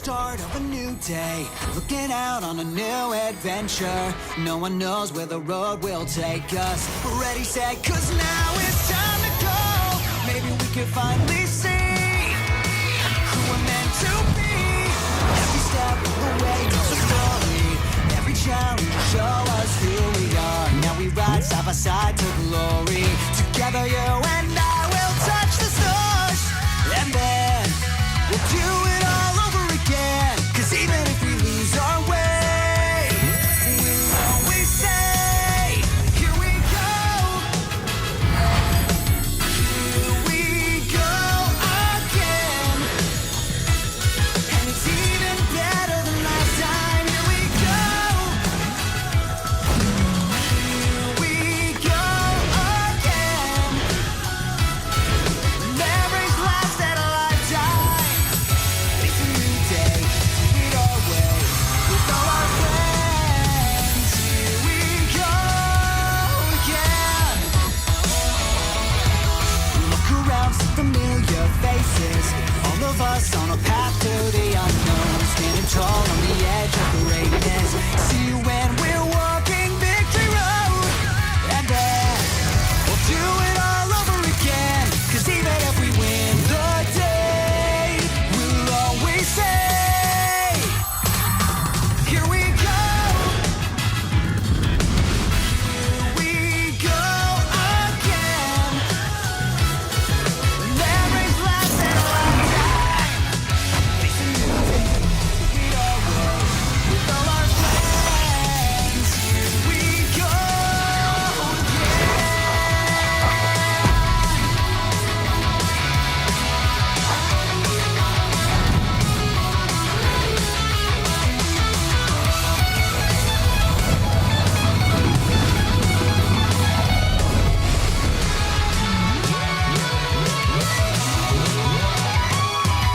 Start of a new day, looking out on a new adventure. No one knows where the road will take us. Ready, set, 'cause now it's time to go. Maybe we can finally see who we're meant to be. Every step of the way tells a story. Every challenge will show us who we are. Now we ride side by side to glory. Together you and I will touch the stars, and then we'll do it all over again. 'Cause even if we lose our way, we'll always say, here we go. Here we go again. And it's even better than last time. Here we go. Here we go again. Memories last at a lifetime. It's a new day, do it our way, with all our friends. Here we go again. Look around, see familiar faces. All of us on a path to the unknown, standing tall on the edge of greatness. See you when we're walking victory road, and then we'll do it all over again. 'Cause even if we win the day, we'll always say, here we go. Here we go again. Memories last at a lifetime. It's a new day, do it our way, with all our friends. Here we go again.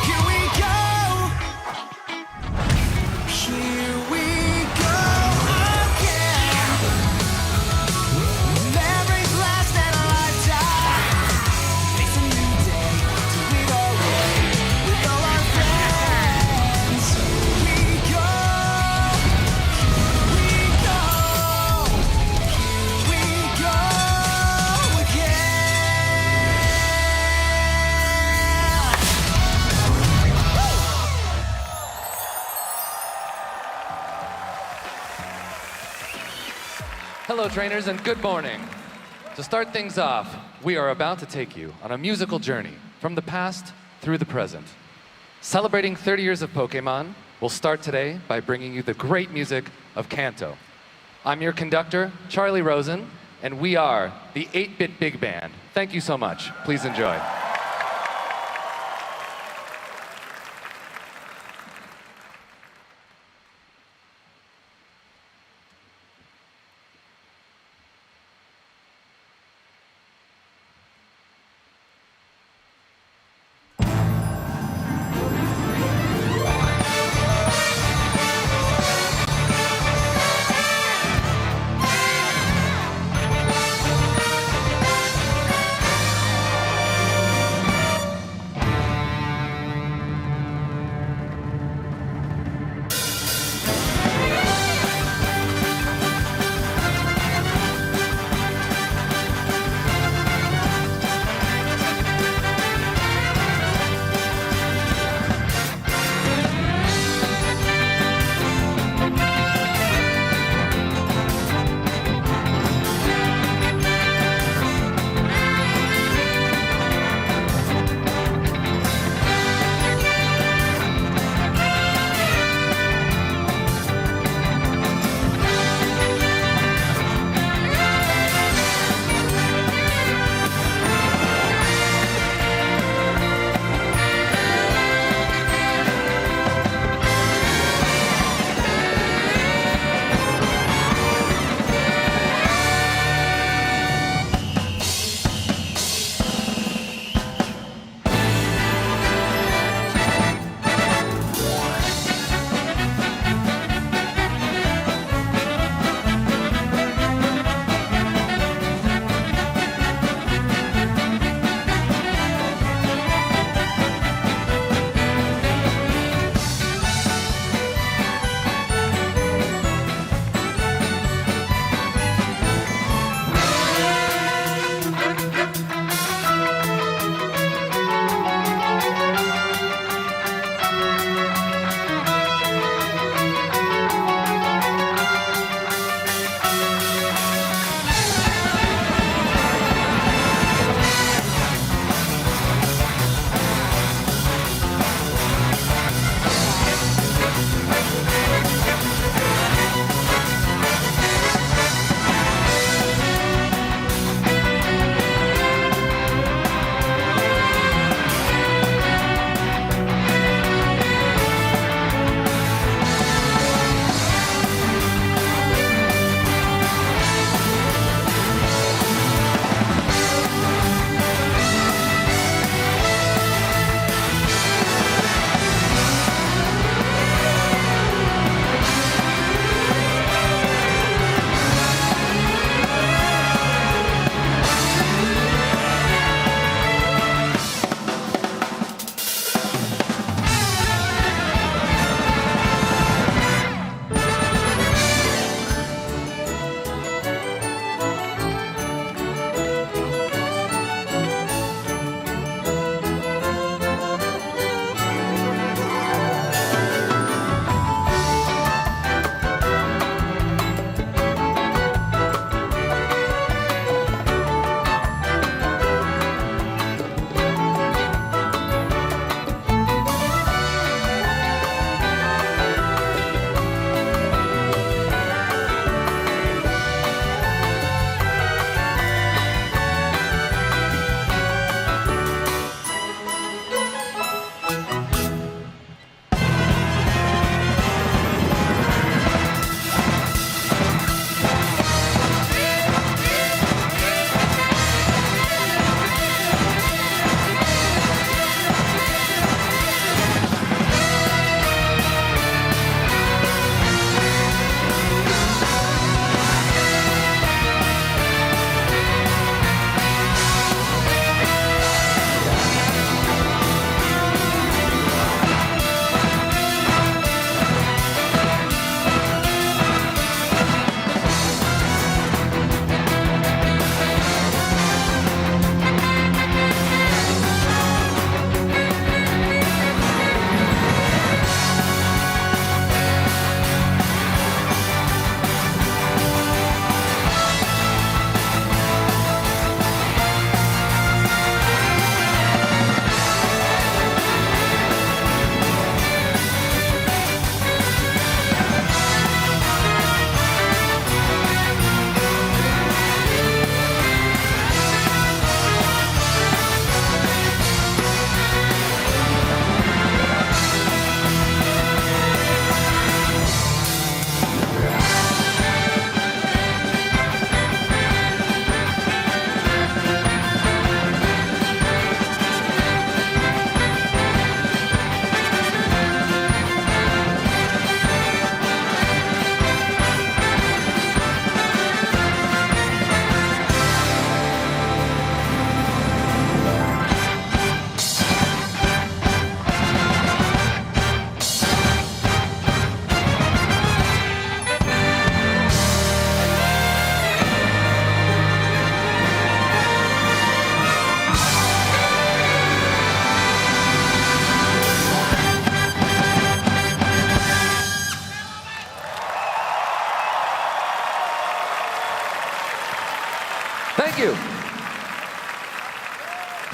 Here we go. Here we go again. Memories last at a lifetime. It's a new day, do it our way, with all our friends. Here we go. Here we go. Here we go again. Hello, trainers, and good morning. To start things off, we are about to take you on a musical journey from the past through the present. Celebrating 30 years of Pokémon, we'll start today by bringing you the great music of Kanto. I'm your conductor, Charlie Rosen, and we are the 8-Bit Big Band. Thank you so much. Please enjoy.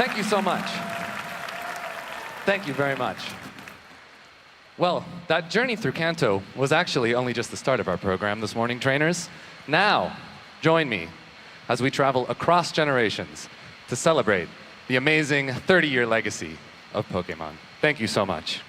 Thank you so much. Thank you very much. Well, that journey through Kanto was actually only just the start of our program this morning, trainers. Now, join me as we travel across generations to celebrate the amazing 30-year legacy of Pokémon. Thank you so much.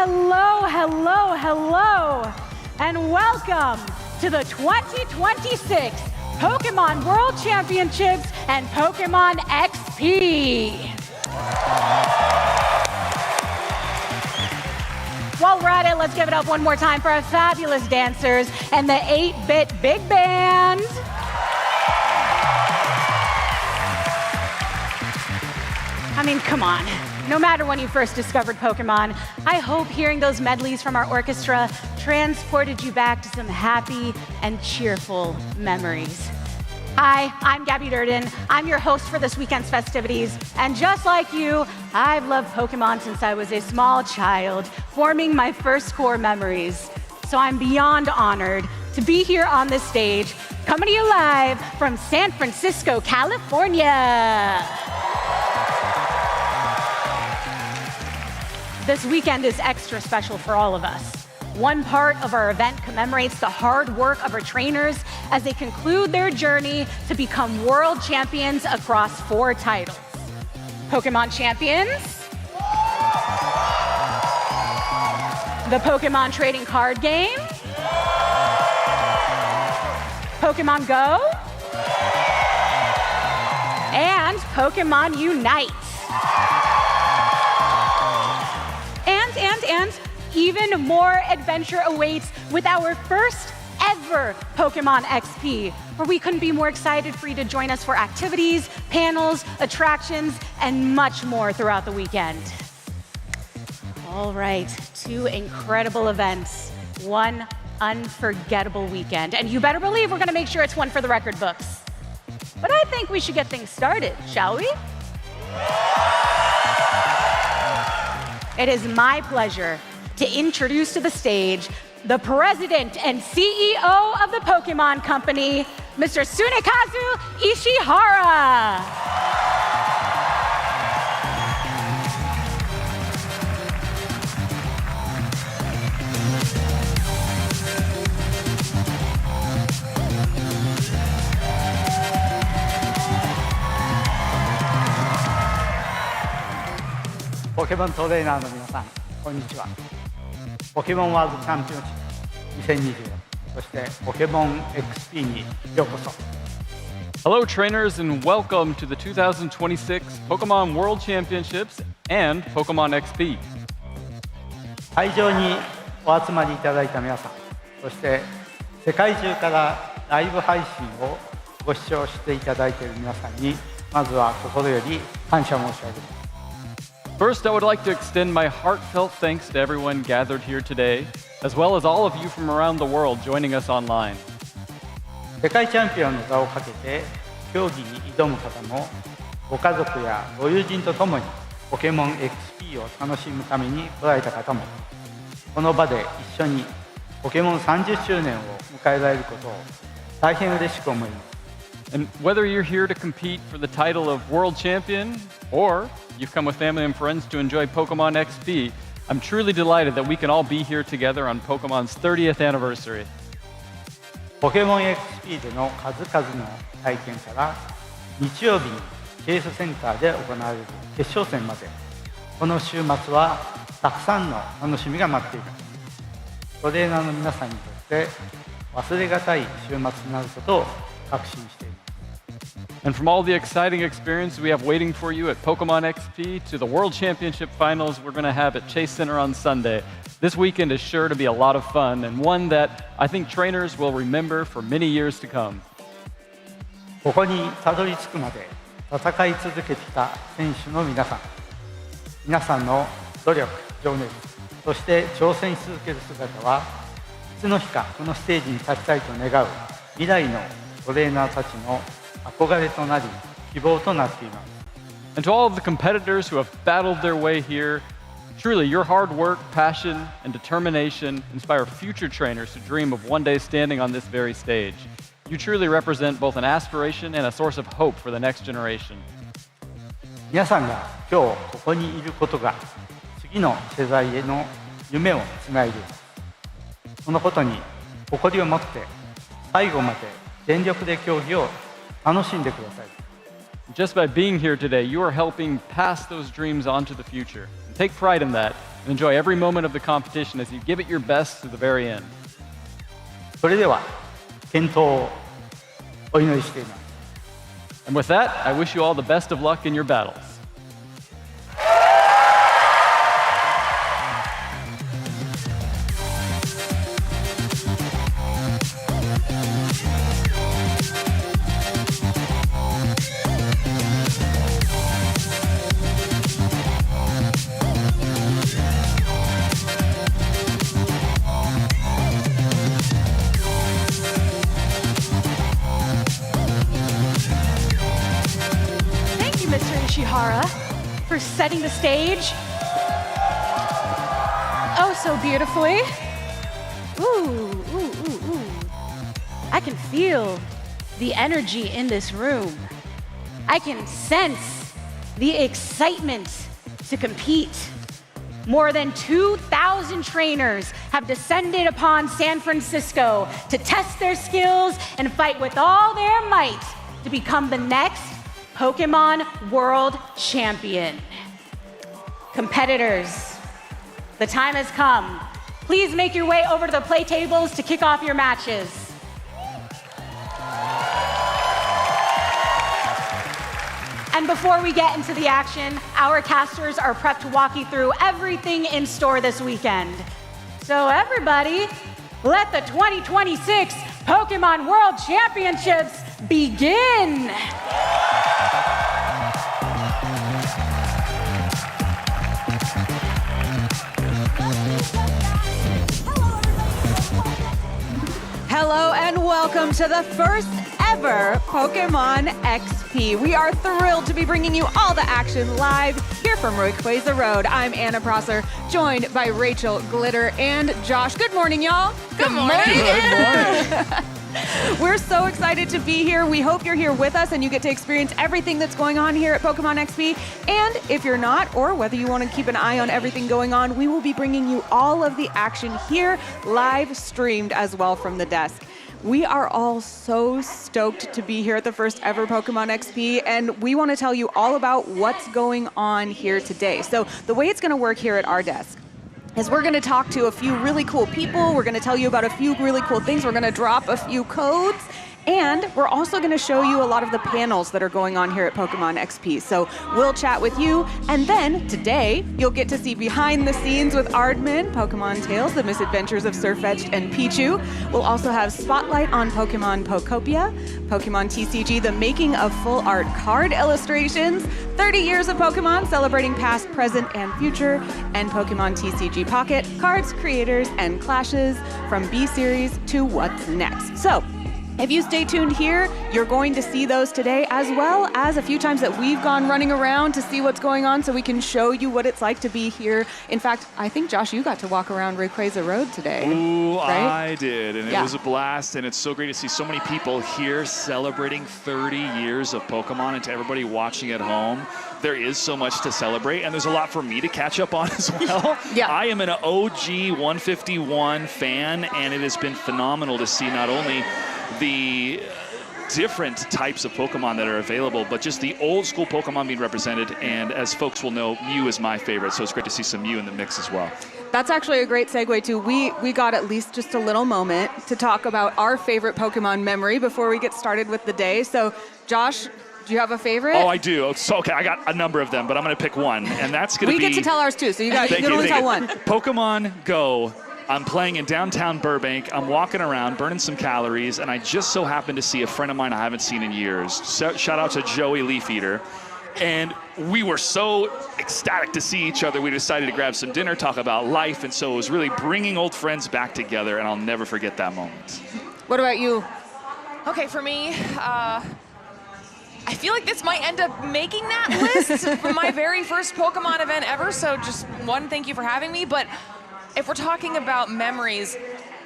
hello, hello, hello, and welcome to the 2026 Pokémon World Championships and Pokémon XP. While we're at it, let's give it up one more time for our fabulous dancers and the 8-bit big band. I mean, come on. No matter when you first discovered Pokemon, I hope hearing those medleys from our orchestra transported you back to some happy and cheerful memories. Hi, I'm Gabby Durden. I'm your host for this weekend's festivities. And just like you, I've loved Pokemon since I was a small child, forming my first core memories. So I'm beyond honored to be here on this stage, coming to you live from San Francisco, California. This weekend is extra special for all of us. One part of our event commemorates the hard work of our trainers as they conclude their journey to become world champions across 4 titles. Pokemon Champions, the Pokemon trading card game, Pokemon GO, and Pokemon UNITE. And even more adventure awaits with our first ever Pokemon XP, where we couldn't be more excited for you to join us for activities, panels, attractions, and much more throughout the weekend. All right, 2 incredible events, 1 unforgettable weekend, and you better believe we're gonna make sure it's one for the record books. But I think we should get things started, shall we? It is my pleasure to introduce to the stage the president and CEO of the Pokemon Company, Mr. Tsunekazu Ishihara. Pokémon トレーナーの皆さん、こんにちは。ポケモンワールドチャンピオンシップ2024、そしてポケモン XP にようこそ。Hello, trainers, and welcome to the 2026 Pokemon World Championships and Pokemon XP. 会場にお集まりいただいた皆さん、そして世界中からライブ配信をご視聴していただいている皆さんに、まずは心より感謝申し上げます。First, I would like to extend my heartfelt thanks to everyone gathered here today, as well as all of you from around the world joining us online. 世界チャンピオンの座をかけて競技に挑む方も、ご家族やご友人と共にポケモン XP を楽しむために来られた方も、この場で一緒にポケモン30周年を迎えられることを大変嬉しく思います。And whether you're here to compete for the title of World Champion, or you've come with family and friends to enjoy Pokemon XP, I'm truly delighted that we can all be here together on Pokemon's 30th anniversary. ポケモン XP での数々の体験から日曜日にケースセンターで行われる決勝戦まで、この週末はたくさんの楽しみが待っています。トレーナーの皆さんにとって忘れがたい週末になることを確信しています。And from all the exciting experience we have waiting for you at Pokemon XP to the World Championship Finals we're going to have at Chase Center on Sunday, this weekend is sure to be a lot of fun and one that I think trainers will remember for many years to come. ここにたどり着くまで戦い続けてきた選手の皆さん、皆さんの努力、情熱、そして挑戦し続ける姿はいつの日かこのステージに立ちたいと願う未来のトレーナーたちの憧れとなり希望となっています。And to all of the competitors who have battled their way here, truly your hard work, passion, and determination inspire future trainers to dream of one day standing on this very stage. You truly represent both an aspiration and a source of hope for the next generation. 皆さんが今日ここにいることが次の世代への夢をつないでいます。そのことに誇りを持って最後まで全力で競技を楽しんでください。Just by being here today, you are helping pass those dreams on to the future. And take pride in that and enjoy every moment of the competition as you give it your best to the very end. それでは健闘をお祈りしています。 And with that, I wish you all the best of luck in your battles. For setting the stage. Oh, so beautifully. Ooh, ooh, ooh, ooh. I can feel the energy in this room. I can sense the excitement to compete. More than 2,000 trainers have descended upon San Francisco to test their skills and fight with all their might to become the next Pokémon World Champion. Competitors, the time has come. Please make your way over to the play tables to kick off your matches. And before we get into the action, our casters are prepped to walk you through everything in store this weekend. So everybody, let the 2026 Pokémon World Championships begin. Hello and welcome to the first ever Pokémon XP. We are thrilled to be bringing you all the action live here from Rayquaza Road. I'm Anna Prosser, joined by Rachel, Glitter, and Josh. Good morning, y'all. Good morning. Good morning. We're so excited to be here. We hope you're here with us and you get to experience everything that's going on here at Pokémon XP. And if you're not, or whether you want to keep an eye on everything going on, we will be bringing you all of the action here, live streamed as well from the desk. We are all so stoked to be here at the first ever Pokémon XP, and we want to tell you all about what's going on here today. So the way it's going to work here at our desk is we're going to talk to a few really cool people. We're going to tell you about a few really cool things. We're going to drop a few codes. And we're also going to show you a lot of the panels that are going on here at Pokémon XP. So we'll chat with you. And then today, you'll get to see behind the scenes with Aardman, Pokémon Tales, the Misadventures of Sirfetch'd Pichu. We'll also have Spotlight on Pokémon Pokopia, Pokémon TCG, the making of full art card illustrations, 30 years of Pokémon, celebrating past, present, and future, and Pokémon TCG Pocket, cards, creators, and clashes from B-Series to what's next. So, if you stay tuned here, you're going to see those today, as well as a few times that we've gone running around to see what's going on so we can show you what it's like to be here. In fact, I think, Josh, you got to walk around Rayquaza Road today. Ooh, right? I did, and it was a blast, and it's so great to see so many people here celebrating 30 years of Pokemon, and to everybody watching at home. There is so much to celebrate, and there's a lot for me to catch up on as well. I am an OG 151 fan, and it has been phenomenal to see not only the different types of Pokemon that are available, but just the old school Pokemon being represented. And as folks will know, Mew is my favorite, so it's great to see some Mew in the mix as well. That's actually a great segue too. We got at least just a little moment to talk about our favorite Pokemon memory before we get started with the day. So, Josh, do you have a favorite? Oh, I do. So, okay, I got a number of them, but I'm going to pick one, and that's going to be... We get to tell ours too, so you can only tell one. Pokemon GO. I'm playing in downtown Burbank. I'm walking around, burning some calories, and I just so happened to see a friend of mine I haven't seen in years. Shout out to Joey Leafeater. And we were so ecstatic to see each other, we decided to grab some dinner, talk about life, and so it was really bringing old friends back together, and I'll never forget that moment. What about you? Okay, for me, I feel like this might end up making that list for my very first Pokemon event ever, so just one, thank you for having me, but if we're talking about memories,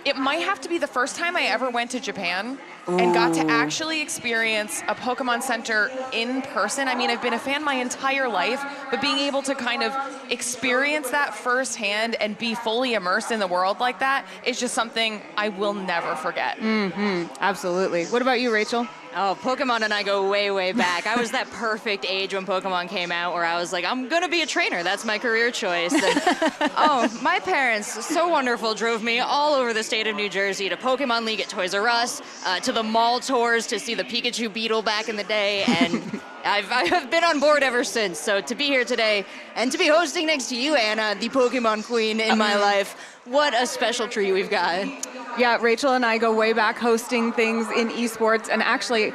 it might have to be the first time I ever went to Japan and got to actually experience a Pokemon Center in person. I mean, I've been a fan my entire life, but being able to kind of experience that firsthand and be fully immersed in the world like that is just something I will never forget. Absolutely. What about you, Rachel? Oh, Pokemon and I go way, way back. I was that perfect age when Pokemon came out where I was like, I'm going to be a trainer. That's my career choice. And, oh, my parents, so wonderful, drove me all over the state of New Jersey to Pokemon League at Toys R Us, to the mall tours to see the Pikachu Beetle back in the day, and I've been on board ever since. So to be here today and to be hosting next to you, Anna, the Pokemon queen in my life, what a special treat we've got. Yeah, Rachel and I go way back hosting things in esports, and actually,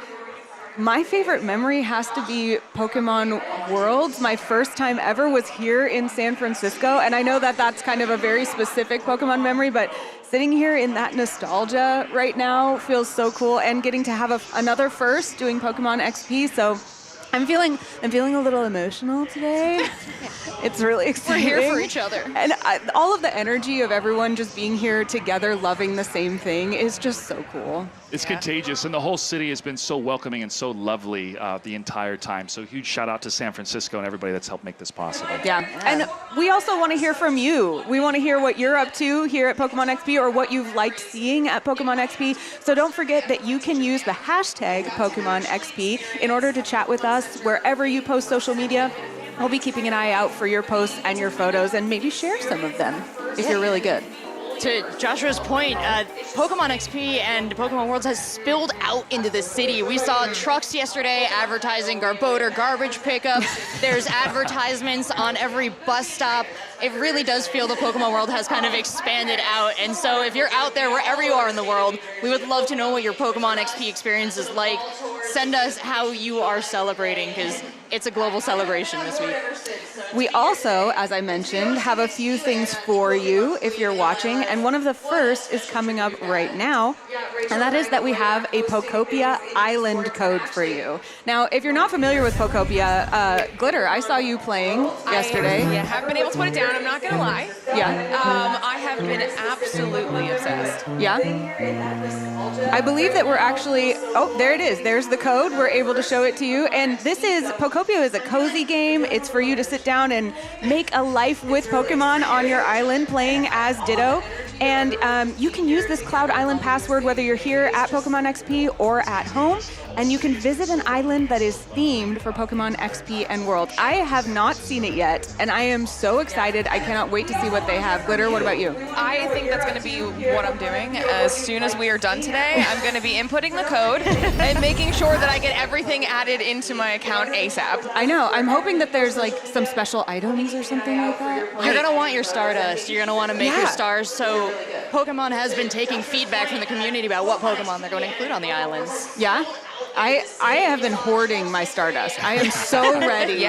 my favorite memory has to be Pokemon Worlds. My first time ever was here in San Francisco, and I know that that's kind of a very specific Pokemon memory, but sitting here in that nostalgia right now feels so cool, and getting to have another first doing Pokemon XP, so I'm feeling a little emotional today. It's really exciting. We're here for each other. And all of the energy of everyone just being here together, loving the same thing is just so cool. It's contagious, and the whole city has been so welcoming and so lovely the entire time. So huge shout out to San Francisco and everybody that's helped make this possible. Yeah, and we also want to hear from you. We want to hear what you're up to here at Pokemon XP or what you've liked seeing at Pokemon XP. So don't forget that you can use the hashtag Pokemon XP in order to chat with us wherever you post social media. We'll be keeping an eye out for your posts and your photos, and maybe share some of them if you're really good. To Joshua's point, Pokemon XP and Pokemon Worlds has spilled out into the city. We saw trucks yesterday advertising Garbodor garbage pickup. There's advertisements on every bus stop. It really does feel the Pokemon world has kind of expanded out. And so if you're out there, wherever you are in the world, we would love to know what your Pokemon XP experience is like. Send us how you are celebrating, because it's a global celebration this week. We also, as I mentioned, have a few things for you if you're watching, and one of the first is coming up right now, and that is that we have a Pokopia Island code for you. Now, if you're not familiar with Pokopia, Glitter, I saw you playing yesterday. I haven't been able to put it down, I'm not going to lie. Yeah. I have been absolutely obsessed. Yeah? I believe that we're actually, oh, there it is. There's the code. We're able to show it to you. And this is, Pokopia is a cozy game. It's for you to sit down and make a life with Pokemon on your island playing as Ditto. And you can use this Cloud Island password whether you're here at Pokemon XP or at home. And you can visit an island that is themed for Pokemon XP and World. I have not seen it yet, and I am so excited. I cannot wait to see what they have. Glitter, what about you? I think that's going to be what I'm doing. As soon as we are done today, I'm going to be inputting the code and making sure that I get everything added into my account ASAP. I know. I'm hoping that there's like some special items or something like that. You're going to want your Stardust. You're going to want to make your stars. So Pokemon has been taking feedback from the community about what Pokemon they're going to include on the islands. Yeah? I have been hoarding my Stardust. I am so ready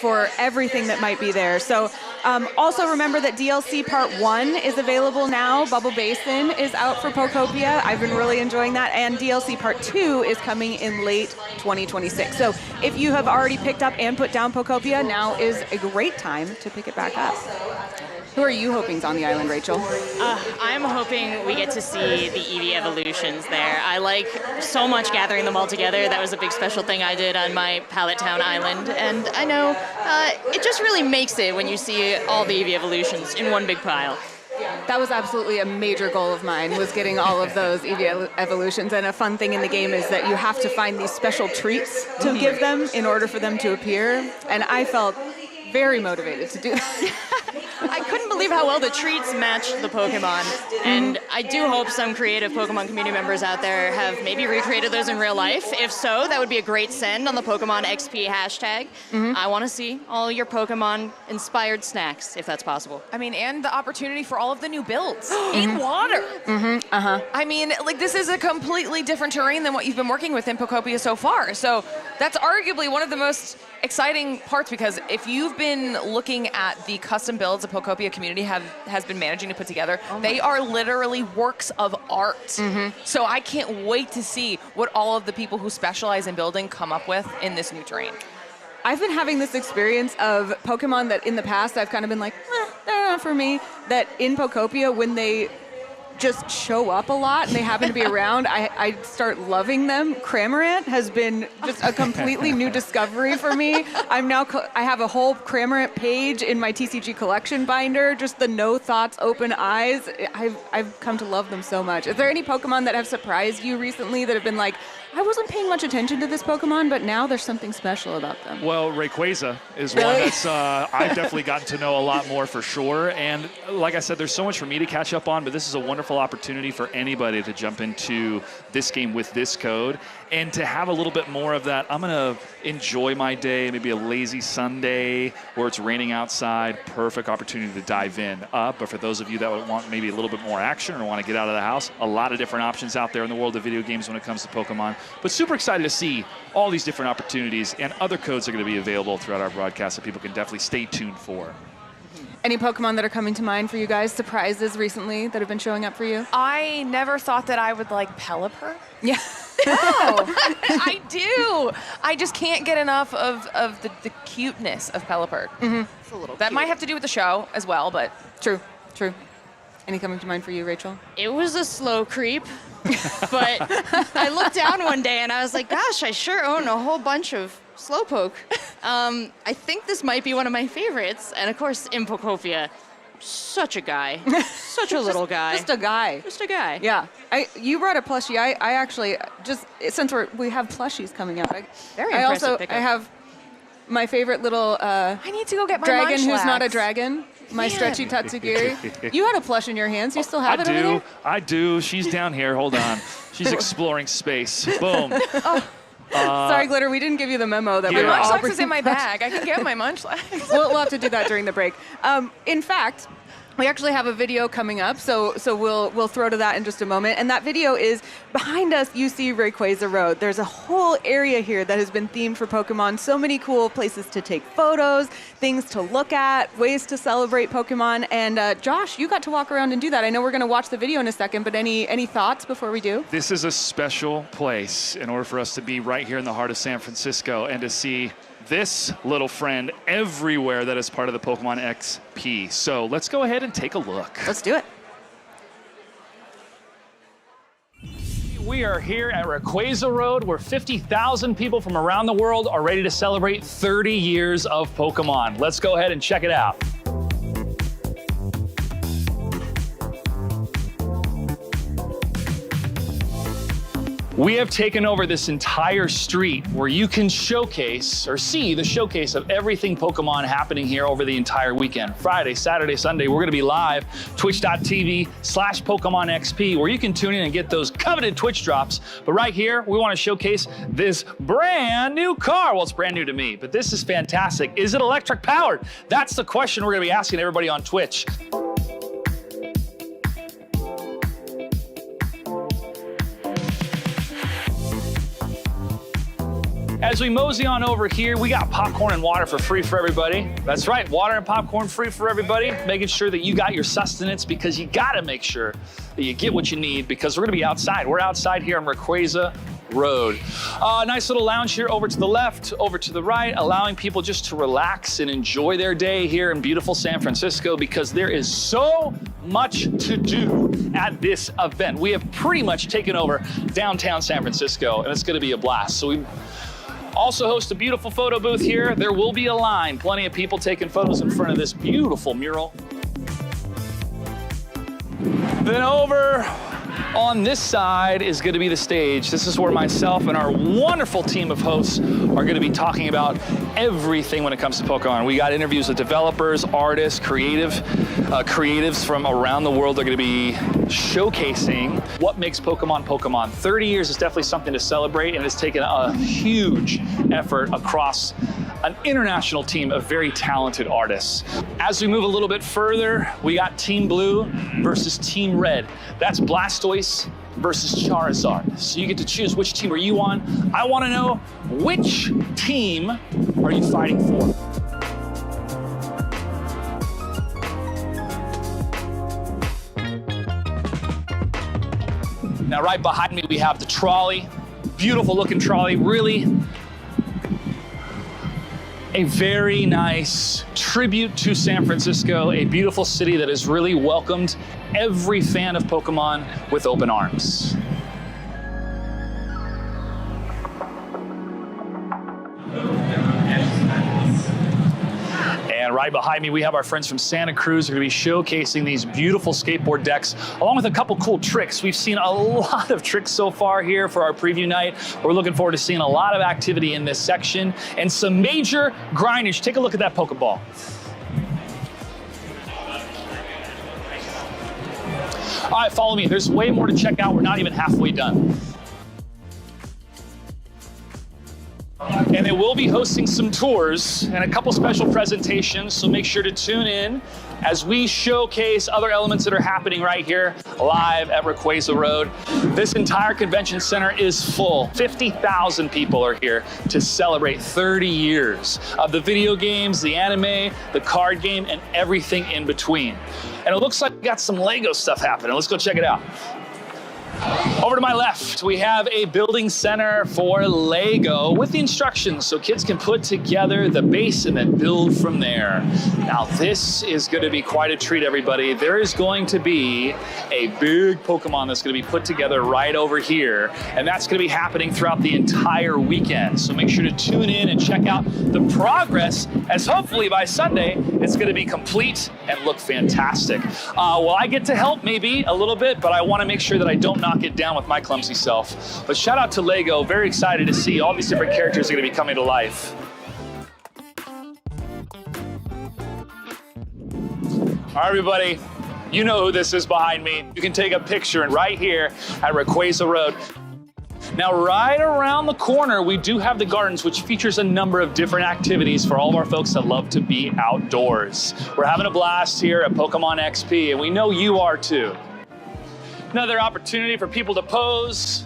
for everything that might be there. So also remember that DLC Part 1 is available now. Bubble Basin is out for Pokopia. I've been really enjoying that. And DLC Part 2 is coming in late 2026. So if you have already picked up and put down Pokopia, now is a great time to pick it back up. Who are you hoping's on the island, Rachel? I'm hoping we get to see the Eevee evolutions there. I like so much gathering them all together. That was a big special thing I did on my Pallet Town island. And I know it just really makes it when you see all the Eevee evolutions in one big pile. That was absolutely a major goal of mine, was getting all of those Eevee evolutions. And a fun thing in the game is that you have to find these special treats to give them in order for them to appear. And I felt very motivated to do that. I couldn't believe how well the treats match the Pokemon, and I do hope some creative Pokemon community members out there have maybe recreated those in real life. If so, that would be a great send on the Pokemon XP hashtag. I want to see all your Pokemon-inspired snacks, if that's possible. I mean, and the opportunity for all of the new builds in water. I mean, like, this is a completely different terrain than what you've been working with in Pokopia so far. So that's arguably one of the most exciting parts, because if you've been looking at the custom builds the Pokopia community has been managing to put together, they are literally works of art. So I can't wait to see what all of the people who specialize in building come up with in this new terrain. I've been having this experience of Pokemon that in the past I've kind of been like, they're not for me, that in Pokopia when they just show up a lot and they happen to be around, I start loving them. Cramorant has been just a completely new discovery for me. I have a whole Cramorant page in my TCG collection binder, just the no thoughts, open eyes. I've come to love them so much. Is there any Pokemon that have surprised you recently that have been like, I wasn't paying much attention to this Pokemon, but now there's something special about them. Well, Rayquaza is one that's I've definitely gotten to know a lot more for sure. And like I said, there's so much for me to catch up on, but this is a wonderful opportunity for anybody to jump into this game with this code and to have a little bit more of that. I'm going to enjoy my day, maybe a lazy Sunday where it's raining outside. Perfect opportunity to dive in. But for those of you that would want maybe a little bit more action or want to get out of the house, a lot of different options out there in the world of video games when it comes to Pokemon. But super excited to see all these different opportunities, and other codes are going to be available throughout our broadcast that people can definitely stay tuned for. Any Pokemon that are coming to mind for you guys, surprises recently that have been showing up for you? I never thought that I would like Pelipper. Yeah. I do. I just can't get enough of the cuteness of Pelipper. It's a little That cute. might have to do with the show as well, but True. Any coming to mind for you, Rachel? It was a slow creep, but I looked down one day and I was like, gosh, I sure own a whole bunch of Slowpoke. I think this might be one of my favorites. And of course, Impokopia. Such a guy. Such a little guy. Just a guy. Just a guy. Yeah. You brought a plushie. I actually, just since we have plushies coming out, Very I impressive also pickup. I have my favorite little I need to go get my dragon who's not a Munchlax. dragon. My Man. stretchy Tatsugiri. You had a plush in your hands. You still have it over there? I do. She's down here. Hold on. She's exploring space. Boom. Sorry, Glitter. We didn't give you the memo that we Yeah. were all Munchlax is in my bag. I can get my Munchlax. we'll have to do that during the break. In fact, we actually have a video coming up, so we'll throw to that in just a moment. And that video is behind us. You see Rayquaza Road. There's a whole area here that has been themed for Pokemon. So many cool places to take photos, things to look at, ways to celebrate Pokemon. And Josh, you got to walk around and do that. I know we're going to watch the video in a second, but any thoughts before we do? This is a special place in order for us to be right here in the heart of San Francisco and to see this little friend everywhere that is part of the Pokemon XP. So let's go ahead and take a look. Let's do it. We are here at Rayquaza Road, where 50,000 people from around the world are ready to celebrate 30 years of Pokemon. Let's go ahead and check it out. We have taken over this entire street where you can showcase or see the showcase of everything Pokemon happening here over the entire weekend. Friday, Saturday, Sunday, we're gonna be live, twitch.tv/PokémonXP, where you can tune in and get those coveted Twitch drops. But right here, we wanna showcase this brand new car. Well, it's brand new to me, but this is fantastic. Is it electric powered? That's the question we're gonna be asking everybody on Twitch. As we mosey on over here, we got popcorn and water for free for everybody. That's right, water and popcorn free for everybody, making sure that you got your sustenance, because you gotta make sure that you get what you need, because we're gonna be outside. We're outside here on Rayquaza Road. Nice little lounge here over to the left, over to the right, allowing people just to relax and enjoy their day here in beautiful San Francisco, because there is so much to do at this event. We have pretty much taken over downtown San Francisco, and it's gonna be a blast. So we also host a beautiful photo booth here. There will be a line, plenty of people taking photos in front of this beautiful mural. Then over on this side is going to be the stage. This is where myself and our wonderful team of hosts are going to be talking about everything when it comes to Pokemon. We got interviews with developers, artists, creatives from around the world. They're going to be showcasing what makes Pokemon Pokemon. 30 years is definitely something to celebrate, and it's taken a huge effort across an international team of very talented artists. As we move a little bit further, we got Team Blue versus Team Red. That's Blastoise versus Charizard. So you get to choose which team are you on. I want to know, which team are you fighting for? Now right behind me we have the trolley. Beautiful looking trolley, really a very nice tribute to San Francisco, a beautiful city that has really welcomed every fan of Pokemon with open arms. And And right behind me, we have our friends from Santa Cruz who are going to be showcasing these beautiful skateboard decks, along with a couple cool tricks. We've seen a lot of tricks so far here for our preview night. We're looking forward to seeing a lot of activity in this section and some major grindage. Take a look at that Pokeball. All right, follow me. There's way more to check out. We're not even halfway done. And they will be hosting some tours and a couple special presentations, so make sure to tune in as we showcase other elements that are happening right here live at Rayquaza Road. This entire convention center is full. 50,000 people are here to celebrate 30 years of the video games, the anime, the card game, and everything in between. And it looks like we got some Lego stuff happening. Let's go check it out. Over to my left, we have a building center for Lego with the instructions so kids can put together the base and then build from there. Now this is going to be quite a treat, everybody. There is going to be a big Pokemon that's going to be put together right over here, and that's going to be happening throughout the entire weekend. So make sure to tune in and check out the progress, as hopefully by Sunday, it's going to be complete and look fantastic. Well, I get to help maybe a little bit, but I want to make sure that I don't knock it down with my clumsy self. But shout out to Lego. Very excited to see all these different characters are going to be coming to life. All right, everybody, you know who this is behind me. You can take a picture right here at Rayquaza Road. Now, right around the corner, we do have the gardens, which features a number of different activities for all of our folks that love to be outdoors. We're having a blast here at PokémonXP, and we know you are too. Another opportunity for people to pose.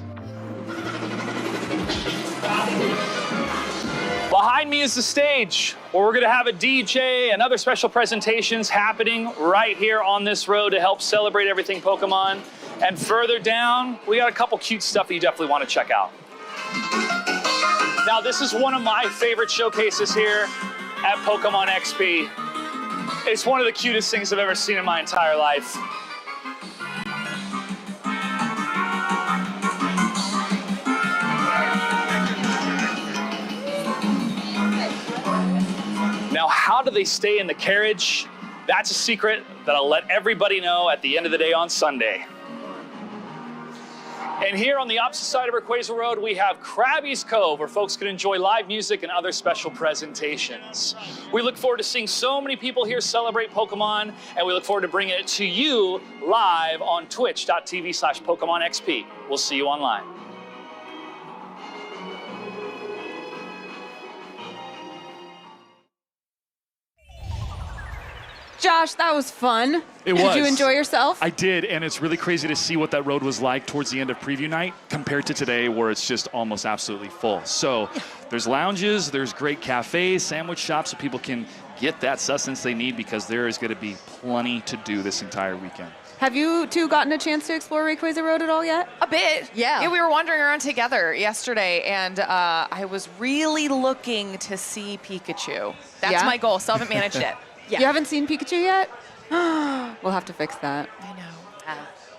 Behind me is the stage where we're going to have a DJ and other special presentations happening right here on this road to help celebrate everything Pokemon. And further down, we got a couple cute stuff that you definitely want to check out. Now, this is one of my favorite showcases here at PokémonXP. It's one of the cutest things I've ever seen in my entire life. Now, how do they stay in the carriage? That's a secret that I'll let everybody know at the end of the day on Sunday. And here on the opposite side of Rayquaza Road, we have Krabby's Cove, where folks can enjoy live music and other special presentations. We look forward to seeing so many people here celebrate Pokemon, and we look forward to bringing it to you live on twitch.tv/PokémonXP. We'll see you online. Josh, that was fun. It was. Did you enjoy yourself? I did, and it's really crazy to see what that road was like towards the end of preview night compared to today where it's just almost absolutely full. So there's lounges, there's great cafes, sandwich shops so people can get that sustenance they need because there is going to be plenty to do this entire weekend. Have you two gotten a chance to explore Rayquaza Road at all yet? A bit. Yeah. We were wandering around together yesterday, and I was really looking to see Pikachu. That's my goal. Still haven't managed it. Yeah. You haven't seen Pikachu yet? We'll have to fix that. I know.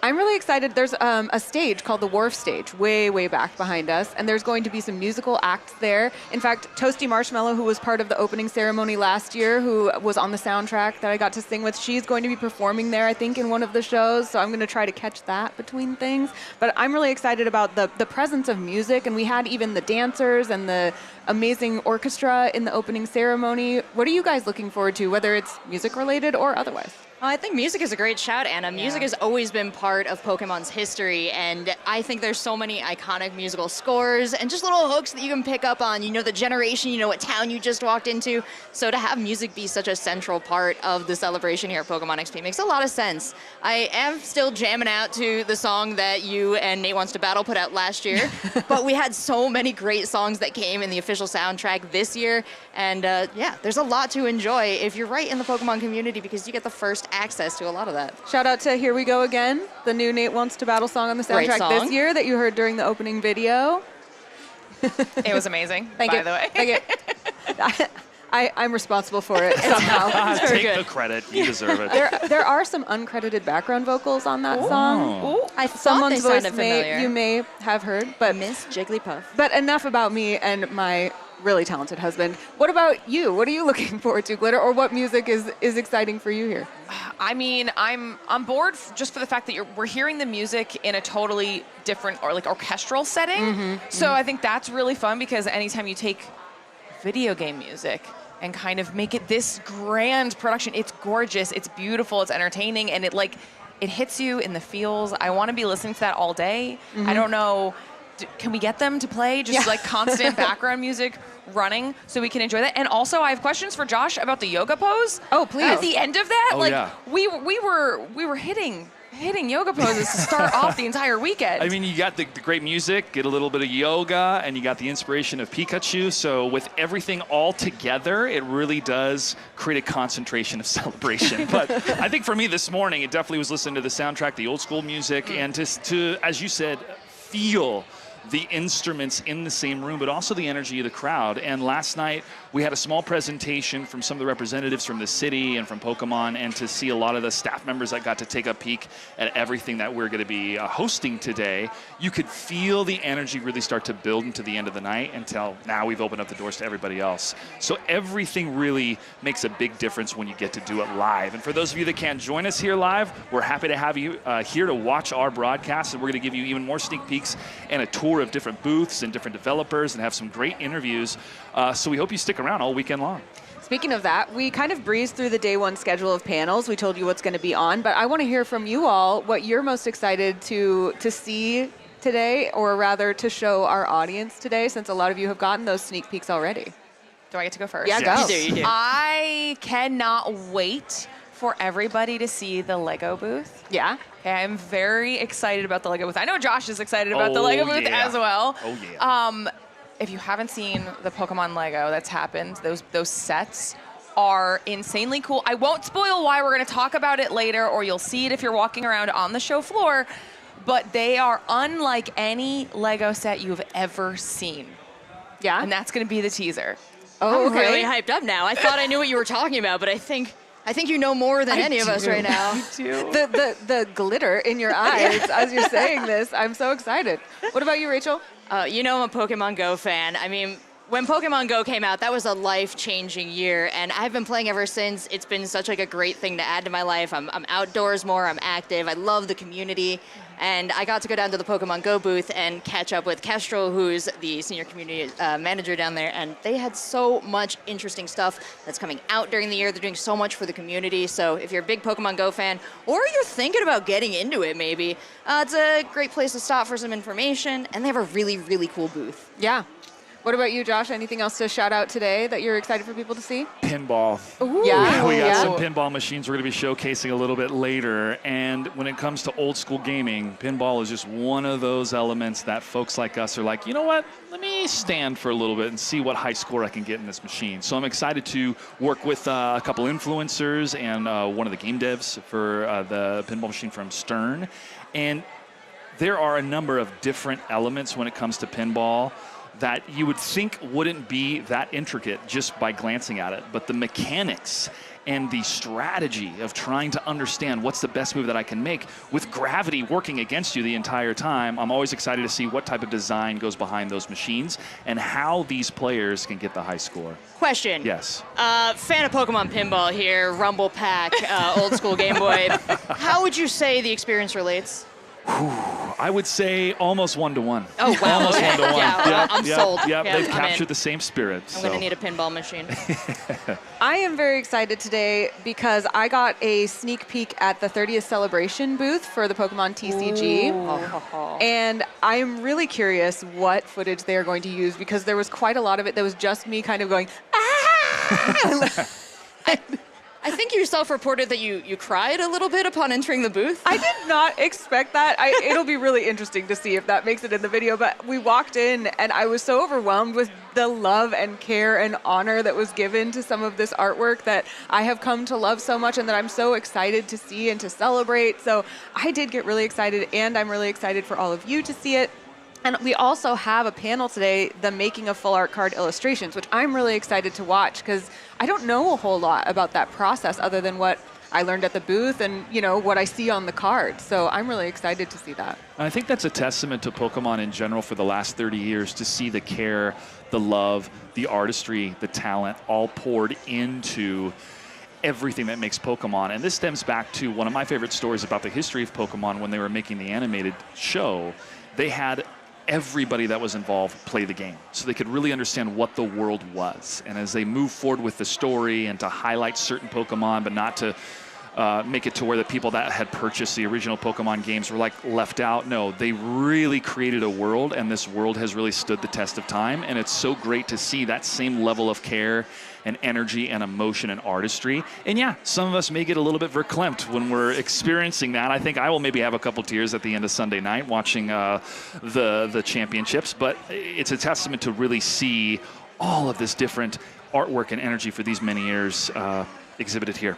I'm really excited. There's a stage called the Wharf Stage way back behind us, and there's going to be some musical acts there. In fact, Toasty Marshmallow, who was part of the opening ceremony last year, who was on the soundtrack that I got to sing with, she's going to be performing there, I think, in one of the shows, so I'm going to try to catch that between things. But I'm really excited about the presence of music, and we had even the dancers and the amazing orchestra in the opening ceremony. What are you guys looking forward to, whether it's music-related or otherwise? I think music is a great shout, Anna. Music has always been part of Pokemon's history, and I think there's so many iconic musical scores and just little hooks that you can pick up on. You know the generation, you know what town you just walked into. So to have music be such a central part of the celebration here at PokémonXP makes a lot of sense. I am still jamming out to the song that you and Nate Wants to Battle put out last year, but we had so many great songs that came in the official soundtrack this year, and yeah, there's a lot to enjoy if you're right in the Pokemon community because you get the first access to a lot of that. Shout out to Here We Go Again, the new Nate Wants to Battle song on the soundtrack this year that you heard during the opening video. It was amazing, by the way. Thank you. I'm responsible for it somehow. Take the credit. You deserve it. There are some uncredited background vocals on that song. Ooh. I thought Someone's they voice sounded familiar. you may have heard, but Miss Jigglypuff. But enough about me and my really talented husband. What about you? What are you looking forward to, Glitter? Or what music is exciting for you here? I mean, I'm on board just for the fact that we're hearing the music in a totally different or like orchestral setting. So I think that's really fun because anytime you take video game music and kind of make it this grand production, it's gorgeous, it's beautiful, it's entertaining, and it hits you in the feels. I want to be listening to that all day. I don't know. Can we get them to play just like constant background music running so we can enjoy that? And also, I have questions for Josh about the yoga pose. Oh, please. At the end of that, yeah. we were hitting yoga poses to start off the entire weekend. I mean, you got the great music, get a little bit of yoga, and you got the inspiration of Pikachu. So with everything all together, it really does create a concentration of celebration. But I think for me this morning, it definitely was listening to the soundtrack, the old school music, and to, as you said, feel the instruments in the same room, but also the energy of the crowd. And last night, we had a small presentation from some of the representatives from the city and from Pokemon, and to see a lot of the staff members that got to take a peek at everything that we're going to be hosting today, you could feel the energy really start to build into the end of the night until now we've opened up the doors to everybody else. So everything really makes a big difference when you get to do it live. And for those of you that can't join us here live, we're happy to have you here to watch our broadcast, and we're going to give you even more sneak peeks and a tour of different booths and different developers and have some great interviews. So we hope you stick around all weekend long. Speaking of that, we kind of breezed through the day one schedule of panels. We told you what's going to be on, but I want to hear from you all what you're most excited to see today, or rather to show our audience today, since a lot of you have gotten those sneak peeks already. Do I get to go first? Yeah, go. You do. I cannot wait for everybody to see the Lego booth. Yeah. Okay, I'm very excited about the Lego booth. I know Josh is excited about the Lego booth as well. Oh, yeah. If you haven't seen the Pokemon Lego that's happened, those sets are insanely cool. I won't spoil why, we're going to talk about it later, or you'll see it if you're walking around on the show floor, but they are unlike any Lego set you've ever seen. Yeah. And that's going to be the teaser. Oh, I'm really hyped up now. I thought I knew what you were talking about, but I think you know more than any of us right now. The glitter in your eyes as you're saying this, I'm so excited. What about you, Rachel? You know I'm a Pokemon GO fan. I mean, when Pokemon GO came out, that was a life-changing year, and I've been playing ever since. It's been such like a great thing to add to my life. I'm outdoors more, I'm active, I love the community, and I got to go down to the Pokemon GO booth and catch up with Kestrel, who's the senior community manager down there, and they had so much interesting stuff that's coming out during the year. They're doing so much for the community, so if you're a big Pokemon GO fan, or you're thinking about getting into it maybe, it's a great place to stop for some information, and they have a really, really cool booth. Yeah. What about you, Josh? Anything else to shout out today that you're excited for people to see? Pinball. Ooh. Yeah. We got some pinball machines we're going to be showcasing a little bit later. And when it comes to old school gaming, pinball is just one of those elements that folks like us are like, you know what? Let me stand for a little bit and see what high score I can get in this machine. So I'm excited to work with a couple influencers and one of the game devs for the pinball machine from Stern. And there are a number of different elements when it comes to pinball that you would think wouldn't be that intricate just by glancing at it. But the mechanics and the strategy of trying to understand what's the best move that I can make with gravity working against you the entire time, I'm always excited to see what type of design goes behind those machines and how these players can get the high score. Question. Yes. Fan of Pokemon Pinball here, Rumble Pack, old school Game Boy. How would you say the experience relates? I would say almost 1-to-1. Oh, wow. Almost 1-to-1. Yeah, well, I'm sold. Yep, Yeah, they've I'm captured in. the same spirit. I'm going to need a pinball machine. I am very excited today because I got a sneak peek at the 30th celebration booth for the Pokemon TCG. And I'm really curious what footage they are going to use, because there was quite a lot of it that was just me kind of going, ah! I think you self-reported that you cried a little bit upon entering the booth. I did not expect that. It'll be really interesting to see if that makes it in the video, but we walked in and I was so overwhelmed with the love and care and honor that was given to some of this artwork that I have come to love so much and that I'm so excited to see and to celebrate. So I did get really excited, and I'm really excited for all of you to see it. And we also have a panel today, the making of full art card illustrations, which I'm really excited to watch because I don't know a whole lot about that process other than what I learned at the booth and, what I see on the card. So I'm really excited to see that. I think that's a testament to Pokemon in general for the last 30 years, to see the care, the love, the artistry, the talent all poured into everything that makes Pokemon. And this stems back to one of my favorite stories about the history of Pokemon. When they were making the animated show, they had everybody that was involved play the game so they could really understand what the world was. And as they move forward with the story and to highlight certain Pokemon, but not to make it to where the people that had purchased the original Pokemon games were like left out. No, they really created a world, and this world has really stood the test of time. And it's so great to see that same level of care and energy and emotion and artistry. And yeah, some of us may get a little bit verklempt when we're experiencing that. I think I will maybe have a couple tears at the end of Sunday night watching the championships, but it's a testament to really see all of this different artwork and energy for these many years exhibited here.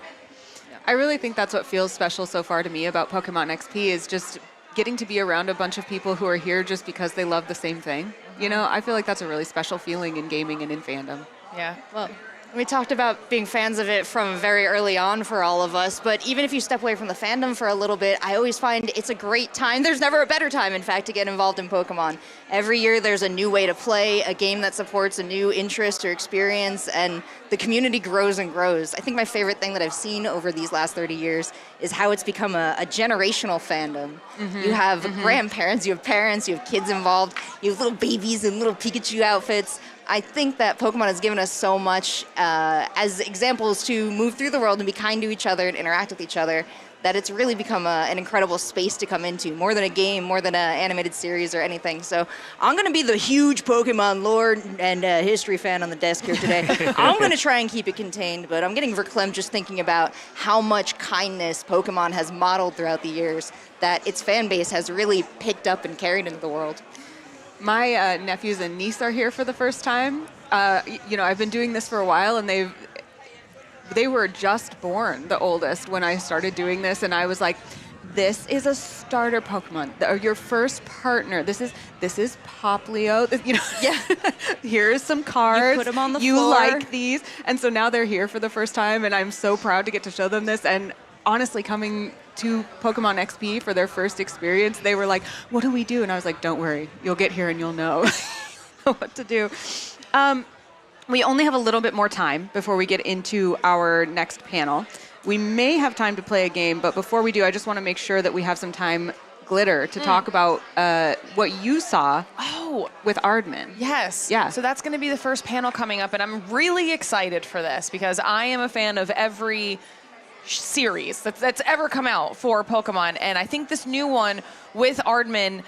I really think that's what feels special so far to me about Pokemon XP is just getting to be around a bunch of people who are here just because they love the same thing. I feel like that's a really special feeling in gaming and in fandom. Yeah, well, we talked about being fans of it from very early on for all of us, but even if you step away from the fandom for a little bit, I always find it's a great time. There's never a better time, in fact, to get involved in Pokemon. Every year there's a new way to play, a game that supports a new interest or experience, and the community grows and grows. I think my favorite thing that I've seen over these last 30 years is how it's become a generational fandom. You have grandparents, you have parents, you have kids involved, you have little babies in little Pikachu outfits. I think that Pokemon has given us so much as examples to move through the world and be kind to each other and interact with each other, that it's really become an incredible space to come into, more than a game, more than an animated series or anything. So I'm going to be the huge Pokemon lore and history fan on the desk here today. I'm going to try and keep it contained, but I'm getting verklempt just thinking about how much kindness Pokemon has modeled throughout the years, that its fan base has really picked up and carried into the world. My nephews and niece are here for the first time. I've been doing this for a while, and they were just born, the oldest, when I started doing this, and I was like, this is a starter Pokemon, or your first partner. This is Poplio. Yeah. Here's some cards. You put them on the You floor. like these, and so now they're here for the first time, and I'm so proud to get to show them this. And honestly, coming to Pokemon XP for their first experience, they were like, what do we do? And I was like, don't worry, you'll get here and you'll know what to do. We only have a little bit more time before we get into our next panel. We may have time to play a game, but before we do, I just want to make sure that we have some time, Glitter, to talk about what you saw with Aardman. Yes. Yeah. So that's going to be the first panel coming up, and I'm really excited for this because I am a fan of every series that's ever come out for Pokemon, and I think this new one with Aardman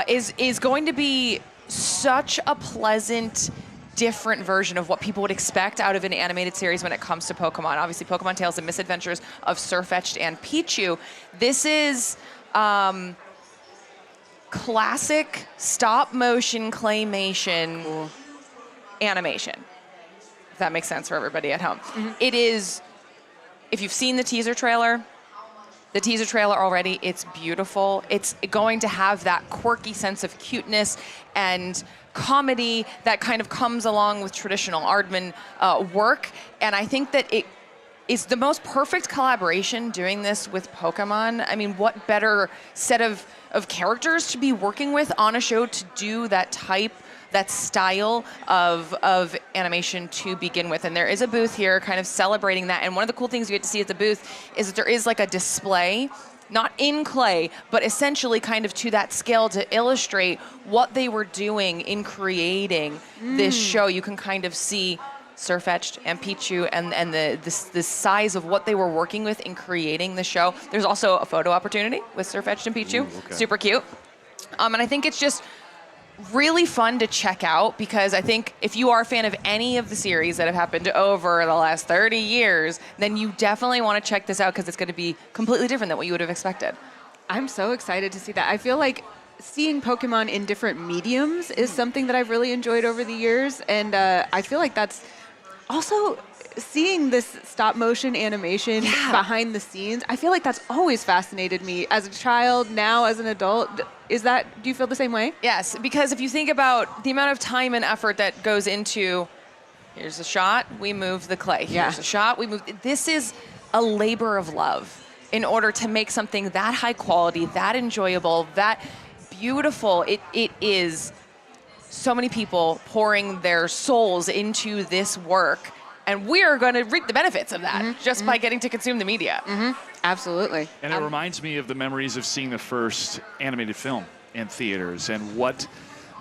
is going to be such a pleasant, different version of what people would expect out of an animated series when it comes to Pokemon. Obviously, Pokémon Tales and Misadventures of Sirfetch'd and Pichu. This is classic stop-motion claymation animation, if that makes sense for everybody at home. It is. If you've seen the teaser trailer already, it's beautiful. It's going to have that quirky sense of cuteness and comedy that kind of comes along with traditional Aardman work. And I think that it is the most perfect collaboration doing this with Pokemon. I mean, what better set of characters to be working with on a show to do that style of animation to begin with. And there is a booth here kind of celebrating that. And one of the cool things you get to see at the booth is that there is like a display, not in clay, but essentially kind of to that scale to illustrate what they were doing in creating this show. You can kind of see Sirfetch'd and Pichu and the size of what they were working with in creating the show. There's also a photo opportunity with Sirfetch'd and Pichu. Super cute. And I think it's just really fun to check out because I think if you are a fan of any of the series that have happened over the last 30 years, then you definitely want to check this out because it's going to be completely different than what you would have expected. I'm so excited to see that. I feel like seeing Pokemon in different mediums is something that I've really enjoyed over the years, and I feel like that's also seeing this stop motion animation behind the scenes. I feel like that's always fascinated me as a child, now as an adult. Do you feel the same way? Yes, because if you think about the amount of time and effort that goes into, here's a shot, we move the clay. Here's a shot, we move. This is a labor of love in order to make something that high quality, that enjoyable, that beautiful. It is so many people pouring their souls into this work, and we are going to reap the benefits of that just by getting to consume the media. Absolutely. And it reminds me of the memories of seeing the first animated film in theaters and what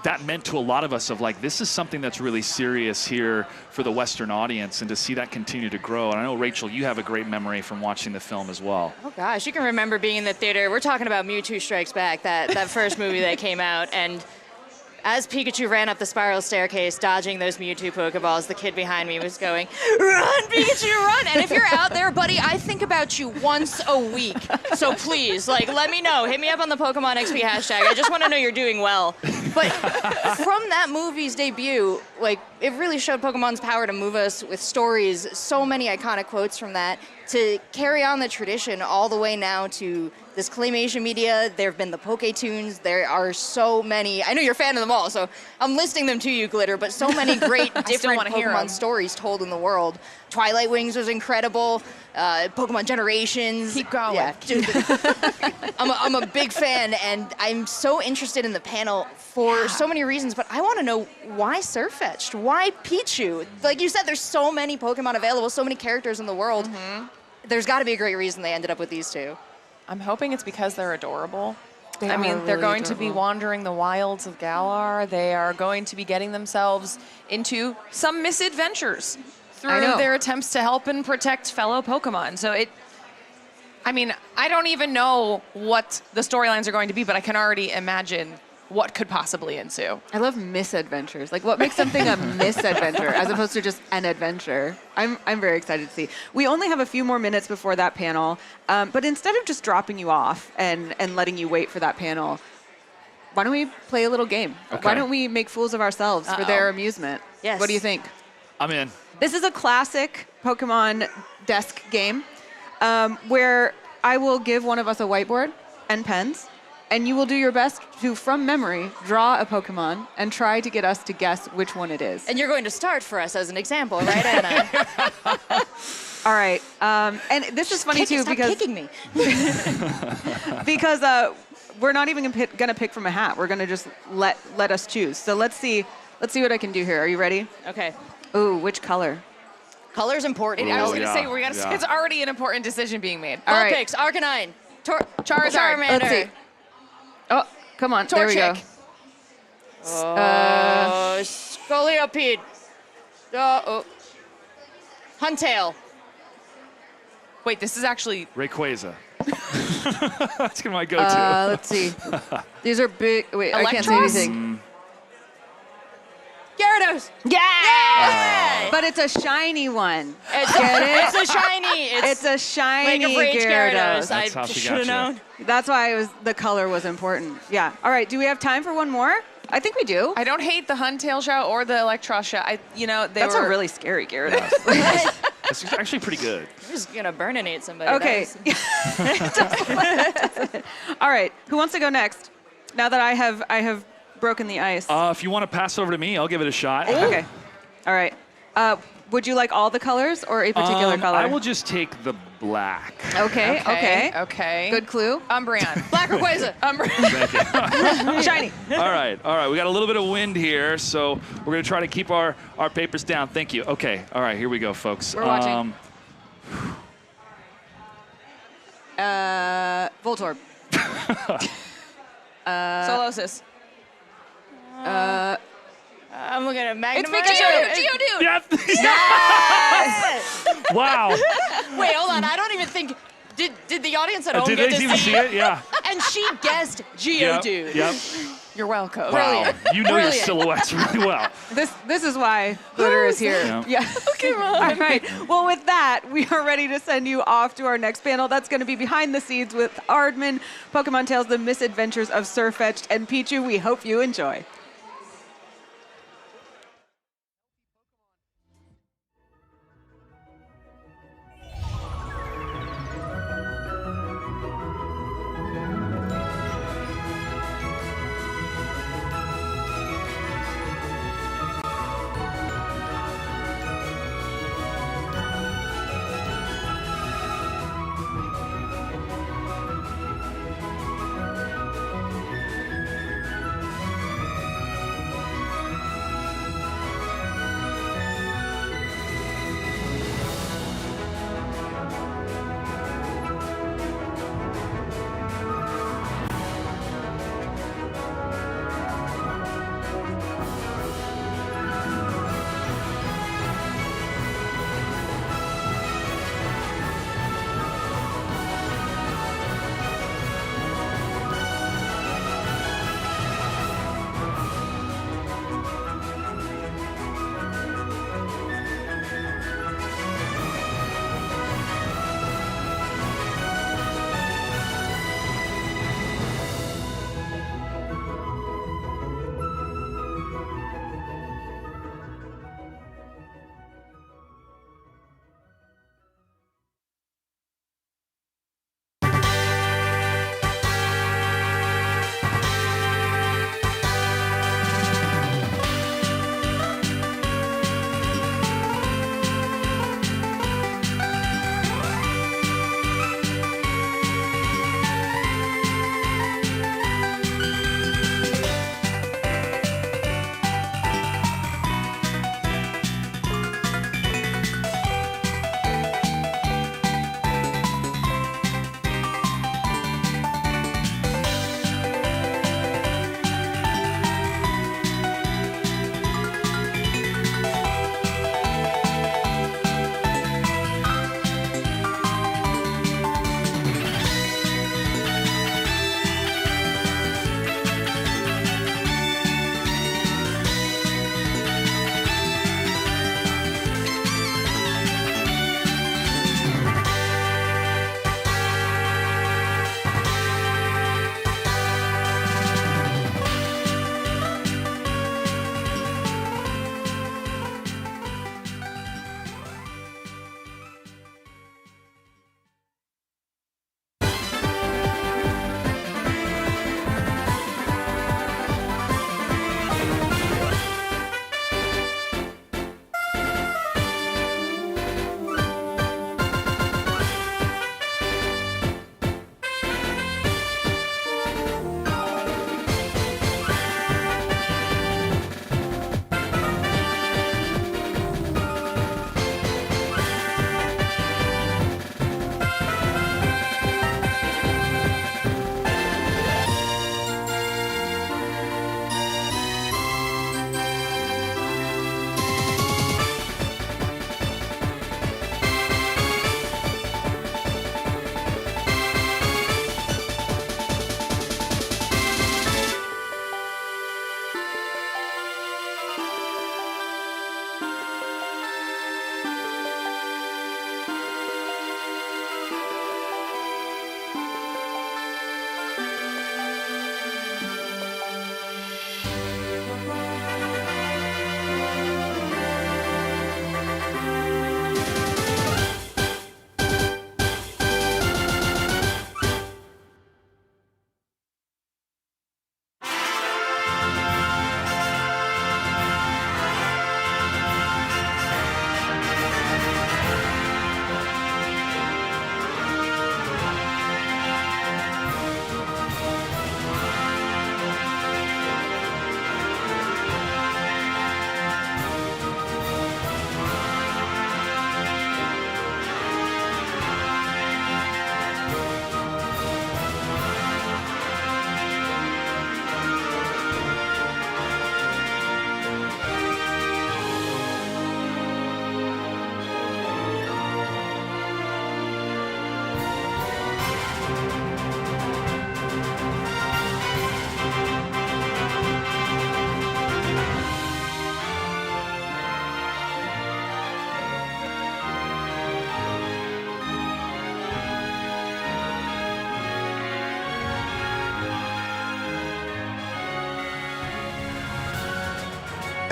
that meant to a lot of us of like, this is something that's really serious here for the Western audience, and to see that continue to grow. And I know, Rachel, you have a great memory from watching the film as well. Oh gosh, you can remember being in the theater. We're talking about Mewtwo Strikes Back, that first movie that came out, and as Pikachu ran up the spiral staircase, dodging those Mewtwo Pokeballs, the kid behind me was going, "Run, Pikachu, run!" And if you're out there, buddy, I think about you once a week. So please, like, let me know. Hit me up on the PokémonXP hashtag. I just want to know you're doing well. But from that movie's debut, like, it really showed Pokemon's power to move us with stories. So many iconic quotes from that to carry on the tradition all the way now to this claymation media. There have been the Poketunes. There are so many. I know you're a fan of them all, so I'm listing them to you, Glitter, but so many great different Pokemon stories told in the world. Twilight Wings was incredible. Pokemon Generations. Keep going. Yeah, dude, I'm a big fan, and I'm so interested in the panel for so many reasons, but I want to know why Sirfetch'd? Why Pichu? Like you said, there's so many Pokemon available, so many characters in the world. There's got to be a great reason they ended up with these two. I'm hoping it's because they're adorable. They're They're going to be wandering the wilds of Galar. They are going to be getting themselves into some misadventures through their attempts to help and protect fellow Pokemon. So I don't even know what the storylines are going to be, but I can already imagine what could possibly ensue. I love misadventures. Like, what makes something a misadventure as opposed to just an adventure? I'm very excited to see. We only have a few more minutes before that panel, but instead of just dropping you off and letting you wait for that panel, why don't we play a little game? Okay. Why don't we make fools of ourselves for their amusement? Yes. What do you think? I'm in. This is a classic Pokemon desk game where I will give one of us a whiteboard and pens, and you will do your best to, from memory, draw a Pokemon and try to get us to guess which one it is. And you're going to start for us as an example, right, Anna? All right. And this is funny, too, Stop because kicking me. because we're not even going to pick from a hat. We're going to just let us choose. So let's see what I can do here. Are you ready? Okay. Ooh, which color? Color's important. I was going to yeah, say, it's already an important decision being made. All right. Vulpix, Arcanine, Charizard. Charmander. Let's see. Oh, come on. There we go. Torchic. Scolipede. Huntail. Wait, this is actually... Rayquaza. That's gonna be my go-to. Let's see. These are big. Wait, I can't say Electros? anything. Gyarados. Yeah! But it's a shiny one. Get it? It's a shiny. It's a shiny Lake of Rage Gyarados. That's how I she should have got you. known. That's why the color was important. Yeah. All right. Do we have time for one more? I think we do. I don't hate the Huntail shot or the Electros shot. That's a really scary Gyarados. It's actually pretty good. I'm just going to burninate somebody. Okay. All right. Who wants to go next? Now that I have broken the ice. If you want to pass over to me, I'll give it a shot. Okay. All right. Would you like all the colors or a particular color? I will just take the black. Okay. Good clue. Umbreon. Black Rayquaza. Shiny. All right. We got a little bit of wind here, so we're going to try to keep our papers down. Thank you. Okay. All right, here we go, folks. We're watching. Voltorb. Solosis. I'm looking at Magnum. It's Geodude. Yep. Wow. Wait, hold on. I don't even think. Did the audience at home Did get they to even see it? Yeah. And she guessed Geodude. Yep. You're welcome. Wow. You know your Brilliant. silhouettes really well. This is why Glitter is here. Yeah. Come on. All right. Well, with that, we are ready to send you off to our next panel. That's going to be Behind the Scenes with Aardman, Pokémon Tales, The Misadventures of Sirfetch'd and Pichu. We hope you enjoy.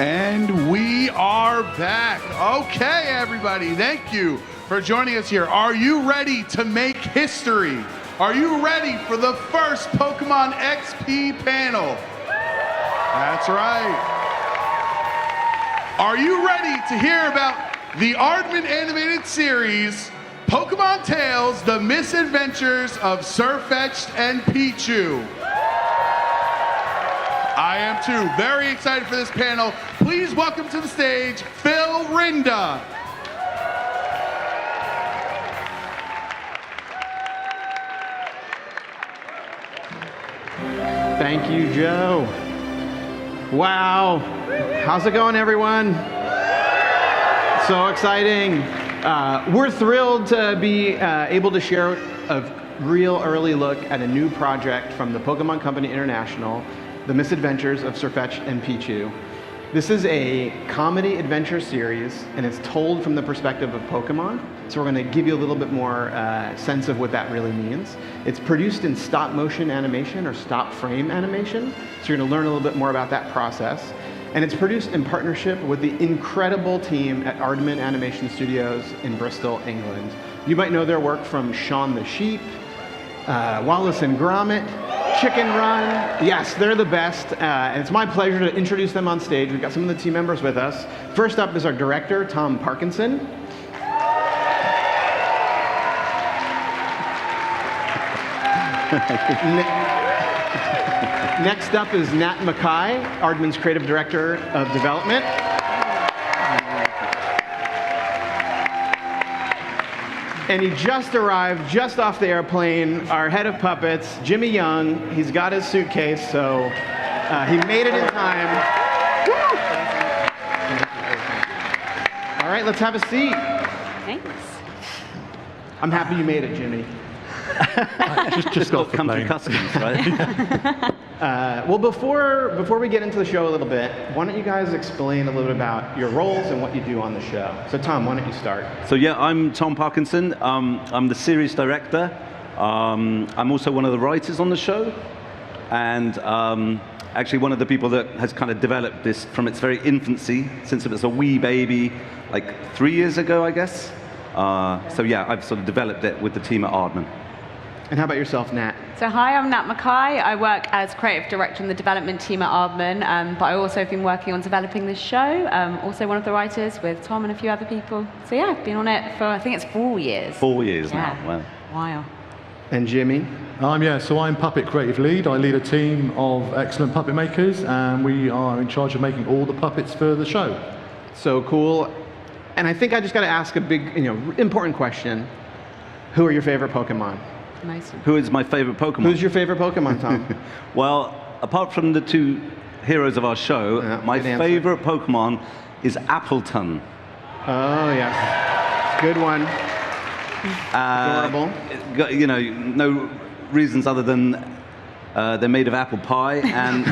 And we are back. Okay, everybody, thank you for joining us here. Are you ready to make history? Are you ready for the first Pokemon XP panel? That's right. Are you ready to hear about the Aardman animated series, Pokémon Tales, The Misadventures of Sirfetch'd Pichu? I am too. Very excited for this panel. Please welcome to the stage, Phil Rinda. Thank you, Joe. Wow. How's it going, everyone? So exciting. We're thrilled to be able to share a real early look at a new project from the Pokemon Company International, The Misadventures of Sirfetch'd Pichu. This is a comedy adventure series, and it's told from the perspective of Pokemon. So we're going to give you a little bit more sense of what that really means. It's produced in stop motion animation or stop frame animation. So you're going to learn a little bit more about that process. And it's produced in partnership with the incredible team at Aardman Animation Studios in Bristol, England. You might know their work from Shaun the Sheep, Wallace and Gromit, Chicken Run. Yes, they're the best. And it's my pleasure to introduce them on stage. We've got some of the team members with us. First up is our director, Tom Parkinson. Next up is Nat Mackay, Aardman's creative director of development. And he just arrived, just off the airplane, our head of puppets, Jimmy Young. He's got his suitcase, so he made it in time. Woo! All right, let's have a seat. Thanks. I'm happy you made it, Jimmy. just got come through customs, right? Well, before we get into the show a little bit, why don't you guys explain a little bit about your roles and what you do on the show? So Tom, why don't you start? So yeah, I'm Tom Parkinson. I'm the series director. I'm also one of the writers on the show, and actually one of the people that has kind of developed this from its very infancy, since it was a wee baby, like 3 years ago, I guess. So yeah, I've sort of developed it with the team at Aardman. And how about yourself, Nat? So hi, I'm Nat Mackay. I work as creative director in the development team at Aardman, but I also have been working on developing this show. Also one of the writers with Tom and a few other people. So yeah, I've been on it for, I think it's 4 years. 4 years Yeah. now, wow. Wow. And Jimmy? So I'm Puppet Creative Lead. I lead a team of excellent puppet makers, and we are in charge of making all the puppets for the show. So cool. And I think I just got to ask a big, important question. Who are your favorite Pokemon? Who is my favorite Pokemon? Who's your favorite Pokemon, Tom? Well, apart from the two heroes of our show, my favorite Pokemon is Appleton. Oh, yes. Good one. Adorable. No reasons other than they're made of apple pie, and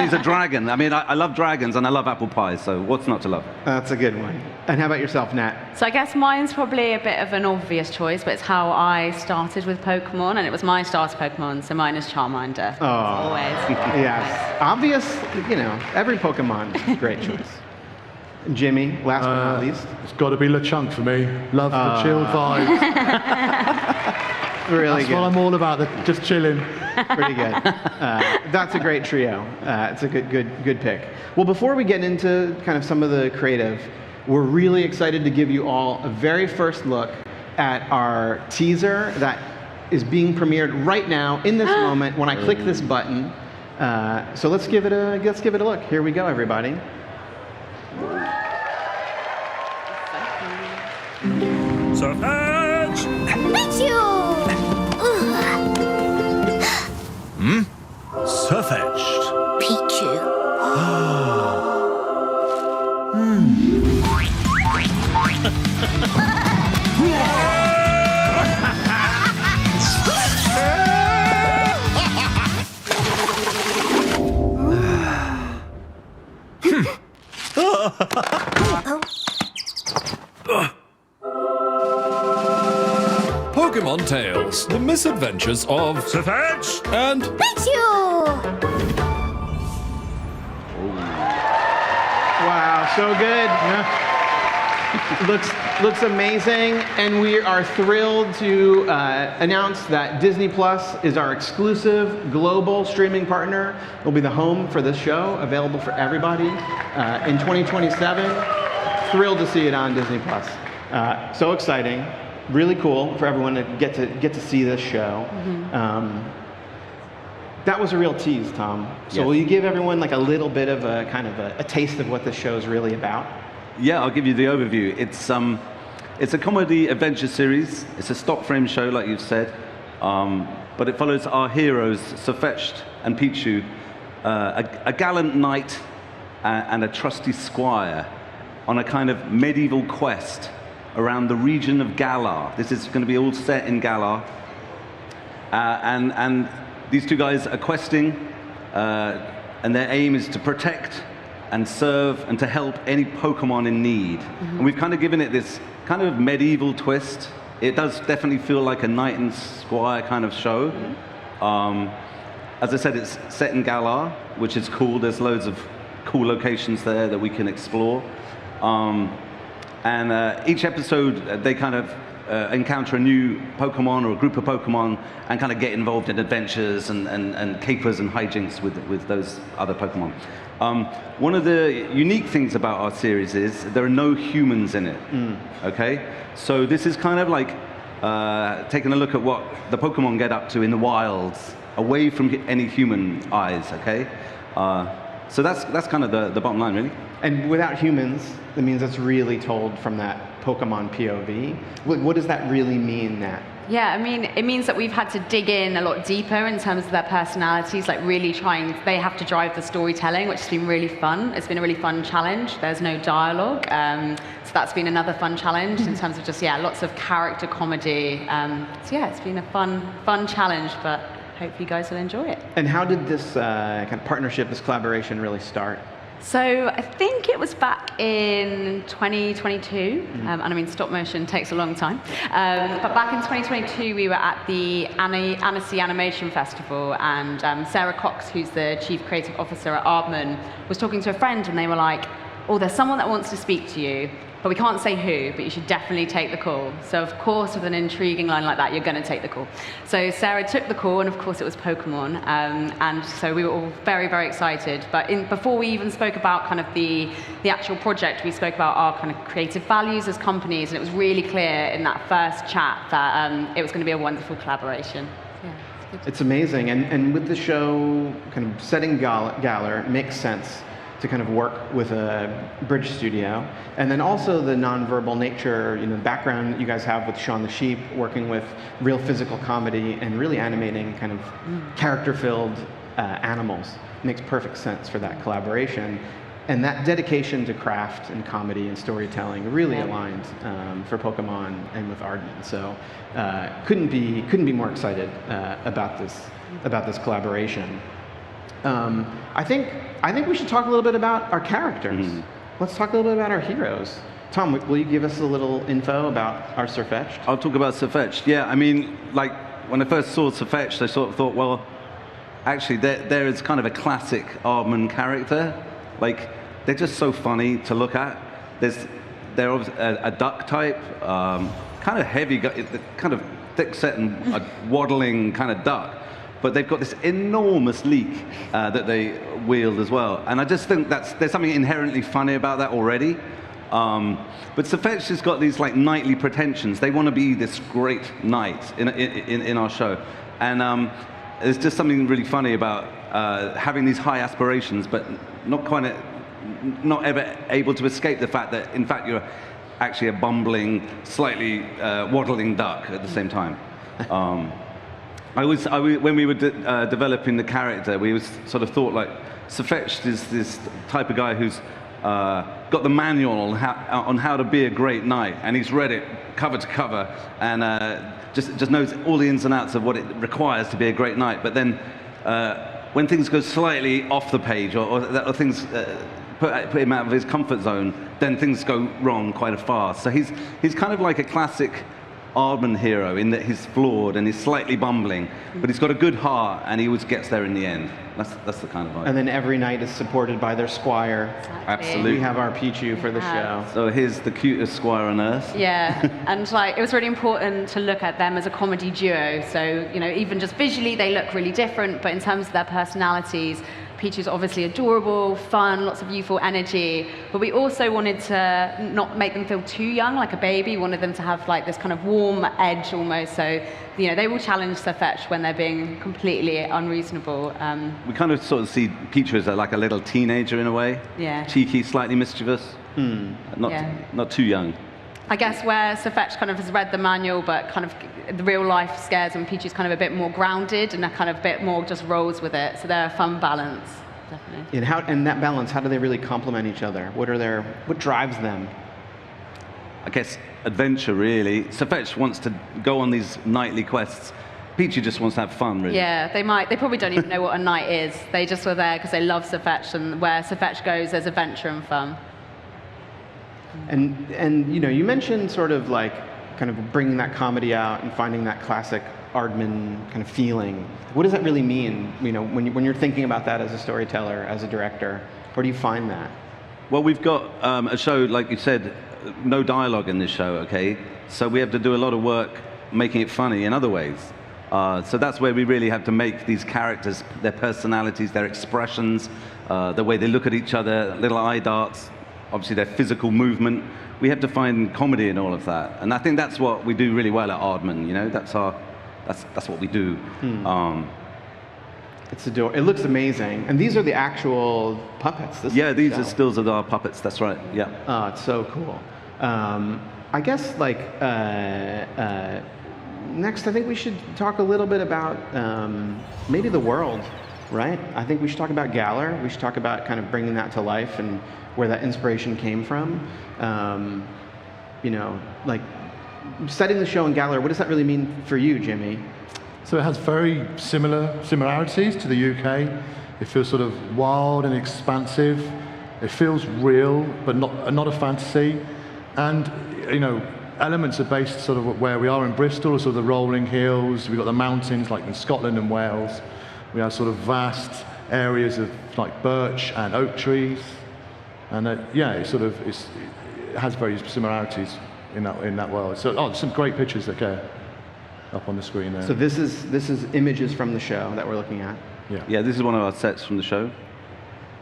he's a dragon. I mean, I love dragons and I love apple pie, so what's not to love? That's a good one. And how about yourself, Nat? So I guess mine's probably a bit of an obvious choice, but it's how I started with Pokemon, and it was my starter Pokemon, so mine is Charmander. Oh, always. Yes. Obvious, every Pokemon, great choice. Jimmy, last but not least. It's got to be LeChunk for me. Love the chilled vibes. Really That's what I'm all about, just chilling. Pretty good. That's a great trio. It's a good pick. Well, before we get into kind of some of the creative, we're really excited to give you all a very first look at our teaser that is being premiered right now in this moment when I click this button. So let's give it a look. Here we go, everybody. Sirfetch'd Pichu! Sirfetch'd Pichu. Pokémon Tales, The Misadventures of Sirfetch'd Pichu! Wow. so good. Looks amazing, and we are thrilled to announce that Disney Plus is our exclusive global streaming partner. It'll be the home for this show, available for everybody in 2027. Thrilled to see it on Disney Plus. So exciting, really cool for everyone to get to see this show. That was a real tease, Tom. So will you give everyone like a little bit of a kind of a taste of what this show is really about? Yeah, I'll give you the overview. It's a comedy adventure series. It's a stock frame show, like you've said, but it follows our heroes, Sirfetch'd and Pichu, a gallant knight and a trusty squire on a kind of medieval quest around the region of Galar. This is going to be all set in Galar, and these two guys are questing, and their aim is to protect and serve and to help any Pokemon in need. And we've kind of given it this kind of medieval twist. It does definitely feel like a knight and squire kind of show. As I said, it's set in Galar, which is cool. There's loads of cool locations there that we can explore. And each episode, they kind of encounter a new Pokemon or a group of Pokemon and kind of get involved in adventures and capers and hijinks with those other Pokemon. One of the unique things about our series is there are no humans in it, okay? So this is kind of like taking a look at what the Pokemon get up to in the wilds, away from any human eyes, okay? So that's kind of the bottom line, really. And without humans, that means it's really told from that Pokemon POV. What does that really mean, Nat? Yeah, I mean, it means that we've had to dig in a lot deeper in terms of their personalities, like really they have to drive the storytelling, which has been really fun. It's been a really fun challenge. There's no dialogue, so that's been another fun challenge in terms of just, lots of character comedy. So yeah, it's been a fun challenge, but hope you guys will enjoy it. And how did this kind of partnership, this collaboration really start? So I think it was back in 2022, and I mean stop motion takes a long time, but back in 2022 we were at the Annecy Animation Festival, and Sarah Cox, who's the Chief Creative Officer at Aardman, was talking to a friend, and they were like, oh, there's someone that wants to speak to you, but we can't say who, but you should definitely take the call. So of course, with an intriguing line like that, you're going to take the call. So Sarah took the call, and of course it was Pokemon, and so we were all very, very excited. But before we even spoke about kind of the actual project, we spoke about our kind of creative values as companies, and it was really clear in that first chat that it was going to be a wonderful collaboration. Yeah, it's amazing, and with the show kind of setting Galar, it makes sense to kind of work with a bridge studio. And then also the nonverbal nature, background that you guys have with Shaun the Sheep, working with real physical comedy and really animating kind of character-filled animals. Makes perfect sense for that collaboration. And that dedication to craft and comedy and storytelling really aligned for Pokemon and with Aardman. So couldn't be more excited about this collaboration. I think we should talk a little bit about our characters. Let's talk a little bit about our heroes. Tom, will you give us a little info about our Sirfetch'd? I'll talk about Sirfetch'd. Yeah, I mean, like when I first saw Sirfetch'd, I sort of thought, well, actually, there is kind of a classic Aardman character. Like, they're just so funny to look at. They're a duck type, kind of heavy, kind of thick-set and a waddling kind of duck. But they've got this enormous leak that they wield as well. And I just think there's something inherently funny about that already. But Sirfetch'd has got these like knightly pretensions. They want to be this great knight in our show. And there's just something really funny about having these high aspirations, but not ever able to escape the fact that, in fact, you're actually a bumbling, slightly waddling duck at the same time. When we were developing the character, we sort of thought like Sirfetch'd is this type of guy who's got the manual on how to be a great knight, and he's read it cover to cover, and just knows all the ins and outs of what it requires to be a great knight. But then when things go slightly off the page, or things put him out of his comfort zone, then things go wrong quite fast. So he's kind of like a classic Aardman hero in that he's flawed and he's slightly bumbling, but he's got a good heart and he always gets there in the end. That's the kind of vibe. And then every knight is supported by their squire. Absolutely. We have our Pichu for the show. So here's the cutest squire on earth. Yeah, and like it was really important to look at them as a comedy duo. So, you know, even just visually they look really different, but in terms of their personalities, Pichu's obviously adorable, fun, lots of youthful energy, but we also wanted to not make them feel too young, like a baby. We wanted them to have like this kind of warm edge almost, so you know, they will challenge Sirfetch'd when they're being completely unreasonable. We kind of sort of see Pichu as like a little teenager in a way. Yeah. Cheeky, slightly mischievous. Not too young. I guess where Sirfetch'd kind of has read the manual, but kind of the real life scares him, Pichu's kind of a bit more grounded and a kind of a bit more just rolls with it. So they're a fun balance, definitely. And that balance, how do they really complement each other? What drives them? I guess adventure, really. Sirfetch'd wants to go on these nightly quests. Pichu just wants to have fun, really. Yeah, they probably don't even know what a knight is. They just were there because they love Sirfetch'd, and where Sirfetch'd goes, there's adventure and fun. And you know, you mentioned sort of like kind of bringing that comedy out and finding that classic Aardman kind of feeling. What does that really mean? You know, when you're thinking about that as a storyteller, as a director, where do you find that? Well, we've got a show, like you said, no dialogue in this show, okay? So we have to do a lot of work making it funny in other ways. So that's where we really have to make these characters, their personalities, their expressions, the way they look at each other, little eye darts, obviously their physical movement. We have to find comedy in all of that. And I think that's what we do really well at Aardman, you know? That's what we do. It looks amazing. And these are the actual puppets. These are stills of our puppets, that's right, yeah. Oh, it's so cool. I guess, like, next I think we should talk a little bit about maybe the world, right? I think we should talk about Galar. We should talk about kind of bringing that to life and where that inspiration came from. You know, like, setting the show in Galar, what does that really mean for you, Jimmy? So it has very similarities to the UK. It feels sort of wild and expansive. It feels real, but not a fantasy. And, you know, elements are based sort of where we are in Bristol, sort of the rolling hills. We've got the mountains like in Scotland and Wales. We have sort of vast areas of like birch and oak trees. And it has very similarities in that world. So, some great pictures that go up on the screen there. So this is images from the show that we're looking at. Yeah, this is one of our sets from the show.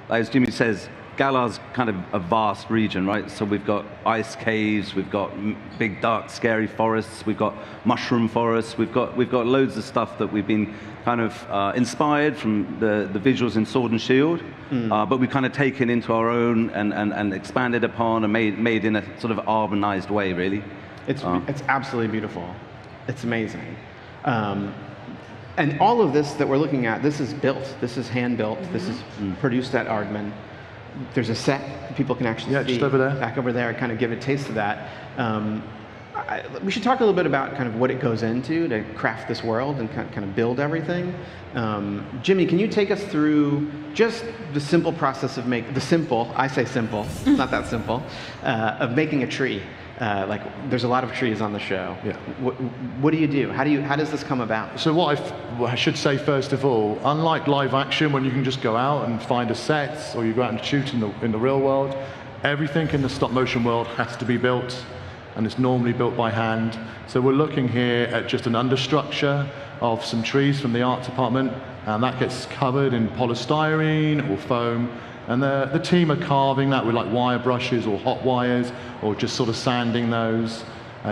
As Jimmy says, Galar's kind of a vast region, right? So we've got ice caves, we've got big, dark, scary forests, we've got mushroom forests, we've got loads of stuff that we've been kind of inspired from the visuals in Sword and Shield, but we've kind of taken into our own and expanded upon and made in a sort of Aardmanized way, really. It's absolutely beautiful. It's amazing. And all of this that we're looking at, this is built. This is hand-built. This is produced at Aardman. There's a set that people can actually see. Just over there. Back over there, kind of give a taste of that. We should talk a little bit about kind of what it goes into to craft this world and kind of build everything. Jimmy, can you take us through just the simple process of I say simple, not that simple, of making a tree? Like, there's a lot of trees on the show. Yeah. What do you do? How does this come about? So what I should say first of all, unlike live action when you can just go out and find a set or you go out and shoot in the real world, everything in the stop motion world has to be built, and it's normally built by hand. So we're looking here at just an understructure of some trees from the art department, and that gets covered in polystyrene or foam. And the team are carving that with like wire brushes or hot wires, or just sort of sanding those,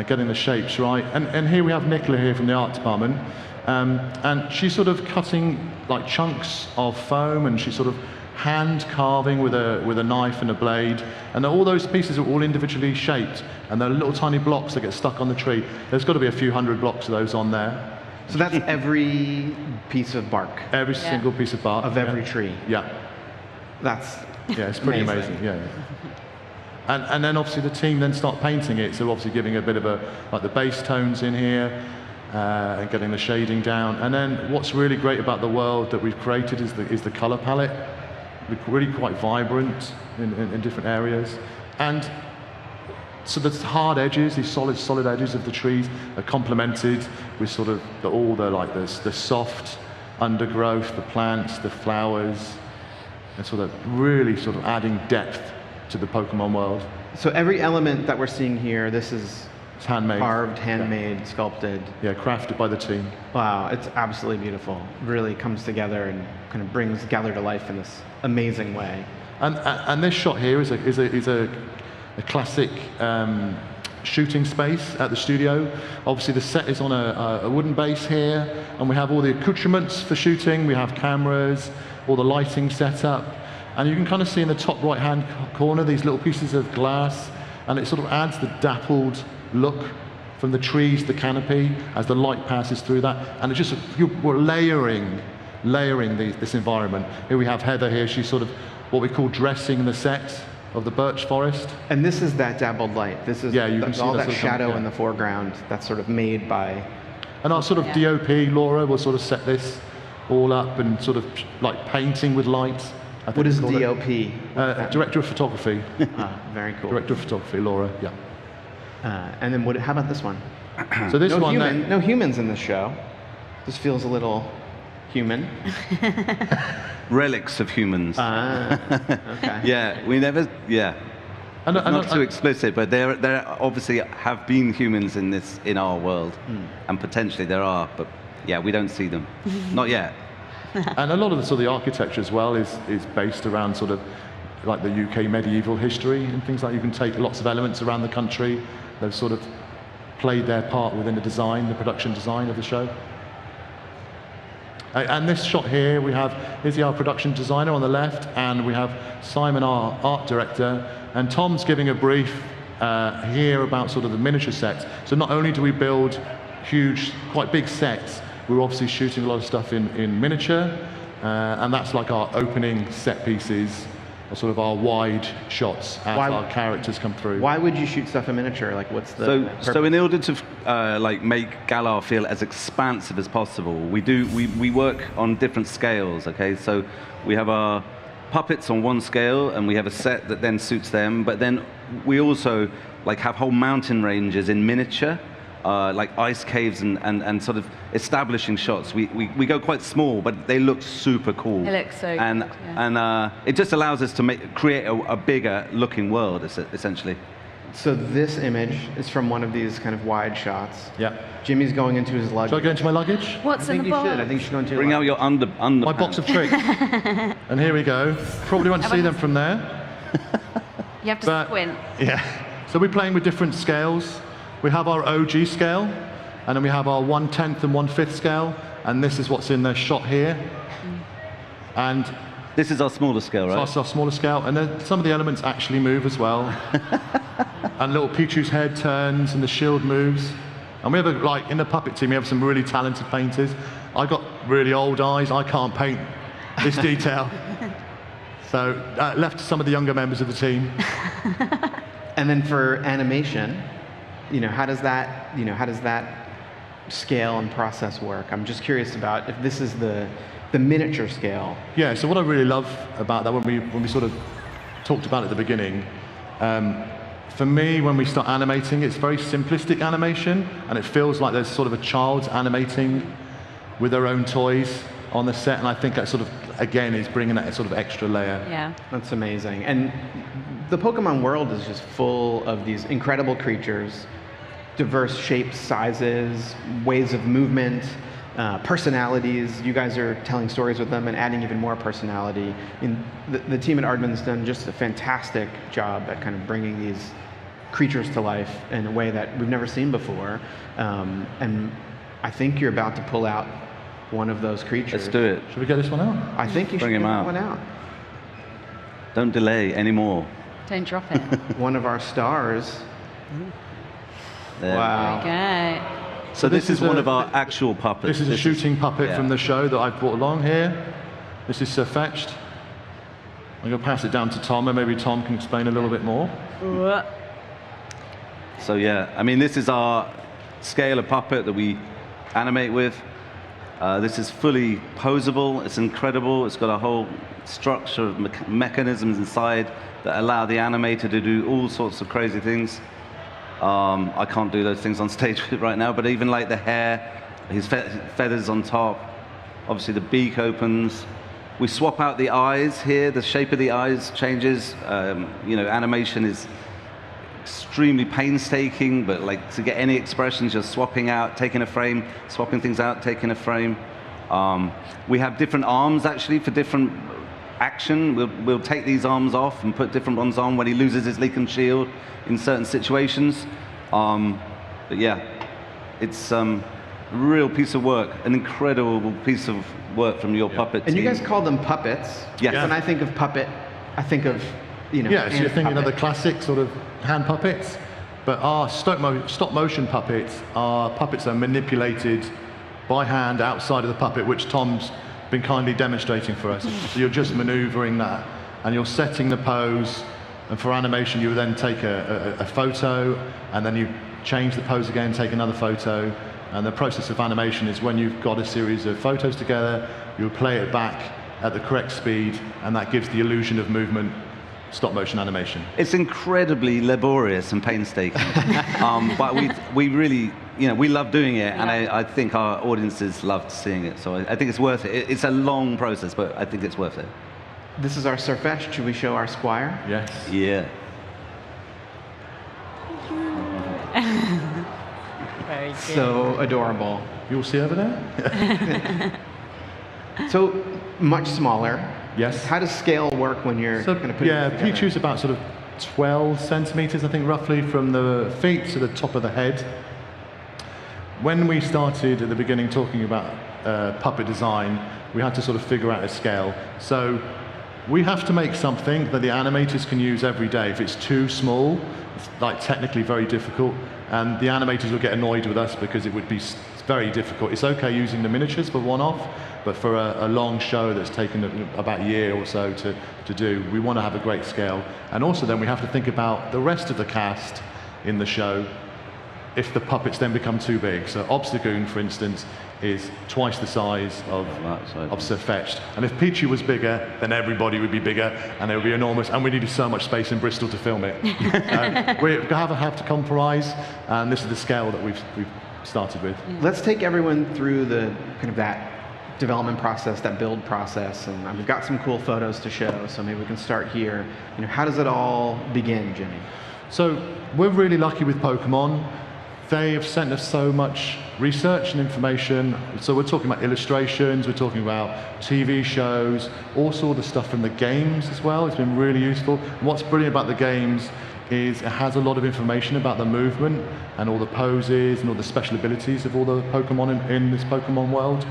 getting the shapes right. And here we have Nicola here from the art department, and she's sort of cutting like chunks of foam, and she's sort of hand carving with a knife and a blade. And all those pieces are all individually shaped, and they're little tiny blocks that get stuck on the tree. There's got to be a few hundred blocks of those on there. So that's every piece of bark? Every single piece of bark. Of every tree? Yeah. It's pretty amazing. Yeah. And then obviously the team then start painting it, so obviously giving a bit of like the base tones in here, and getting the shading down. And then what's really great about the world that we've created is the color palette. We're really quite vibrant in different areas. And so the hard edges, these solid edges of the trees are complemented with sort of all the soft undergrowth, the plants, the flowers, and sort of really sort of adding depth to the Pokemon world. So every element that we're seeing here, this is it's handmade, carved, handmade, sculpted. Yeah, crafted by the team. Wow, it's absolutely beautiful. It really comes together and kind of brings Galar to life in this amazing way. And this shot here is a classic shooting space at the studio. Obviously, the set is on a wooden base here, and we have all the accoutrements for shooting. We have cameras, all the lighting set up, and you can kind of see in the top right-hand corner these little pieces of glass, and it sort of adds the dappled look from the trees, the canopy, as the light passes through that, and it just we're layering this environment. Here we have Heather here. She's sort of what we call dressing the set of the birch forest. And this is that dappled light. This is you can see all that sort of shadow in the foreground that's sort of made by... And our sort of DOP, Laura, will sort of set this all up and sort of like painting with light. What is DOP? Director of Photography. Very cool. Director of Photography, Laura, yeah. And then how about this one? So this one... no humans in this show. This feels a little human. Relics of humans. Okay. Yeah, we never, not too explicit, but there obviously have been humans in our world, and potentially there are, but yeah, we don't see them. Not yet. And a lot of the sort of the architecture as well is based around sort of like the UK medieval history and things like you can take lots of elements around the country. They've sort of played their part within the design, the production design of the show. And this shot here, we have Izzy, our production designer, on the left, and we have Simon, our art director, and Tom's giving a brief here about sort of the miniature sets. So not only do we build huge, quite big sets, we're obviously shooting a lot of stuff in miniature, and that's like our opening set pieces, or sort of our wide shots as our characters come through. Why would you shoot stuff in miniature? Like, what's the So in order to like make Galar feel as expansive as possible, we work on different scales. Okay, so we have our puppets on one scale, and we have a set that then suits them. But then we also like have whole mountain ranges in miniature. Like ice caves and sort of establishing shots. We go quite small, but they look super cool. It looks so and good, yeah. and it just allows us to create a bigger looking world, essentially. So this image is from one of these kind of wide shots. Yeah. Jimmy's going into his luggage. Shall I go into my luggage? What's in the box? I think you should go into Bring out your under my box of tricks. And here we go. Probably won't see them from there. You have to squint. Yeah. So we're playing with different scales. We have our OG scale, and then we have our 1/10 and 1/5 scale, and this is what's in the shot here. And this is our smaller scale, right? So that's our smaller scale, and then some of the elements actually move as well. And little Pichu's head turns, and the shield moves. And we have, like, in the puppet team, we have some really talented painters. I got really old eyes. I can't paint this detail. So left to some of the younger members of the team. And then for animation, how does that scale and process work? I'm just curious about if this is the miniature scale. Yeah, so what I really love about that, when we sort of talked about it at the beginning, for me, when we start animating, it's very simplistic animation, and it feels like there's sort of a child animating with their own toys on the set, and I think that sort of, again, is bringing that sort of extra layer. Yeah. That's amazing. And the Pokemon world is just full of these incredible creatures, diverse shapes, sizes, ways of movement, personalities. You guys are telling stories with them and adding even more personality. And the team at Aardman's done just a fantastic job at kind of bringing these creatures to life in a way that we've never seen before. And I think you're about to pull out one of those creatures. Let's do it. Should we get this one out? I think you should get that one out. Don't delay anymore. Don't drop it. One of our stars. There. Wow. Okay. So this is one of our actual puppets. This is a shooting puppet yeah. from the show that I've brought along here. This is Sirfetch'd. I'm going to pass it down to Tom, and maybe Tom can explain a little bit more. So yeah, I mean, this is our scale of puppet that we animate with. This is fully posable. It's incredible. It's got a whole structure of mechanisms inside that allow the animator to do all sorts of crazy things. I can't do those things on stage right now, but even like the hair, his feathers on top, obviously the beak opens. We swap out the eyes here, the shape of the eyes changes. You know, animation is extremely painstaking, but like to get any expressions, just swapping out, taking a frame, swapping things out, taking a frame. We have different arms actually for different action. We'll take these arms off and put different ones on when he loses his leak and shield in certain situations. But yeah, it's a real piece of work, an incredible piece of work from your puppet team. And you guys call them puppets. Yes. When I think of puppet, I think of, you know, Yeah, so you're thinking of the puppet. classic sort of hand puppets, but our stop motion puppets are puppets that are manipulated by hand outside of the puppet, which Tom's been kindly demonstrating for us. So you're just maneuvering that, and you're setting the pose, and for animation you then take a photo, and then you change the pose again, take another photo, and the process of animation is when you've got a series of photos together, you'll play it back at the correct speed, and that gives the illusion of movement, stop motion animation. It's incredibly laborious and painstaking, but we really, you know, we love doing it, and I think our audiences loved seeing it, so I think it's worth it. It's a long process, but I think it's worth it. This is our Sirfetch'd. Should we show our Squire? Yes. Yeah. Very cute. So adorable. You'll see over there? So much smaller. Yes. How does scale work when you're So, going to put yeah, it together? Pichu's about sort of 12 centimeters, I think, roughly, from the feet to the top of the head. When we started at the beginning talking about puppet design, we had to sort of figure out a scale. So we have to make something that the animators can use every day. If it's too small, it's like technically very difficult, and the animators will get annoyed with us because it would be very difficult. It's okay using the miniatures for one-off, but for a long show that's taken about a year or so to do, we want to have a great scale. And also then we have to think about the rest of the cast in the show if the puppets then become too big. So Obstagoon, for instance, is twice the size of Sirfetch'd. And if Pichu was bigger, then everybody would be bigger, and it would be enormous, and we needed so much space in Bristol to film it. We have to compromise, and this is the scale that we've started with. Let's take everyone through the kind of that development process, that build process, and we've got some cool photos to show, so maybe we can start here. You know, how does it all begin, Jimmy? So we're really lucky with Pokemon. They have sent us so much research and information. So we're talking about illustrations, we're talking about TV shows, also all the stuff from the games as well. It's been really useful. And what's brilliant about the games is it has a lot of information about the movement and all the poses and all the special abilities of all the Pokemon in this Pokemon world.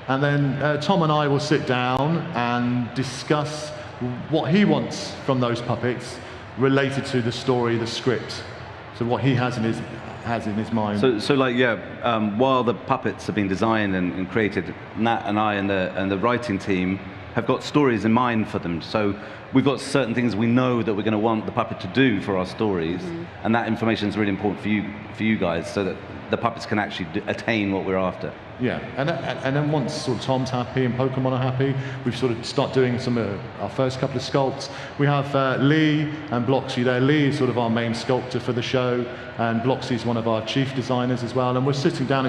And then Tom and I will sit down and discuss what he wants from those puppets related to the story, the script. So what he has in his mind. So like, yeah, while the puppets have been designed and created, Nat and I and the writing team have got stories in mind for them. So we've got certain things we know that we're going to want the puppet to do for our stories, and that information is really important for you guys, so that the puppets can actually attain what we're after. Yeah, and then once sort of Tom's happy and Pokemon are happy, we've sort of start doing some our first couple of sculpts. We have Lee and Bloxy there. Lee is sort of our main sculptor for the show, and Bloxy is one of our chief designers as well. And we're sitting down.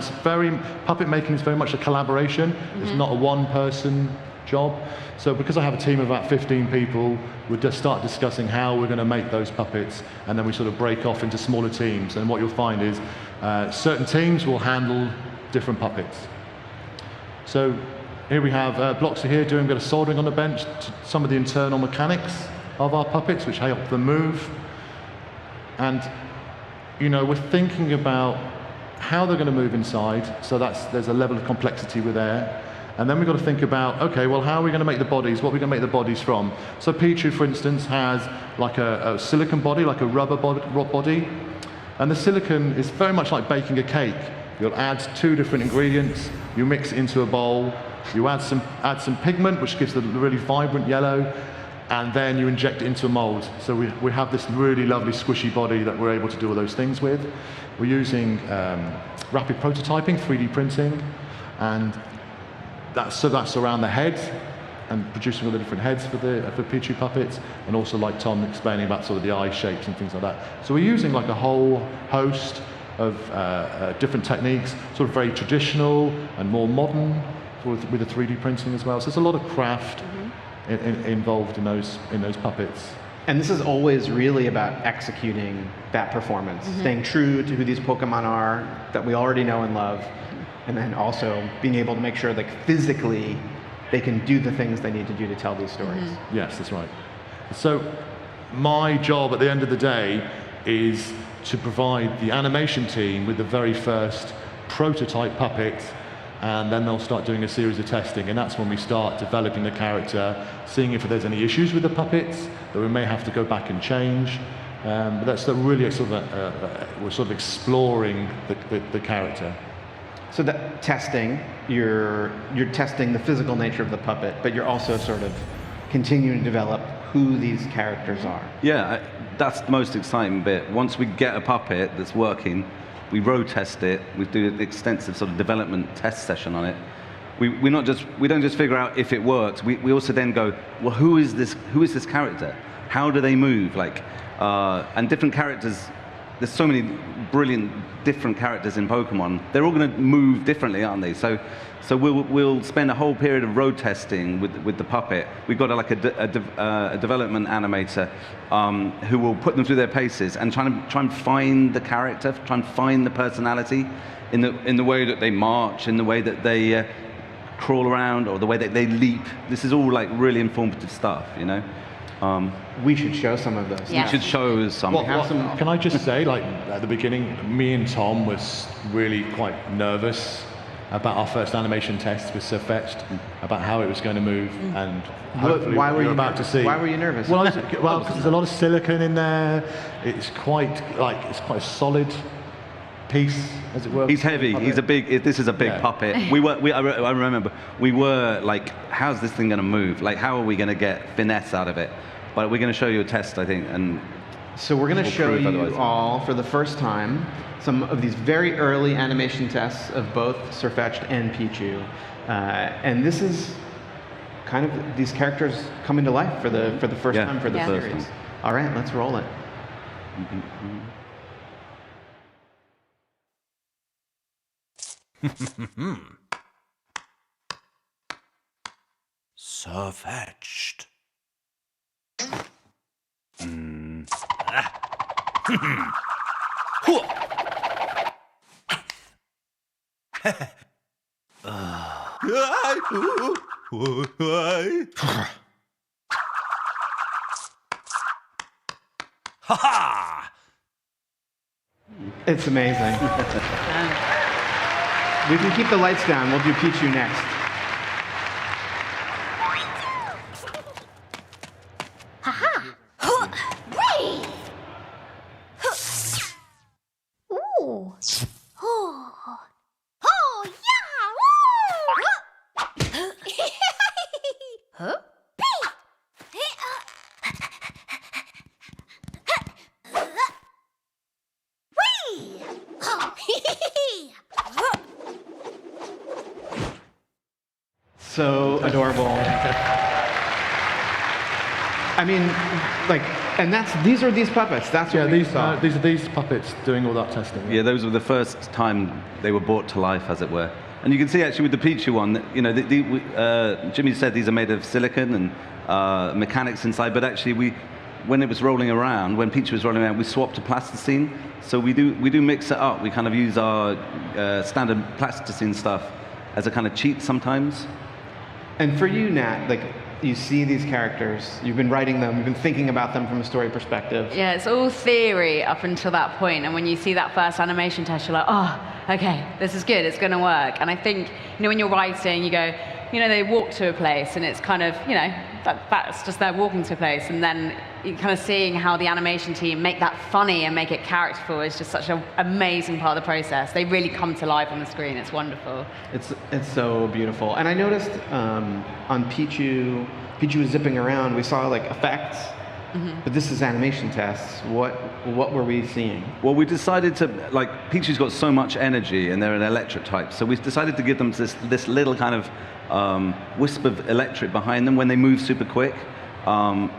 Puppet making is very much a collaboration. It's not a one-person job. So because I have a team of about 15 people, we just start discussing how we're going to make those puppets, and then we sort of break off into smaller teams. And what you'll find is certain teams will handle different puppets. So here we have Bloxy here doing a bit of soldering on the bench to some of the internal mechanics of our puppets, which help them move. And you know, we're thinking about how they're going to move inside, so there's a level of complexity with there. And then we've got to think about, okay, well, how are we going to make the bodies? What are we going to make the bodies from? So Pichu, for instance, has like a silicon body, like a rubber body. And the silicon is very much like baking a cake. You'll add 2 different ingredients, you mix it into a bowl, you add some pigment, which gives the really vibrant yellow, and then you inject it into a mold. So we have this really lovely squishy body that we're able to do all those things with. We're using rapid prototyping, 3D printing, and that's around the head. and producing all the different heads for Pichu puppets, and also like Tom explaining about sort of the eye shapes and things like that. So we're using like a whole host of different techniques, sort of very traditional and more modern with the 3D printing as well. So there's a lot of craft involved in those puppets. And this is always really about executing that performance, staying true to who these Pokemon are that we already know and love, and then also being able to make sure like physically they can do the things they need to do to tell these stories. Yes, that's right. So my job at the end of the day is to provide the animation team with the very first prototype puppet, and then they'll start doing a series of testing, and that's when we start developing the character, seeing if there's any issues with the puppets that we may have to go back and change. But that's really we're sort of exploring the character. So that testing, you're testing the physical nature of the puppet, but you're also sort of continuing to develop who these characters are. Yeah, that's the most exciting bit. Once we get a puppet that's working, we road test it. We do an extensive sort of development test session on it. We don't just figure out if it works. We also then go, well, who is this character? How do they move? And different characters. There's so many brilliant different characters in Pokemon. They're all going to move differently, aren't they? So we'll spend a whole period of road testing with the puppet. We've got a development animator who will put them through their paces and try and find the character, try and find the personality in the way that they march, in the way that they crawl around, or the way that they leap. This is all like really informative stuff, you know. We should show some of those. We should show some. Can I just say, like at the beginning, me and Tom was really quite nervous about our first animation test with Sirfetch'd, about how it was going to move, and hopefully we're about to see. Why were you nervous? Well, because there's a lot of silicone in there. It's quite a solid piece, as it were. He's heavy. This is a big puppet. I remember we were like, how's this thing going to move? Like, how are we going to get finesse out of it? But we're going to show you a test, I think, and so we're going to show you all for the first time some of these very early animation tests of both Sirfetch'd and Pichu, and this is kind of these characters coming to life for the first time for the series. All right, let's roll it. Sirfetch'd. It's amazing. We can keep the lights down. We'll do Pichu next. So adorable. I mean, like, and these are these puppets. That's what we saw. These are these puppets doing all that testing. Yeah, those were the first time they were brought to life, as it were. And you can see actually with the Pichu one, you know, Jimmy said these are made of silicon and mechanics inside, but actually when it was rolling around, when Pichu was rolling around, we swapped to plasticine. So we do mix it up. We kind of use our standard plasticine stuff as a kind of cheat sometimes. And for you, Nat, like, you see these characters, you've been writing them, you've been thinking about them from a story perspective. Yeah, it's all theory up until that point, and when you see that first animation test, you're like, oh, okay, this is good, it's going to work. And I think, you know, when you're writing, you go, you know, they walk to a place, and it's kind of, you know, that's just they're walking to a place, and then you're kind of seeing how the animation team make that funny and make it characterful is just such an amazing part of the process. They really come to life on the screen. It's wonderful. It's so beautiful. And I noticed on Pichu was zipping around, we saw like effects But this is animation tests. What were we seeing? Well, we decided to, like, Pichu's got so much energy, and they're an electric type, so we decided to give them this little kind of wisp of electric behind them when they move super quick.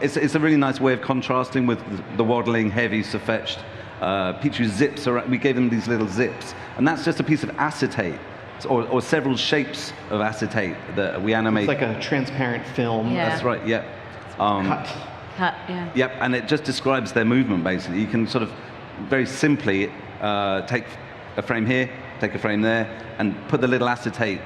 It's a really nice way of contrasting with the waddling, heavy Sirfetch'd. Pichu zips around. We gave them these little zips, and that's just a piece of acetate, or several shapes of acetate that we animate. It's like a transparent film. Yeah. That's right. Yeah. Cut, yeah. Yep, and it just describes their movement basically. You can sort of very simply take a frame here, take a frame there, and put the little acetate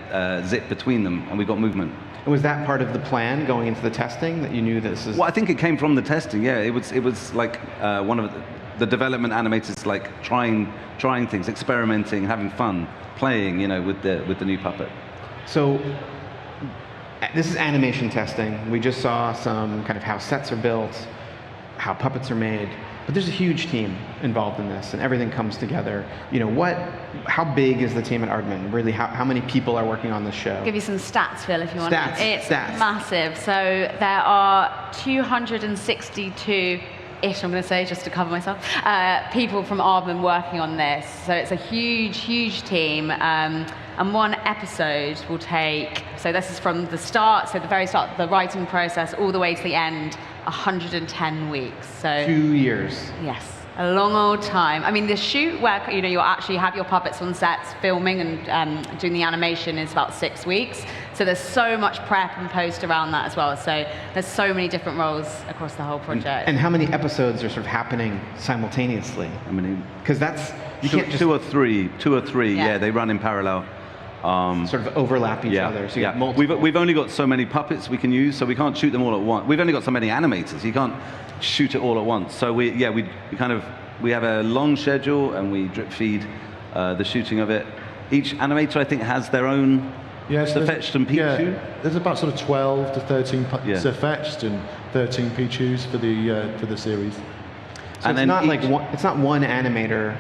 zip between them, and we've got movement. And was that part of the plan going into the testing, that you knew this is? Well, I think it came from the testing. Yeah, it was like one of the development animators, like trying things, experimenting, having fun, playing, you know, with the new puppet. So this is animation testing. We just saw some kind of how sets are built, how puppets are made, but there's a huge team involved in this, and everything comes together. You know, how big is the team at Aardman? Really, how many people are working on this show? Give you some stats, Phil, if you want. Stats. It's Stats. massive. So there are 262-ish, I'm going to say, just to cover myself, people from Aardman working on this. So it's a huge, huge team. And one episode will take, so this is from the start, so the very start, the writing process, all the way to the end, 110 weeks. So 2 years. Yes, a long old time. I mean, the shoot where you actually have your puppets on sets, filming and doing the animation is about 6 weeks. So there's so much prep and post around that as well. So there's so many different roles across the whole project. And how many episodes are sort of happening simultaneously? I mean, because that's two or three. Yeah, they run in parallel. Sort of overlap each other. So you have multiple. We've only got so many puppets we can use, so we can't shoot them all at once. We've only got so many animators. You can't shoot it all at once. So we have a long schedule, and we drip feed the shooting of it. Each animator, I think, has their own Sirfetch'd and Pichu. Yeah, there's about sort of 12 to 13 Sirfetch'd and 13 Pichus for the series. So and it's not one animator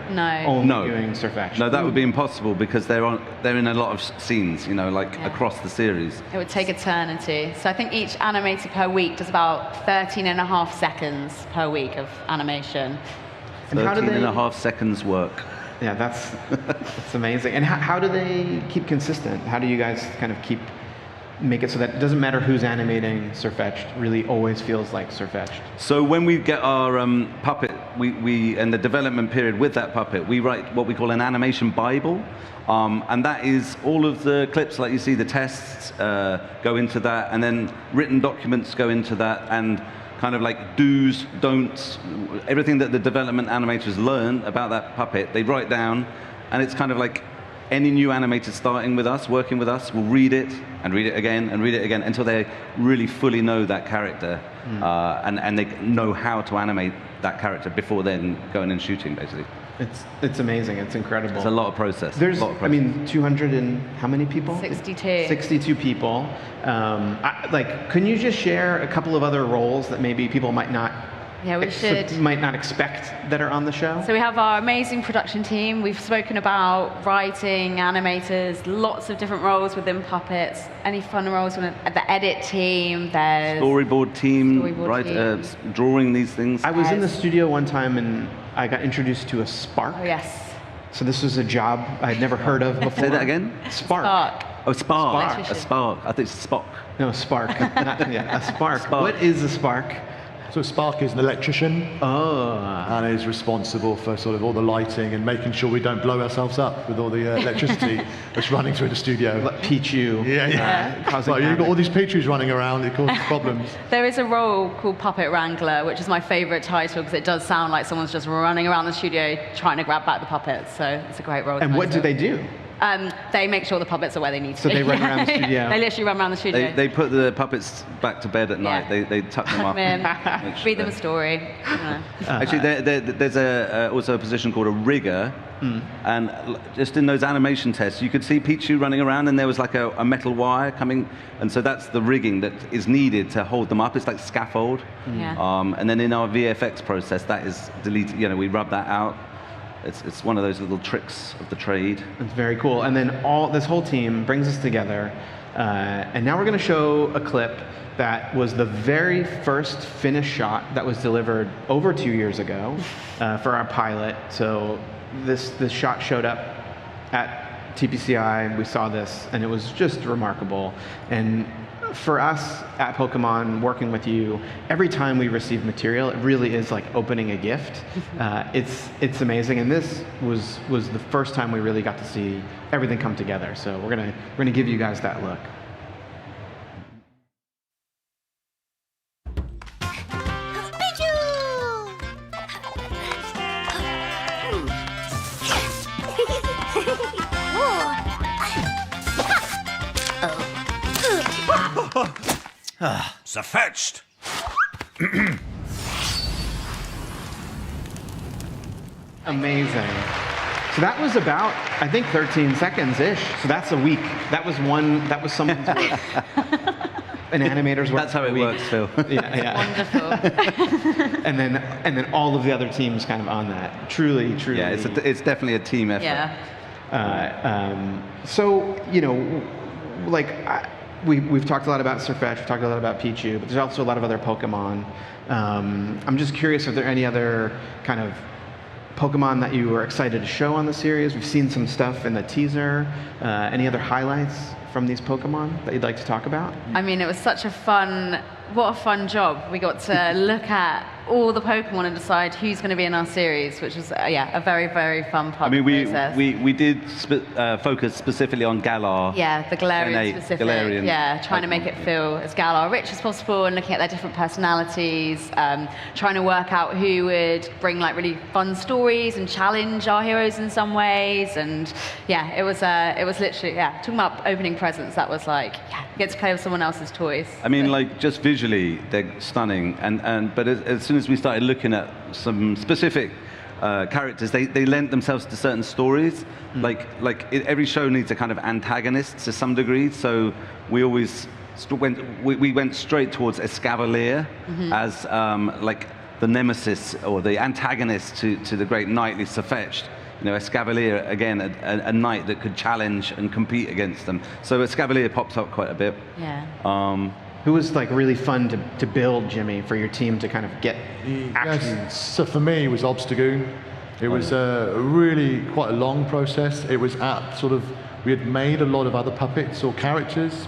only doing Sirfetch'd. No, that would be impossible because they're in a lot of scenes, you know, like across the series. It would take eternity. So I think each animator per week does about 13.5 seconds per week of animation. And 13.5 seconds work. Yeah, that's amazing. And how do they keep consistent? How do you guys kind of make it so that it doesn't matter who's animating Sirfetch'd, really always feels like Sirfetch'd? So when we get our puppet, we in the development period with that puppet, we write what we call an animation Bible, and that is all of the clips, like you see, the tests go into that, and then written documents go into that, and kind of like do's, don'ts, everything that the development animators learn about that puppet, they write down, and it's kind of like any new animator starting with us, working with us, will read it and read it again and read it again until they really fully know that character and they know how to animate that character before then going and shooting, basically. It's amazing. It's incredible. It's a lot of process. There's, I mean, 200 and how many people? 62. 62 people. Can you just share a couple of other roles that maybe people might not expect that are on the show? So we have our amazing production team. We've spoken about writing, animators, lots of different roles within puppets. Any fun roles? The edit team, there's storyboard team, drawing these things. I was in the studio one time and I got introduced to a Spark. Oh, yes. So this was a job I'd never heard of before. Say that again? Spark. Oh, Spark. A Spark. I think it's Spock. No, Spark. A Spark. What is a Spark? So Spark is an electrician, and is responsible for sort of all the lighting and making sure we don't blow ourselves up with all the electricity that's running through the studio. Like Pichu. Well, you've got all these Pichus running around, it causes problems. There is a role called Puppet Wrangler, which is my favorite title because it does sound like someone's just running around the studio trying to grab back the puppets. So it's a great role. And what do they do? They make sure the puppets are where they need to be. So they run around the studio? They literally run around the studio. They put the puppets back to bed at night. They tuck them up. Read them a story. Actually, there's also a position called a rigger. And just in those animation tests, you could see Pichu running around, and there was like a metal wire coming. And so that's the rigging that is needed to hold them up. It's like scaffold. And then in our VFX process, that is deleted. You know, we rub that out. It's one of those little tricks of the trade. It's very cool. And then this whole team brings us together. And now we're going to show a clip that was the very first finished shot that was delivered over 2 years ago for our pilot. So this shot showed up at TPCI. We saw this, and it was just remarkable. And for us at Pokemon, working with you, every time we receive material, it really is like opening a gift. It's amazing, and this was the first time we really got to see everything come together. So we're gonna give you guys that look. Sirfetch'd. Amazing. So that was about, I think, 13 seconds-ish. So that's a week. That was someone's work. An animator's work. That's how it works, Phil. Yeah. Wonderful. and then all of the other teams kind of on that. Truly. Yeah, it's definitely a team effort. Yeah. So, we've talked a lot about Sirfetch'd, we've talked a lot about Pichu, but there's also a lot of other Pokemon. I'm just curious if there are any other kind of Pokemon that you were excited to show on the series. We've seen some stuff in the teaser. Any other highlights from these Pokemon that you'd like to talk about? I mean, it was such a fun job. We got to look at all the Pokemon and decide who's going to be in our series, which was, a very, very fun part of the process. we did focus specifically on Galar. Yeah, the Galarian specific. Galarian trying to make it feel as Galar-rich as possible and looking at their different personalities, trying to work out who would bring like really fun stories and challenge our heroes in some ways. And it was literally, talking about opening presents, that was like, you get to play with someone else's toys. I mean, like, just visually, they're stunning. But as soon as we started looking at some specific characters, they lent themselves to certain stories. Every show needs a kind of antagonist to some degree. So we always went straight towards Escavalier as the nemesis or the antagonist to the great knightly Sirfetch'd. Escavalier, again, a knight that could challenge and compete against them. So Escavalier pops up quite a bit. Yeah. Who was like really fun to build, Jimmy, for your team to kind of get action? Yes, so for me, it was Obstagoon. It was really quite a long process. It was we had made a lot of other puppets or characters,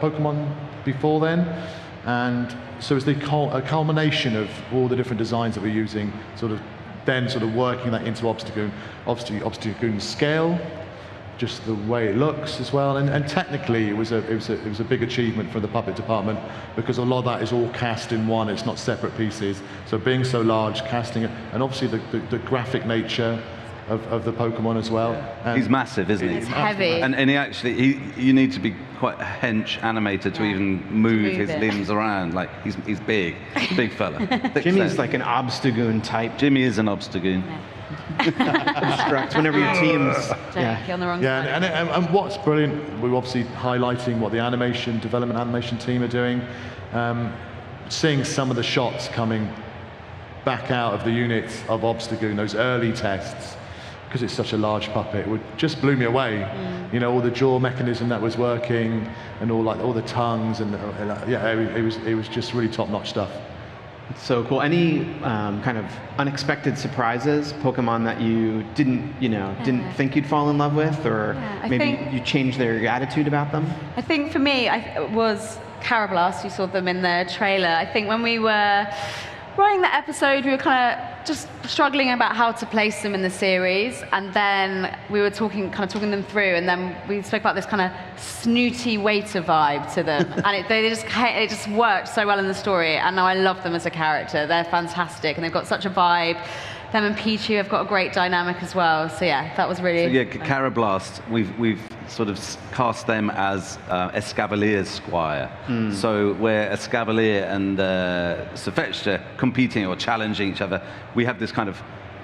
Pokemon before then. And so it was a culmination of all the different designs that we're using, then working that into Obstagoon. Obstagoon's scale, just the way it looks as well, and technically it was a big achievement for the puppet department because a lot of that is all cast in one. It's not separate pieces. So being so large, casting it, and obviously the graphic nature of the Pokemon as well. Yeah. He's massive, isn't he? He's heavy. And you need to be quite a hench animator to even move his limbs around. Like he's big fella. Jimmy's like an Obstagoon type. Jimmy is an Obstagoon. Obstruct whenever your teams. On the wrong side. And what's brilliant, we're obviously highlighting what the development animation team are doing. Seeing some of the shots coming back out of the units of Obstagoon, those early tests, because it's such a large puppet, it just blew me away. All the jaw mechanism that was working, and all the tongues, and it was just really top-notch stuff. So cool. Any kind of unexpected surprises, Pokemon that you didn't think you'd fall in love with, or maybe you changed your attitude about them? I think for me, it was Carablast. You saw them in the trailer. I think when we were writing that episode, we were kind of just struggling about how to place them in the series, and then we were talking them through, and then we spoke about this kind of snooty waiter vibe to them, and it just worked so well in the story, and now I love them as a character. They're fantastic, and they've got such a vibe. Them and Pichu have got a great dynamic as well, so that was really... So Carablast, we've sort of cast them as Escavalier's squire. So where Escavalier and Sirfetch'd are competing or challenging each other, we have this kind of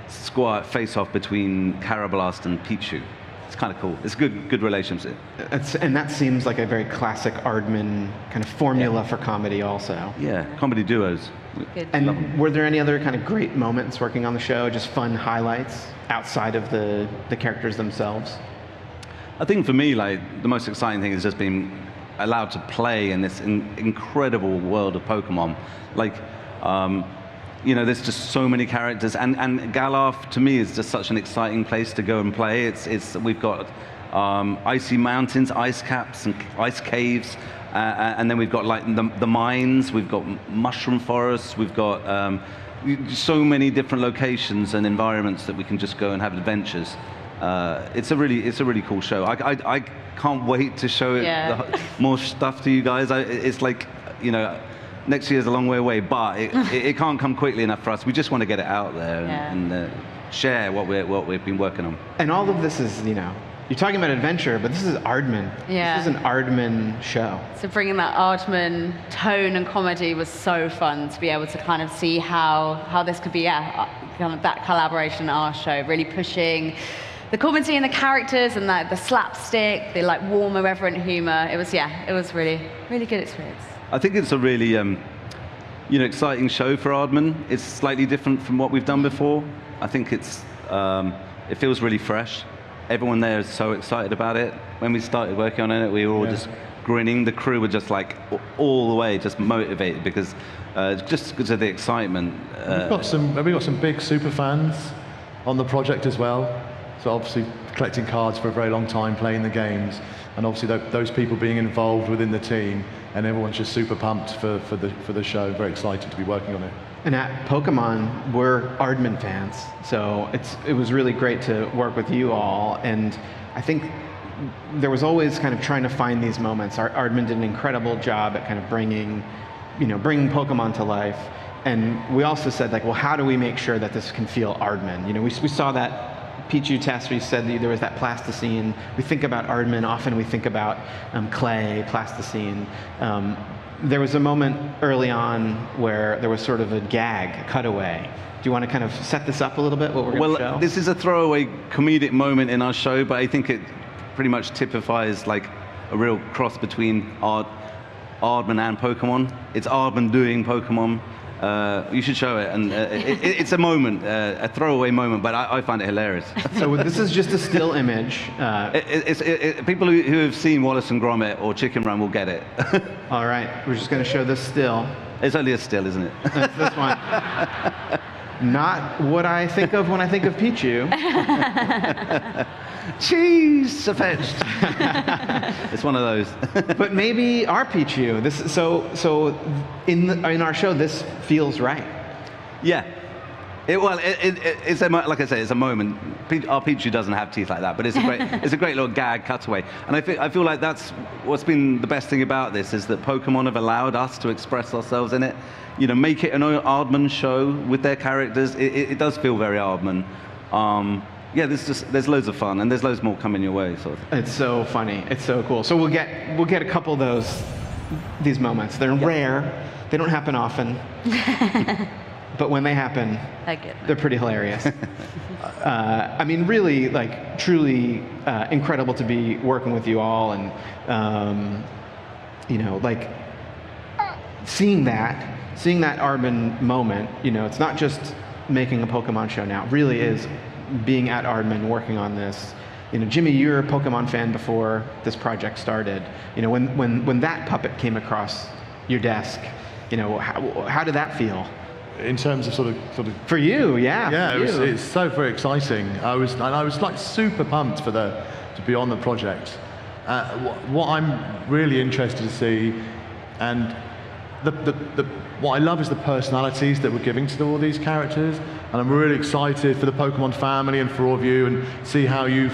squire face-off between Carablast and Pichu. It's kind of cool. It's a good relationship. And that seems like a very classic Aardman kind of formula for comedy also. Yeah, comedy duos. Good. And were there any other kind of great moments working on the show, just fun highlights outside of the characters themselves? I think for me, like, the most exciting thing has just been allowed to play in this incredible world of Pokemon. Like, you know, there's just so many characters, and Galar to me is just such an exciting place to go and play. We've got icy mountains, ice caps, and ice caves, and then we've got like the mines. We've got mushroom forests. We've got so many different locations and environments that we can just go and have adventures. It's a really cool show. I can't wait to show more stuff to you guys. It's like, you know, next year's a long way away, but it can't come quickly enough for us. We just want to get it out there and share what we've been working on. And all of this is, you know, you're talking about adventure, but this is Aardman. Yeah. This is an Aardman show. So bringing that Aardman tone and comedy was so fun to be able to kind of see how this could be, kind of that collaboration in our show, really pushing the comedy and the characters and the slapstick, the like warm, irreverent humor. It was really, really good experience. I think it's a really, you know, exciting show for Aardman. It's slightly different from what we've done before. I think it feels really fresh. Everyone there is so excited about it. When we started working on it, we were all just grinning. The crew were just like all the way, just motivated because just because of the excitement. We've got some big super fans on the project as well. So obviously collecting cards for a very long time, playing the games, and obviously those people being involved within the team, and everyone's just super pumped for the show. Very excited to be working on it. And at Pokemon, we're Aardman fans, so it was really great to work with you all. And I think there was always kind of trying to find these moments. Aardman did an incredible job at kind of bringing Pokemon to life. And we also said, like, well, how do we make sure that this can feel Aardman? You know, we saw that Pichu test where you said that there was that plasticine. We think about Aardman, often we think about clay, plasticine. There was a moment early on where there was sort of a gag, cutaway. Do you want to kind of set this up a little bit, what we're going to show? Well, this is a throwaway comedic moment in our show, but I think it pretty much typifies like a real cross between Aardman and Pokemon. It's Aardman doing Pokemon. You should show it, and it's a moment, a throwaway moment, but I find it hilarious. So this is just a still image. People who have seen Wallace and Gromit or Chicken Run will get it. All right, we're just going to show this still. It's only a still, isn't it? That's this one. Not what I think of when I think of Pichu. Cheese, Sirfetch'd. It's one of those. But maybe our Pichu. So in our show, this feels right. Yeah. It's like I say, it's a moment. Our Pichu doesn't have teeth like that, but it's a great little gag cutaway. And I feel like that's what's been the best thing about this is that Pokemon have allowed us to express ourselves in it. You know, make it an Aardman show with their characters. It does feel very Aardman. Yeah, there's loads of fun, and there's loads more coming your way. Sort of. It's so funny. It's so cool. So we'll get a couple of these moments. They're rare. They don't happen often. But when they happen, they're pretty hilarious. I mean, really, like, truly incredible to be working with you all, and you know, like seeing that Aardman moment. You know, it's not just making a Pokemon show now. It really is being at Aardman, working on this. You know, Jimmy, you're a Pokemon fan before this project started. You know, when that puppet came across your desk, you know, how did that feel? In terms of sort of for you, yeah, it's so very exciting. I was like super pumped to be on the project. What I'm really interested to see, and what I love is the personalities that we're giving to all these characters, and I'm really excited for the Pokemon family and for all of you, and see how you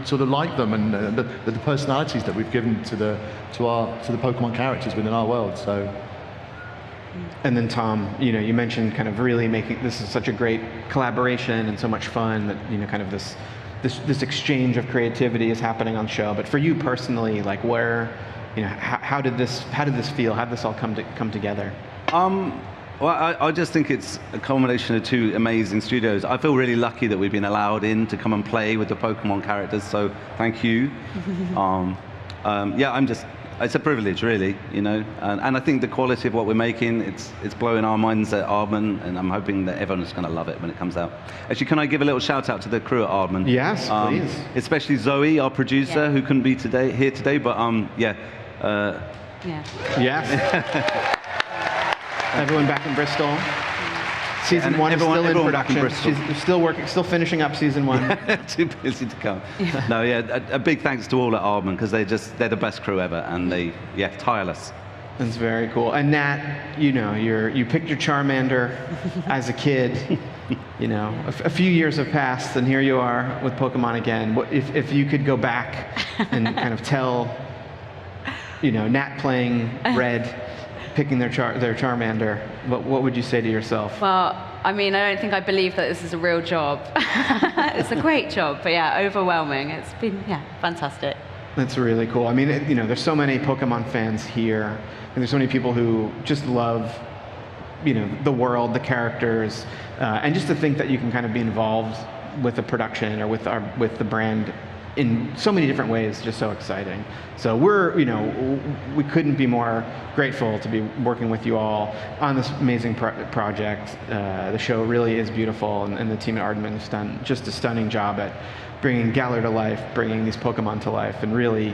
sort of like them, and the personalities that we've given to the Pokemon characters within our world. So. And then Tom, you know, you mentioned kind of really making this is such a great collaboration and so much fun that, you know, kind of this exchange of creativity is happening on the show. But for you personally, like, where, you know, how did this feel? How did this all come together? Well, I just think it's a combination of two amazing studios. I feel really lucky that we've been allowed in to come and play with the Pokemon characters. So thank you. Yeah, I'm just It's a privilege, really, you know, and I think the quality of what we're making, it's blowing our minds at Aardman, and I'm hoping that everyone is going to love it when it comes out. Actually, can I give a little shout out to the crew at Aardman? Yes, please. Especially Zoe, our producer, who couldn't be here today, but yeah. Yes. Everyone back in Bristol. Season 1 is still in production. She's still working, still finishing up season 1. Too busy to come. No, yeah, a big thanks to all at Aardman, because they're the best crew ever, and tireless. That's very cool. And Nat, you know, you picked your Charmander as a kid. You know, a few years have passed, and here you are with Pokemon again. If you could go back and kind of tell, you know, Nat playing Red, picking their Charmander, what would you say to yourself? Well, I mean, I don't think I believe that this is a real job. It's a great job, but yeah, overwhelming. It's been, fantastic. That's really cool. I mean, you know, there's so many Pokemon fans here, and there's so many people who just love, you know, the world, the characters, and just to think that you can kind of be involved with the production or with the brand in so many different ways, just so exciting. So we couldn't be more grateful to be working with you all on this amazing project. The show really is beautiful, and the team at Aardman has done just a stunning job at bringing Galar to life, bringing these Pokemon to life, and really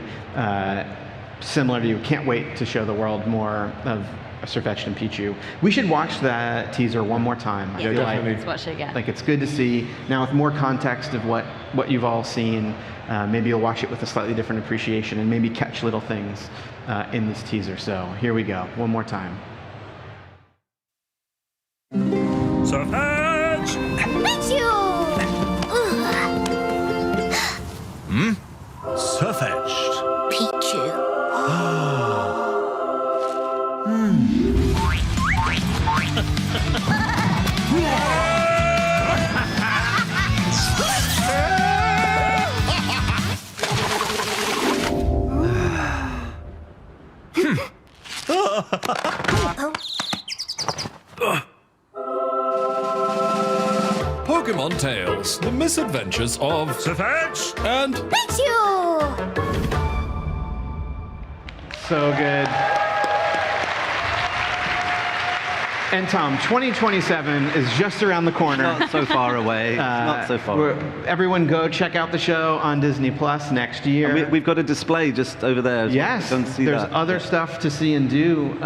similar to you, can't wait to show the world more of Sirfetch'd Pichu. We should watch that teaser one more time. I feel Let's watch it again. like it's good to see now with more context of what you've all seen. Maybe you'll watch it with a slightly different appreciation and maybe catch little things in this teaser. So here we go, one more time. Sirfetch'd Pichu! Sirfetch'd Pichu. Pokémon Tales, The Misadventures of Sirfetch'd and Pichu! So good. And Tom, 2027 is just around the corner. Not so far away. Not so far. Everyone go check out the show on Disney Plus next year. We've got a display just over there. Yes, there's other stuff to see and do.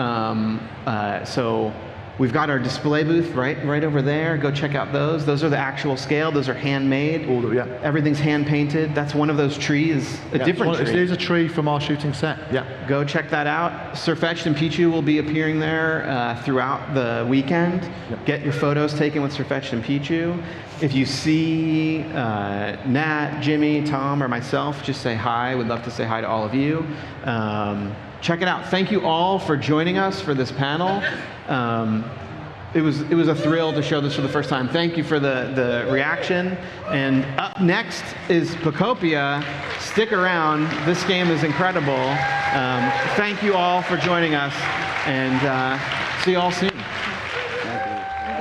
So we've got our display booth right over there. Go check out those. Those are the actual scale. Those are handmade. Everything's hand painted. That's one of those trees, a different tree. It is a tree from our shooting set. Yeah. Go check that out. Sirfetch'd and Pichu will be appearing there throughout the weekend. Get your photos taken with Sirfetch'd and Pichu. If you see Nat, Jimmy, Tom, or myself, just say hi. We'd love to say hi to all of you. Check it out. Thank you all for joining us for this panel. It was a thrill to show this for the first time. Thank you for the reaction. And up next is Pokopia. Stick around. This game is incredible. Thank you all for joining us, and see you all soon. We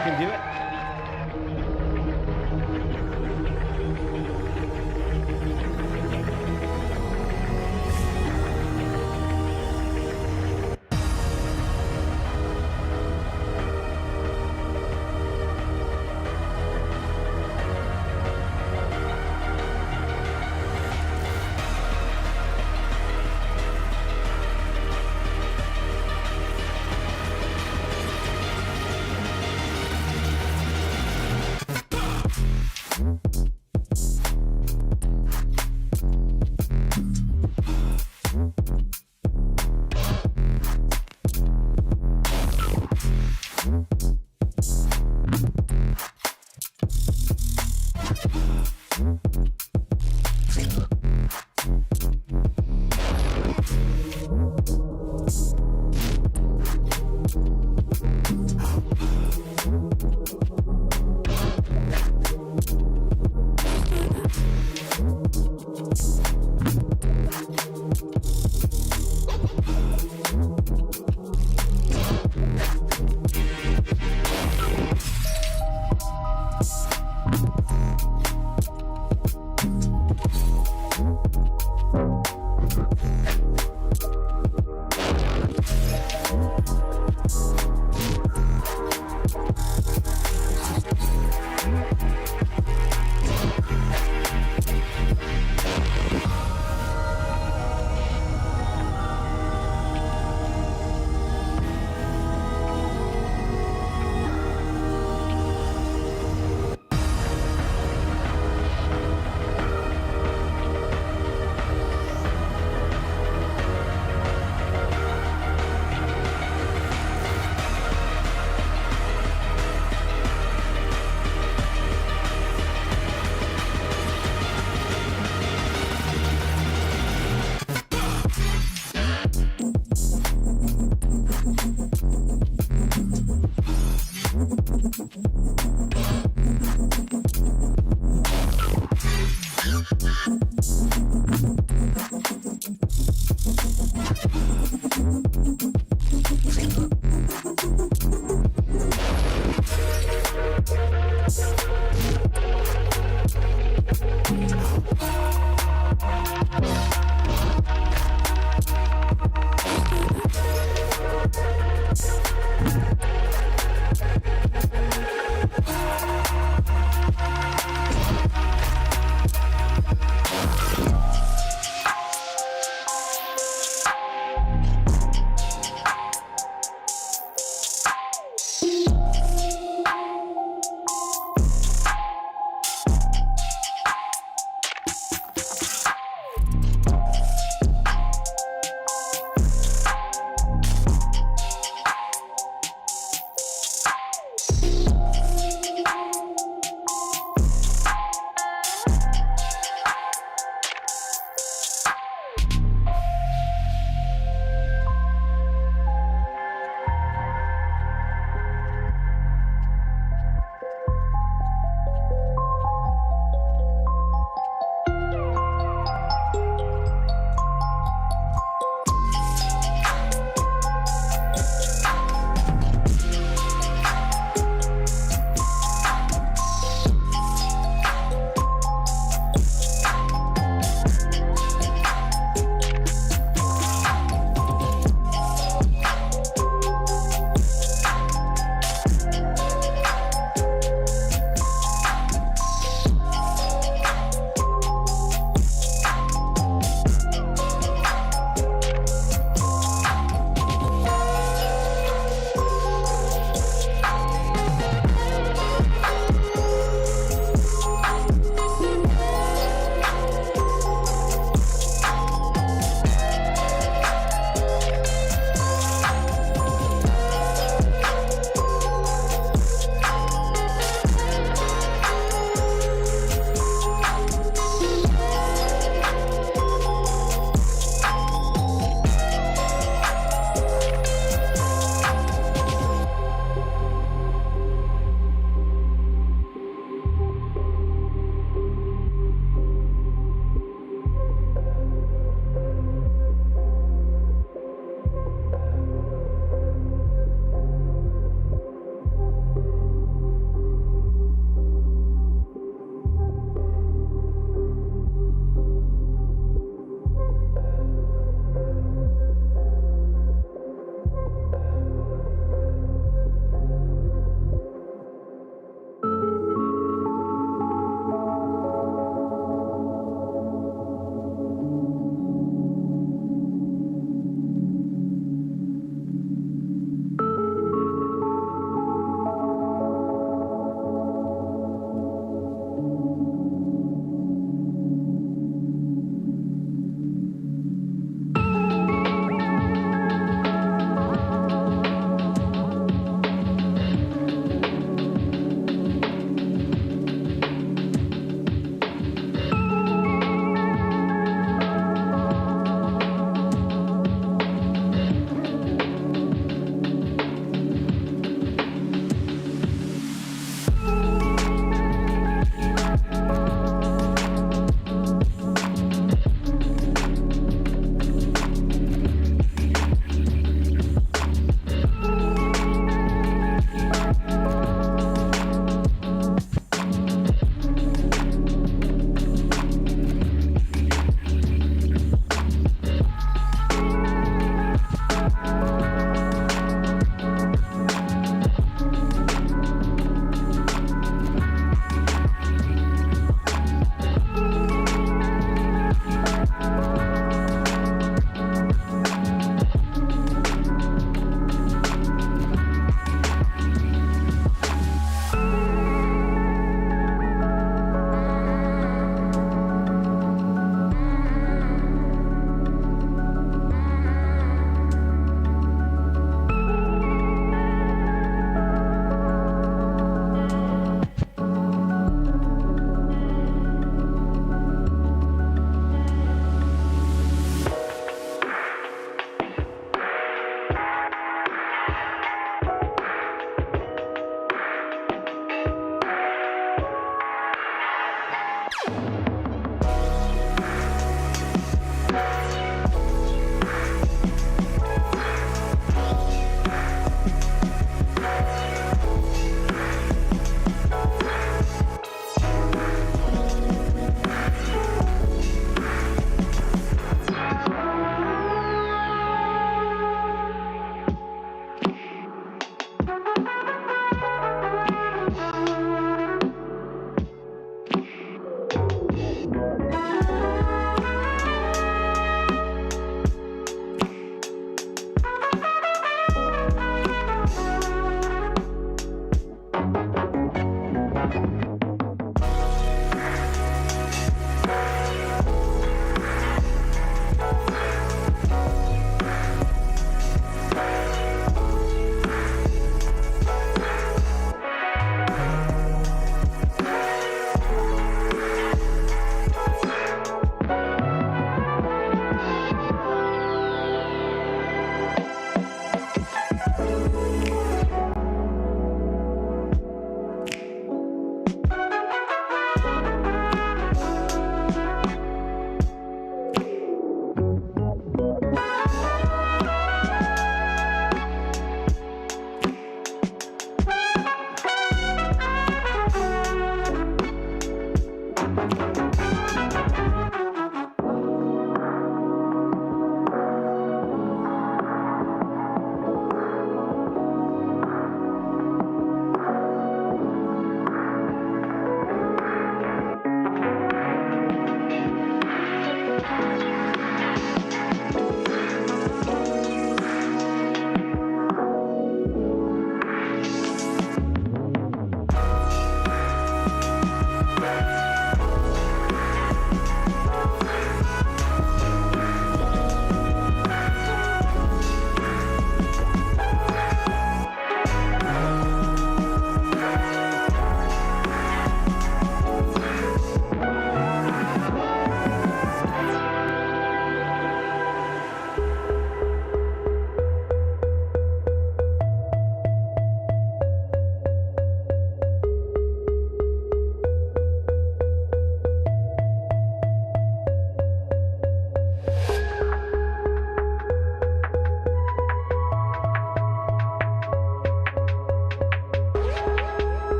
can do it.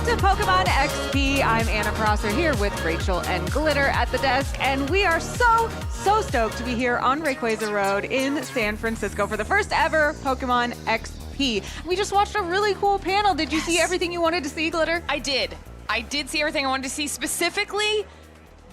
Welcome to Pokemon XP. I'm Anna Prosser here with Rachel and Glitter at the desk, and we are so stoked to be here on Rayquaza Road in San Francisco for the first ever Pokemon XP. We just watched a really cool panel. Did you see everything you wanted to see, Glitter? I did. I did see everything I wanted to see, specifically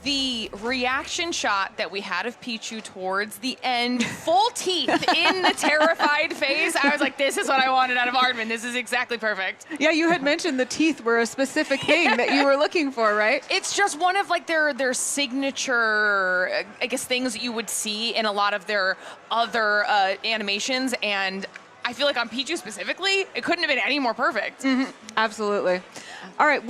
the reaction shot that we had of Pichu towards the end, full teeth in the terrified face. I was like, this is what I wanted out of Aardman. This is exactly perfect. Yeah, you had mentioned the teeth were a specific thing that you were looking for, right? It's just one of like their signature, I guess, things that you would see in a lot of their other animations, and I feel like on Pichu specifically, it couldn't have been any more perfect. Mm-hmm. Absolutely. All right,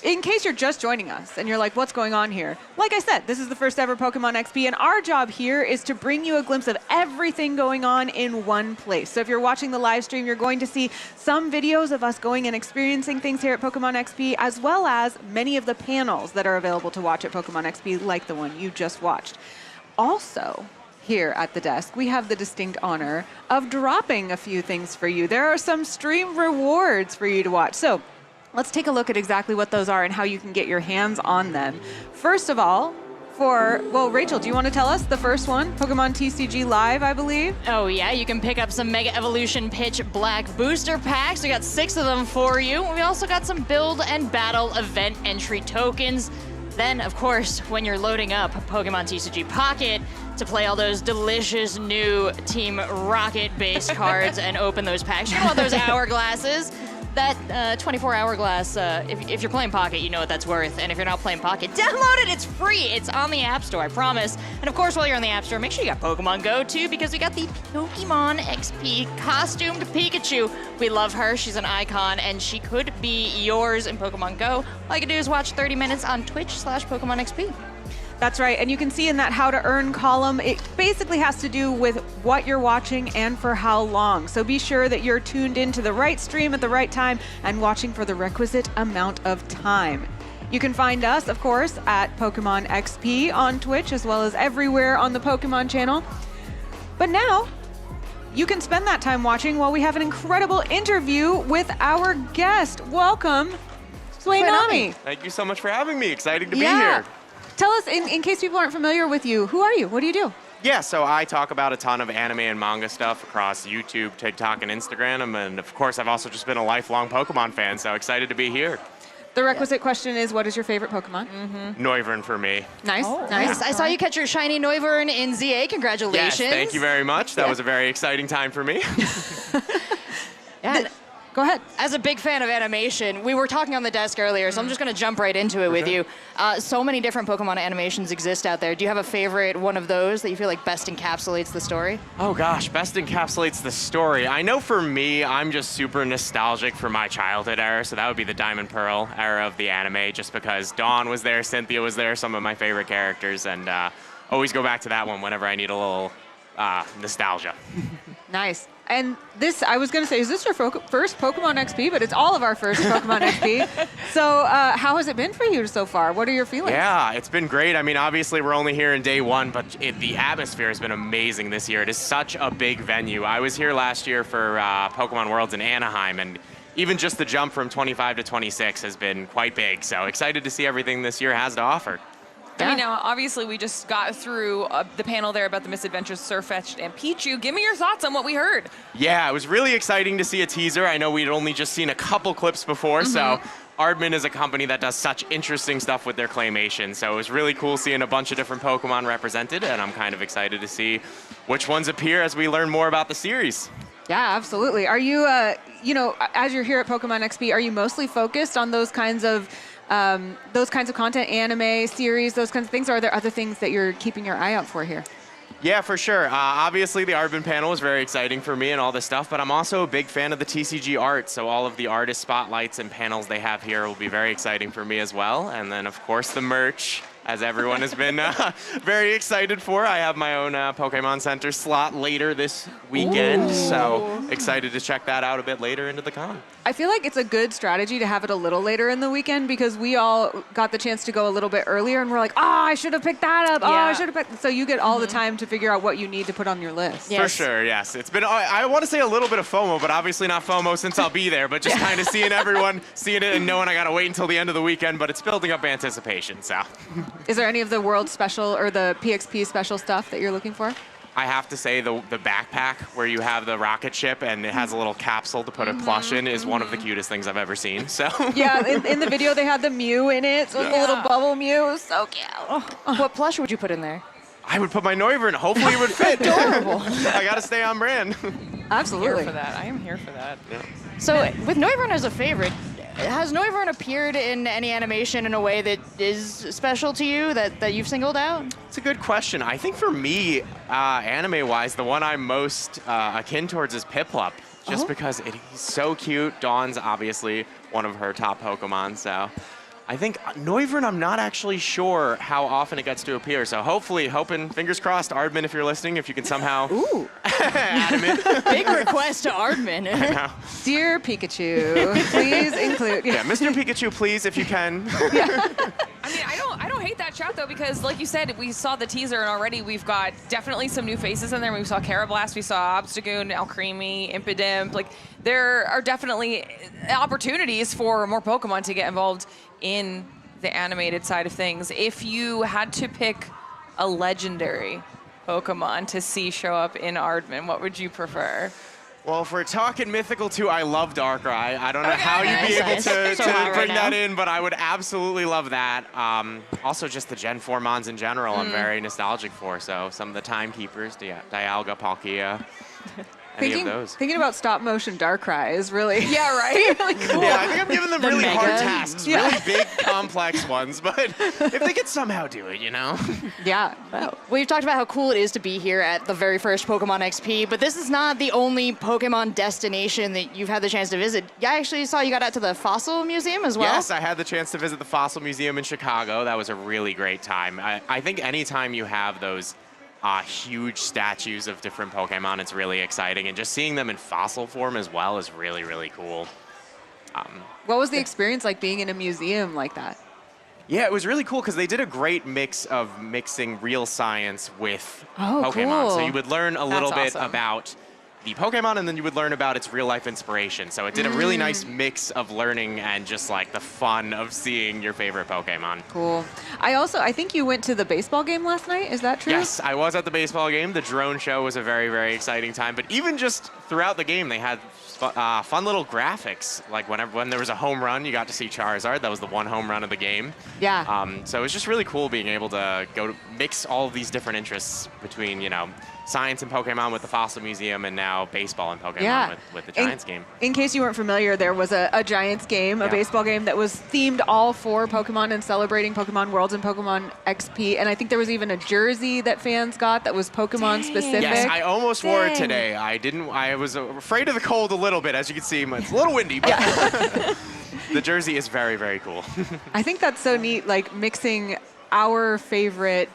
in case you're just joining us and you're like, what's going on here? Like I said, this is the first ever Pokemon XP, and our job here is to bring you a glimpse of everything going on in one place. So if you're watching the live stream, you're going to see some videos of us going and experiencing things here at Pokemon XP, as well as many of the panels that are available to watch at Pokemon XP, like the one you just watched. Also, here at the desk, we have the distinct honor of dropping a few things for you. There are some stream rewards for you to watch. So let's take a look at exactly what those are and how you can get your hands on them. First of all, Rachel, do you want to tell us the first one? Pokemon TCG Live, I believe. Oh yeah, you can pick up some Mega Evolution Pitch Black booster packs. We got 6 of them for you. We also got some build and battle event entry tokens. Then, of course, when you're loading up Pokemon TCG Pocket to play all those delicious new Team Rocket-based cards and open those packs, you're gonna want those hourglasses. That 24-hourglass, if you're playing Pocket, you know what that's worth. And if you're not playing Pocket, download it. It's free. It's on the App Store, I promise. And of course, while you're on the App Store, make sure you got Pokemon GO, too, because we got the Pokemon XP costumed Pikachu. We love her. She's an icon, and she could be yours in Pokemon GO. All you can do is watch 30 minutes on Twitch/PokemonXP. That's right, and you can see in that how to earn column, it basically has to do with what you're watching and for how long. So be sure that you're tuned into the right stream at the right time and watching for the requisite amount of time. You can find us, of course, at Pokemon XP on Twitch, as well as everywhere on the Pokemon channel. But now, you can spend that time watching while we have an incredible interview with our guest. Welcome, Swainami. Thank you so much for having me. Excited to be here. Tell us, in case people aren't familiar with you, who are you? What do you do? Yeah, so I talk about a ton of anime and manga stuff across YouTube, TikTok, and Instagram. And of course, I've also just been a lifelong Pokemon fan, so excited to be here. The requisite question is, what is your favorite Pokemon? Noivern for me. Nice, Nice. I saw you catch your shiny Noivern in ZA. Congratulations. Yes, thank you very much. That was a very exciting time for me. Yeah. Go ahead. As a big fan of animation, we were talking on the desk earlier, so I'm just going to jump right into it with you. So many different Pokemon animations exist out there. Do you have a favorite one of those that you feel like best encapsulates the story? Oh gosh, best encapsulates the story. I know for me, I'm just super nostalgic for my childhood era, so that would be the Diamond Pearl era of the anime, just because Dawn was there, Cynthia was there, some of my favorite characters, and always go back to that one whenever I need a little nostalgia. Nice. And this, I was going to say, is this your first Pokemon XP? But it's all of our first Pokemon XP. So how has it been for you so far? What are your feelings? Yeah, it's been great. I mean, obviously, we're only here in day one, but the atmosphere has been amazing this year. It is such a big venue. I was here last year for Pokemon Worlds in Anaheim, and even just the jump from 25 to 26 has been quite big. So excited to see everything this year has to offer. I mean, now, obviously, we just got through the panel there about the Misadventures of Sirfetch'd and Pichu. Give me your thoughts on what we heard. Yeah, it was really exciting to see a teaser. I know we'd only just seen a couple clips before, so Aardman is a company that does such interesting stuff with their claymation. So it was really cool seeing a bunch of different Pokemon represented, and I'm kind of excited to see which ones appear as we learn more about the series. Yeah, absolutely. Are you, as you're here at Pokemon XP, are you mostly focused on those kinds of content, anime, series, those kinds of things, or are there other things that you're keeping your eye out for here? Yeah, for sure. Obviously, the Aardman panel was very exciting for me and all this stuff, but I'm also a big fan of the TCG art, so all of the artist spotlights and panels they have here will be very exciting for me as well. And then, of course, the merch. as everyone has been very excited for. I have my own Pokemon Center slot later this weekend, so excited to check that out a bit later into the con. I feel like it's a good strategy to have it a little later in the weekend because we all got the chance to go a little bit earlier and we're like, I should have picked that up. I should have picked. So you get all the time to figure out what you need to put on your list. For sure, yes. It's been, I want to say a little bit of FOMO, but obviously not FOMO since I'll be there, but just kind of seeing everyone, seeing it and knowing I got to wait until the end of the weekend, but it's building up anticipation, so. Is there any of the World Special or the PXP special stuff that you're looking for? I have to say the backpack where you have the rocket ship and it has a little capsule to put a plush in is one of the cutest things I've ever seen. So yeah, in the video they had the Mew in it, so the little bubble Mew. It was so cute. What plush would you put in there? I would put my Noivern. Hopefully it would fit. Adorable. I got to stay on brand. Absolutely. I'm here for that. I am here for that. Yeah. So with Noivern as a favorite, has Noivern appeared in any animation in a way that is special to you, that you've singled out? It's a good question. I think for me, anime-wise, the one I'm most akin towards is Piplup, just because he's so cute. Dawn's obviously one of her top Pokemon, so I think Noivern, I'm not actually sure how often it gets to appear, so hoping, fingers crossed, Aardman, if you're listening, if you can somehow add him in. Big request to Aardman. I know. Dear Pikachu, please include. Yeah, Mr. Pikachu, please, if you can. I mean, I don't hate that chat though, because like you said, we saw the teaser and already we've got definitely some new faces in there. We saw Carablast, we saw Obstagoon, Alcremie, Impidimp. Like there are definitely opportunities for more Pokemon to get involved in the animated side of things. If you had to pick a legendary Pokemon to see show up in Aardman, what would you prefer? Well, if we're talking mythical too, I love Darkrai. I don't know how you'd be able to bring that in, but I would absolutely love that. Also, just the Gen 4 Mons in general, I'm very nostalgic for. So some of the Timekeepers, Dialga, Palkia, any of those. Thinking about stop motion Darkrai is really really cool. Yeah, I think I'm giving them really hard tasks, really big, complex ones, but if they could somehow do it, you know? Yeah. Well, we've talked about how cool it is to be here at the very first Pokemon XP, but this is not the only Pokemon destination that you've had the chance to visit. I actually saw you got out to the Fossil Museum as well. Yes, I had the chance to visit the Fossil Museum in Chicago. That was a really great time. I think anytime you have those huge statues of different Pokemon, it's really exciting, and just seeing them in fossil form as well is really, really cool. What was the experience like being in a museum like that? Yeah, it was really cool because they did a great mix of mixing real science with Pokemon. Cool. So you would learn a little bit awesome. about the Pokemon, and then you would learn about its real life inspiration. So it did a really nice mix of learning and just like the fun of seeing your favorite Pokemon. Cool. I think you went to the baseball game last night. Is that true? Yes, I was at the baseball game. The drone show was a very, very exciting time. But even just throughout the game, they had fun little graphics. Like when there was a home run, you got to see Charizard. That was the one home run of the game. Yeah. So it was just really cool being able to mix all of these different interests between, science and Pokemon with the Fossil Museum, and now baseball and Pokemon with the Giants game. In case you weren't familiar, there was a Giants game, a baseball game that was themed all for Pokemon and celebrating Pokemon Worlds and Pokemon XP. And I think there was even a jersey that fans got that was Pokemon specific. Yes, I almost wore it today. I was afraid of the cold a little bit, as you can see. It's a little windy, but the jersey is very, very cool. I think that's so neat, like mixing our favorite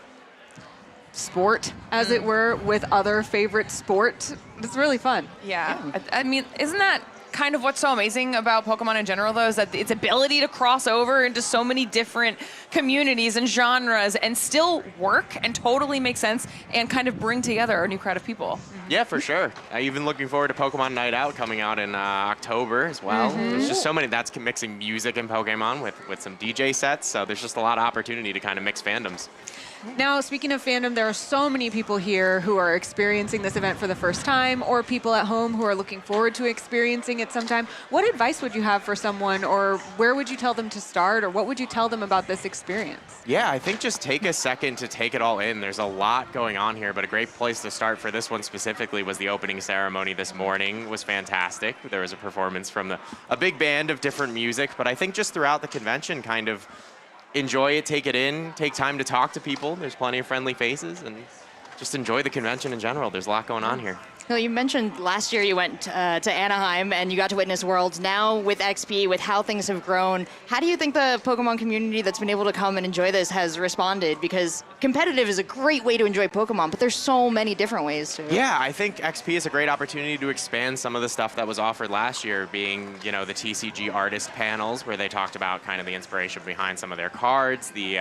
sport, as it were, with other favorite sport. It's really fun. Yeah. I mean, isn't that kind of what's so amazing about Pokemon in general, though, is that its ability to cross over into so many different communities and genres and still work and totally make sense and kind of bring together a new crowd of people. Yeah, for sure. Even looking forward to Pokemon Night Out coming out in October as well. There's just so many. That's mixing music and Pokemon with some DJ sets, so there's just a lot of opportunity to kind of mix fandoms. Now, speaking of fandom, there are so many people here who are experiencing this event for the first time, or people at home who are looking forward to experiencing it sometime. What advice would you have for someone, or where would you tell them to start, or what would you tell them about this experience? Yeah, I think just take a second to take it all in. There's a lot going on here, but a great place to start for this one specifically was the opening ceremony this morning. It was fantastic. There was a performance from a big band of different music, but I think just throughout the convention, kind of enjoy it, take it in, take time to talk to people. There's plenty of friendly faces, and just enjoy the convention in general. There's a lot going on here. No, you mentioned last year you went to Anaheim and you got to witness Worlds. Now with XP, with how things have grown, how do you think the Pokemon community that's been able to come and enjoy this has responded? Because competitive is a great way to enjoy Pokemon, but there's so many different ways to. Yeah, I think XP is a great opportunity to expand some of the stuff that was offered last year, being, you know, the TCG artist panels where they talked about kind of the inspiration behind some of their cards, the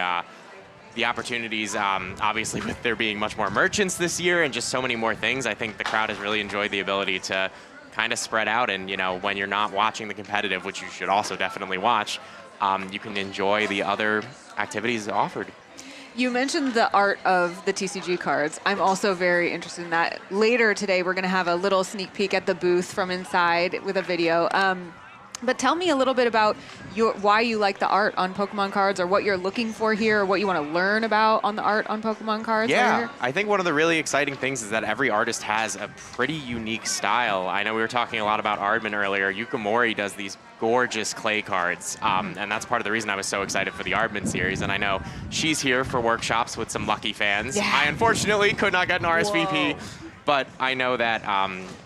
opportunities, obviously with there being much more merchants this year and just so many more things. I think the crowd has really enjoyed the ability to kind of spread out, and, you know, when you're not watching the competitive, which you should also definitely watch, you can enjoy the other activities offered. You mentioned the art of the TCG cards. I'm also very interested in that. Later today, we're going to have a little sneak peek at the booth from inside with a video. But tell me a little bit about why you like the art on Pokemon cards, or what you're looking for here, or what you want to learn about on the art on Pokemon cards. Yeah, I think one of the really exciting things is that every artist has a pretty unique style. I know we were talking a lot about Aardman earlier. Yukimori does these gorgeous clay cards, and that's part of the reason I was so excited for the Aardman series. And I know she's here for workshops with some lucky fans. Yeah. I unfortunately could not get an RSVP. Whoa. But I know that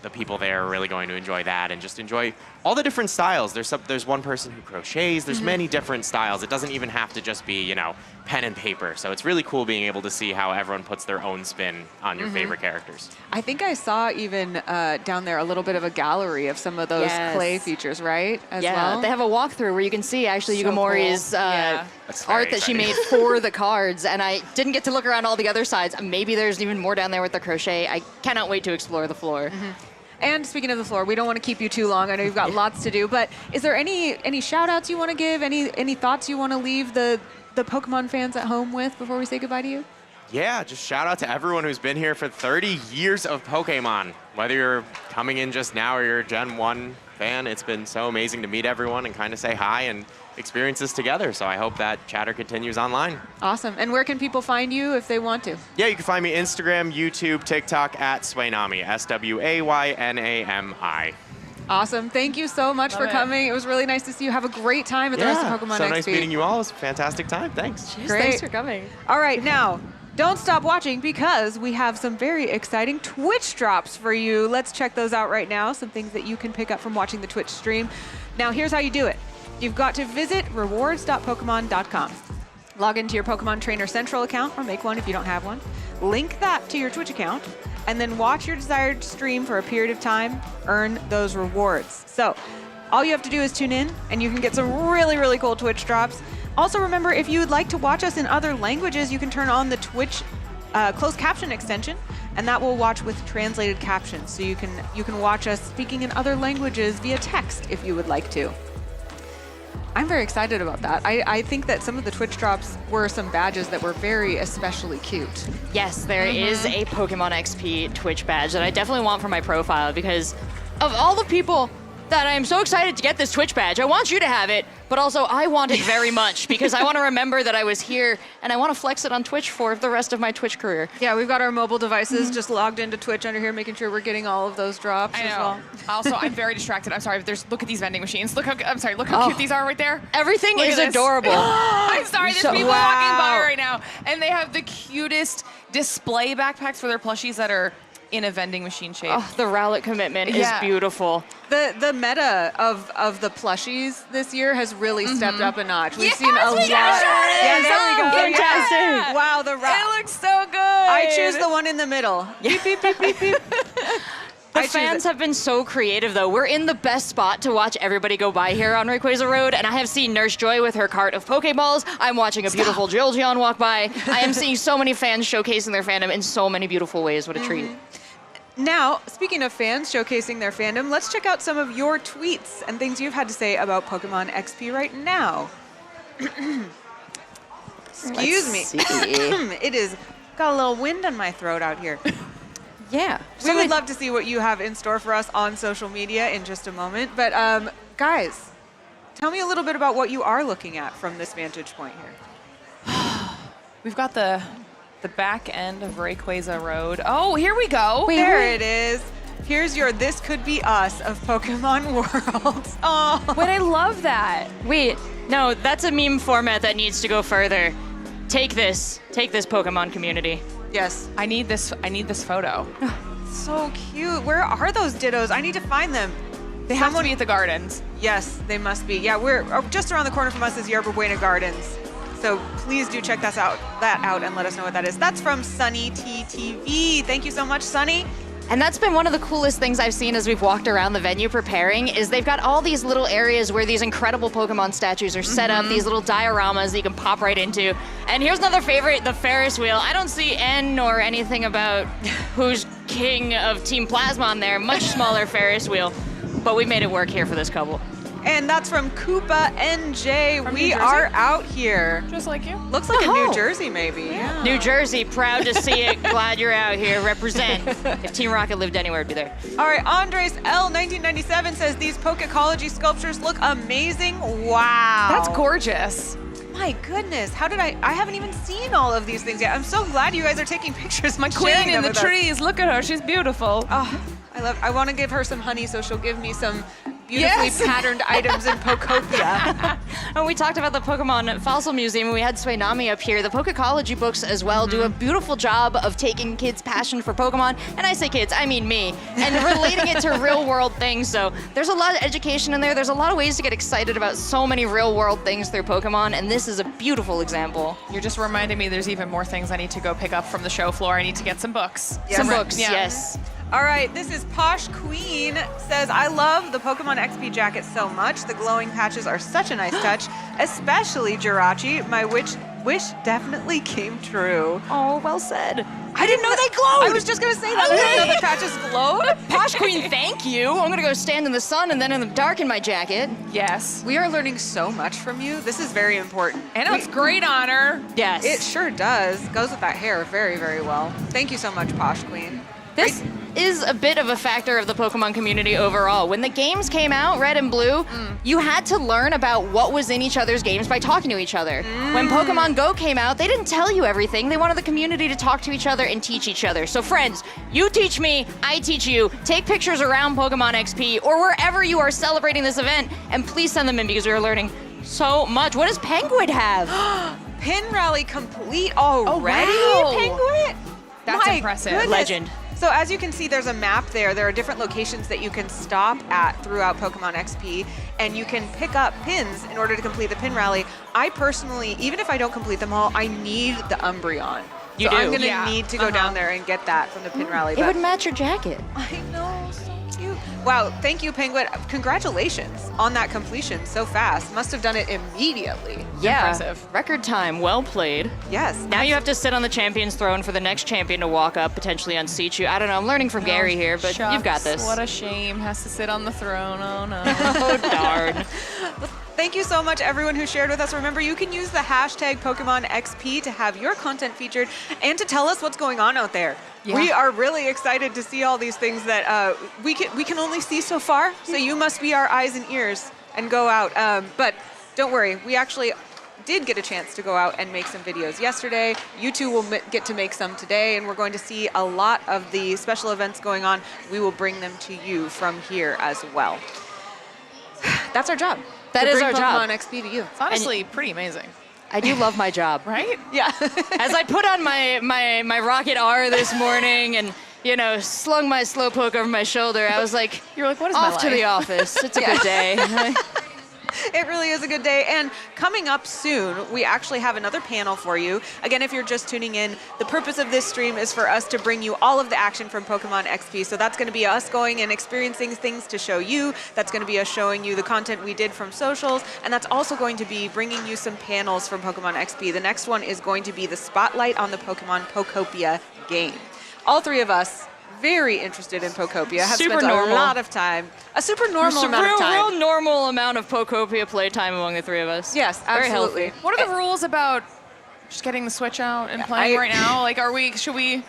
the people there are really going to enjoy that and just enjoy all the different styles. There's one person who crochets. There's many different styles. It doesn't even have to just be, you know, pen and paper. So it's really cool being able to see how everyone puts their own spin on your favorite characters. I think I saw even down there a little bit of a gallery of some of those clay features, right? As well? They have a walkthrough where you can see actually So Yukimori's cool. art that she made for the cards, and I didn't get to look around all the other sides. Maybe there's even more down there with the crochet. I cannot wait to explore the floor. And speaking of the floor, we don't want to keep you too long. I know you've got lots to do, but is there any shout outs you want to give? Any thoughts you want to leave the Pokemon fans at home with before we say goodbye to you? Yeah, just shout out to everyone who's been here for 30 years of Pokemon. Whether you're coming in just now or you're a Gen 1 fan, it's been so amazing to meet everyone and kind of say hi and experience this together. So I hope that chatter continues online. Awesome. And where can people find you if they want to? Yeah, you can find me Instagram, YouTube, TikTok at Swaynami, SWAYNAMI. Awesome. Thank you so much for coming. It was really nice to see you. Have a great time at the rest of Pokemon so XP. nice meeting you all. It was a fantastic time. Thanks. Great. Thanks for coming. All right, now, don't stop watching because we have some very exciting Twitch drops for you. Let's check those out right now, some things that you can pick up from watching the Twitch stream. Now, here's how you do it. You've got to visit rewards.pokemon.com. Log into your Pokemon Trainer Central account, or make one if you don't have one. Link that to your Twitch account, and then watch your desired stream for a period of time. Earn those rewards. So all you have to do is tune in, and you can get some really, really cool Twitch drops. Also remember, if you would like to watch us in other languages, you can turn on the Twitch closed caption extension, and that will watch with translated captions. So you can watch us speaking in other languages via text if you would like to. I'm very excited about that. I think that some of the Twitch drops were some badges that were very especially cute. Yes, there is a Pokemon XP Twitch badge that I definitely want for my profile, because of all the people that I'm so excited to get this Twitch badge. I want you to have it, but also I want it very much because I want to remember that I was here, and I want to flex it on Twitch for the rest of my Twitch career. Yeah, we've got our mobile devices just logged into Twitch under here, making sure we're getting all of those drops I know. as well. Also, I'm very distracted. I'm sorry. Look at these vending machines. Look how cute these are right there. Everything Look is at this. adorable. I'm sorry. There's So- people wow. walking by right now, and they have the cutest display backpacks for their plushies that are in a vending machine shape. Oh, the Rowlet commitment is beautiful. The meta of the plushies this year has really stepped up a notch. We've seen a lot. we got it. Yeah, there we go. Fantastic. Yeah. Wow, the It looks so good. I choose the one in the middle. Beep, beep, beep, beep, beep. The fans have been so creative, though. We're in the best spot to watch everybody go by here on Rayquaza Road, and I have seen Nurse Joy with her cart of Pokeballs. I'm watching a beautiful Jolteon walk by. I am seeing so many fans showcasing their fandom in so many beautiful ways. What a treat. Now, speaking of fans showcasing their fandom, let's check out some of your tweets and things you've had to say about Pokemon XP right now. Excuse me. It is got a little wind in my throat out here. Yeah. We would love to see what you have in store for us on social media in just a moment. But guys, tell me a little bit about what you are looking at from this vantage point here. We've got the back end of Rayquaza Road. Oh, here we go. There it is. Here's your This Could Be Us of Pokemon World. Oh, Wait, I love that. Wait, no, that's a meme format that needs to go further. Take this Pokemon community. yes. I need this photo. So cute. Where are those Dittos? I need to find them. They have to be at the gardens. Yes, they must be. Yeah, we're just around the corner from us is Yerba Buena Gardens. So please do check that out and let us know what that is. That's from Sunny TTV. Thank you so much, Sunny. And that's been one of the coolest things I've seen as we've walked around the venue preparing, is they've got all these little areas where these incredible Pokemon statues are set up, these little dioramas that you can pop right into. And here's another favorite, the Ferris wheel. I don't see N or anything about who's king of Team Plasma on there, much smaller Ferris wheel, but we made it work here for this couple. And that's from Koopa NJ. From We New Jersey? are out here. Just like you. Looks like a New Jersey, maybe. Yeah. New Jersey, proud to see it, glad you're out here, represent. If Team Rocket lived anywhere, it'd be there. All right, Andres L 1997 says these Pokecology sculptures look amazing. Wow. That's gorgeous. My goodness, how did I haven't even seen all of these things yet. I'm so glad you guys are taking pictures. My queen in the trees. Look at her. She's beautiful. Oh, I want to give her some honey so she'll give me some beautifully patterned items in Pokopia. And we talked about the Pokemon Fossil Museum, and we had Sway up here. The Pokecology books as well do a beautiful job of taking kids' passion for Pokemon, and I say kids, I mean me, and relating it to real world things. So there's a lot of education in there. There's a lot of ways to get excited about so many real world things through Pokemon, and this is a beautiful example. You're just reminding me there's even more things I need to go pick up from the show floor. I need to get some books. Yes. Some books, Yeah. yes. All right, this is Posh Queen, says, I love the Pokemon XP jacket so much. The glowing patches are such a nice touch, especially Jirachi. My wish definitely came true. Oh, well said. I didn't know they glowed. I was just going to say that. I didn't know the patches glowed. Posh Queen, thank you. I'm gonna go stand in the sun and then in the dark in my jacket. Yes. We are learning so much from you. This is very important. And it's great on her. Yes. It sure does. Goes with that hair very, very well. Thank you so much, Posh Queen. This is a bit of a factor of the Pokemon community overall. When the games came out, Red and Blue, you had to learn about what was in each other's games by talking to each other. When Pokemon GO came out, they didn't tell you everything. They wanted the community to talk to each other and teach each other. So friends, you teach me, I teach you. Take pictures around Pokemon XP or wherever you are celebrating this event, and please send them in because we are learning so much. What does Penguin have? Pin rally complete already, wow. Penguin? That's My impressive. goodness. Legend. So as you can see, there's a map there. There are different locations that you can stop at throughout Pokemon XP, and you can pick up pins in order to complete the pin rally. I personally, even if I don't complete them all, I need the Umbreon. You so do. I'm gonna Yeah. need to go down there and get that from the pin rally. It but would match your jacket. I know, so cute. Wow, thank you, Penguin. Congratulations on that completion so fast. Must have done it immediately. Yeah, Impressive. record time, well played. Yes. Now you have to sit on the champion's throne for the next champion to walk up, potentially unseat you. I don't know, I'm learning from Gary here, but you've got Shucks, this. What a shame. Has to sit on the throne. Oh, no. Oh, darn. Thank you so much, everyone who shared with us. Remember, you can use the hashtag PokémonXP to have your content featured and to tell us what's going on out there. Yeah. We are really excited to see all these things that we can only see so far. So you must be our eyes and ears and go out. But don't worry, we actually did get a chance to go out and make some videos yesterday. You two will get to make some today, and we're going to see a lot of the special events going on. We will bring them to you from here as well. That's our job. That to is bring our job. Pokemon XP to you. It's honestly pretty amazing. I do love my job. Right? Yeah. As I put on my Rocket R this morning and, you know, slung my Slowpoke over my shoulder, I was like, You're like, what is my off to the life? office. It's a good day. It really is a good day. And coming up soon, we actually have another panel for you. Again, if you're just tuning in, the purpose of this stream is for us to bring you all of the action from Pokemon XP. So that's going to be us going and experiencing things to show you. That's going to be us showing you the content we did from socials. And that's also going to be bringing you some panels from Pokemon XP. The next one is going to be the spotlight on the Pokemon Pokopia game. All three of us very interested in Pokopia, have Super spent normal. a lot of time, a super normal It's a amount of time. real normal amount of Pokopia playtime among the three of us. Yes, Very absolutely. healthy. What are the rules about just getting the Switch out and playing right now? Like, should we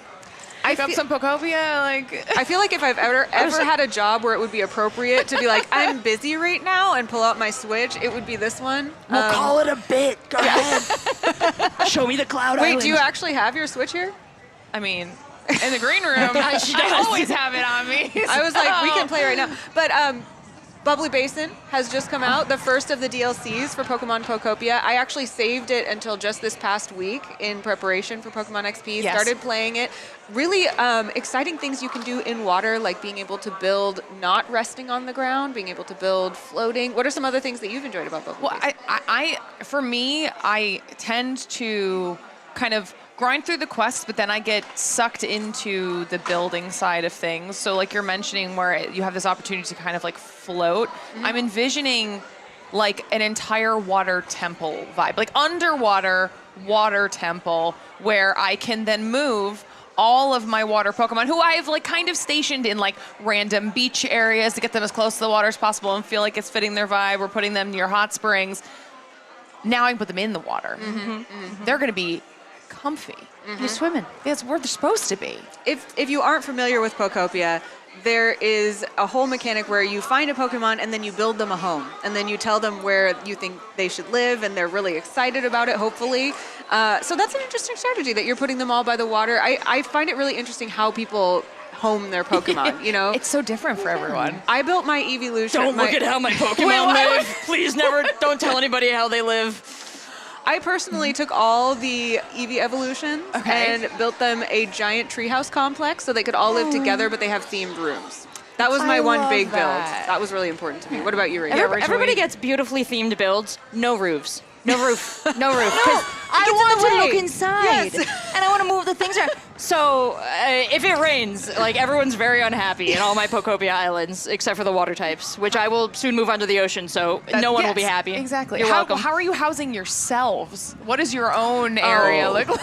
pick up some Pokopia? Like, I feel like if I've ever had a job where it would be appropriate to be like, I'm busy right now and pull out my Switch, it would be this one. We'll call it a bit. Go ahead. Show me the Cloud Wait, Island. do you actually have your Switch here? I mean, in the green room, She does. I always have it on me. I was like, we can play right now. But Bubbly Basin has just come out, the first of the DLCs for Pokemon Pokopia. I actually saved it until just this past week in preparation for Pokemon XP. Yes. Started playing it. Really exciting things you can do in water, like being able to build not resting on the ground, being able to build floating. What are some other things that you've enjoyed about Bubbly Basin? For me, I tend to kind of grind through the quests, but then I get sucked into the building side of things. So like you're mentioning where you have this opportunity to kind of like float. I'm envisioning like an entire water temple vibe, like underwater water temple where I can then move all of my water Pokemon who I've like kind of stationed in like random beach areas to get them as close to the water as possible and feel like it's fitting their vibe. We're putting them near hot springs. Now I can put them in the water. They're going to be comfy. They're swimming. That's where they're supposed to be. If you aren't familiar with Pokopia, there is a whole mechanic where you find a Pokemon and then you build them a home. And then you tell them where you think they should live, and they're really excited about it, hopefully. So that's an interesting strategy that you're putting them all by the water. I find it really interesting how people home their Pokemon, you know? It's so different for everyone. I built my Evolution. Don't look at how my Pokemon live. Please never, don't tell anybody how they live. I personally took all the Eevee evolutions and built them a giant treehouse complex so they could all live together, but they have themed rooms. That was my one big build. That was really important to me. What about you, Rachel? Everybody gets beautifully themed builds, no roofs. No roof. No roof. No, I want to look way. inside. Yes. And I want to move the things around. So if it rains, like everyone's very unhappy in all my Pokopia islands, except for the water types, which I will soon move onto the ocean, so no one will be happy. Exactly. You're welcome. How are you housing yourselves? What does your own area look like?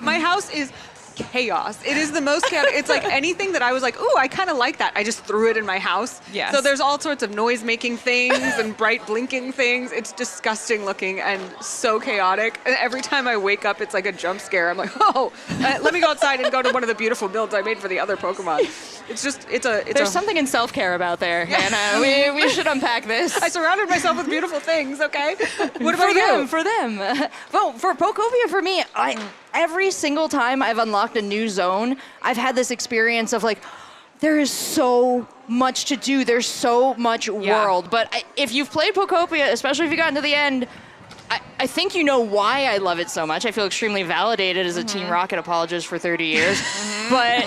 My house is chaos. It is the most chaotic. It's like anything that I was like, ooh, I kind of like that. I just threw it in my house. Yes. So there's all sorts of noise-making things and bright blinking things. It's disgusting looking and so chaotic. And every time I wake up, it's like a jump scare. I'm like, oh, let me go outside and go to one of the beautiful builds I made for the other Pokemon. It's just, There's something in self-care about there, and we should unpack this. I surrounded myself with beautiful things, okay? What about you? For them. Well, for Pokopia, for me, every single time I've unlocked a new zone, I've had this experience of like, there is so much to do. There's so much world. But if you've played Pokopia, especially if you got into the end, I think you know why I love it so much. I feel extremely validated as a Team Rocket apologist for 30 years. But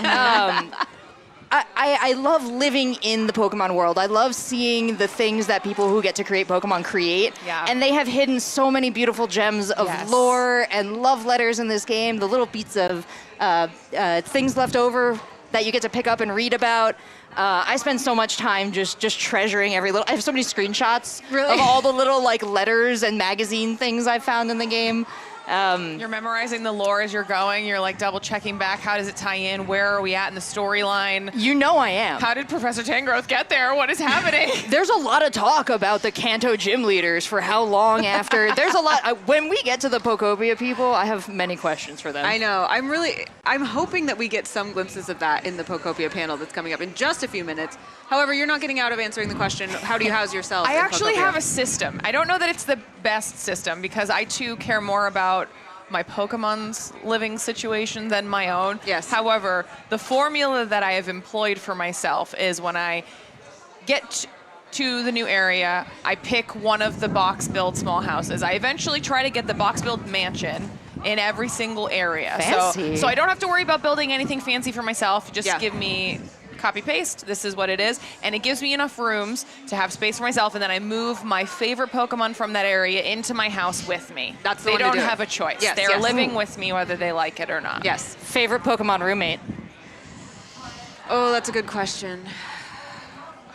I love living in the Pokemon world. I love seeing the things that people who get to create Pokemon create. Yeah. And they have hidden so many beautiful gems of lore and love letters in this game, the little beats of things left over that you get to pick up and read about. I spend so much time just treasuring every little. I have so many screenshots of all the little like letters and magazine things I've found in the game. You're memorizing the lore as you're going. You're like double checking back. How does it tie in? Where are we at in the storyline? You know I am. How did Professor Tangrowth get there? What is happening? There's a lot of talk about the Kanto gym leaders for how long after. There's a lot. When we get to the Pokopia people, I have many questions for them. I know. I'm hoping that we get some glimpses of that in the Pokopia panel that's coming up in just a few minutes. However, you're not getting out of answering the question, how do you house yourself? I actually have a system. I don't know that it's the best system because I too care more about my Pokemon's living situation than my own. Yes. However, the formula that I have employed for myself is when I get to the new area, I pick one of the box build small houses. I eventually try to get the box build mansion in every single area. Fancy. So I don't have to worry about building anything fancy for myself. Just give me copy paste, this is what it is, and it gives me enough rooms to have space for myself, and then I move my favorite Pokemon from that area into my house with me. That's the they one to don't do it. have a choice. Yes, They're yes. living with me whether they like it or not. Yes. Favorite Pokemon roommate? Oh, that's a good question.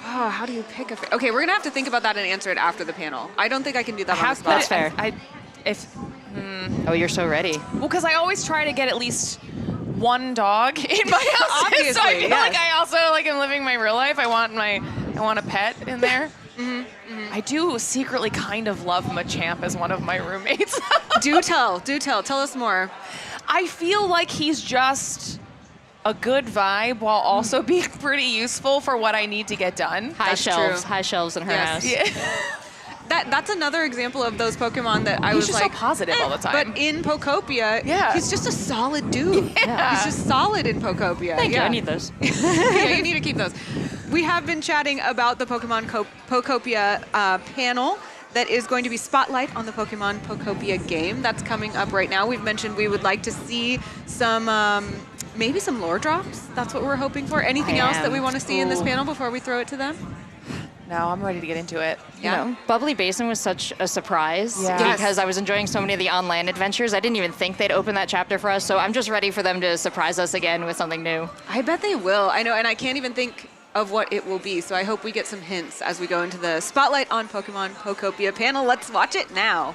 Oh, how do you pick a... Okay, we're going to have to think about that and answer it after the panel. I don't think I can do that on the spot. That's fair. Oh, you're so ready. Well, because I always try to get at least one dog in my house. Obviously, so I feel yes. like I also am living my real life. I want a pet in there. I do secretly kind of love Machamp as one of my roommates. Do tell. Tell us more. I feel like he's just a good vibe while also being pretty useful for what I need to get done. High shelves in her house. Yeah. That's another example of those Pokemon that I was just like so positive all the time. But in Pokopia, he's just a solid dude. Yeah. He's just solid in Pokopia. Thank you. I need those. Yeah, you need to keep those. we have been chatting about the Pokemon Pokopia panel that is going to be Spotlight on the Pokemon Pokopia game. That's coming up right now. We've mentioned we would like to see some, maybe some lore drops. That's what we're hoping for. Anything else that we want to see in this panel before we throw it to them? No, I'm ready to get into it. Yeah. You know, Bubbly Basin was such a surprise because I was enjoying so many of the on-land adventures. I didn't even think they'd open that chapter for us, so I'm just ready for them to surprise us again with something new. I bet they will. I know, and I can't even think of what it will be, so I hope we get some hints as we go into the Spotlight on Pokemon Pokopia panel. Let's watch it now.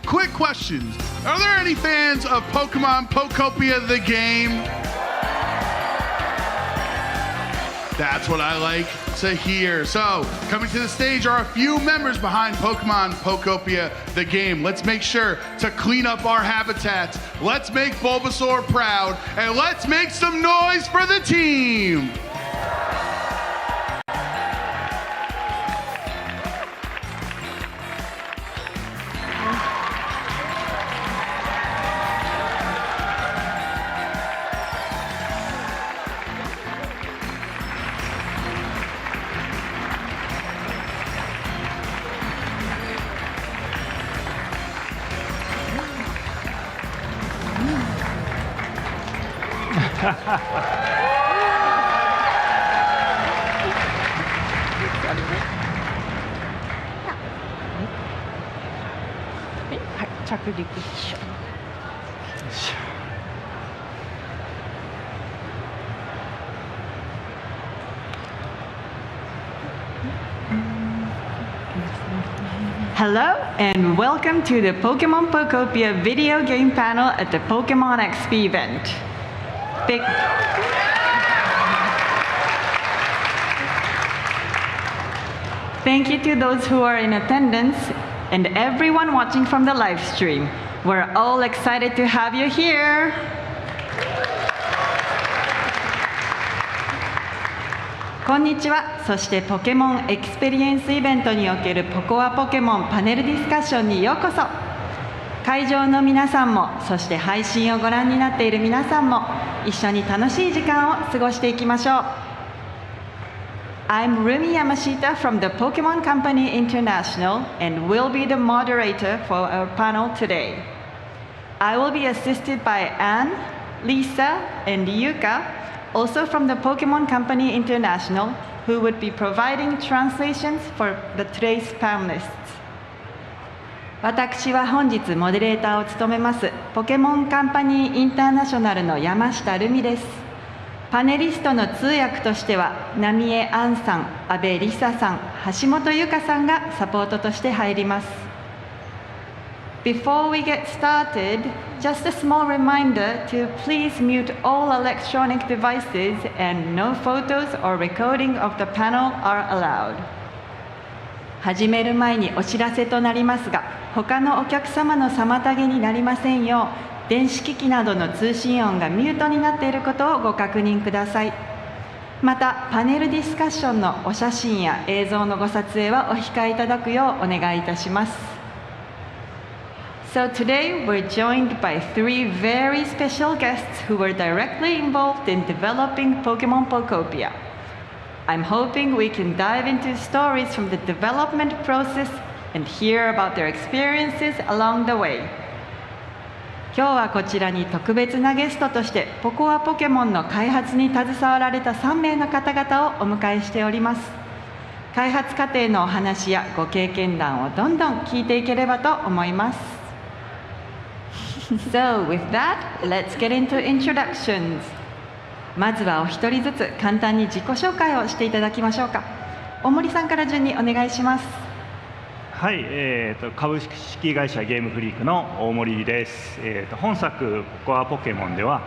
quick questions. Are there any fans of Pokemon Pokopia the game? That's what I like to hear. So, coming to the stage are a few members behind Pokemon Pokopia the game. Let's make sure to clean up our habitats. Let's make Bulbasaur proud, and let's make some noise for the team. Hello and welcome to the Pokemon Pokopia video game panel at the PokémonXP event. Thank you to those who are in attendance and everyone watching from the live stream. We're all excited to have you here.こんにちは。そしてポケモンエクスペリエンスイベントにおけるポコアポケモンパネルディスカッションにようこそ。会場の皆さんも、そして配信をご覧になっている皆さんも、一緒に楽しい時間を過ごしていきましょう。I'm Rumi Yamashita from the Pokemon Company International and will be the moderator for our panel today. I will be assisted by Anne, Lisa, and Yuka, also from the Pokemon Company International, who would be providing translations for today's panelists. 私は本日モデレーターを務めますポケモンカンパニーインターナショナルの山下留美です。パネリストの通訳としては浪江杏さん、阿部梨沙さん、橋本由香さんがサポートとして入ります。Before we get started, just a small reminder to please mute all electronic devices and no photos or recording of the panel are allowed. 始める前にお知らせとなりますが、他のお客様の妨げになりませんよう、電子機器などの通信音がミュートになっていることをご確認ください。また、パネルディスカッションのお写真や映像のご撮影はお控えいただくようお願いいたします。So today we're joined by three very special guests who were directly involved in developing Pokemon Pokopia. I'm hoping we can dive into stories from the development process and hear about their experiences along the way. 今日はこちらに特別なゲストとしてポコアポケモンの開発に携わられた3名の方々をお迎えしております。開発過程のお話やご経験談をどんどん聞いていければと思います。So with that, let's get into introductions. まずはお一人ずつ簡単に自己紹介をしていただきましょうか。大森さんから順にお願いします。はい、株式会社ゲームフリークの大森です。本作ポコアポケモンでは、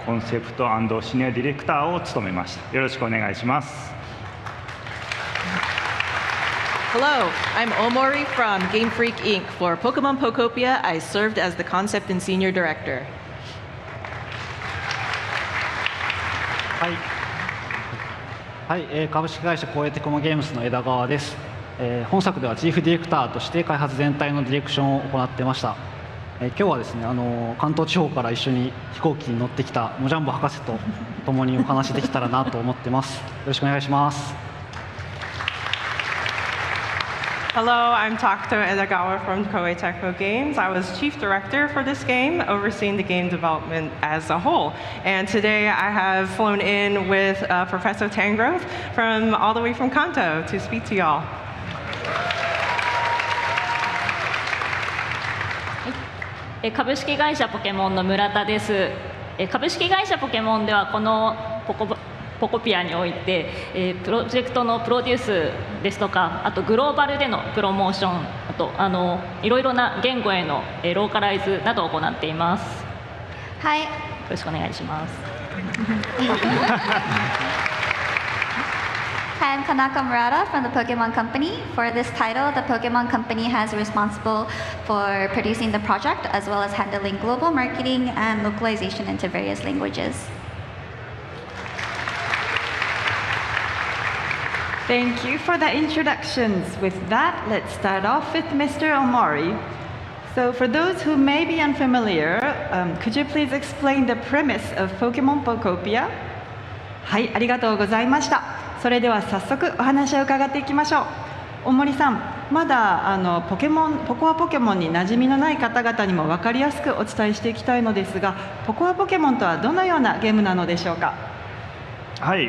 コンセプト&シニアディレクターを務めました。よろしくお願いします。Hello, I'm Omori from Game Freak Inc. For Pokemon Pokopia, I served as the concept and senior director. はい、株式会社光栄テクモゲームスの枝川です。本作ではチーフディレクターとして開発全体のディレクションを行っていました。今日はですね、関東地方から一緒に飛行機に乗ってきたモジャンボ博士と共にお話できたらなと思ってます。よろしくお願いします。Hello, I'm Takuto Edagawa from Koei Tecmo Games. I was chief director for this game, overseeing the game development as a whole. And today I have flown in with Professor Tangrove from all the way from Kanto to speak to y'all. 株式会社ポケモンの村田です。株式会社ポケモンではこのポコピアにおいて、プロジェクトのプロデュースですとか、あとグローバルでのプロモーション、といろいろな言語へのローカライズなどを行っています。はい。よろしくお願いします。Hi, I'm Kanaka Murata from the Pokemon Company. For this title, the Pokemon Company has responsible for producing the project as well as handling global marketing and localization into various languages. Thank you for the introductions. With that, let's start off with Mr. Omori. So for those who may be unfamiliar, could you please explain the premise of Pokemon Pokopia? はい、ありがとうございました。それでは早速お話を伺っていきましょう。大森さん、まだポコアポケモンに馴染みのない方々にも分かりやすくお伝えしていきたいのですが、ポコアポケモンとはどのようなゲームなのでしょうか。はい、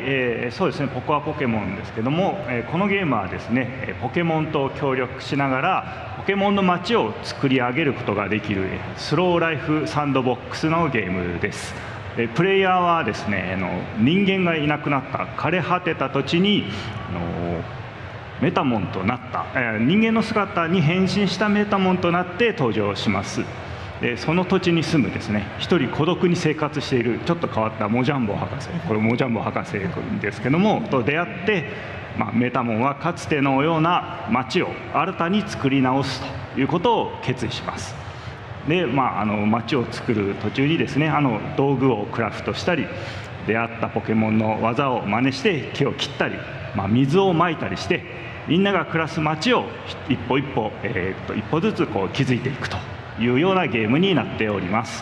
そうですね、ポコアポケモンですけども、このゲームはですね、ポケモンと協力しながらポケモンの街を作り上げることができるスローライフサンドボックスのゲームです。プレイヤーはですね、人間がいなくなった枯れ果てた土地にメタモンとなった、人間の姿に変身したメタモンとなって登場します。でその土地に住むですね、一人孤独に生活しているちょっと変わったモジャンボ博士、これモジャンボ博士ですけどもと出会って、メタモンはかつてのような街を新たに作り直すということを決意します。で、街を作る途中にですね、道具をクラフトしたり、出会ったポケモンの技を真似して木を切ったり、水をまいたりして、みんなが暮らす街を一歩ずつ築いていくというようなゲームになっております。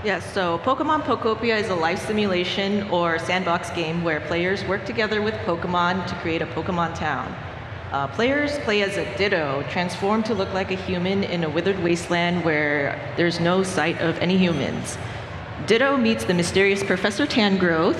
Yes, so Pokemon Pokopia is a life simulation or sandbox game where players work together with Pokemon to create a Pokemon town. Players play as a Ditto, transformed to look like a human in a withered wasteland where there's no sight of any humans. Ditto meets the mysterious Professor Tangrowth,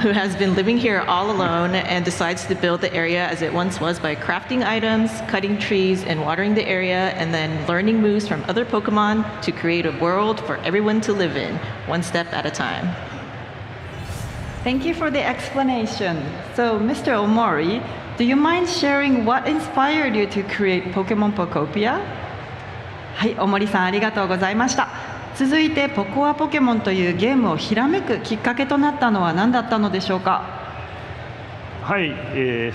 who has been living here all alone and decides to build the area as it once was by crafting items, cutting trees, and watering the area, and then learning moves from other Pokemon to create a world for everyone to live in, one step at a time. Thank you for the explanation. So, Mr. Omori, do you mind sharing what inspired you to create Pokemon Pokopia? はい、大森さんありがとうございました。続いてポコアポケモンというゲームをひらめくきっかけとなったのは何だったのでしょうか。はい、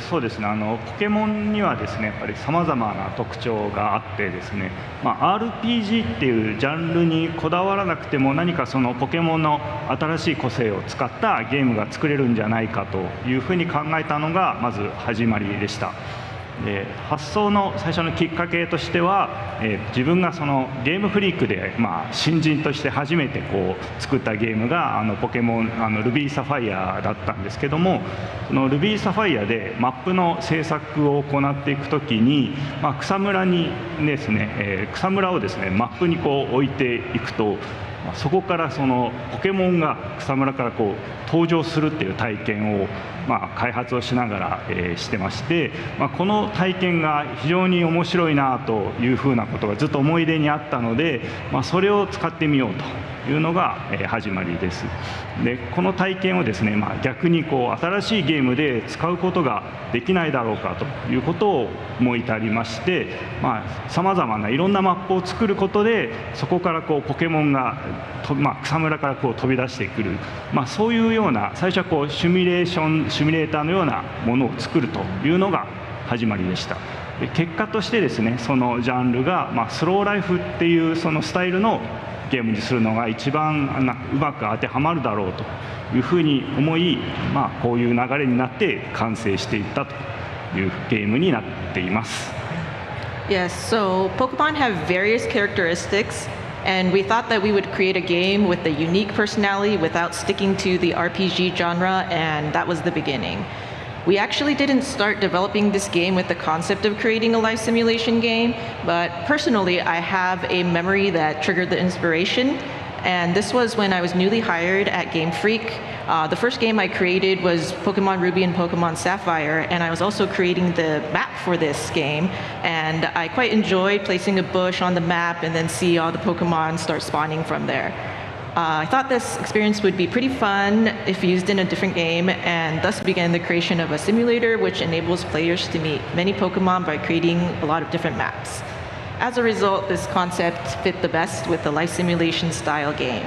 そうですね、ポケモンにはですね、やっぱりさまざまな特徴があってですね、RPG っていうジャンルにこだわらなくても何かそのポケモンの新しい個性を使ったゲームが作れるんじゃないかというふうに考えたのがまず始まりでした。発想の最初のきっかけとしては、自分がそのゲームフリークで、新人として初めて作ったゲームがポケモンルビーサファイアだったんですけども、そのルビーサファイアでマップの制作を行っていくときに、草むらにですね、草むらをですねマップに置いていくと、そこからそのポケモンが草むらから登場するっていう体験を開発をしながらしてまして、この体験が非常に面白いなというふうなことがずっと思い出にあったので、それを使ってみようというのが始まりです。でこの体験をですね、逆に新しいゲームで使うことができないだろうかということを思い至りまして、さまざまないろんなマップを作ることでそこからポケモンが草むらから飛び出してくる、そういうような最初はシミュレーターのようなものを作るというのが始まりでした。で結果としてですね、そのジャンルが、スローライフっていうそのスタイルのゲームにするのが一番うまく当てはまるだろうというふうに思い、こういう流れになって完成していったというゲームになっています。Yes, so Pokemon have various characteristics, and we thought that we would create a game with a unique personality without sticking to the RPG genre, and that was the beginning. We actually didn't start developing this game with the concept of creating a life simulation game, but personally I have a memory that triggered the inspiration, and this was when I was newly hired at Game Freak. The first game I created was Pokemon Ruby and Pokemon Sapphire, and I was also creating the map for this game, and I quite enjoyed placing a bush on the map and then see all the Pokemon start spawning from there. I thought this experience would be pretty fun if used in a different game, and thus began the creation of a simulator which enables players to meet many Pokemon by creating a lot of different maps. As a result, this concept fit the best with the life simulation style game.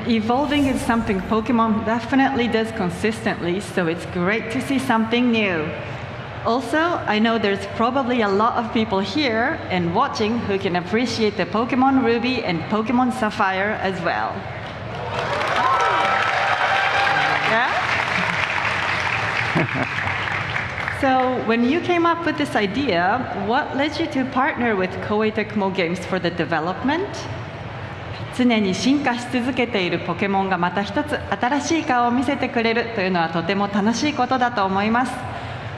Evolving is something Pokemon definitely does consistently, so it's great to see something new. Also, I know there's probably a lot of people here and watching who can appreciate the Pokemon Ruby and Pokemon Sapphire as well. Yeah? So, when you came up with this idea, what led you to partner with Koei Tecmo Games for the development? 常に進化し続けているポケモンがまた一つ新しい顔を見せてくれるというのはとても楽しいことだと思います。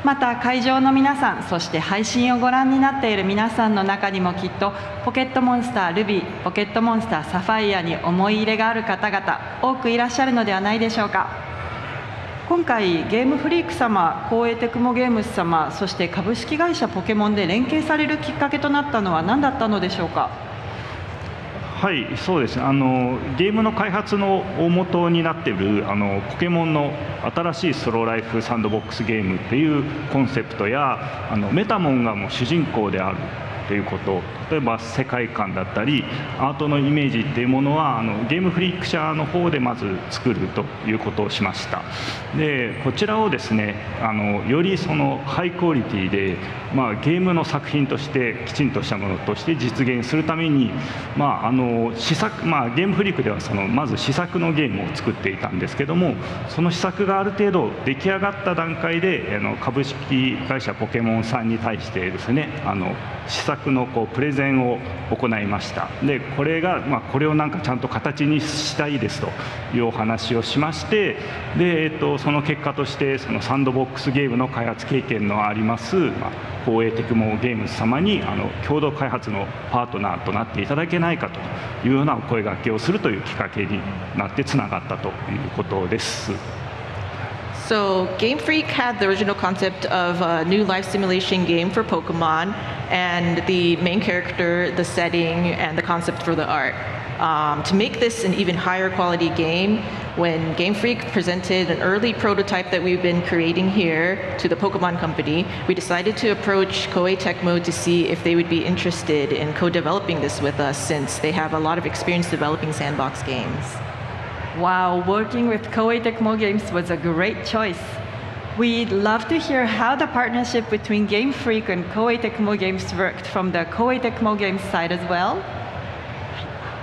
また会場の皆さん、そして配信をご覧になっている皆さんの中にもきっとポケットモンスタールビー、ポケットモンスターサファイアに思い入れがある方々多くいらっしゃるのではないでしょうか。今回ゲームフリーク様、光栄テクモゲームス様、そして株式会社ポケモンで連携されるきっかけとなったのは何だったのでしょうか。はい、そうですね。ゲームの開発の大元になっているポケモンの新しいソロライフサンドボックスゲームっていうコンセプトやメタモンがもう主人公であるということ、例えば世界観だったりアートのイメージっていうものはゲームフリーク社の方でまず作るということをしました。でこちらをですねよりそのハイクオリティで、ゲームの作品としてきちんとしたものとして実現するために、試作ゲームフリークではまず試作のゲームを作っていたんですけども、その試作がある程度出来上がった段階で株式会社ポケモンさんに対してですね試作のプレゼンを行いました。でこれをなんかちゃんと形にしたいですというお話をしまして、で、その結果としてそのサンドボックスゲームの開発経験のあります、光栄テクモゲームズ様に共同開発のパートナーとなっていただけないかというようなお声掛けをするというきっかけになってつながったということです。So Game Freak had the original concept of a new life simulation game for Pokemon, and the main character, the setting, and the concept for the art. To make this an even higher quality game, when Game Freak presented an early prototype that we've been creating here to the Pokemon Company, we decided to approach Koei Tecmo to see if they would be interested in co-developing this with us, since they have a lot of experience developing sandbox games. Wow, working with Koei Tecmo Games was a great choice. We'd love to hear how the partnership between Game Freak and Koei Tecmo Games worked from the Koei Tecmo Games side as well.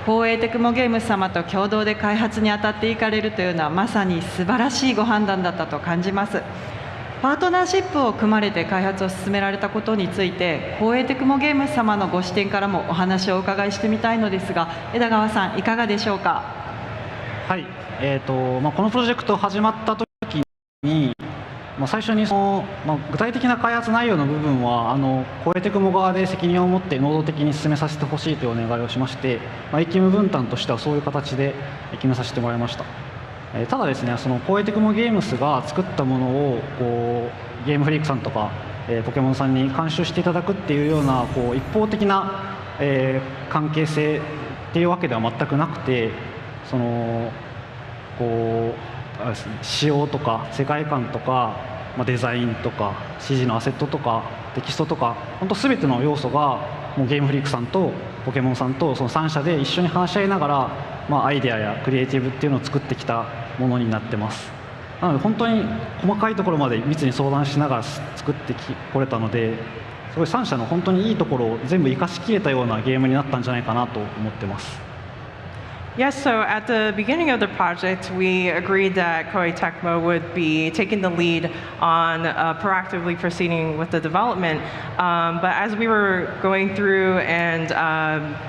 光栄テクモゲーム様と共同で開発に当たっていかれるというのはまさに素晴らしいご判断だったと感じます。パートナーシップを組まれて開発を進められたことについて、光栄テクモゲーム様のご視点からもお話をお伺いしてみたいのですが、枝川さんいかがでしょうか。はい、このプロジェクト始まった時に、最初に具体的な開発内容の部分は光栄テクモ側で責任を持って能動的に進めさせてほしいというお願いをしまして、役務分担としてはそういう形で決めさせてもらいました。ただですね、その光栄テクモゲームスが作ったものをゲームフリークさんとかポケモンさんに監修していただくっていうような一方的な関係性っていうわけでは全くなくて、仕様とか世界観とか、デザインとか指示のアセットとかテキストとか本当全ての要素がもうゲームフリークさんとポケモンさんとその3社で一緒に話し合いながら、アイデアやクリエイティブっていうのを作ってきたものになってます。なので本当に細かいところまで密に相談しながら作ってこれたので、すごい3社の本当にいいところを全部生かしきれたようなゲームになったんじゃないかなと思ってます。Yes, so at the beginning of the project, we agreed that Koei Tecmo would be taking the lead on proactively proceeding with the development. But as we were going through and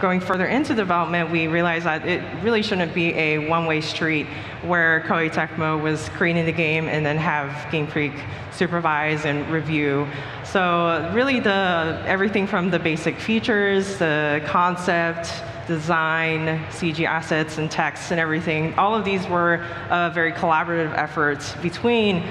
going further into development, we realized that it really shouldn't be a one-way street where Koei Tecmo was creating the game and then have Game Freak supervise and review. So really everything from the basic features, the concept, design, CG assets, and text and everything. All of these were very collaborative efforts between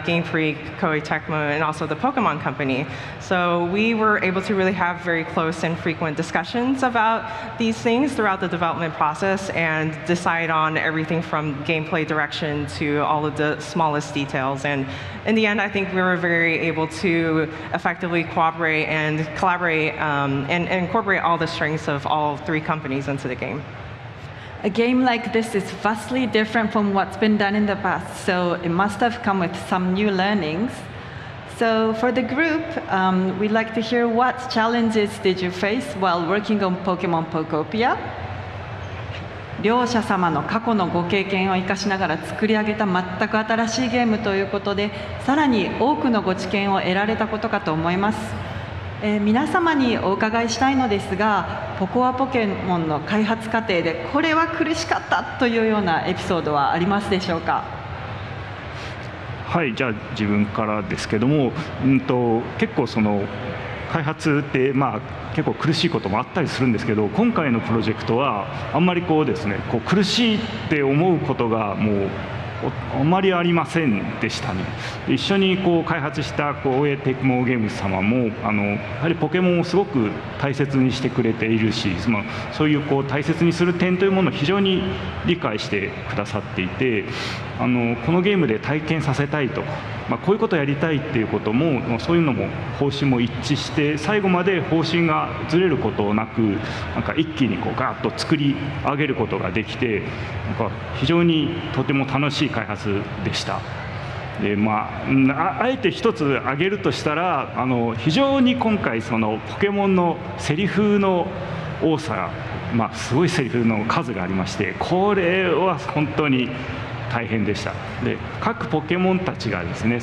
Game Freak, Koei Tecmo, and also the Pokemon Company. So we were able to really have very close and frequent discussions about these things throughout the development process and decide on everything from gameplay direction to all of the smallest details. And in the end, I think we were very able to effectively cooperate and collaborate and incorporate all the strengths of all three companies into the game. A game like this is vastly different from what's been done in the past, so it must have come with some new learnings. So for the group, we'd like to hear what challenges did you face while working on Pokemon Pokopia? 両者様の過去のご経験を生かしながら作り上げた全く新しいゲームということで、さらに多くのご知見を得られたことかと思います。皆様にお伺いしたいのですが、ポコアポケモンの開発過程でこれは苦しかったというようなエピソードはありますでしょうか？はい、じゃあ自分からですけども、結構その開発って結構苦しいこともあったりするんですけど、今回のプロジェクトはあんまりこうですね、こう苦しいって思うことがもうあんまりありませんでしたね。一緒にこう開発した大江テクモゲームズ様もやはりポケモンをすごく大切にしてくれているし、そういう大切にする点というものを非常に理解してくださっていて、このゲームで体験させたいとか、こういうことをやりたいっていうことも、そういうのも方針も一致して、最後まで方針がずれることなく、一気にガーッと作り上げることができて、非常にとても楽しい開発でした。であえて一つ挙げるとしたら、非常に今回そのポケモンのセリフの多さ、すごいセリフの数がありまして、これは本当に大変でした。で各ポケモンたちがですね、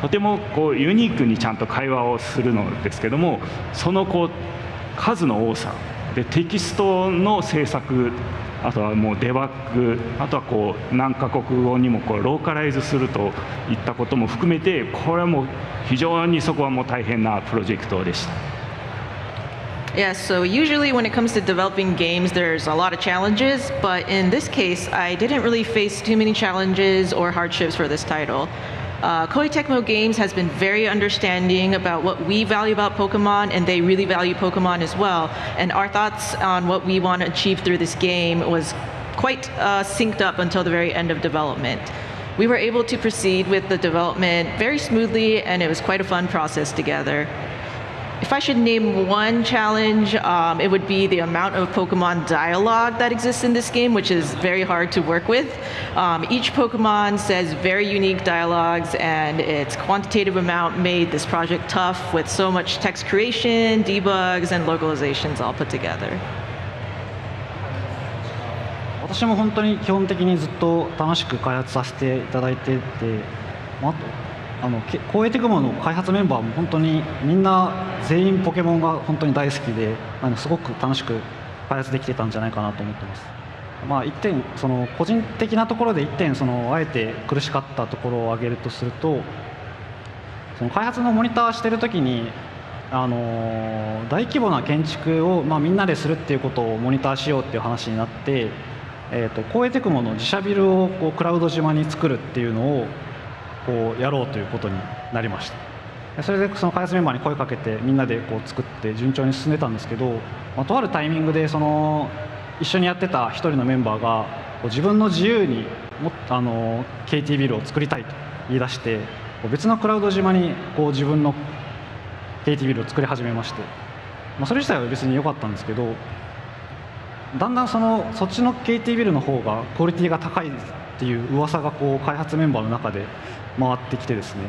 とてもユニークにちゃんと会話をするのですけども、その数の多さでテキストの制作、あとはもうデバッグ、あとは何カ国語にもローカライズするといったことも含めて、これはもう非常にそこはもう大変なプロジェクトでした。Yeah, so usually when it comes to developing games, there's a lot of challenges, but in this case, I didn't really face too many challenges or hardships for this title. Koei Tecmo Games has been very understanding about what we value about Pokemon, and they really value Pokemon as well. And our thoughts on what we want to achieve through this game was quite synced up until the very end of development. We were able to proceed with the development very smoothly, and it was quite a fun process together. If I should name one challenge, it would be the amount of Pokemon dialogue that exists in this game, which is very hard to work with. Each Pokemon says very unique dialogues, and its quantitative amount made this project tough with so much text creation, debugs, and localizations all put together. 私も本当に基本的にずっと楽しく開発させていただいてて、光栄テクモの開発メンバーも本当にみんな全員ポケモンが本当に大好きで、すごく楽しく開発できてたんじゃないかなと思ってます。一点個人的なところで一点あえて苦しかったところを挙げるとすると、開発のモニターしてる時に大規模な建築をみんなでするっていうことをモニターしようっていう話になって、光栄テクモの自社ビルをクラウド島に作るっていうのをやろうということになりました。それで開発メンバーに声かけてみんなで作って順調に進んでたんですけど、とあるタイミングで一緒にやってた一人のメンバーが自分の自由にKT ビルを作りたいと言い出して、別のクラウド島に自分の KT ビルを作り始めまして、それ自体は別に良かったんですけど、だんだんそっちの KT ビルの方がクオリティが高いっていう噂が開発メンバーの中で回ってきてですね、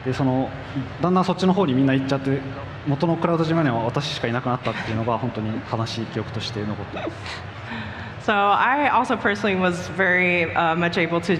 でだんだんそっちの方にみんな行っちゃって、元のクラウド島には私しかいなくなったっていうのが本当に悲しい記憶として残っています。So I also personally was very much able to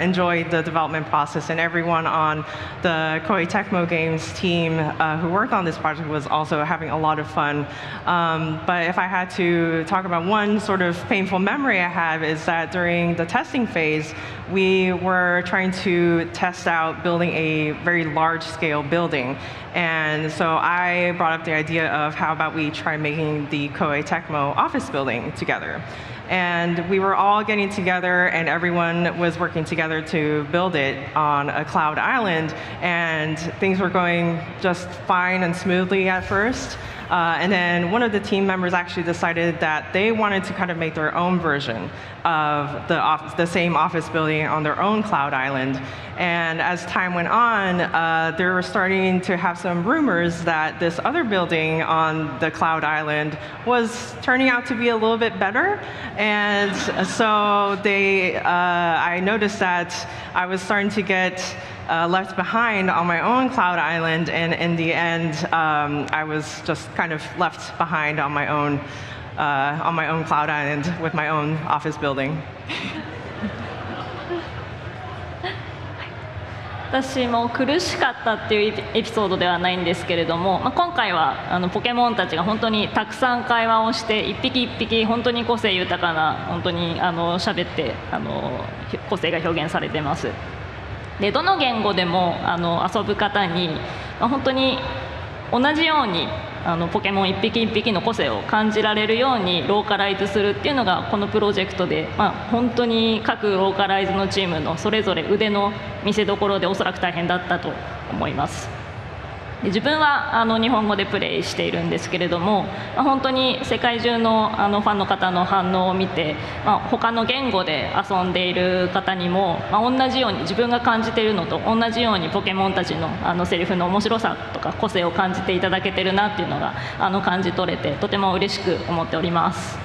enjoy the development process, and everyone on the Koei Tecmo Games team who worked on this project was also having a lot of fun. But if I had to talk about one sort of painful memory I have is that during the testing phase, we were trying to test out building a very large-scale building. And so I brought up the idea of how about we try making the Koei Tecmo office building together. And we were all getting together, and everyone was working together to build it on a cloud island. And things were going just fine and smoothly at first. And then one of the team members actually decided that they wanted to kind of make their own version of the same office building on their own cloud island. And as time went on, they were starting to have some rumors that this other building on the cloud island was turning out to be a little bit better. And so I noticed that I was starting to get left behind on my own cloud island, and in the end, I was just kind of left behind on my own cloud island with my own office building. 私も苦しかったっていうエピソードではないんですけれども、今回はポケモンたちが本当にたくさん会話をして一匹一匹本当に個性豊かな本当に喋って個性が表現されています。でどの言語でも遊ぶ方に本当に同じようにポケモン一匹一匹の個性を感じられるようにローカライズするっていうのがこのプロジェクトで、本当に各ローカライズのチームのそれぞれ腕の見せ所でおそらく大変だったと思います。で自分は日本語でプレイしているんですけれども、本当に世界中のファンの方の反応を見て、他の言語で遊んでいる方にも、同じように自分が感じているのと同じようにポケモンたちのセリフの面白さとか個性を感じていただけてるなっていうのが感じ取れてとても嬉しく思っております。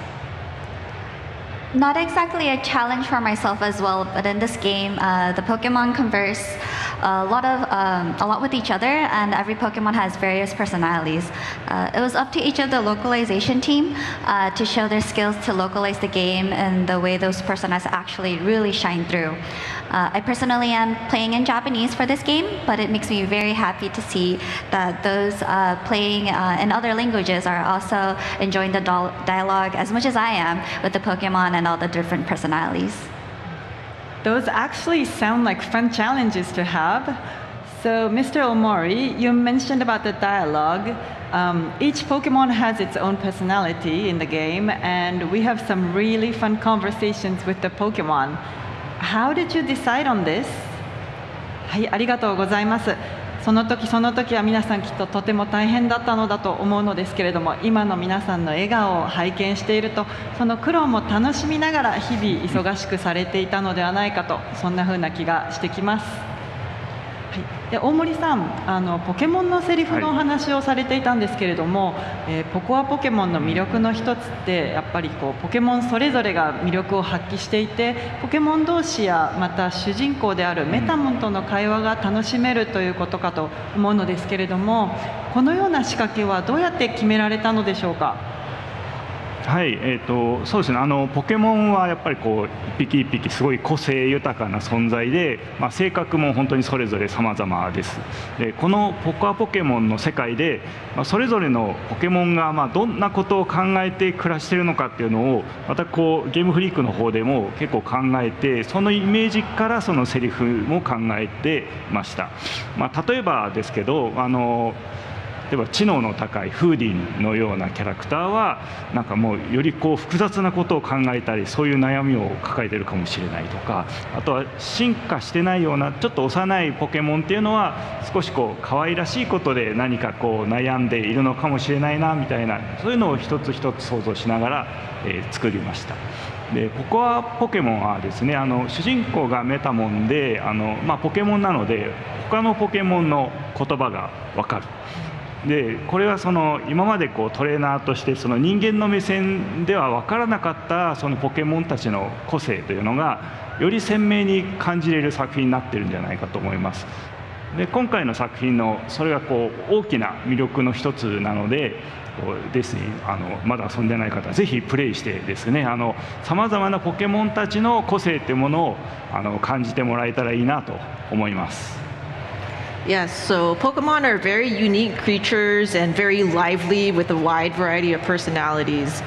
Not exactly a challenge for myself as well, but in this game, the Pokemon converse a lot with each other, and every Pokemon has various personalities. It was up to each of the localization team to show their skills to localize the game and the way those personalities actually really shine through. I personally am playing in Japanese for this game, but it makes me very happy to see that those playing in other languages are also enjoying the dialogue as much as I am with the Pokemon and all the different personalities. Those actually sound like fun challenges to have. So, Mr. Omori, you mentioned about the dialogue. Each Pokemon has its own personality in the game, and we have some really fun conversations with the Pokemon. How did you decide on this? はい、ありがとうございます。その時その時は皆さんきっととても大変だったのだと思うのですけれども、今の皆さんの笑顔を拝見していると、その苦労も楽しみながら日々忙しくされていたのではないかと、そんな風な気がしてきます。はい、で大森さん、ポケモンのセリフのお話をされていたんですけれども、ポコアポケモンの魅力の一つってやっぱりポケモンそれぞれが魅力を発揮していて、ポケモン同士やまた主人公であるメタモンとの会話が楽しめるということかと思うのですけれども、このような仕掛けはどうやって決められたのでしょうか。はい、そうですね、ポケモンはやっぱり一匹一匹すごい個性豊かな存在で、性格も本当にそれぞれ様々です。でこのポコアポケモンの世界で、それぞれのポケモンがどんなことを考えて暮らしているのかっていうのをまたゲームフリークの方でも結構考えて、そのイメージからそのセリフも考えてました。例えばですけど例えば知能の高いフーディンのようなキャラクターはなんかもうより複雑なことを考えたり、そういう悩みを抱えているかもしれないとか、あとは進化してないようなちょっと幼いポケモンっていうのは少し可愛らしいことで何か悩んでいるのかもしれないなみたいな、そういうのを一つ一つ想像しながら、作りました。でポコアポケモンはですね、主人公がメタモンでポケモンなので他のポケモンの言葉が分かる。でこれは今までトレーナーとして人間の目線では分からなかったポケモンたちの個性というのがより鮮明に感じれる作品になっているんじゃないかと思います。で今回の作品のそれが大きな魅力の一つなので、ですね、まだ遊んでない方はぜひプレイしてですね、さまざまなポケモンたちの個性っていうものを感じてもらえたらいいなと思います。Yes, so Pokemon are very unique creatures and very lively with a wide variety of personalities.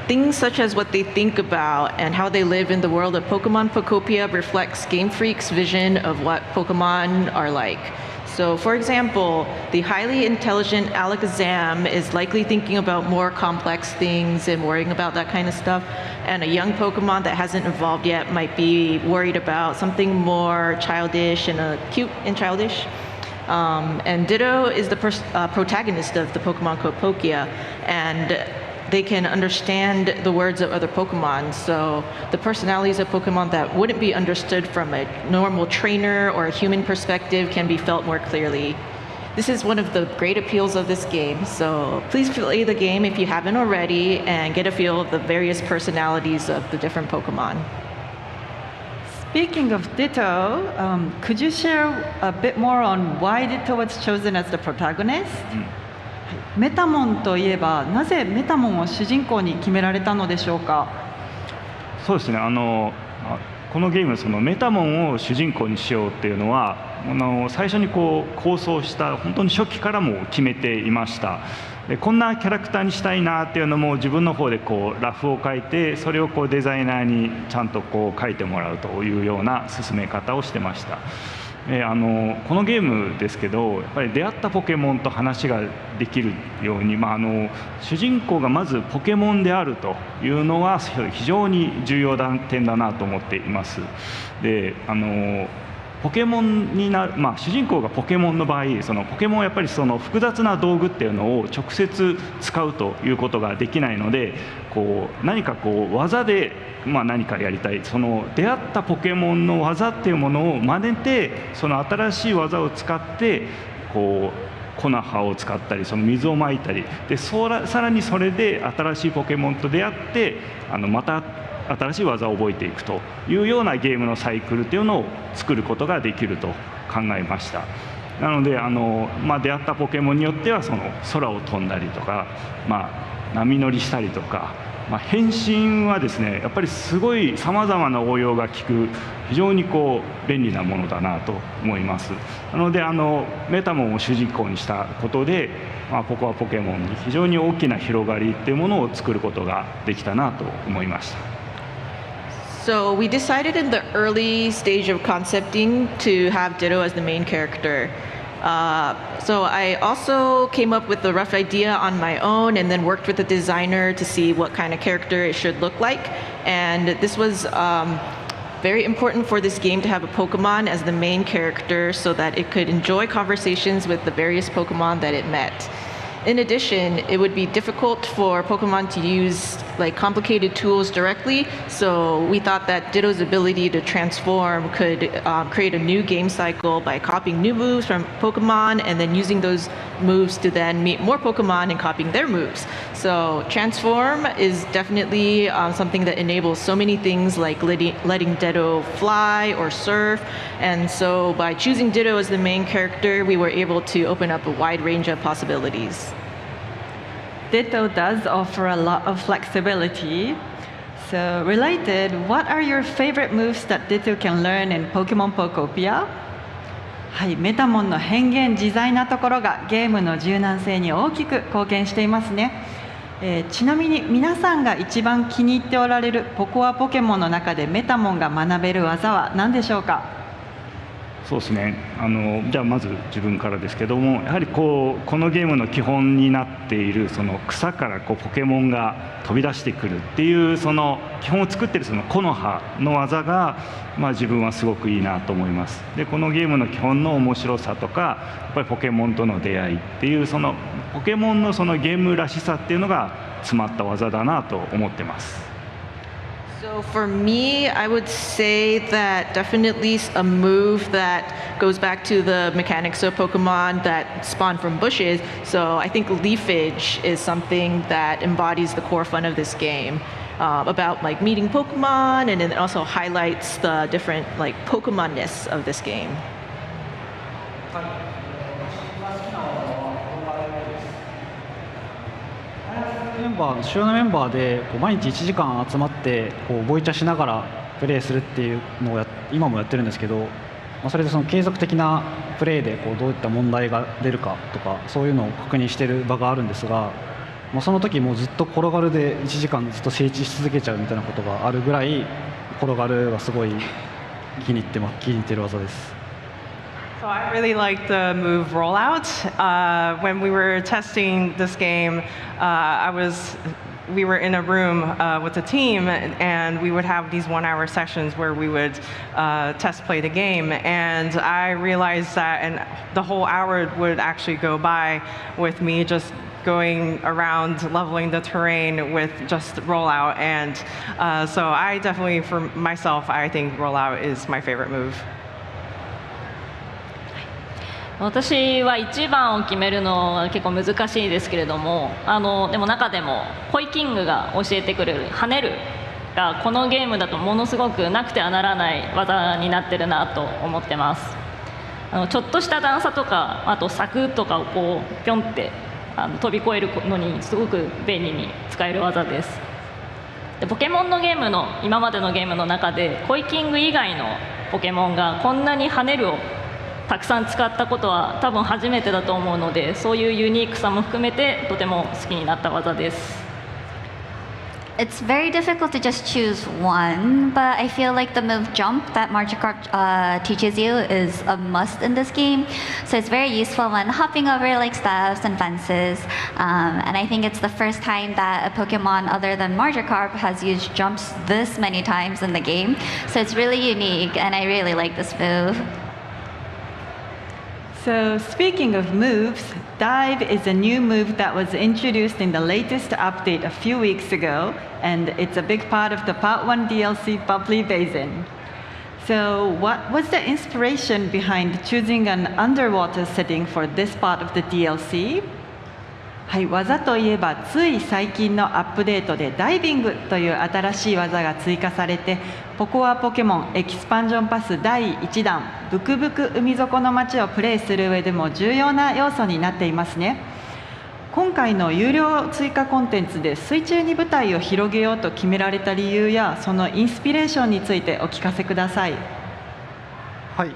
Things such as what they think about and how they live in the world of Pokemon Pokopia reflects Game Freak's vision of what Pokemon are like. So, for example, the highly intelligent Alakazam is likely thinking about more complex things and worrying about that kind of stuff. And a young Pokemon that hasn't evolved yet might be worried about something more childish and cute and childish. And Ditto is the protagonist of the Pokemon Pokokia, and they can understand the words of other Pokemon. So the personalities of Pokemon that wouldn't be understood from a normal trainer or a human perspective can be felt more clearly. This is one of the great appeals of this game. So please play the game if you haven't already and get a feel of the various personalities of the different Pokemon. Speaking of Ditto, could you share a bit more on why Ditto was chosen as the protagonist? メタモンといえば、なぜメタモンを主人公に決められたのでしょうか。そうですね、このゲームそのメタモンを主人公にしようっていうのは最初に構想した本当に初期からも決めていました。でこんなキャラクターにしたいなっていうのも自分の方でラフを書いて、それをデザイナーにちゃんと書いてもらうというような進め方をしてました。このゲームですけど、やっぱり出会ったポケモンと話ができるように、主人公がまずポケモンであるというのは非常に重要な点だなと思っています。でポケモンになる、主人公がポケモンの場合、そのポケモンはやっぱりその複雑な道具っていうのを直接使うということができないので、何か技で何かやりたい、その出会ったポケモンの技っていうものを真似て、その新しい技を使ってコナハを使ったり、その水をまいたりで、さらにそれで新しいポケモンと出会ってまた新しい技を覚えていくというようなゲームのサイクルというのを作ることができると考えました。なので出会ったポケモンによってはその空を飛んだりとか、波乗りしたりとか、変身はですねやっぱりすごいさまざまな応用が利く非常に便利なものだなと思います。なのでメタモンを主人公にしたことで、ポコアポケモンに非常に大きな広がりっていうものを作ることができたなと思いました。So we decided in the early stage of concepting to have Ditto as the main character. So I also came up with the rough idea on my own and then worked with the designer to see what kind of character it should look like. And this was very important for this game to have a Pokemon as the main character so that it could enjoy conversations with the various Pokemon that it met. In addition, it would be difficult for Pokemon to use complicated tools directly, so we thought that Ditto's ability to transform could create a new game cycle by copying new moves from Pokemon and then using those moves to then meet more Pokemon and copying their moves. So transform is definitely something that enables so many things like letting Ditto fly or surf, and so by choosing Ditto as the main character, we were able to open up a wide range of possibilities. Ditto does offer a lot of flexibility. So related, what are your favorite moves that Ditto can learn in Pokemon Pokopia? はい、メタモンの変幻自在なところがゲームの柔軟性に大きく貢献していますね。ちなみに皆さんが一番気に入っておられるポコアポケモンの中でメタモンが学べる技は何でしょうか？そうですね、じゃあまず自分からですけども、やはりこのゲームの基本になっているその草からポケモンが飛び出してくるっていうその基本を作っているその木の葉の技が、自分はすごくいいなと思います。でこのゲームの基本の面白さとか、やっぱりポケモンとの出会いっていうそのポケモンのそのゲームらしさっていうのが詰まった技だなと思ってます。So for me, I would say that definitely a move that goes back to the mechanics of Pokemon that spawn from bushes. So I think leafage is something that embodies the core fun of this game. About meeting Pokemon, and it also highlights the different Pokemon-ness of this game. は主要なメンバーでこう毎日1時間集まってこうボイチャしながらプレーするっていうのを今もやってるんですけど、それでその継続的なプレーでこうどういった問題が出るかとかそういうのを確認している場があるんですが、その時もうずっと転がるで1時間ずっと整地し続けちゃうみたいなことがあるぐらい転がるはすごい気に入ってる技です。So I really like the move rollout. When we were testing this game, we were in a room with the team, and we would have these 1-hour sessions where we would test play the game. And I realized that, and the whole hour would actually go by with me just going around leveling the terrain with just rollout. And so I definitely, for myself, I think rollout is my favorite move. 私は1番を決めるのは結構難しいですけれども、でも中でもコイキングが教えてくれる跳ねるがこのゲームだとものすごくなくてはならない技になってるなと思ってます。ちょっとした段差とかあと柵とかをこうピョンって飛び越えるのにすごく便利に使える技です。でポケモンのゲームの今までのゲームの中でコイキング以外のポケモンがこんなに跳ねるをたくさん使ったことは多分初めてだと思うので、そういうユニークさも含めてとても好きになった技です。It's very difficult to just choose one, but I feel like the move jump that Magikarp teaches you is a must in this game. So it's very useful when hopping over like staffs and fences. And I think it's the first time that a Pokemon other than Magikarp has used jumps this many times in the game. So it's really unique, and I really like this move. So speaking of moves, Dive is a new move that was introduced in the latest update a few weeks ago, and it's a big part of the Part 1 DLC Bubbly Basin. So what was the inspiration behind choosing an underwater setting for this part of the DLC? はい、技といえばつい最近のアップデートでダイビングという新しい技が追加されて、ポコアポケモンエキスパンジョンパス第1弾ブクブク海底の街をプレイする上でも重要な要素になっていますね。今回の有料追加コンテンツで水中に舞台を広げようと決められた理由やそのインスピレーションについてお聞かせください。はい、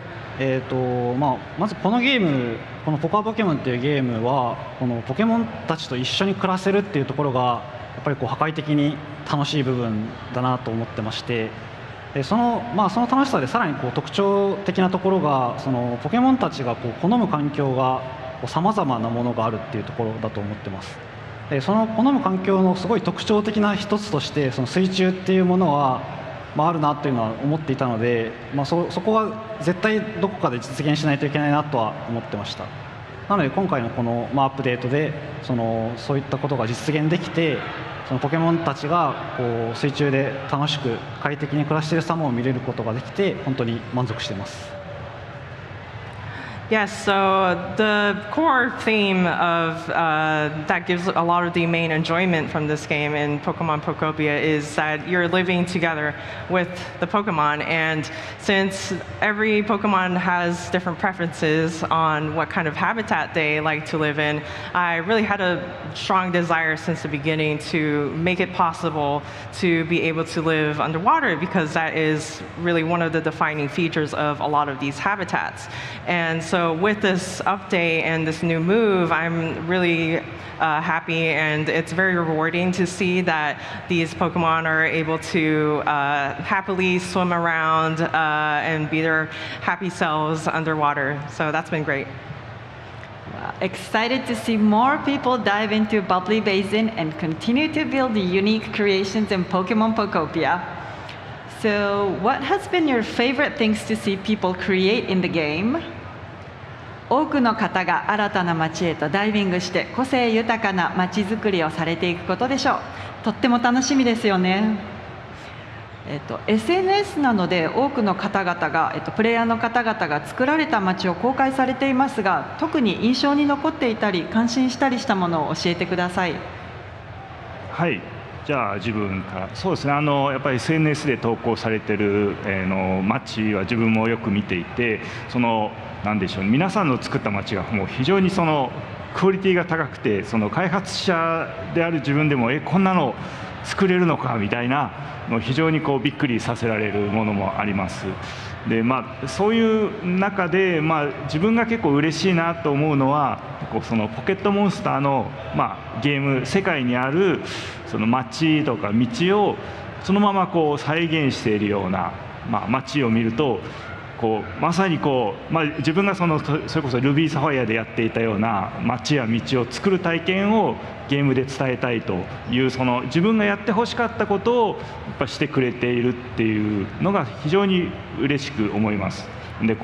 まずこのゲーム、このポコアポケモンっていうゲームはこのポケモンたちと一緒に暮らせるっていうところがやっぱりこう破壊的に楽しい部分だなと思ってまして、でその楽しさでさらにこう特徴的なところがそのポケモンたちがこう好む環境がさまざまなものがあるっていうところだと思ってます。でその好む環境のすごい特徴的な一つとしてその水中っていうものはあるなというのは思っていたので、そこは絶対どこかで実現しないといけないなとは思ってました。なので今回のこのアップデートでそういったことが実現できて、そのポケモンたちがこう水中で楽しく快適に暮らしている様を見れることができて本当に満足しています。Yes, so the core theme of that gives a lot of the main enjoyment from this game in Pokemon Pokopia is that you're living together with the Pokemon, and since every Pokemon has different preferences on what kind of habitat they like to live in, I really had a strong desire since the beginning to make it possible to be able to live underwater, because that is really one of the defining features of a lot of these habitats. And so with this update and this new move, I'm really happy, and it's very rewarding to see that these Pokemon are able to happily swim around and be their happy selves underwater. So that's been great. Excited to see more people dive into Bubbly Basin and continue to build the unique creations in Pokemon Pokopia. So what has been your favorite things to see people create in the game? 多くの方が新たな街へとダイビングして個性豊かな街づくりをされていくことでしょう。とっても楽しみですよね。SNS などで多くの方々が、プレイヤーの方々が作られた街を公開されていますが、特に印象に残っていたり感心したりしたものを教えてください。はい、じゃあ自分からそうですね、やっぱり SNS で投稿されてる、街は自分もよく見ていて、なんでしょう、皆さんの作った街がもう非常にクオリティが高くて、その開発者である自分でもこんなの作れるのかみたいなのを非常にびっくりさせられるものもあります。でそういう中で、自分が結構嬉しいなと思うのはそのポケットモンスターの、ゲーム世界にあるその街とか道をそのまま再現しているような、街を見るとまさに自分がそれこそルビーサファイアでやっていたような街や道を作る体験をゲームで伝えたいというその自分がやってほしかったことをやっぱしてくれているっていうのが非常に嬉しく思います。で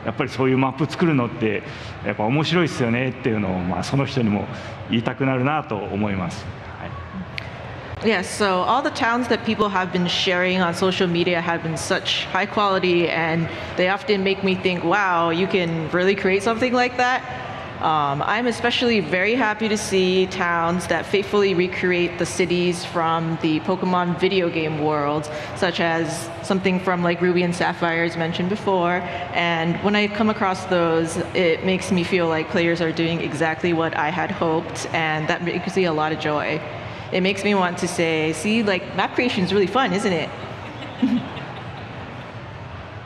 やっぱりそういうマップ作るのってやっぱ面白いですよねっていうのを、その人にも言いたくなるなと思います。Yes, so all the towns that people have been sharing on social media have been such high quality, and they often make me think, wow, you can really create something like that. I'm especially very happy to see towns that faithfully recreate the cities from the Pokemon video game world, such as something from like Ruby and Sapphire as mentioned before. And when I come across those, it makes me feel like players are doing exactly what I had hoped, and that makes me a lot of joy. It makes me want to say, see, like map creation is really fun, isn't it?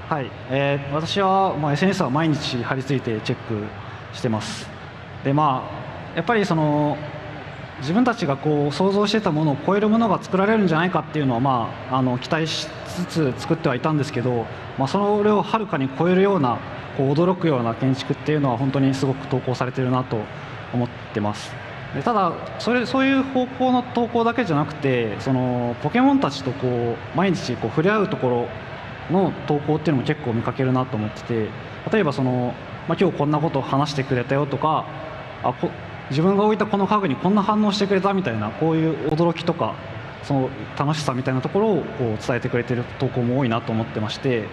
はい、私は、SNS は毎日張り付いてチェックしてます。でやっぱりその自分たちが想像してたものを超えるものが作られるんじゃないかっていうのは、期待しつつ作ってはいたんですけど、それをはるかに超えるような驚くような建築っていうのは本当にすごく投稿されてるなと思ってます。でただそういう方向の投稿だけじゃなくて、そのポケモンたちと毎日触れ合うところの投稿っていうのも結構見かけるなと思ってて、例えば今日こんなことを話してくれたよとか、自分が置いたこの家具にこんな反応してくれたみたいな、こういう驚きとかその楽しさみたいなところを伝えてくれてる投稿も多いなと思ってまして、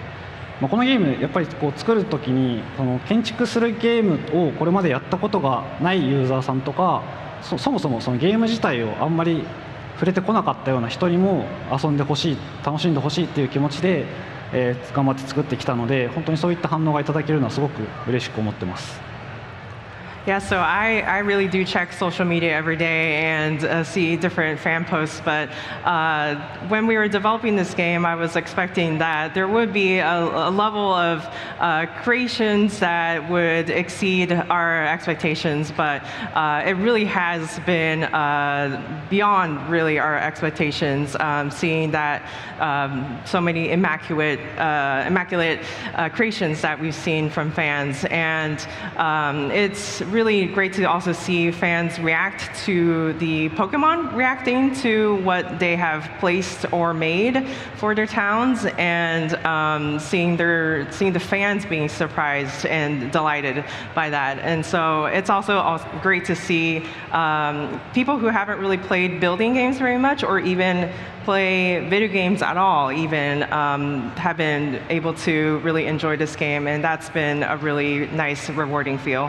このゲームやっぱり作る時に建築するゲームをこれまでやったことがないユーザーさんとか、そもそもそのゲーム自体をあんまり触れてこなかったような人にも遊んでほしい、楽しんでほしいっていう気持ちで、頑張って作ってきたので、本当にそういった反応がいただけるのはすごく嬉しく思ってます。Yeah, so I really do check social media every day and see different fan posts, but when we were developing this game, I was expecting that there would be a level of creations that would exceed our expectations, but it really has been beyond really our expectations, seeing that so many immaculate creations that we've seen from fans, and it's really great to also see fans react to the Pokemon reacting to what they have placed or made for their towns, and seeing the fans being surprised and delighted by that. And so it's also great to see people who haven't really played building games very much, or even play video games at all, even have been able to really enjoy this game, and that's been a really nice, rewarding feel.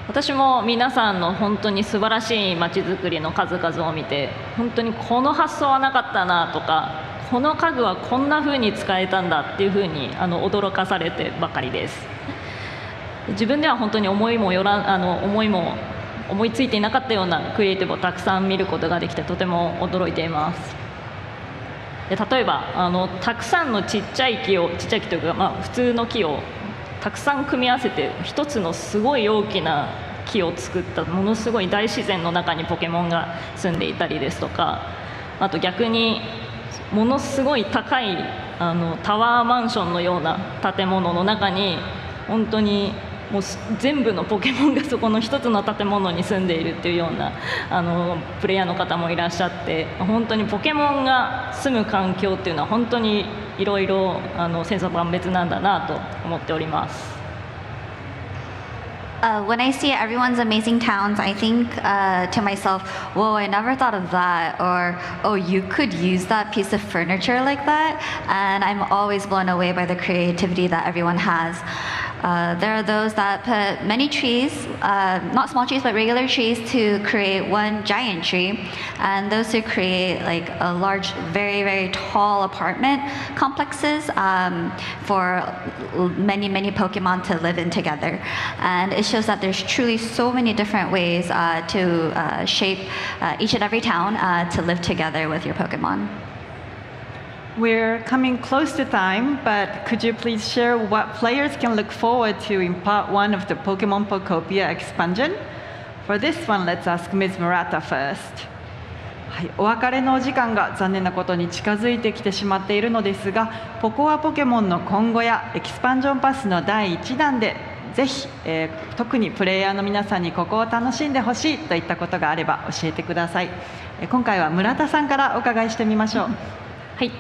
私も皆さんの本当に素晴らしい街づくりの数々を見て、本当にこの発想はなかったなとか、この家具はこんな風に使えたんだっていう風に驚かされてばかりです。自分では本当に思いついていなかったようなクリエイティブをたくさん見ることができて、とても驚いています。で例えばたくさんのちっちゃい木というか、普通の木をたくさん組み合わせて一つのすごい大きな木を作った、ものすごい大自然の中にポケモンが住んでいたりですとか、あと逆にものすごい高いタワーマンションのような建物の中に本当にもう全部のポケモンがそこの一つの建物に住んでいるっていうようなプレイヤーの方もいらっしゃって、本当にポケモンが住む環境っていうのは本当にいろいろ千差万別なんだなと思っております。When I see everyone's amazing towns, I think to myself, whoa, I never thought of that, or oh, you could use that piece of furniture like that, and I'm always blown away by the creativity that everyone has. There are those that put many trees, not small trees, but regular trees to create one giant tree. And those who create like a large, very, very tall apartment complexes for many, many Pokemon to live in together. And it shows that there's truly so many different ways to shape each and every town to live together with your Pokemon. We're coming close to time, but could you please share what players can look forward to in part 1 of the Pokemon Pokopia expansion? For this one, let's ask Ms. Murata first. はい、お別れのお時間が残念なことに近づいてきてしまっているのですが、ポコアポケモンの今後やエキスパンジョンパスの第1弾でぜひ、特にプレイヤーの皆さんにここを楽しんでほしいといったことがあれば教えてください。今回は村田さんからお伺いしてみましょう。はい、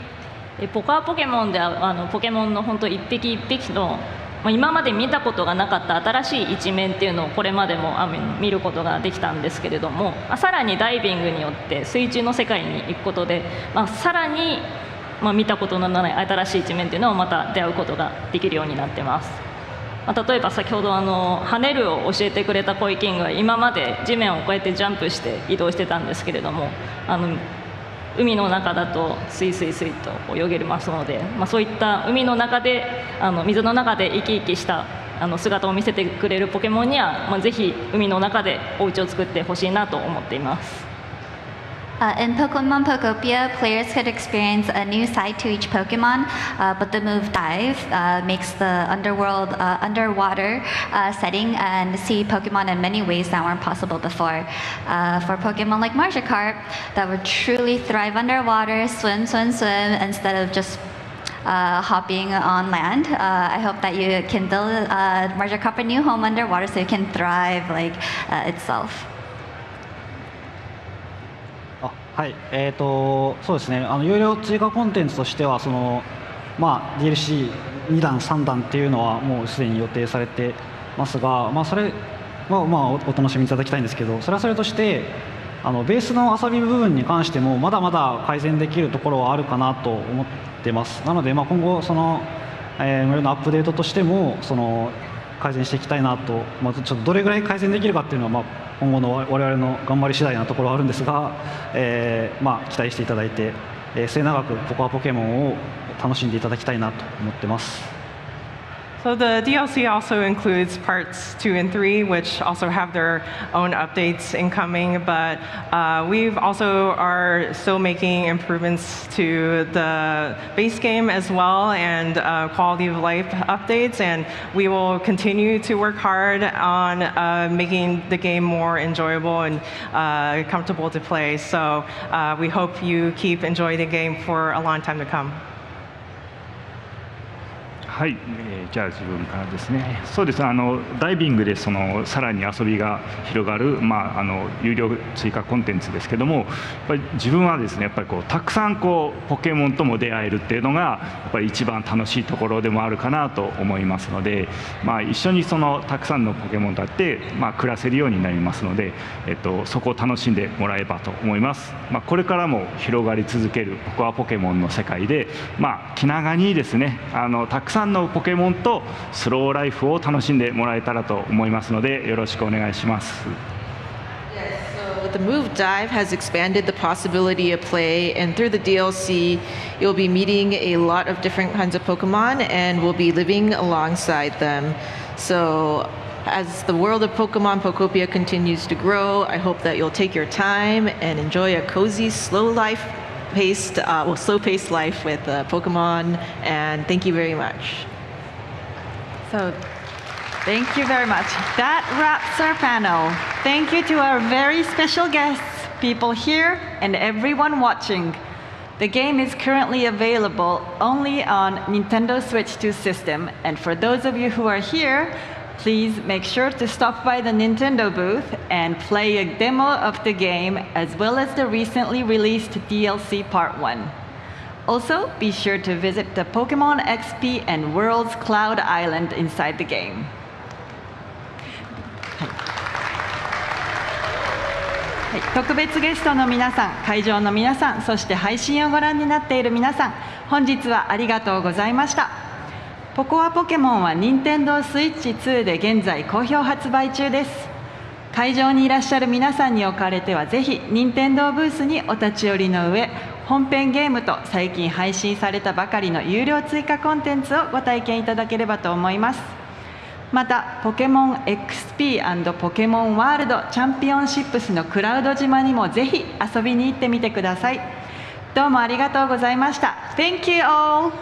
ポコアポケモンではポケモンの本当一匹一匹の今まで見たことがなかった新しい一面っていうのをこれまでも見ることができたんですけれども、さらにダイビングによって水中の世界に行くことで、さらに見たことのない新しい一面っていうのをまた出会うことができるようになってます。例えば先ほど跳ねるを教えてくれたコイキングは今まで地面をこうやってジャンプして移動してたんですけれども、海の中だとスイスイスイと泳げますので、そういった海の中で水の中で生き生きした姿を見せてくれるポケモンには、ぜひ海の中でお家を作ってほしいなと思っています。In Pokemon Pokopia, players could experience a new side to each Pokemon, but the move Dive makes the underwater setting and see Pokemon in many ways that weren't possible before. For Pokemon like Magikarp, that would truly thrive underwater, swim, instead of just hopping on land. I hope that you can build Magikarp a new home underwater so it can thrive like itself. はい、そうですね、有料追加コンテンツとしてはDLC2 弾3弾っていうのはもうすでに予定されてますが、それはお楽しみいただきたいんですけど、それはそれとしてベースの遊び部分に関してもまだまだ改善できるところはあるかなと思ってます。なので今後無料のアップデートとしても改善していきたいなと、ちょっとどれぐらい改善できるかっていうのは今後の我々の頑張り次第なところはあるんですが、期待していただいて、末永くポコアポケモンを楽しんでいただきたいなと思ってます。So the DLC also includes parts 2 and 3, which also have their own updates incoming, but we've also are still making improvements to the base game as well and quality of life updates, and we will continue to work hard on making the game more enjoyable and comfortable to play. So we hope you keep enjoying the game for a long time to come. はい、じゃあ自分からですね。そうです。ダイビングでさらに遊びが広がる有料追加コンテンツですけども、やっぱり自分はですね、やっぱりたくさんポケモンとも出会えるっていうのがやっぱり一番楽しいところでもあるかなと思いますので、一緒にたくさんのポケモンと会って暮らせるようになりますので、そこを楽しんでもらえばと思います。これからも広がり続けるポコアポケモンの世界で、気長にですね、たくさんのポケモンとスローライフを楽しんでもらえたらと思いますので、よろしくお願いします。So the move Dive has expanded the possibility of play, and through the DLC, you'll be meeting a lot of different kinds of Pokemon and will be living alongside them. So as the world of Pokemon Pokopia continues to grow, I hope that you'll take your time and enjoy a cozy, slow-paced life with Pokemon, and thank you very much. So, thank you very much. That wraps our panel. Thank you to our very special guests, people here, and everyone watching. The game is currently available only on Nintendo Switch 2 system, and for those of you who are here, please make sure to stop by the Nintendo booth and play a demo of the game as well as the recently released DLC Part 1. Also, be sure to visit the PokémonXP and World's Cloud Island inside the game. はい、特別ゲストの皆さん、会場の皆さん、そして配信をご覧になっている皆さん、本日はありがとうございました。ポコアポケモンは任天堂スイッチ2で現在好評発売中です。会場にいらっしゃる皆さんにおかれてはぜひ任天堂ブースにお立ち寄りの上、本編ゲームと最近配信されたばかりの有料追加コンテンツをご体験いただければと思います。またポケモン XP& ポケモンワールドチャンピオンシップスのクラウド島にもぜひ遊びに行ってみてください。どうもありがとうございました。 Thank you all!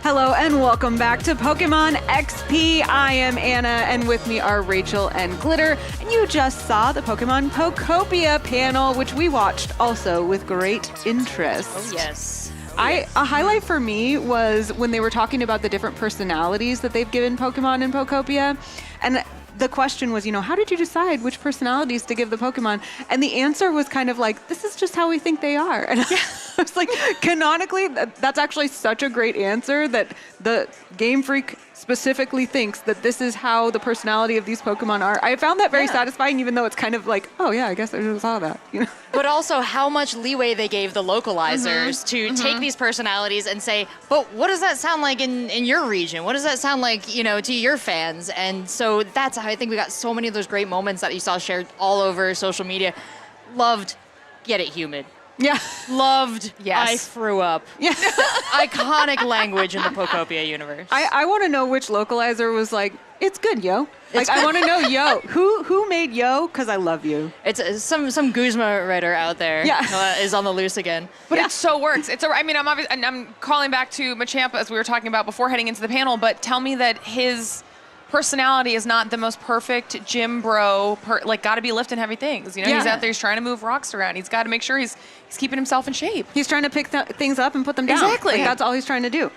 Hello and welcome back to Pokemon XP. I am Anna and with me are Rachel and Glitter. And you just saw the Pokemon Pokopia panel, which we watched also with great interest. Oh, yes. A highlight for me was when they were talking about the different personalities that they've given Pokemon in Pokopia. And the question was, how did you decide which personalities to give the Pokemon? And the answer was kind of like, this is just how we think they are. And I was like, canonically, that's actually such a great answer that the Game Freak specifically thinks that this is how the personality of these Pokemon are. I found that very satisfying, even though it's kind of like, oh yeah, I guess I just saw that. But also how much leeway they gave the localizers to take these personalities and say, but what does that sound like in your region? What does that sound like, to your fans? And so that's how I think we got so many of those great moments that you saw shared all over social media. Loved Get It Humid. Yeah. Loved Yes. I Threw Up. Yeah. Iconic language in the Pokopia universe. I want to know which localizer was like, it's good, yo. I want to know, yo. Who made yo? Because I love you. It's some Guzma writer out there is on the loose again. But it so works. I'm calling back to Machamp as we were talking about before heading into the panel, but tell me that his personality is not the most perfect gym bro, gotta be lifting heavy things. He's out there, he's trying to move rocks around. He's got to make sure he's keeping himself in shape. He's trying to pick things up and put them down. Exactly. That's all he's trying to do,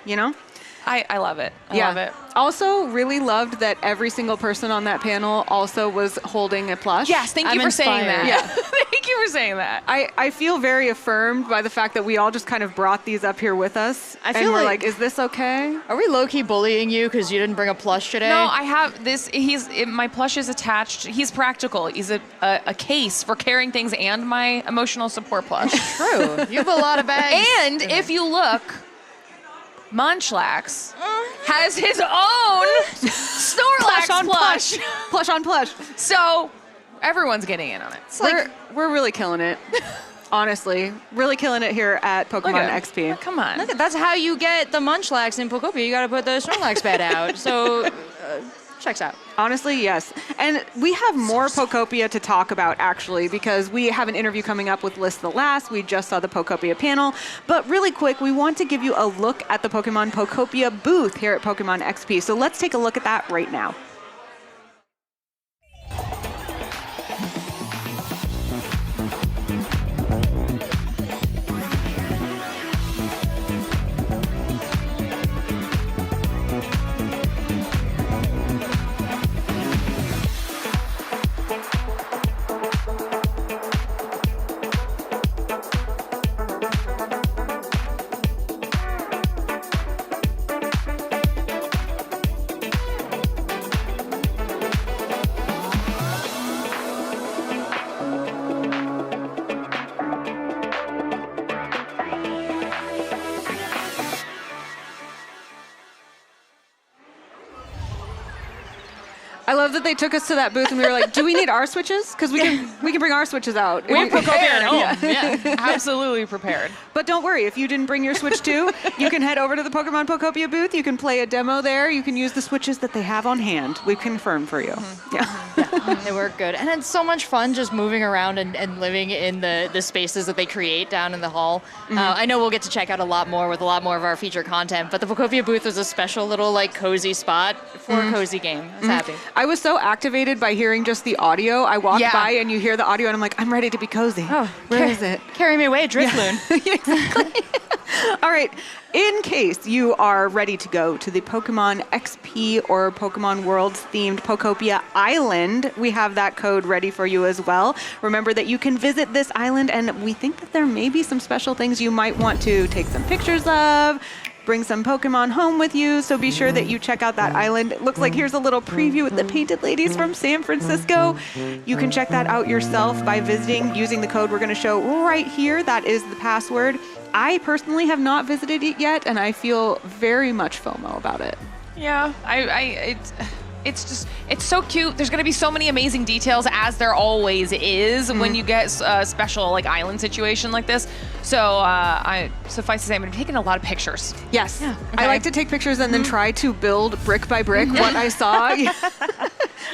I love it. I love it. Also, really loved that every single person on that panel also was holding a plush. Yes, thank you for saying that. Yeah. Thank you for saying that. I feel very affirmed by the fact that we all just kind of brought these up here with us. I and feel we're like- is this okay? Are we low-key bullying you because you didn't bring a plush today? No, I have this. My plush is attached. He's practical. He's a case for carrying things and my emotional support plush. True. You have a lot of bags. And if you look, Munchlax has his own Snorlax plush. Plush on plush. So everyone's getting in on it. We're really killing it. Honestly, really killing it here at Pokemon XP. Come on. Look, that's how you get the Munchlax in Pokopia. You got to put the Snorlax bed out. So, checks out. Honestly, yes. And we have more Pokopia to talk about, actually, because we have an interview coming up with List the Last. We just saw the Pokopia panel. But really quick, we want to give you a look at the Pokemon Pokopia booth here at Pokemon XP. So let's take a look at that right now. I love that they took us to that booth and we were like, do we need our switches? Because we can bring our switches out. We're prepared at home. Yeah, absolutely prepared. But don't worry, if you didn't bring your Switch too, you can head over to the Pokemon Pokopia booth. You can play a demo there. You can use the switches that they have on hand. We've confirmed for you. Yeah. They work good. And it's so much fun just moving around and living in the spaces that they create down in the hall. I know we'll get to check out a lot more with a lot more of our feature content, but the Pokopia booth was a special little cozy spot for a cozy game. I was happy. I was so activated by hearing just the audio. I walked by and you hear the audio and I'm like, I'm ready to be cozy. Oh, where is it? Carry me away, Drifloon. Exactly. All right. In case you are ready to go to the Pokemon XP or Pokemon Worlds themed Pokopia Island, we have that code ready for you as well. Remember that you can visit this island and we think that there may be some special things you might want to take some pictures of, bring some Pokemon home with you, so be sure that you check out that island. It looks like here's a little preview with the painted ladies from San Francisco. You can check that out yourself by visiting using the code we're going to show right here. That is the password. I personally have not visited it yet, and I feel very much FOMO about it. Yeah, it's so cute. There's going to be so many amazing details, as there always is when you get a special island situation like this. So suffice to say, I'm going to be taking a lot of pictures. Yes. Yeah. I like to take pictures and then try to build brick by brick what I saw.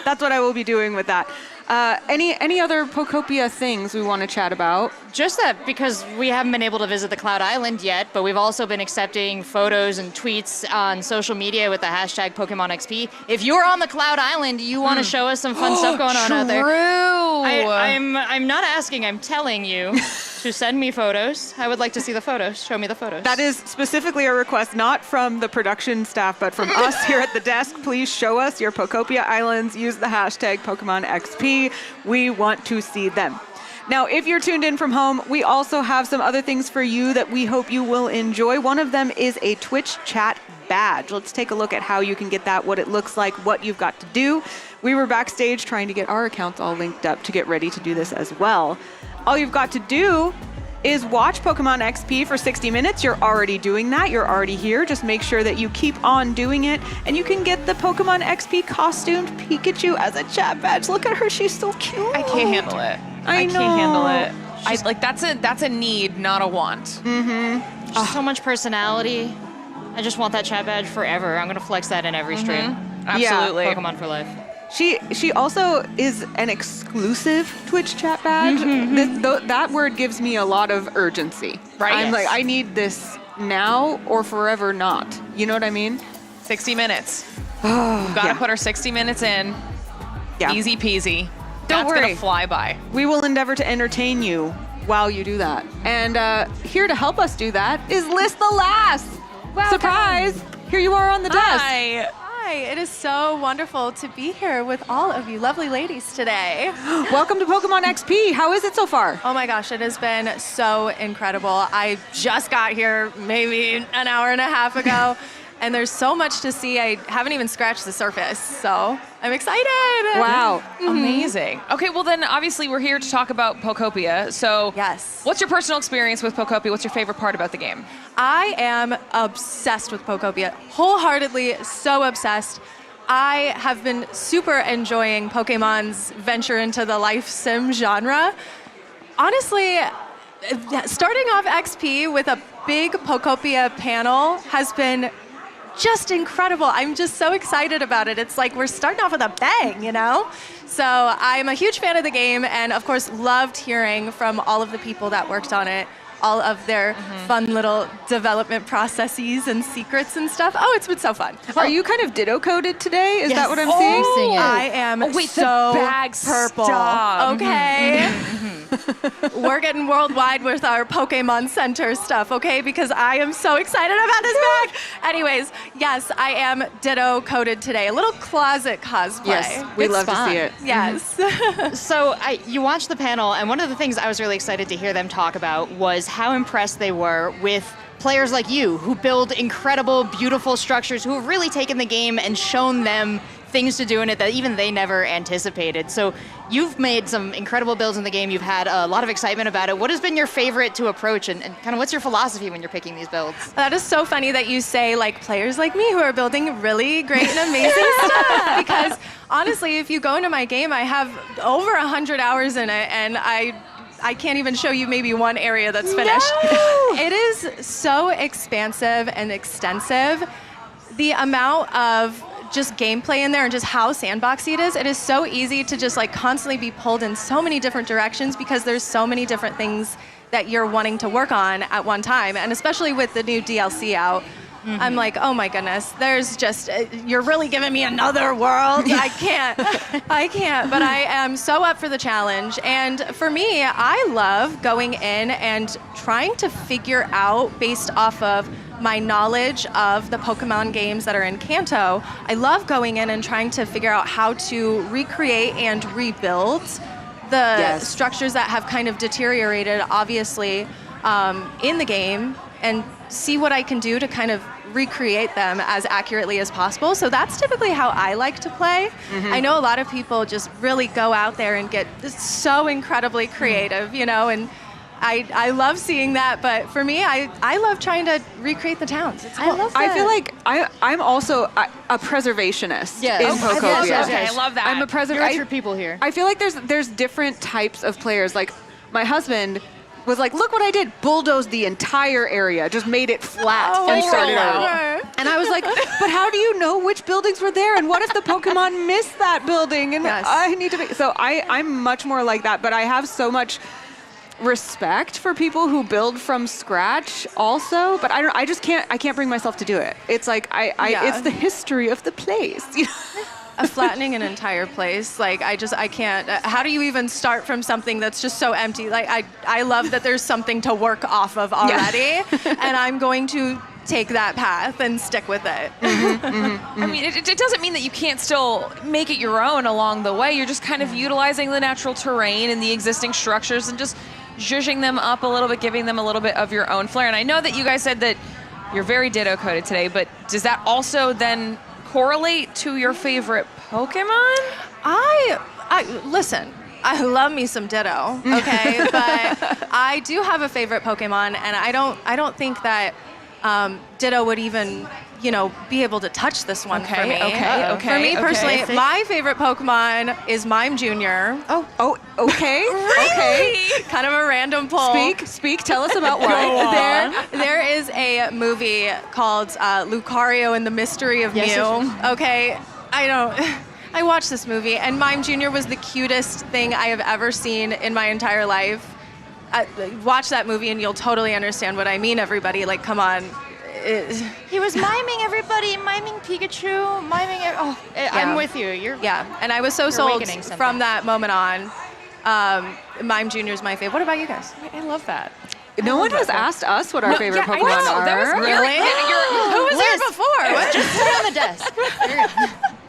That's what I will be doing with that. Any other Pokopia things we want to chat about? Just that, because we haven't been able to visit the Cloud Island yet, but we've also been accepting photos and tweets on social media with the hashtag PokémonXP. If you're on the Cloud Island, you want to show us some fun stuff going on out there. I'm not asking, I'm telling you to send me photos. I would like to see the photos. Show me the photos. That is specifically a request, not from the production staff, but from us here at the desk. Please show us your Pokopia Islands. Use the hashtag PokémonXP. We want to see them. Now, if you're tuned in from home, we also have some other things for you that we hope you will enjoy. One of them is a Twitch chat badge. Let's take a look at how you can get that, what it looks like, what you've got to do. We were backstage trying to get our accounts all linked up to get ready to do this as well. All you've got to do is watch Pokemon XP for 60 minutes. You're already doing that. You're already here. Just make sure that you keep on doing it, and you can get the Pokemon XP costumed Pikachu as a chat badge. Look at her. She's so cute. I can't handle it. I know. can't handle it. That's a need, not a want. She's so much personality. I just want that chat badge forever. I'm going to flex that in every stream. Absolutely. Yeah, Pokemon for life. She also is an exclusive Twitch chat badge. That word gives me a lot of urgency. Right. I'm like, I need this now or forever not. You know what I mean? 60 minutes. We've got to put our 60 minutes in. Yeah. Easy peasy. Don't worry. That's going to fly by. We will endeavor to entertain you while you do that. And here to help us do that is List the Last. Welcome. Surprise! here you are on the desk. Hi, it is so wonderful to be here with all of you lovely ladies today. Welcome to Pokemon XP. How is it so far? Oh my gosh, it has been so incredible. I just got here maybe an hour and a half ago, and there's so much to see. I haven't even scratched the surface, so I'm excited. Wow. Amazing. Okay, well then obviously we're here to talk about Pokopia. So yes, what's your personal experience with Pokopia? What's your favorite part about the game? I am obsessed with Pokopia, wholeheartedly so obsessed. I have been super enjoying Pokemon's venture into the life sim genre. Honestly, starting off XP with a big Pokopia panel has been just incredible. I'm just so excited about it. It's like we're starting off with a bang, you know? So I'm a huge fan of the game, and of course loved hearing from all of the people that worked on it, all of their fun little development processes and secrets and stuff. Oh, it's been so fun. Are you kind of ditto coded today? Is that what I'm Oh, seeing? I am so the bag purple. stop. Okay. We're getting worldwide with our Pokemon Center stuff, okay? Because I am so excited about this bag. Anyways, yes, I am ditto coded today. A little closet cosplay. Yes, we love to see it. Yes. So you watched the panel, and one of the things I was really excited to hear them talk about was how impressed they were with players like you who build incredible, beautiful structures, who have really taken the game and shown them things to do in it that even they never anticipated. So you've made some incredible builds in the game. You've had a lot of excitement about it. What has been your favorite to approach, and kind of what's your philosophy when you're picking these builds? That is so funny that you say like players like me who are building really great and amazing stuff. Because honestly, if you go into my game, I have over 100 hours in it, and I can't even show you maybe one area that's finished. No! It is so expansive and extensive. The amount of just gameplay in there and just how sandboxy it is so easy to just like constantly be pulled in so many different directions because there's so many different things that you're wanting to work on at one time. And especially with the new DLC out, I'm like, oh my goodness, there's just, you're really giving me another world. I can't, but I am so up for the challenge. And for me, I love going in and trying to figure out based off of my knowledge of the Pokemon games that are in Kanto. I love going in and trying to figure out how to recreate and rebuild the structures that have kind of deteriorated, obviously, in the game, and see what I can do to kind of recreate them as accurately as possible. So that's typically how I like to play. I know a lot of people just really go out there and get so incredibly creative, you know, and I love seeing that, but for me, I love trying to recreate the towns. It's cool. I love that. I feel like I'm also a preservationist in Pokopia. I love that. I'm a preservationist. You're people here. I feel like there's different types of players. Like my husband was like, look what I did, bulldozed the entire area, just made it flat and started out. And I was like, but how do you know which buildings were there? And what if the Pokemon missed that building? And I need to be, so I'm much more like that, but I have so much respect for people who build from scratch also, but I can't bring myself to do it. It's like it's the history of the place. Flattening an entire place, like I can't. How do you even start from something that's just so empty? Like I love that there's something to work off of already, and I'm going to take that path and stick with it. I mean, it doesn't mean that you can't still make it your own along the way. You're just kind of utilizing the natural terrain and the existing structures and just zhuzhing them up a little bit, giving them a little bit of your own flair. And I know that you guys said that you're very ditto coded today, but does that also then correlate to your favorite Pokemon? Listen, I love me some Ditto, okay? But I do have a favorite Pokemon, and I don't think that Ditto would even, be able to touch this one for me. Okay. For me personally, my favorite Pokemon is Mime Jr. Oh, okay. Really? Okay. Kind of a random pull. Speak. Tell us about why. There is a movie called Lucario and the Mystery of Mew. Okay, I watched this movie, and Mime Jr. was the cutest thing I have ever seen in my entire life. Watch that movie and you'll totally understand what I mean, everybody. Like, come on. He was miming everybody, miming Pikachu, miming. I'm with you. And I was so sold from that moment on. Mime Jr. is my favorite. What about you guys? I love that. No one has asked us what our favorite Pokemon are. Really? Who was here before? the desk.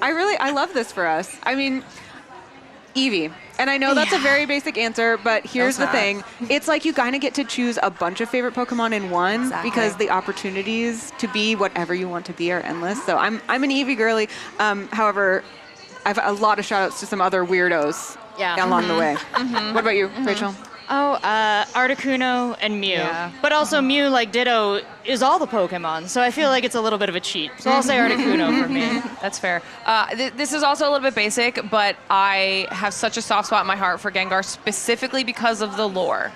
I love this for us. I mean, Eevee. And I know that's a very basic answer, but here's the thing. It's like you kind of get to choose a bunch of favorite Pokemon in one because the opportunities to be whatever you want to be are endless. So I'm an Eevee girly. However, I've a lot of shout outs to some other weirdos along the way. What about you, Rachel? Oh, Articuno and Mew. Yeah. But also Mew, like Ditto, is all the Pokemon, so I feel like it's a little bit of a cheat. So I'll say Articuno for me. That's fair. This is also a little bit basic, but I have such a soft spot in my heart for Gengar specifically because of the lore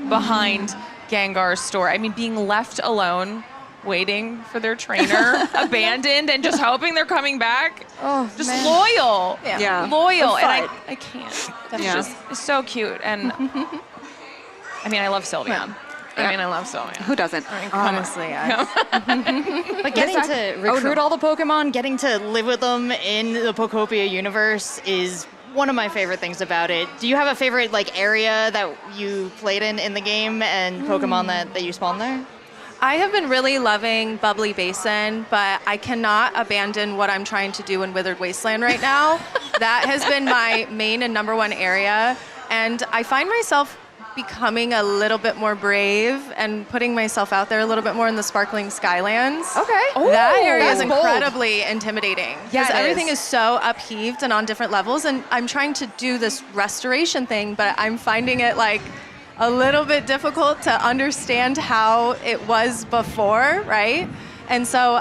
behind Gengar's story. I mean, being left alone, waiting for their trainer, abandoned, and just hoping they're coming back. Oh, just man. loyal. Yeah. Loyal. And And I can't. That's just so cute. And I mean, I love Sylveon. I mean, I love Sylveon. Who doesn't? I mean, honestly, But getting to recruit all the Pokemon, getting to live with them in the Pokopia universe is one of my favorite things about it. Do you have a favorite like area that you played in the game and Pokemon that you spawned there? I have been really loving Bubbly Basin, but I cannot abandon what I'm trying to do in Withered Wasteland right now. That has been my main and number one area, and I find myself becoming a little bit more brave and putting myself out there a little bit more in the Sparkling Skylands. Okay. That area is that's bold. incredibly intimidating. Yeah, because it everything is. is so upheaved and on different levels, and I'm trying to do this restoration thing, but I'm finding it like a little bit difficult to understand how it was before, right? And so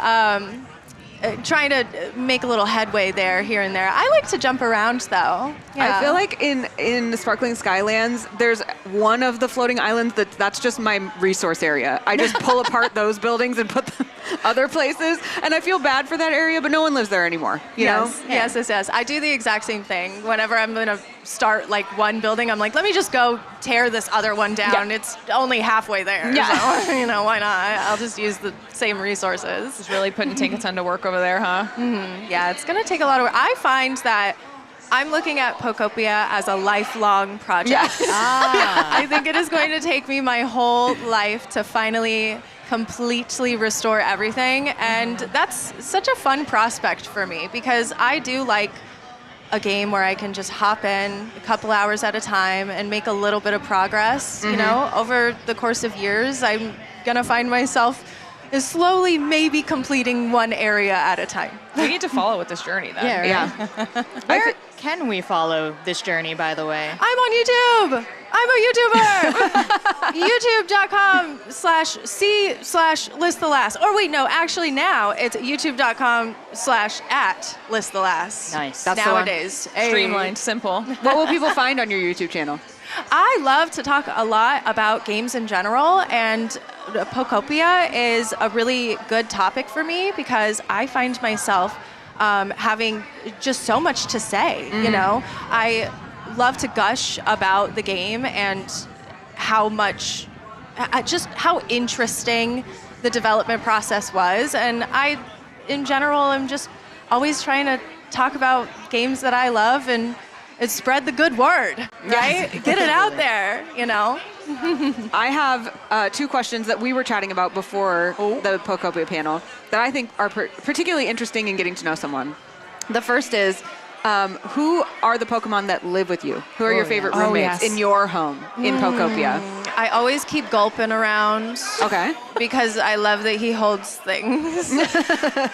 trying to make a little headway there, here and there. I like to jump around, though. Yeah. I feel like in the Sparkling Skylands, there's one of the floating islands that's just my resource area. I just pull apart those buildings and put them other places, and I feel bad for that area, but no one lives there anymore. You know? Yes. I do the exact same thing. Whenever I'm going to start like one building, I'm like, let me just go tear this other one down. Yeah. It's only halfway there. Yeah. So, why not? I'll just use the same resources. Just really putting Tinkaton to work over there, huh? Mm-hmm. Yeah, it's going to take a lot of work. I find that I'm looking at Pokopia as a lifelong project. Yes. I think it is going to take me my whole life to finally completely restore everything, and that's such a fun prospect for me because I do like a game where I can just hop in a couple hours at a time and make a little bit of progress. You know, over the course of years, I'm gonna find myself slowly maybe completing one area at a time. We need to follow with this journey then. Yeah. Where can we follow this journey, by the way? I'm on YouTube. I'm a YouTuber. YouTube.com/C/listthelast. Or wait, no, actually now it's youtube.com/@listthelast. Nice. That's the one. Nowadays. Streamlined, simple. What will people find on your YouTube channel? I love to talk a lot about games in general, and Pokopia is a really good topic for me because I find myself having just so much to say. You know, I love to gush about the game and how much, just how interesting the development process was, and I, in general, am just always trying to talk about games that I love and spread the good word, right? Yes. Get it out there, I have two questions that we were chatting about before the Pokopia panel that I think are particularly interesting in getting to know someone. The first is, who are the Pokemon that live with you? Who are your favorite roommates in your home in Pokopia? I always keep Gulpin around. Okay. Because I love that he holds things.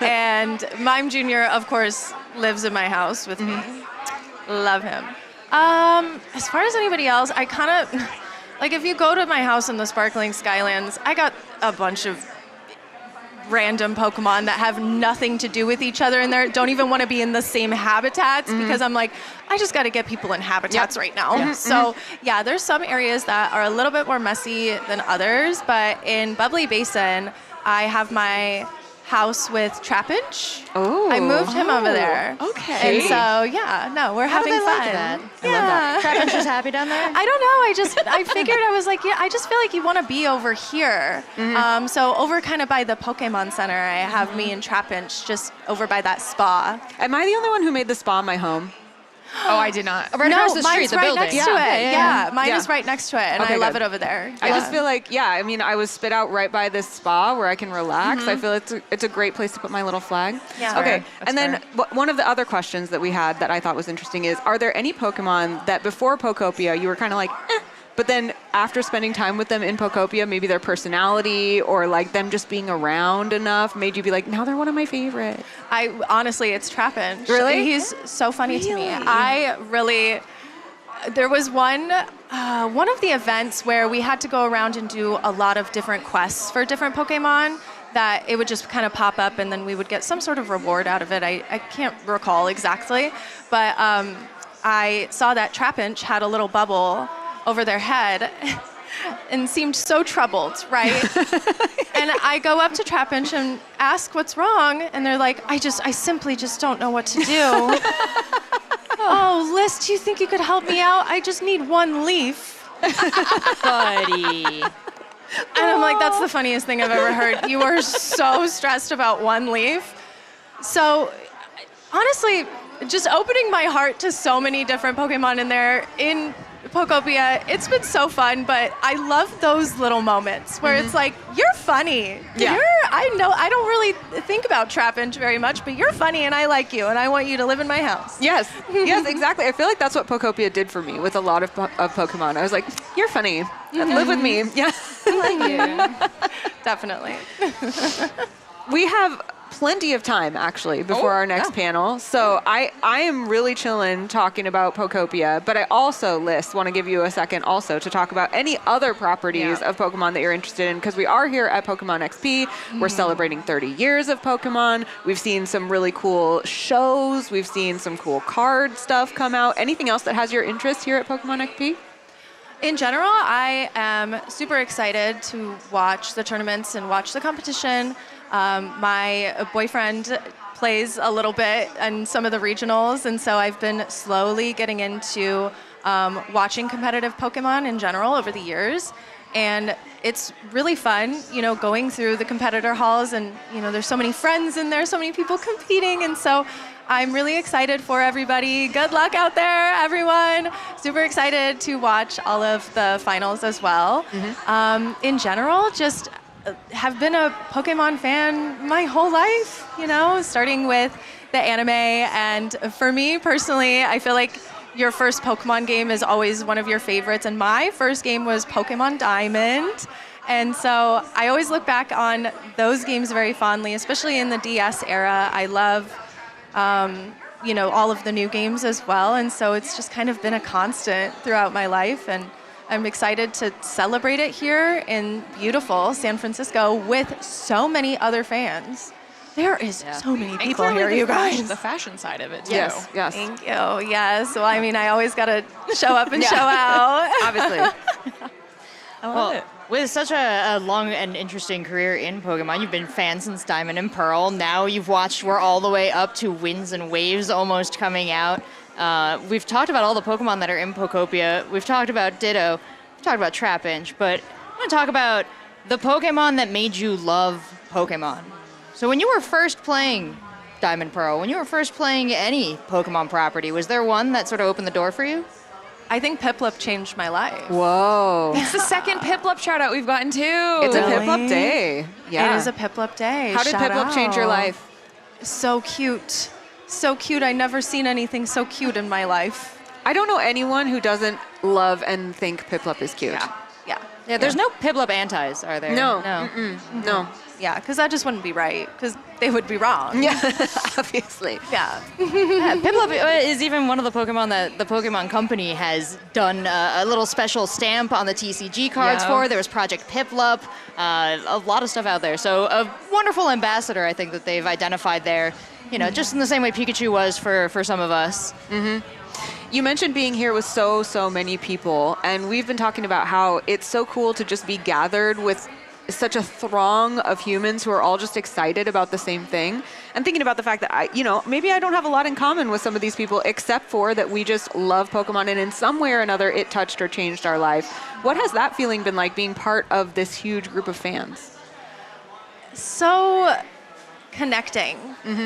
And Mime Jr., of course, lives in my house with me. Love him. As far as anybody else, I kind of, like if you go to my house in the Sparkling Skylands, I got a bunch of random Pokemon that have nothing to do with each other in there, don't even want to be in the same habitats because I'm like, I just got to get people in habitats right now. So yeah, there's some areas that are a little bit more messy than others, but in Bubbly Basin, I have my house with Trapinch. Oh. I moved him over there. Okay. And so, yeah, no, we're having fun. Like that? I love that. Trapinch is happy down there? I don't know. I figured I was like, yeah, I just feel like you want to be over here. So over kind of by the Pokemon Center, I have me and Trapinch just over by that spa. Am I the only one who made the spa my home? Oh, I did not. Right across the street, mine's the right building. next to it. Yeah, mine Yeah. is right next to it, and Okay, I love good. it over there. I just feel like, I mean, I was spit out right by this spa where I can relax. I feel it's a great place to put my little flag. Yeah. Okay, That's and then one of the other questions that we had that I thought was interesting is, are there any Pokemon that before Pokopia you were kind of like, but then after spending time with them in Pokopia, maybe their personality or like them just being around enough made you be like, now they're one of my favorites? Honestly, it's Trapinch. Really? He's so funny to me. There was one of the events where we had to go around and do a lot of different quests for different Pokemon that it would just kind of pop up and then we would get some sort of reward out of it. I can't recall exactly, but I saw that Trapinch had a little bubble over their head and seemed so troubled, right? And I go up to Trapinch and ask what's wrong, and they're like, I simply just don't know what to do. Oh, Liz, do you think you could help me out? I just need one leaf. Buddy. And I'm like, that's the funniest thing I've ever heard. You are so stressed about one leaf. So honestly, just opening my heart to so many different Pokemon in there in Pokopia, it's been so fun, but I love those little moments where it's like, you're funny. Yeah. I know I don't really think about Trapinch very much, but you're funny and I like you and I want you to live in my house. Yes, exactly. I feel like that's what Pokopia did for me with a lot of Pokemon. I was like, you're funny. Live with me. Yeah. I like you. Definitely. We have plenty of time actually before our next panel. So I am really chilling talking about Pokopia, but I also, Liz, want to give you a second also to talk about any other properties of Pokemon that you're interested in, because we are here at PokémonXP. We're celebrating 30 years of Pokemon. We've seen some really cool shows. We've seen some cool card stuff come out. Anything else that has your interest here at PokémonXP? In general, I am super excited to watch the tournaments and watch the competition. My boyfriend plays a little bit in some of the regionals, and so I've been slowly getting into watching competitive Pokemon in general over the years. And it's really fun, going through the competitor halls, and there's so many friends in there, so many people competing, and so I'm really excited for everybody. Good luck out there, everyone. Super excited to watch all of the finals as well. In general, just have been a Pokemon fan my whole life, starting with the anime. And for me personally, I feel like your first Pokemon game is always one of your favorites. And my first game was Pokemon Diamond. And so I always look back on those games very fondly, especially in the DS era. I love all of the new games as well. And so it's just kind of been a constant throughout my life. And I'm excited to celebrate it here in beautiful San Francisco with so many other fans. There is so many people here, you guys. The fashion side of it, too. Yes. Thank you. Yes. Well, I always got to show up and show out. Obviously. I love it. With such a long and interesting career in Pokemon, you've been fans since Diamond and Pearl. Now you've watched, we're all the way up to Winds and Waves almost coming out. We've talked about all the Pokemon that are in Pokopia. We've talked about Ditto. We've talked about Trapinch. But I want to talk about the Pokemon that made you love Pokemon. So when you were first playing Diamond Pearl, when you were first playing any Pokemon property, was there one that sort of opened the door for you? I think Piplup changed my life. Whoa. It's the second Piplup shout out we've gotten too. It's a Piplup day. Yeah. It is a Piplup day. How did Shout Piplup change your out. life? So cute. So cute. I never seen anything so cute in my life. I don't know anyone who doesn't love and think Piplup is cute. Yeah, there's no Piplup antis, are there? No. No. Yeah, because that just wouldn't be right, because they would be wrong. Yeah, obviously. Yeah. Piplup is even one of the Pokemon that the Pokemon Company has done a little special stamp on the TCG cards for. There was Project Piplup, a lot of stuff out there. So a wonderful ambassador, I think, that they've identified there. Just in the same way Pikachu was for some of us. You mentioned being here with so many people, and we've been talking about how it's so cool to just be gathered with such a throng of humans who are all just excited about the same thing. And thinking about the fact that maybe I don't have a lot in common with some of these people, except for that we just love Pokemon, and in some way or another it touched or changed our life. What has that feeling been like, being part of this huge group of fans? So connecting.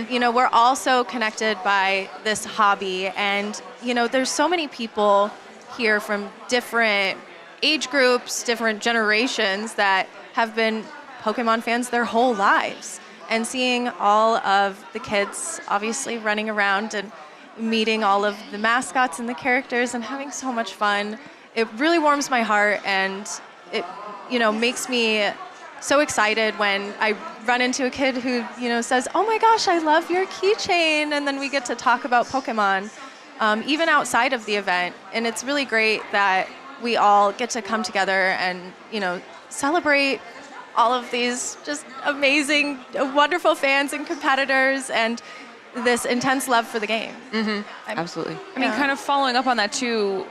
You know, we're all so connected by this hobby, and you know, there's so many people here from different age groups, different generations that have been Pokemon fans their whole lives. And seeing all of the kids obviously running around and meeting all of the mascots and the characters and having so much fun, it really warms my heart, and it, you know, makes me so excited when I run into a kid who, you know, says, "Oh my gosh, I love your keychain," and then we get to talk about Pokemon, even outside of the event. And it's really great that we all get to come together and, you know, celebrate all of these just amazing, wonderful fans and competitors, and this intense love for the game. Absolutely. I mean, kind of following up on that too,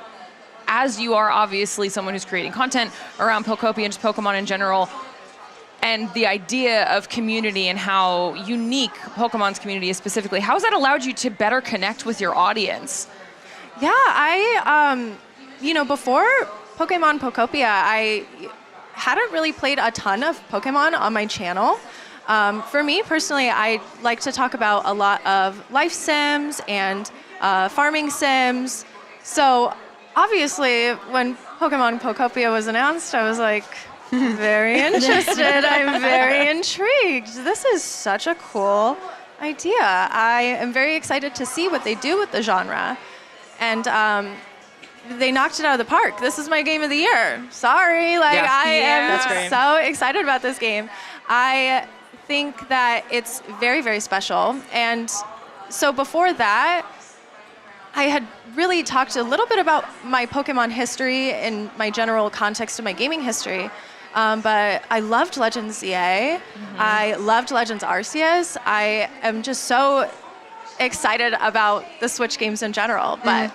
as you are obviously someone who's creating content around Pokopia and just Pokemon in general, and the idea of community and how unique Pokemon's community is specifically, how has that allowed you to better connect with your audience? Yeah, you know, before Pokemon Pokopia, I hadn't really played a ton of Pokemon on my channel. For me personally, I like to talk about a lot of life sims and farming sims. So obviously, when Pokemon Pokopia was announced, I was like, very interested. I'm very intrigued. This is such a cool idea. I am very excited to see what they do with the genre. And they knocked it out of the park. This is my game of the year. Sorry, like I am so excited about this game. I think that it's very, very special. And so before that, I had really talked a little bit about my Pokemon history and my general context of my gaming history. But I loved Legends ZA. I loved Legends Arceus. I am just so excited about the Switch games in general. But,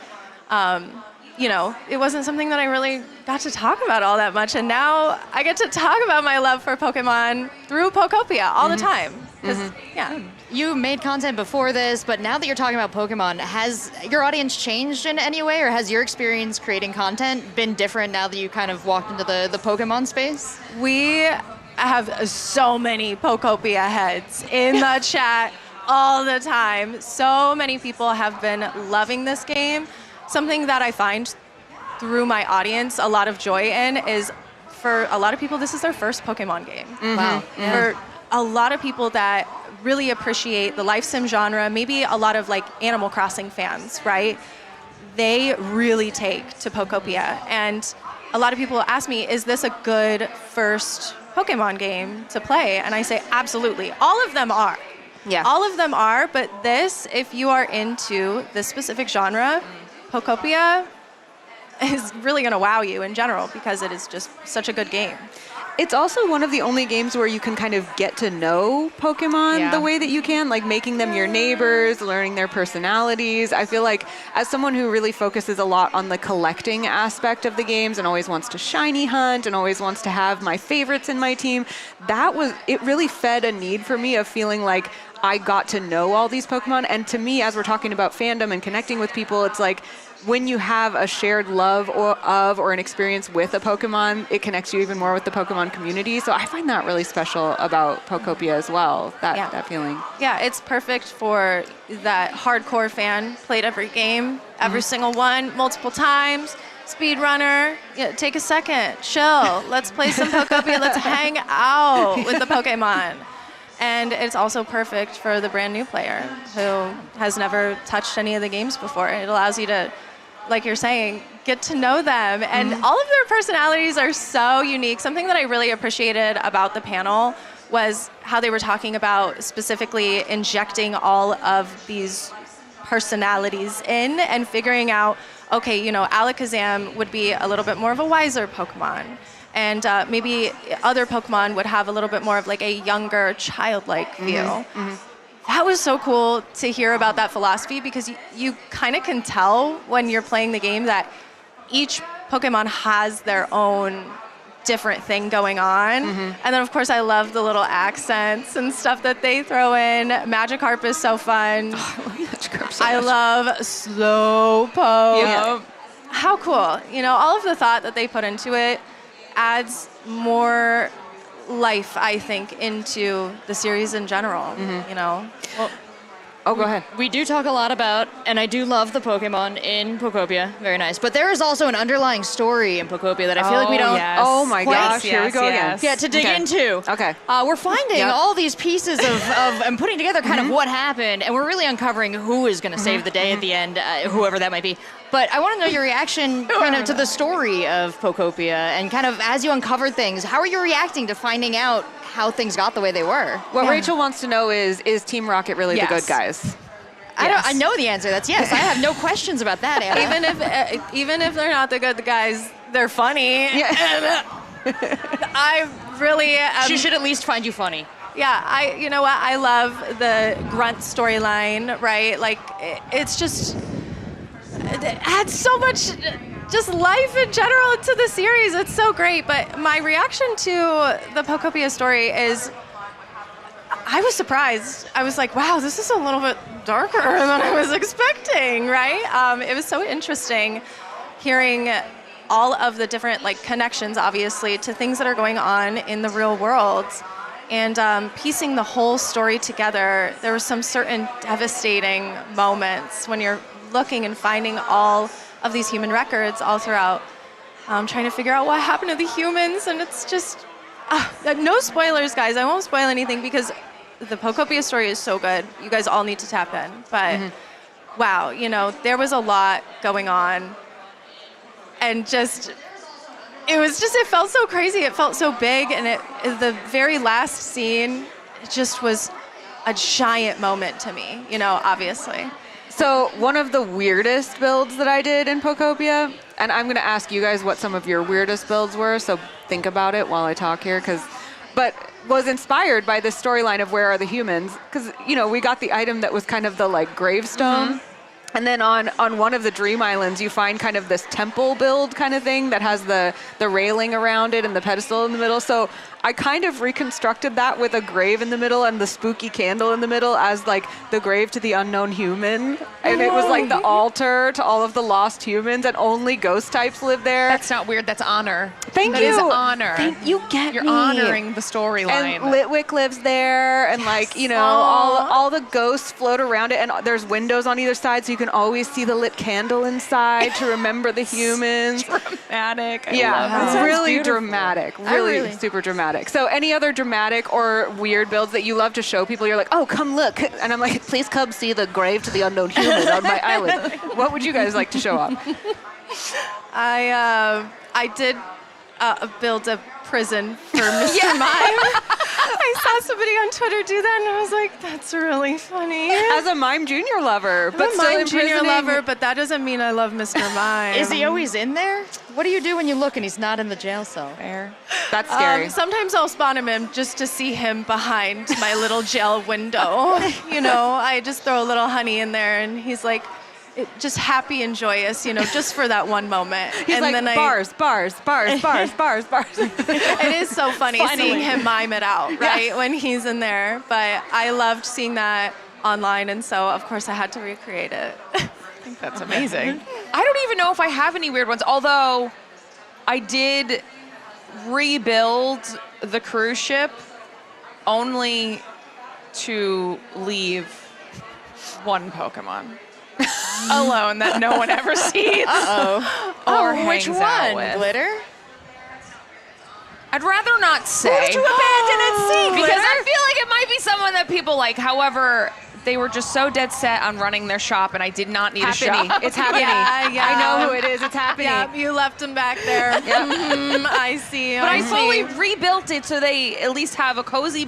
you know, it wasn't something that I really got to talk about all that much. And now I get to talk about my love for Pokemon through Pokopia all the time. Yeah. You made content before this, but now that you're talking about Pokemon, has your audience changed in any way, or has your experience creating content been different now that you kind of walked into the Pokemon space? We have so many Pokopia heads in the chat all the time. So many people have been loving this game. Something that I find through my audience a lot of joy in is, for a lot of people, this is their first Pokemon game. Wow. For a lot of people that really appreciate the life sim genre, maybe a lot of like Animal Crossing fans, right? They really take to Pokopia. And a lot of people ask me, is this a good first Pokemon game to play? And I say, absolutely. All of them are. Yeah. All of them are, but this, if you are into this specific genre, Pokopia is really going to wow you in general because it is just such a good game. It's also one of the only games where you can kind of get to know Pokemon the way that you can, like making them your neighbors, learning their personalities. I feel like as someone who really focuses a lot on the collecting aspect of the games and always wants to shiny hunt and always wants to have my favorites in my team, it really fed a need for me of feeling like I got to know all these Pokemon. And to me, as we're talking about fandom and connecting with people, it's like, when you have a shared love or an experience with a Pokemon, it connects you even more with the Pokemon community. So I find that really special about Pokopia as well, that feeling. Yeah, it's perfect for that hardcore fan, played every game, every single one, multiple times, speedrunner. Yeah, take a second, chill, let's play some Pokopia, let's hang out with the Pokemon. And it's also perfect for the brand new player who has never touched any of the games before. It allows you to, like you're saying, get to know them. And all of their personalities are so unique. Something that I really appreciated about the panel was how they were talking about specifically injecting all of these personalities in and figuring out, okay, you know, Alakazam would be a little bit more of a wiser Pokemon. And maybe other Pokemon would have a little bit more of like a younger, childlike feel. That was so cool to hear about that philosophy, because you kind of can tell when you're playing the game that each Pokemon has their own different thing going on. And then of course I love the little accents and stuff that they throw in. Magikarp is so fun. I love Slowpoke. Yeah. How cool. You know, all of the thought that they put into it adds more life, I think, into the series in general, you know? Well, Oh, go ahead. We do talk a lot about, and I do love the Pokemon in Pokopia. Very nice. But there is also an underlying story in Pokopia that I feel like we don't. Yes. Oh my gosh, here we go again. Yeah, to dig into. Okay. We're finding all these pieces of and putting together kind of what happened, and we're really uncovering who is going to save the day at the end, whoever that might be. But I want to know your reaction kind of to the story of Pokopia, and kind of as you uncovered things, how are you reacting to finding out how things got the way they were? What Rachel wants to know is Team Rocket really the good guys? I know the answer. That's yes. I have no questions about that, Anna. even if they're not the good guys, they're funny. Yeah. I really. She should at least find you funny. Yeah, you know what? I love the Grunt storyline, right? Like, it's just, it adds so much just life in general into the series. It's so great. But my reaction to the Pokopia story is, I was surprised. I was like, wow, this is a little bit darker than I was expecting, right? It was so interesting hearing all of the different like connections, obviously, to things that are going on in the real world. And piecing the whole story together, there were some certain devastating moments when you're looking and finding all of these human records all throughout, trying to figure out what happened to the humans. And it's just, no spoilers, guys. I won't spoil anything because the Pokopia story is so good. You guys all need to tap in. But wow, you know, there was a lot going on. And just, it felt so crazy. It felt so big. And the very last scene, it just was a giant moment to me, you know, obviously. So one of the weirdest builds that I did in Pokopia, and I'm going to ask you guys what some of your weirdest builds were, so think about it while I talk here, but was inspired by this storyline of Where Are the Humans? Because, you know, we got the item that was kind of the, like, gravestone. And then on one of the Dream Islands, you find kind of this temple build kind of thing that has the railing around it and the pedestal in the middle. So I kind of reconstructed that with a grave in the middle and the spooky candle in the middle as like the grave to the unknown human. And it was like the altar to all of the lost humans, and only ghost types live there. That's not weird, that's honor. Thank you. That is honor. You get You're me. honoring the storyline. And Litwick lives there, and like, you know, all the ghosts float around it, and there's windows on either side, so you can always see the lit candle inside to remember the humans. Dramatic. Yeah, it's really beautiful. dramatic. Really super dramatic. So any other dramatic or weird builds that you love to show people? You're like, oh, come look. And I'm like, please come see the grave to the unknown human on my island. What would you guys like to show off? I did build a prison for Mr. Mime. I saw somebody on Twitter do that, and I was like, that's really funny. As a Mime Junior lover, I'm but a still Mime Junior imprisoning- lover, but that doesn't mean I love Mr. Mime. Is he always in there? What do you do when you look and he's not in the jail cell? That's scary. Sometimes I'll spawn him in just to see him behind my little jail window. You know, I just throw a little honey in there, and he's like, just happy and joyous, you know, just for that one moment. He's and like, then bars. It is so funny seeing him mime it out, right, when he's in there. But I loved seeing that online, and so, of course, I had to recreate it. I think that's amazing. I don't even know if I have any weird ones, although I did rebuild the cruise ship only to leave one Pokemon alone that no one ever sees. Or which hangs out one? with. Glitter? I'd rather not say. Who did you abandon at sea, Because Glitter? I feel like it might be someone that people like. However, they were just so dead set on running their shop, and I did not need a shop. It's happening. Yeah. I know who it is. It's happening. Yeah, you left him back there. I see. But I fully rebuilt it so they at least have a cozy,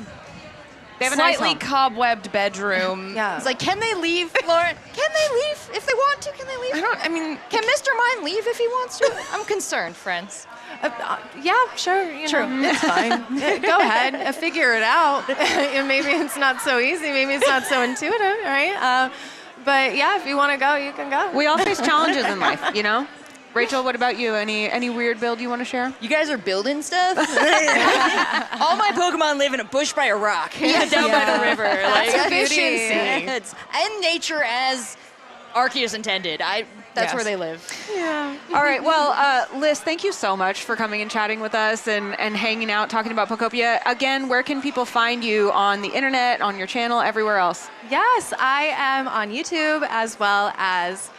They have a nice slightly home. cobwebbed bedroom. Yeah. It's like, can they leave, Lauren? Can they leave if they want to? Can they leave? Can Mr. Mime leave if he wants to? I'm concerned, friends. Yeah, sure. You know, it's fine. Go ahead, figure it out. Maybe it's not so easy. Maybe it's not so intuitive, right? But yeah, if you want to go, you can go. We all face challenges in life, you know? Rachel, what about you? Any weird build you want to share? You guys are building stuff? All my Pokemon live in a bush by a rock down by the river. That's Like efficiency. and nature as Arceus intended. That's where they live. Yeah. All right. Well, Liz, thank you so much for coming and chatting with us and hanging out, talking about Pokopia. Again, where can people find you on the internet, on your channel, everywhere else? Yes, I am on YouTube as well as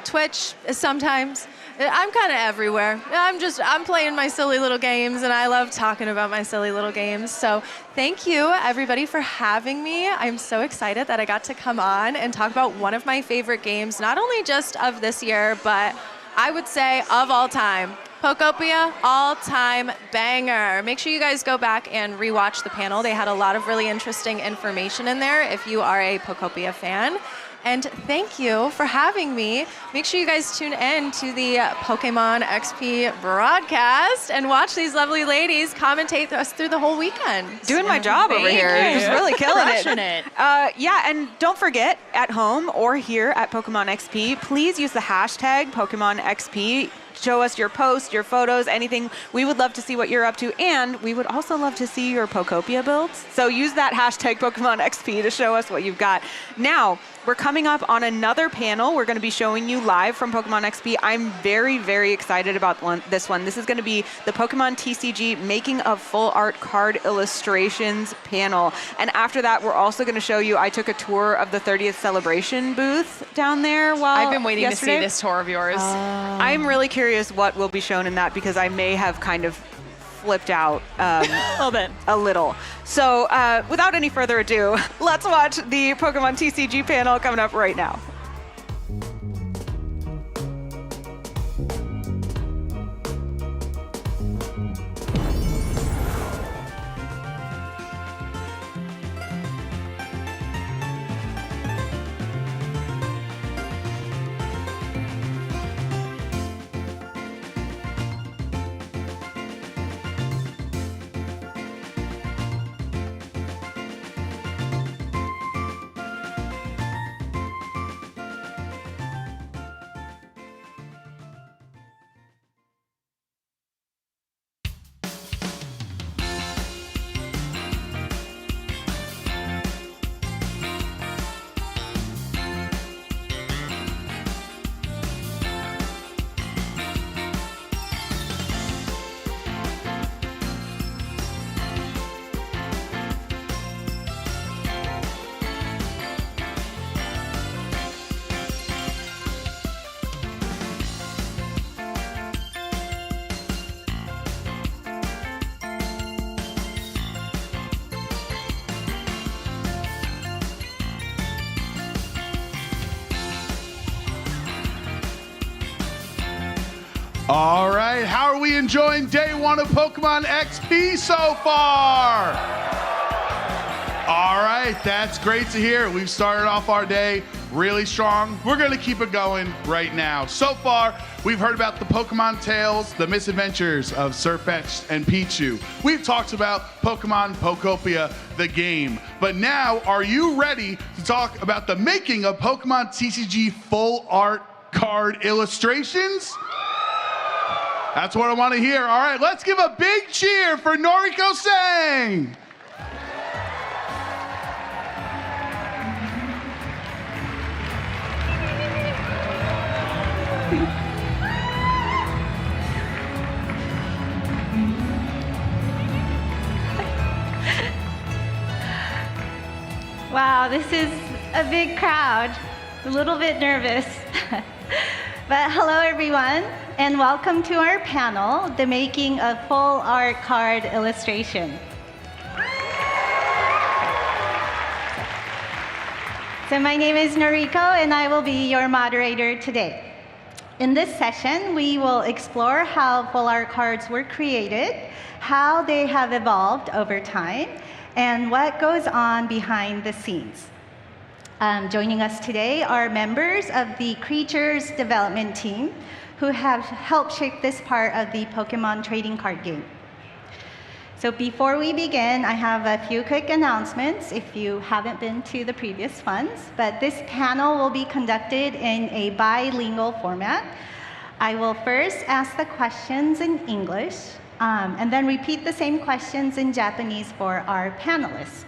Twitch sometimes. I'm kind of everywhere. I'm playing my silly little games, and I love talking about my silly little games. So thank you, everybody, for having me. I'm so excited that I got to come on and talk about one of my favorite games, not only just of this year, but I would say of all time. Pokopia, all-time banger. Make sure you guys go back and rewatch the panel. They had a lot of really interesting information in there if you are a Pokopia fan. And thank you for having me. Make sure you guys tune in to the Pokemon XP broadcast and watch these lovely ladies commentate us through the whole weekend. Doing my job over here. You're just really killing it. Yeah, and don't forget, at home or here at Pokemon XP, please use the hashtag PokémonXP. Show us your posts, your photos, anything. We would love to see what you're up to, and we would also love to see your Pokopia builds. So use that hashtag PokémonXP to show us what you've got. Now, we're coming up on another panel. We're going to be showing you live from Pokemon XP. I'm very, very excited about this one. This is going to be the Pokemon TCG Making of Full Art Card Illustrations panel. And after that, we're also going to show you, I took a tour of the 30th celebration booth down there I've been waiting to see this tour of yours. I'm really curious what will be shown in that, because I may have kind of flipped out a little. So without any further ado, let's watch the Pokemon TCG panel coming up right now. All right, how are we enjoying day one of Pokemon XP so far? All right, that's great to hear. We've started off our day really strong. We're gonna keep it going right now. So far, we've heard about the Pokémon Tales, the Misadventures of Sirfetch'd and Pichu. We've talked about Pokemon Pokopia, the game. But now, are you ready to talk about the making of Pokemon TCG full art card illustrations? That's what I want to hear. All right, let's give a big cheer for Noriko Sang. Wow, this is a big crowd. A little bit nervous. But hello, everyone, and welcome to our panel, The Making of Full Art Card Illustration. So my name is Noriko, and I will be your moderator today. In this session, we will explore how full art cards were created, how they have evolved over time, and what goes on behind the scenes. Joining us today are members of the Creatures development team who have helped shape this part of the Pokemon trading card game. So before we begin, I have a few quick announcements if you haven't been to the previous ones, but this panel will be conducted in a bilingual format. I will first ask the questions in English, and then repeat the same questions in Japanese for our panelists.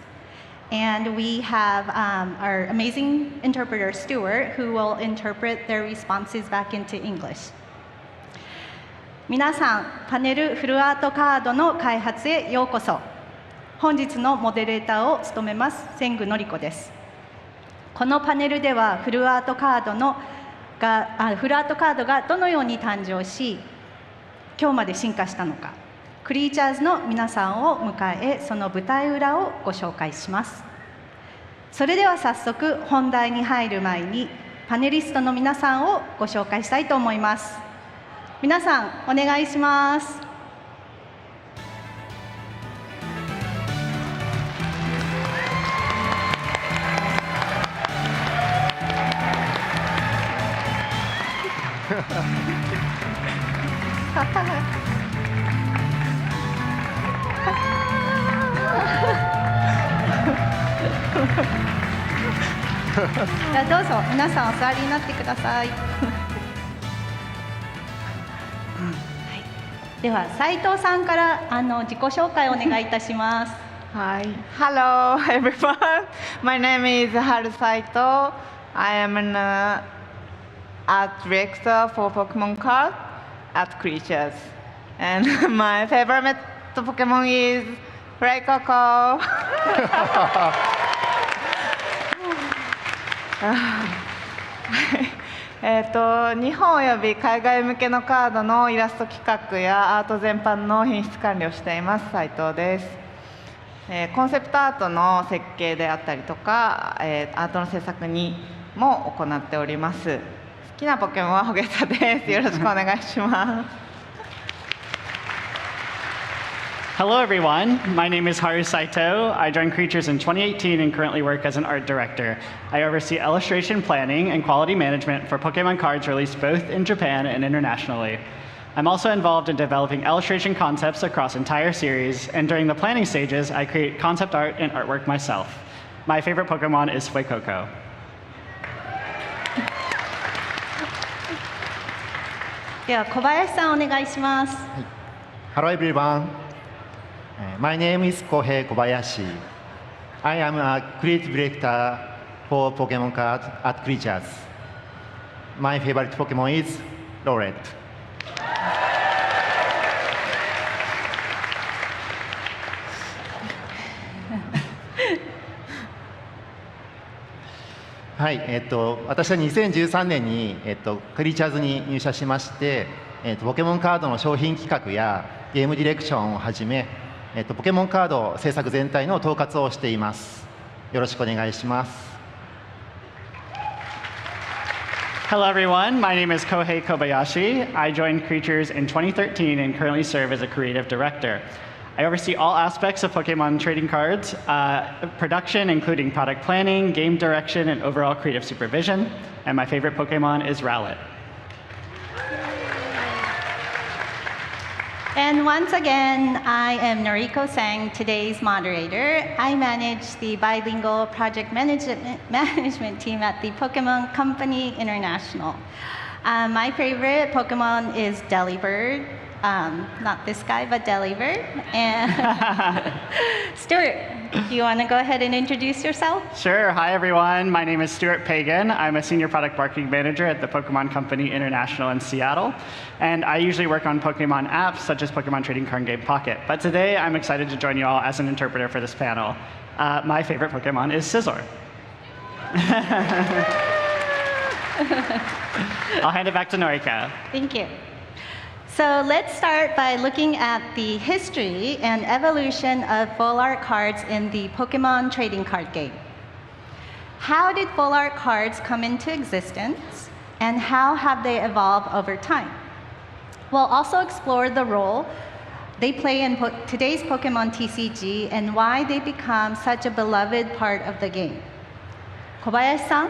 And we have our amazing interpreter, Stuart, who will interpret their responses back into English. 皆さん、パネルフルアートカードの開発へようこそ。本日のモデレーターを務めます千具のりこです。このパネルではフルアートカードがどのように誕生し、今日まで進化したのか、クリーチャーズの皆さんを迎え、その舞台裏をご紹介します。それでは早速本題に入る前にパネリストの皆さんをご紹介したいと思います。皆さんお願いします。じゃあどうぞ皆さんお座りになってください。では斉藤さんから自己紹介をお願いいたします。Hi, hello everyone. My name is Haru Saito. I am an art director for Pokemon Card at Creatures, and my favorite Pokemon is Raikoko. 日本および海外向けのカードのイラスト企画やアート全般の品質管理をしています斉藤です。コンセプトアートの設計であったりとか、アートの制作にも行っております。好きなポケモンはホゲタです。よろしくお願いします。Hello everyone, my name is Haru Saito. I joined Creatures in 2018 and currently work as an art director. I oversee illustration planning and quality management for Pokemon cards released both in Japan and internationally. I'm also involved in developing illustration concepts across entire series, and during the planning stages, I create concept art and artwork myself. My favorite Pokemon is Suicune. では小林さんお願いします。Hello everyone. My name is Kohei Kobayashi. I am a creative director for Pokemon Cards at Creatures. My favorite Pokemon is Rowlet. はい、私は2013年に、クリーチャーズに入社しまして、ポケモンカードの商品企画やゲームディレクションをはじめ、ポケモンカード制作全体の統括をしています。よろしくお願いします。Hello everyone, my name is Kohei Kobayashi. I joined Creatures in 2013 and currently serve as a creative director. I oversee all aspects of Pokemon trading cards, production including product planning, game direction, and overall creative supervision. And my favorite Pokemon is Rowlet. And once again, I am Noriko Sang, today's moderator. I manage the bilingual project management team at the Pokemon Company International. My favorite Pokemon is Delibird. Not this guy, but Delibird. And Stuart, do you want to go ahead and introduce yourself? Sure. Hi, everyone. My name is Stuart Pagan. I'm a senior product marketing manager at the Pokemon Company International in Seattle. And I usually work on Pokemon apps, such as Pokemon Trading Card Game Pocket. But today, I'm excited to join you all as an interpreter for this panel. My favorite Pokemon is Scizor. I'll hand it back to Noriko. Thank you. So let's start by looking at the history and evolution of full art cards in the Pokemon trading card game. How did full art cards come into existence, and how have they evolved over time? We'll also explore the role they play in today's Pokemon TCG and why they become such a beloved part of the game. Kobayashi-san,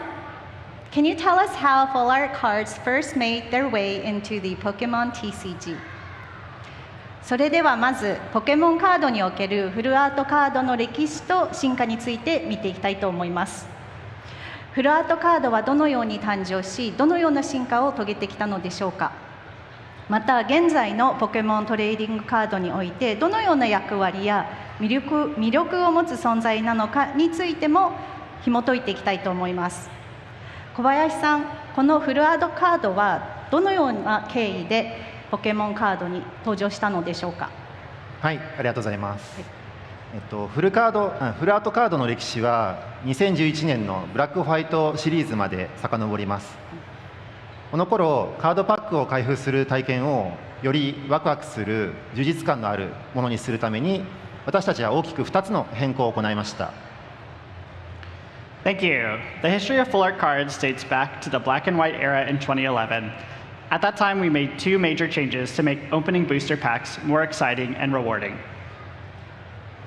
can you tell us how full art cards first made their way into the Pokemon TCG? それではまずポケモンカードにおけるフルアートカードの歴史と進化について見ていきたいと思います。フルアートカードはどのように誕生し、どのような進化を遂げてきたのでしょうか。また現在のポケモントレーディングカードにおいてどのような役割や魅力を持つ存在なのかについても紐解いていきたいと思います。小林さん、このフルアドカードはどのような経緯でポケモンカードに登場したのでしょうか。はい、ありがとうございます。フルアートカードの歴史は2011年のブラックホワイトシリーズまで遡ります。この頃カードパックを開封する体験をよりワクワクする充実感のあるものにするために、私たちは大きく2つの変更を行いました。Thank you. The history of full art cards dates back to the black and white era in 2011. At that time, we made two major changes to make opening booster packs more exciting and rewarding.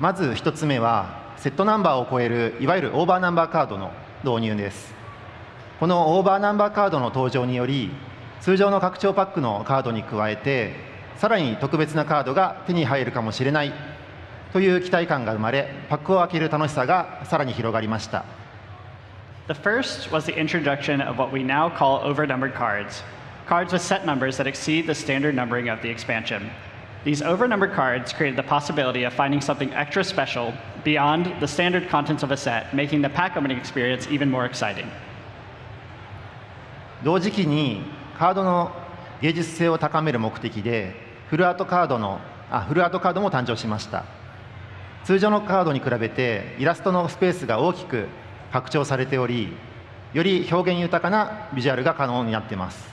まず1つ目は、セットナンバーを超えるいわゆるオーバーナンバーカードの導入です。このオーバーナンバーカードの登場により、通常の拡張パックのカードに加えて、さらに特別なカードが手に入るかもしれないという期待感が生まれ、パックを開ける楽しさがさらに広がりました。The first was the introduction of what we now call overnumbered cards, cards with set numbers that exceed the standard numbering of the expansion. These overnumbered cards created the possibility of finding something extra special beyond the standard contents of a set, making the pack opening experience even more exciting. 同時期にカードの芸術性を高める目的でフルアートカードも誕生しました。通常のカードに比べてイラストのスペースが大きく拡張されており、より表現豊かなビジュアルが可能になっています。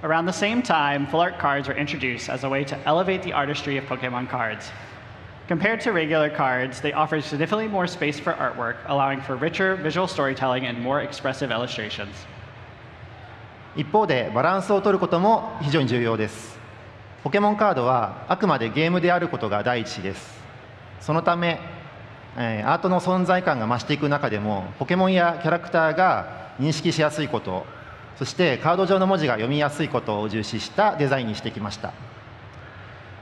Around the same time, full art cards were introduced as a way to elevate the artistry of Pokémon cards. Compared to regular cards, they offer significantly more space for artwork, allowing for richer visual storytelling and more expressive illustrations. 一方でバランスを取ることも非常に重要です。ポケモンカードはあくまでゲームであることが第一です。そのためアートの存在感が増していく中でも、ポケモンやキャラクターが認識しやすいこと、そしてカード上の文字が読みやすいことを重視したデザインにしてきました。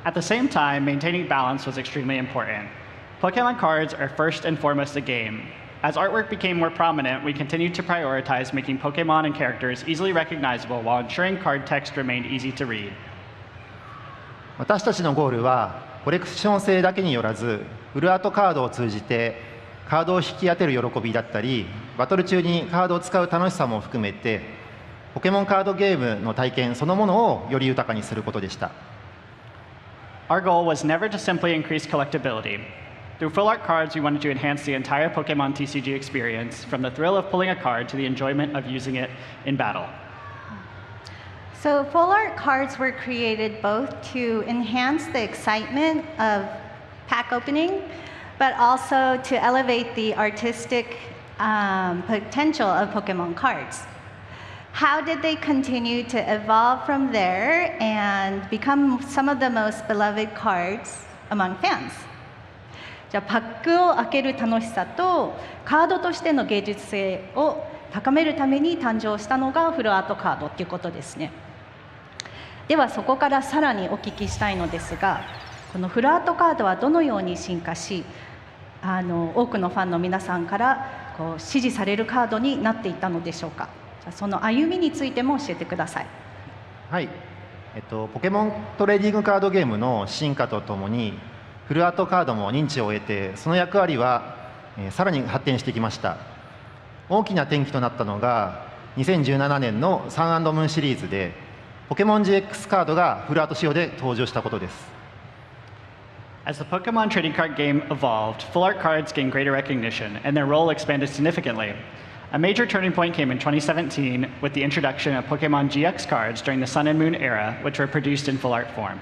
At the same time, maintaining balance was extremely important. Pokémon cards are first and foremost a game. As artwork became more prominent, we continued to prioritize making Pokémon and characters easily recognizable while ensuring card text remained easy to read. 私たちのゴールはコレクション性だけによらず、フルアートカードを通じてカードを引き当てる喜びだったり、バトル中にカードを使う楽しさも含めて、ポケモンカードゲームの体験そのものをより豊かにすることでした。Our goal was never to simply increase collectability. Through full art cards, we wanted to enhance the entire Pokémon TCG experience, from the thrill of pulling a card to the enjoyment of using it in battle. So full art cards were created both to enhance the excitement of pack opening, but also to elevate the artistic potential of Pokémon cards. How did they continue to evolve from there and become some of the most beloved cards among fans? じゃあパックを開ける楽しさとカードとしての芸術性を高めるために誕生したのがフルアートカードということですね。ではそこからさらにお聞きしたいのですが、このフルアートカードはどのように進化し、多くのファンの皆さんから支持されるカードになっていったのでしょうか。その歩みについても教えてください。はい、ポケモントレーディングカードゲームの進化とともにフルアートカードも認知を得て、その役割はさらに発展してきました。大きな転機となったのが2017年のサン&ムーンシリーズでポケモン GX カードがフルアート仕様で登場したことです。As the Pokemon trading card game evolved, full art cards gained greater recognition, and their role expanded significantly. A major turning point came in 2017 with the introduction of Pokemon GX cards during the Sun and Moon era, which were produced in full art form.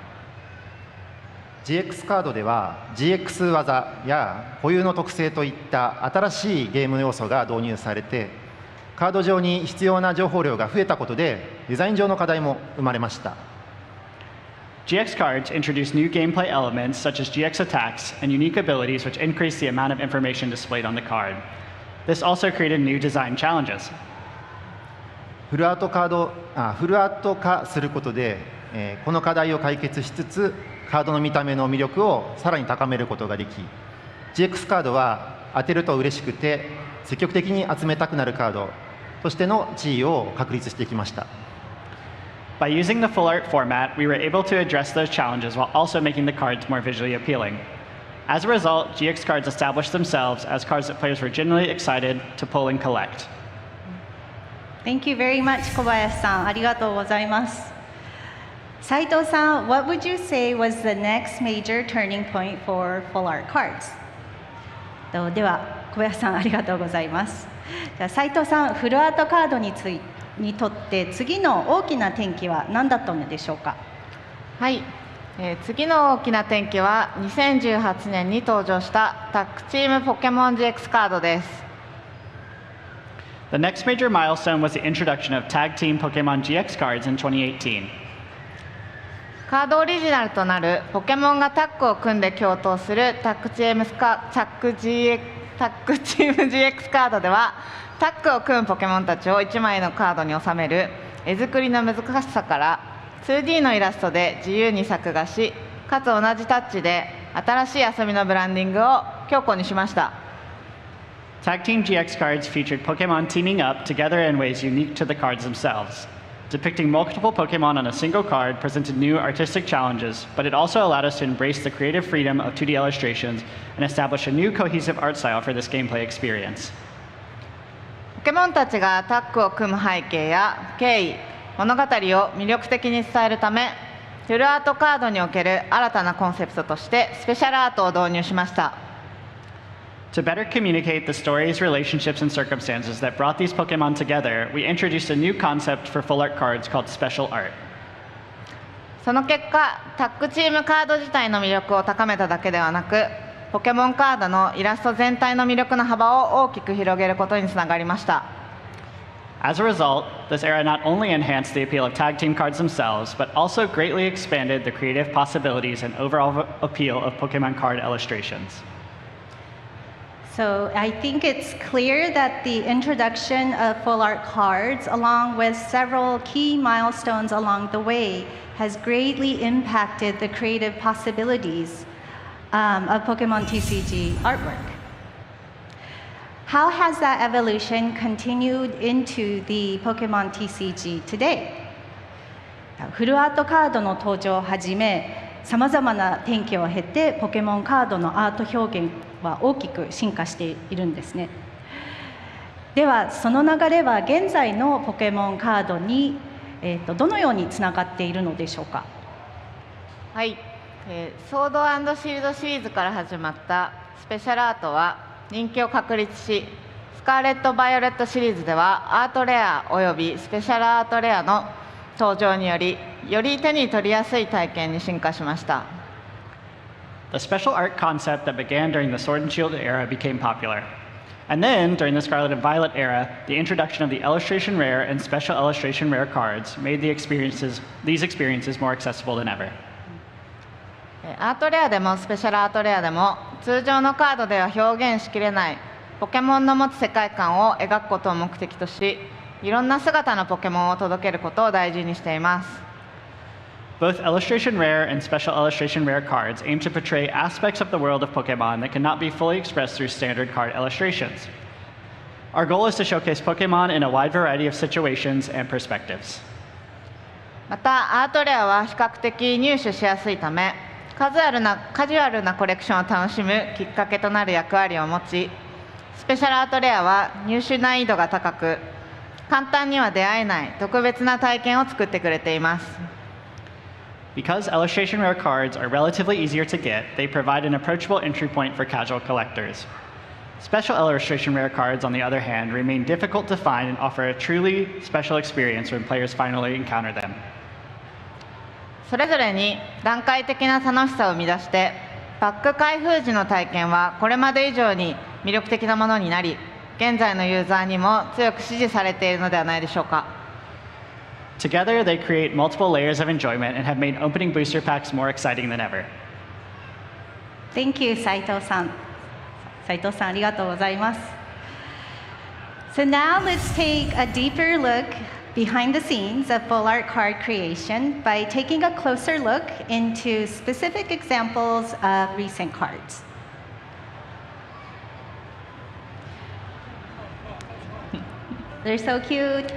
GX カードでは GX 技や固有の特性といった新しいゲーム要素が導入されて、カード上に必要な情報量が増えたことでデザイン上の課題も生まれました。GX cards introduce new gameplay elements such as GX attacks and unique abilities which increase the amount of information displayed on the card. This also created new design challenges. フルアート化することで、この課題を解決しつつカードの見た目の魅力をさらに高めることができ、 GX カードは当てると嬉しくて積極的に集めたくなるカードとしての地位を確立してきました。By using the full art format, we were able to address those challenges while also making the cards more visually appealing. As a result, GX cards established themselves as cards that players were genuinely excited to pull and collect. Thank you very much, 小林さん。ありがとうございます。斉藤さん、what would you say was the next major turning point for full art cards? では、小林さん、ありがとうございます。じゃあ、斉藤さん、フルアートカードにとって次の大きな転機は何だったのでしょうか。はい、次の大きな転機は2018年に登場したタッグチームポケモン GX カードです。The next major milestone was the introduction of Tag Team Pokemon GX cards in 2018. カードオリジナルとなるポケモンがタッグを組んで共闘するタッグチーム GX カードでは、タッグを組むポケモンたちを1枚のカードに収める絵作りの難しさから、2D のイラストで自由に作画し、かつ同じタッチで新しい遊びのブランディングを強固にしました。Tag Team GX cards featured Pokemon teaming up together in ways unique to the cards themselves. Depicting multiple Pokemon on a single card presented new artistic challenges, but it also allowed us to embrace the creative freedom of 2D illustrations and establish a new cohesive art style for this gameplay experience. ポケモンたちがタッグを組む背景や経緯、物語を魅力的に伝えるため、フルアートカードにおける新たなコンセプトとしてスペシャルアートを導入しました。To better communicate the stories, relationships, and circumstances that brought these Pokemon together, we introduced a new concept for full art cards called special art. その結果、タッグチームカード自体の魅力を高めただけではなく、ポケモンカードのイラスト全体の魅力の幅を大きく広げることにつながりました。As a result, this era not only enhanced the appeal of tag team cards themselves, but also greatly expanded the creative possibilities and overall appeal of Pokemon card illustrations. So I think it's clear that the introduction of full art cards, along with several key milestones along the way, has greatly impacted the creative possibilities of Pokemon TCG artwork. How has that evolution continued into the Pokemon TCG today? フルアートカードの登場をはじめ、さまざまな転機を経て、ポケモンカードのアート表現は大きく進化しているんですね。では、その流れは現在のポケモンカードに、どのようにつながっているのでしょうか。はい、ソード&シールドシリーズから始まったスペシャルアートは人気を確立し、スカーレット・バイオレットシリーズではアートレアおよびスペシャルアートレアの登場により、より手に取りやすい体験に進化しました。The special art concept that began during the Sword and Shield era became popular. And then, during the Scarlet and Violet era, the introduction of the Illustration Rare and Special Illustration Rare cards made these experiences more accessible than ever. アートレアでもスペシャルアートレアでも、通常のカードでは表現しきれないポケモンの持つ世界観を描くことを目的とし、いろんな姿のポケモンを届けることを大事にしています。Both Illustration Rare and Special Illustration Rare cards aim to portray aspects of the world of Pokemon that cannot be fully expressed through standard card illustrations. Our goal is to showcase Pokemon in a wide variety of situations and perspectives. また、アートレアは比較的入手しやすいため、カジュアルなコレクションを楽しむきっかけとなる役割を持ち、スペシャルアートレアは入手難易度が高く、簡単には出会えない特別な体験を作ってくれています。Because Illustration Rare cards are relatively easier to get, they provide an approachable entry point for casual collectors. Special Illustration Rare cards, on the other hand, remain difficult to find and offer a truly special experience when players finally encounter them. それぞれに段階的な楽しさを生み出して、パック開封時の体験はこれまで以上に魅力的なものになり、現在のユーザーにも強く支持されているのではないでしょうか。Together, they create multiple layers of enjoyment and have made opening booster packs more exciting than ever. Thank you, 斉藤さん。斉藤さん、ありがとうございます。So now let's take a deeper look behind the scenes of full art card creation by taking a closer look into specific examples of recent cards. They're so cute.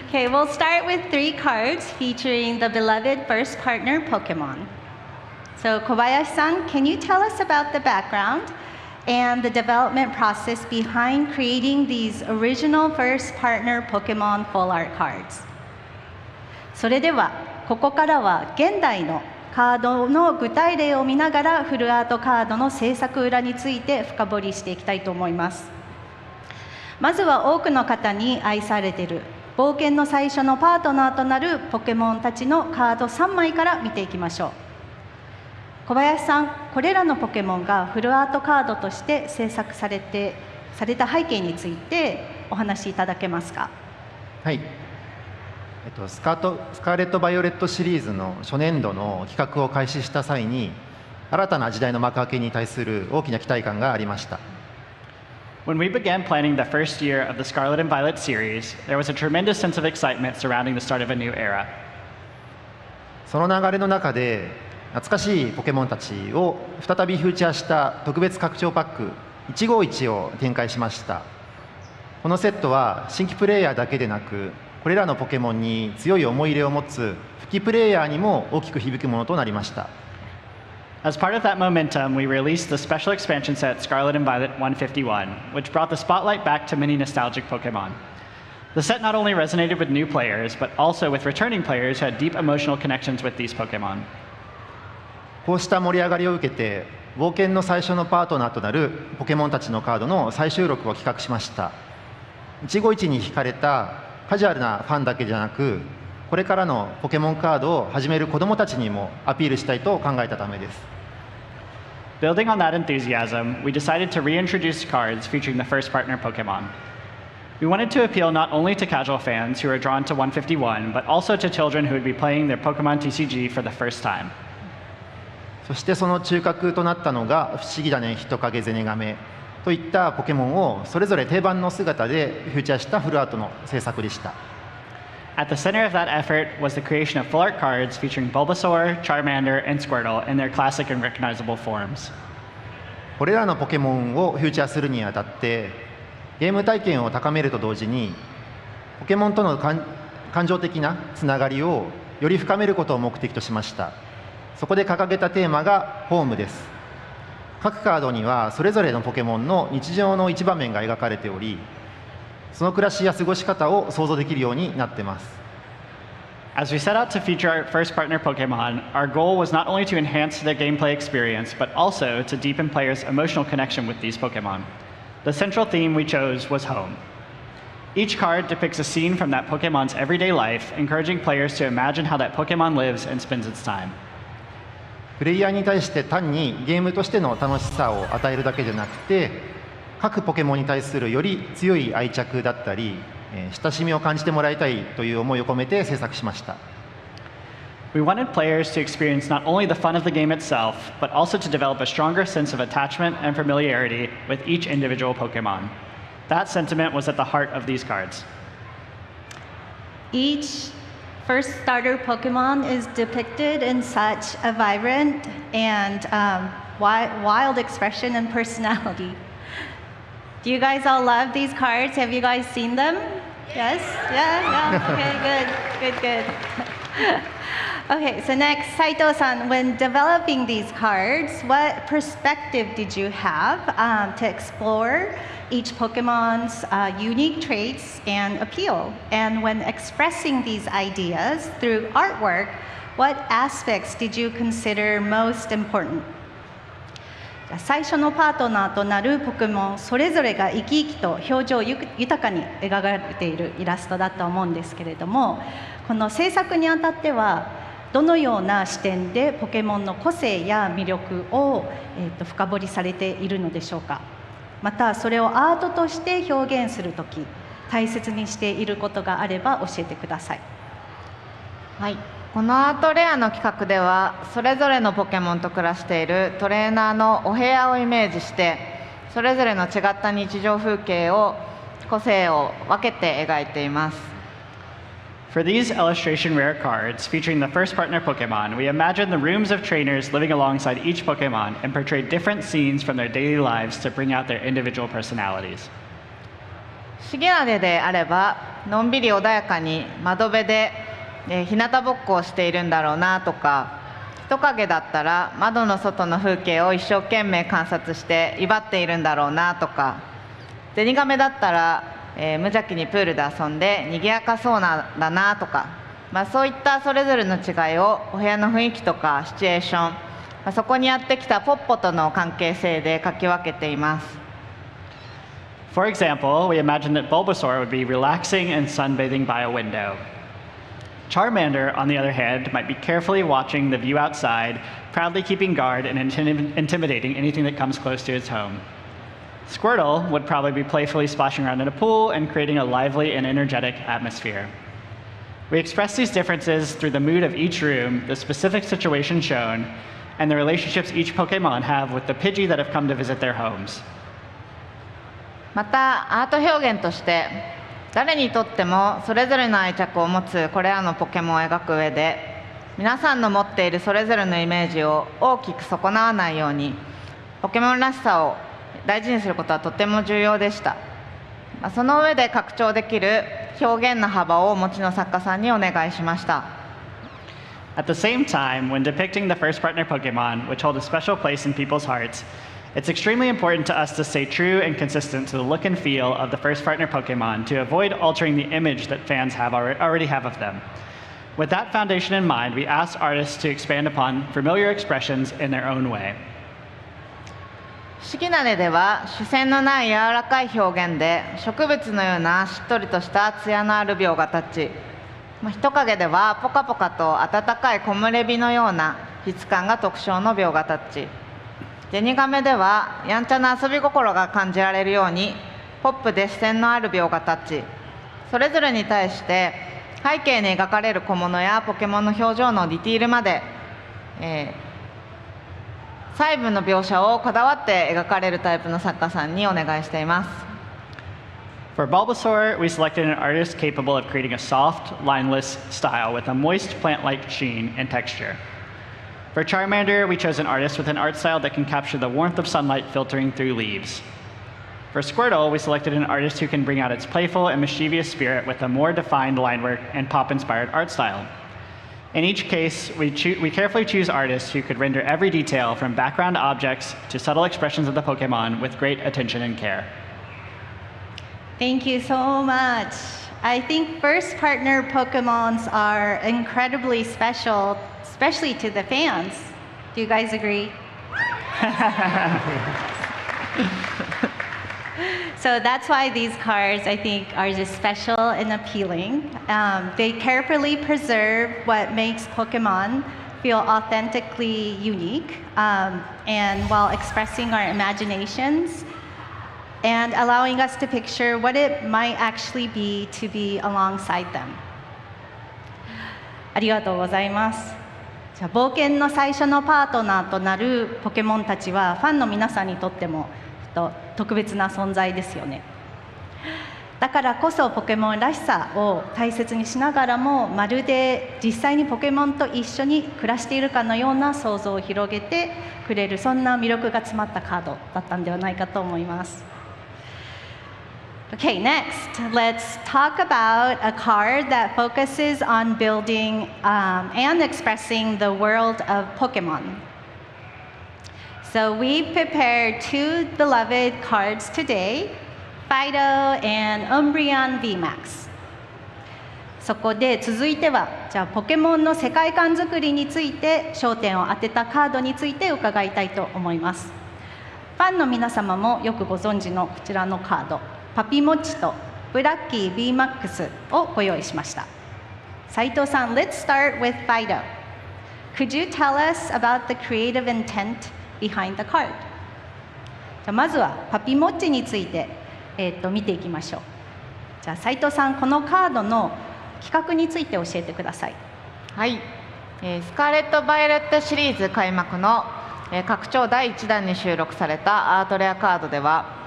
Okay, we'll start with 3 cards featuring the beloved first partner Pokemon. So Kobayashi-san, can you tell us about the background and the development process behind creating these original first partner Pokemon full art cards? それではここからは現代のカードの具体例を見ながらフルアートカードの制作裏について深掘りしていきたいと思います。まずは多くの方に愛されている冒険の最初のパートナーとなるポケモンたちのカード3枚から見ていきましょう。小林さん、これらのポケモンがフルアートカードとして制作された背景についてお話しいただけますか。はい、スカーレット・バイオレットシリーズの初年度の企画を開始した際に新たな時代の幕開けに対する大きな期待感がありました。When we began planning the first year of the Scarlet and Violet series, there was a tremendous sense of excitement surrounding the start of a new era. その流れの中で懐かしいポケモンたちを再びフューチャーした特別拡張パック151を展開しました。このセットは新規プレイヤーだけでなくこれらのポケモンに強い思い入れを持つ復帰プレイヤーにも大きく響くものとなりました。As part of that momentum, we released the special expansion set Scarlet and Violet 151, which brought the spotlight back to many nostalgic Pokemon. The set not only resonated with new players, but also with returning players who had deep emotional connections with these Pokemon. こうした盛り上がりを受けて、冒険の最初のパートナーとなるポケモンたちのカードの再収録を企画しました。151に惹かれたカジュアルなファンだけじゃなく、これからのポケモンカードを始める子どもたちにもアピールしたいと考えたためです。Building on that enthusiasm, we decided to reintroduce cards featuring the first partner Pokemon. We wanted to appeal not only to casual fans who are drawn to 151, but also to children who would be playing their Pokémon TCG for the first time. そしてその中核となったのが不思議だね人影ゼネガメといったポケモンをそれぞれ定番の姿でフューチャーしたフルアートの制作でした。At the center of that effort was the creation of full art cards featuring Bulbasaur, Charmander, and Squirtle in their classic and recognizable forms. これらのポケモンをフューチャーするにあたってゲーム体験を高めると同時にポケモンとの感情的なつながりをより深めることを目的としました。そこで掲げたテーマがホームです。各カードにはそれぞれのポケモンの日常の一場面が描かれており、その暮らしや過ごし方を想像できるようになっています。As we set out to feature our first partner Pokemon, our goal was not only to enhance the gameplay experience, but also to deepen players' emotional connection with these Pokemon. The central theme we chose was home. Each card depicts a scene from that Pokemon's everyday life, encouraging players to imagine how that Pokemon lives and spends its time. プレイヤーに対して単にゲームとしての楽しさを与えるだけでなくて、各ポケモンに対するより強い愛着だったり、親しみを感じてもらいたいという思いを込めて制作しました。We wanted players to experience not only the fun of the game itself, but also to develop a stronger sense of attachment and familiarity with each individual Pokemon. That sentiment was at the heart of these cards. Each first starter Pokemon is depicted in such a vibrant and wild expression and personality. Do you guys all love these cards? Have you guys seen them? Yes? Yeah? Okay, good. Okay, so next, Saito-san, when developing these cards, what perspective did you have to explore each Pokemon's unique traits and appeal? And when expressing these ideas through artwork, what aspects did you consider most important? 最初のパートナーとなるポケモンそれぞれが生き生きと表情豊かに描かれているイラストだと思うんですけれども、この制作にあたってはどのような視点でポケモンの個性や魅力を、深掘りされているのでしょうか。またそれをアートとして表現するとき大切にしていることがあれば教えてください。はい、このアートレアの企画ではそれぞれのポケモンと暮らしているトレーナーのお部屋をイメージしてそれぞれの違った日常風景を個性を分けて描いています。For these illustration rare cards featuring the first partner Pokemon, we imagined the rooms of trainers living alongside each Pokemon and portrayed different scenes from their daily lives to bring out their individual personalities. シゲアデであればのんびり穏やかに窓辺で日向ぼっこをしているんだろうなとか、一人影だったら窓の外の風景を一生懸命観察して威張っているんだろうなとか、ゼニガメだったら、無邪気にプールで遊んで賑やかそうなんだなとか、そういったそれぞれの違いをお部屋の雰囲気とかシチュエーション、そこにやってきたポッポとの関係性で書き分けています。For example, we imagine that Bulbasaur would be relaxing and sunbathing by a window. Charmander, on the other hand, might be carefully watching the view outside, proudly keeping guard and intimidating anything that comes close to its home. Squirtle would probably be playfully splashing around in a pool and creating a lively and energetic atmosphere. We express these differences through the mood of each room, the specific situation shown, and the relationships each Pokemon have with the Pidgey that have come to visit their homes. またアート表現として誰にとってもそれぞれの愛着を持つこれらのポケモンを描く上で、皆さんの持っているそれぞれのイメージを大きく損なわないようにポケモンらしさを大事にすることはとても重要でした。その上で拡張できる表現の幅をお持ちの作家さんにお願いしました。At the same time, when depicting the first partner Pokemon, which hold a special place in people's hearts, it's extremely important to us to stay true and consistent to the look and feel of the first partner Pokemon to avoid altering the image that fans already have of them. With that foundation in mind, we asked artists to expand upon familiar expressions in their own way. 不思議な根では主線のない柔らかい表現で植物のようなしっとりとした艶のある描画タッチ、人影ではポカポカと温かい木漏れ日のような質感が特徴の描画タッチ、ゼニガメではやんちゃな遊び心が感じられるようにポップで視線のある描画タッチ、それぞれに対して背景に描かれる小物やポケモンの表情のディティールまで、細部の描写をこだわって描かれるタイプの作家さんにお願いしています。For Bulbasaur, we selected an artist capable of creating a soft, lineless style with a moist plant-like sheen and texture. For Charmander, we chose an artist with an art style that can capture the warmth of sunlight filtering through leaves. For Squirtle, we selected an artist who can bring out its playful and mischievous spirit with a more defined line work and pop-inspired art style. In each case, we carefully choose artists who could render every detail from background objects to subtle expressions of the Pokemon with great attention and care. Thank you so much. I think first partner Pokemons are incredibly special, especially to the fans. Do you guys agree? So that's why these cards, I think, are just special and appealing. They carefully preserve what makes Pokemon feel authentically unique, and while expressing our imaginations and allowing us to picture what it might actually be to be alongside them. ありがとうございます。じゃあ冒険の最初のパートナーとなるポケモンたちはファンの皆さんにとっても特別な存在ですよね。だからこそポケモンらしさを大切にしながらも、まるで実際にポケモンと一緒に暮らしているかのような想像を広げてくれる、そんな魅力が詰まったカードだったんではないかと思います。Okay, next, let's talk about a card that focuses on building and expressing the world of Pokemon. So we prepared two beloved cards today, Fido and Umbreon VMAX. そこで続いては、じゃあポケモンの世界観づくりについて焦点を当てたカードについて伺いたいと思います。ファンの皆様もよくご存知のこちらのカード、パピモッチとブラッキー VMAX をご用意しました。斉藤さん、Let's start with Fido. Could you tell us about the creative intent behind the card? じゃあまずはパピモッチについて、見ていきましょう。じゃあ斉藤さん、このカードの企画について教えてください。はい、スカーレット・バイオレットシリーズ開幕の、拡張第1弾に収録されたアートレアカードでは、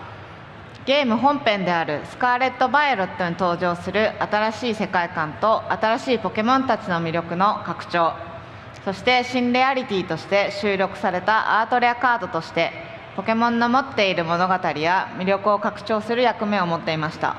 ゲーム本編であるスカーレット・バイオレットに登場する新しい世界観と新しいポケモンたちの魅力の拡張、そして新レアリティとして収録されたアートレアカードとしてポケモンの持っている物語や魅力を拡張する役目を持っていました。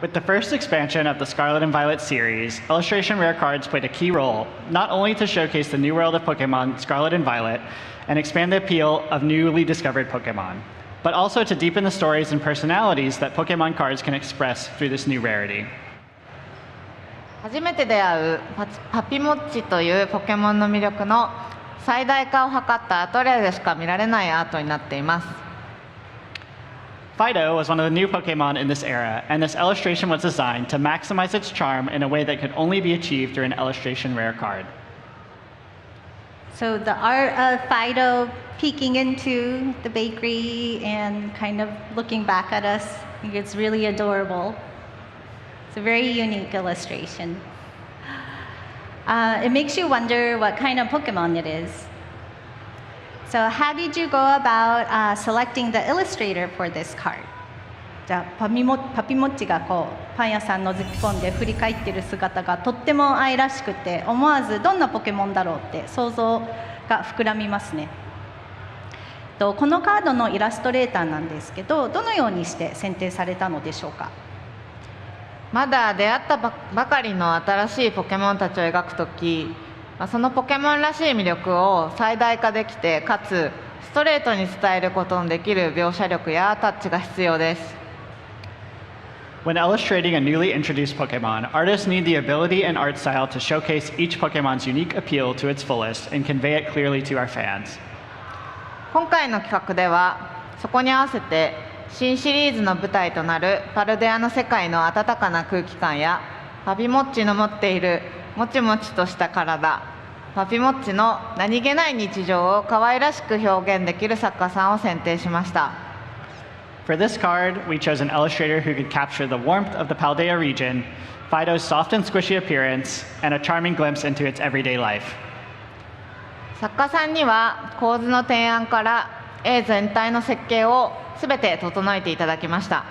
With the first expansion of the Scarlet and Violet series, illustration rare cards played a key role, not only to showcase the new world of Pokemon Scarlet and Violet and expand the appeal of newly discovered Pokemon, but also to deepen the stories and personalities that Pokemon cards can express through this new rarity. 初めて出会うパピモッチというポケモンの魅力の最大化を図ったアートレアでしか見られないアートになっています。Fido was one of the new Pokemon in this era, and this illustration was designed to maximize its charm in a way that could only be achieved through an illustration rare card. So the art of Fido peeking into the bakery and kind of looking back at us, I think it's really adorable. It's a very unique illustration. It makes you wonder what kind of Pokemon it is. So how did you go about selecting the illustrator for this card? じゃあパピモッチがこうパン屋さん覗き込んで振り返ってる姿がとっても愛らしくて、思わずどんなポケモンだろうって想像が膨らみますね。このカードのイラストレーターなんですけど、どのようにして選定されたのでしょうか。まだ出会ったばかりの新しいポケモンたちを描くとき、そのポケモンらしい魅力を最大化できて、かつストレートに伝えることのできる描写力やタッチが必要です。When illustrating a newly introduced Pokemon, artists need the ability and art style to showcase each Pokemon's unique appeal to its fullest and convey it clearly to our fans. 今回の企画では、そこに合わせて新シリーズの舞台となるパルデアの世界の温かな空気感や、パピモッチの持っているもちもちとした体、パピモッチの何気ない日常を可愛らしく表現できる作家さんを選定しました。For this card, we chose an illustrator who could capture the warmth of the Paldea region, Fido's soft and squishy appearance, and a charming glimpse into its everyday life. 作家さんには構図の提案から絵全体の設計をすべて整えていただきました。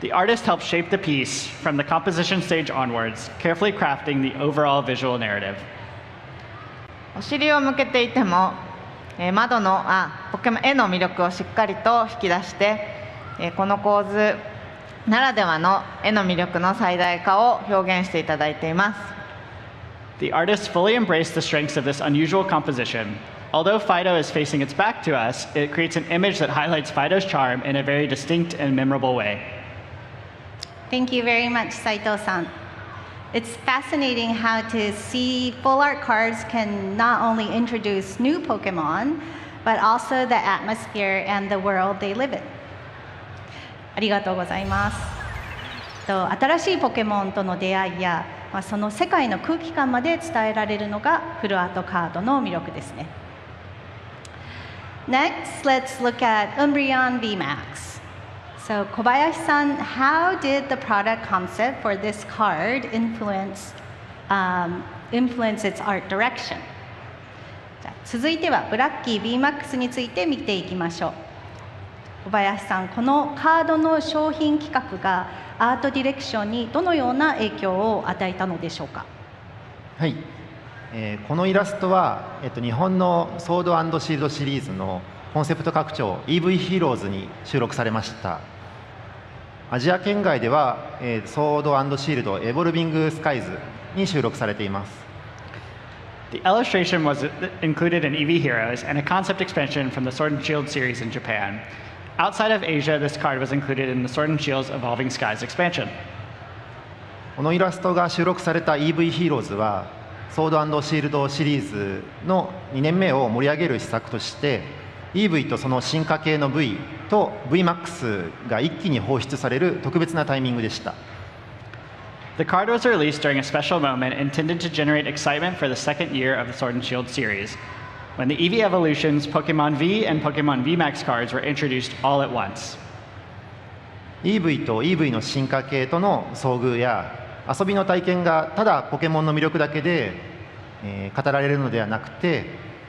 The artist helped shape the piece from the composition stage onwards, carefully crafting the overall visual narrative. お尻を向けていても、ポケモン絵の魅力をしっかりと引き出して、この構図ならではの絵の魅力の最大化を表現していただいています。The artist fully embraced the strengths of this unusual composition. Although Fido is facing its back to us, it creates an image that highlights Fido's charm in a very distinct and memorable way. Thank you very much, Saito-san. It's fascinating how to see full art cards can not only introduce new Pokemon, but also the atmosphere and the world they live in. ありがとうございます。新しいポケモンとの出会いや、その世界の空気感まで伝えられるのがフルアートカードの魅力ですね。Next, let's look at Umbreon VMAX. So Kobayashi-san, how did the product concept for this card influence its art direction? 続いてはブラッキー VMAX について見ていきましょう。小林さん、このカードの商品企画がアートディレクションにどのような影響を与えたのでしょうか。はい、このイラストは、日本のソード&シールドシリーズのコンセプト拡張 EV ヒーローズに収録されました。アジア圏外では、ソード&シールドエボルビングスカイズに収録されています。The illustration was included in EV Heroes and a concept expansion from the Sword and Shield series in Japan. Outside of Asia, this card was included in the Sword and Shield's Evolving Skies expansion. このイラストが収録された EV ヒーローズは、ソード&シールドシリーズの2年目を盛り上げる施策として、EV とその進化系の V と VMAX が一気に放出される特別なタイミングでした。The card was released during a special moment intended to generate excitement for the second year of the Sword and Shield series, when the EV Evolutions, Pokémon V and Pokémon VMAX cards were introduced all at once. EV と EV の進化系との遭遇や遊びの体験がただポケモンの魅力だけで、語られるのではなくて、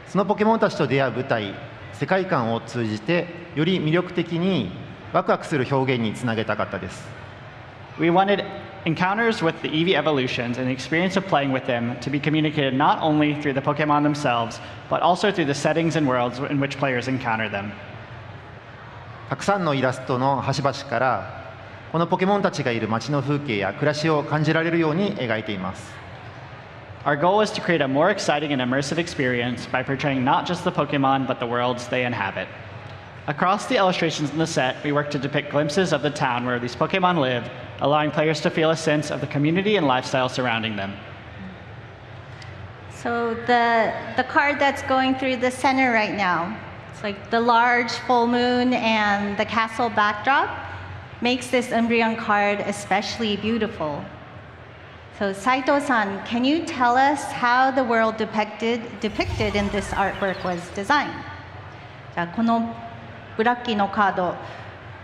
そのポケモンたちと出会う舞台、世界観を通じてより魅力的にワクワクする表現につなげたかったです。We wanted encounters with the EV evolutions and the experience of playing with them to be communicated not only through the Pokemon themselves, but also through the settings and worlds in which players encounter them. たくさんのイラストの端々からこのポケモンたちがいる街の風景や暮らしを感じられるように描いています。Our goal is to create a more exciting and immersive experience by portraying not just the Pokemon, but the worlds they inhabit. Across the illustrations in the set, we work to depict glimpses of the town where these Pokemon live, allowing players to feel a sense of the community and lifestyle surrounding them. So the card that's going through the center right now, it's like the large full moon and the castle backdrop makes this Umbreon card especially beautiful. So Saito-san, can you tell us how the world depicted in this artwork was designed? じゃあこのブラッキーのカード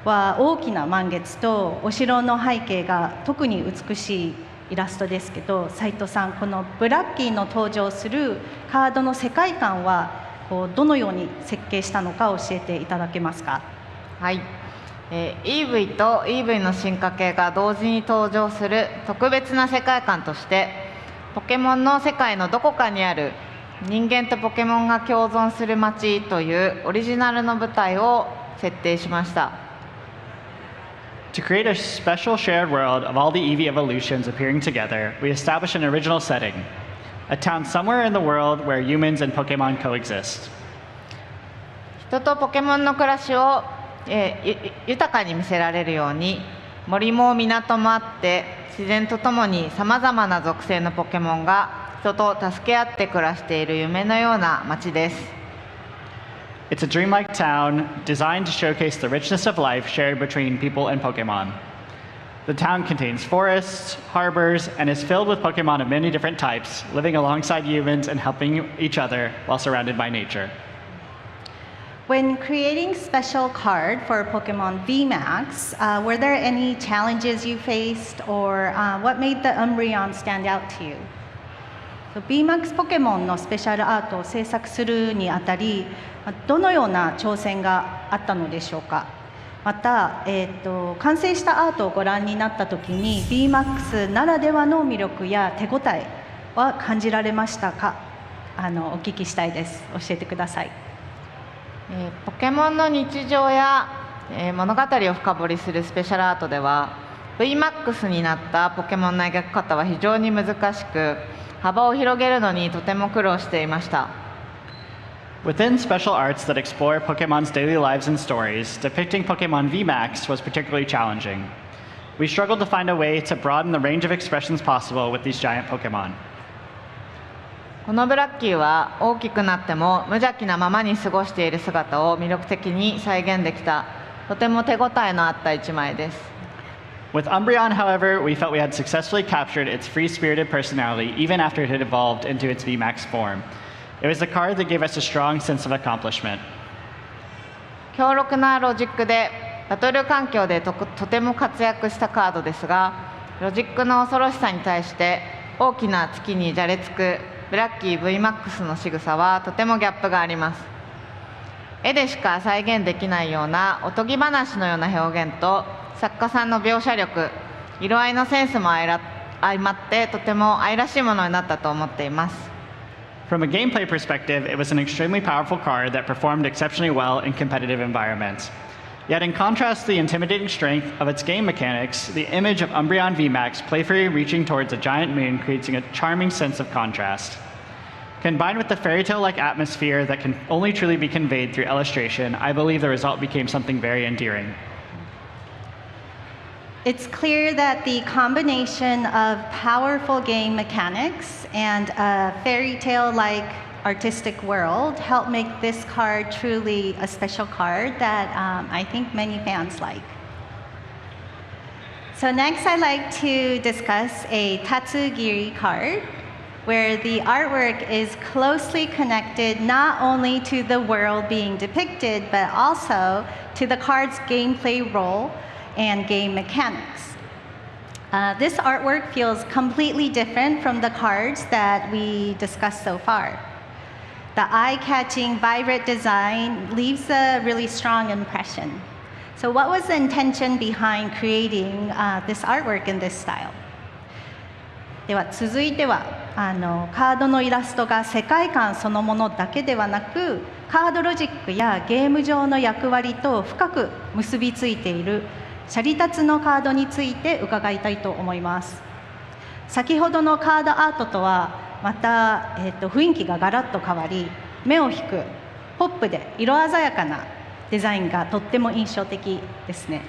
は大きな満月とお城の背景が特に美しいイラストですけど、斉藤さん、このブラッキーの登場するカードの世界観はどのように設計したのか教えていただけますか？はい、EV と EV の進化系が同時に登場する特別な世界観として、ポケモンの世界のどこかにある人間とポケモンが共存する街というオリジナルの舞台を設定しました。To create a special shared world of all the Eevee evolutions appearing together, we established an original setting, a town somewhere in the world where humans and Pokemon coexist. 人とポケモンの暮らしを豊かに見せられるように、森も港もあって自然とともにさまざまな属性のポケモンが人と助け合って暮らしている夢のような街です。It's a dreamlike town designed to showcase the richness of life shared between people and Pokemon. The town contains forests, harbors, and is filled with Pokemon of many different types, living alongside humans and helping each other while surrounded by nature. When creating special card for Pokemon VMAX, were there any challenges you faced, or what made the Umbreon stand out to you? VMAX ポケモンのスペシャルアートを制作するにあたり、どのような挑戦があったのでしょうか。また、完成したアートをご覧になったときに VMAX ならではの魅力や手応えは感じられましたか。お聞きしたいです。教えてください。ポケモンの日常や、物語を深掘りするスペシャルアートでは VMAX になったポケモンの描き方は非常に難しく、幅を広げるのにとても苦労していました。Within special arts that explore Pokemon's daily lives and stories, depicting Pokemon VMAX was particularly challenging. We struggled to find a way to broaden the range of expressions possible with these giant Pokemon. このブラッキーは大きくなっても無邪気なままに過ごしている姿を魅力的に再現できた、とても手応えのあった一枚です。With Umbreon, however, we felt we had successfully captured its free-spirited personality even after it had evolved into its VMAX form. It was a card that gave us a strong sense of accomplishment. 強力なロジックでバトル環境でとても活躍したカードですが、ロジックの恐ろしさに対して大きな月にじゃれつくブラッキー VMAX の仕草はとてもギャップがあります。絵でしか再現できないようなおとぎ話のような表現と作家さんの描写力、色合いのセンスも相まってとても愛らしいものになったと思っています。From a gameplay perspective, it was an extremely powerful card that performed exceptionally well in competitive environments. Yet in contrast to the intimidating strength of its game mechanics, the image of Umbreon VMAX playfully reaching towards a giant moon creates a charming sense of contrast. Combined with the fairy tale-like atmosphere that can only truly be conveyed through illustration, I believe the result became something very endearing. It's clear that the combination of powerful game mechanics and a fairy tale-like artistic world helped make this card truly a special card that I think many fans like. So next I'd like to discuss a Tatsugiri card, where the artwork is closely connected not only to the world being depicted, but also to the card's gameplay role and game mechanics. This artwork feels completely different from the cards that we discussed so far. The eye-catching, vibrant design leaves a really strong impression. So what was the intention behind creating this artwork in this style? では続いてはカードのイラストが世界観そのものだけではなく、カードロジックやゲーム上の役割と深く結びついているシャリタツのカードについて伺いたいと思います。先ほどのカードアートとはまた、雰囲気がガラッと変わり、目を引くポップで色鮮やかなデザインがとっても印象的ですね。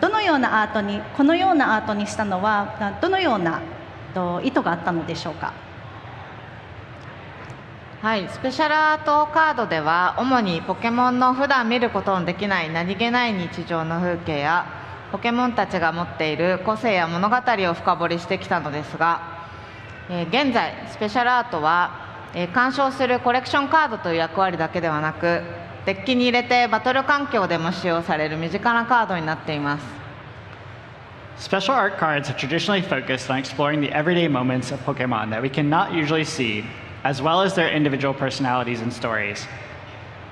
どのようなアートに、このようなアートにしたのはどのような意図があったのでしょうか。はい、スペシャルアートカードでは主にポケモンの普段見ることのできない何気ない日常の風景やポケモンたちが持っている個性や物語を深掘りしてきたのですが、現在スペシャルアートは鑑賞するコレクションカードという役割だけではなく、デッキに入れてバトル環境でも使用される身近なカードになっています。Special art cards have traditionally focused on exploring the everyday moments of Pokemon that we cannot usually see, as well as their individual personalities and stories.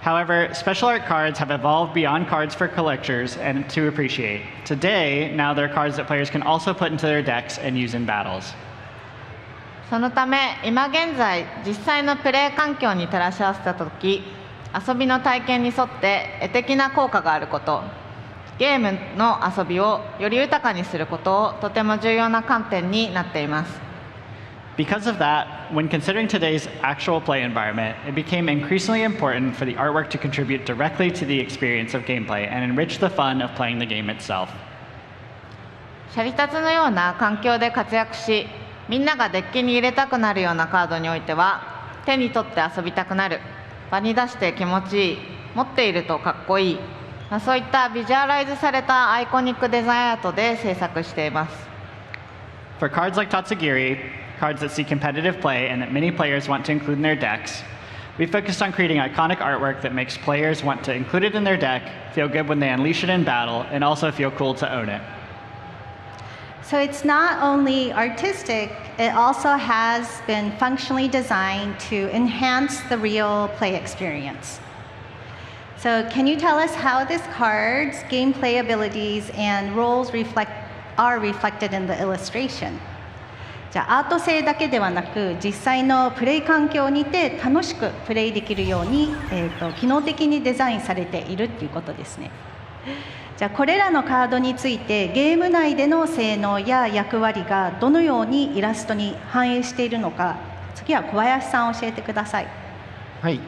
However, special art cards have evolved beyond cards for collectors and to appreciate. Today, now they're cards that players can also put into their decks and use in battles. そのため、今現在、実際のプレイ環境に照らし合わせたとき、遊びの体験に沿って絵的な効果があること、ゲームの遊びをより豊かにすることをとても重要な観点になっています。Because of that, when considering today's actual play environment, it became increasingly important for the artwork to contribute directly to the experience of gameplay and enrich the fun of playing the game itself. シャリタツのような環境で活躍し、みんながデッキに入れたくなるようなカードにおいては、手に取って遊びたくなる、場に出して気持ちいい、持っているとかっこいい、そういったビジュアライズされたアイコニックデザインアートで制作しています。For cards like Tatsugiri, cards that see competitive play and that many players want to include in their decks, we focused on creating iconic artwork that makes players want to include it in their deck, feel good when they unleash it in battle, and also feel cool to own it. So it's not only artistic, it also has been functionally designed to enhance the real play experience. So can you tell us how this card's gameplay abilities and roles are reflected in the illustration? じゃあアート性だけではなく、実際のプレイ環境にて楽しくプレイできるように、機能的にデザインされているということですね。じゃあこれらのカードについてゲーム内での性能や役割がどのようにイラストに反映しているのか、次は小林さん教えてください。はい、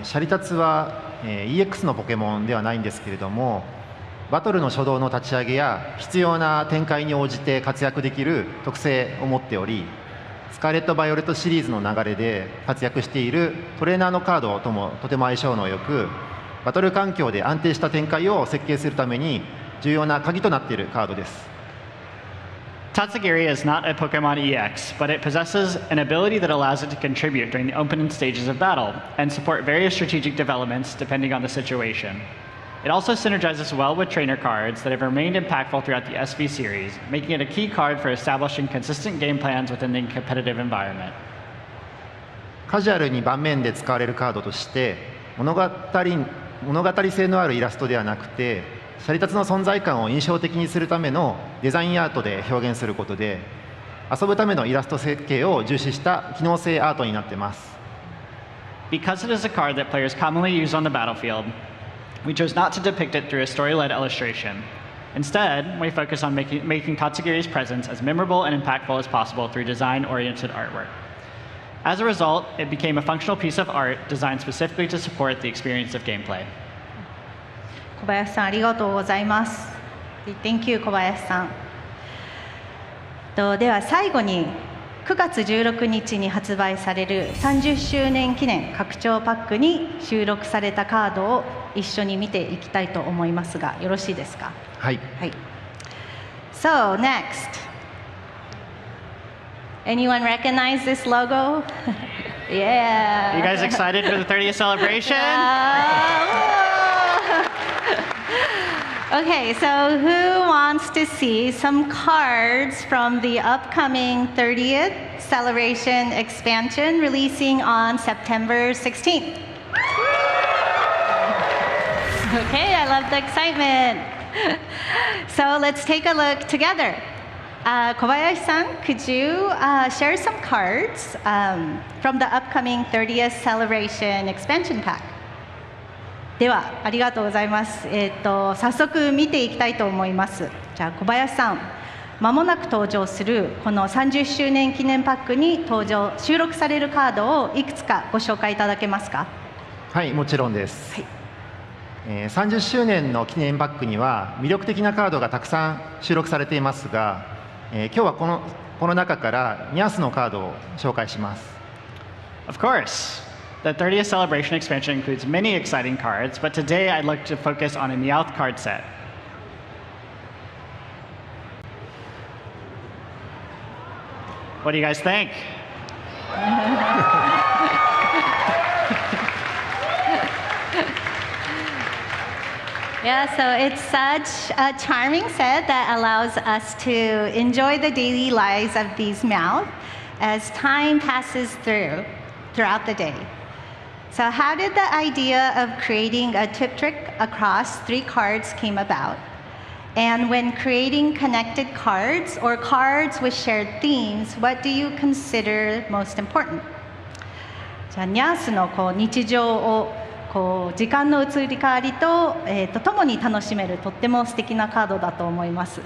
シャリタツは、EX のポケモンではないんですけれども、バトルの初動の立ち上げや必要な展開に応じて活躍できる特性を持っており、スカーレット・バイオレットシリーズの流れで活躍しているトレーナーのカードともとても相性のよく、バトル環境で安定した展開を設計するために重要な鍵となっているカードです。Tatsugiri is not a Pokemon EX, but it possesses an ability that allows it to contribute during the opening stages of battle and support various strategic developments depending on the situation. It also synergizes well with trainer cards that have remained impactful throughout the SV series, making it a key card for establishing consistent game plans within the competitive environment. カジュアルに盤面で使われるカードとして、物語性のあるイラストではなくて、シャリタツの存在感を印象的にするためのデザインアートで表現することで、遊ぶためのイラスト設計を重視した機能性アートになっています。Because it is a card that players commonly use on the battlefield, we chose not to depict it through a story-led illustration. Instead, we focus on making Tatsugiri's presence as memorable and impactful as possible through design-oriented artwork. As a result, it became a functional piece of art designed specifically to support the experience of gameplay. 小林さん、ありがとうございます。Thank you, 小林さん。では最後に9月16日に発売される30周年記念拡張パックに収録されたカードを一緒に見ていきたいと思いますが、よろしいですか？はい。はい。So next, anyone recognize this logo? Yeah. You guys excited for the 30th celebration? Okay, so who wants to see some cards from the upcoming 30th celebration expansion releasing on September 16th? Okay, I love the excitement. So let's take a look together. Kobayashi-san, could you share some cards from the upcoming 30th celebration expansion pack? ではありがとうございます。早速見ていきたいと思います。じゃあ小林さん、まもなく登場するこの30周年記念パックに収録されるカードをいくつかご紹介いただけますか？はい、もちろんです。30周年の記念パックには魅力的なカードがたくさん収録されていますが、今日はこの中からニャースのカードを紹介します。Of course. The 30th Celebration expansion includes many exciting cards, but today I'd like to focus on a Meowth card set. What do you guys think? Yeah, so it's such a charming set that allows us to enjoy the daily lives of these Meowth as time passes throughout the day. So how did the idea of creating a tip trick across 3 cards came about? And when creating connected cards or cards with shared themes, what do you consider most important? じゃあニャースの日常を時間の移り変わりと共に楽しめるとっても素敵なカードだと思います。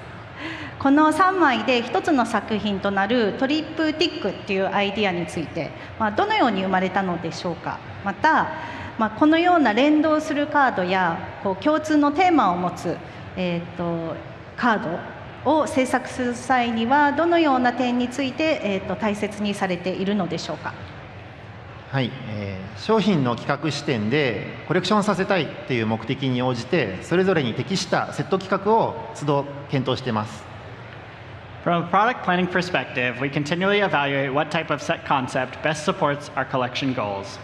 この3枚で1つの作品となるトリップティックっていうアイディアについて、どのように生まれたのでしょうか。また、このような連動するカードや共通のテーマを持つ、カードを制作する際にはどのような点について、大切にされているのでしょうか。はい、商品の企画視点でコレクションさせたいという目的に応じてそれぞれに適したセット企画を都度検討しています。From a product planning perspective, we continually evaluate what type of set concept best supports our collection goals.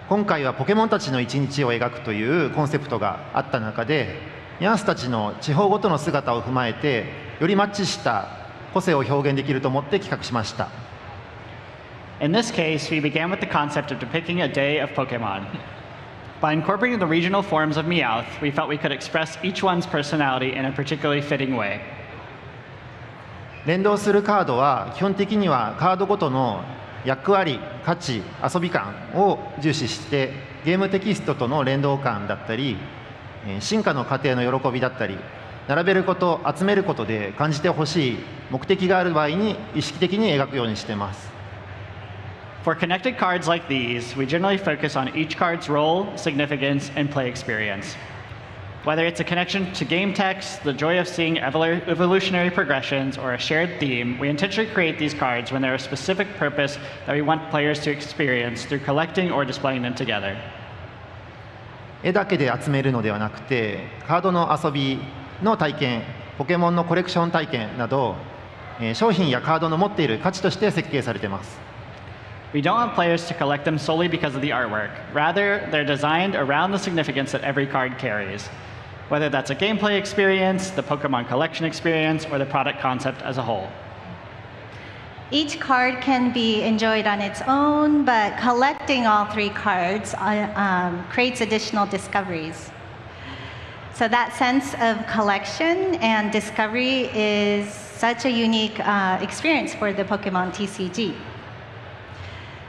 今回はポケモンたちの一日を描くというコンセプトがあった中で、ニャースたちの地方ごとの姿を踏まえてよりマッチした個性を表現できると思って企画しました。In this case, we began with the concept of depicting a day of Pokémon. By incorporating the regional forms of Meowth, we felt we could express each one's personality in a particularly fitting way. 連動するカードは基本的にはカードごとの役割、価値、遊び感を重視してゲームテキストとの連動感だったり進化の過程の喜びだったり並べること、集めることで感じてほしい目的がある場合に意識的に描くようにしています。For connected cards like these, we generally focus on each card's role, significance, and play experience. Whether it's a connection to game text, the joy of seeing evolutionary progressions, or a shared theme, we intentionally create these cards when there is a specific purpose that we want players to experience through collecting or displaying them together. 絵だけで集めるのではなくて、カードの遊びの体験、ポケモンのコレクション体験など、商品やカードの持っている価値として設計されています。We don't want players to collect them solely because of the artwork. Rather, they're designed around the significance that every card carries, whether that's a gameplay experience, the Pokemon collection experience, or the product concept as a whole. Each card can be enjoyed on its own, but collecting all 3 cards creates additional discoveries. So that sense of collection and discovery is such a unique experience for the Pokemon TCG.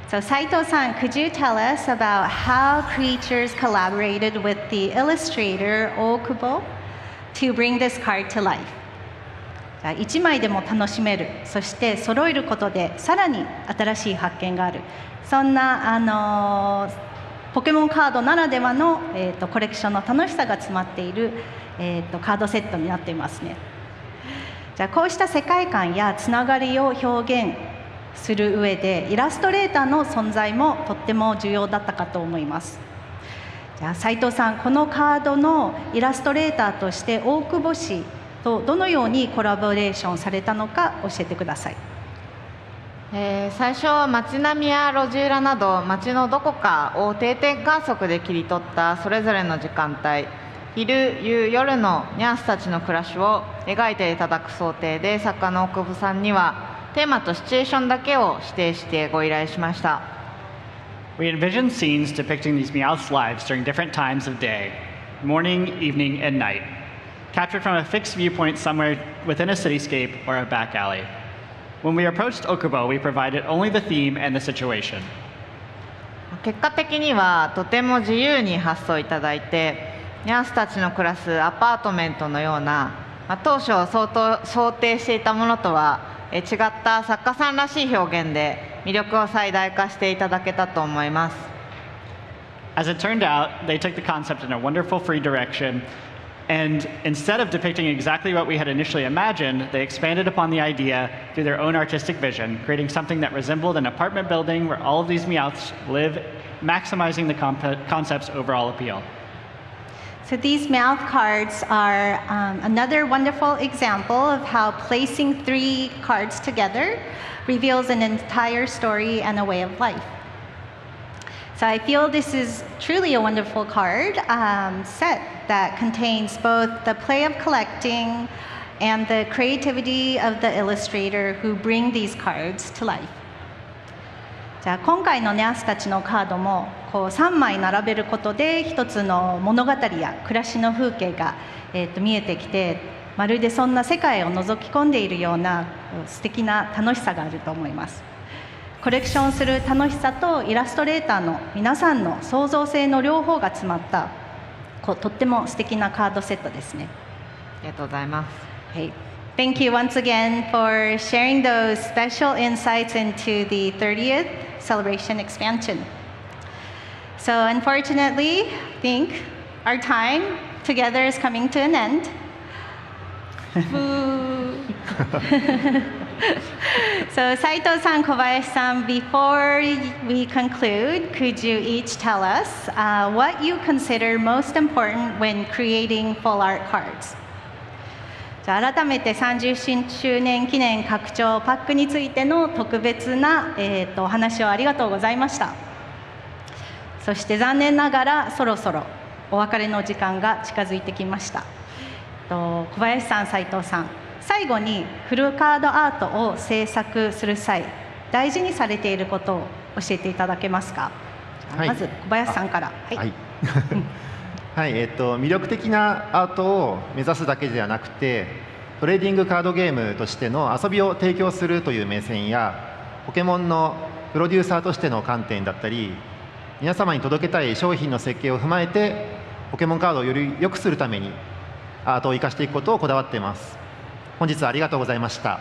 So Saito-san, could you tell us about how creators collaborated with the illustrator Okubo to bring this card to life? 1枚でも楽しめる、そして揃えることでさらに新しい発見がある、そんなポケモンカードならではの、コレクションの楽しさが詰まっている、カードセットになっていますね。じゃあこうした世界観やつながりを表現する上でイラストレーターの存在もとっても重要だったかと思います。じゃあ斉藤さん、このカードのイラストレーターとして大久保氏とどのようにコラボレーションされたのか教えてください。最初は街並みや路地裏など街のどこかを定点観測で切り取ったそれぞれの時間帯、昼、夕、夜のニャースたちの暮らしを描いていただく想定で、作家の大久保さんにはテーマとシチュエーションだけを指定してご依頼しました。We envisioned scenes depicting these Meowth's lives during different times of day, morning, evening, and night, captured from a fixed viewpoint somewhere within a cityscape or a back alley. When we approached Okubo, we provided only the theme and the situation. 結果的にはとても自由に発想いただいて、ニャースたちの暮らすアパートメントのような、当初想定していたものとは違った作家さんらしい表現で魅力を最大化していただけたと思います。As it turned out, they took the concept in a wonderful free direction, and instead of depicting exactly what we had initially imagined, they expanded upon the idea through their own artistic vision, creating something that resembled an apartment building where all of these Meowths live, maximizing the concept's overall appeal. So these Meowth cards are another wonderful example of how placing 3 cards together reveals an entire story and a way of life. So I feel this is truly a wonderful card set that contains both the play of collecting and the creativity of the illustrator who bring these cards to life. じゃあ今回のニャースたちのカードもこう3枚並べることで一つの物語や暮らしの風景が、見えてきて、まるでそんな世界を覗き込んでいるような素敵な楽しさがあると思います。コレクションする楽しさとイラストレーターの皆さんの創造性の両方が詰まったとっても素敵なカードセットですね。ありがとうございます。はい。Thank you once again for sharing those special insights into the 30th celebration expansion. So unfortunately, I think our time together is coming to an end. So Saito-san, Kobayashi-san, before we conclude, could you each tell us what you consider most important when creating full art cards? じゃあ改めて30周年記念拡張パックについての特別な、お話をありがとうございました。そして残念ながらそろそろお別れの時間が近づいてきました。小林さん、斉藤さん、最後にフルカードアートを制作する際、大事にされていることを教えていただけますか。はい、まず小林さんから。はい。はいはい、魅力的なアートを目指すだけではなくて、トレーディングカードゲームとしての遊びを提供するという目線や、ポケモンのプロデューサーとしての観点だったり、皆様に届けたい商品の設計を踏まえて、ポケモンカードをより良くするためにアートを生かしていくことをこだわっています。本日はありがとうございました。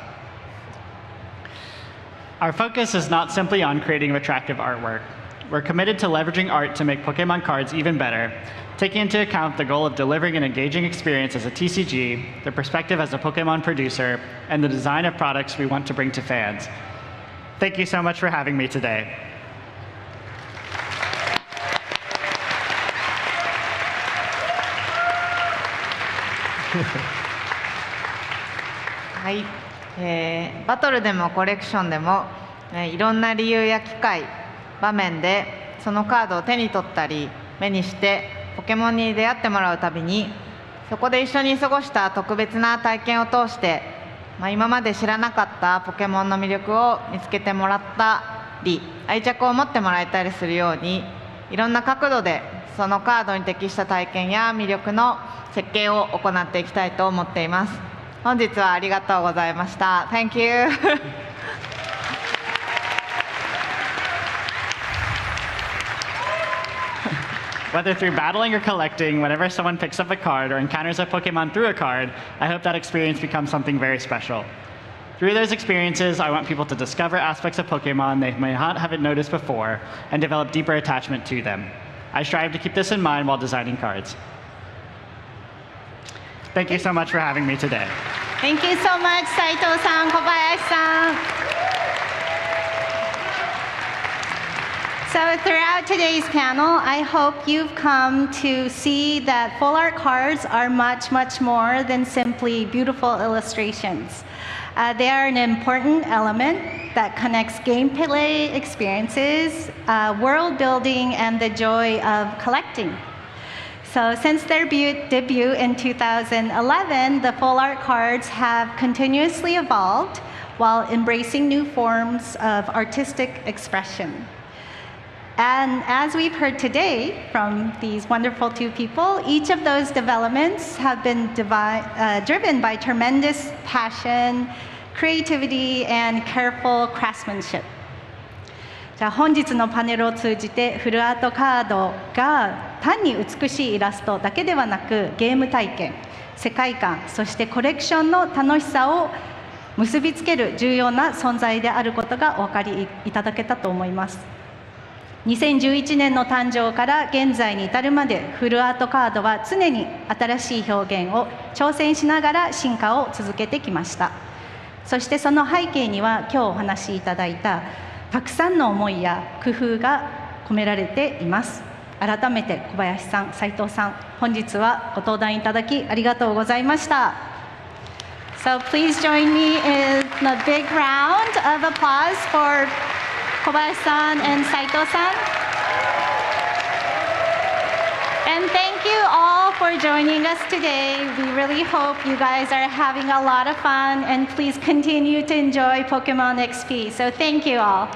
Our focus is not simply on creating attractive artwork. We're committed to leveraging art to make Pokemon cards even better, taking into account the goal of delivering an engaging experience as a TCG, the perspective as a Pokemon producer, and the design of products we want to bring to fans. Thank you so much for having me today. はい、バトルでもコレクションでも、いろんな理由や機会、場面でそのカードを手に取ったり目にしてポケモンに出会ってもらうたびに、そこで一緒に過ごした特別な体験を通して、今まで知らなかったポケモンの魅力を見つけてもらったり、愛着を持ってもらえたりするように、いろんな角度でそのカードに適した体験や魅力の設計を行っていきたいと思っています。本日はありがとうございました。Thank you. Whether through battling or collecting, whenever someone picks up a card or encounters a Pokemon through a card, I hope that experience becomes something very special. Through those experiences, I want people to discover aspects of Pokemon they may not have noticed before and develop deeper attachment to them. I strive to keep this in mind while designing cards. Thank you so much for having me today. Thank you so much, Saito-san, Kobayashi-san. So throughout today's panel, I hope you've come to see that full art cards are much, much more than simply beautiful illustrations. They are an important element that connects gameplay experiences, world building, and the joy of collecting. So since their debut in 2011, the full art cards have continuously evolved while embracing new forms of artistic expression. And as we've heard today from these wonderful two people, each of those developments have been driven by tremendous passion, creativity, and careful craftsmanship. じゃあ本日のパネルを通じてフルアートカードが単に美しいイラストだけではなくゲーム体験、世界観、そしてコレクションの楽しさを結びつける重要な存在であることがお分かりいただけたと思います。2011年の誕生から現在に至るまでフルアートカードは常に新しい表現を挑戦しながら進化を続けてきました。そしてその背景には今日お話しいただいたたくさんの思いや工夫が込められています。改めて小林さん、斉藤さん、本日はご登壇いただきありがとうございました。So please join me in a big round of applause for Kobayashi-san and Saito-san. And thank you all for joining us today. We really hope you guys are having a lot of fun, and please continue to enjoy Pokemon XP. So thank you all.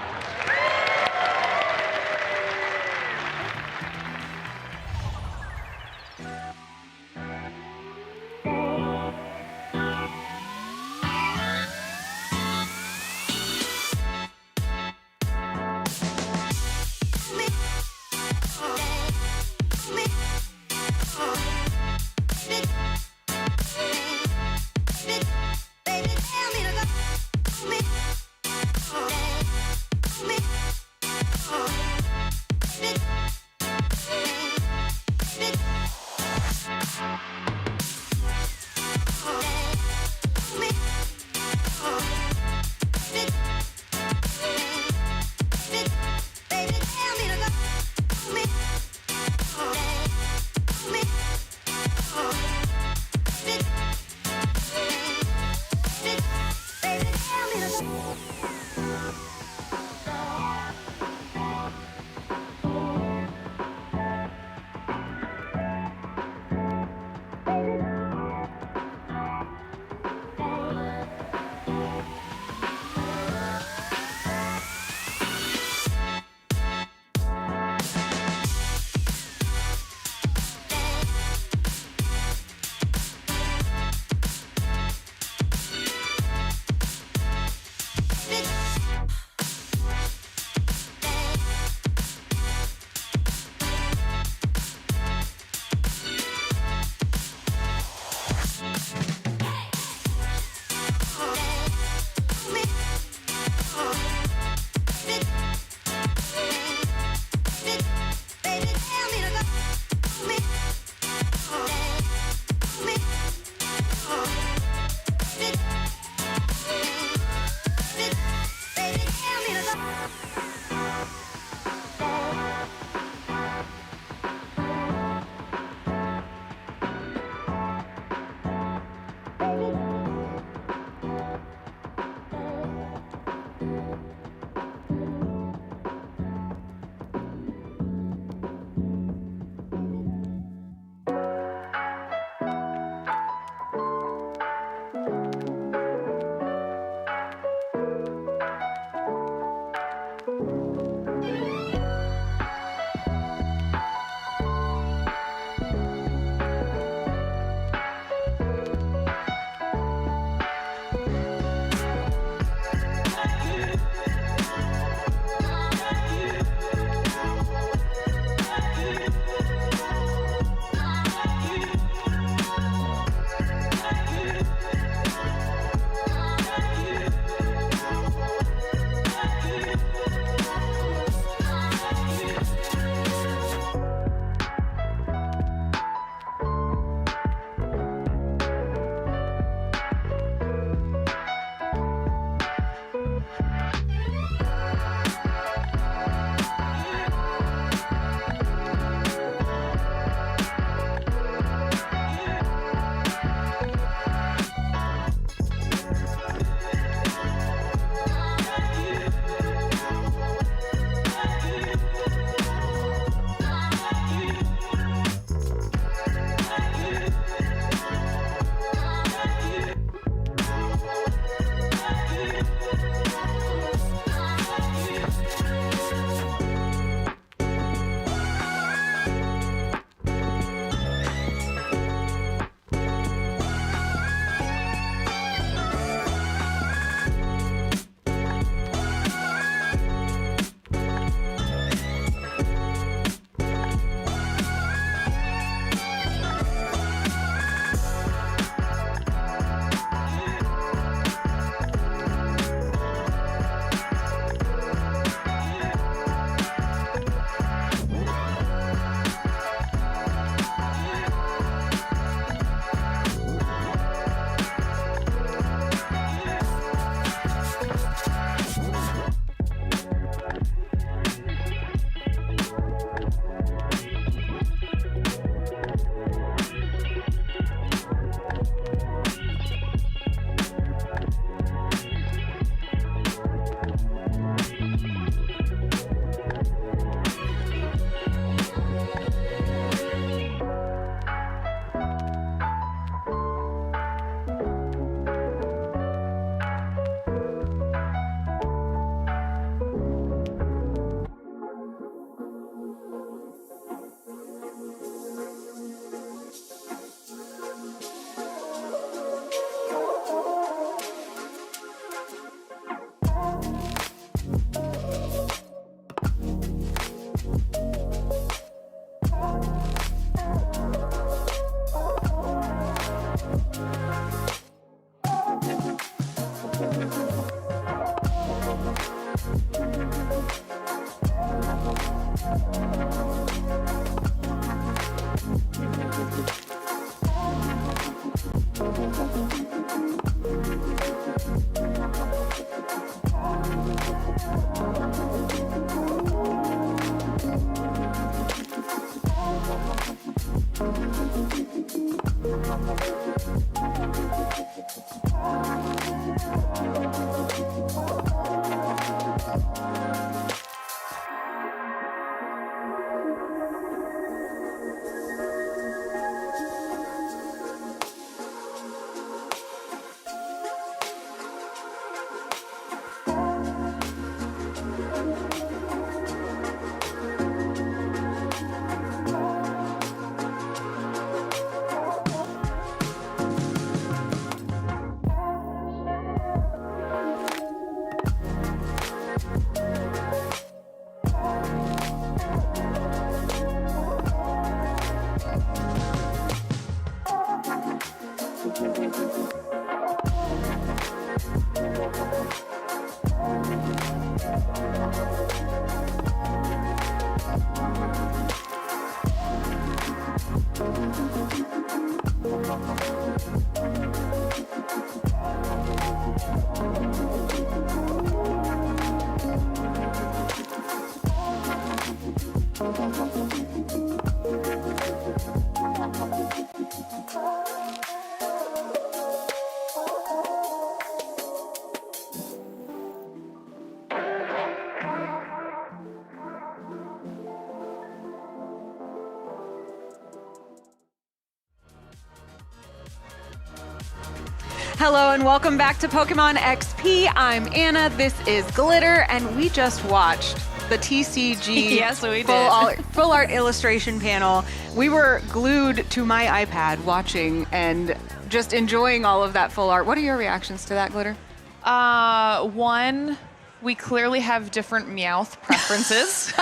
Hello and welcome back to Pokemon XP. I'm Anna, this is Glitter, and we just watched the TCG Yes, we did. full art illustration panel. We were glued to my iPad watching and just enjoying all of that full art. What are your reactions to that, Glitter? One, we clearly have different Meowth preferences.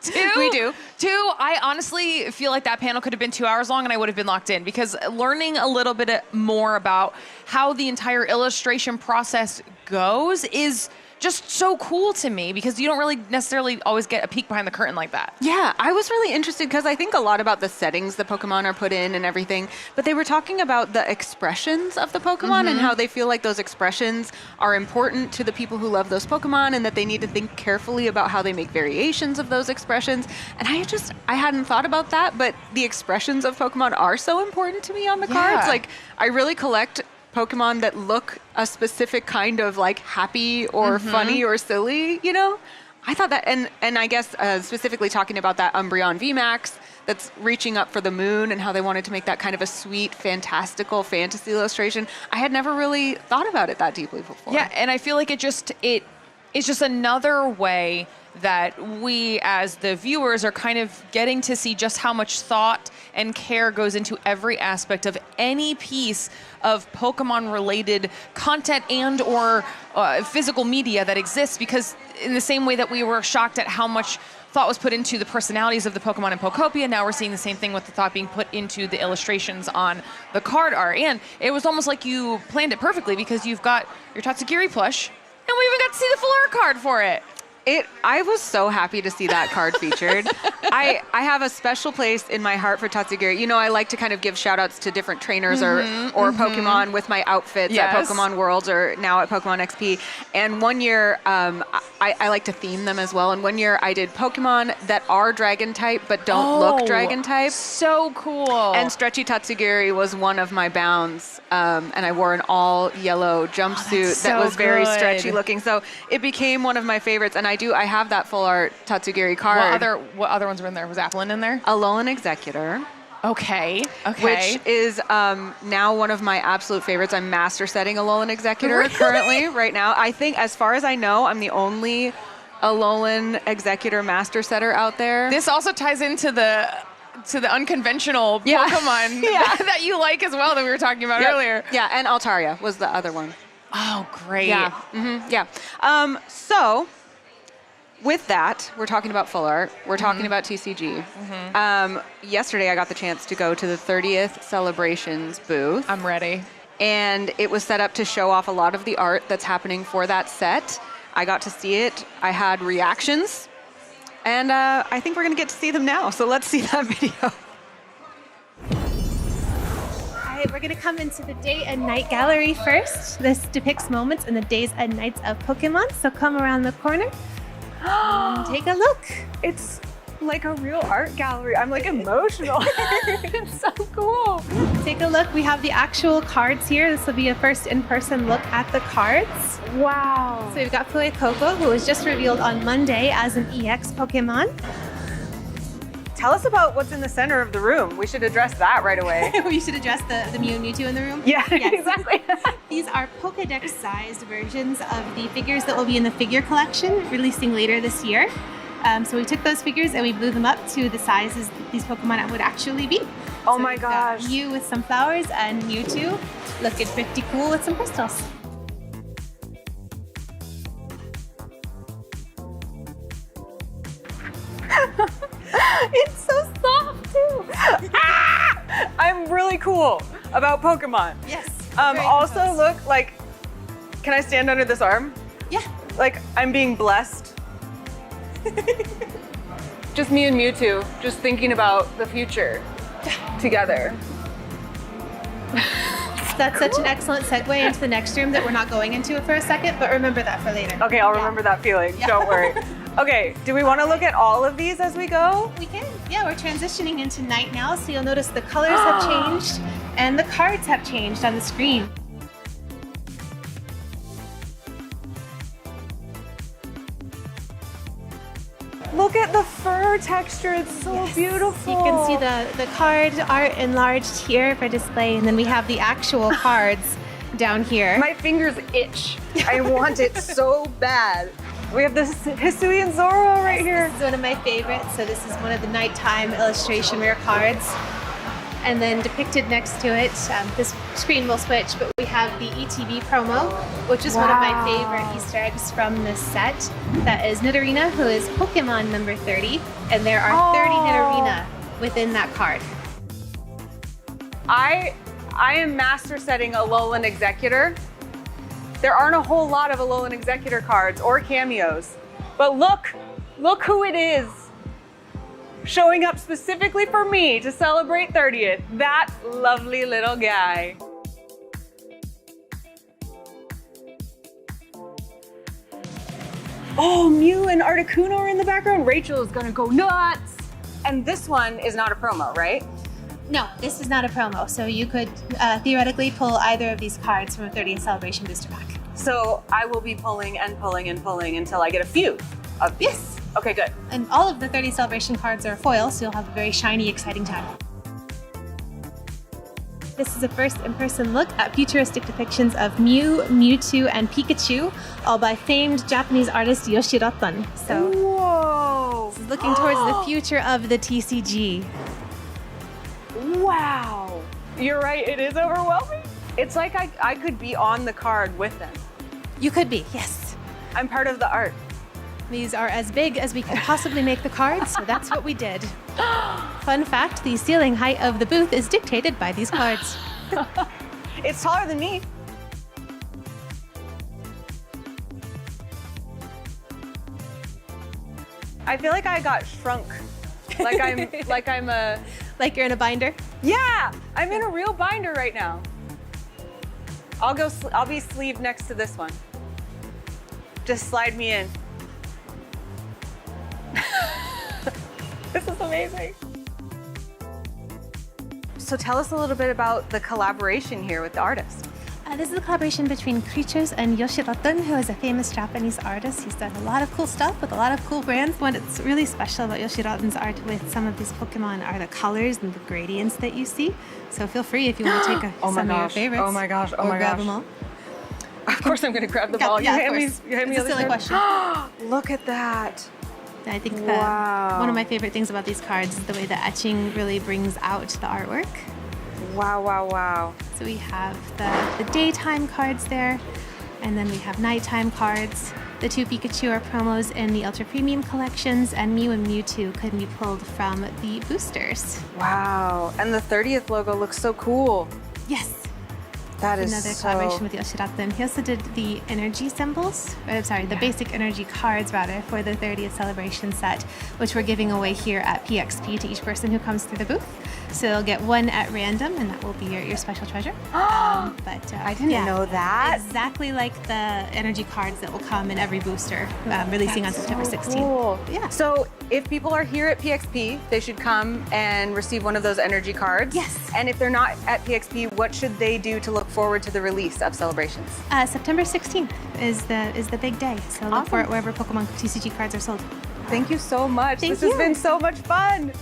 Two, We do. Two, I honestly feel like that panel could have been 2 hours long and I would have been locked in, because learning a little bit more about how the entire illustration process goes is just so cool to me, because you don't really necessarily always get a peek behind the curtain like that. Yeah, I was really interested because I think a lot about the settings the Pokemon are put in and everything, but they were talking about the expressions of the Pokemon and how they feel like those expressions are important to the people who love those Pokemon, and that they need to think carefully about how they make variations of those expressions. And I hadn't thought about that, but the expressions of Pokemon are so important to me on the cards. Like, I really collect Pokemon that look a specific kind of like happy or funny or silly, you know? I thought that, and I guess specifically talking about that Umbreon VMAX that's reaching up for the moon and how they wanted to make that kind of a sweet, fantastical fantasy illustration. I had never really thought about it that deeply before. Yeah, and I feel like it's just another way that we as the viewers are kind of getting to see just how much thought and care goes into every aspect of any piece of Pokemon related content and or physical media that exists, because in the same way that we were shocked at how much thought was put into the personalities of the Pokemon in Pokopia, now we're seeing the same thing with the thought being put into the illustrations on the card art. And it was almost like you planned it perfectly, because you've got your Tatsugiri plush, and we even got to see the full art card for it. I was so happy to see that card featured. I have a special place in my heart for Tatsugiri. You know, I like to kind of give shout outs to different trainers or Pokemon with my outfits at Pokemon Worlds or now at Pokemon XP. And one year, I like to theme them as well. And one year I did Pokemon that are dragon type but don't look dragon type. So cool. And Stretchy Tatsugiri was one of my bounds. And I wore an all yellow jumpsuit that was very stretchy looking. So it became one of my favorites. And I have that full art Tatsugiri card. What other ones were in there? Was Applin in there? Alolan Executor. Okay. Which is now one of my absolute favorites. I'm master setting Alolan Executor currently, right now. I think, as far as I know, I'm the only Alolan Executor master setter out there. This also ties into the unconventional Pokemon that you like as well, that we were talking about earlier. Yeah, and Altaria was the other one. Oh, great. Yeah. So, with that, we're talking about full art. We're talking about TCG. Yesterday, I got the chance to go to the 30th Celebrations booth. I'm ready. And it was set up to show off a lot of the art that's happening for that set. I got to see it. I had reactions. And I think we're going to get to see them now. So let's see that video. All right, we're going to come into the day and night gallery first. This depicts moments in the days and nights of Pokemon. So come around the corner and take a look. It's like a real art gallery. I'm like emotional. It's so cool. Take a look. We have the actual cards here. This will be a first in-person look at the cards. Wow. So we've got Fuecoco, who was just revealed on Monday as an EX Pokemon. Tell us about what's in the center of the room. We should address that right away. We should address the Mew and Mewtwo in the room? Yeah, yes. exactly. These are Pokédex-sized versions of the figures that will be in the figure collection, releasing later this year. So we took those figures and we blew them up to the sizes that these Pokemon would actually be. Oh my gosh. Mew with some flowers and Mewtwo looking pretty cool with some crystals. It's so soft too. I'm really cool about Pokemon. Yes. Also look like, can I stand under this arm? Yeah. Like I'm being blessed. Just me and Mewtwo, just thinking about the future together. That's such an excellent segue into the next room that we're not going into for a second, but remember that for later. Okay, I'll remember that feeling. Don't worry. Okay, do we want to look at all of these as we go? We can. Yeah, we're transitioning into night now, so you'll notice the colors have changed and the cards have changed on the screen. Look at the fur texture, it's so beautiful. You can see the card art enlarged here for display, and then we have the actual cards down here. My fingers itch. I want it so bad. We have this Hisui and Zoro right here. This is one of my favorites. So this is one of the nighttime illustration rare cards. And then depicted next to it, this screen will switch, but we have the ETB promo, which is one of my favorite Easter eggs from this set. That is Nidorina, who is Pokemon number 30, and there are 30 Nidorina within that card. I am master setting Alolan Executor. There aren't a whole lot of Alolan Executor cards or cameos, but look who it is. Showing up specifically for me to celebrate 30th, that lovely little guy. Oh, Mew and Articuno are in the background. Rachel is gonna go nuts. And this one is not a promo, right? No, this is not a promo. So you could theoretically pull either of these cards from a 30th Celebration booster pack. So I will be pulling and pulling and pulling until I get a few of these. Yes. Okay, good. And all of the 30 Celebration cards are foil, so you'll have a very shiny, exciting time. This is a first in-person look at futuristic depictions of Mew, Mewtwo, and Pikachu, all by famed Japanese artist Yoshirotan. So, whoa! This is looking towards the future of the TCG. Wow! You're right, it is overwhelming. It's like I could be on the card with them. You could be, yes. I'm part of the art. These are as big as we could possibly make the cards, so that's what we did. Fun fact, the ceiling height of the booth is dictated by these cards. It's taller than me. I feel like I got shrunk. Like Like you're in a binder? Yeah, I'm in a real binder right now. I'll be sleeved next to this one. Just slide me in. This is amazing. So tell us a little bit about the collaboration here with the artist. This is a collaboration between Creatures and Yoshirotan, who is a famous Japanese artist. He's done a lot of cool stuff with a lot of cool brands. What's really special about Yoshirotan's art with some of these Pokemon are the colors and the gradients that you see. So feel free if you want to take some of your favorites. Oh my gosh, or grab them all. Of course I'm gonna grab them all. Yeah, You of hand me it's a silly question. Look at that. I think that one of my favorite things about these cards is the way the etching really brings out the artwork. Wow, wow, wow. So we have the daytime cards there, and then we have nighttime cards. The two Pikachu are promos in the Ultra Premium collections, and Mew and Mewtwo can be pulled from the boosters. Wow, and the 30th logo looks so cool. Yes. That is another collaboration with Yoshirotan. He also did the energy symbols, the basic energy cards rather, for the 30th celebration set, which we're giving away here at PXP to each person who comes through the booth. So you'll get one at random, and that will be your special treasure. I didn't know that. Exactly like the energy cards that will come in every booster, releasing on September 16th. Cool. Yeah. So if people are here at PXP, they should come and receive one of those energy cards. Yes. And if they're not at PXP, what should they do to look forward to the release of Celebrations? September 16th is the big day. So look for it wherever Pokemon TCG cards are sold. Thank you so much. Thank this you. has been so much fun.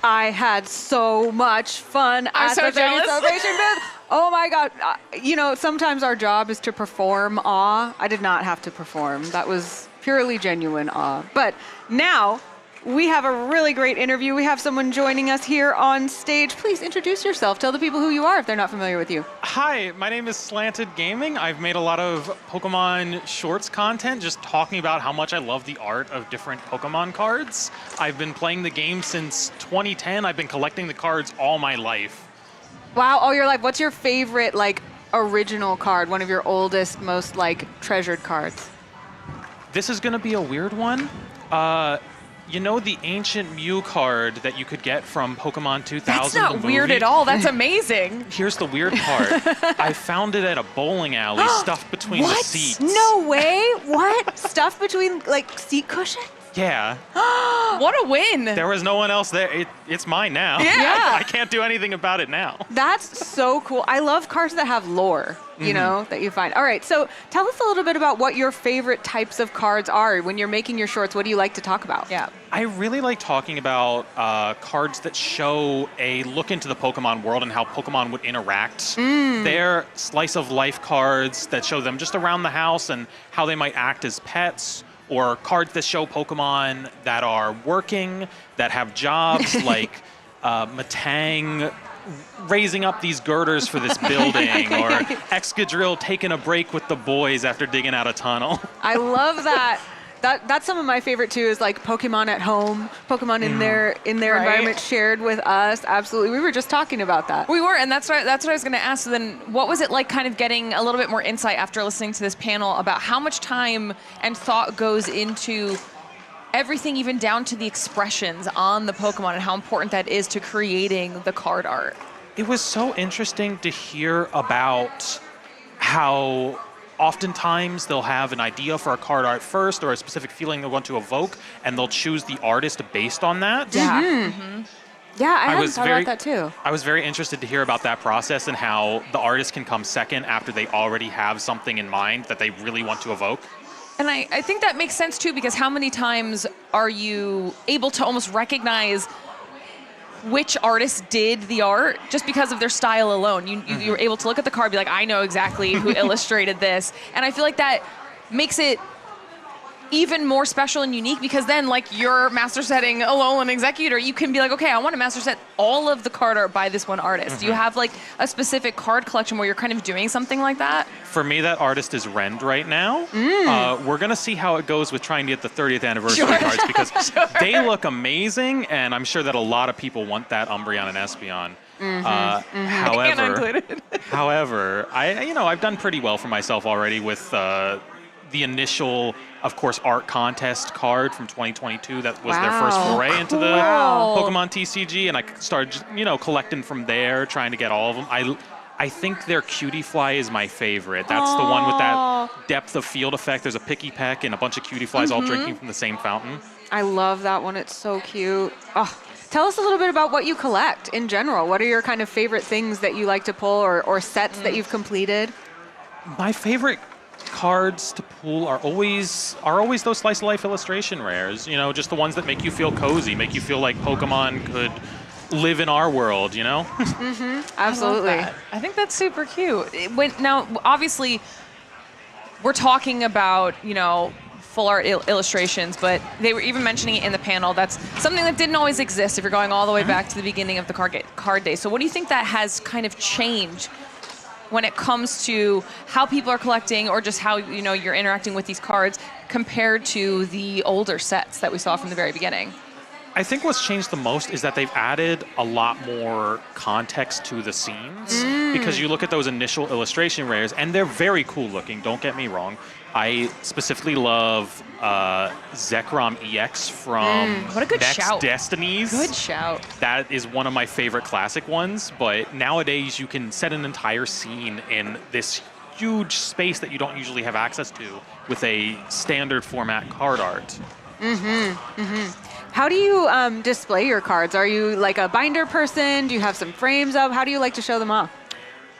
I had so much fun I'm at so the 30th jealous. Celebration booth. Oh my God. Sometimes our job is to perform awe. I did not have to perform. That was purely genuine awe. But now we have a really great interview. We have someone joining us here on stage. Please introduce yourself. Tell the people who you are if they're not familiar with you. Hi, my name is Slanted Gaming. I've made a lot of Pokemon Shorts content, just talking about how much I love the art of different Pokemon cards. I've been playing the game since 2010. I've been collecting the cards all my life. Wow, all your life. What's your favorite, original card? One of your oldest, most, treasured cards? This is going to be a weird one. You know the ancient Mew card that you could get from Pokemon 2000? That's not the weird movie? at all. That's amazing. Here's the weird part. I found it at a bowling alley stuffed between the seats. No way. What? Stuffed between, seat cushions? Yeah. What a win! There was no one else there. It's mine now. Yeah. I can't do anything about it now. That's so cool. I love cards that have lore, you know, that you find. All right, so tell us a little bit about what your favorite types of cards are. When you're making your shorts, what do you like to talk about? Yeah. I really like talking about cards that show a look into the Pokemon world and how Pokemon would interact. They're slice of life cards that show them just around the house and how they might act as pets, or cards that show Pokemon that are working, that have jobs, like Matang raising up these girders for this building, or Excadrill taking a break with the boys after digging out a tunnel. I love that. That's some of my favorite too, is like Pokemon at home, Pokemon in their environment shared with us. Absolutely. We were just talking about that. We were, and that's what I was going to ask. So then what was it like kind of getting a little bit more insight after listening to this panel about how much time and thought goes into everything, even down to the expressions on the Pokemon, and how important that is to creating the card art? It was so interesting to hear about how oftentimes they'll have an idea for a card art first, or a specific feeling they want to evoke, and they'll choose the artist based on that. Yeah. Yeah, I hadn't thought about that too. I was very interested to hear about that process and how the artist can come second after they already have something in mind that they really want to evoke. And I think that makes sense too, because how many times are you able to almost recognize which artist did the art just because of their style alone? You're able to look at the card, be like, I know exactly who illustrated this. And I feel like that makes it even more special and unique, because then, like, you're master setting Alolan Executor, you can be like, okay, I want to master set all of the card art by this one artist. Do you have like a specific card collection where you're kind of doing something like that? For me, that artist is Rend right now. We're going to see how it goes with trying to get the 30th anniversary cards, because they look amazing, and I'm sure that a lot of people want that Umbreon and Espeon. However, I've done pretty well for myself already with the initial, of course, art contest card from 2022. That was their first foray into the Pokemon TCG, and I started, collecting from there, trying to get all of them. I think their Cutie Fly is my favorite. That's the one with that depth of field effect. There's a Picky Peck and a bunch of Cutie Flies all drinking from the same fountain. I love that one. It's so cute. Oh, tell us a little bit about what you collect in general. What are your kind of favorite things that you like to pull, or sets that you've completed? My favorite cards to pull are always those slice of life illustration rares. Just the ones that make you feel cozy, make you feel like Pokemon could live in our world. Absolutely. I think that's super cute. Now, obviously, we're talking about full art illustrations, but they were even mentioning it in the panel. That's something that didn't always exist if you're going all the way back to the beginning of the card day. So what do you think that has kind of changed when it comes to how people are collecting, or just how you're interacting with these cards compared to the older sets that we saw from the very beginning? I think what's changed the most is that they've added a lot more context to the scenes, because you look at those initial illustration rares, and they're very cool looking, don't get me wrong. I specifically love Zekrom EX from what a good Next shout. Destinies. Good shout. That is one of my favorite classic ones, but nowadays you can set an entire scene in this huge space that you don't usually have access to with a standard format card art. How do you display your cards? Are you like a binder person? Do you have some frames up? How do you like to show them off?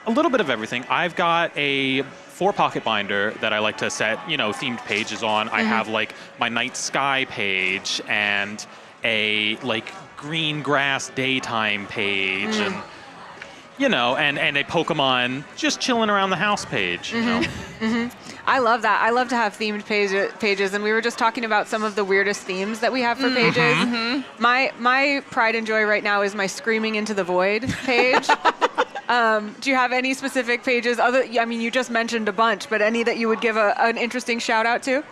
A little bit of everything. I've got a 4-pocket binder that I like to set, themed pages on. I have like my night sky page and a like green grass daytime page, and and a Pokemon just chilling around the house page. I love that. I love to have themed pages, and we were just talking about some of the weirdest themes that we have for pages. My pride and joy right now is my Screaming into the Void page. Do you have any specific pages? You just mentioned a bunch, but any that you would give an interesting shout out to?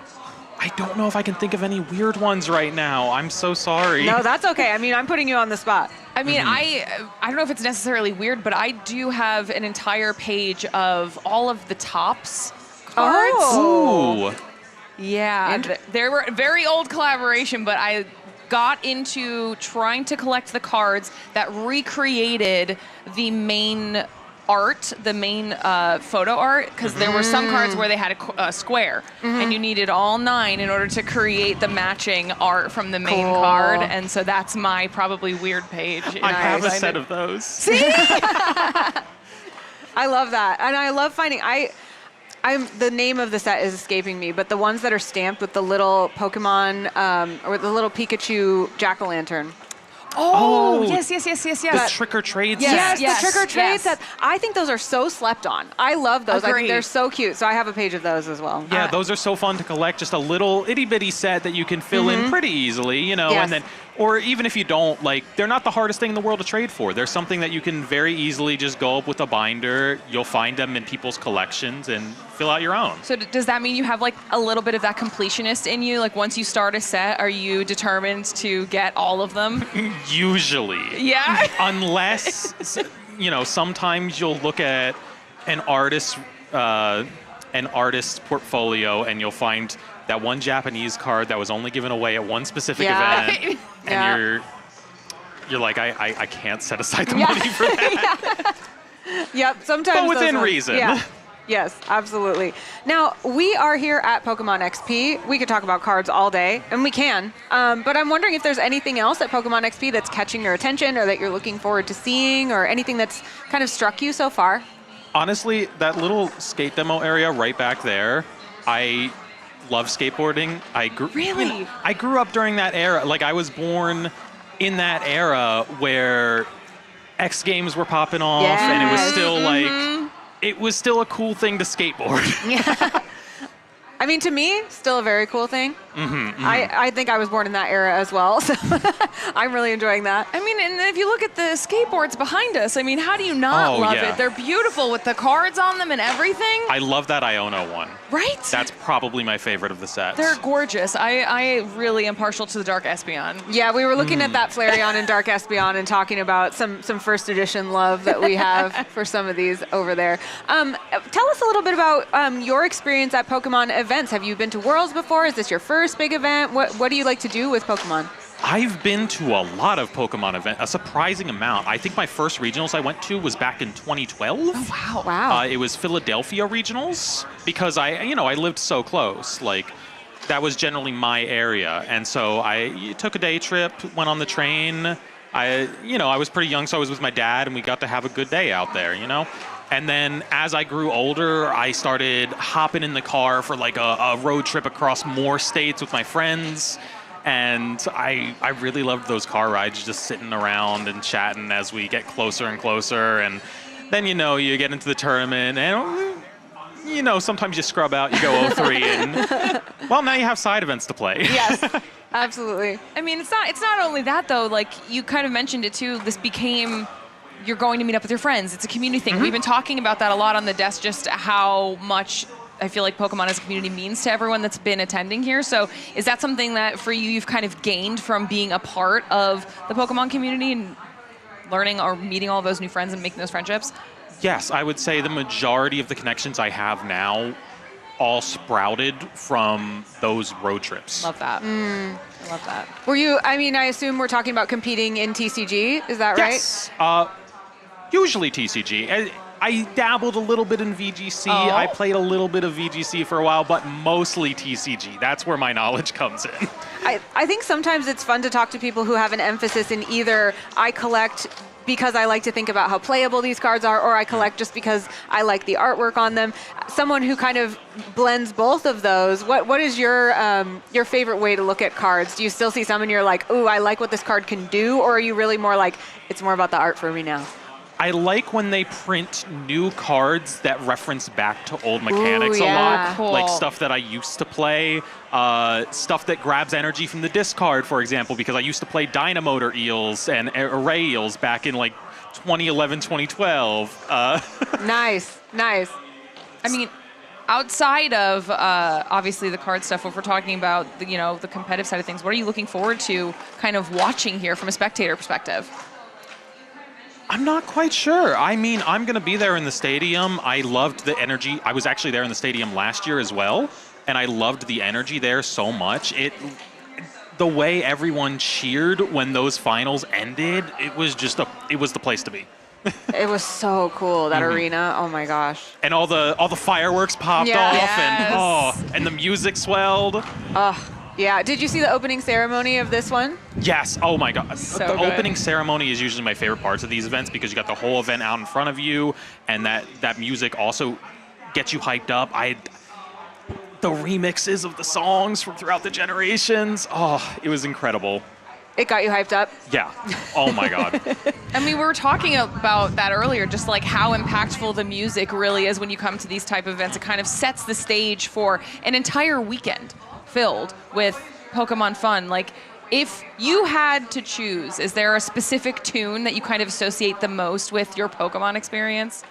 I don't know if I can think of any weird ones right now. I'm so sorry. No, that's okay. I'm putting you on the spot. I don't know if it's necessarily weird, but I do have an entire page of all of the Topps cards. Oh. Yeah. They were a very old collaboration, but I got into trying to collect the cards that recreated the main art, the main photo art, because there were some cards where they had a square, and you needed all 9 in order to create the matching art from the main card, and so that's my probably weird page. I have a set of those. See? I love that, and I love finding. The name of the set is escaping me, but the ones that are stamped with the little Pokemon or the little Pikachu jack-o'-lantern. Oh, yes. The trick or trade Yes, set. the trick or treat set. I think those are so slept on. I love those. I think they're so cute. So I have a page of those as well. Yeah, those are so fun to collect. Just a little itty bitty set that you can fill in pretty easily, you know, and then, or even if you don't, like, they're not the hardest thing in the world to trade for. They're something that you can very easily just go up with a binder. You'll find them in people's collections and fill out your own. So does that mean you have like a little bit of that completionist in you? Like once you start a set, are you determined to get all of them? Usually. Yeah. Unless, you know, sometimes you'll look at an artist's portfolio and you'll find that one Japanese card that was only given away at one specific event, and you're like, I can't set aside the money for that. Yep, sometimes. But within those ones- reason. Yeah. Yes, absolutely. Now, we are here at Pokemon XP. We could talk about cards all day, and we can. But I'm wondering if there's anything else at Pokemon XP that's catching your attention or that you're looking forward to seeing, or anything that's kind of struck you so far? Honestly, that little skate demo area right back there, I love skateboarding. Really? I grew up during that era. Like, I was born in that era where X Games were popping off, and it was still like, it was still a cool thing to skateboard. Yeah. I mean, to me, still a very cool thing. I think I was born in that era as well, so I'm really enjoying that. I mean, and if you look at the skateboards behind us, I mean, how do you not love it? They're beautiful with the cards on them and everything. I love that Iono one. Right? That's probably my favorite of the sets. They're gorgeous. I really am partial to the Dark Espeon. Yeah, we were looking at that Flareon and Dark Espeon and talking about some first edition love that we have for some of these over there. Tell us a little bit about your experience at Pokemon events. Have you been to Worlds before? Is this your first big event? What do you like to do with Pokemon? I've been to a lot of Pokemon events, a surprising amount. I think my first regionals I went to was back in 2012. Oh, wow. Wow. It was Philadelphia regionals because I lived so close. Like, that was generally my area. And so I took a day trip, went on the train. I was pretty young, so I was with my dad, and we got to have a good day out there, you know? And then as I grew older, I started hopping in the car for like a road trip across more states with my friends. And I really loved those car rides, just sitting around and chatting as we get closer and closer. And then, you get into the tournament and, sometimes you scrub out, you go 0-3 and, well, now you have side events to play. Yes, absolutely. I mean, it's not only that, though. Like, you kind of mentioned it, too. This became... You're going to meet up with your friends. It's a community thing. We've been talking about that a lot on the desk, just how much I feel like Pokemon as a community means to everyone that's been attending here. So is that something that for you you've kind of gained from being a part of the Pokemon community and learning or meeting all those new friends and making those friendships? Yes, I would say the majority of the connections I have now all sprouted from those road trips. Love that. I love that. I assume we're talking about competing in TCG, is that right? Yes. Usually TCG. I dabbled a little bit in VGC. I played a little bit of VGC for a while, but mostly TCG. That's where my knowledge comes in. I think sometimes it's fun to talk to people who have an emphasis in either I collect because I like to think about how playable these cards are, or I collect just because I like the artwork on them. Someone who kind of blends both of those. What is your favorite way to look at cards? Do you still see some and you're like, ooh, I like what this card can do, or are you really more like, it's more about the art for me now? I like when they print new cards that reference back to old mechanics a lot. Cool. Like stuff that I used to play, stuff that grabs energy from the discard, for example, because I used to play Dynamotor Eels and Array Eels back in like 2011, 2012. Nice. I mean, outside of obviously the card stuff, if we're talking about the competitive side of things, what are you looking forward to kind of watching here from a spectator perspective? I'm not quite sure. I mean, I'm going to be there in the stadium. I loved the energy. I was actually there in the stadium last year as well, and I loved the energy there so much. The way everyone cheered when those finals ended, it was the place to be. It was so cool, that arena. Oh my gosh. And all the fireworks popped off, and the music swelled. Yeah. Did you see the opening ceremony of this one? Yes. Oh my God. So the good. opening ceremony is usually my favorite parts of these events because you got the whole event out in front of you, and that music also gets you hyped up. The remixes of the songs from throughout the generations. Oh, it was incredible. It got you hyped up? Yeah. Oh my God. I mean, we were talking about that earlier, just like how impactful the music really is when you come to these type of events. It kind of sets the stage for an entire weekend filled with Pokemon fun. Like, if you had to choose, is there a specific tune that you kind of associate the most with your Pokemon experience?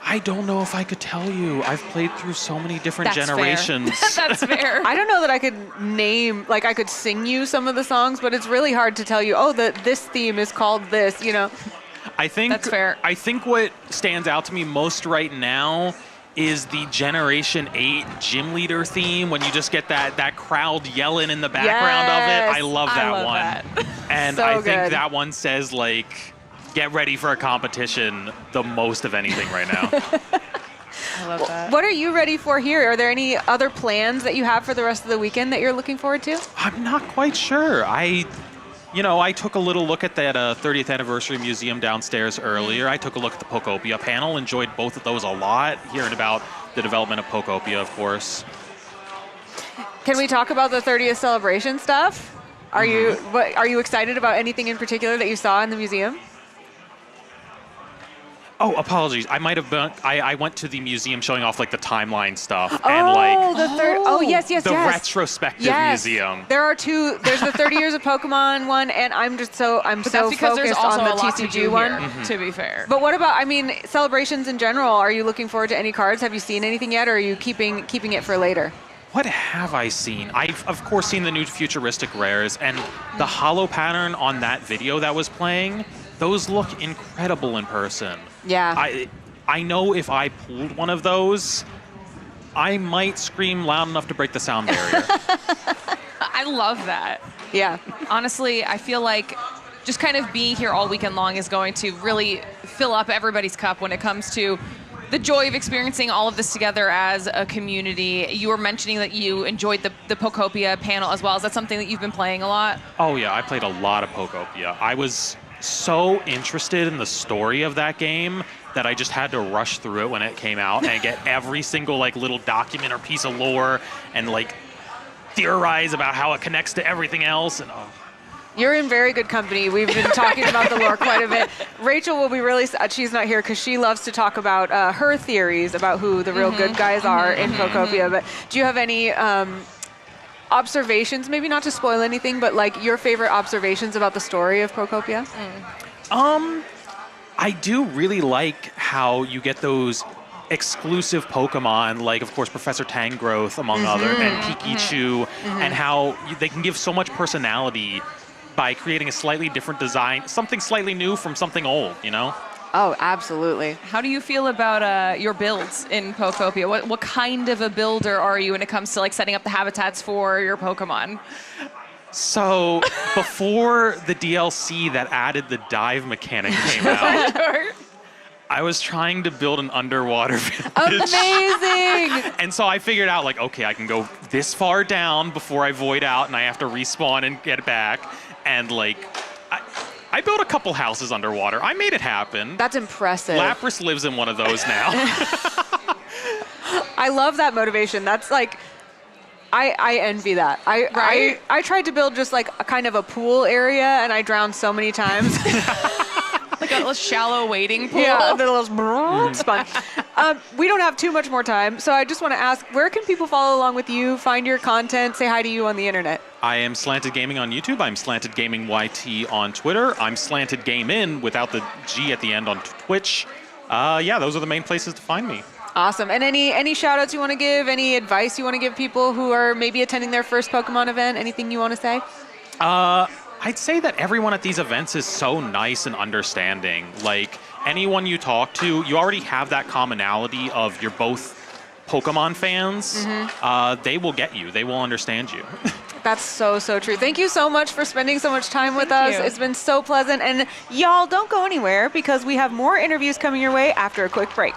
I don't know if I could tell you. I've played through so many different generations. That's fair. I don't know that I could name, like I could sing you some of the songs, but it's really hard to tell you, this theme is called this, you know? I think that's fair. I think what stands out to me most right now is the Generation 8 gym leader theme when you just get that crowd yelling in the background of it. I love that one. And So I think good. that one says like, get ready for a competition the most of anything right now. I love that. What are you ready for here? Are there any other plans that you have for the rest of the weekend that you're looking forward to? I'm not quite sure. I took a little look at that 30th anniversary museum downstairs earlier. I took a look at the Pokopia panel, enjoyed both of those a lot, hearing about the development of Pokopia, of course. Can we talk about the 30th celebration stuff? Are you excited about anything in particular that you saw in the museum? Oh, apologies. I might have been. I went to the museum showing off like the timeline stuff and like yes. the retrospective museum. There are two. There's the 30 years of Pokemon one, and I'm But so that's because there's focused also on the a lot to TCG do one. here, to be fair. But what about? I mean, celebrations in general. Are you looking forward to any cards? Have you seen anything yet, or are you keeping it for later? What have I seen? I've of course seen the new futuristic rares and the holo pattern on that video that was playing. Those look incredible in person. Yeah. I know if I pulled one of those, I might scream loud enough to break the sound barrier. I love that. Yeah. Honestly, I feel like just kind of being here all weekend long is going to really fill up everybody's cup when it comes to the joy of experiencing all of this together as a community. You were mentioning that you enjoyed the Pokopia panel as well. Is that something that you've been playing a lot? Oh yeah, I played a lot of Pokopia. I was so interested in the story of that game that I just had to rush through it when it came out and get every single like little document or piece of lore and like theorize about how it connects to everything else. And You're in very good company. We've been talking about the lore quite a bit. Rachel will be really sad she's not here because she loves to talk about her theories about who the real good guys are in Pokopia. But do you have any observations, maybe not to spoil anything, but like your favorite observations about the story of Pokopia? I do really like how you get those exclusive Pokemon, like of course Professor Tangrowth among other, and Pikachu, and how they can give so much personality by creating a slightly different design, something slightly new from something old, you know? Oh, absolutely. How do you feel about your builds in Pokopia? What kind of a builder are you when it comes to like setting up the habitats for your Pokemon? So before the DLC that added the dive mechanic came out, I was trying to build an underwater village. Amazing! And so I figured out like, okay, I can go this far down before I void out and I have to respawn and get back. And like, I built a couple houses underwater. I made it happen. That's impressive. Lapras lives in one of those now. I love that motivation. That's like, I envy that. I tried to build just like a kind of a pool area and I drowned so many times. Like a little shallow wading pool. Yeah, the little sponge. We don't have too much more time, so I just want to ask, where can people follow along with you, find your content, say hi to you on the internet? I am Slanted Gaming on YouTube. I'm Slanted Gaming YT on Twitter. I'm Slanted Game In without the G at the end on Twitch. Yeah, those are the main places to find me. Awesome. And any shout outs you want to give, any advice you want to give people who are maybe attending their first Pokemon event, anything you want to say? I'd say that everyone at these events is so nice and understanding. Like, anyone you talk to, you already have that commonality of you're both Pokemon fans. They will get you. They will understand you. That's so true. Thank you so much for spending so much time with us. you. It's been so pleasant. And y'all don't go anywhere because we have more interviews coming your way after a quick break.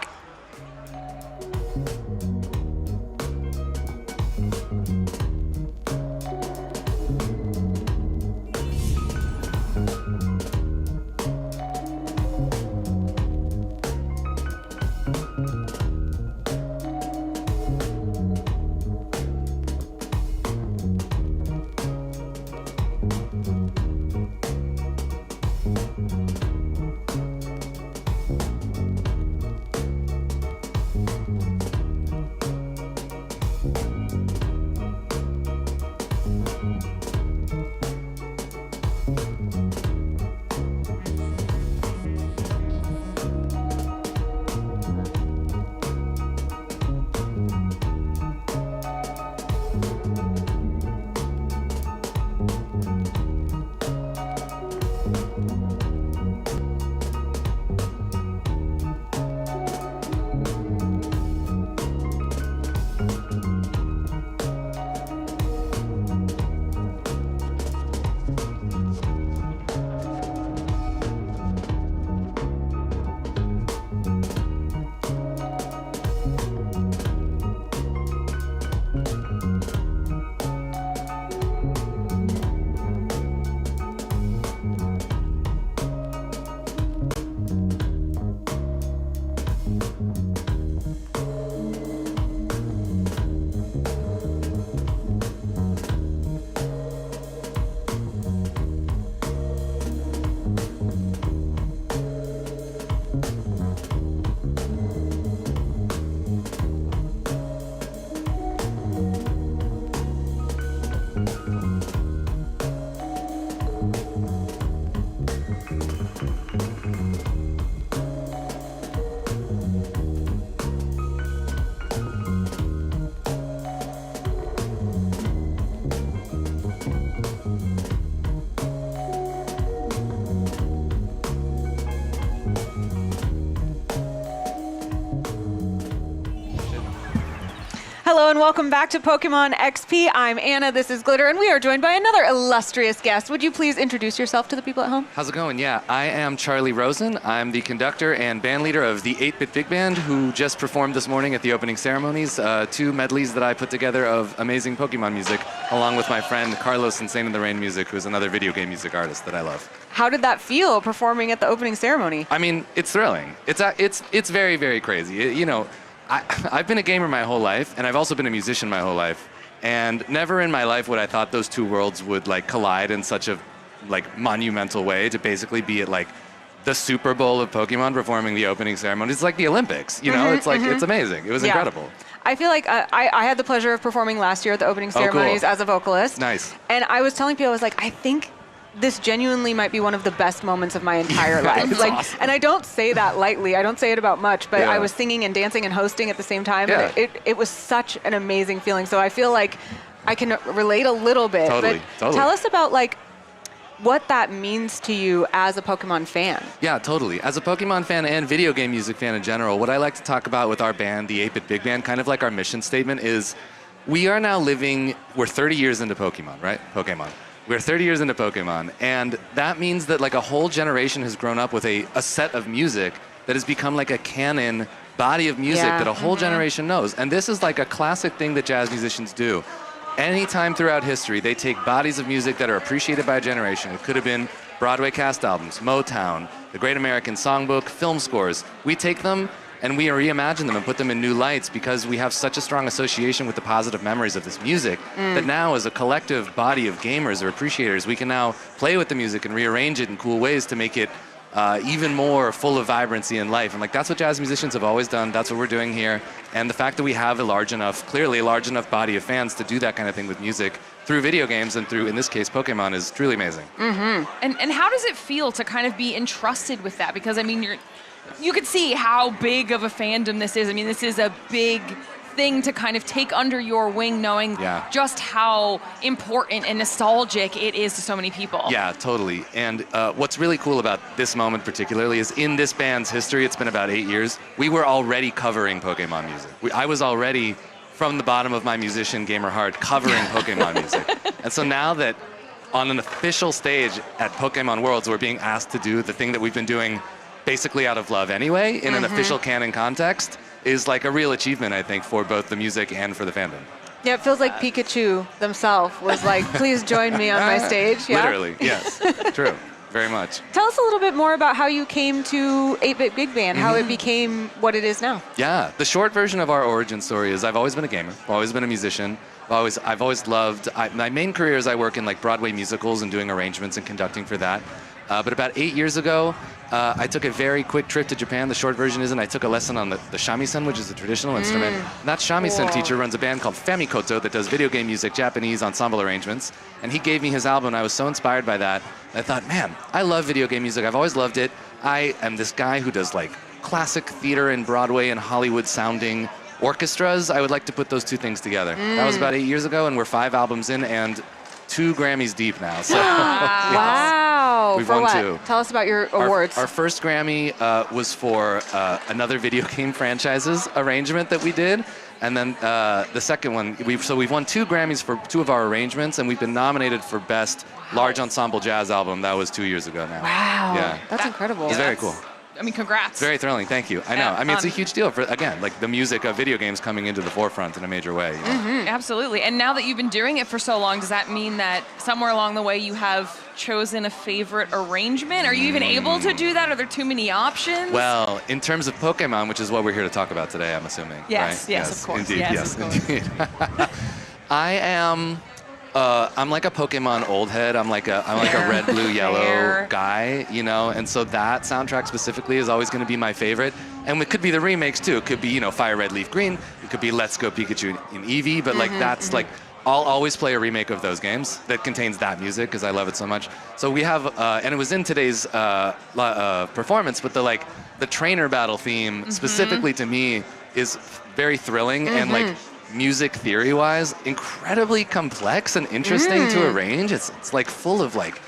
Hello and welcome back to Pokemon XP. I'm Anna, this is Glitter, and we are joined by another illustrious guest. Would you please introduce yourself to the people at home? How's it going? Yeah, I am Charlie Rosen. I'm the conductor and band leader of the 8-Bit Big Band, who just performed this morning at the opening ceremonies. 2 medleys that I put together of amazing Pokemon music, along with my friend Carlos Insane in the Rain Music, who's another video game music artist that I love. How did that feel performing at the opening ceremony? I mean, it's thrilling. It's very, very crazy. You know, I've been a gamer my whole life, and I've also been a musician my whole life. And never in my life would I thought those two worlds would like collide in such a like monumental way to basically be at like the Super Bowl of Pokemon performing the opening ceremony. It's like the Olympics, you know? It's like, it's amazing. It was incredible. I feel like I had the pleasure of performing last year at the opening ceremonies as a vocalist. Nice. And I was telling people, I was like, I think this genuinely might be one of the best moments of my entire life. It's like, awesome. And I don't say that lightly. I don't say it about much, but I was singing and dancing and hosting at the same time. Yeah. And it was such an amazing feeling. So I feel like I can relate a little bit. Totally. Tell us about like what that means to you as a Pokemon fan. Yeah, totally. As a Pokemon fan and video game music fan in general, what I like to talk about with our band, the 8-Bit Big Band, kind of like our mission statement is we are now we're 30 years into Pokemon, right? We're 30 years into Pokemon, and that means that like a whole generation has grown up with a set of music that has become like a canon body of music that a whole generation knows. And this is like a classic thing that jazz musicians do. Anytime throughout history, they take bodies of music that are appreciated by a generation. It could have been Broadway cast albums, Motown, the Great American Songbook, film scores. We take them and we reimagine them and put them in new lights because we have such a strong association with the positive memories of this music that now as a collective body of gamers or appreciators, we can now play with the music and rearrange it in cool ways to make it even more full of vibrancy and life. And like that's what jazz musicians have always done. That's what we're doing here. And the fact that we have clearly a large enough body of fans to do that kind of thing with music through video games and through, in this case, Pokemon is truly amazing. And how does it feel to kind of be entrusted with that? Because I mean, you could see how big of a fandom this is. I mean, this is a big thing to kind of take under your wing, knowing just how important and nostalgic it is to so many people. Yeah, totally. And what's really cool about this moment particularly is in this band's history, it's been about 8 years, we were already covering Pokemon music. I was already from the bottom of my musician gamer heart covering Pokemon music. And so now that on an official stage at Pokemon Worlds, we're being asked to do the thing that we've been doing basically out of love anyway, in an official canon context, is like a real achievement, I think, for both the music and for the fandom. Yeah, it feels like Pikachu themselves was like, please join me on my stage. Yeah? Literally, yes. True. Very much. Tell us a little bit more about how you came to 8-Bit Big Band, how it became what it is now. Yeah, the short version of our origin story is I've always been a gamer, I've always been a musician. I've always loved, my main career is I work in like Broadway musicals and doing arrangements and conducting for that. But about 8 years ago, I took a very quick trip to Japan. The short version is, and I took a lesson on the shamisen, which is a traditional instrument. And that shamisen teacher runs a band called Famikoto that does video game music, Japanese ensemble arrangements. And he gave me his album, and I was so inspired by that. I thought, man, I love video game music. I've always loved it. I am this guy who does like classic theater and Broadway and Hollywood sounding orchestras. I would like to put those two things together. That was about 8 years ago, and we're 5 albums in and 2 Grammys deep now. So, Wow. We've For won what? 2. Tell us about your awards. Our first Grammy was for another video game franchises arrangement that we did. And then the second one, we've won 2 Grammys for 2 of our arrangements, and we've been nominated for Best Large Ensemble Jazz Album. That was 2 years ago now. Wow. Yeah. That's incredible. It's very cool. I mean, congrats. Very thrilling, thank you. I know. I mean, it's a huge deal for, again, like the music of video games coming into the forefront in a major way. You know? Absolutely. And now that you've been doing it for so long, does that mean that somewhere along the way you have chosen a favorite arrangement? Are you even able to do that? Are there too many options? Well, in terms of Pokemon, which is what we're here to talk about today, I'm assuming. Yes, right? yes, of course. Indeed, yes, indeed. I am. I'm like a Pokemon old head. I'm like a red, blue, yellow guy, you know, and so that soundtrack specifically is always going to be my favorite. And it could be the remakes too. It could be, you know, Fire Red, Leaf Green. It could be Let's Go Pikachu in Eevee. But like that's like, I'll always play a remake of those games that contains that music because I love it so much. So we have, and it was in today's performance, but the trainer battle theme specifically to me is very thrilling and like. Music theory-wise, incredibly complex and interesting to arrange. It's like full of like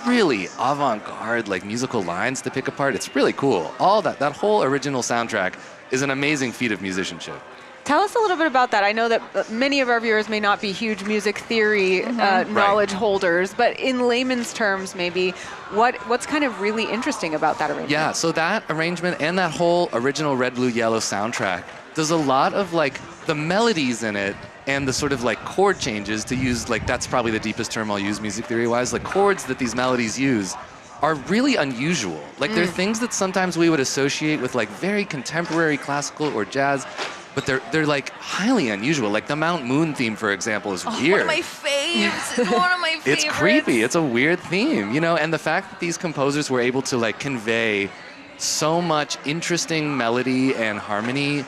really avant-garde like musical lines to pick apart. It's really cool. All that whole original soundtrack is an amazing feat of musicianship. Tell us a little bit about that. I know that many of our viewers may not be huge music theory knowledge holders, but in layman's terms, maybe, what's kind of really interesting about that arrangement? Yeah, so that arrangement and that whole original Red, Blue, Yellow soundtrack does a lot of like the melodies in it and the sort of like chord changes to use, like that's probably the deepest term I'll use music theory-wise, like chords that these melodies use are really unusual. Like they're things that sometimes we would associate with like very contemporary classical or jazz, but they're like highly unusual. Like the Mount Moon theme, for example, is weird. One of my faves. It's one of my favorites. It's creepy. It's a weird theme, you know? And the fact that these composers were able to like convey so much interesting melody and harmony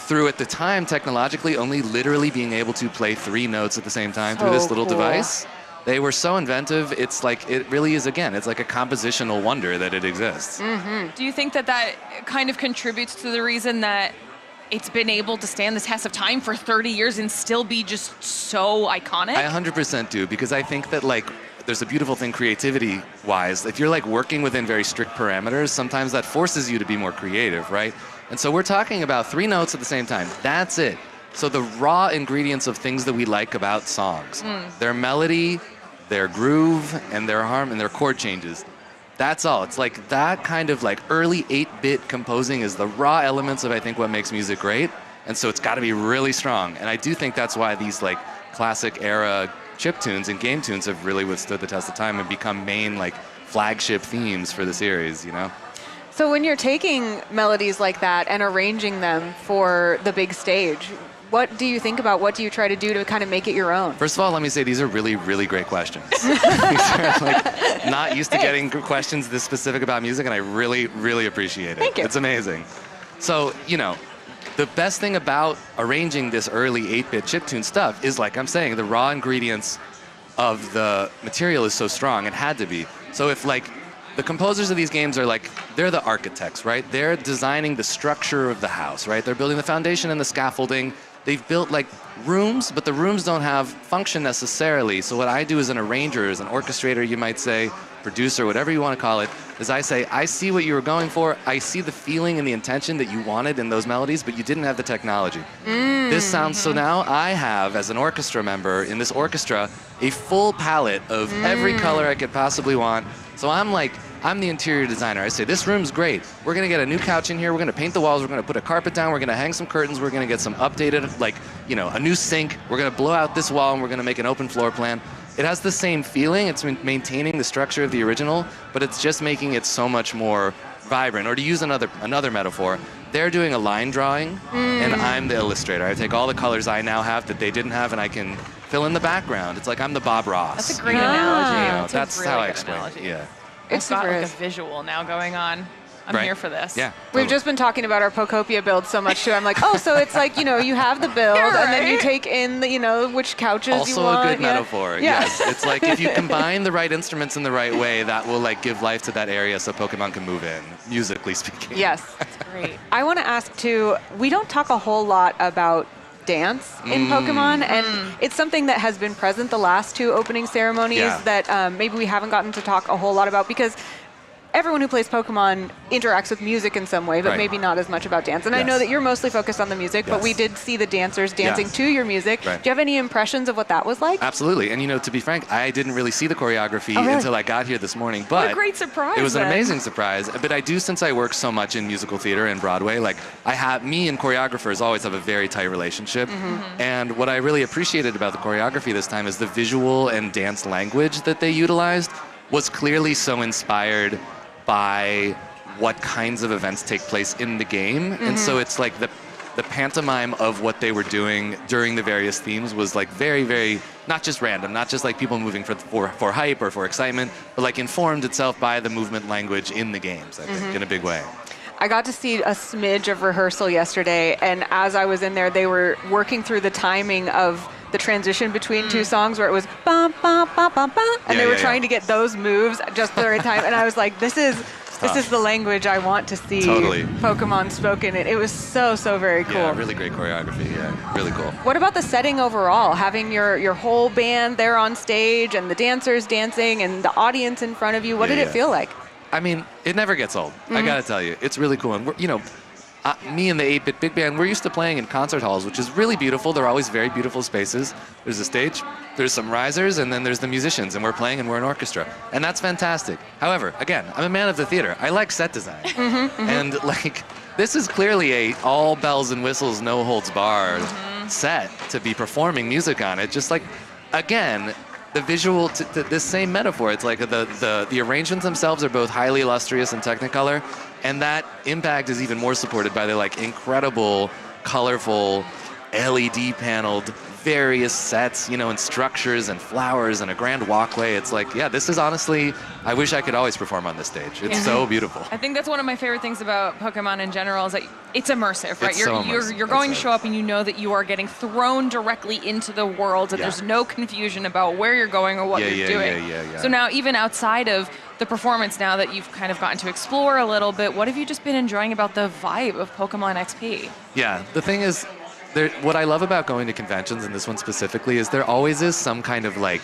through, at the time, technologically, only literally being able to play 3 notes at the same time through this little device. They were so inventive. It's like, it really is, again, it's like a compositional wonder that it exists. Do you think that kind of contributes to the reason that it's been able to stand the test of time for 30 years and still be just so iconic? I 100% do, because I think that like, there's a beautiful thing creativity-wise. If you're like working within very strict parameters, sometimes that forces you to be more creative, right? And so we're talking about 3 notes at the same time. That's it. So the raw ingredients of things that we like about songs, their melody, their groove, and their harm and their chord changes. That's all. It's like that kind of like early 8-bit composing is the raw elements of, I think, what makes music great. And so it's got to be really strong. And I do think that's why these like classic era chip tunes and game tunes have really withstood the test of time and become main like flagship themes for the series, you know? So when you're taking melodies like that and arranging them for the big stage, what do you think about? What do you try to do to kind of make it your own? First of all, let me say these are really, really great questions. These are like not used to getting questions this specific about music, and I really, really appreciate it. Thank you. It's amazing. So, you know, the best thing about arranging this early 8-bit chiptune stuff is, like I'm saying, the raw ingredients of the material is so strong. It had to be. So if like the composers of these games are like, they're the architects, right? They're designing the structure of the house, right? They're building the foundation and the scaffolding. They've built like rooms, but the rooms don't have function necessarily. So what I do as an arranger, as an orchestrator, you might say, producer, whatever you want to call it, is I say, I see what you were going for. I see the feeling and the intention that you wanted in those melodies, but you didn't have the technology. This sounds, so now I have, as an orchestra member in this orchestra, a full palette of every color I could possibly want. So I'm the interior designer. I say, this room's great. We're gonna get a new couch in here. We're gonna paint the walls. We're gonna put a carpet down. We're gonna hang some curtains. We're gonna get some updated, like, you know, a new sink. We're gonna blow out this wall and we're gonna make an open floor plan. It has the same feeling. It's maintaining the structure of the original, but it's just making it so much more vibrant. Or to use another metaphor, they're doing a line drawing and I'm the illustrator. I take all the colors I now have that they didn't have and I can fill in the background. It's like I'm the Bob Ross. That's a great analogy. You know, That's how I explain it. Yeah. It's got like a visual now going on. I'm here for this. Yeah. We've just been talking about our Pokopia build so much too. I'm like, oh, so it's like, you know, you have the build and then you take in the, you know, which couches you want. Also a good metaphor. Yes. It's like if you combine the right instruments in the right way, that will like give life to that area so Pokemon can move in, musically speaking. Yes. That's great. I want to ask too, we don't talk a whole lot about dance in Pokemon, and it's something that has been present the last two opening ceremonies that maybe we haven't gotten to talk a whole lot about, because everyone who plays Pokemon interacts with music in some way, but maybe not as much about dance. And I know that you're mostly focused on the music, but we did see the dancers dancing to your music. Do you have any impressions of what that was like? Absolutely. And you know, to be frank, I didn't really see the choreography until I got here this morning. But what a great surprise. It was an amazing surprise. But I do, since I work so much in musical theater and Broadway, like me and choreographers always have a very tight relationship. And what I really appreciated about the choreography this time is the visual and dance language that they utilized was clearly so inspired by what kinds of events take place in the game. And so it's like the pantomime of what they were doing during the various themes was like very, very, not just random, not just like people moving for hype or for excitement, but like informed itself by the movement language in the games, I think, in a big way. I got to see a smidge of rehearsal yesterday, and as I was in there, they were working through the timing of the transition between two songs where it was bum, bum, bum, bum, bum, and they were trying to get those moves just the right time. And I was like, this is the language I want to see Pokemon spoken. It was so very cool. Yeah, really great choreography. Yeah, really cool. What about the setting overall? Having your whole band there on stage and the dancers dancing and the audience in front of you. What did it feel like? I mean, it never gets old. I gotta tell you, it's really cool. And you know, me and the 8-Bit Big Band, we're used to playing in concert halls, which is really beautiful. They're always very beautiful spaces. There's a stage, there's some risers, and then there's the musicians, and we're playing and we're an orchestra. And that's fantastic. However, again, I'm a man of the theater. I like set design. And like, this is clearly a all bells and whistles, no holds barred set to be performing music on it. Just like, again, the visual, this same metaphor, it's like the arrangements themselves are both highly illustrious and technicolor, and that impact is even more supported by the like incredible, colorful, LED paneled various sets, you know, and structures and flowers and a grand walkway. It's like, yeah, this is honestly, I wish I could always perform on this stage. It's so beautiful. I think that's one of my favorite things about Pokemon in general is that it's immersive, right? It's so immersive. You're going to show up and you know that you are getting thrown directly into the world, and there's no confusion about where you're going or what you're doing. So now, even outside of the performance, now that you've kind of gotten to explore a little bit, what have you just been enjoying about the vibe of Pokemon XP? Yeah, the thing is, what I love about going to conventions, and this one specifically, is there always is some kind of like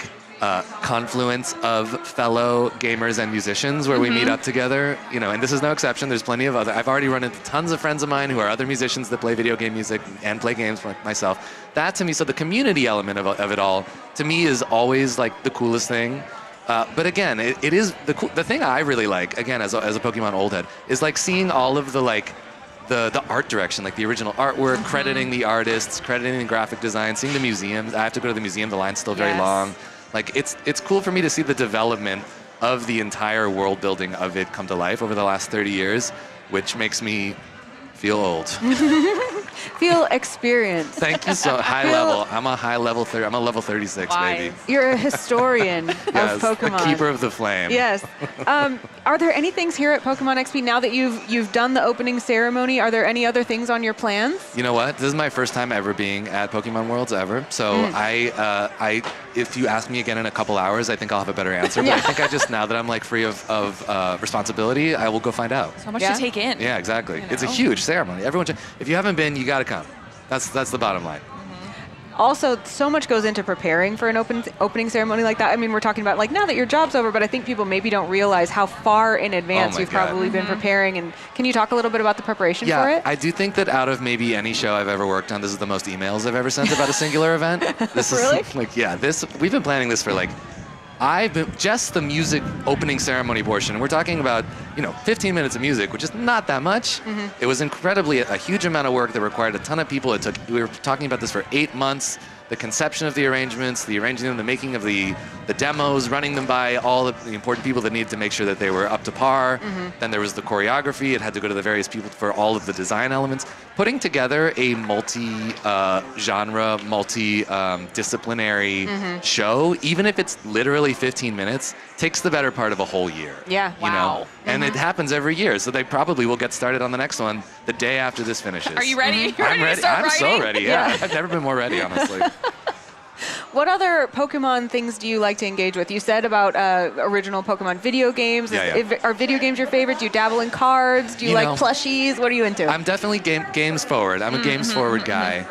confluence of fellow gamers and musicians where we meet up together, you know, and this is no exception. There's plenty of I've already run into tons of friends of mine who are other musicians that play video game music and play games like myself. That to me, so the community element of it all, to me is always like the coolest thing. But again, it is the thing I really like, again, as a Pokemon old head, is like seeing all of the like, the art direction, like the original artwork, crediting the artists, crediting the graphic design, seeing the museums. I have to go to the museum, the line's still very long. Like, it's cool for me to see the development of the entire world building of it come to life over the last 30 years, which makes me feel old. Feel experienced. Thank you so high level. I'm a level 36, baby. You're a historian of Pokemon. The keeper of the flame. Yes. Are there any things here at Pokemon XP now that you've done the opening ceremony? Are there any other things on your plans? You know what? This is my first time ever being at Pokemon Worlds ever. So if you ask me again in a couple hours, I think I'll have a better answer. But I think now that I'm like free of responsibility, I will go find out. So much to take in. Yeah, exactly. You know? It's a huge ceremony. Everyone, if you haven't been, you got to come. That's the bottom line. also, so much goes into preparing for an opening ceremony like that. I mean, we're talking about like now that your job's over, but I think people maybe don't realize how far in advance you've probably been preparing. And can you talk a little bit about the preparation for it? I do think that out of maybe any show I've ever worked on, this is the most emails I've ever sent about a singular event. This Really? is like, we've been planning this for like, just the music opening ceremony portion. We're talking about, 15 minutes of music, which is not that much. It was incredibly a huge amount of work that required a ton of people. We were talking about this for 8 months. The conception of the arrangements, the arranging them, the making of the demos, running them by all of the important people that needed to make sure that they were up to par. Then there was the choreography. It had to go to the various people for all of the design elements. Putting together a multi-genre, multi-disciplinary show, even if it's literally 15 minutes, takes the better part of a whole year. Yeah. Wow. And it happens every year. So they probably will get started on the next one the day after this finishes. Are you ready? You're I'm ready to start I'm writing? so ready, yeah. I've never been more ready, honestly. What other Pokemon things do you like to engage with? You said about original Pokemon video games. Are video games your favorite? Do you dabble in cards? Do you like plushies? What are you into? I'm definitely games forward. I'm a games forward guy.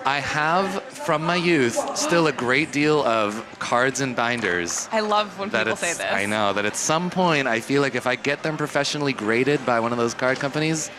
I have, from my youth, still a great deal of cards and binders. I love when people say this. I know that at some point, I feel like if I get them professionally graded by one of those card companies,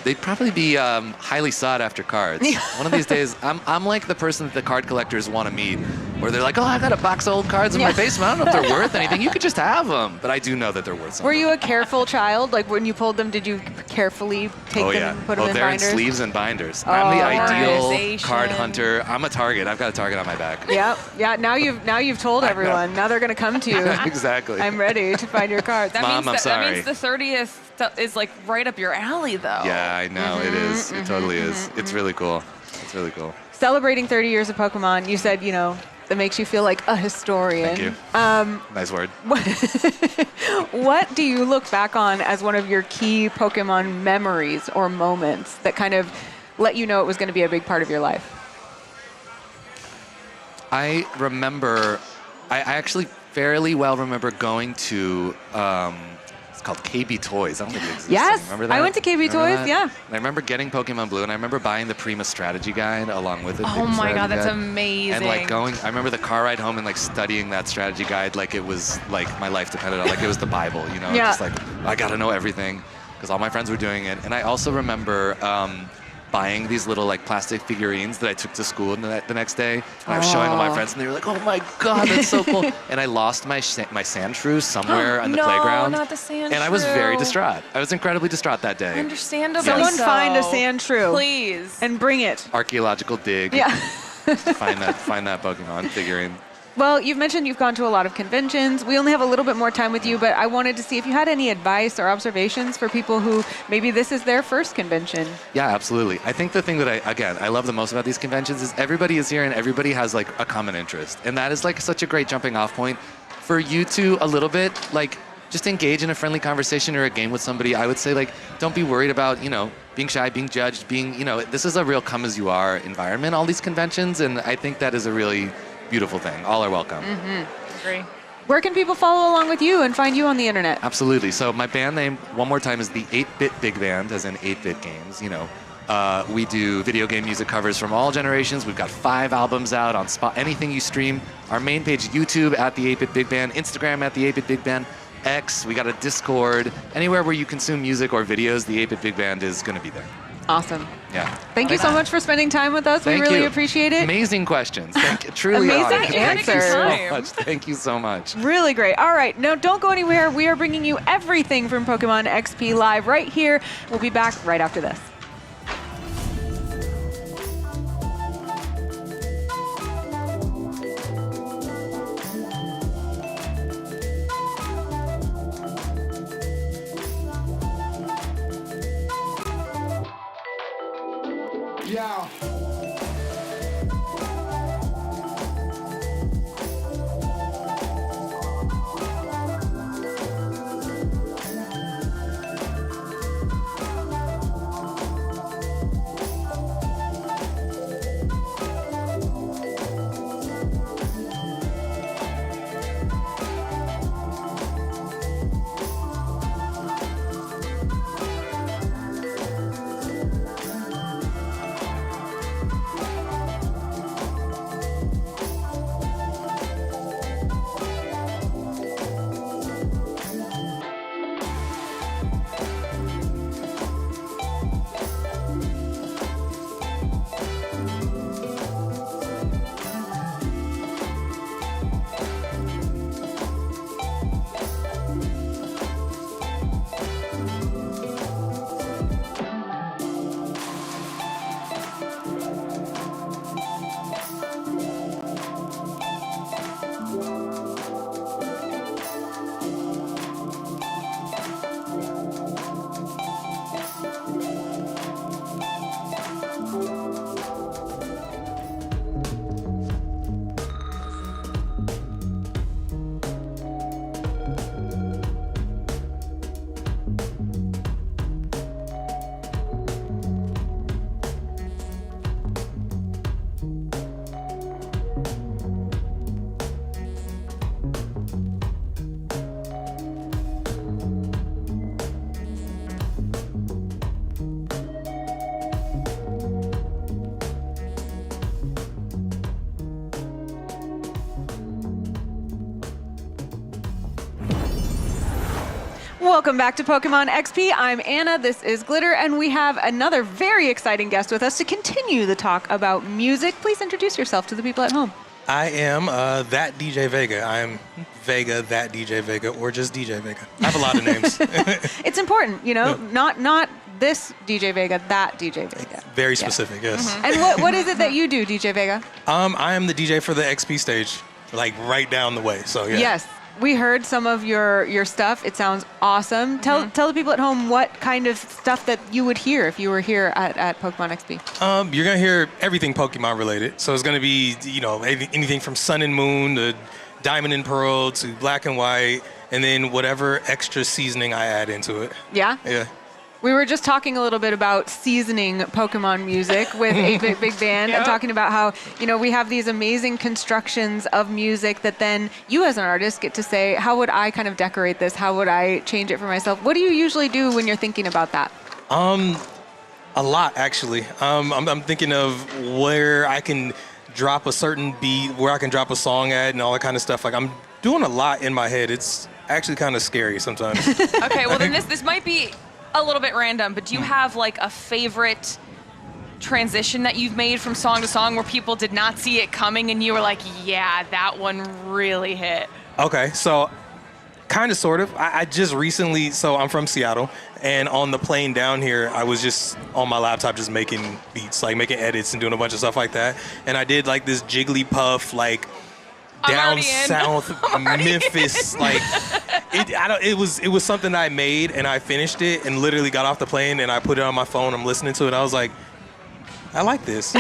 they'd probably be highly sought after cards. One of these days, I'm like the person that the card collectors want to meet, where they're like, oh, I got a box of old cards in my basement. I don't know if they're worth anything. You could just have them. But I do know that they're worth something. Were you a careful child? Like when you pulled them, did you carefully take them, put them in they're binders? in sleeves and binders. I'm the ideal Organization. card hunter. I'm a target. I've got a target on my back. Yeah. Now you've told everyone. Now they're going to come to you. Exactly. I'm ready to find your cards. Mom, I'm sorry. That means the 30th is like right up your alley, though. Yeah, I know. It is. It totally is. It's really cool. It's really cool. Celebrating 30 years of Pokemon, you said, that makes you feel like a historian. Thank you. Nice word. What do you look back on as one of your key Pokemon memories or moments that kind of let you know it was going to be a big part of your life? I actually fairly well remember going to, it's called KB Toys. I don't think it exists. Yes, Remember that? I went to KB Toys, that? yeah. And I remember getting Pokemon Blue, and I remember buying the Prima strategy guide along with it. Oh my God, that's amazing. And like I remember the car ride home and like studying that strategy guide like it was like my life depended on, like it was the Bible, Yeah. Just like, I gotta know everything because all my friends were doing it. And I also remember buying these little like plastic figurines that I took to school the next day. And I was showing all my friends and they were like, oh my God, that's so cool. And I lost my Sandshrew somewhere on the playground. No, not the Sandshrew. And I was very distraught. I was incredibly distraught that day. Understandably Someone so. find a Sandshrew. Please. And bring it. Archaeological dig. Yeah. find that Pokemon figurine. Well, you've mentioned you've gone to a lot of conventions. We only have a little bit more time with you, but I wanted to see if you had any advice or observations for people who maybe this is their first convention. Yeah, absolutely. I think the thing that I love the most about these conventions is everybody is here and everybody has like a common interest. And that is like such a great jumping off point for you to a little bit like just engage in a friendly conversation or a game with somebody. I would say like, don't be worried about, being shy, being judged, this is a real come as you are environment, all these conventions. And I think that is a really beautiful thing. All are welcome. Agree. Where can people follow along with you and find you on the internet? Absolutely. So my band name, one more time, is the 8-Bit Big Band, as in 8-Bit Games. We do video game music covers from all generations. We've got 5 albums out on anything you stream. Our main page, YouTube, at the 8-Bit Big Band. Instagram, at the 8-Bit Big Band. X, we got a Discord. Anywhere where you consume music or videos, the 8-Bit Big Band is going to be there. Awesome. Yeah. Thank you so much for spending time with us. Thank we really you. appreciate it. Amazing questions. Truly Amazing answers. Thank you so much. Thank you so much. Really great. All right. Now, don't go anywhere. We are bringing you everything from Pokemon XP Live right here. We'll be back right after this. Yeah. Welcome back to Pokemon XP. I'm Anna, this is Glitter, and we have another very exciting guest with us to continue the talk about music. Please introduce yourself to the people at home. I am that DJ Vega. I'm Vega, that DJ Vega, or just DJ Vega. I have a lot of names. It's important, you know, not this DJ Vega, that DJ Vega. Very specific, yes. And what is it that you do, DJ Vega? I am the DJ for the XP stage, like right down the way. So yeah. Yes. We heard some of your stuff. It sounds awesome. Tell the people at home what kind of stuff that you would hear if you were here at Pokemon XP. You're gonna hear everything Pokemon related. So it's gonna be, you know, anything from Sun and Moon to Diamond and Pearl to Black and White, and then whatever extra seasoning I add into it. Yeah? Yeah. We were just talking a little bit about seasoning Pokemon music with 8-Bit Big Band and talking about how, you know, we have these amazing constructions of music that then you as an artist get to say, how would I kind of decorate this? How would I change it for myself? What do you usually do when you're thinking about that? A lot, actually. I'm thinking of where I can drop a certain beat, where I can drop a song at and all that kind of stuff. Like, I'm doing a lot in my head. It's actually kind of scary sometimes. Okay, well then this might be a little bit random, but do you have like a favorite transition that you've made from song to song where people did not see it coming and you were like, yeah, that one really hit? Okay, so kind of, sort of. I just recently, so I'm from Seattle, and on the plane down here, I was just on my laptop just making beats, like making edits and doing a bunch of stuff like that. And I did like this Jigglypuff, like down south Memphis, like it was something I made and I finished it and literally got off the plane and I put it on my phone. I'm listening to it. I was like, I like this.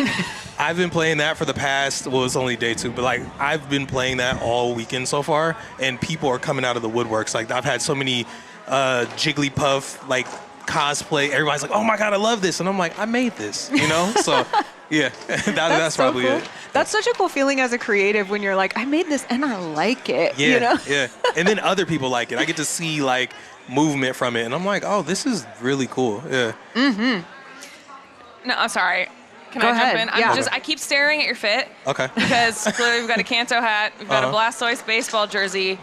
I've been playing that for the past, well, it's only day 2, but like I've been playing that all weekend so far, and people are coming out of the woodworks. Like I've had so many Jigglypuff like cosplay. Everybody's like, oh my God, I love this. And I'm like, I made this, you know? So yeah, that's so probably cool. it. That's such a cool feeling as a creative when you're like, I made this and I like it. Yeah, you know? Yeah. And then other people like it. I get to see like movement from it, and I'm like, oh, this is really cool. Yeah. No, I'm sorry. Can Go I jump ahead. in? Yeah. I keep staring at your fit. Okay. Because clearly we've got a Kanto hat, we've got a Blastoise baseball jersey.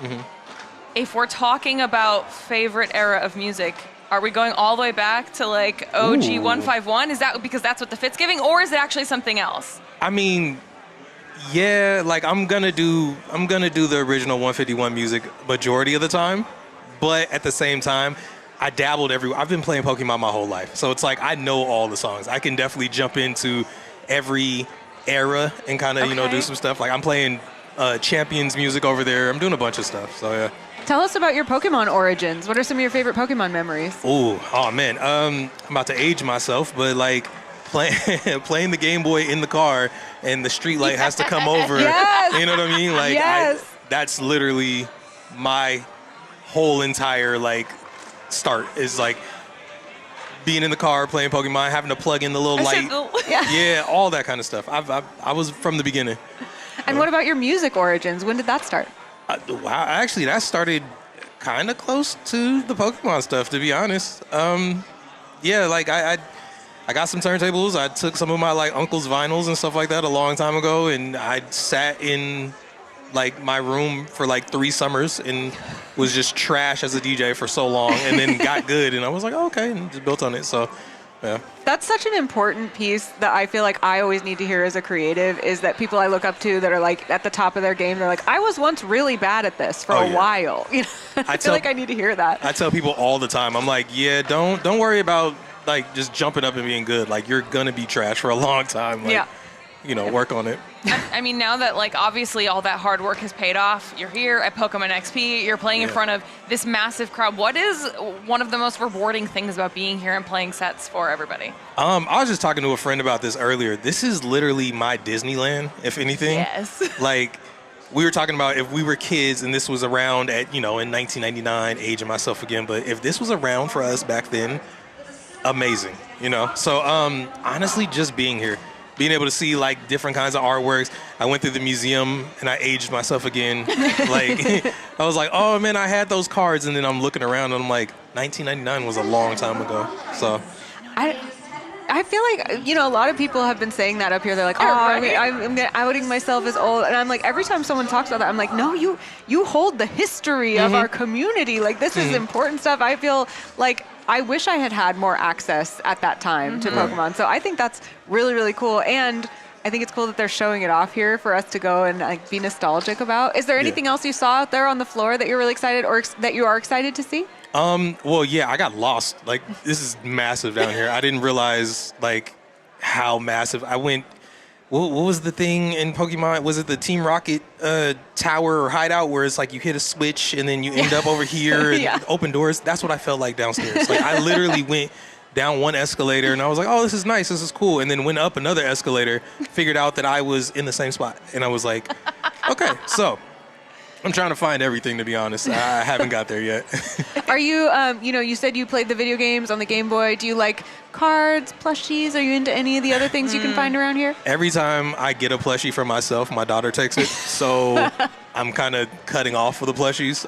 If we're talking about favorite era of music, are we going all the way back to like OG 151? Is that because that's what the fit's giving, or is it actually something else? I mean, yeah, like I'm gonna do the original 151 music majority of the time, but at the same time, I dabbled I've been playing Pokemon my whole life, so it's like I know all the songs. I can definitely jump into every era and kind of do some stuff. Like I'm playing Champions music over there. I'm doing a bunch of stuff. So yeah. Tell us about your Pokemon origins. What are some of your favorite Pokemon memories? Oh man, I'm about to age myself, but like playing the Game Boy in the car and the street light has to come over. Yes. You know what I mean? Like yes. That's literally my whole entire like start is like being in the car playing Pokemon, having to plug in the little light. Yeah, all that kind of stuff. I was from the beginning. And what about your music origins? When did that start? Wow, actually that started kind of close to the Pokemon stuff, to be honest. Yeah, like I got some turntables. I took some of my like uncle's vinyls and stuff like that a long time ago, and I sat in like my room for like 3 summers and was just trash as a DJ for so long, and then got good, and I was like, oh, okay, and just built on it. So yeah. That's such an important piece that I feel like I always need to hear as a creative, is that people I look up to that are like at the top of their game, they're like, I was once really bad at this for a while. You know? I feel like I need to hear that. I tell people all the time, I'm like, yeah, don't worry about like just jumping up and being good. Like you're gonna be trash for a long time. Like, work on it. I mean, now that like obviously all that hard work has paid off, you're here at Pokemon XP, you're playing in front of this massive crowd. What is one of the most rewarding things about being here and playing sets for everybody? I was just talking to a friend about this earlier. This is literally my Disneyland, if anything. Yes. Like we were talking about if we were kids and this was around at, in 1999, aging myself again, but if this was around for us back then, amazing, So honestly, just being here. Being able to see like different kinds of artworks. I went through the museum and I aged myself again. Like I was like, oh man, I had those cards, and then I'm looking around and I'm like, 1999 was a long time ago. So I feel like, a lot of people have been saying that up here. They're like, oh, I'm outing myself as old. And I'm like, every time someone talks about that, I'm like, no, you hold the history of our community. Like, this is important stuff. I feel like I wish I had more access at that time to Pokemon. So I think that's really, really cool. And I think it's cool that they're showing it off here for us to go and be nostalgic about. Is there anything else you saw out there on the floor that you're really excited or that you are excited to see? Well, yeah, I got lost. Like, this is massive down here. I didn't realize, like, how massive. I went, what was the thing in Pokemon? Was it the Team Rocket tower or hideout where it's like you hit a switch and then you end up over here and open doors? That's what I felt like downstairs. Like, I literally went down one escalator and I was like, oh, this is nice, this is cool. And then went up another escalator, figured out that I was in the same spot. And I was like, okay, so I'm trying to find everything, to be honest. I haven't got there yet. Are you, you said you played the video games on the Game Boy. Do you like cards, plushies? Are you into any of the other things you can find around here? Every time I get a plushie for myself, my daughter takes it. So I'm kind of cutting off for the plushies.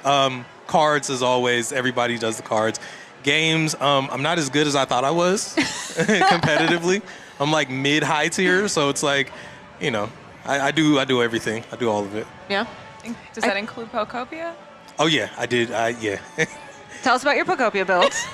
Cards, as always, everybody does the cards. Games, I'm not as good as I thought I was competitively. I'm like mid-high tier, so it's like, I do everything. I do all of it. Yeah. Does that include Pokopia? Oh yeah, I did. Yeah. Tell us about your Pokopia builds.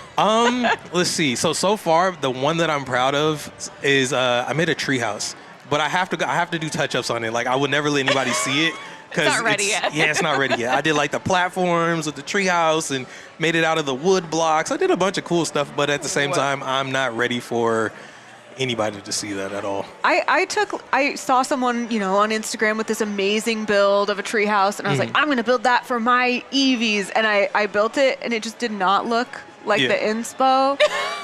Let's see. So far, the one that I'm proud of is I made a treehouse, but I have to do touch-ups on it. Like, I would never let anybody see it. It's not ready yet. Yeah, it's not ready yet. I did like the platforms with the treehouse and made it out of the wood blocks. I did a bunch of cool stuff, but at the same time, I'm not ready for anybody to see that at all. I saw someone, on Instagram with this amazing build of a treehouse, and I was like, I'm gonna build that for my Eevees, and I built it, and it just did not look like the inspo.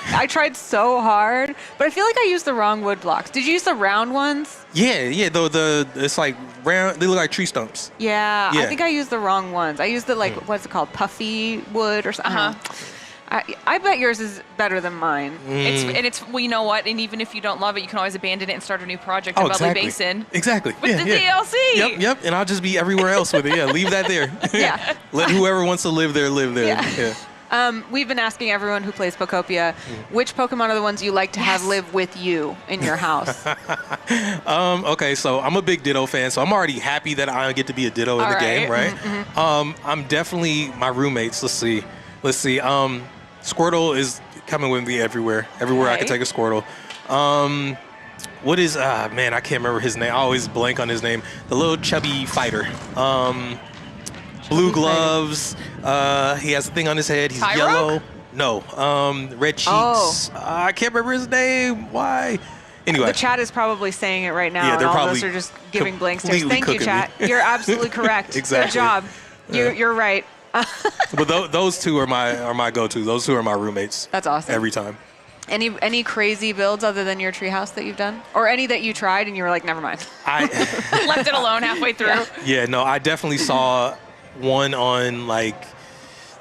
I tried so hard, but I feel like I used the wrong wood blocks. Did you use the round ones? Yeah. Though it's like round. They look like tree stumps. Yeah. I think I used the wrong ones. I used the what's it called, puffy wood or something. I bet yours is better than mine. It's well, you know what? And even if you don't love it, you can always abandon it and start a new project in Belly Basin. Exactly. With the DLC. Yep. And I'll just be everywhere else with it. Yeah, leave that there. Yeah. Let whoever wants to live there, live there. Yeah. We've been asking everyone who plays Pokopia, which Pokemon are the ones you like to have live with you in your house? Okay, so I'm a big Ditto fan, so I'm already happy that I get to be a Ditto in the game, right? I'm definitely my roommates. Let's see. Squirtle is coming with me everywhere. Everywhere I can take a Squirtle. What is, man, I can't remember his name. I always blank on his name. The little chubby fighter. Blue gloves. He has a thing on his head. He's yellow. No. Red cheeks. I can't remember his name. Why? Anyway. The chat is probably saying it right now, yeah, and they're all probably of us are just giving blank stares. Thank you, cooking chat. me. You're absolutely correct. Exactly. Good job. Yeah. You're right. But those two are my go-to. Those two are my roommates. That's awesome. Every time. Any crazy builds other than your treehouse that you've done, or any that you tried and you were like, never mind? Left it alone halfway through. Yeah, no, I definitely saw one on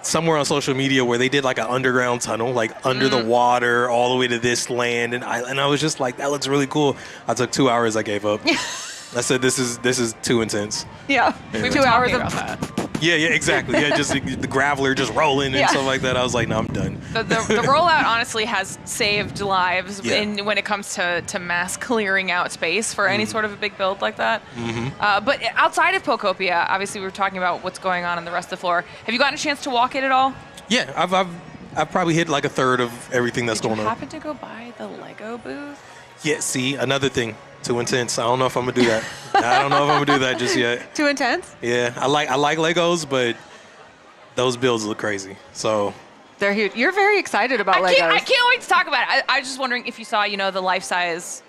somewhere on social media where they did like an underground tunnel, under the water, all the way to this land, and I was just like, that looks really cool. I took 2 hours. I gave up. I said, this is too intense. Yeah, we 2 hours of that. Yeah, exactly. Yeah, just the graveler just rolling and stuff like that. I was like, no, I'm done. The rollout honestly has saved lives when it comes to mass clearing out space for any sort of a big build like that. But outside of Pokopia, obviously we were talking about what's going on the rest of the floor. Have you gotten a chance to walk it at all? Yeah, I've probably hit like a third of everything that's going on. Did you happen to go by the Lego booth? Yeah, see, another thing. Too intense. I don't know if I'm gonna do that. I don't know if I'm gonna do that just yet. Too intense? Yeah, I like Legos, but those builds look crazy. So they're huge. You're very excited about Legos. I can't wait to talk about it. I was just wondering if you saw, the life size.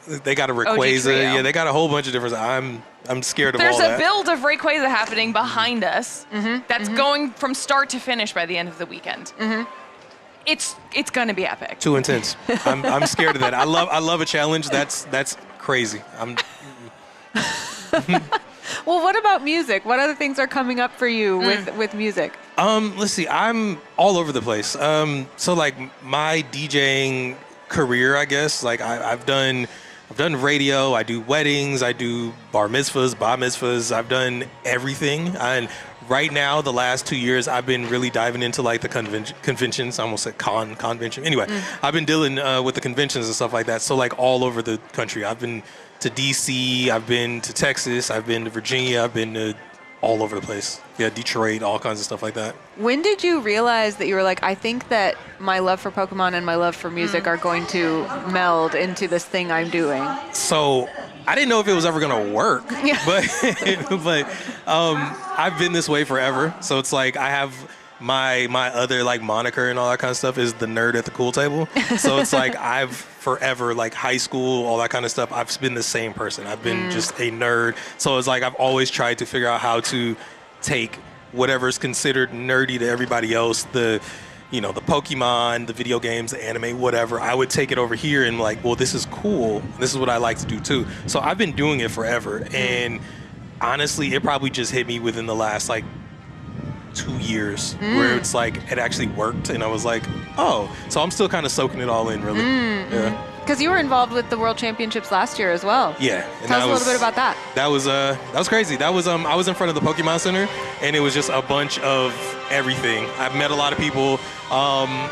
They got a Rayquaza. Yeah, they got a whole bunch of different. I'm scared of all that. There's a build of Rayquaza happening behind us. That's going from start to finish by the end of the weekend. It's gonna be epic. Too intense. I'm scared of that. I love a challenge. That's crazy. Well, what about music? What other things are coming up for you with music? Let's see. I'm all over the place. So my DJing career, I guess. I've done radio. I do weddings. I do bar mitzvahs, bat mitzvahs. I've done everything. And right now, the last 2 years, I've been really diving into like the conventions. I almost said convention. Anyway, I've been dealing with the conventions and stuff like that. So like all over the country. I've been to DC, I've been to Texas, I've been to Virginia, I've been to all over the place. Yeah, Detroit, all kinds of stuff like that. When did you realize that you were like, I think that my love for Pokemon and my love for music are going to meld into this thing I'm doing? So I didn't know if it was ever gonna work, but I've been this way forever. So it's like I have my other like moniker and all that kind of stuff is the nerd at the pool table. So it's like I've forever, like high school, all that kind of stuff, I've been the same person. I've been just a nerd. So it's like I've always tried to figure out how to take whatever's considered nerdy to everybody else, the Pokemon, the video games, the anime, whatever. I would take it over here and like, well, this is cool. This is what I like to do too. So I've been doing it forever. And honestly, it probably just hit me within the last like 2 years where it's like it actually worked and I was like, oh, so I'm still kind of soaking it all in, really. Yeah. Because you were involved with the World Championships last year as well. Yeah. And Tell us a little bit about that. That was crazy. That was I was in front of the Pokemon Center and it was just a bunch of everything. I've met a lot of people. I'm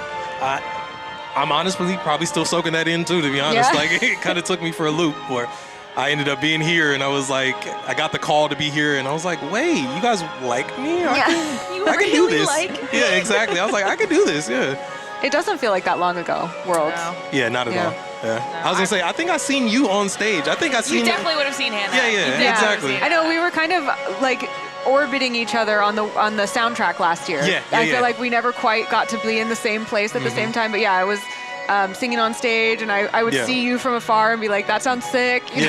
honestly probably still soaking that in too, to be honest. Yeah. Like it kind of took me for a loop where I ended up being here and I was like, I got the call to be here and I was like, wait, you guys like me? I can do this. Yeah, exactly. I was like, I can do this, yeah. It doesn't feel like that long ago, Worlds. No. Yeah, not at all. Yeah. I was gonna say, I think I seen you on stage. I think I seen You definitely would have seen Hannah. Yeah, exactly. I know we were kind of like orbiting each other on the soundtrack last year. I feel like we never quite got to be in the same place at the same time. But yeah, I was singing on stage, and I would see you from afar and be like, "That sounds sick." You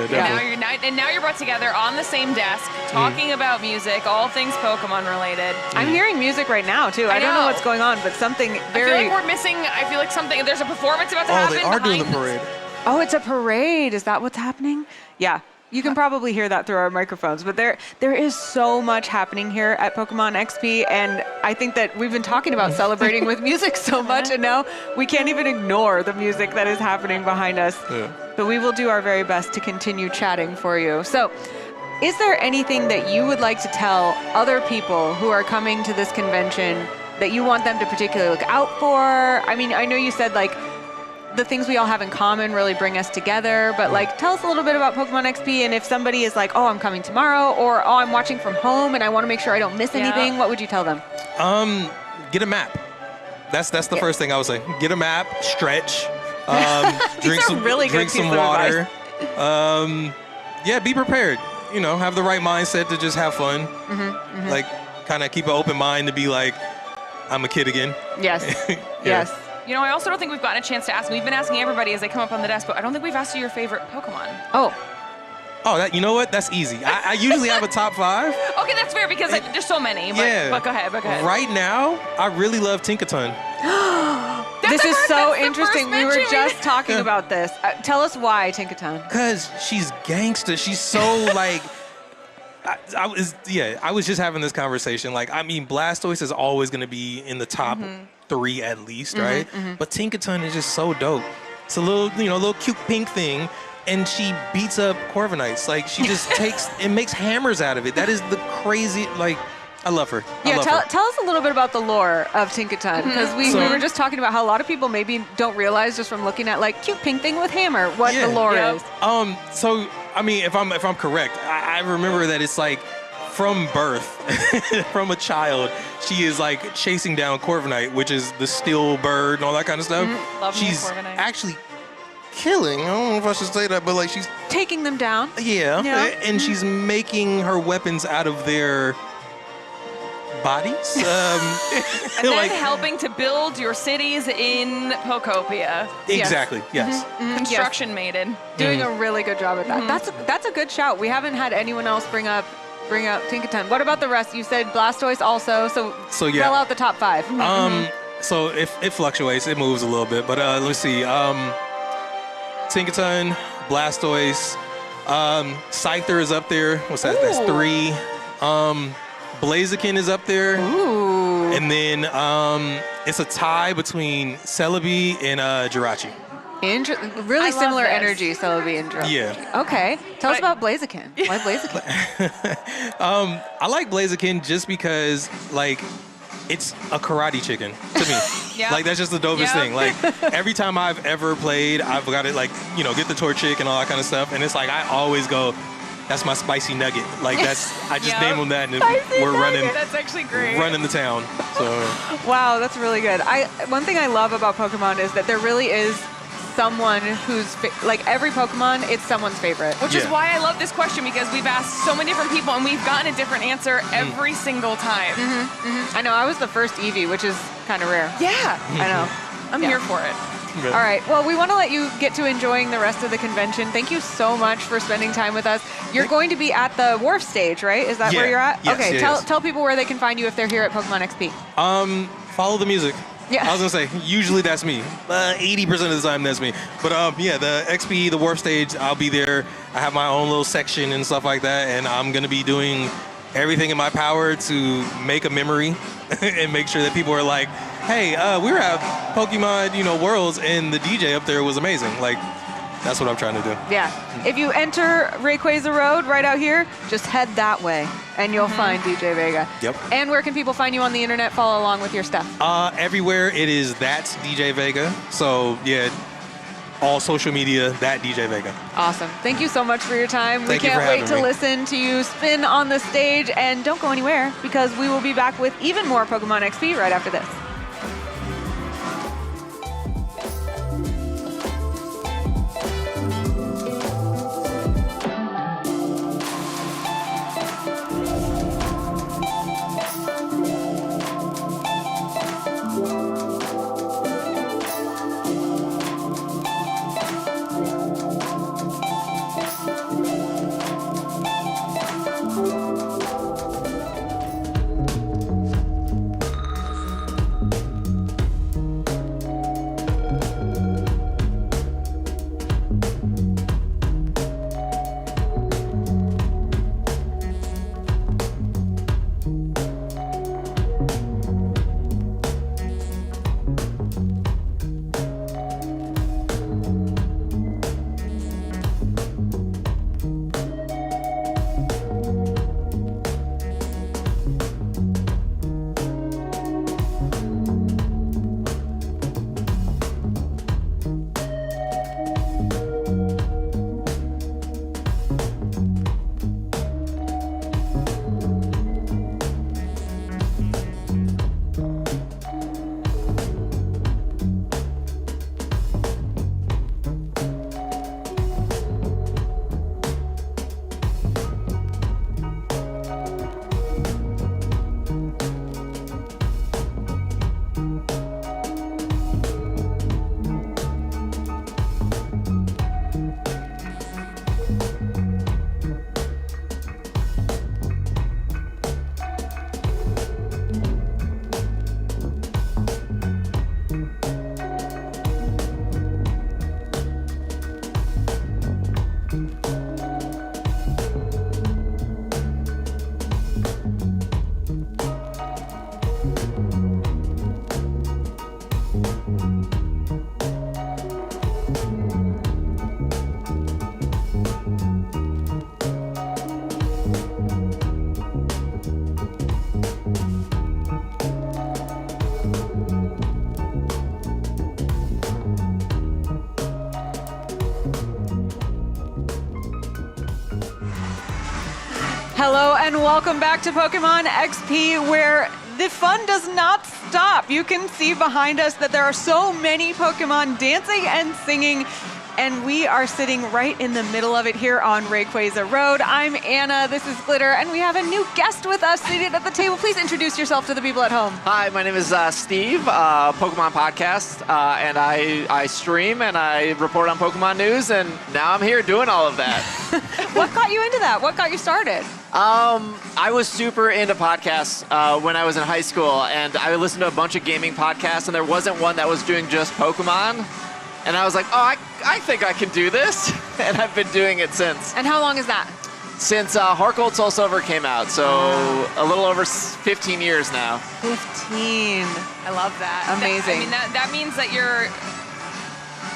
know? And now you're brought together on the same desk, talking about music, all things Pokemon related. I'm hearing music right now too. I don't know what's going on, but something very. I feel like we're missing. I feel like something. There's a performance about to happen. They are doing the parade. Oh, it's a parade. Is that what's happening? Yeah. You can probably hear that through our microphones, but there is so much happening here at Pokemon XP, and I think that we've been talking about celebrating with music so much, and now we can't even ignore the music that is happening behind us. Yeah. But we will do our very best to continue chatting for you. So, is there anything that you would like to tell other people who are coming to this convention that you want them to particularly look out for? I mean, I know you said like the things we all have in common really bring us together, but like tell us a little bit about Pokemon XP, and if somebody is like, oh, I'm coming tomorrow, or oh, I'm watching from home and I want to make sure I don't miss anything, what would you tell them? Get a map. That's the first thing I would say. Get a map, stretch, drink some water. Yeah, be prepared. You know, have the right mindset to just have fun. Like kind of keep an open mind to be like, I'm a kid again. Yes. Yes. You know, I also don't think we've gotten a chance to ask. We've been asking everybody as they come up on the desk, but I don't think we've asked you your favorite Pokemon. Oh, you know what? That's easy. I usually have a top 5. Okay, that's fair because there's so many. But go ahead. Right now, I really love Tinkaton. This is so interesting. We were just talking about this. Tell us why Tinkaton. Because she's gangster. She's so like. I was just having this conversation. Like, I mean, Blastoise is always going to be in the top 3 at least, right? But Tinkaton is just so dope. It's a little cute pink thing, and she beats up Corviknights. Like, she just takes and makes hammers out of it. That is the crazy, like, I love her. Tell us a little bit about the lore of Tinkaton, because we were just talking about how a lot of people maybe don't realize just from looking at like cute pink thing with hammer what the lore is. So I mean, if I'm correct, I remember that it's like from birth, from a child, she is like chasing down Corviknight, which is the steel bird and all that kind of stuff. She's actually killing. I don't know if I should say that, but like she's taking them down. Yeah. And she's making her weapons out of their bodies. And then helping to build your cities in Pokopia. Exactly. Yes. Construction maiden. Doing a really good job at that. That's a good shout. We haven't had anyone else bring up Tinkaton. What about the rest? You said Blastoise also. So spell out the top 5. So if it fluctuates, it moves a little bit. But let's see. Tinkaton, Blastoise, Scyther is up there. What's that? That's 3. Blaziken is up there. Ooh. And then it's a tie between Celebi and Jirachi. Really I similar love this. energy, so it'll be interesting. Yeah. Okay. Tell us about Blaziken. Why Blaziken? I like Blaziken just because, like, it's a karate chicken to me. Yeah. Like, that's just the dopest Yeah. thing. Like, every time I've ever played, I've got to, like, you know, get the torchic and all that kind of stuff. And it's like, I always go, that's my spicy nugget. Like, I just name them that, and we're running. That's actually great. Running the town. So. Wow, that's really good. One thing I love about Pokemon is that there really is someone who's like every Pokemon, it's someone's favorite. Which is why I love this question, because we've asked so many different people and we've gotten a different answer every single time. I know. I was the first Eevee, which is kind of rare. Yeah. I know. I'm here for it. All right. Well, we want to let you get to enjoying the rest of the convention. Thank you so much for spending time with us. You're going to be at the Wharf stage, right? Is that where you're at? Yes, okay. yes. Tell people where they can find you if they're here at Pokemon XP. Follow the music. Yeah. I was gonna say, usually that's me. 80% of the time that's me. But yeah, the XP, the Wharf stage, I'll be there. I have my own little section and stuff like that, and I'm gonna be doing everything in my power to make a memory and make sure that people are like, hey, we were at Pokemon, Worlds, and the DJ up there was amazing. Like, that's what I'm trying to do. Yeah. If you enter Rayquaza Road right out here, just head that way, and you'll find DJ Vega. Yep. And where can people find you on the internet, follow along with your stuff? Everywhere it is that DJ Vega. So yeah, all social media, that DJ Vega. Awesome. Thank you so much for your time. Thank we you for can't wait having to me. listen to you spin on the stage, and don't go anywhere because we will be back with even more Pokemon XP right after this. Hello and welcome back to Pokemon XP, where the fun does not stop. You can see behind us that there are so many Pokemon dancing and singing, and we are sitting right in the middle of it here on Rayquaza Road. I'm Anna, this is Glitter, and we have a new guest with us seated at the table. Please introduce yourself to the people at home. Hi, my name is Steve, Pokemon Podcast, and I stream and I report on Pokemon news, and now I'm here doing all of that. What got you into that? What got you started? I was super into podcasts when I was in high school, and I listened to a bunch of gaming podcasts, and there wasn't one that was doing just Pokemon. And I was like, oh, I think I can do this. And I've been doing it since. And how long is that? Since Heart Gold Soul Silver came out, so a little over 15 years now. 15. I love that. Amazing. That means that you're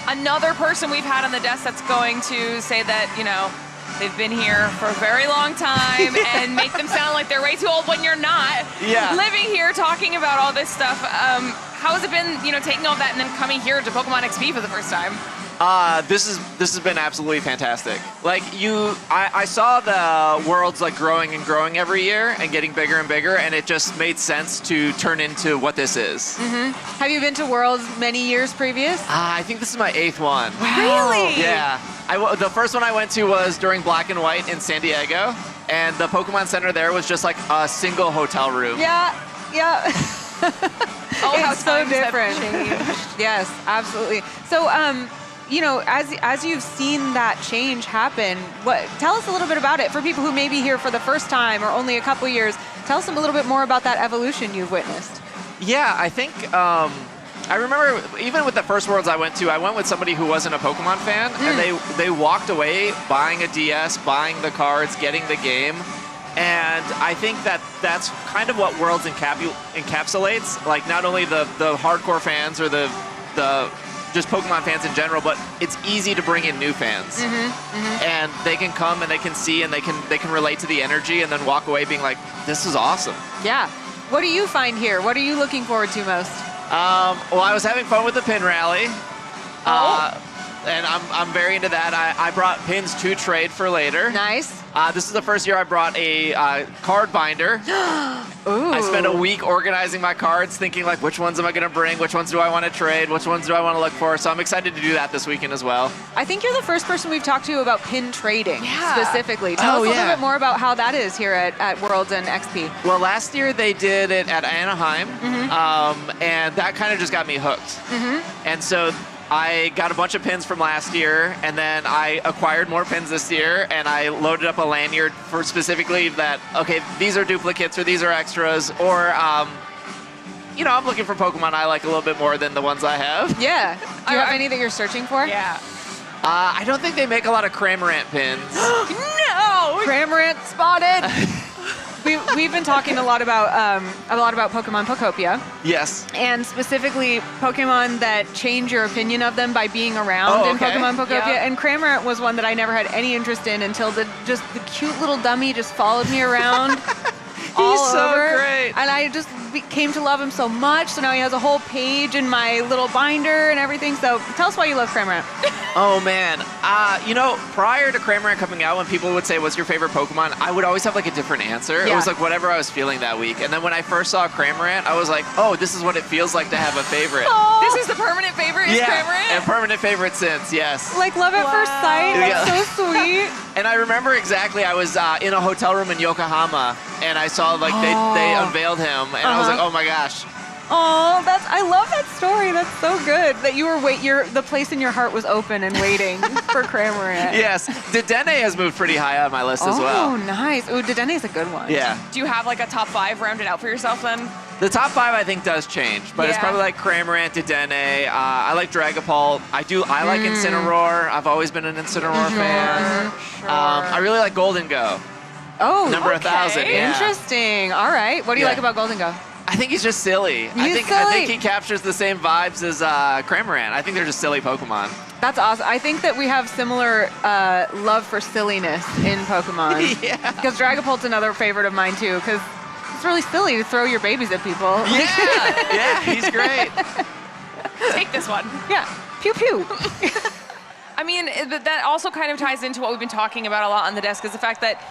another person we've had on the desk that's going to say that, you know, they've been here for a very long time and make them sound like they're way too old when you're not. Yeah. Living here, talking about all this stuff. How has it been, you know, taking all that and then coming here to Pokemon XP for the first time? This has been absolutely fantastic. Like I saw the worlds like growing and growing every year and getting bigger and bigger, and it just made sense to turn into what this is. Have you been to Worlds many years previous? I think this is my 8th one. Really? Yeah. The first one I went to was during Black and White in San Diego, and the Pokemon Center there was just like a single hotel room. Yeah. How it's so times have different. changed. Yes, absolutely. So, you know, as you've seen that change happen, tell us a little bit about it for people who may be here for the first time or only a couple years. Tell us a little bit more about that evolution you've witnessed. Yeah, I think I remember even with the first Worlds I went with somebody who wasn't a Pokemon fan, and they walked away buying a DS, buying the cards, getting the game. And I think that's kind of what Worlds encapsulates, like not only the hardcore fans or the just Pokemon fans in general, but it's easy to bring in new fans. And they can come and they can see and they can relate to the energy and then walk away being like, this is awesome. Yeah. What do you find here? What are you looking forward to most? Well, I was having fun with the pin rally. And I'm very into that. I brought pins to trade for later. Nice. This is the first year I brought a card binder. Ooh. I spent a week organizing my cards, thinking like, which ones am I going to bring? Which ones do I want to trade? Which ones do I want to look for? So I'm excited to do that this weekend as well. I think you're the first person we've talked to about pin trading specifically. Tell us a little bit more about how that is here at Worlds and XP. Well, last year they did it at Anaheim, and that kind of just got me hooked. And so I got a bunch of pins from last year, and then I acquired more pins this year, and I loaded up a lanyard for specifically that, okay, these are duplicates or these are extras, or, you know, I'm looking for Pokemon I like a little bit more than the ones I have. Yeah. Do you have any that you're searching for? Yeah. I don't think they make a lot of Cramorant pins. No! Cramorant spotted! We've been talking a lot about Pokemon Pokopia. Yes. And specifically Pokemon that change your opinion of them by being around in Pokemon Pokopia. Yep. And Cramorant was one that I never had any interest in until the cute little dummy just followed me around. All He's so over. great. And I just came to love him so much. So now he has a whole page in my little binder and everything. So tell us why you love Cramorant. Oh man, you know, prior to Cramorant coming out, when people would say, what's your favorite Pokemon? I would always have like a different answer. It was like whatever I was feeling that week. And then when I first saw Cramorant, I was like, oh, this is what it feels like to have a favorite. This is the permanent favorite, is Cramorant? And permanent favorite since, yes. Like love at first sight, that's so sweet. And I remember exactly, I was in a hotel room in Yokohama, and I saw like they unveiled him, and I was like, oh my gosh. Oh, I love that story. That's so good. That you were the place in your heart was open and waiting for Cramorant. Yes, Dedenne has moved pretty high on my list as well. Oh, nice. Ooh, Dedenne is a good one. Yeah. Do you have like a top 5 rounded out for yourself then? The top 5 I think does change, but it's probably like Cramorant, Dedenne. I like Dragapult. I like Incineroar. I've always been an Incineroar fan. I really like Golden Go. Oh, number 1,000. Yeah. Interesting. All right. What do you like about Golden Go? I think he's just silly. I think he captures the same vibes as Cramorant. I think they're just silly Pokemon. That's awesome. I think that we have similar love for silliness in Pokemon. Yeah. Because Dragapult's another favorite of mine too, because it's really silly to throw your babies at people. Yeah, he's great. Take this one. Yeah. Pew pew. I mean, that also kind of ties into what we've been talking about a lot on the desk, is the fact that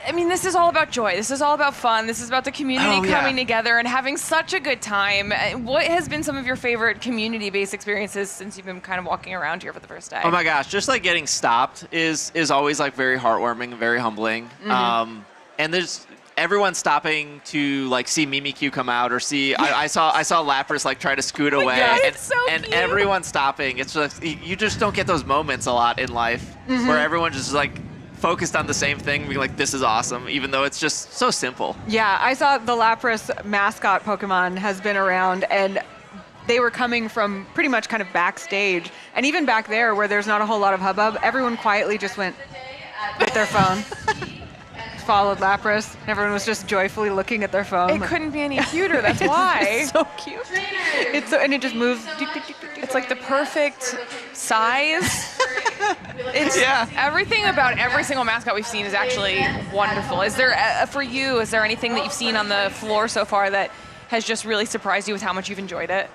this is all about joy. This is all about fun. This is about the community coming together and having such a good time. What has been some of your favorite community-based experiences since you've been kind of walking around here for the first day? Oh my gosh, just like getting stopped is always like very heartwarming and very humbling. And there's everyone stopping to like see Mimikyu come out or see. I saw Lapras like try to scoot away, and everyone stopping. It's just you just don't get those moments a lot in life where everyone just like focused on the same thing, being like, this is awesome, even though it's just so simple. Yeah, I saw the Lapras mascot Pokemon has been around, and they were coming from pretty much kind of backstage. And even back there, where there's not a whole lot of hubbub, everyone quietly just went with their phone. followed Lapras. Everyone was just joyfully looking at their phone. It couldn't be any cuter. That's why. It's so cute. It's so, and it just moves. It's like the perfect size. It's everything about every single mascot we've seen is actually wonderful. Is there for you? Is there anything that you've seen on the floor so far that has just really surprised you with how much you've enjoyed it?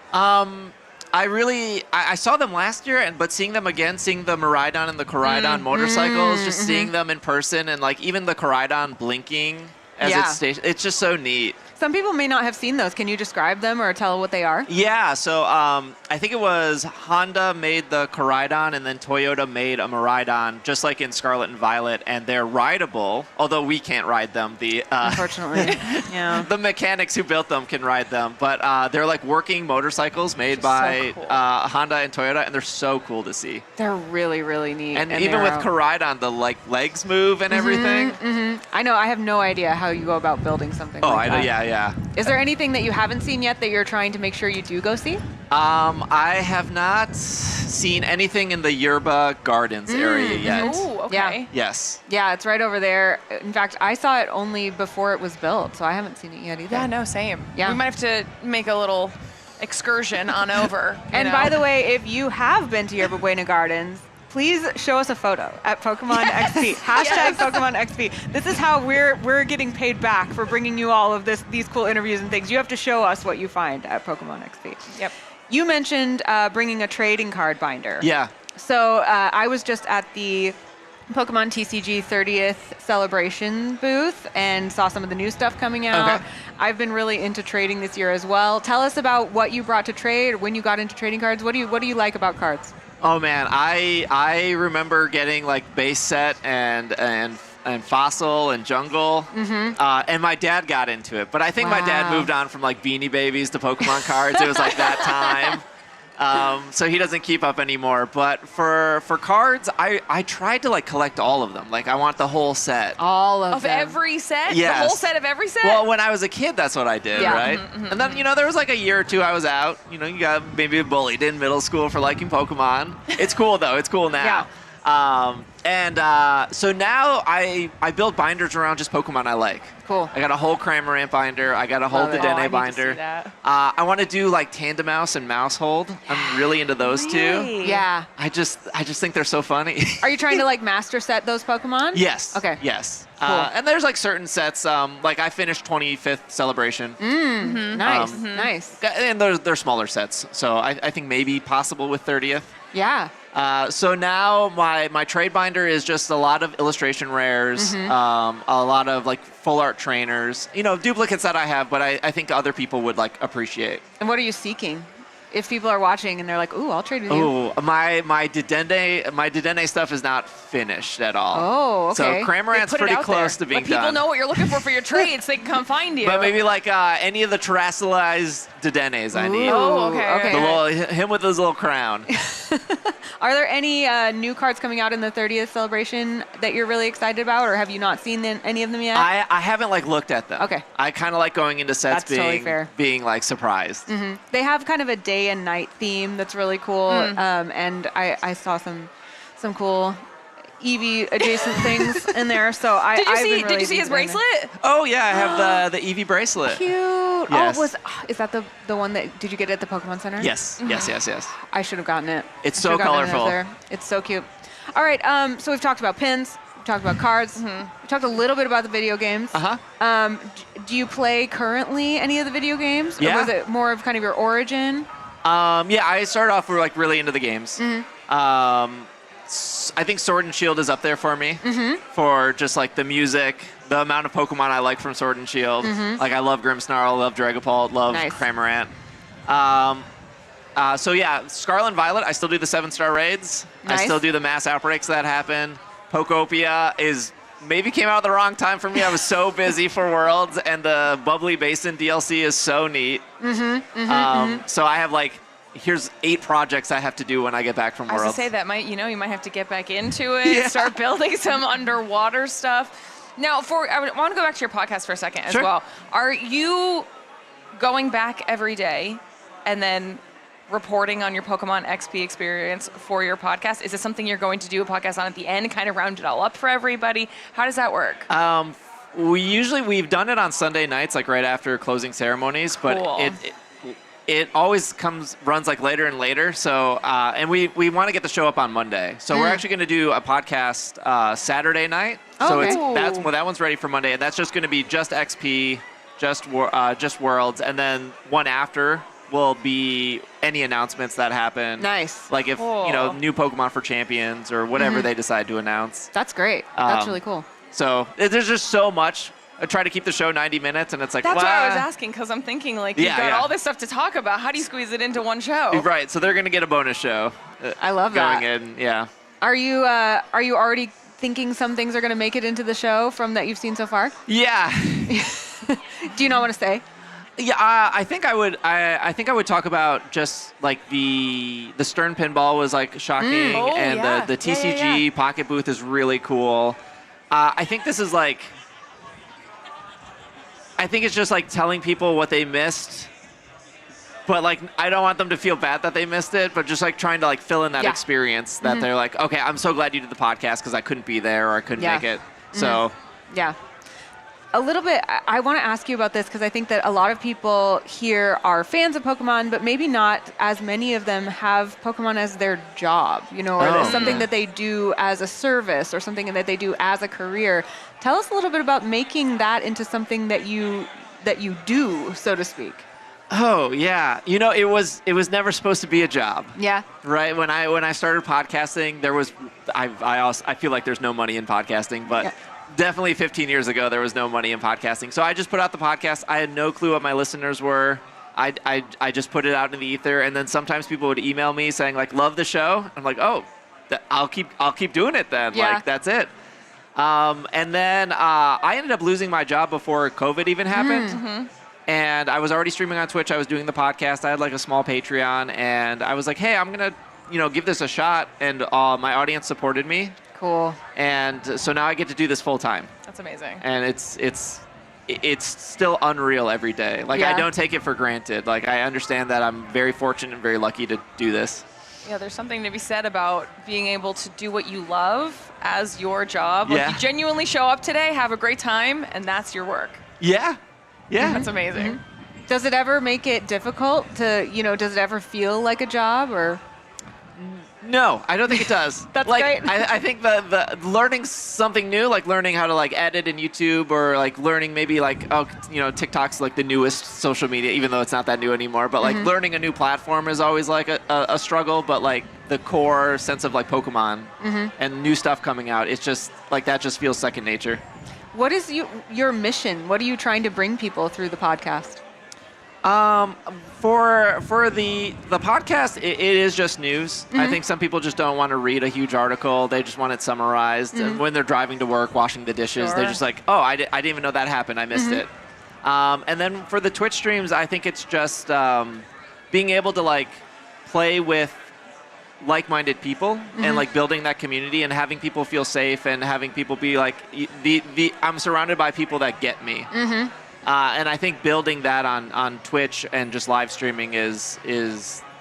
I saw them last year, but seeing them again, seeing the Miraidon and the Koraidon motorcycles, just seeing them in person, and like even the Koraidon blinking as it's stationed, it's just so neat. Some people may not have seen those. Can you describe them or tell what they are? Yeah, so I think it was Honda made the Koraidon, and then Toyota made a Miraidon, just like in Scarlet and Violet, and they're rideable, although we can't ride them. Unfortunately, yeah. The mechanics who built them can ride them, but they're like working motorcycles made by Honda and Toyota, and they're so cool to see. They're really, really neat. And even with Koraidon, the like legs move and everything. I know. I have no idea how you go about building something. Like that. Yeah. Is there anything that you haven't seen yet that you're trying to make sure you do go see? I have not seen anything in the Yerba Gardens area yet. Ooh, okay. Yeah. Yes. Yeah, it's right over there. In fact, I saw it only before it was built, so I haven't seen it yet either. Yeah, no, same. Yeah. We might have to make a little excursion on over. And by the way, if you have been to Yerba Buena Gardens, please show us a photo at PokémonXP. Hashtag PokémonXP. This is how we're getting paid back for bringing you all of these cool interviews and things. You have to show us what you find at PokémonXP. Yep. You mentioned bringing a trading card binder. Yeah. So I was just at the Pokemon TCG 30th celebration booth and saw some of the new stuff coming out. Okay. I've been really into trading this year as well. Tell us about what you brought to trade, when you got into trading cards. What do you like about cards? Oh man, I remember getting like base set and fossil and jungle, and my dad got into it. But I think my dad moved on from like Beanie Babies to Pokemon cards. It was like that time. So he doesn't keep up anymore. But for cards, I tried to like collect all of them. Like I want the whole set. All of them. Every set? Yes. The whole set of every set? Well, when I was a kid, that's what I did, right? And then, there was like a year or two I was out. You got maybe bullied in middle school for liking Pokemon. It's cool, though. It's cool now. So now I build binders around just Pokemon I like. Cool. I got a whole Cramorant binder. I got a whole Dedenne binder. I want to do like Tandemaus and Mousehold. I'm really into those two. Yeah. I just think they're so funny. Are you trying to like master set those Pokemon? Yes. Okay. Yes. Cool. And there's like certain sets. Like I finished 25th Celebration. Nice. Nice. And they're smaller sets, so I think maybe possible with 30th. Yeah. So now my trade binder is just a lot of illustration rares, a lot of like full art trainers, duplicates that I have, but I think other people would like appreciate. And what are you seeking? If people are watching and they're like, "Ooh, I'll trade with you." Oh, my Dedenne stuff is not finished at all. Oh, okay. So Cramorant's pretty close to being done. Let people done. know what you're looking for your trades. They can come find you. But maybe like any of the terrestrialized Dedennes I need. Oh, okay. Him with his little crown. Are there any new cards coming out in the 30th celebration that you're really excited about, or have you not seen any of them yet? I haven't like looked at them. Okay. I kind of like going into sets That's totally fair. being like surprised. They have kind of a day and night theme that's really cool, and I saw some cool Eevee adjacent things in there. So did you see his bracelet? Oh yeah, I have the Eevee bracelet. Cute. Yes. Is that the one that did you get it at the Pokemon Center? Yes. Yes. I should have gotten it. It's so colorful. It's so cute. All right. So we've talked about pins. We talked about cards. We talked a little bit about the video games. Do you play currently any of the video games? Yeah. Or was it more of kind of your origin? Yeah, I started off like really into the games. I think Sword and Shield is up there for me for just like the music, the amount of Pokemon I like from Sword and Shield. Like I love Grimmsnarl, love Dragapult, love Cramorant. So yeah, Scarlet and Violet, I still do the 7-star raids. Nice. I still do the mass outbreaks that happen. Pokopia maybe came out at the wrong time for me. I was so busy for Worlds, and the Bubbly Basin DLC is so neat. So I have like, here's 8 projects I have to do when I get back from Worlds. I was to say that you might have to get back into it, start building some underwater stuff. Now, I want to go back to your podcast for a second as well. Are you going back every day and then reporting on your Pokemon XP experience for your podcast? Is this something you're going to do a podcast on at the end, kind of round it all up for everybody? How does that work? We've done it on Sunday nights, like right after closing ceremonies, but Cool. it always runs like later and later. So and we want to get the show up on Monday. So we're actually going to do a podcast Saturday night. So that one's ready for Monday, and that's just going to be just XP, just Worlds, and then one after will be any announcements that happen. Nice. Like if new Pokemon for Champions or whatever they decide to announce. That's great. That's really cool. So there's just so much. I try to keep the show 90 minutes, and it's like, That's why I was asking, because I'm thinking, like, you've got all this stuff to talk about. How do you squeeze it into one show? Right, so they're going to get a bonus show. I love that. Going in, yeah. Are you already thinking some things are going to make it into the show from that you've seen so far? Yeah. Do you not want to say? Yeah, I think I would. I think I would talk about just like the Stern pinball was like shocking, and the TCG pocket booth is really cool. I think this is like. I think it's just like telling people what they missed, but like I don't want them to feel bad that they missed it, but just like trying to like fill in that experience that they're like, okay, I'm so glad you did the podcast because I couldn't be there or I couldn't make it. So yeah. A little bit, I want to ask you about this because I think that a lot of people here are fans of Pokemon, but maybe not as many of them have Pokemon as their job, or something that they do as a service or something that they do as a career. Tell us a little bit about making that into something that you do, so to speak. Oh yeah, it was never supposed to be a job. Yeah. Right. When I started podcasting, there was I feel like there's no money in podcasting, but. Definitely 15 years ago, there was no money in podcasting. So I just put out the podcast. I had no clue what my listeners were. I just put it out in the ether. And then sometimes people would email me saying, like, love the show. I'm like, oh, I'll keep doing it then. Yeah. Like, that's it. And then I ended up losing my job before COVID even happened. Mm-hmm. And I was already streaming on Twitch. I was doing the podcast. I had like a small Patreon. And I was like, hey, I'm going to give this a shot. And my audience supported me. Cool. And so now I get to do this full time. That's amazing. And it's still unreal every day. Like I don't take it for granted. Like I understand that I'm very fortunate and very lucky to do this. Yeah, there's something to be said about being able to do what you love as your job. Like you genuinely show up today, have a great time, and that's your work. Yeah. Yeah. That's amazing. Mm-hmm. Does it ever make it difficult to, does it ever feel like a job or? No, I don't think it does. That's like, great. I think the learning something new, like learning how to like edit in YouTube or like learning maybe like, TikTok's like the newest social media, even though it's not that new anymore. But like learning a new platform is always like a struggle. But like the core sense of like Pokemon and new stuff coming out, it's just like that just feels second nature. What is your mission? What are you trying to bring people through the podcast? For the podcast, it is just news. I think some people just don't want to read a huge article. They just want it summarized. And when they're driving to work, washing the dishes, they're just like, oh, I didn't even know that happened. I missed it. And then for the Twitch streams, I think it's just being able to like play with like-minded people and like building that community and having people feel safe and having people be like, I'm surrounded by people that get me. And I think building that on Twitch and just live streaming is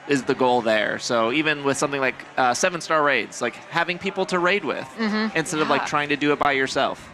the goal there. So even with something like 7-star raids, like having people to raid with instead of like trying to do it by yourself.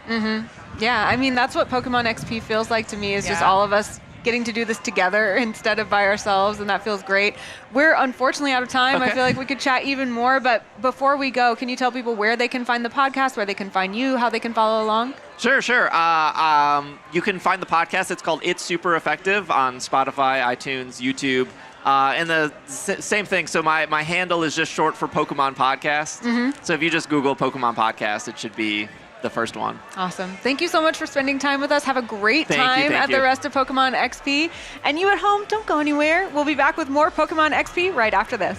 Yeah, I mean, that's what Pokemon XP feels like to me is just all of us getting to do this together instead of by ourselves, and that feels great. We're unfortunately out of time. I feel like we could chat even more, but before we go, can you tell people where they can find the podcast, where they can find you, how they can follow along? Sure. You can find the podcast. It's called It's Super Effective on Spotify, iTunes, YouTube. And the same thing. So my handle is just short for Pokemon Podcast. So if you just Google Pokemon Podcast, it should be the first one. Awesome. Thank you so much for spending time with us. Have a great time at the rest of Pokemon XP. And you at home, don't go anywhere. We'll be back with more Pokemon XP right after this.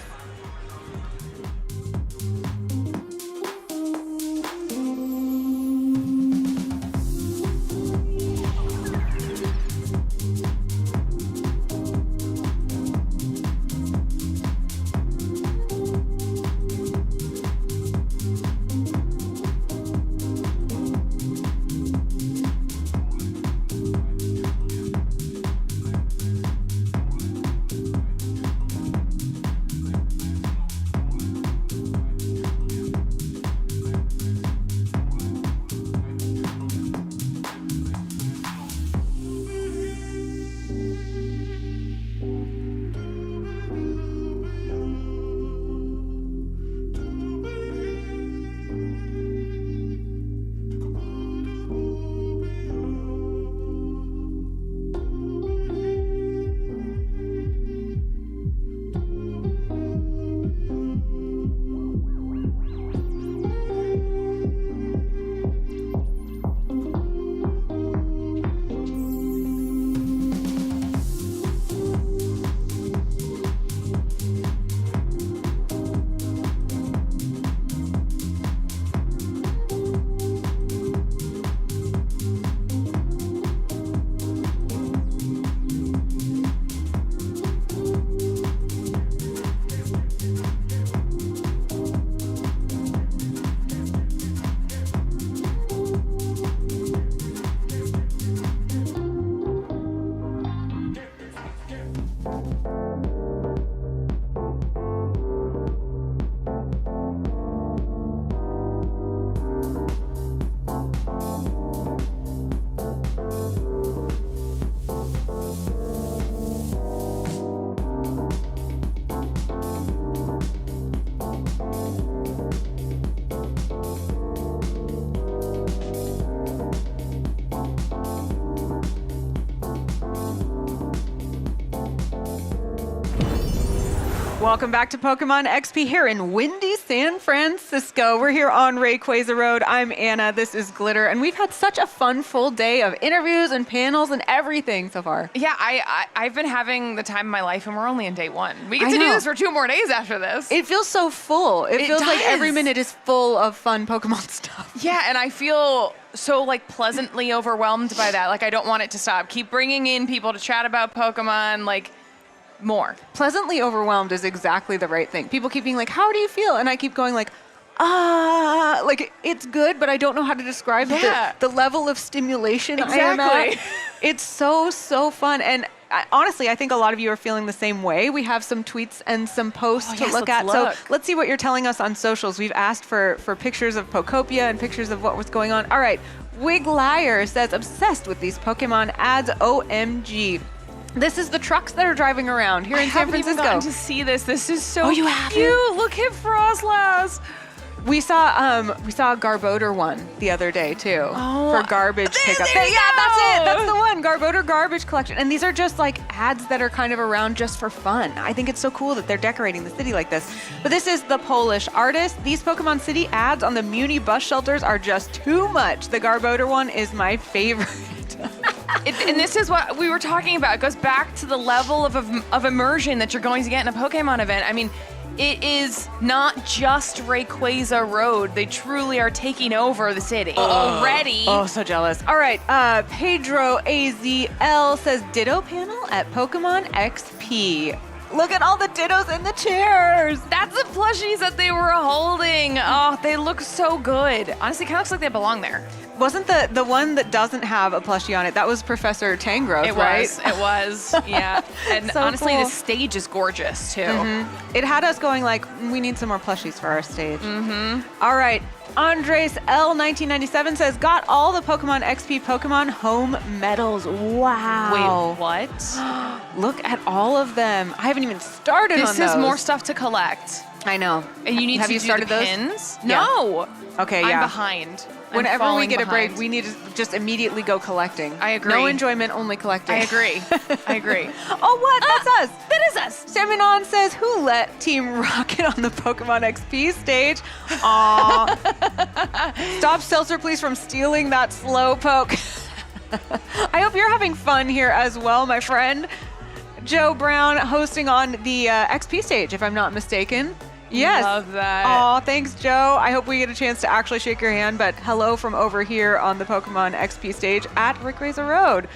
Welcome back to Pokemon XP here in windy San Francisco. We're here on Rayquaza Road. I'm Anna. This is Glitter. And we've had such a fun full day of interviews and panels and everything so far. Yeah, I've been having the time of my life, and we're only in day one. We get to do this for 2 more days after this. It feels so full. It feels like every minute is full of fun Pokemon stuff. Yeah, and I feel so like pleasantly overwhelmed by that. Like I don't want it to stop. Keep bringing in people to chat about Pokemon, like more. Pleasantly overwhelmed is exactly the right thing. People keep being like, how do you feel? And I keep going like, like it's good, but I don't know how to describe the level of stimulation I am at. It's so fun. And honestly, I think a lot of you are feeling the same way. We have some tweets and some posts to look at. So let's see what you're telling us on socials. We've asked for pictures of Pokopia and pictures of what was going on. All right, Wig Liar says, obsessed with these Pokemon ads, OMG. This is the trucks that are driving around here in San Francisco. I haven't even gotten to see this. This is so you cute. haven't? Look at Frostlass. We saw a Garbodor one the other day too for garbage pickup. There you Yeah, that's it. go. That's the one. Garbodor garbage collection. And these are just like ads that are kind of around just for fun. I think it's so cool that they're decorating the city like this. But this is the Polish artist. These Pokemon City ads on the Muni bus shelters are just too much. The Garbodor one is my favorite. And this is what we were talking about. It goes back to the level of immersion that you're going to get in a Pokemon event. I mean, it is not just Rayquaza Road. They truly are taking over the city already. Oh, so jealous. All right, Pedro AZL says Ditto panel at Pokemon XP. Look at all the Dittos in the chairs. That's the plushies that they were holding. Oh, they look so good. Honestly, it kind of looks like they belong there. Wasn't the one that doesn't have a plushie on it, that was Professor Tangrowth, right? It was, yeah. And So honestly, cool. the stage is gorgeous, too. It had us going like, we need some more plushies for our stage. All right, Andres L1997 says, got all the Pokemon XP Pokemon home medals. Wow. Wait, what? Look at all of them. I haven't even started on those. This is more stuff to collect. I know. And you need Have to you do started the those? pins? Yeah. No. Okay, yeah. I'm behind. Whenever we get a break, we need to just immediately go collecting. I agree. No enjoyment, only collecting. I agree. I agree. Oh, what? That's us. That is us. Seminon says, who let Team Rocket on the Pokemon XP stage? Aw. Stop Seltzer, please, from stealing that Slowpoke. I hope you're having fun here as well, my friend. Joe Brown hosting on the XP stage, if I'm not mistaken. Yes. Love that. Aw, thanks, Joe. I hope we get a chance to actually shake your hand, but hello from over here on the Pokemon XP stage at Rayquaza Road.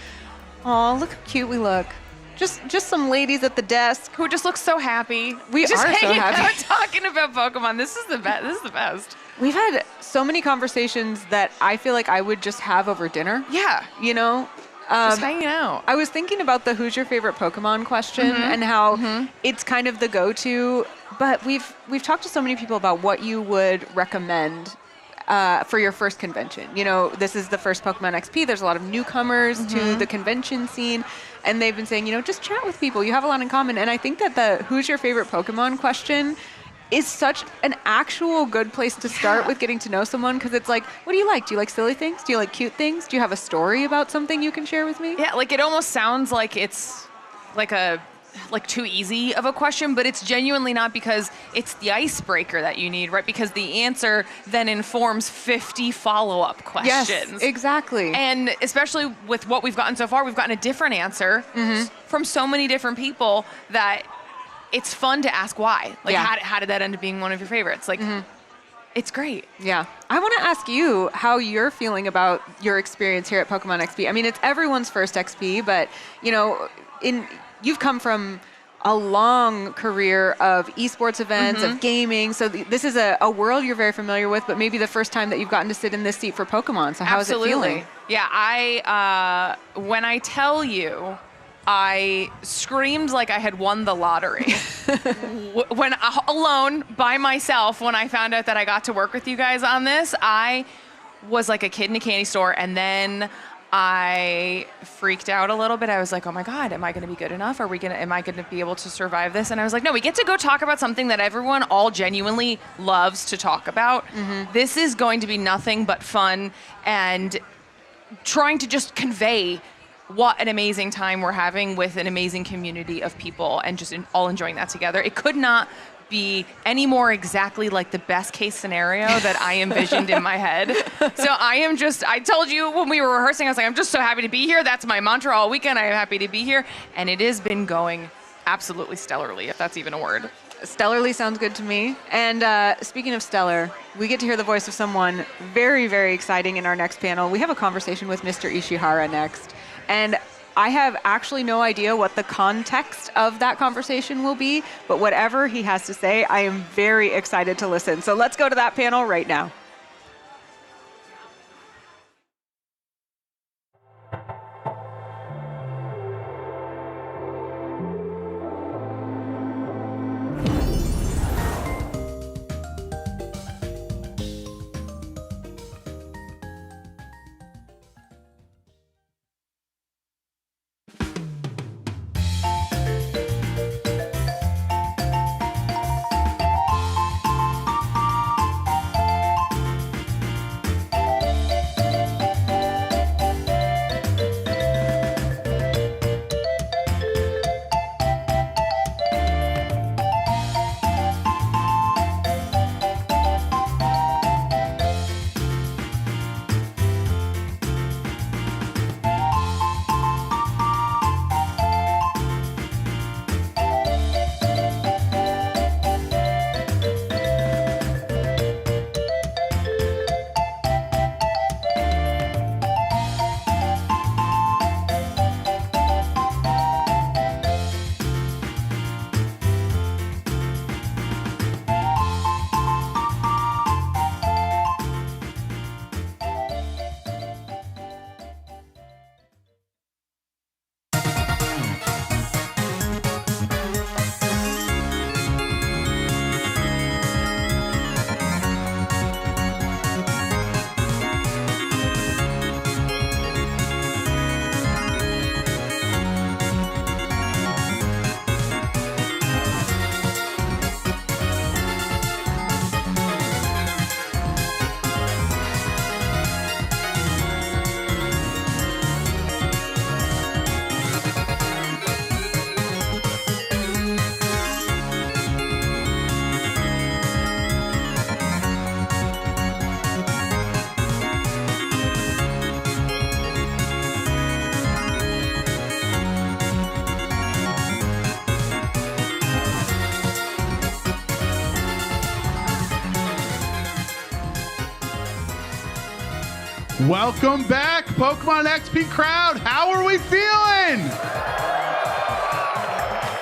Aw, look how cute we look. Just some ladies at the desk. Who just look so happy. We just are so happy. Out talking about Pokemon. This is the best. This is the best. We've had so many conversations that I feel like I would just have over dinner. Yeah. You know? Just hanging out. I was thinking about the who's your favorite Pokemon question and how it's kind of the go-to, but we've talked to so many people about what you would recommend for your first convention. You know, this is the first Pokemon XP. There's a lot of newcomers to the convention scene, and they've been saying, you know, just chat with people. You have a lot in common. And I think that the who's your favorite Pokemon question is such an actual good place to start with getting to know someone, because it's like, what do you like? Do you like silly things? Do you like cute things? Do you have a story about something you can share with me? Yeah, like it almost sounds like it's like too easy of a question, but it's genuinely not, because it's the icebreaker that you need, right? Because the answer then informs 50 follow-up questions. Yes, exactly. And especially with what we've gotten so far, we've gotten a different answer from so many different people that it's fun to ask why. Like, how did that end up being one of your favorites? Like, it's great. Yeah. I want to ask you how you're feeling about your experience here at Pokemon XP. I mean, it's everyone's first XP, but, you know, you've come from a long career of esports events, of gaming. So this is a world you're very familiar with, but maybe the first time that you've gotten to sit in this seat for Pokemon. So how is it feeling? Yeah, when I tell you, I screamed like I had won the lottery. When alone by myself, when I found out that I got to work with you guys on this, I was like a kid in a candy store, and then I freaked out a little bit. I was like, oh my God, am I going to be good enough? Am I going to be able to survive this? And I was like, no, we get to go talk about something that everyone all genuinely loves to talk about. This is going to be nothing but fun, and trying to just convey what an amazing time we're having with an amazing community of people and just all enjoying that together. It could not be any more exactly like the best case scenario that I envisioned in my head. So I told you when we were rehearsing, I was like, I'm just so happy to be here. That's my mantra all weekend. I am happy to be here. And it has been going absolutely stellarly, if that's even a word. Stellarly sounds good to me. And speaking of stellar, we get to hear the voice of someone very, very exciting in our next panel. We have a conversation with Mr. Ishihara next. And I have actually no idea what the context of that conversation will be, but whatever he has to say, I am very excited to listen. So let's go to that panel right now. Welcome back, Pokemon XP crowd. How are we feeling?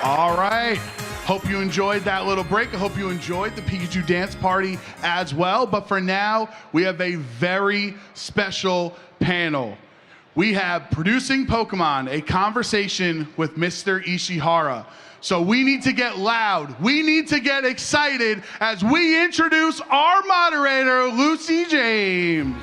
All right. Hope you enjoyed that little break. I hope you enjoyed the Pikachu dance party as well. But for now, we have a very special panel. We have Producing Pokemon, a conversation with Mr. Ishihara. So we need to get loud. We need to get excited as we introduce our moderator, Lucy James.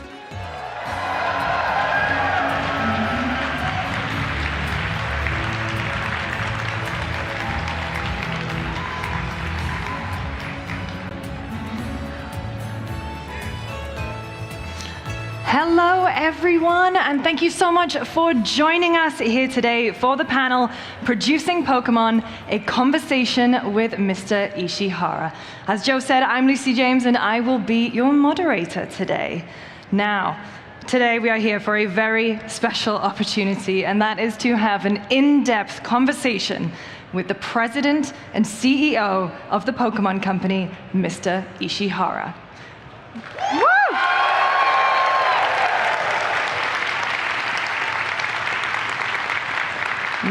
Hello, everyone, and thank you so much for joining us here today for the panel, Producing Pokemon, a conversation with Mr. Ishihara. As Joe said, I'm Lucy James, and I will be your moderator today. Now, today we are here for a very special opportunity, and that is to have an in-depth conversation with the president and CEO of the Pokemon Company, Mr. Ishihara. Woo!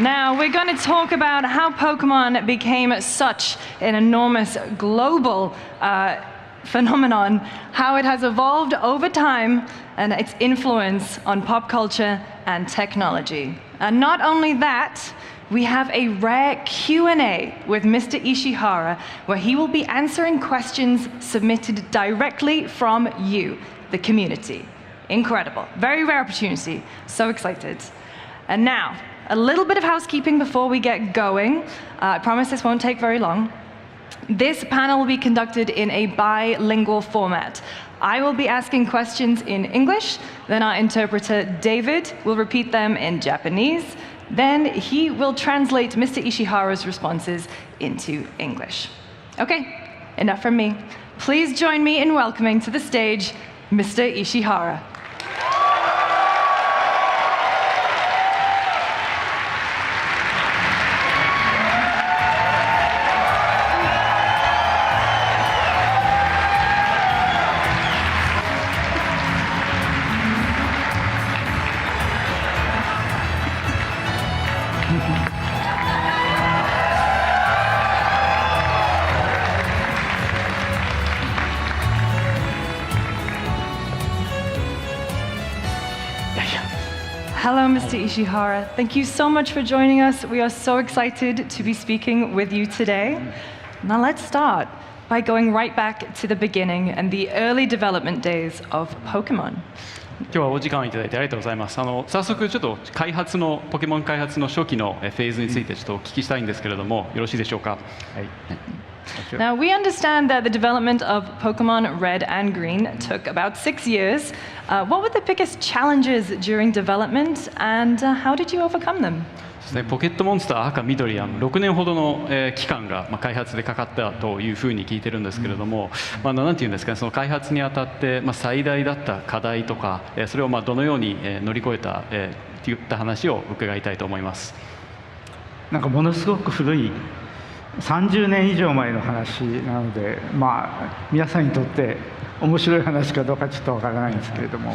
Now, we're going to talk about how Pokemon became such an enormous global phenomenon, how it has evolved over time, and its influence on pop culture and technology. And not only that, we have a rare Q&A with Mr. Ishihara, where he will be answering questions submitted directly from you, the community. Incredible. Very rare opportunity. So excited. And now, a little bit of housekeeping before we get going. I promise this won't take very long. This panel will be conducted in a bilingual format. I will be asking questions in English, then our interpreter David will repeat them in Japanese, then he will translate Mr. Ishihara's responses into English. Okay, enough from me. Please join me in welcoming to the stage Mr. Ishihara. Hello, Mr. Ishihara. Thank you so much for joining us. We are so excited to be speaking with you today. Now let's start by going right back to the beginning and the early development days of Pokemon. 今日はお時間いただいてありがとうございます。早速ちょっとポケモン開発の初期のフェーズについてちょっとお聞きしたいんですけれども、よろしいでしょうか。はい。Now, we understand that the development of Pokemon Red and Green took about 6 years. What were the biggest challenges during development, and how did you overcome them? ポケットモンスター赤緑6年ほどの期間が開発でかかったというふうに聞いてるんですけれども、なんていうんですかね、その開発にあたって最大だった課題とか、それをどのように乗り越えたといった話を伺いたいと思います。なんかものすごく古い30年以上前の話なので、皆さんにとって面白い話かどうかちょっとわからないんですけれども。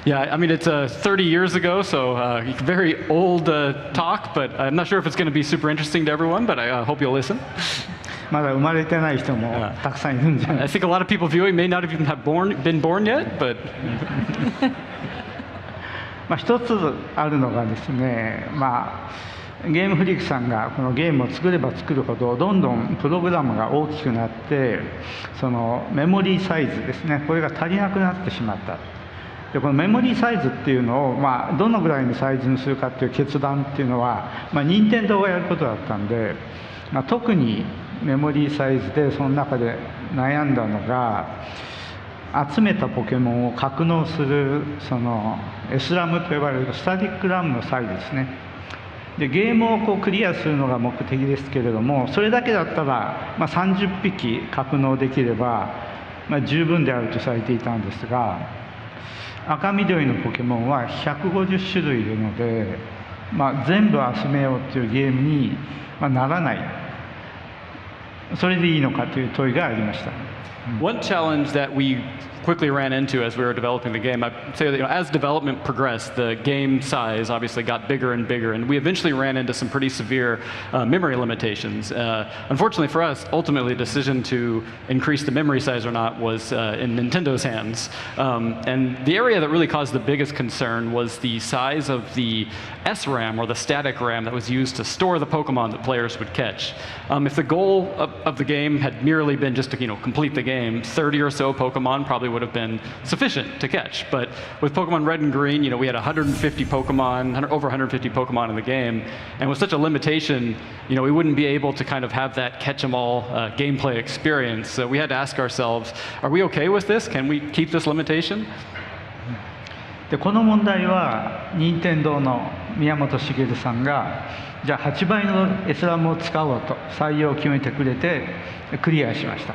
Yeah, I mean it's 30 years ago, so very old talk, but I'm not sure if it's going to be super interesting to everyone, but I hope you'll listen. まだ生まれてない人もたくさんいるんじゃない。I think a lot of people viewing may not even have been born yet, but 一つあるのがですね、ゲームフリークさんがこのゲームを作れば作るほどどんどんプログラムが大きくなって、そのメモリーサイズですね、これが足りなくなってしまった。でこのメモリーサイズっていうのを、どのぐらいのサイズにするかっていう決断っていうのは、任天堂がやることだったんで、特にメモリーサイズでその中で悩んだのが、集めたポケモンを格納するその S ラムと呼ばれるスタティックラムのサイズですね。でゲームをクリアするのが目的ですけれども、それだけだったら、30匹格納できれば、十分であるとされていたんですが、赤緑のポケモンは150種類いるので、全部集めようというゲームに、ならない。それでいいのかという問いがありました。One challenge that we quickly ran into as we were developing the game, I'd say that as development progressed, the game size obviously got bigger and bigger, and we eventually ran into some pretty severe memory limitations. Unfortunately for us, ultimately the decision to increase the memory size or not was in Nintendo's hands. And the area that really caused the biggest concern was the size of the SRAM, or the static RAM, that was used to store the Pokemon that players would catch. If the goal of the game had merely been just to complete the game, 30 or so Pokemon probably would have been sufficient to catch. But with Pokemon Red and Green, we had 150 Pokemon, over 150 Pokemon in the game, and with such a limitation, we wouldn't be able to kind of have that catch-em-all gameplay experience. So we had to ask ourselves, are we okay with this? Can we keep this limitation? でこの問題は任天堂の宮本茂さんがじゃあ8倍の S ラムを使おうと採用を決めてくれてクリアしました。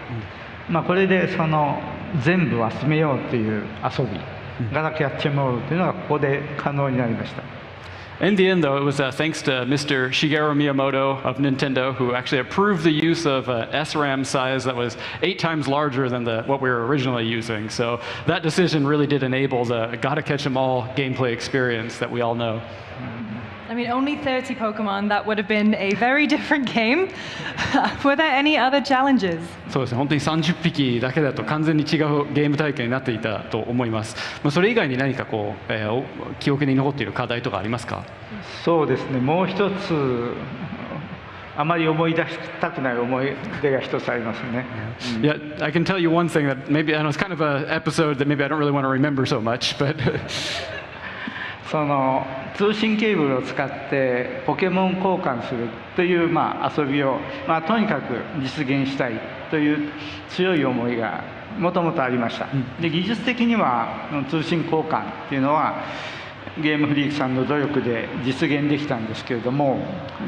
これでその全部集めようという遊び、ガラケーやっちまおうというのがここで可能になりました。In the end, though, it was thanks to Mr. Shigeru Miyamoto of Nintendo, who actually approved the use of SRAM size that was 8 times larger than what we were originally using. So that decision really did enable the gotta-catch-em-all gameplay experience that we all know. I mean, only 30 Pokemon, that would have been a very different game. Were there any other challenges? そうですね、本当に30匹だけだと完全に違うゲーム体験になっていたと思います。それ以外に何か記憶に残っている課題とかありますか？そうですね、もう一つあまり思い出したくない思い出が一つありますね。Yeah, I can tell you one thing that maybe, I know it's kind of an episode that maybe I don't really want to remember so much, but その通信ケーブルを使ってポケモン交換するという遊びをとにかく実現したいという強い思いがもともとありました。で技術的には通信交換っていうのはゲームフリークさんの努力で実現できたんですけれども、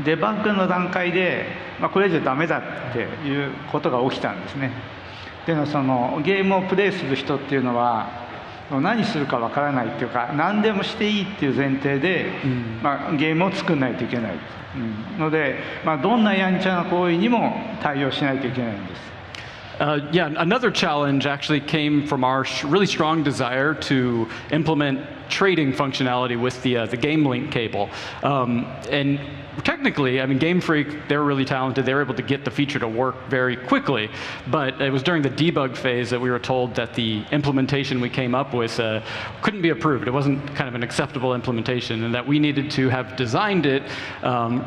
デバッグの段階で、これ以上ダメだっていうことが起きたんですね。っていうのはそのゲームをプレイする人っていうのは何するかわからないっていうか、何でもしていいっていう前提で、ゲームを作んないといけない、ので、どんなやんちゃな行為にも対応しないといけないんです。Yeah, another challenge actually came from our really strong desire to implement trading functionality with the game link cable. And technically, I mean, Game Freak, they're really talented. They were able to get the feature to work very quickly. But it was during the debug phase that we were told that the implementation we came up with couldn't be approved. It wasn't kind of an acceptable implementation, and that we needed to have designed it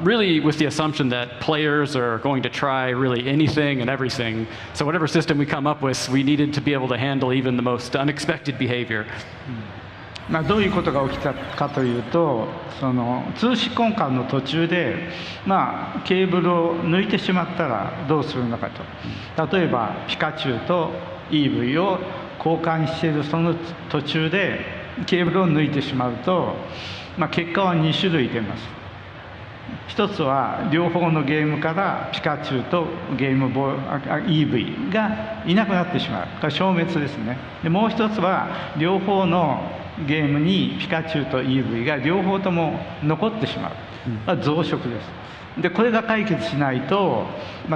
really with the assumption that players are going to try really anything and everything. So whatever system we come up with, we needed to be able to handle even the most unexpected behavior. どういうことが起きたかというと、その通信交換の途中で、ケーブルを抜いてしまったらどうするのかと。例えばピカチュウと EV を交換しているその途中でケーブルを抜いてしまうと、結果は2種類出ます。一つは両方のゲームからピカチュウとゲームボーイ EV がいなくなってしまう、消滅ですね。でもう一つは両方のゲームにピカチュウと EV が両方とも残ってしまう、増殖です。でこれが解決しないと、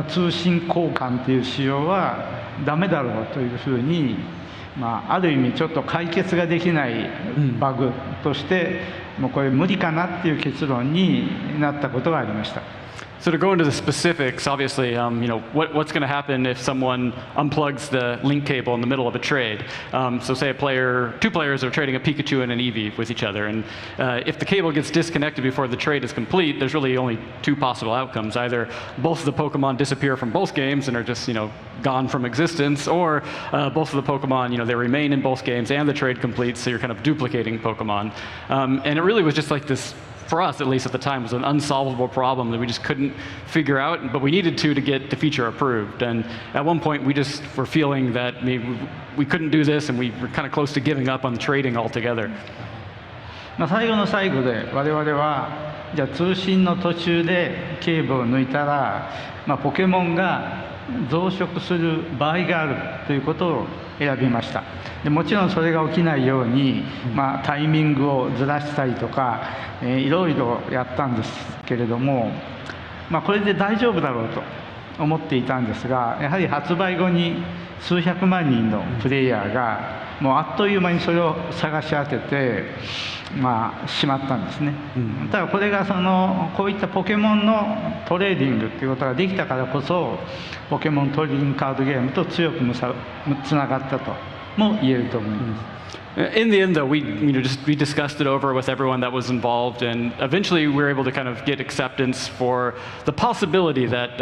通信交換という仕様はダメだろうというふうに、ある意味ちょっと解決ができないバグとして、もうこれ無理かなっていう結論になったことがありました。So to go into the specifics, obviously, what's going to happen if someone unplugs the link cable in the middle of a trade? So say two players are trading a Pikachu and an Eevee with each other, and if the cable gets disconnected before the trade is complete, there's really only two possible outcomes. Either both of the Pokemon disappear from both games and are just, gone from existence, or both of the Pokemon, they remain in both games and the trade completes, so you're kind of duplicating Pokemon. And it really was just like this, for us at least at the time, was an unsolvable problem that we just couldn't figure out, but we needed to get the feature approved. And at one point we just were feeling that maybe we couldn't do this, and we were kind of close to giving up on trading altogether. 最後の最後で我々はじゃあ通信の途中でケーブルを抜いたら、ポケモンが増殖する場合があるということを選びました。でもちろんそれが起きないように、タイミングをずらしたりとか、いろいろやったんですけれども、これで大丈夫だろうと思っていたんですが、やはり発売後に数百万人のプレイヤーがもうあっという間にそれを探し当てて、しまったんですね。ただこれがこういったポケモンのトレーディングということができたからこそ、ポケモントレーディングカードゲームと強くつながったとも言えると思います。In the end, though, we discussed it over with everyone that was involved, and eventually we were able to kind of get acceptance for the possibility that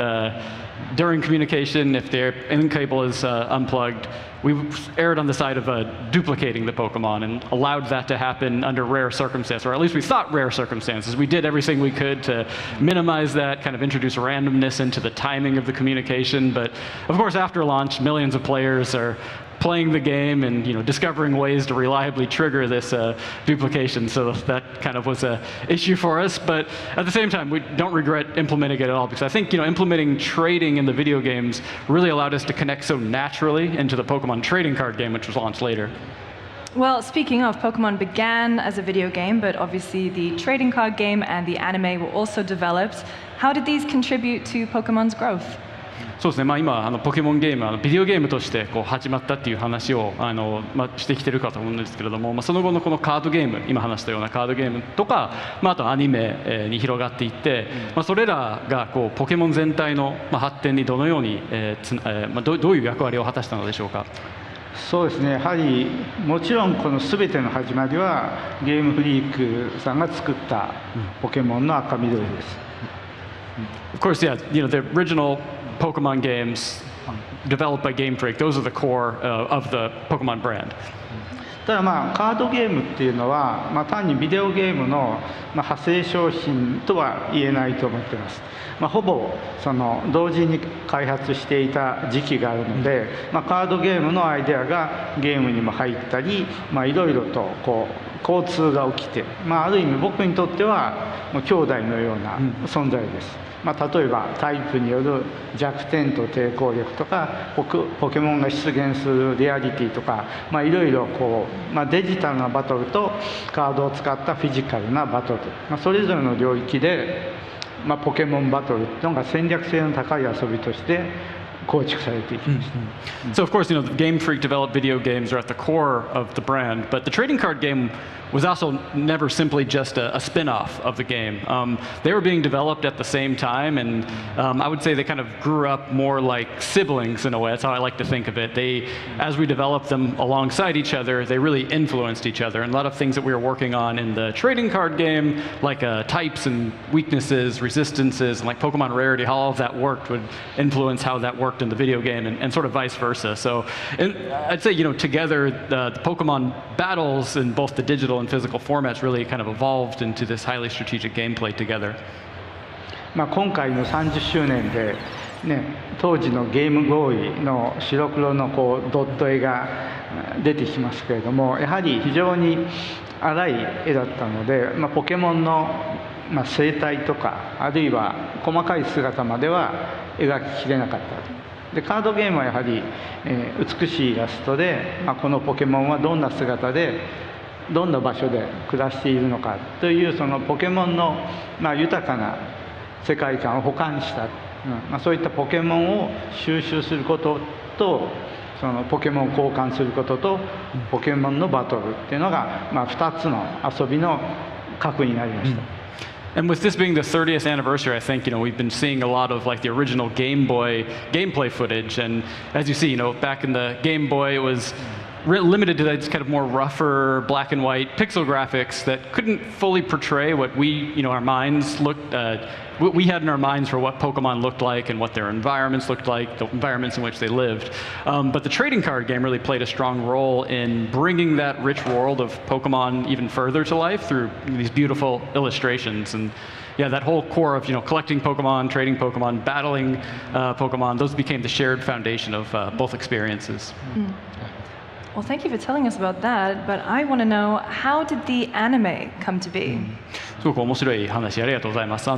during communication, if their end cable is unplugged, we erred on the side of duplicating the Pokemon and allowed that to happen under rare circumstances, or at least we thought rare circumstances. We did everything we could to minimize that, kind of introduce randomness into the timing of the communication. But of course, after launch, millions of players are playing the game and discovering ways to reliably trigger this duplication. So that kind of was an issue for us. But at the same time, we don't regret implementing it at all, because I think implementing trading in the video games really allowed us to connect so naturally into the Pokemon trading card game, which was launched later. Well, speaking of, Pokemon began as a video game, but obviously the trading card game and the anime were also developed. How did these contribute to Pokemon's growth? そうですね、今ポケモンゲームビデオゲームとして始まったっていう話をしてきてるかと思うんですけれども、その後のこのカードゲーム、今話したようなカードゲームとか、あとアニメに広がっていって、それらがポケモン全体の発展にどのようにどういう役割を果たしたのでしょうか。そうですね、やはりもちろんこの全ての始まりはゲームフリークさんが作ったポケモンの赤緑です。Of course, yeah, the original Pokemon games developed by Game Freak, those are the core of the Pokemon brand. ただカードゲームっていうのは、単にビデオゲームの派生商品とは言えないと思っています。ほぼ同時に開発していた時期があるので、カードゲームのアイデアがゲームにも入ったり、いろいろと交通が起きて、ある意味僕にとっては兄弟のような存在です。例えばタイプによる弱点と抵抗力とか、ポケモンが出現するリアリティとか、いろいろデジタルなバトルとカードを使ったフィジカルなバトル、それぞれの領域で、ポケモンバトルというのが戦略性の高い遊びとして構築されていきました。So of course, Game Freak developed video games are at the core of the brand, but the trading card game was also never simply just a spin-off of the game. They were being developed at the same time, and I would say they kind of grew up more like siblings in a way. That's how I like to think of it. As we developed them alongside each other, they really influenced each other. And a lot of things that we were working on in the trading card game, like types and weaknesses, resistances, and like Pokemon rarity, how all of that worked would influence how that worked in the video game, and sort of vice versa. So I'd say, together, the Pokemon battles in both the digital and physical formats really kind of evolved into this highly strategic gameplay together. 今回の30周年で、当時のゲームボーイの白黒のドット絵が出てきますけれども、やはり非常に荒い絵だったので、ポケモンの生態とか、あるいは細かい姿までは描ききれなかった。でカードゲームはやはり、美しいイラストで、このポケモンはどんな姿でどんな場所で暮らしているのかというそのポケモンの、豊かな世界観を保管した、そういったポケモンを収集することと、そのポケモンを交換することとポケモンのバトルっていうのが、2つの遊びの核になりました。And with this being the 30th anniversary, I think, we've been seeing a lot of like the original Game Boy gameplay footage. And as you see, back in the Game Boy, it was limited to that kind of more rougher black and white pixel graphics that couldn't fully portray what our minds looked, what we had in our minds for what Pokemon looked like and what their environments looked like, the environments in which they lived. But the trading card game really played a strong role in bringing that rich world of Pokemon even further to life through these beautiful illustrations. And yeah, that whole core of collecting Pokemon, trading Pokemon, battling Pokemon, those became the shared foundation of both experiences. Well, thank you for telling us about that, but I want to know, how did the anime come to be? すごく面白い話ありがとうございます。ア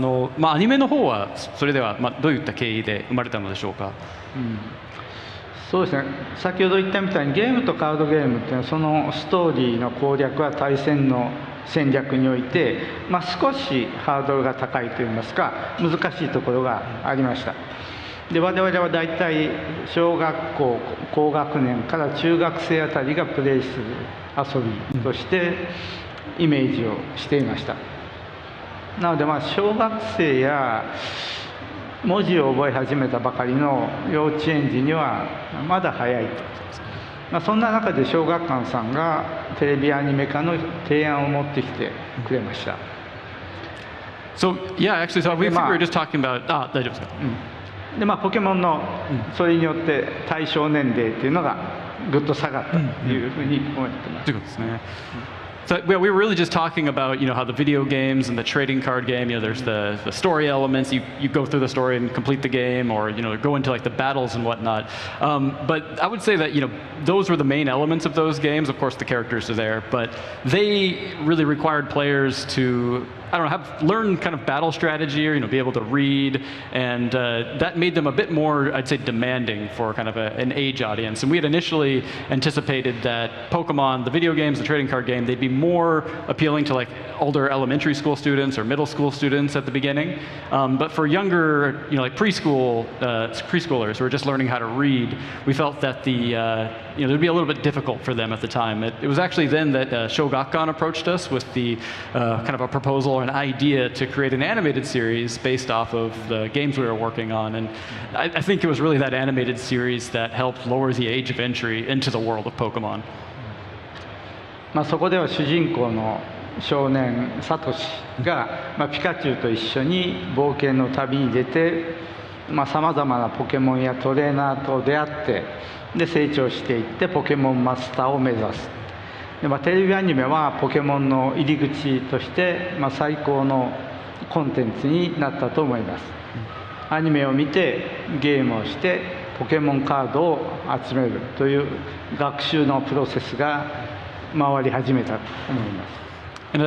ニメの方はそれではどういった経緯で生まれたのでしょうか。そうですね。先ほど言ったみたいにゲームとカードゲームっていうのはそのストーリーの攻略は対戦の戦略において、少しハードルが高いといいますか難しいところがありました。で我々はだいたい小学校高学年から中学生あたりがプレイする遊びとしてイメージをしていました。なので小学生や文字を覚え始めたばかりの幼稚園児にはまだ早いと、そんな中で小学館さんがテレビアニメ化の提案を持ってきてくれました。So yeah, actually, so we were just talking about 大丈夫ですか。でポケモンのそれによって対象年齢っていうのがぐっと下がったというふうに思ってます。そうですね。So we were really just talking about how the video games and the trading card game, there's the story elements. You go through the story and complete the game, or go into like the battles and whatnot. But I would say that those were the main elements of those games. Of course, the characters are there, but they really required players to learn kind of battle strategy, or be able to read, and that made them a bit more, I'd say, demanding for kind of an age audience. And we had initially anticipated that Pokemon, the video games, the trading card game, they'd be more appealing to like older elementary school students or middle school students at the beginning. But for younger, like preschoolers who are just learning how to read, we felt that it would be a little bit difficult for them at the time. It was actually then that Shogakukan approached us with the kind of a proposal or an idea to create an animated series based off of the games we were working on. And I think it was really that animated series that helped lower the age of entry into the world of Pokemon. そこでは主人公の少年サトシが、ピカチュウと一緒に冒険の旅に出て、さまざまなポケモンやトレーナーと出会ってで成長していってポケモンマスターを目指す。でテレビアニメはポケモンの入り口として、最高のコンテンツになったと思います。アニメを見てゲームをしてポケモンカードを集めるという学習のプロセスが回り始めたと思います。And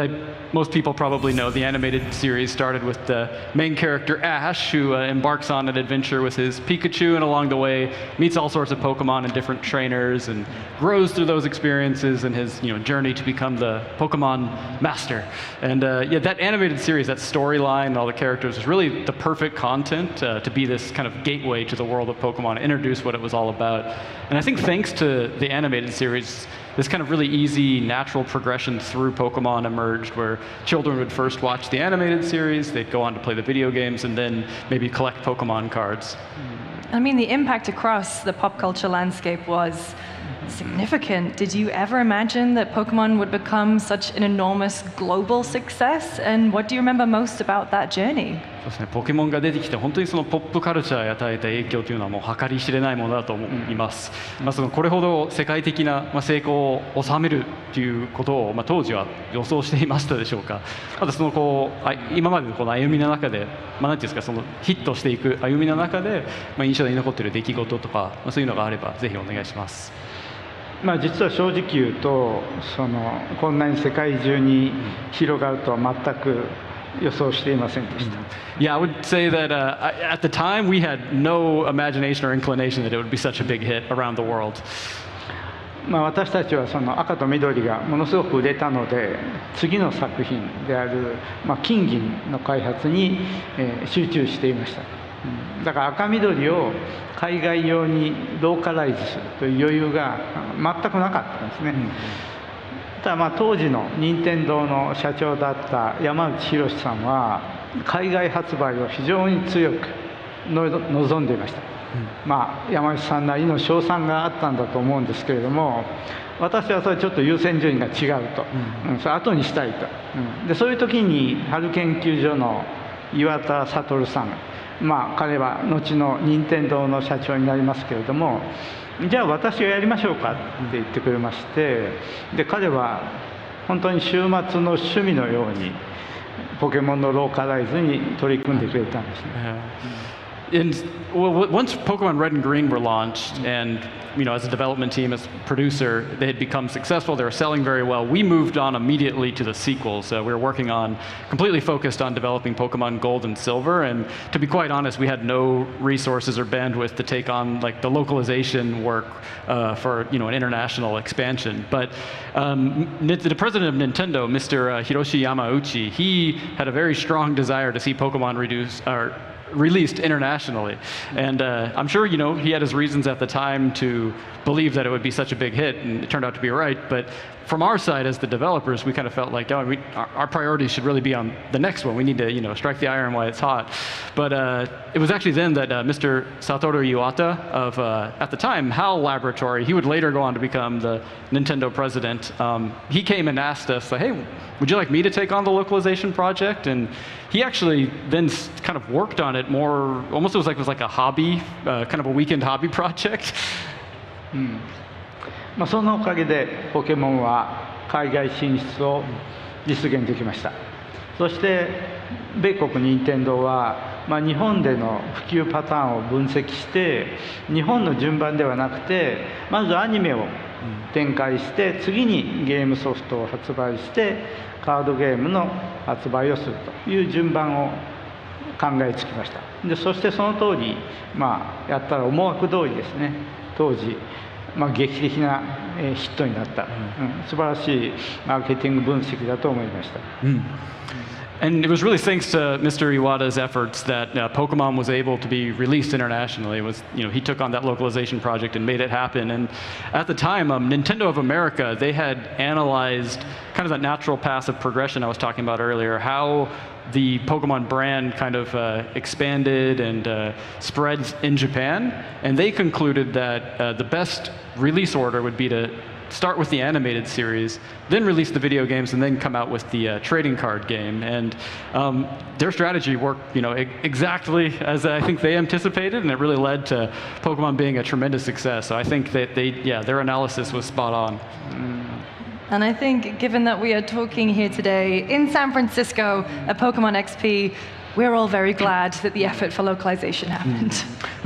most people probably know the animated series started with the main character Ash, who embarks on an adventure with his Pikachu, and along the way meets all sorts of Pokemon and different trainers, and grows through those experiences in his journey to become the Pokemon master. And that animated series, that storyline, and all the characters, is really the perfect content to be this kind of gateway to the world of Pokemon, introduce what it was all about. And I think thanks to the animated series, this kind of really easy, natural progression through Pokemon emerged, where children would first watch the animated series, they'd go on to play the video games, and then maybe collect Pokemon cards. I mean, the impact across the pop culture landscape was significant. Did you ever imagine that Pokemon would become such an enormous global success? And what do you remember most about that journey? そうですね、ポケモンが出てきて本当にそのポップカルチャーに与えた影響というのはもう計り知れないものだと思います。これほど世界的な成功を収めるということを当時は予想していましたでしょうか。また今までのこの歩みの中で、なんていうんですか、そのヒットしていく歩みの中で、印象に残っている出来事とか、そういうのがあればぜひお願いします。実は正直言うとこんなに世界中に広がるとは全く予想していませんでした。Yeah, I would say that at the time we had no imagination or inclination that it would be such a big hit around the world. 私たちはその赤と緑がものすごく売れたので、次の作品である金銀の開発に集中していました。だから赤緑を海外用にローカライズするという余裕が全くなかったんですね。ただ当時の任天堂の社長だった山内博さんは海外発売を非常に強く望んでいました。山内さんなりの賞賛があったんだと思うんですけれども、私はそれちょっと優先順位が違うと、それ後にしたいと、でそういう時に春研究所の岩田悟さん、彼は後の任天堂の社長になりますけれども、じゃあ私がやりましょうかって言ってくれまして、で彼は本当に週末の趣味のようにポケモンのローカライズに取り組んでくれたんですね。And once Pokemon Red and Green were launched, and as a development team, as a producer, they had become successful. They were selling very well. We moved on immediately to the sequels. We were working on, completely focused on developing Pokemon Gold and Silver. And to be quite honest, we had no resources or bandwidth to take on the localization work for an international expansion. But the president of Nintendo, Mr. Hiroshi Yamauchi, he had a very strong desire to see Pokemon released internationally, and I'm sure he had his reasons at the time to believe that it would be such a big hit, and it turned out to be right. But from our side as the developers, we kind of felt like our priorities should really be on the next one. We need to strike the iron while it's hot. But it was actually then that Mr. Satoru Iwata of at the time HAL Laboratory, he would later go on to become the Nintendo president. He came and asked us, hey, would you like me to take on the localization project? And he actually then kind of worked on it more, almost it was like a hobby, kind of a weekend hobby project. そのおかげでポケモンは海外進出を実現できました。そして米国任天堂は、日本での普及パターンを分析して、日本の順番ではなくてまずアニメを展開して、次にゲームソフトを発売してカードゲームの発売をするという順番を考えつきました。でそしてその通り、やったら思惑通りですね、当時劇的なヒットになった、素晴らしいマーケティング分析だと思いました。And it was really thanks to Mr. Iwata's efforts that Pokemon was able to be released internationally. It was, he took on that localization project and made it happen. And at the time, Nintendo of America, they had analyzed kind of that natural path of progression I was talking about earlier, how the Pokemon brand kind of expanded and spread in Japan. And they concluded that the best release order would be to start with the animated series, then release the video games, and then come out with the trading card game. And their strategy worked, exactly as I think they anticipated, and it really led to Pokemon being a tremendous success. So I think that their analysis was spot on. And I think, given that we are talking here today in San Francisco at PokémonXP, we're all very glad that the effort for localization happened.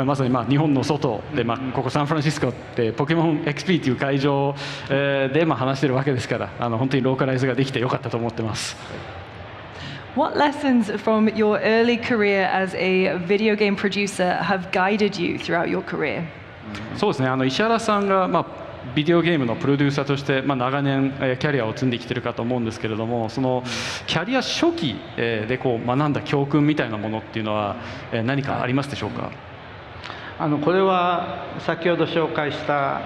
まさに日本の外で、ここサンフランシスコってポケモン XP という会場で話してるわけですから、本当にローカライズができてよかったと思ってます。What lessons from your early career as a video game producer have guided you throughout your career? そうですね。石原さんがビデオゲームのプロデューサーとして長年キャリアを積んできてるかと思うんですけれども、そのキャリア初期で学んだ教訓みたいなものっていうのは何かありますでしょうか？これは先ほど紹介した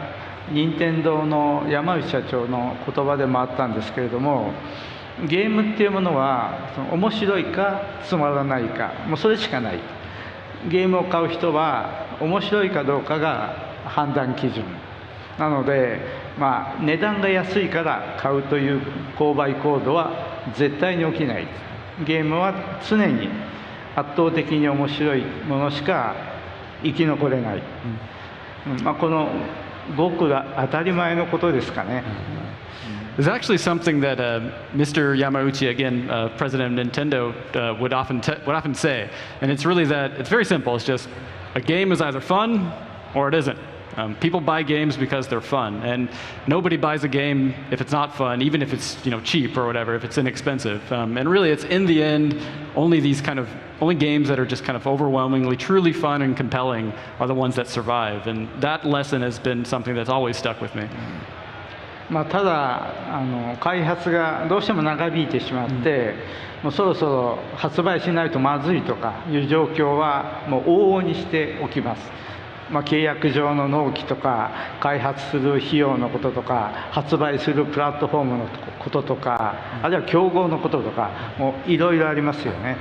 任天堂の山内社長の言葉でもあったんですけれども、ゲームっていうものは面白いかつまらないか、もうそれしかない。ゲームを買う人は面白いかどうかが判断基準なので、値段が安いから買うという購買行動は絶対に起きない。ゲームは常に圧倒的に面白いものしか生き残れない、このごく当たり前のことですかね。There's actually something that Mr. Yamauchi, again, president of Nintendo, would often say, and it's really that it's very simple. It's just a game is either fun or it isn't. People buy games because they're fun, and nobody buys a game if it's not fun, even if it's cheap or whatever, if it's inexpensive. And really, it's in the end only games that are just kind of overwhelmingly truly fun and compelling are the ones that survive. And that lesson has been something that's always stuck with me. ただ開発がどうしても長引いてしまって、もうそろそろ発売しないとまずいとかいう状況はもう往々にして起きます。契約上の納期とか開発する費用のこととか発売するプラットフォームのこととか、あるいは競合のこととか、もういろいろありますよね。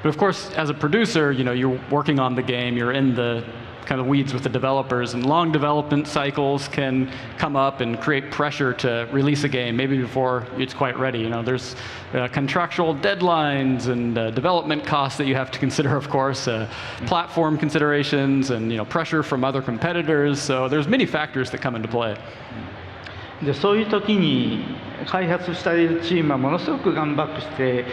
But of course, as a producer, you're working on the game, you're in the kind of weeds with the developers, and long development cycles can come up and create pressure to release a game maybe before it's quite ready. There's contractual deadlines and development costs that you have to consider, of course, platform considerations and pressure from other competitors. So there's many factors that come into play. でそういう時に開発したいるチームはものすごく頑張って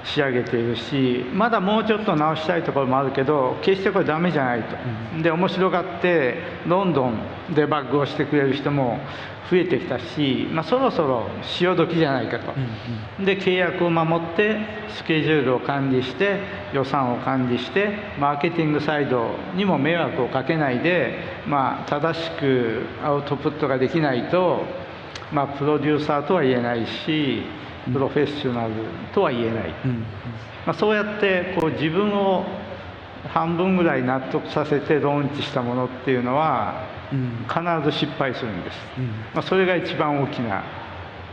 仕上げているし、まだもうちょっと直したいところもあるけど、決してこれダメじゃないと。で面白がってどんどんデバッグをしてくれる人も増えてきたし、そろそろ潮時じゃないかと。で契約を守ってスケジュールを管理して予算を管理してマーケティングサイドにも迷惑をかけないで、正しくアウトプットができないと、プロデューサーとは言えないし、プロフェッショナルとは言えない、そうやって自分を半分ぐらい納得させてローンチしたものっていうのは必ず失敗するんです、それが一番大きな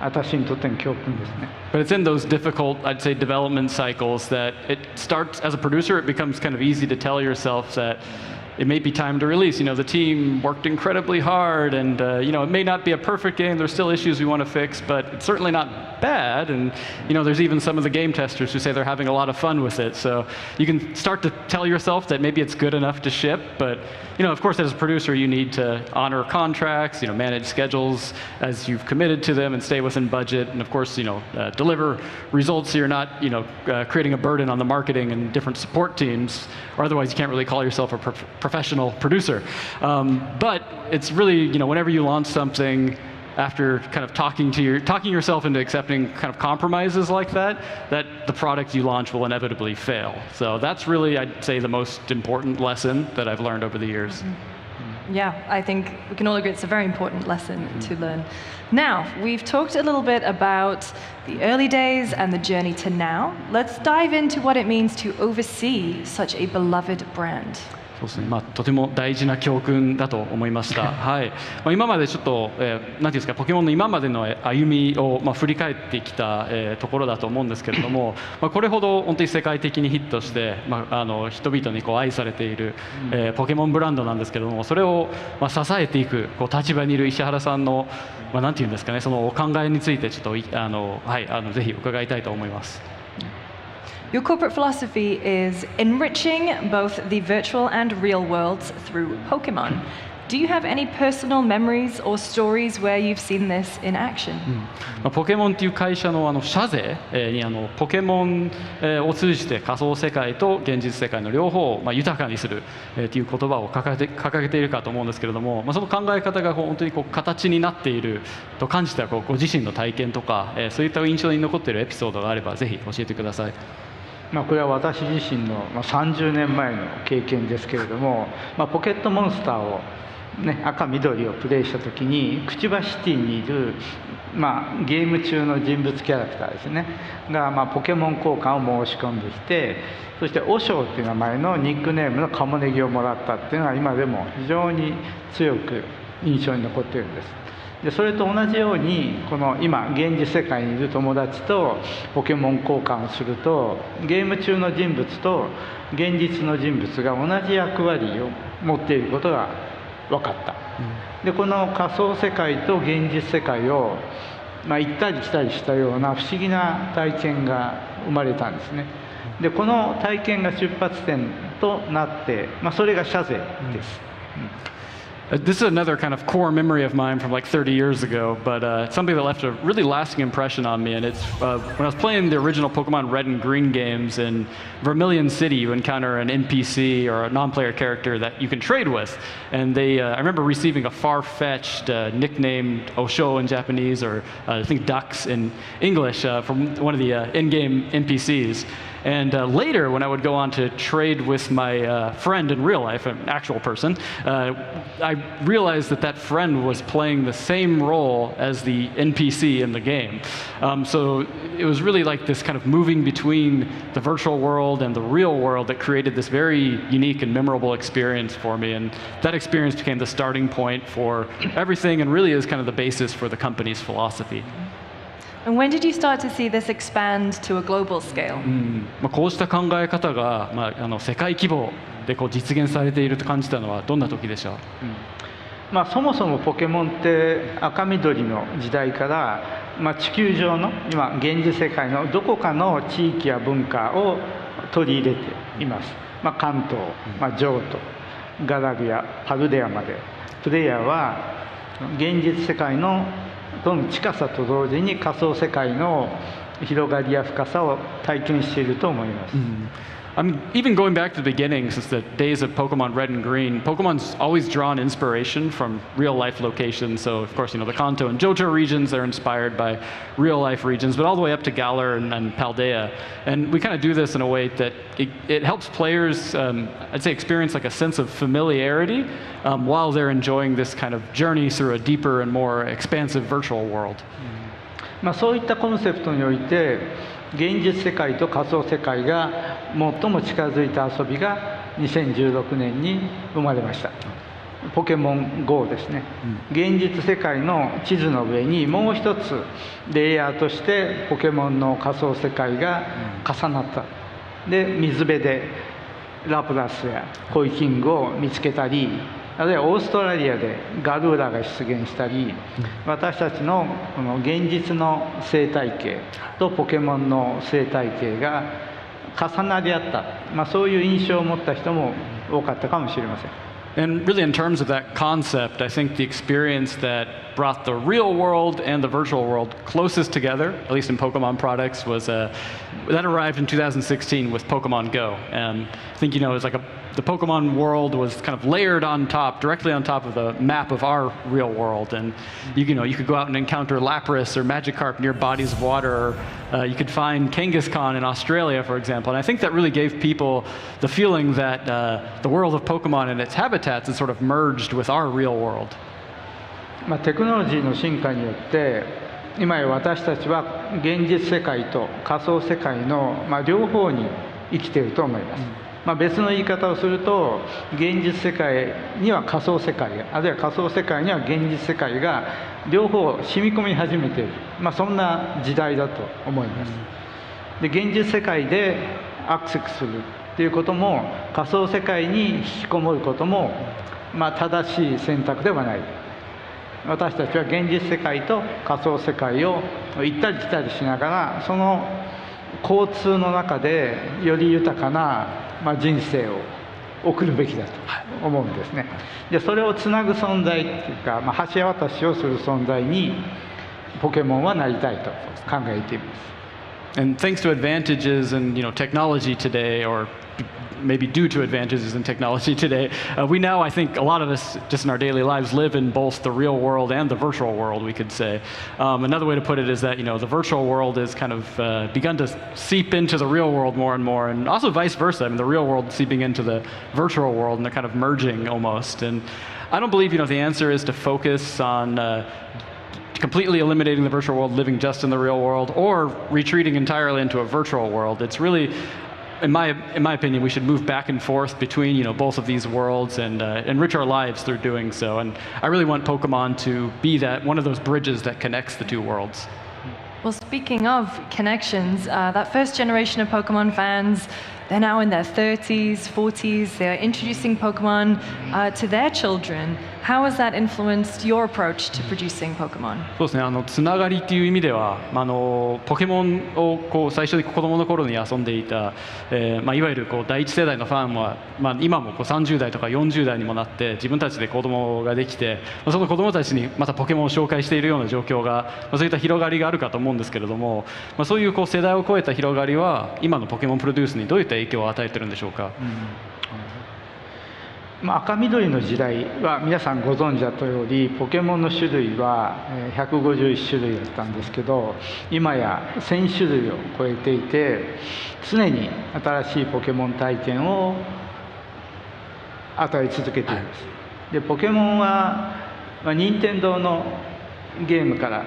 私にとっての教訓ですね。But it's in those difficult, I'd say, development cycles that it starts, as a producer, it becomes kind of easy to tell yourself that it may be time to release. The team worked incredibly hard, and it may not be a perfect game. There's still issues we want to fix, but it's certainly not bad. And there's even some of the game testers who say they're having a lot of fun with it. So you can start to tell yourself that maybe it's good enough to ship, but of course, as a producer, you need to honor contracts, manage schedules as you've committed to them, and stay within budget, and of course, deliver results so you're not, creating a burden on the marketing and different support teams, or otherwise you can't really call yourself a professional producer. But it's really, whenever you launch something after kind of talking yourself into accepting kind of compromises like that the product you launch will inevitably fail. So that's really, I'd say, the most important lesson that I've learned over the years. Yeah, I think we can all agree it's a very important lesson to learn. Now, we've talked a little bit about the early days and the journey to now. Let's dive into what it means to oversee such a beloved brand. そうですね、とても大事な教訓だと思いました。はい。今までちょっと、なんていうんですか、ポケモンの今までの歩みを、振り返ってきた、ところだと思うんですけれども、これほど本当に世界的にヒットして、人々に愛されている、ポケモンブランドなんですけれども、それを、支えていく立場にいる石原さんの、なんていうんですかね、そのお考えについてちょっとぜひ伺いたいと思います。Your corporate philosophy is enriching both the virtual and real worlds through Pokemon. Do you have any personal memories or stories where you've seen this in action? ポケモンっていう会社の社税にポケモンを通じて仮想世界と現実世界の両方を豊かにするっていう言葉を掲げているかと思うんですけれども、その考え方が本当に形になっていると感じたご自身の体験とか、そういった印象に残っているエピソードがあればぜひ教えてください。これは私自身の30年前の経験ですけれども、ポケットモンスターを赤緑をプレイした時にクチバシティにいる、ゲーム中の人物キャラクターですねが、ポケモン交換を申し込んできて、そしてオショウっていう名前のニックネームのカモネギをもらったっていうのが今でも非常に強く印象に残っているんです。でそれと同じようにこの今現実世界にいる友達とポケモン交換をすると、ゲーム中の人物と現実の人物が同じ役割を持っていることが分かった。でこの仮想世界と現実世界を、行ったり来たりしたような不思議な体験が生まれたんですね。でこの体験が出発点となって、それが社税です。This is another kind of core memory of mine from like 30 years ago, but something that left a really lasting impression on me. And it's when I was playing the original Pokemon Red and Green games in Vermilion City, you encounter an NPC or a non-player character that you can trade with. And I remember receiving a far-fetched nicknamed Osho in Japanese, or I think Ducks in English, from one of the in-game NPCs. And later, when I would go on to trade with my friend in real life, an actual person, I realized that friend was playing the same role as the NPC in the game. So it was really like this kind of moving between the virtual world and the real world that created this very unique and memorable experience for me. And that experience became the starting point for everything and really is kind of the basis for the company's philosophy. And when did you start to see this expand to a global scale? こうした考え方が、世界規模で実現されていると感じたのはどんな時でしょう？そもそもポケモンって赤緑の時代から、地球上の今現実世界のどこかの地域や文化を取り入れています。関東、譲渡、ガラビア、パルデアまでプレイヤーは現実世界のどの近さと同時に仮想世界の広がりや深さを体験していると思います。I mean, even going back to the beginning, since the days of Pokemon Red and Green, Pokemon's always drawn inspiration from real-life locations. So, of course, the Kanto and Johto regions are inspired by real-life regions, but all the way up to Galar and Paldea. And we kind of do this in a way that it helps players, I'd say, experience like a sense of familiarity while they're enjoying this kind of journey through a deeper and more expansive virtual world. そういったコンセプトにおいて現実世界と仮想世界が最も近づいた遊びが2016年に生まれました。ポケモン GO ですね。現実世界の地図の上にもう一つレイヤーとしてポケモンの仮想世界が重なった。で水辺でラプラスやコイキングを見つけたり、あるいはオーストラリアでガルーラが出現したり、私たちのこの現実の生態系とポケモンの生態系が重なり合った、そういう印象を持った人も多かったかもしれません。And really, in terms of that concept, I think the experience that brought the real world and the virtual world closest together, at least in Pokemon products, was that arrived in 2016 with Pokemon GO. And I think, it's like the Pokemon world was kind of layered on top, directly on top of the map of our real world. And you could go out and encounter Lapras or Magikarp near bodies of water, or you could find Kangaskhan in Australia, for example. And I think that really gave people the feeling that the world of Pokemon and its habitats is sort of merged with our real world. テクノロジーの進化によって今や私たちは現実世界と仮想世界の、両方に生きていると思います。別の言い方をすると現実世界には仮想世界が、あるいは仮想世界には現実世界が両方染み込み始めている、そんな時代だと思います。で現実世界でアクセスするっていうことも仮想世界に引きこもることも、正しい選択ではない。私たちは現実世界と仮想世界を行ったり来たりしながらその交通の中でより豊かな人生を送るべきだと思うんですね。でそれをつなぐ存在っていうか、橋渡しをする存在にポケモンはなりたいと考えています。And thanks to advantages in technology today, or maybe due to advantages in technology today, we now, I think, a lot of us just in our daily lives live in both the real world and the virtual world, we could say. Another way to put it is that the virtual world has kind of begun to seep into the real world more and more, and also vice versa. I mean, the real world seeping into the virtual world, and they're kind of merging almost. And I don't believe the answer is to focus on completely eliminating the virtual world, living just in the real world, or retreating entirely into a virtual world. It's really, in my opinion, we should move back and forth between both of these worlds and enrich our lives through doing so. And I really want Pokemon to be one of those bridges that connects the two worlds. Well, speaking of connections, that first generation of Pokemon fans, they're now in their 30s, 40s. They're introducing Pokemon to their children. How has that influenced your approach to producing Pokemon? そうですね、つながりという意味では、ポケモンを最初に子供の頃に遊んでいた、いわゆる第一世代のファンは、今も30代とか40代にもなって自分たちで子供ができて、その子供たちにまたポケモンを紹介しているような状況が、そういった広がりがあるかと思うんですけれども、そういう世代を超えた広がりは今のポケモンプロデュースにどういった影響を与えているんでしょうか。赤緑の時代は皆さんご存知だとおり、ポケモンの種類は151種類だったんですけど、今や1000種類を超えていて、常に新しいポケモン体験を与え続けています。でポケモンは、任天堂のゲームから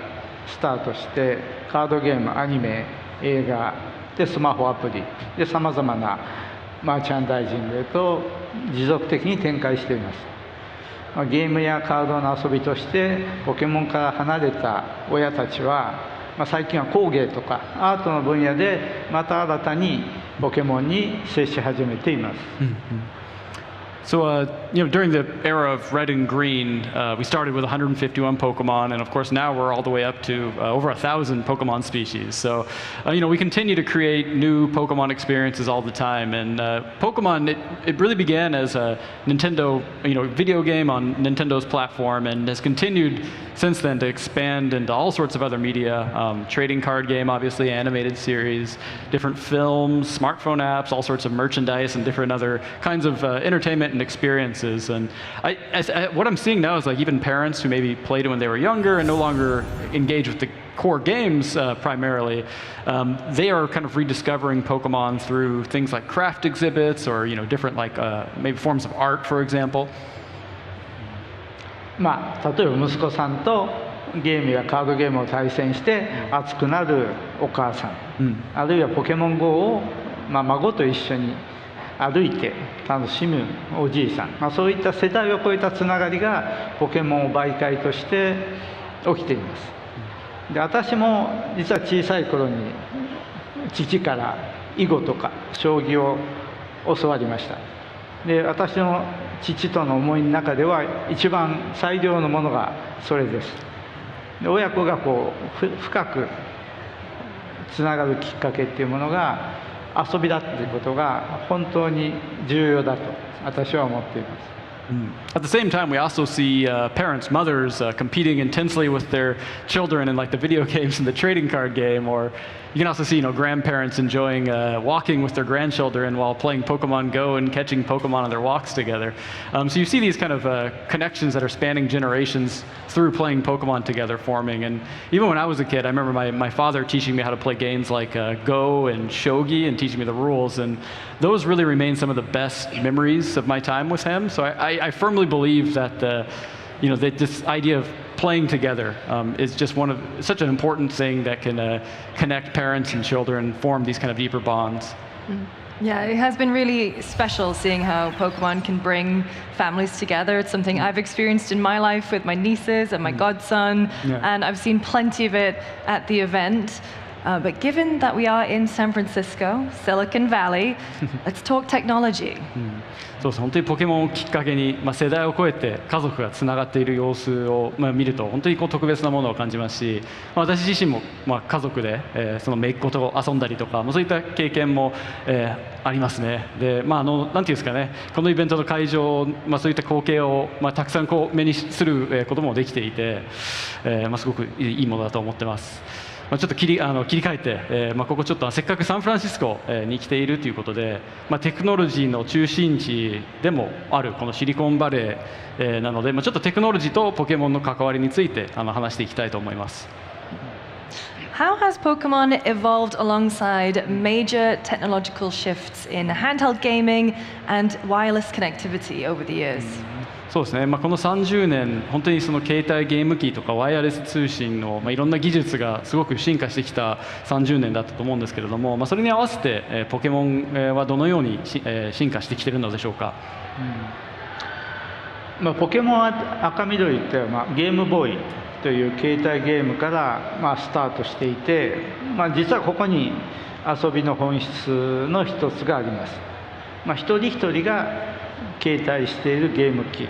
スタートして、カードゲーム、アニメ、映画でスマホアプリでさまざまなマーチャンダイジングへと持続的に展開しています。ゲームやカードの遊びとしてポケモンから離れた親たちは、最近は工芸とかアートの分野でまた新たにポケモンに接し始めています。So, during the era of Red and Green, we started with 151 Pokemon, and of course now we're all the way up to over 1,000 Pokemon species. So, we continue to create new Pokemon experiences all the time. And Pokemon, it really began as a Nintendo, video game on Nintendo's platform, and has continued since then to expand into all sorts of other media, trading card game, obviously, animated series, different films, smartphone apps, all sorts of merchandise, and different other kinds of entertainment and experiences. And what I'm seeing now is even parents who maybe played it when they were younger and no longer engage with the core games primarily, they are kind of rediscovering Pokemon through things like craft exhibits or different maybe forms of art, for example. 例えば息子さんとゲームやカードゲームを対戦して熱くなるお母さん、あるいはポケモン GO を、孫と一緒に歩いて楽しむおじいさん、そういった世代を超えたつながりがポケモンを媒介として起きています。で私も実は小さい頃に父から囲碁とか将棋を教わりました。で私の父との思いの中では一番最良のものがそれです。で親子が深くつながるきっかけっていうものが遊びだっていうことが本当に重要だと私は思っています。At the same time, we also see parents, mothers competing intensely with their children in the video games and the trading card game, or you can also see grandparents enjoying walking with their grandchildren while playing Pokemon GO and catching Pokemon on their walks together. So you see these kind of connections that are spanning generations through playing Pokemon together forming. And even when I was a kid, I remember my father teaching me how to play games like Go and Shogi and teaching me the rules, and those really remain some of the best memories of my time with him. So I firmly believe that that this idea of playing together is just such an important thing that can connect parents and children, form these kind of deeper bonds. Yeah, it has been really special seeing how Pokemon can bring families together. It's something I've experienced in my life with my nieces and my godson, and I've seen plenty of it at the event. But given that we are in San Francisco, Silicon Valley, let's talk technology. そうです。本当にポケモンをきっかけに、世代を超えて家族がつながっている様子を、見ると本当に特別なものを感じますし、私自身も、家族で、その姪っ子と遊んだりとか、そういった経験も、ありますね。で、なんていうんですかね、このイベントの会場、そういった光景を、たくさん目にすることもできていて、すごくいいものだと思ってます。ちょっと切り替えて、ここちょっとせっかくサンフランシスコに来ているということで、テクノロジーの中心地でもあるこのシリコンバレーなので、ちょっとテクノロジーとポケモンの関わりについて話していきたいと思います。How has Pokemon evolved alongside major technological shifts in handheld gaming and wireless connectivity over the years? そうですね、この30年、本当にその携帯ゲーム機とかワイヤレス通信の、いろんな技術がすごく進化してきた30年だったと思うんですけれども、それに合わせて、ポケモンはどのように進化してきているのでしょうか。ポケモンは赤緑って、ゲームボーイという携帯ゲームから、スタートしていて、実はここに遊びの本質の一つがあります。一人一人が携帯しているゲーム機、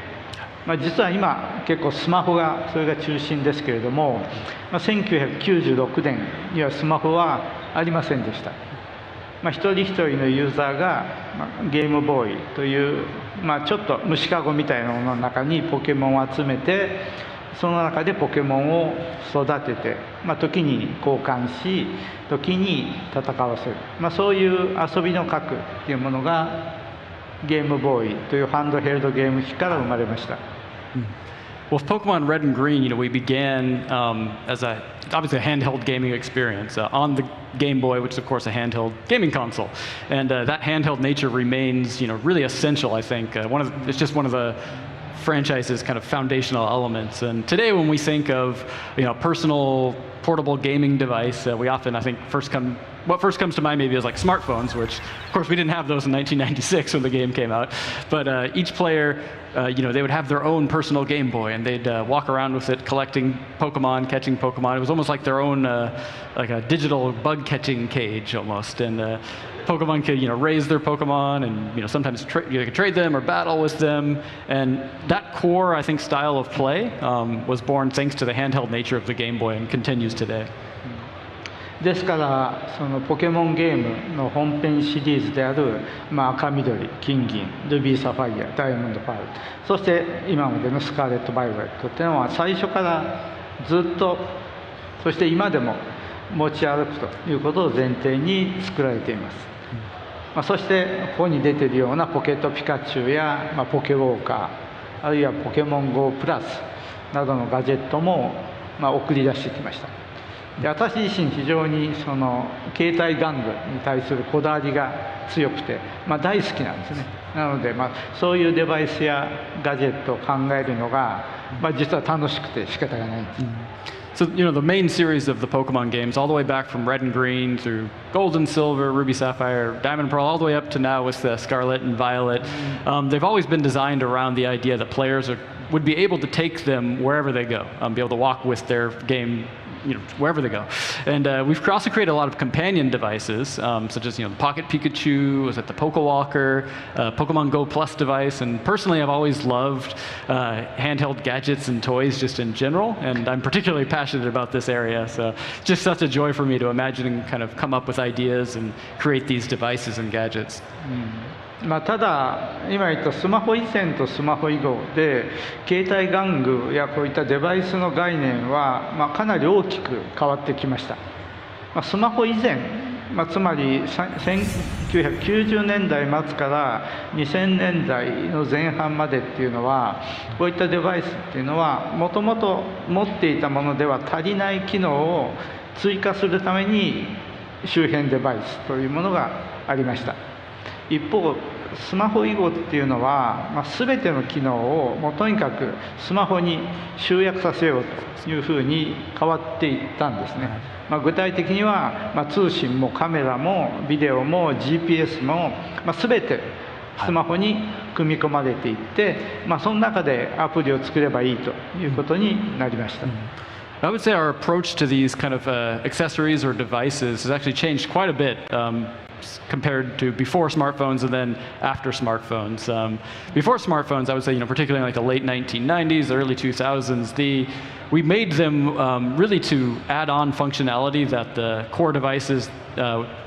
実は今結構スマホがそれが中心ですけれども、1996年にはスマホはありませんでした。一人一人のユーザーがゲームボーイという、ちょっと虫かごみたいなものの中にポケモンを集めて、その中でポケモンを育てて、時に交換し、時に戦わせる、そういう遊びの核というものがゲームボーイというハンドヘルドゲーム機から生まれました。Well, with Pokemon Red and Green, we began as obviously a handheld gaming experience on the Game Boy, which is of course a handheld gaming console, and that handheld nature remains, really essential. I think it's just one of the franchise's kind of foundational elements. And today, when we think of personal portable gaming device, we often, I think, what first comes to mind maybe is like smartphones, which of course we didn't have those in 1996 when the game came out. But each player, they would have their own personal Game Boy, and they'd walk around with it, collecting Pokemon, catching Pokemon. It was almost like their own, like a digital bug catching cage almost. And Pokemon could, raise their Pokemon, and sometimes you could trade them or battle with them. And that core, I think, style of play was born thanks to the handheld nature of the Game Boy and continues today. ですからそのポケモンゲームの本編シリーズである、赤緑、金銀、ルビーサファイア、ダイヤモンドパール、そして今までのスカーレット・バイオレットっていうのは最初からずっと、そして今でも持ち歩くということを前提に作られています。そしてここに出ているようなポケットピカチュウや、ポケウォーカー、あるいはポケモン GO プラスなどのガジェットも、送り出してきました。で、私自身非常にその携帯玩具に対するこだわりが強くて、大好きなんですね。なので、そういうデバイスやガジェットを考えるのが、実は楽しくて仕方がないんです。So, the main series of the Pokemon games, all the way back from Red and Green through Gold and Silver, Ruby, Sapphire, Diamond and Pearl, all the way up to now with Scarlet and Violet, they've always been designed around the idea that players would be able to take them wherever they go, be able to walk with their game wherever they go. And we've also created a lot of companion devices, such as, the Pocket Pikachu, was it the Pokewalker, Pokemon GO Plus device. And personally, I've always loved handheld gadgets and toys just in general. And I'm particularly passionate about this area. So just such a joy for me to imagine and kind of come up with ideas and create these devices and gadgets. ただ、今言ったスマホ以前とスマホ以後で携帯玩具やこういったデバイスの概念は、かなり大きく変わってきました。スマホ以前、つまり1990年代末から2000年代の前半までっていうのは、こういったデバイスっていうのはもともと持っていたものでは足りない機能を追加するために周辺デバイスというものがありました。一方、スマホ以後っていうのは、全ての機能をもうとにかくスマホに集約させようというふうに変わっていったんですね。具体的には、通信もカメラもビデオも GPS も、全てスマホに組み込まれていって、その中でアプリを作ればいいということになりました。I would say our approach to these kind of accessories or devices has actually changed quite a bit compared to before smartphones and then after smartphones. Before smartphones, I would say, particularly in like the late 1990s, the early 2000s, we made them really to add on functionality that the core devices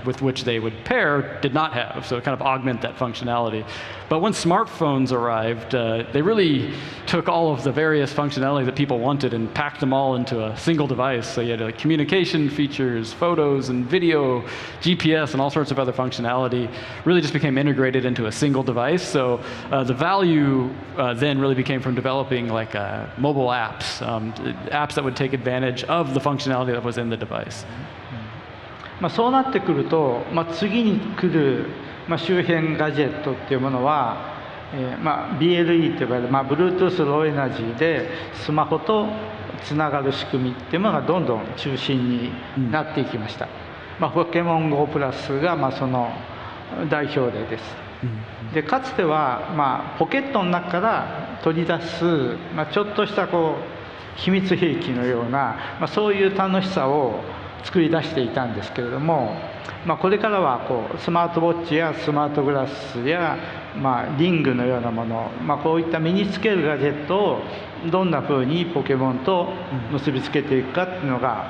with which they would pair did not have, so kind of augment that functionality. But once smartphones arrived, they really took all of the various functionality that people wanted and packed them all into a single device. So you had like communication features, photos and video, GPS, and all sorts of other functionality really just became integrated into a single device. So the value then really became from developing like mobile apps, apps that would take advantage of the functionality that was in the device. そうなってくると、次に来る、周辺ガジェットっていうものは、BLE と呼ばれる、Bluetooth ローエナジーでスマホとつながる仕組みっていうものがどんどん中心になっていきました。ポケモン GO プラスがその代表例です。でかつては、ポケットの中から取り出す、ちょっとした秘密兵器のような、そういう楽しさを作り出していたんですけれども、これからはスマートウォッチやスマートグラスや、リングのようなもの、こういった身につけるガジェットをどんなふうにポケモンと結びつけていくかっていうのが、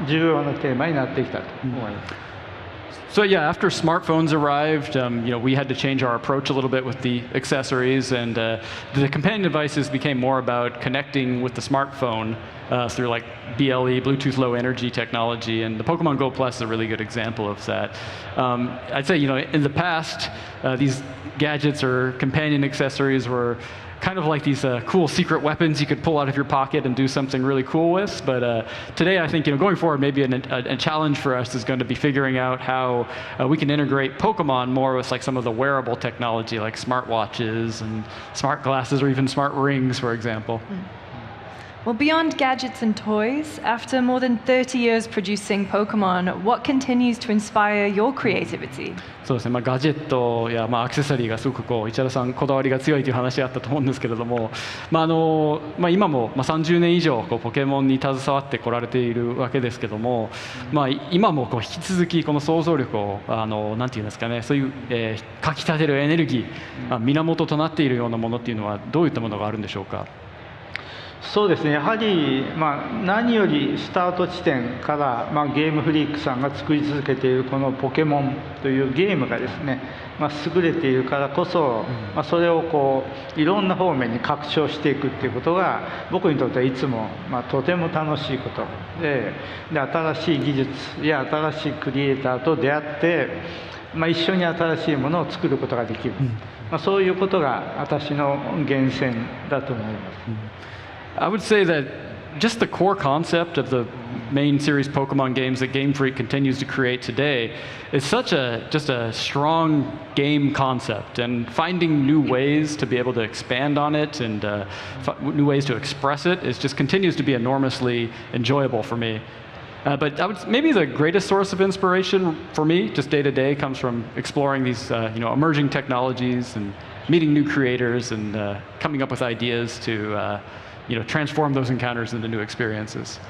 重要なテーマになってきたと思います。So yeah, after smartphones arrived, we had to change our approach a little bit with the accessories, and the companion devices became more about connecting with the smartphone through like BLE, Bluetooth Low Energy technology, and the Pokemon GO Plus is a really good example of that. I'd say, in the past, these gadgets or companion accessories were kind of like these cool secret weapons you could pull out of your pocket and do something really cool with. But today, I think, going forward, maybe a challenge for us is going to be figuring out how we can integrate Pokemon more with like some of the wearable technology, like smartwatches and smart glasses or even smart rings, for example. Well, beyond gadgets and toys, after more than 30 years producing Pokemon, what continues to inspire your creativity? そうですね、ガジェットやアクセサリーがすごく市原さんこだわりが強いという話あったと思うんですけれども、今も30年以上ポケモンに携わってこられているわけですけども、今も引き続きこの想像力をなんていうんですかね、そういうかきたてるエネルギー、源となっているようなものっていうのはどういったものがあるんでしょうか。そうですね、やはり、何よりスタート地点から、ゲームフリークさんが作り続けているこのポケモンというゲームがですね、優れているからこそ、それをいろんな方面に拡張していくっていうことが僕にとってはいつも、とても楽しいことで、新しい技術や新しいクリエイターと出会って、一緒に新しいものを作ることができる、そういうことが私の源泉だと思います。I would say that just the core concept of the main series Pokemon games that Game Freak continues to create today is such just a strong game concept, and finding new ways to be able to expand on it and new ways to express it just continues to be enormously enjoyable for me. But maybe the greatest source of inspiration for me, just day to day, comes from exploring these emerging technologies and meeting new creators and coming up with ideas to transform those encounters into new experiences.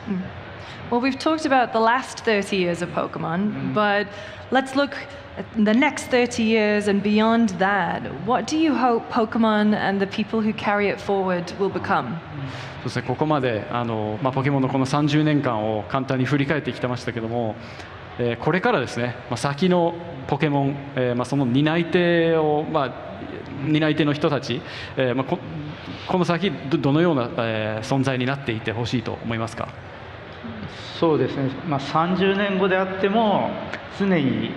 Well, we've talked about the last 30 years of Pokemon, but let's look at the next 30 years and beyond that. What do you hope Pokemon and the people who carry it forward will become? そうですね、ここまでポケモンのこの30年間を簡単に振り返ってきてましたけども、これからですね、先のポケモン、その担い手の人たち、この先どのような存在になっていてほしいと思いますか。そうですね、30年後であっても常に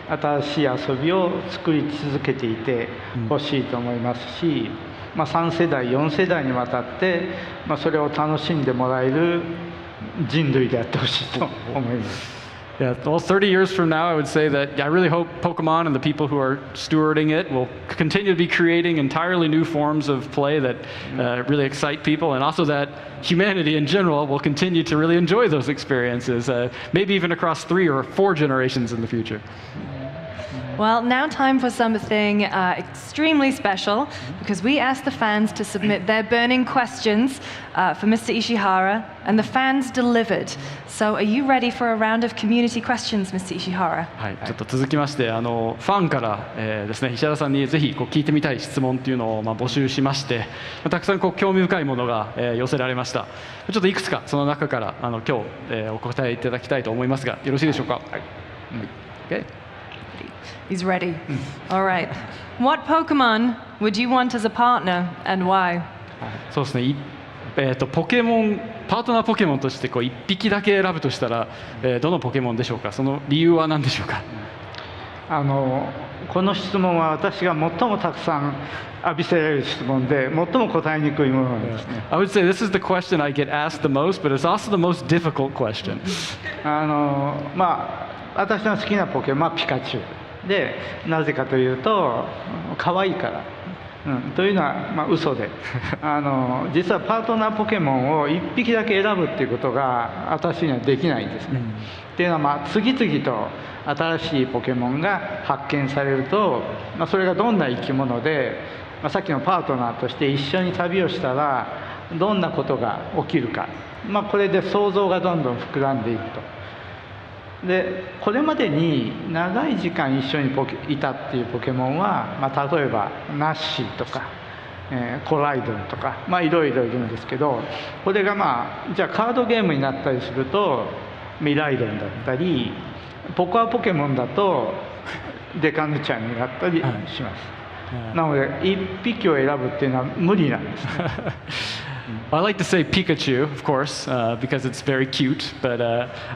新しい遊びを作り続けていてほしいと思いますし、3世代4世代にわたって、それを楽しんでもらえる人類であってほしいと思います。Yeah, well, 30 years from now, I would say that I really hope Pokemon and the people who are stewarding it will continue to be creating entirely new forms of play that really excite people, and also that humanity in general will continue to really enjoy those experiences, maybe even across 3 or 4 generations in the future. Well, now time for something extremely special, because we asked the fans to submit their burning questions for Mr. Ishihara, and the fans delivered. So are you ready for a round of community questions, Mr. Ishihara? はい、ちょっと続きましてファンから、ですね石原さんにぜひ聞いてみたい質問っていうのを募集しまして、たくさん興味深いものが、寄せられました。ちょっといくつかその中から今日、お答えいただきたいと思いますがよろしいでしょうか。はい。Okay. He's ready. All right. What Pokemon would you want as a partner and why? そうですね。ポケモンパートナーポケモンとして1匹だけ選ぶとしたら、どのポケモンでしょうか。その理由は何でしょうか。この質問は私が最もたくさん浴びせられる質問で最も答えにくいものなんですね。I would say this is the question I get asked the most, but it's also the most difficult question. 私の好きなポケモンはピカチュウで、なぜかというと可愛いから。というのは、嘘で実はパートナーポケモンを1匹だけ選ぶっていうことが私にはできないんですね。っていうのは、次々と新しいポケモンが発見されると、それがどんな生き物で、さっきのパートナーとして一緒に旅をしたらどんなことが起きるか、これで想像がどんどん膨らんでいくと。でこれまでに長い時間一緒にいたっていうポケモンは、例えばナッシーとか、コライドンとか、いろいろいるんですけど、これがじゃあカードゲームになったりするとミライドンだったり、ポコアポケモンだとデカヌちゃんになったりします。なので1匹を選ぶっていうのは無理なんですね。I like to say Pikachu, of course, because it's very cute. But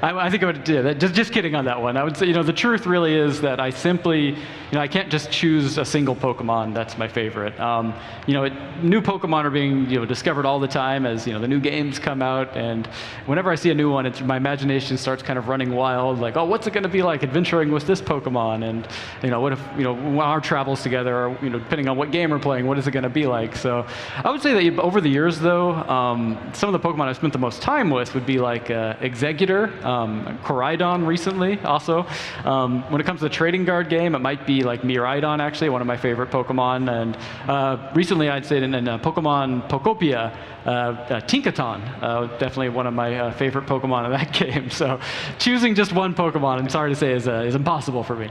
I think I would do that. Just kidding on that one. I would say, the truth really is that I simply, I can't just choose a single Pokemon that's my favorite. New Pokemon are being discovered all the time as the new games come out, and whenever I see a new one, my imagination starts kind of running wild. Like, oh, what's it going to be like adventuring with this Pokemon? And what if our travels together, or, depending on what game we're playing, what is it going to be like? So I would say that over the years, though. Some of the Pokemon I've spent the most time with would be like Exeggutor, Koraidon recently also. When it comes to the trading card game, it might be like Miraidon, actually, one of my favorite Pokemon. And recently I'd say in Pokemon Pokopia, Tinkaton, definitely one of my favorite Pokemon in that game. So choosing just one Pokemon, I'm sorry to say, is impossible for me.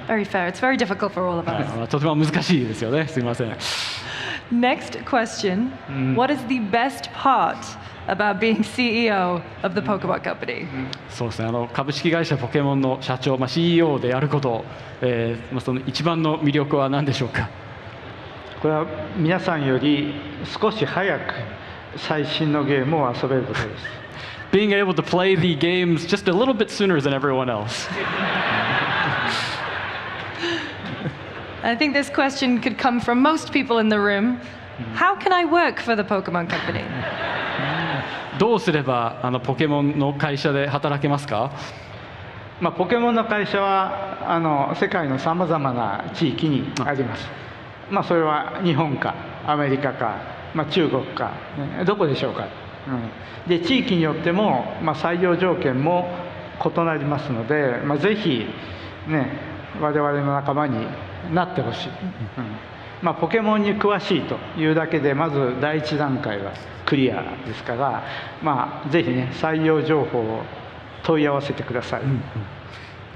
Very fair. It's very difficult for all of us. とても難しいですよね。すみません。Next question. What is the best part about being CEO of the Pokemon Company? そうですね。株式会社ポケモンの社長、CEO であること、その一番の魅力は何でしょうか。これは皆さんより少し早く最新のゲームを遊べることです。Being able to play the games just a little bit sooner than everyone else. I think this question could come from most people in the room. How can I work for the Pokemon Company? どうすればポケモンの会社で働けますか？ポケモンの会社は世界のさまざまな地域にあります。それは日本かアメリカか、中国か、どこでしょうか。で地域によっても、採用条件も異なりますので、ぜひね我々の仲間になってほしい。ポケモンに詳しいというだけでまず第一段階はクリアですから、ぜひね採用情報を問い合わせてください。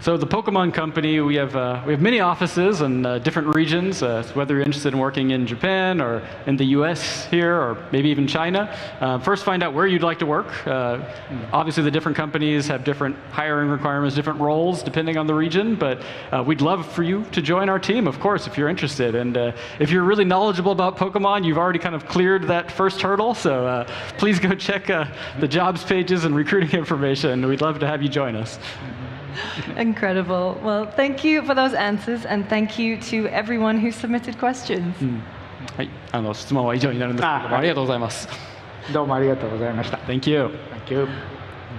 So the Pokemon Company, we have many offices in different regions. Whether you're interested in working in Japan or in the U.S. here, or maybe even China, first find out where you'd like to work. Obviously, the different companies have different hiring requirements, different roles depending on the region. But we'd love for you to join our team, of course, if you're interested. And if you're really knowledgeable about Pokemon, you've already kind of cleared that first hurdle. So please go check the jobs pages and recruiting information. We'd love to have you join us. Incredible. Well, thank you for those answers, and thank you to everyone who submitted questions. はい、質問は以上になるんですけども、ありがとうございます。どうもありがとうございました。Thank you. Thank you.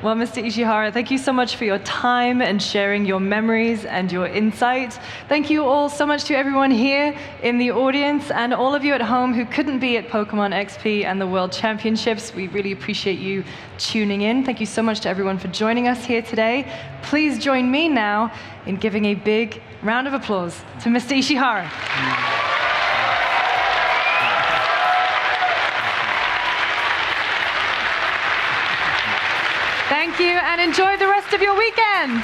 Well, Mr. Ishihara, thank you so much for your time and sharing your memories and your insight. Thank you all so much to everyone here in the audience and all of you at home who couldn't be at Pokemon XP and the World Championships. We really appreciate you tuning in. Thank you so much to everyone for joining us here today. Please join me now in giving a big round of applause to Mr. Ishihara. Thank you, and enjoy the rest of your weekend.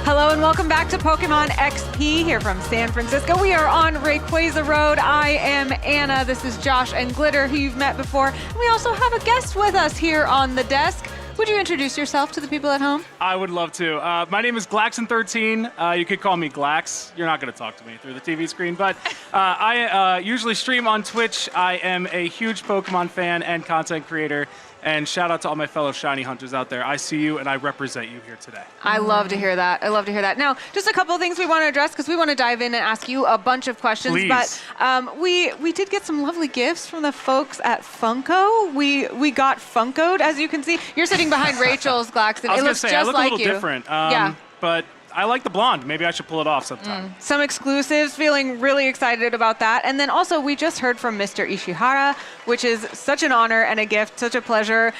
Hello and welcome back to Pokemon XP here from San Francisco. We are on Rayquaza Road. I am Anna. This is Josh and Glitter, who you've met before. And we also have a guest with us here on the desk. Would you introduce yourself to the people at home? I would love to. My name is Glaxon13. You could call me Glax. You're not going to talk to me through the TV screen, but I usually stream on Twitch. I am a huge Pokemon fan and content creator. And shout out to all my fellow shiny hunters out there. I see you and I represent you here today. I love to hear that. I love to hear that. Now, just a couple of things we want to address because we want to dive in and ask you a bunch of questions. Please. But we did get some lovely gifts from the folks at Funko. We got Funkoed, as you can see. You're sitting behind Rachel's, Glaxon. I was It looks say, just I look like a little you. different. Yeah. But I like the blonde. Maybe I should pull it off sometime. Some exclusives, feeling really excited about that. And then also, we just heard from Mr. Ishihara, which is such an honor and a gift, such a pleasure.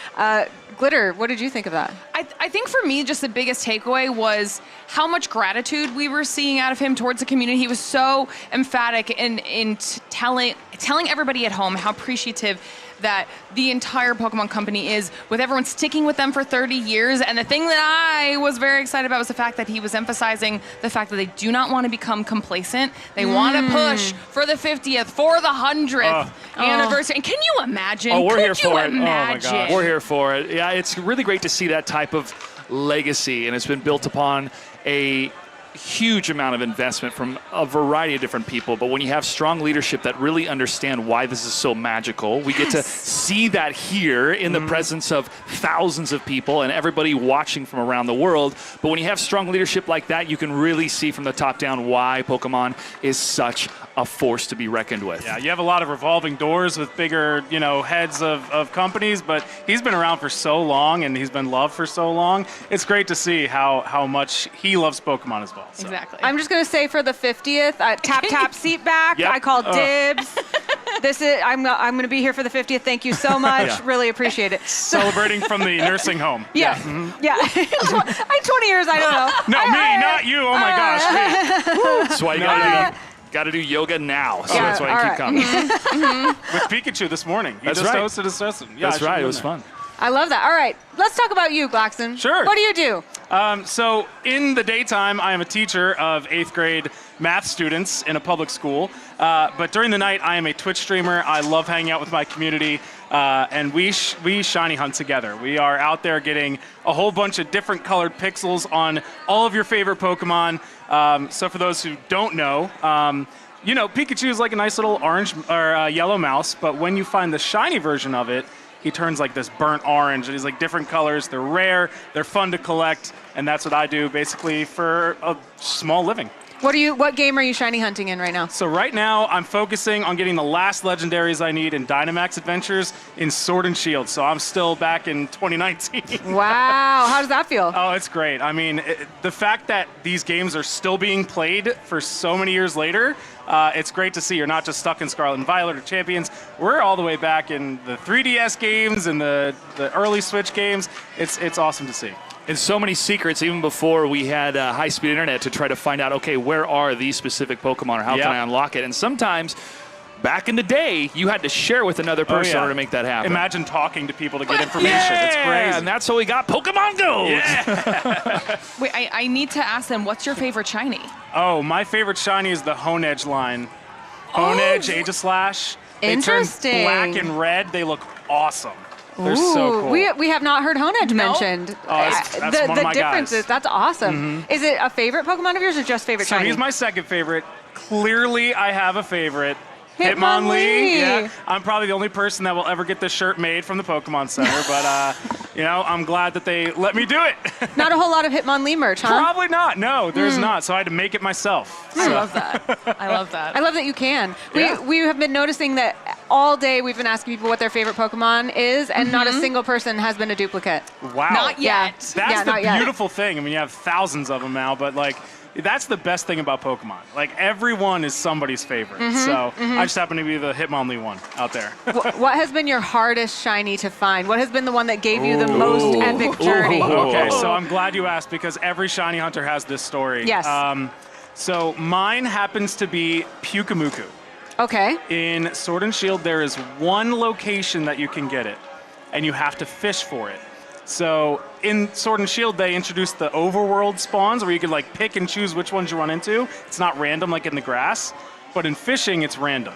Glitter, what did you think of that? I think for me, just the biggest takeaway was how much gratitude we were seeing out of him towards the community. He was so emphatic in telling everybody at home how appreciative that the entire Pokemon company is, with everyone sticking with them for 30 years. And the thing that I was very excited about was the fact that he was emphasizing the fact that they do not want to become complacent. They want to push for the 50th, for the 100th anniversary. And can you imagine? Oh, we're Could here for it. you Oh my imagine? God, we're here for it. Yeah, it's really great to see that type of legacy, and it's been built upon a huge amount of investment from a variety of different people. But when you have strong leadership that really understand why this is so magical, we get to see that here in the presence of thousands of people and everybody watching from around the world. But when you have strong leadership like that, you can really see from the top down why Pokemon is such a force to be reckoned with. Yeah, you have a lot of revolving doors with bigger, heads of companies, but he's been around for so long and he's been loved for so long. It's great to see how much he loves Pokemon as well. So. Exactly. I'm just going to say for the 50th, tap seat back. Yep. I call dibs. I'm going to be here for the 50th. Thank you so much. Yeah. Really appreciate it. Celebrating from the nursing home. Yeah. Yeah. I'm 20 years. I don't know. No, me, not you. Oh my gosh. Me. That's why you got to do yoga now. So that's why you keep coming. With Pikachu this morning. He That's just right. hosted a session. Yeah, That's right. It was fun. I love that. All right. Let's talk about you, Glaxon. Sure. What do you do? So in the daytime, I am a teacher of 8th grade math students in a public school. But during the night, I am a Twitch streamer. I love hanging out with my community. And we shiny hunt together. We are out there getting a whole bunch of different colored pixels on all of your favorite Pokemon. So for those who don't know, Pikachu is like a nice little orange or yellow mouse. But when you find the shiny version of it, he turns like this burnt orange, and he's like different colors. They're rare, they're fun to collect, and that's what I do basically for a small living. What game are you shiny hunting in right now? So right now, I'm focusing on getting the last legendaries I need in Dynamax Adventures in Sword and Shield. So I'm still back in 2019. Wow, how does that feel? Oh, it's great. I mean, the fact that these games are still being played for so many years later, it's great to see. You're not just stuck in Scarlet and Violet or Champions. We're all the way back in the 3DS games and the early Switch games. It's awesome to see. And so many secrets, even before we had high-speed internet, to try to find out, okay, where are these specific Pokemon, or how can I unlock it? And sometimes, back in the day, you had to share with another person in order to make that happen. Imagine talking to people to get information. It's crazy. And that's how we got Pokemon GO. Yeah. Wait, I need to ask them, what's your favorite shiny? Oh, my favorite shiny is the Honedge line. Honedge, Aegislash. Interesting. They turn black and red. They look awesome. They're so cool. We have not heard Honedge mentioned. Oh, that's one of my differences. guys. That's awesome. Is it a favorite Pokemon of yours or just favorite So shiny? he's my second favorite. Clearly, I have a favorite. Hitmonlee. Yeah, I'm probably the only person that will ever get this shirt made from the Pokemon Center, but I'm glad that they let me do it. Not a whole lot of Hitmonlee merch, huh? Probably not. No, there's not. So I had to make it myself. I love that. I love that. I love that you can. Yeah. We have been noticing that all day we've been asking people what their favorite Pokemon is, and not a single person has been a duplicate. Wow. Not yet. That's the beautiful thing. I mean, you have thousands of them now, but that's the best thing about Pokemon. Like, everyone is somebody's favorite. So I just happen to be the Hitmonlee one out there. What has been your hardest shiny to find? What has been the one that gave you the most epic journey? Okay, so I'm glad you asked, because every shiny hunter has this story. Yes. So mine happens to be Pyukumuku. Okay. In Sword and Shield, there is one location that you can get it, and you have to fish for it. So in Sword and Shield, they introduced the overworld spawns where you can pick and choose which ones you run into. It's not random like in the grass, but in fishing, it's random.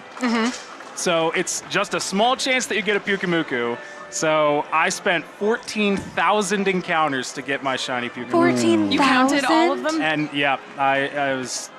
So it's just a small chance that you get a Pyukumuku. So I spent 14,000 encounters to get my shiny Pyukumuku. 14,000? You counted all of them? And yeah, I was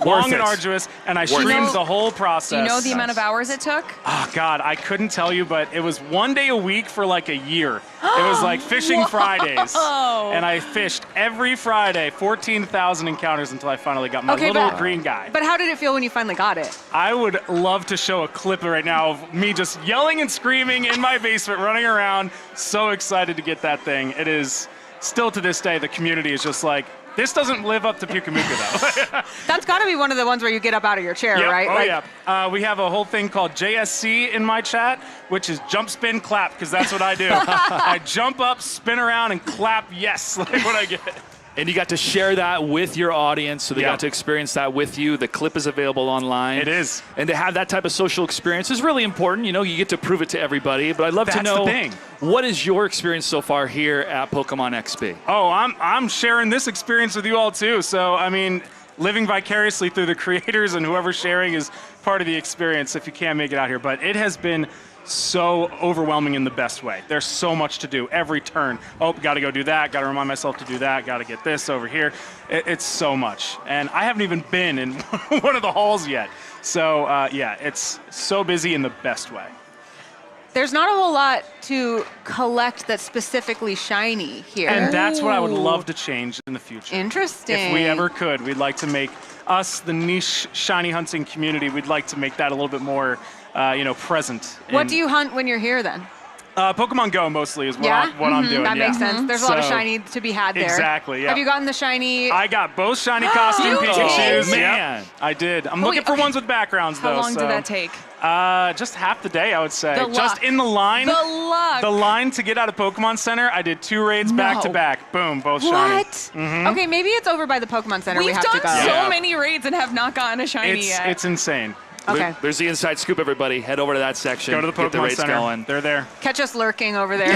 long and arduous, and I streamed the whole process. Do you know the amount of hours it took? Oh, God, I couldn't tell you, but it was one day a week for a year. It was like fishing Fridays. And I fished every Friday, 14,000 encounters until I finally got my little green guy. But how did it feel when you finally got it? I would love to show a clip right now of me just yelling and screaming in my basement, running around, so excited to get that thing. It is still to this day, the community is just like, this doesn't live up to Pyukumuku, though. That's got to be one of the ones where you get up out of your chair, Yep. right? Oh, yeah. We have a whole thing called JSC in my chat, which is jump, spin, clap, because that's what I do. I jump up, spin around, and clap yes, when I get it. And you got to share that with your audience, so they got to experience that with you. The clip is available online. It is. And to have that type of social experience is really important. You know, you get to prove it to everybody. But I'd love to know, what is your experience so far here at PokémonXP? Oh, I'm sharing this experience with you all too. So, I mean, living vicariously through the creators and whoever's sharing is part of the experience if you can't make it out here. But it has been so overwhelming in the best way. There's so much to do every turn. Oh, got to go do that. Got to remind myself to do that. Got to get this over here. It's so much. And I haven't even been in one of the halls yet. So, yeah, it's so busy in the best way. There's not a whole lot to collect that's specifically shiny here. And that's what I would love to change in the future. Interesting. If we ever could, we'd like to make us, the niche shiny hunting community, we'd like to make that a little bit more present. What do you hunt when you're here then? Pokemon GO mostly is what I'm doing. That makes sense. There's a lot of shiny to be had there. Exactly, yeah. Have you gotten the shiny? I got both shiny costume Pikachus. Man. Yep, I did. I'm looking for ones with backgrounds though. How long did that take? Just half the day, I would say. The Just luck. in the line. The luck. The line to get out of Pokemon Center, I did 2 raids back to back. Boom, both shiny. What? Mhm. Okay, maybe it's over by the Pokemon Center. We've we have done to go. so many raids and have not gotten a shiny yet. It's insane. Okay. There's the inside scoop, everybody. Head over to that section. Go to the Get the Pokemon raids Center. going. They're there. Catch us lurking over there.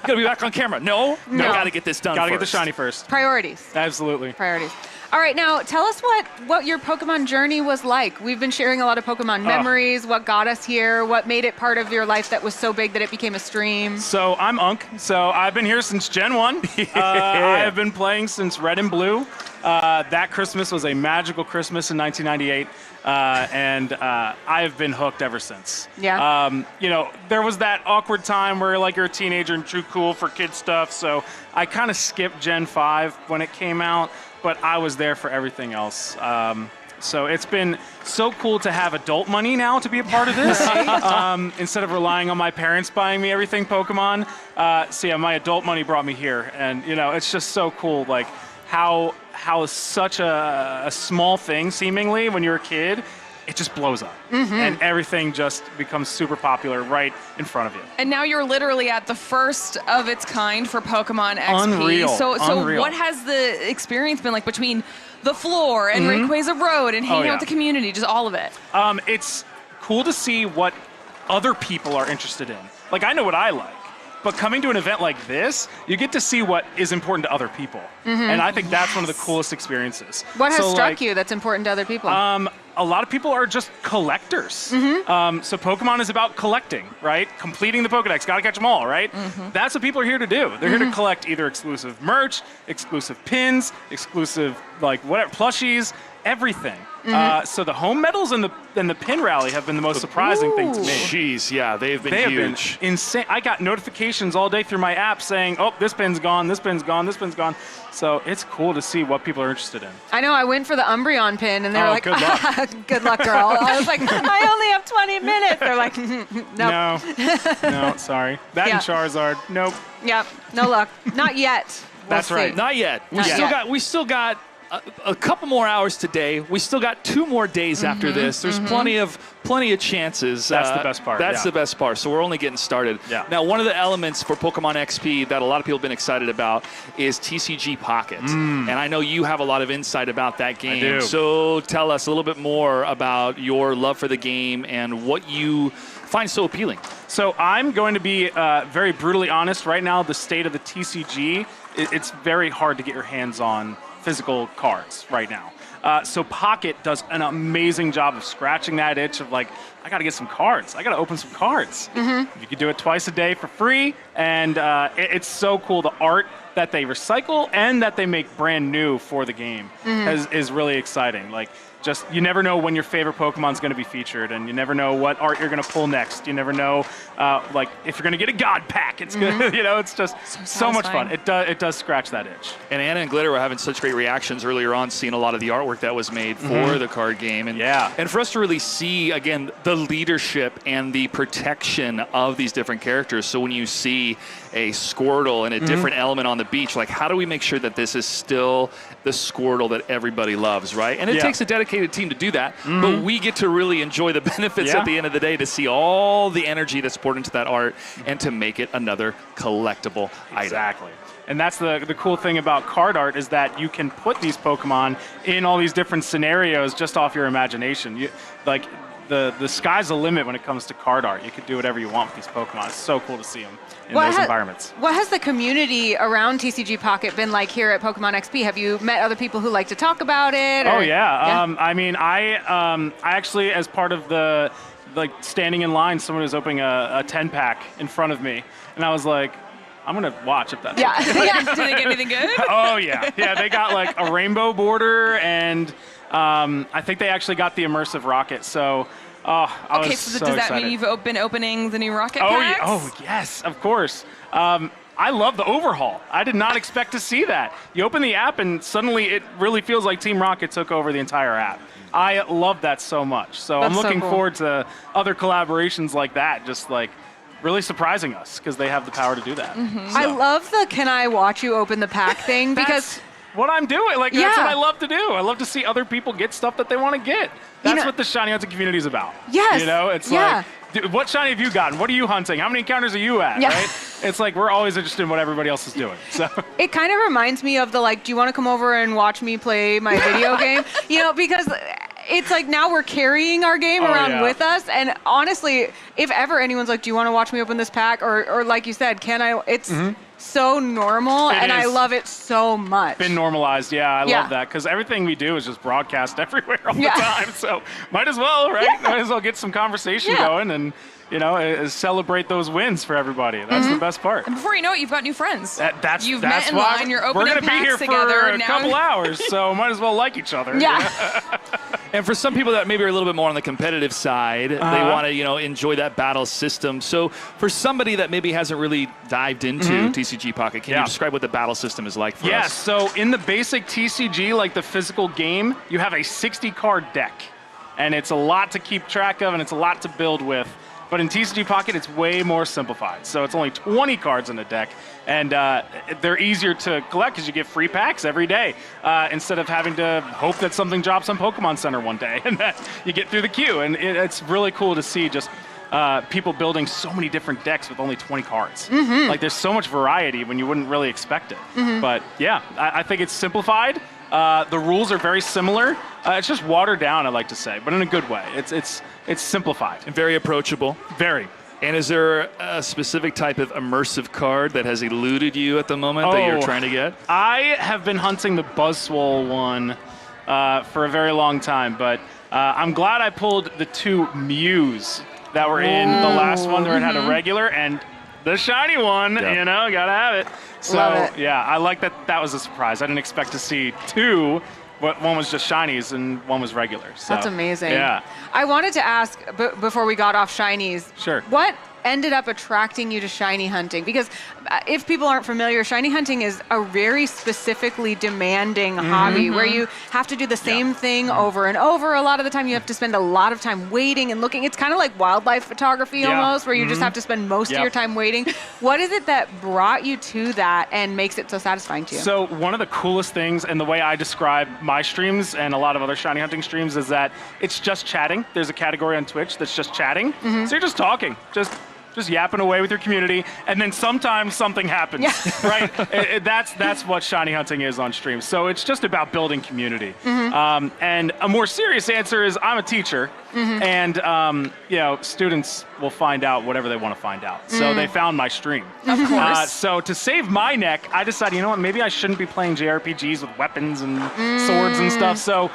Gonna be back on camera. No. Got to get this done. Got to get the first. shiny first. Priorities. Absolutely. Priorities. All right, now tell us what your Pokemon journey was like. We've been sharing a lot of Pokemon memories, what got us here, what made it part of your life that was so big that it became a stream. So I'm Unk. So I've been here since Gen 1. I have been playing since Red and Blue. That Christmas was a magical Christmas in 1998. And I have been hooked ever since. Yeah. There was that awkward time where like you're a teenager and too cool for kid stuff. So I kind of skipped Gen 5 when it came out, but I was there for everything else. So it's been so cool to have adult money now to be a part of this. Instead of relying on my parents buying me everything Pokemon. So yeah, my adult money brought me here. And it's just so cool, like how such a small thing, seemingly, when you're a kid, it just blows up. And everything just becomes super popular right in front of you. And now you're literally at the first of its kind for Pokemon XP. Unreal. So Unreal. what has the experience been like between the floor and Rayquaza Road and hanging out with the community, just all of it? It's cool to see what other people are interested in. Like, I know what I like. But coming to an event like this, you get to see what is important to other people. And I think that's one of the coolest experiences. What has struck you that's important to other people? A lot of people are just collectors. So Pokemon is about collecting, right? Completing the Pokedex, gotta catch them all, right? That's what people are here to do. They're here to collect either exclusive merch, exclusive pins, exclusive, like, whatever, plushies, everything. So the home medals and the pin rally have been the most surprising thing to me. Jeez, yeah, they've been huge. Have been insane. I got notifications all day through my app saying, oh, this pin's gone, this pin's gone, this pin's gone. So it's cool to see what people are interested in. I know, I went for the Umbreon pin, and they were like, good luck. good luck, girl. I was like, I only have 20 minutes. They're like, nope. No, sorry. That and Charizard, nope. Yep, no luck. Not yet. That's right. Not yet. Not We still got a couple more hours today. We still got 2 more days after this. There's plenty of chances. That's the best part. That's the best part. So we're only getting started. Yeah. Now, one of the elements for Pokemon XP that a lot of people have been excited about is TCG Pocket. And I know you have a lot of insight about that game. I do. So tell us a little bit more about your love for the game and what you find so appealing. So I'm going to be very brutally honest. Right now, the state of the TCG, it's very hard to get your hands on physical cards right now. So Pocket does an amazing job of scratching that itch of like, I got to get some cards. I got to open some cards. You can do it twice a day for free, and it's so cool. The art that they recycle and that they make brand new for the game is really exciting. Like, just, you never know when your favorite Pokemon's going to be featured, and you never know what art you're going to pull next. You never know, like, if you're going to get a God Pack. It's good. It's just so much fun. It does scratch that itch. And Anna and Glitter were having such great reactions earlier on, seeing a lot of the artwork that was made for the card game. And and for us to really see, again, the leadership and the protection of these different characters. So when you see a Squirtle and a different element on the the beach, like how do we make sure that this is still the Squirtle that everybody loves, right? And it takes a dedicated team to do that, but we get to really enjoy the benefits at the end of the day to see all the energy that's poured into that art and to make it another collectible item. Exactly. And that's the cool thing about card art is that you can put these Pokemon in all these different scenarios just off your imagination. Like the sky's the limit when it comes to card art. You can do whatever you want with these Pokemon. It's so cool to see them in those environments. What has the community around TCG Pocket been like here at Pokemon XP? Have you met other people who like to talk about it? Oh yeah. I mean, I actually, as part of the standing in line, someone was opening a 10-pack in front of me, and I was like, I'm gonna watch if that's okay. Did they get anything good? Oh yeah, they got like a rainbow border, and I think they actually got the immersive rocket. So, I was so so does that excited. mean you've been opening the new rocket Oh packs? yeah, oh yes, of course. I love the overhaul. I did not expect to see that. You open the app, and suddenly it really feels like Team Rocket took over the entire app. I love that so much. So I'm looking forward to other collaborations like that. Just like. Really surprising us because they have the power to do that. So. I love the "Can I watch you open the pack" thing because what I'm doing. Like that's what I love to do. I love to see other people get stuff that they want to get. That's what the shiny hunting community is about. Yes. You know, it's like, dude, what shiny have you gotten? What are you hunting? How many encounters are you at? Yeah. Right? It's like we're always interested in what everybody else is doing. So it kind of reminds me of the do you want to come over and watch me play my video game? You know, because it's like now we're carrying our game around with us, and honestly, if ever anyone's like, do you want to watch me open this pack, or like you said, can I? It's so normal, and I love it so much. Been normalized, I love that because everything we do is just broadcast everywhere all the time. So might as well, right? Might as well get some conversation going and. You know, celebrate those wins for everybody. That's the best part. And before you know it, you've got new friends. You've met in line, you're opening packs together. We're going to be here for a couple hours, so might as well like each other. Yeah. And for some people that maybe are a little bit more on the competitive side, they want to, enjoy that battle system. So for somebody that maybe hasn't really dived into TCG Pocket, can you describe what the battle system is like for us? Yes, so in the basic TCG, like the physical game, you have a 60-card deck. And it's a lot to keep track of, and it's a lot to build with. But in TCG Pocket, it's way more simplified. So it's only 20 cards in the deck, and they're easier to collect because you get free packs every day instead of having to hope that something drops on Pokemon Center one day and that you get through the queue. And it's really cool to see just people building so many different decks with only 20 cards. Like there's so much variety when you wouldn't really expect it. But yeah, I think it's simplified. The rules are very similar. It's just watered down, I like to say, but in a good way. It's simplified. And very approachable. Very. And is there a specific type of immersive card that has eluded you at the moment that you're trying to get? I have been hunting the Buzzswole one for a very long time, but I'm glad I pulled the two Mews that were in the last one where it had a regular and the shiny one, gotta have it. So, I like that. That was a surprise. I didn't expect to see two, but one was just shinies and one was regular. So, that's amazing. Yeah. I wanted to ask before we got off shinies. Sure. What ended up attracting you to shiny hunting? Because if people aren't familiar, shiny hunting is a very specifically demanding hobby where you have to do the same thing over and over. A lot of the time you have to spend a lot of time waiting and looking. It's kind of like wildlife photography almost, where you just have to spend most of your time waiting. What is it that brought you to that and makes it so satisfying to you? So one of the coolest things, and the way I describe my streams and a lot of other shiny hunting streams, is that it's just chatting. There's a category on Twitch that's just chatting. So you're just talking, just yapping away with your community, and then sometimes something happens, right? That's what shiny hunting is on stream. So it's just about building community. And a more serious answer is I'm a teacher, and students will find out whatever they want to find out. So they found my stream. Of course. So to save my neck, I decided, you know what, maybe I shouldn't be playing JRPGs with weapons and swords and stuff. So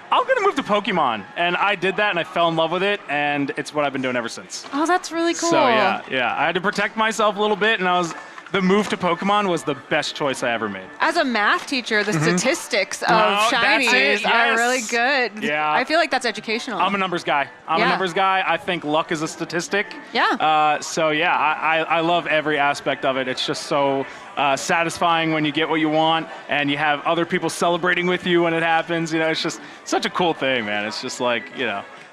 I'm going to move to Pokemon. And I did that, and I fell in love with it, and it's what I've been doing ever since. Oh, that's really cool. So, yeah. I had to protect myself a little bit, and the move to Pokemon was the best choice I ever made. As a math teacher, the statistics of shinies are really good. Yeah. I feel like that's educational. I'm a numbers guy. I think luck is a statistic. Yeah. I love every aspect of it. It's just so satisfying when you get what you want and you have other people celebrating with you when it happens. It's just such a cool thing, man. It's just like,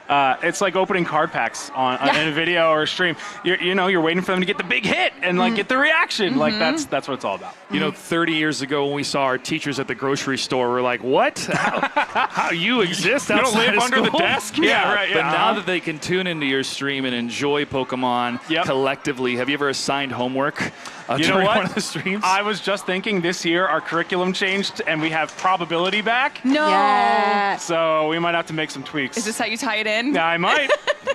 It's like opening card packs in a video or a stream. You're waiting for them to get the big hit and like get the reaction. Like that's what it's all about. You know, 30 years ago when we saw our teachers at the grocery store, we're like, what? How you exist You don't outside live of under the school? desk? Yeah, right, But yeah. now that they can tune into your stream and enjoy Pokemon collectively, have you ever assigned homework You know during what? one of the streams? I was just thinking this year our curriculum changed and we have probability back. No. Yeah. So we might have to make some tweaks. Is this how you tie it in? Yeah, I might.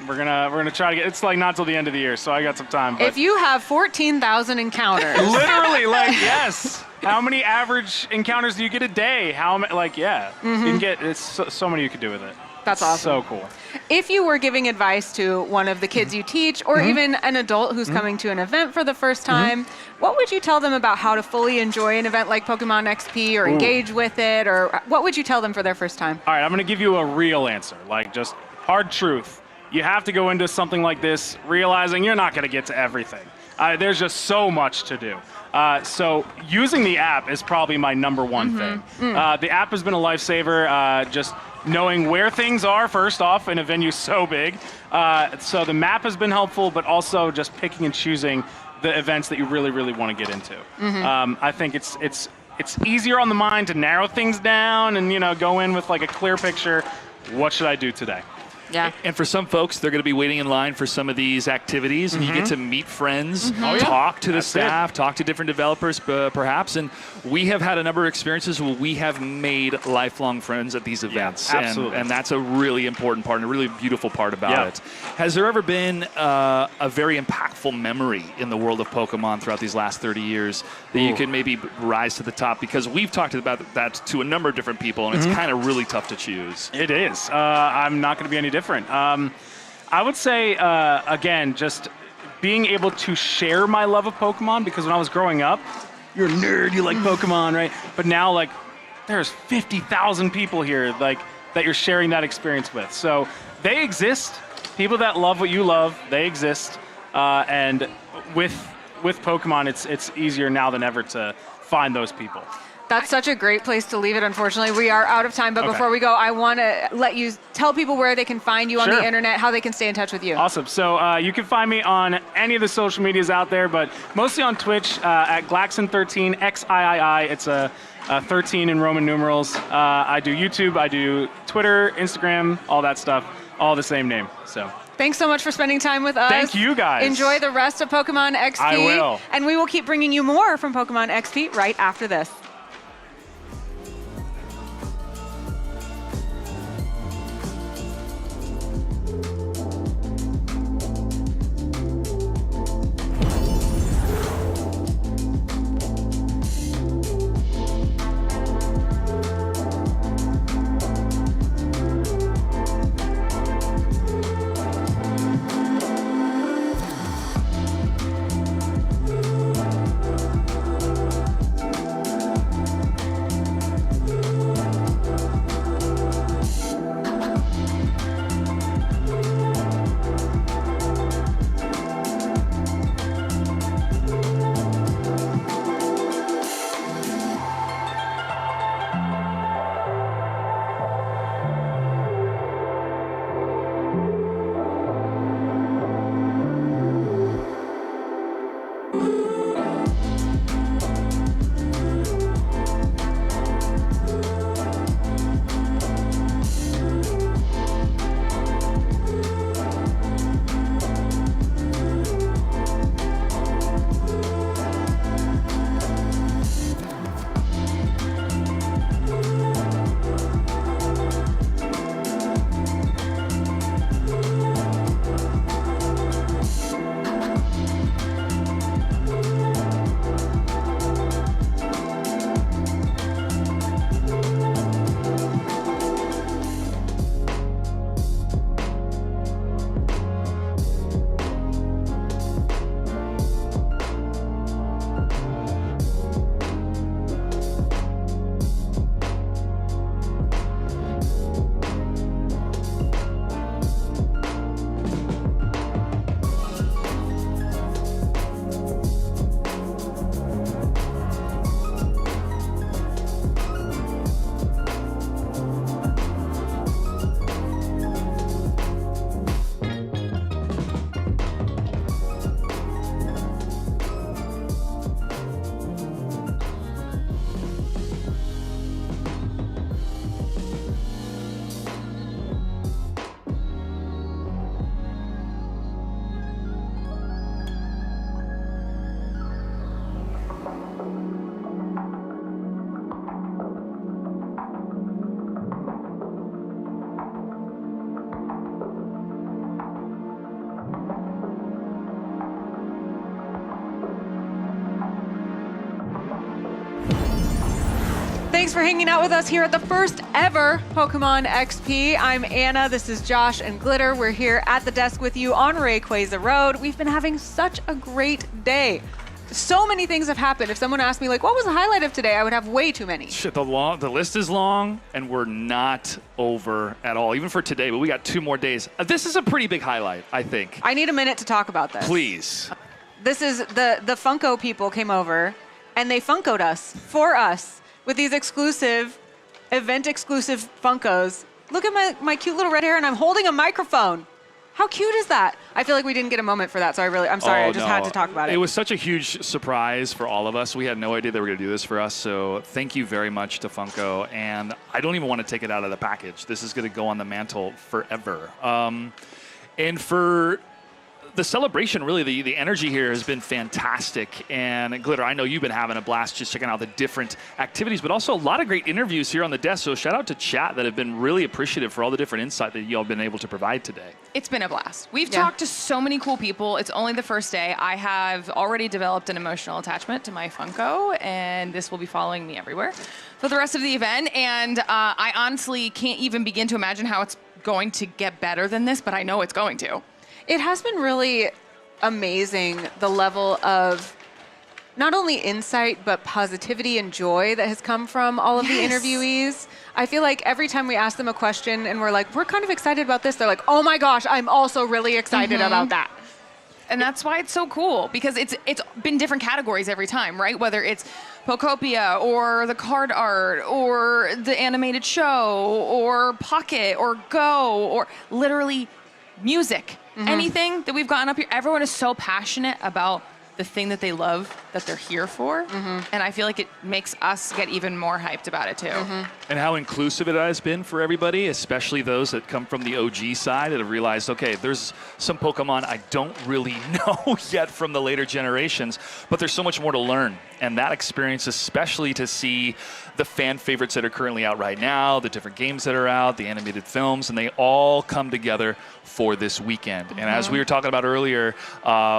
we're gonna try to get. It's like not till the end of the year, so I got some time. But If you have 14,000 encounters. literally, like yes. How many average encounters do you get a day? How many? Like you can get. It's so many you could do with it. That's awesome. So cool. If you were giving advice to one of the kids you teach, or even an adult who's coming to an event for the first time, what would you tell them about how to fully enjoy an event like Pokemon XP or engage with it, or what would you tell them for their first time? All right, I'm gonna give you a real answer, like just hard truth. You have to go into something like this realizing you're not gonna get to everything. There's just so much to do. So using the app is probably my number one thing. The app has been a lifesaver, just knowing where things are first off in a venue so big. So the map has been helpful, but also just picking and choosing the events that you really, really want to get into. I think it's easier on the mind to narrow things down and go in with like a clear picture. What should I do today? Yeah. And for some folks, they're going to be waiting in line for some of these activities, and you get to meet friends, talk to the staff, talk to different developers, perhaps. And we have had a number of experiences where we have made lifelong friends at these events. absolutely. And that's a really important part and a really beautiful part about it. Has there ever been a very impactful memory in the world of Pokemon throughout these last 30 years that you can maybe rise to the top? Because we've talked about that to a number of different people, and it's kind of really tough to choose. It is. I'm not going to be any different. I would say, again, just being able to share my love of Pokemon, because when I was growing up, you're a nerd, you like Pokemon, right? But now, like, there's 50,000 people here, like, that you're sharing that experience with. So they exist. People that love what you love, they exist. And with Pokemon, it's easier now than ever to find those people. That's such a great place to leave it. Unfortunately, we are out of time. But before we go, I want to let you tell people where they can find you on the internet, how they can stay in touch with you. Awesome. So you can find me on any of the social medias out there, but mostly on Twitch at Glaxon13, XIII. It's a 13 in Roman numerals. I do YouTube, I do Twitter, Instagram, all that stuff, all the same name. So. Thanks so much for spending time with us. Thank you, guys. Enjoy the rest of Pokemon XP. I will. And we will keep bringing you more from Pokemon XP right after this. Thanks for hanging out with us here at the first ever Pokemon XP. I'm Anna, this is Josh and Glitter. We're here at the desk with you on Rayquaza Road. We've been having such a great day. So many things have happened. If someone asked me, like, what was the highlight of today, I would have way too many. Shit, the list is long, and we're not over at all, even for today, but we got 2 more days. This is a pretty big highlight, I think. I need a minute to talk about this. Please. This is the Funko people came over, and they Funko'd us, for us, with these exclusive, event-exclusive Funkos. Look at my cute little red hair, and I'm holding a microphone. How cute is that? I feel like we didn't get a moment for that, so I'm sorry, I just had to talk about it. It was such a huge surprise for all of us. We had no idea they were going to do this for us, so thank you very much to Funko, and I don't even want to take it out of the package. This is going to go on the mantle forever. And for the celebration, really, the energy here has been fantastic. And Glitter, I know you've been having a blast just checking out the different activities, but also a lot of great interviews here on the desk. So shout out to chat that have been really appreciative for all the different insight that y'all have been able to provide today. It's been a blast. We've talked to so many cool people. It's only the first day. I have already developed an emotional attachment to my Funko, and this will be following me everywhere for the rest of the event. And I honestly can't even begin to imagine how it's going to get better than this, but I know it's going to. It has been really amazing, the level of not only insight, but positivity and joy that has come from all of the interviewees. I feel like every time we ask them a question and we're like, we're kind of excited about this, they're like, oh my gosh, I'm also really excited about that. And that's why it's so cool, because it's been different categories every time, right? Whether it's Pokopia or the card art or the animated show or Pocket or Go or literally music. Anything that we've gotten up here, everyone is so passionate about the thing that they love, that they're here for. And I feel like it makes us get even more hyped about it too. And how inclusive it has been for everybody, especially those that come from the OG side that have realized, okay, there's some Pokemon I don't really know yet from the later generations, but there's so much more to learn. And that experience, especially to see the fan favorites that are currently out right now, the different games that are out, the animated films, and they all come together for this weekend. And as we were talking about earlier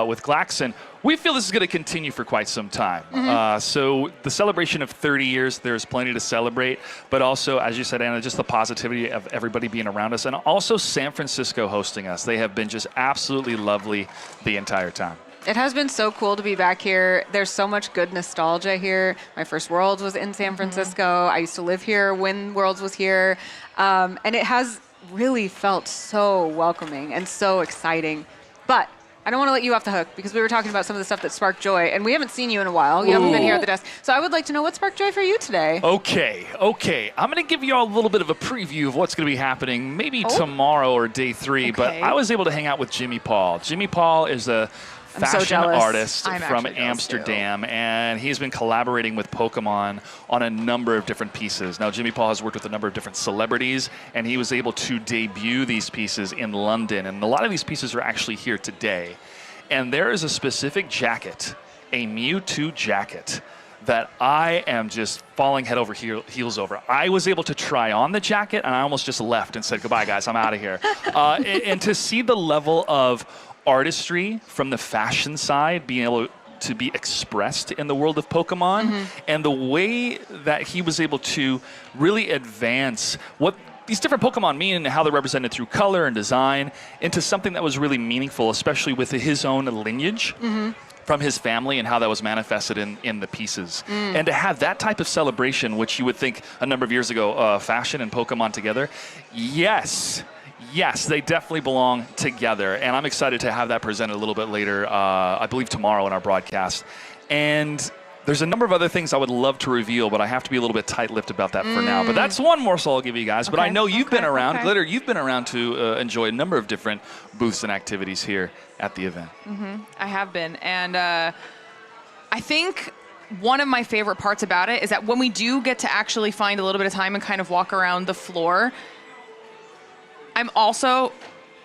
with Glaxon, we feel this is going to continue for quite some time. So the celebration of 30 years, there's plenty to celebrate, but also, as you said, Anna, just the positivity of everybody being around us, and also San Francisco hosting us. They have been just absolutely lovely the entire time. It has been so cool to be back here. There's so much good nostalgia here. My first Worlds was in San Francisco. I used to live here when Worlds was here. And it has really felt so welcoming and so exciting. But I don't want to let you off the hook, because we were talking about some of the stuff that sparked joy, and we haven't seen you in a while. You haven't been here at the desk. So I would like to know what sparked joy for you today. Okay. I'm going to give you all a little bit of a preview of what's going to be happening maybe tomorrow or day 3, but I was able to hang out with Jimmy Paul. Jimmy Paul is a fashion artist from Amsterdam, and he's been collaborating with Pokemon on a number of different pieces. Now, Jimmy Paul has worked with a number of different celebrities, and he was able to debut these pieces in London, and a lot of these pieces are actually here today. And there is a specific jacket, a Mewtwo jacket, that I am just falling head over heels over. I was able to try on the jacket, and I almost just left and said, goodbye, guys, I'm out of here. And to see the level of artistry from the fashion side being able to be expressed in the world of Pokemon, and the way that he was able to really advance what these different Pokemon mean and how they're represented through color and design into something that was really meaningful, especially with his own lineage from his family and how that was manifested in the pieces. And to have that type of celebration, which you would think a number of years ago, fashion and Pokemon together, yes, they definitely belong together. And I'm excited to have that presented a little bit later, I believe tomorrow in our broadcast. And there's a number of other things I would love to reveal, but I have to be a little bit tight-lipped about that for now. But that's one morsel I'll give you guys. But I know you've been around. Glitter, you've been around to enjoy a number of different booths and activities here at the event. I have been. And I think one of my favorite parts about it is that when we do get to actually find a little bit of time and kind of walk around the floor, I'm also,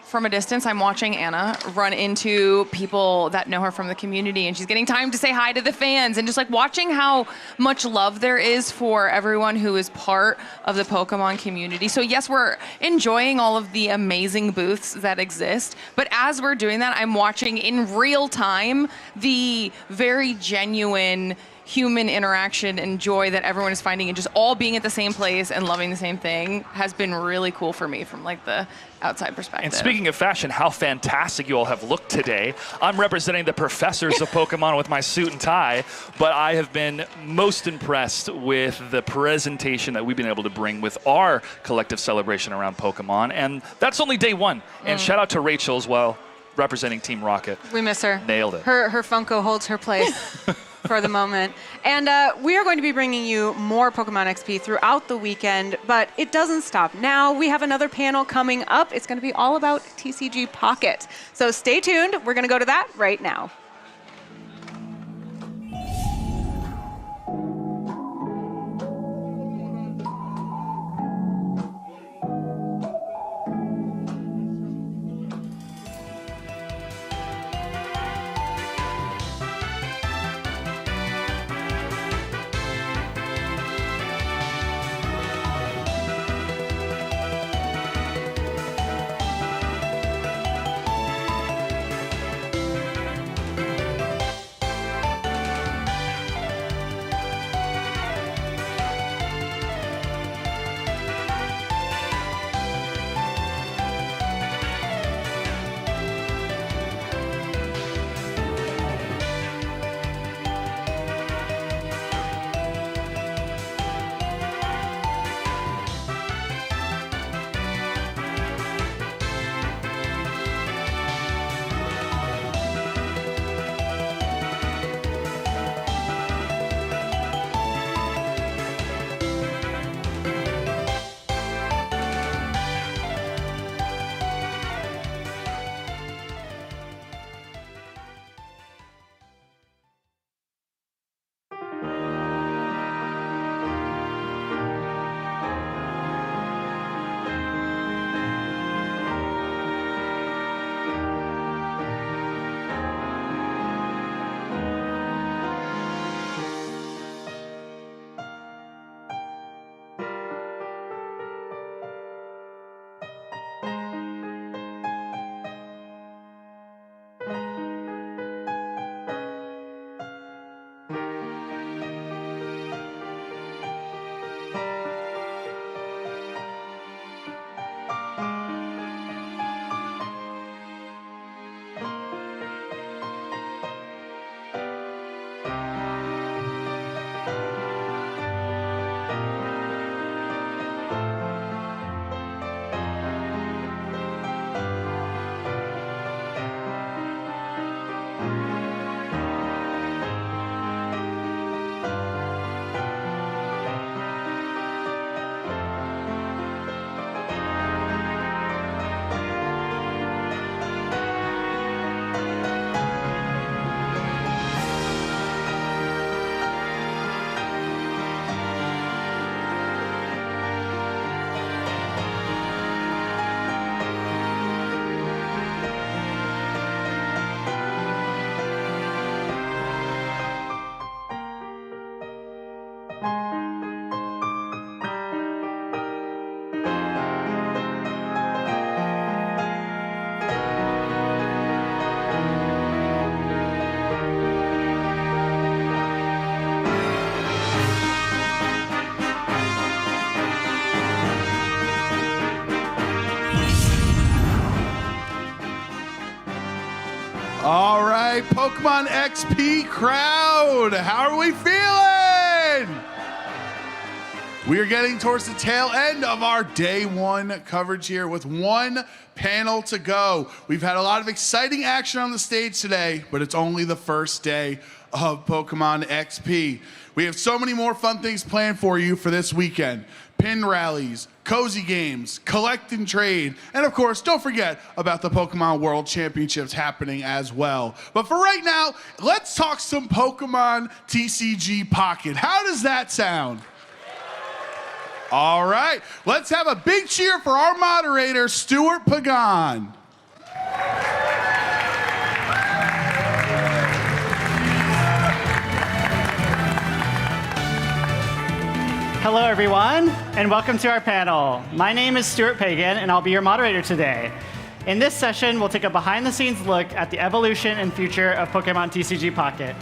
from a distance, I'm watching Anna run into people that know her from the community, and she's getting time to say hi to the fans, and just like watching how much love there is for everyone who is part of the Pokemon community. So yes, we're enjoying all of the amazing booths that exist, but as we're doing that, I'm watching in real time the very genuine human interaction and joy that everyone is finding and just all being at the same place and loving the same thing has been really cool for me from like the outside perspective. And speaking of fashion, how fantastic you all have looked today. I'm representing the professors of Pokemon with my suit and tie, but I have been most impressed with the presentation that we've been able to bring with our collective celebration around Pokemon. And that's only day one. And shout out to Rachel as well, representing Team Rocket. We miss her. Nailed it. Her Funko holds her place for the moment. And we are going to be bringing you more Pokemon XP throughout the weekend, but it doesn't stop now. We have another panel coming up. It's going to be all about TCG Pocket. So stay tuned. We're going to go to that right now. All right, Pokemon XP crowd, how are we feeling? We are getting towards the tail end of our day one coverage here with one panel to go. We've had a lot of exciting action on the stage today, but it's only the first day of Pokemon XP. We have so many more fun things planned for you for this weekend. Pin rallies, cozy games, collect and trade, and of course, don't forget about the Pokemon World Championships happening as well. But for right now, let's talk some Pokemon TCG Pocket. How does that sound? All right, let's have a big cheer for our moderator, Stuart Pagan. Hello, everyone, and welcome to our panel. My name is Stuart Pagan, and I'll be your moderator today. In this session, we'll take a behind-the-scenes look at the evolution and future of Pokemon TCG Pocket.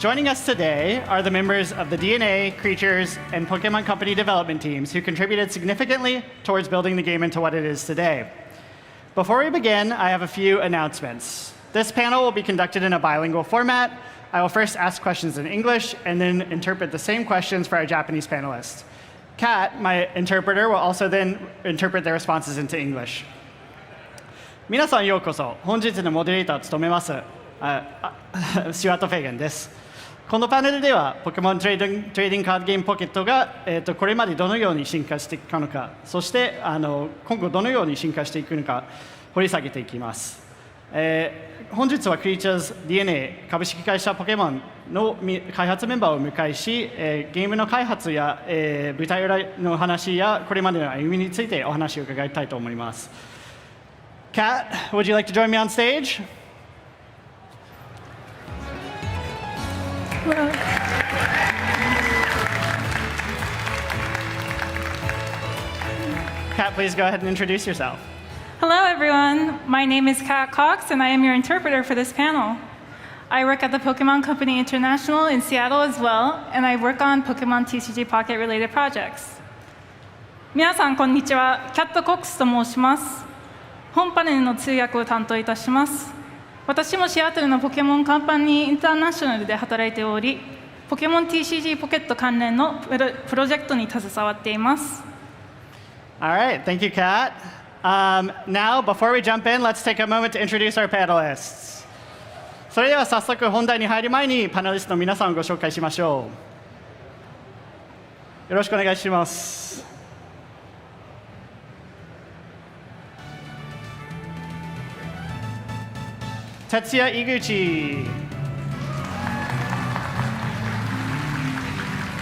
Joining us today are the members of the DNA, Creatures, and Pokemon Company development teams who contributed significantly towards building the game into what it is today. Before we begin, I have a few announcements. This panel will be conducted in a bilingual format. I will first ask questions in English and then interpret the same questions for our Japanese panelists. Kat, my interpreter, will also then interpret their responses into English. 皆さんようこそ。本日のモデレーターを務めます、スチュワート・フェーゲンです。このパネルでは、ポケモントレーディングカードゲームポケットが、これまでどのように進化していくのか、そして今後どのように進化していくのか、掘り下げていきます。本日はクリーチャーズ DNA 株式会社ポケモンの開発メンバーをお迎えし、ゲームの開発や、舞台裏の話やこれまでの歩みについてお話を伺いたいと思います。Kat, would you like to join me on stage? Kat, please go ahead and introduce yourself. Hello, everyone. My name is Kat Cox, and I am your interpreter for this panel. I work at the Pokemon Company International in Seattle as well, and I work on Pokemon TCG Pocket-related projects. 皆さん、こんにちは。キャット・コックスと申します。本パネルの通訳を担当いたします。私もシアトルのポケモンカンパニーインターナショナルで働いており、ポケモン TCG ポケット関連のプロジェクトに携わっています。All right, thank you, Kat. Now, before we jump in, let's take a moment to introduce our panelists. それでは早速本題に入る前にパネリストの皆さんをご紹介しましょう。よろしくお願いします。哲也井口、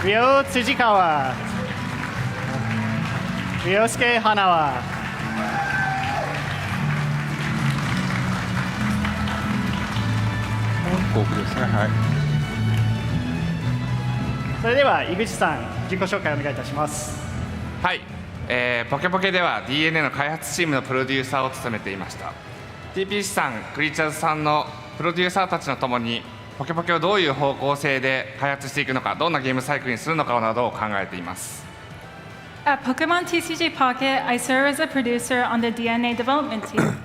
リオ辻川、リオスケ花輪、僕ですね。はい。それでは井口さん、自己紹介お願いいたします。はい、ポケポケでは DNA の開発チームのプロデューサーを務めていました。TPC さん、クリーチャーズさんのプロデューサーたちのともにポケポケをどういう方向性で開発していくのか、どんなゲームサイクルにするのかなどを考えています。At Pokemon TCG Pocket, I serve as a producer on the DNA development team.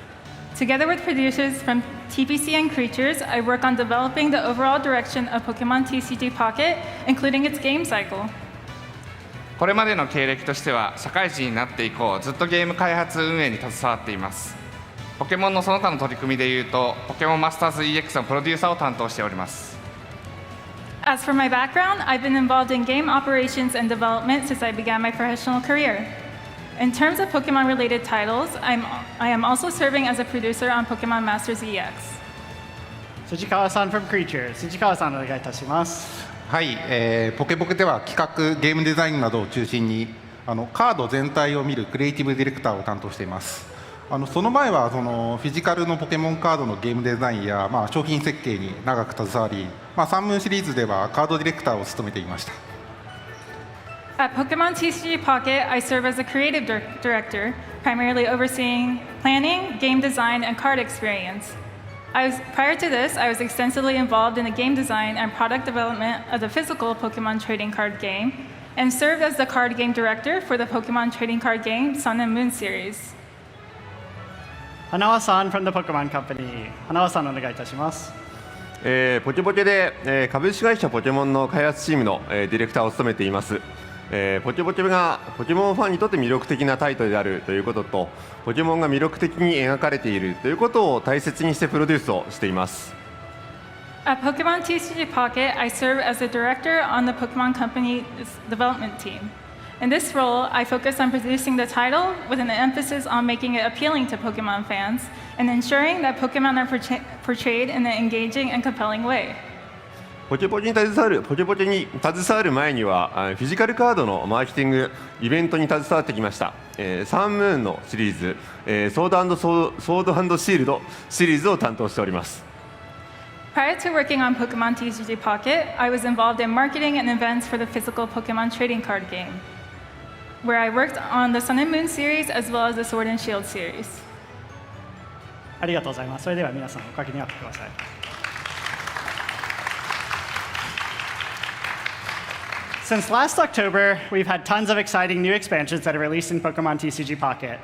Together with producers from TPC and Creatures, I work on developing the overall direction of Pokemon TCG Pocket, including its game cycle. これまでの経歴としては、社会人になって以降、ずっとゲーム開発運営に携わっています。ポケモンのその他の取り組みでいうと、ポケモンマスターズ EX のプロデューサーを担当しております。As for my background, I've been involved in game operations and development since I began my professional career. In terms of Pokemon-related titles, I am also serving as a producer on Pokemon Masters EX. 辻川さん from Creatures、辻川さんお願いいたします。はい、ポケポケでは企画、ゲームデザインなどを中心にカード全体を見るクリエイティブディレクターを担当しています。その前はフィジカルのポケモンカードのゲームデザインや、商品設計に長く携わり、サンムーンシリーズではカードディレクターを務めていました。At Pokemon TCG Pocket, I serve as a creative director, primarily overseeing planning, game design, and card experience. Prior to this, I was extensively involved in the game design and product development of the physical Pokemon trading card game, and served as the card game director for the Pokemon trading card game Sun and Moon series. 花輪さん from the Pokemon Company、花輪さんお願いいたします。ポケポケで、株式会社ポケモンの開発チームの、ディレクターを務めています。ポケポケがポケモンファンにとって魅力的なタイトルであるということと、ポケモンが魅力的に描かれているということを大切にしてプロデュースをしています。At Pokemon TCG Pocket, I serve as a director on the Pokemon Company's development team. In this role, I focus on producing the title with an emphasis on making it appealing to Pokemon fans and ensuring that Pokemon are portrayed in an engaging and compelling way. ポケポケに携わる前にはフィジカルカードのマーケティングイベントに携わってきました。サンムーンのシリーズ、ソード&シールドシリーズを担当しております。Prior to working on Pokemon TCG Pocket, I was involved in marketing and events for the physical Pokemon trading card game, where I worked on the Sun and Moon series as well as the Sword and Shield series. ありがとうございます。それでは皆さんお書きになってください。Since last October, we've had tons of exciting new expansions that are released in Pokemon TCG Pocket.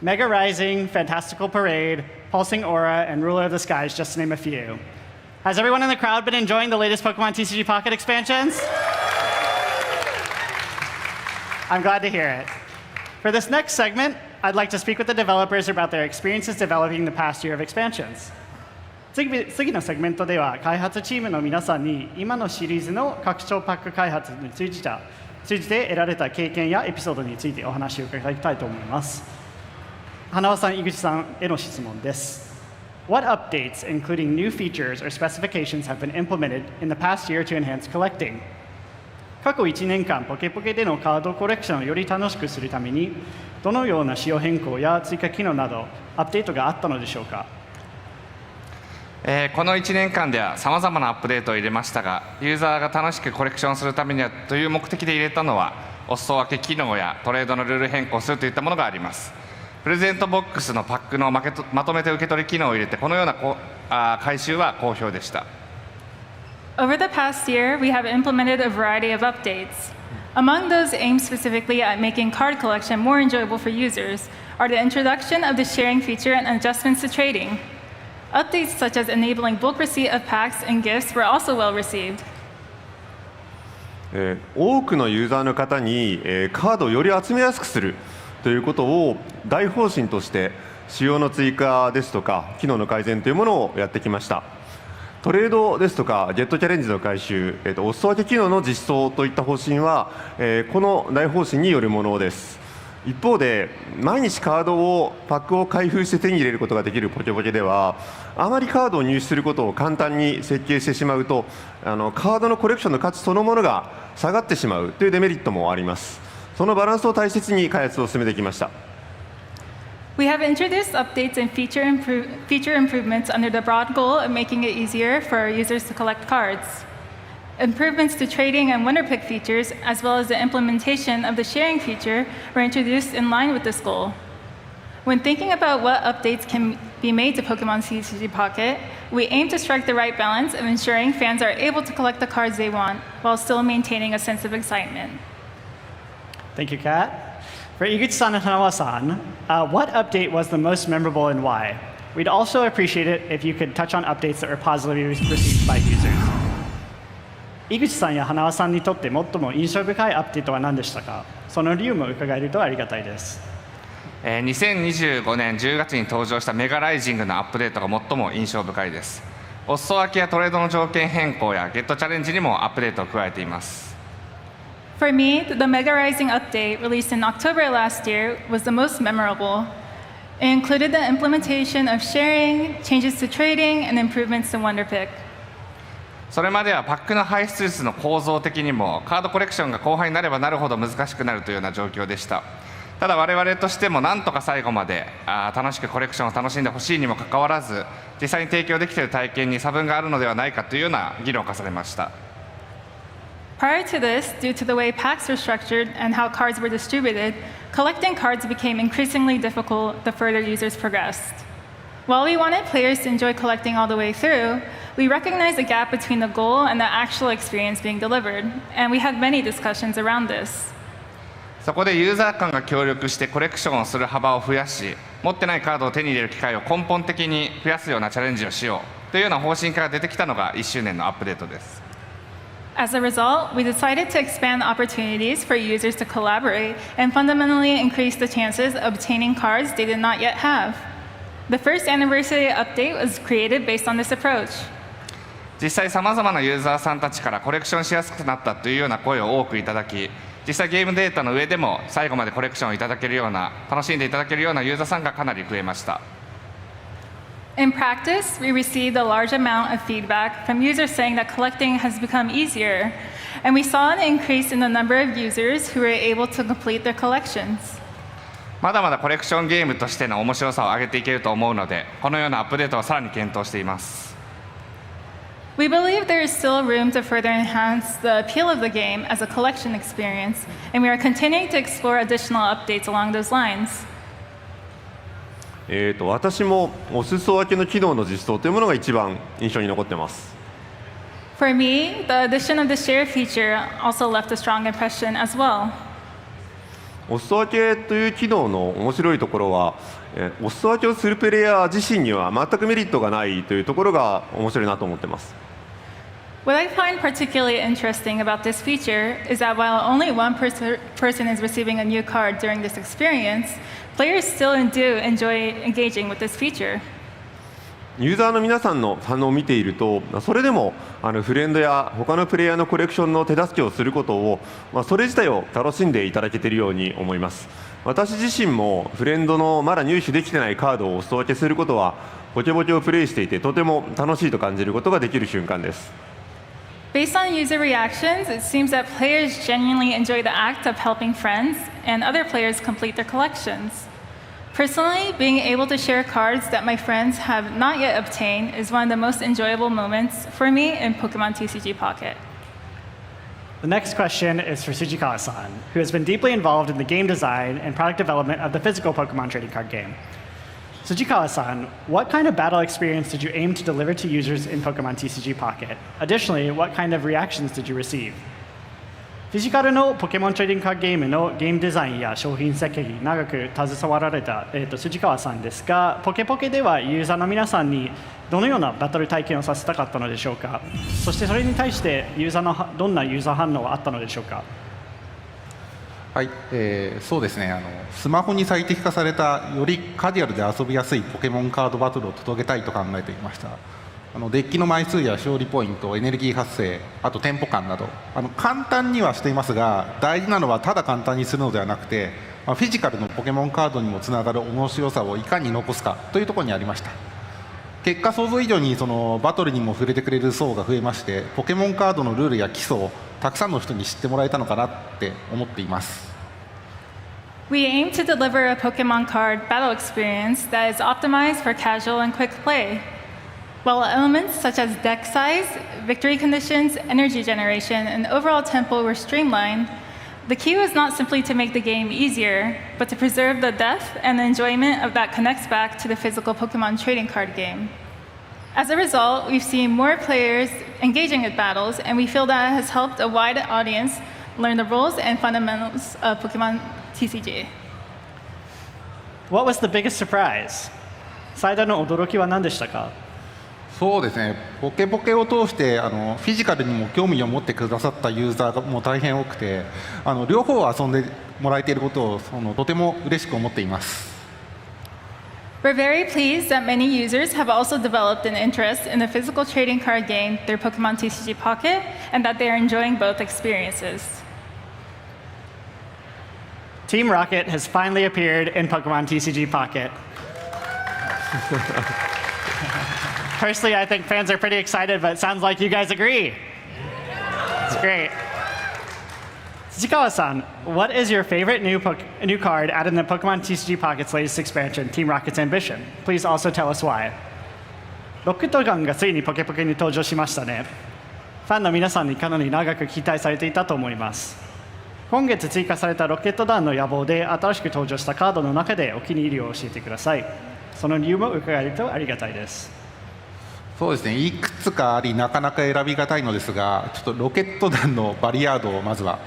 Mega Rising, Fantastical Parade, Pulsing Aura, and Ruler of the Skies, just to name a few. Has everyone in the crowd been enjoying the latest Pokemon TCG Pocket expansions? I'm glad to hear it. For this next segment, I'd like to speak with the developers about their experiences developing the past year of expansions. 次のセグメントでは開発チームの皆さんに今のシリーズの拡張パック開発に通じて得られた経験やエピソードについてお話を伺いたいと思います。花輪さん、井口さんへの質問です。What updates, including new features or specifications, have been implemented in the past year to enhance collecting? 過去1年間、ポケポケでのカードコレクションをより楽しくするために、どのような仕様変更や追加機能など、アップデートがあったのでしょうか。この1年間ではさまざまなアップデートを入れましたが、ユーザーが楽しくコレクションするためにはという目的で入れたのは、お裾分け機能やトレードのルール変更をするといったものがあります。プレゼントボックスのパックのまとめて受け取り機能を入れて、このような回収は好評でした。Over the past year, we have implemented a variety of updates. Among those aimed specifically at making card collection more enjoyable for users are the introduction of the sharing feature and adjustments to trading. Updates such as enabling bulk receipt of packs and gifts were also well received. 多くのユーザーの方にカードをより集めやすくするということを大方針として仕様の追加ですとか機能の改善というものをやってきました。トレードですとかゲットチャレンジの回収、お裾分け機能の実装といった方針は、この大方針によるものです。一方で毎日パックを開封して手に入れることができるポケポケでは、あまりカードを入手することを簡単に設計してしまうと、カードのコレクションの価値そのものが下がってしまうというデメリットもあります。そのバランスを大切に開発を進めてきました。We have introduced updates and feature improvements under the broad goal of making it easier for our users to collect cards. Improvements to trading and winner pick features, as well as the implementation of the sharing feature, were introduced in line with this goal. When thinking about what updates can be made to Pokemon TCG Pocket, we aim to strike the right balance of ensuring fans are able to collect the cards they want, while still maintaining a sense of excitement. Thank you, Kat. For Iguchi-san and Hanawa-san, what update was the most memorable and why? We'd also appreciate it if you could touch on updates that were positively received by users. 井口さんや花輪さんにとって最も印象深いアップデートは何でしたか。その理由も伺えるとありがたいです。2025年10月に登場したメガライジングのアップデートが最も印象深いです。お裾分けやトレードの条件変更やゲットチャレンジにもアップデートを加えています。For me, the Mega Rising update released in October last year was the most memorable. It included the implementation of sharing, changes to trading, and improvements to Wonder Pick. それまではパックの排出率の構造的にもカードコレクションが後半になればなるほど難しくなるというような状況でした。ただ我々としてもなんとか最後まで楽しくコレクションを楽しんでほしいにもかかわらず、実際に提供できている体験に差分があるのではないかというような議論を重ねました。Prior to this, due to the way packs were structured and how cards were distributed, collecting cards became increasingly difficult the further users progressed. While we wanted players to enjoy collecting all the way through, we recognized a gap between the goal and the actual experience being delivered, and we had many discussions around this. そこでユーザー間が協力してコレクションをする幅を増やし、持ってないカードを手に入れる機会を根本的に増やすようなチャレンジをしようというような方針から出てきたのが1周年のアップデートです。As a result, we decided to expand opportunities for users to collaborate and fundamentally increase the chances of obtaining cards they did not yet have. The first anniversary update was created based on this approach. 実際さまざまなユーザーさんたちからコレクションしやすくなったというような声を多くいただき、実際ゲームデータの上でも最後までコレクションをいただけるような、楽しんでいただけるようなユーザーさんがかなり増えました。In practice, we received a large amount of feedback from users saying that collecting has become easier, and we saw an increase in the number of users who were able to complete their collections. まだまだコレクションゲームとしての面白さを上げていけると思うので、このようなアップデートをさらに検討しています。We believe there is still room to further enhance the appeal of the game as a collection experience, and we are continuing to explore additional updates along those lines. 私もお裾分けの機能の実装というものが一番印象に残ってます。For me, the addition of the share feature also left a strong impression as well. お裾分けという機能の面白いところは、お裾分けをするプレイヤー自身には全くメリットがないというところが面白いなと思っています。What I find particularly interesting about this feature is that while only one person is receiving a new card during this experience, players still do enjoy engaging with this feature. ユーザーの皆さんの反応を見ていると、それでもフレンドや他のプレイヤーのコレクションの手助けをすることを、それ自体を楽しんでいただけているように思います。私自身もフレンドのまだ入手できてないカードをお裾分けすることは、ポケポケをプレイしていてとても楽しいと感じることができる瞬間です。Based on user reactions, it seems that players genuinely enjoy the act of helping friends and other players complete their collections. Personally, being able to share cards that my friends have not yet obtained is one of the most enjoyable moments for me in Pokemon TCG Pocket. The next question is for Tsujikawa-san, who has been deeply involved in the game design and product development of the physical Pokemon trading card game. Tsujikawa-san, what kind of battle experience did you aim to deliver to users in Pokemon TCG Pocket? Additionally, what kind of reactions did you receive? フィジカルのポケモントレーディングカードゲームのゲームデザインや商品設計に長く携わられた、辻川さんですが、ポケポケではユーザーの皆さんにどのようなバトル体験をさせたかったのでしょうか。そしてそれに対してどんなユーザー反応があったのでしょうか。はい、そうですね、スマホに最適化されたよりカジュアルで遊びやすいポケモンカードバトルを届けたいと考えていました。デッキの枚数や勝利ポイント、エネルギー発生、あとテンポ感など簡単にはしていますが、大事なのはただ簡単にするのではなくて、フィジカルのポケモンカードにもつながる面白さをいかに残すかというところにありました。結果想像以上にバトルにも触れてくれる層が増えまして、ポケモンカードのルールや基礎をたくさんの人に知ってもらえたのかなって思っています。We aim to deliver a Pokemon card battle experience that is optimized for casual and quick play. While elements such as deck size, victory conditions, energy generation, and overall tempo were streamlined, the key was not simply to make the game easier, but to preserve the depth and the enjoyment of that connects back to the physical Pokemon trading card game. As a result, we've seen more players engaging with battles, and we feel that has helped a wide audience learn the rules and fundamentals of Pokemon TCG. What was the biggest surprise? 最大の驚きは何でしたか？そうですね、ポケポケを通してフィジカルにも興味を持ってくださったユーザーがもう大変多くて、両方遊んでもらえていることをとても嬉しく思っています。We're very pleased that many users have also developed an interest in the physical trading card game through Pokemon TCG Pocket, and that they are enjoying both experiences. Team Rocket has finally appeared in Pokemon TCG Pocket. Personally, I think fans are pretty excited, but it sounds like you guys agree. It's great. Tsujikawa-san, what is your favorite new card added in the Pokemon TCG Pocket's latest expansion, Team Rocket's Ambition? Please also tell us why. ロケットガンがついにポケポケに登場しましたね。ファンの皆さんにかなり長く期待されていたと思います。今月追加されたロケット弾の野望で新しく登場したカードの中でお気に入りを教えてください。その理由も伺えるとありがたいです。そうですね、いくつかありなかなか選びがたいのですが、ちょっとロケット弾のバリアードをまずは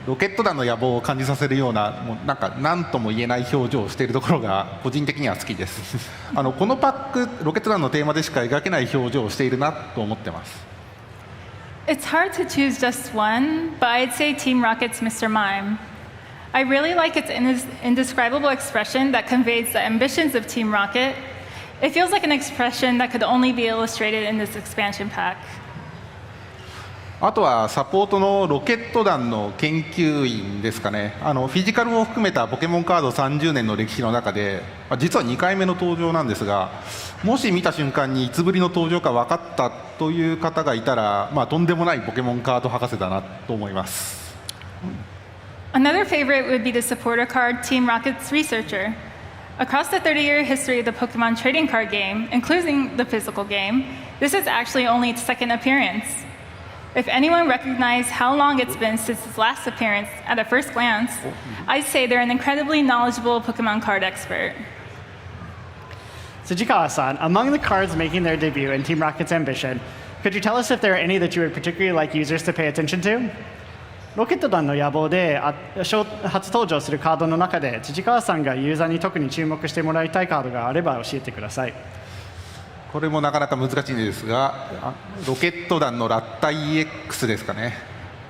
ロケット弾の野望を感じさせるような、もう何とも言えない表情をしているところが個人的には好きですこのパック、ロケット弾のテーマでしか描けない表情をしているなと思ってます。It's hard to choose just one, but I'd say Team Rocket's Mr. Mime. I really like its indescribable expression that conveys the ambitions of Team Rocket. It feels like an expression that could only be illustrated in this expansion pack. あとはサポートのロケット弾の研究員ですかね。フィジカルを含めたポケモンカード30年の歴史の中で実は2回目の登場なんですが、もし見た瞬間にいつぶりの登場か分かったという方がいたら、とんでもないポケモンカード博士だなと思います。Another favorite would be the supporter card Team Rocket's Researcher. Across the 30-year history of the Pokemon trading card game, including the physical game, this is actually only its second appearance. If anyone recognized how long it's been since its last appearance at a first glance, I'd say they're an incredibly knowledgeable Pokemon card expert. Tsujikawa-san, among the cards making their debut in Team Rocket's Ambition, Could you tell us if there are any that you would particularly like users to pay attention to? ロケット団の野望で初登場するカードの中で辻川さんがユーザーに特に注目してもらいたいカードがあれば教えてください。これもなかなか難しいんですが、ロケット団のラッタ EX ですかね。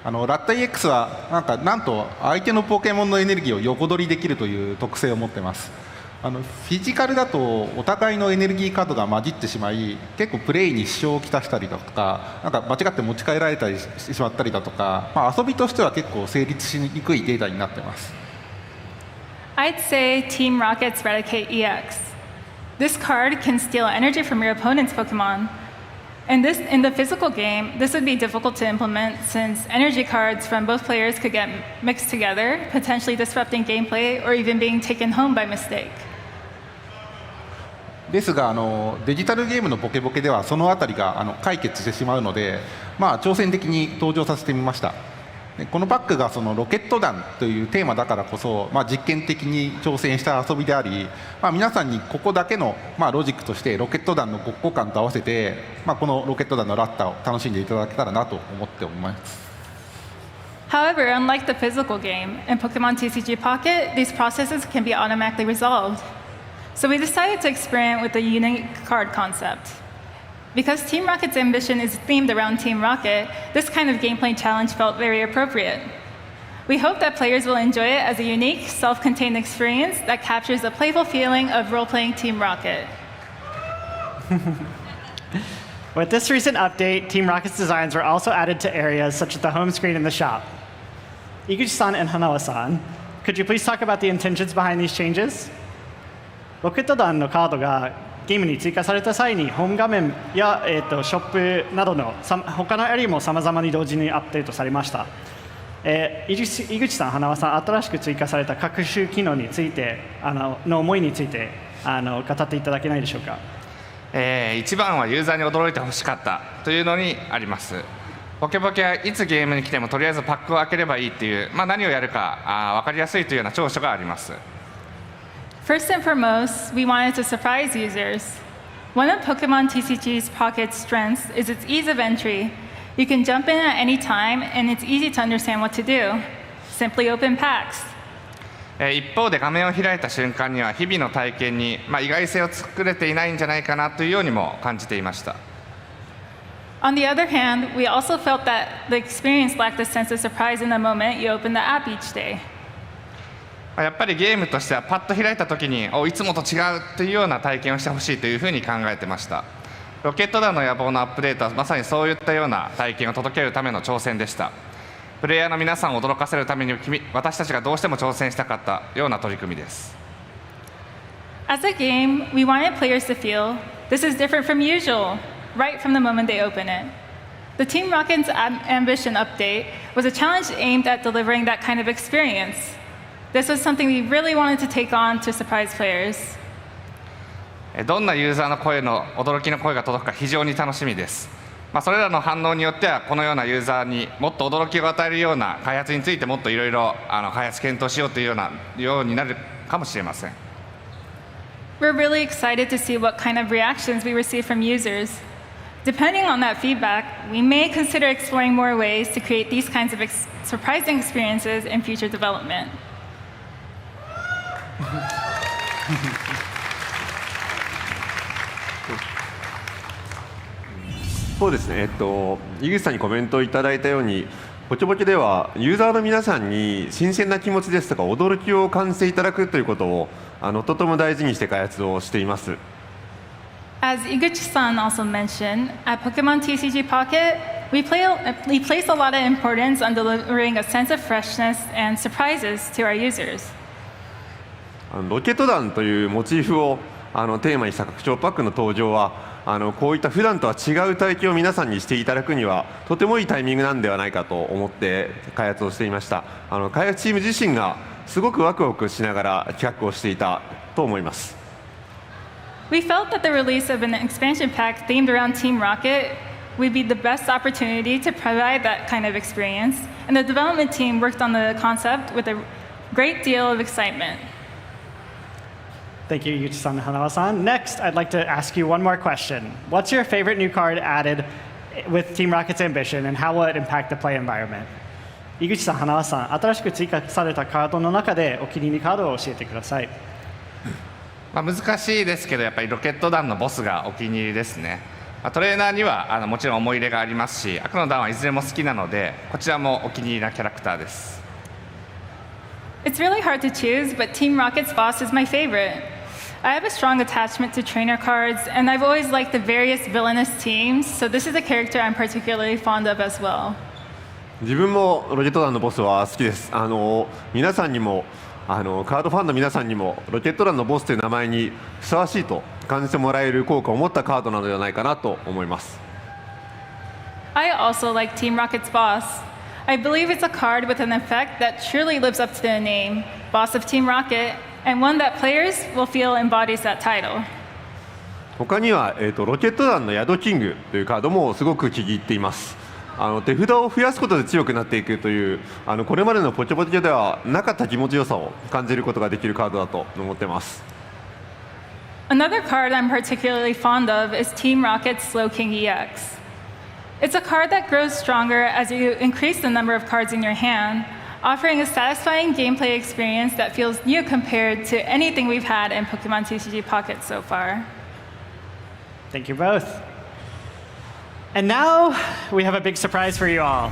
ラッタ EX はなんと相手のポケモンのエネルギーを横取りできるという特性を持っています。フィジカルだとお互いのエネルギーカードが混じってしまい、結構プレイに支障をきたしたりだとか、間違って持ち帰られたりしてしまったりだとか、遊びとしては結構成立しにくいデータになっています。I'd say Team Rocket's Eradicate EX. This card can steal energy from your opponent's Pokemon. And in the physical game, this would be difficult to implement since energy cards from both players could get mixed together, potentially disrupting gameplay or even being taken home by mistake. ですがデジタルゲームのポケポケではそのあたりが解決してしまうので、挑戦的に登場させてみました。このパックがそのロケット団というテーマだからこそ、実験的に挑戦した遊びであり、皆さんにここだけの、ロジックとしてロケット団のごっこ感と合わせて、このロケット団のラッタを楽しんでいただけたらなと思っております。However, unlike the physical game, in Pokemon TCG Pocket, these processes can be automatically resolved. So we decided to experiment with the unique card concept. Because Team Rocket's ambition is themed around Team Rocket, this kind of gameplay challenge felt very appropriate. We hope that players will enjoy it as a unique, self-contained experience that captures the playful feeling of role-playing Team Rocket. With this recent update, Team Rocket's designs were also added to areas such as the home screen and the shop. Iguchi-san and Hanawa-san, could you please talk about the intentions behind these changes? ロケット団のカードがゲームに追加された際にホーム画面や、ショップなどの他のエリアもさまざまに同時にアップデートされました。井口さん、花輪さん、新しく追加された各種機能についての思いについて語っていただけないでしょうか。一番はユーザーに驚いてほしかったというのにあります。ポケポケはいつゲームに来てもとりあえずパックを開ければいいっていう、何をやるか分かりやすいというような長所があります。First and foremost, we wanted to surprise users. One of Pokemon TCG's Pocket's strengths is its ease of entry. You can jump in at any time, and it's easy to understand what to do. Simply open packs. 一方で画面を開いた瞬間には日々の体験に、意外性を作れていないんじゃないかなというようにも感じていました。On the other hand, we also felt that the experience lacked a sense of surprise in the moment you open the app each day. やっぱりゲームとしてはパッと開いた時にいつもと違うというような体験をしてほしいというふうに考えてました。ロケット団の野望のアップデートはまさにそういったような体験を届けるための挑戦でした。プレイヤーの皆さんを驚かせるために私たちがどうしても挑戦したかったような取り組みです。As a game, we wanted players to feel this is different from usual, right from the moment they open it. The Team Rocket's Ambition update was a challenge aimed at delivering that kind of experience. This was something we really wanted to take on to surprise players. どんなユーザーの声の驚きの声が届くか非常に楽しみです。それらの反応によってはこのようなユーザーにもっと驚きを与えるような開発についてもっといろいろ開発検討しようというようになるかもしれません。We're really excited to see what kind of reactions we receive from users. Depending on that feedback, we may consider exploring more ways to create these kinds of surprising experiences in future development. そうですね、井口さんにコメントをいただいたように、ポチポチではユーザーの皆さんに新鮮な気持ちですとか驚きを感じていただくということをとても大事にして開発をしています。As Iguchi-san also mentioned, at Pokemon TCG Pocket, we place a lot of importance on delivering a sense of freshness and surprises to our users. ロケット団というモチーフをテーマにした拡張パックの登場はこういった普段とは違う体験を皆さんにしていただくにはとてもいいタイミングなんではないかと思って開発をしていました。開発チーム自身がすごくワクワクしながら企画をしていたと思います。We felt that the release of an expansion pack themed around Team Rocket would be the best opportunity to provide that kind of experience, and the development team worked on the concept with a great deal of excitement. Thank you, Yuchi-san and Hanawa-san. Next, I'd like to ask you one more question. What's your favorite new card added with Team Rocket's ambition, and how will it impact the play environment? 井口さん、花輪さん、新しく追加されたカードの中でお気に入りカードを教えてください。難しいですけど、やっぱりロケット団のボスがお気に入りですね。トレーナーにはもちろん思い入れがありますし、悪の団はいずれも好きなので、こちらもお気に入りなキャラクターです。It's really hard to choose, but Team Rocket's boss is my favorite. I have a strong attachment to trainer cards, and I've always liked the various villainous teams, so this is a character I'm particularly fond of as well. 自分もロケット団のボスは好きです。皆さんにもカードファンの皆さんにもロケット団のボスという名前にふさわしいと感じてもらえる効果を持ったカードなのではないかなと思います。I also like Team Rocket's boss. I believe it's a card with an effect that truly lives up to the name, Boss of Team Rocket, and one that players will feel embodies that title. 他には、ロケット団のヤドキングというカードもすごく気に入っています。手札を増やすことで強くなっていくというこれまでのポケポケではなかった気持ちよさを感じることができるカードだと思っています。Another card I'm particularly fond of is Team Rocket's Slow King EX. It's a card that grows stronger as you increase the number of cards in your hand, offering a satisfying gameplay experience that feels new compared to anything we've had in Pokémon TCG Pocket so far. Thank you both. And now we have a big surprise for you all.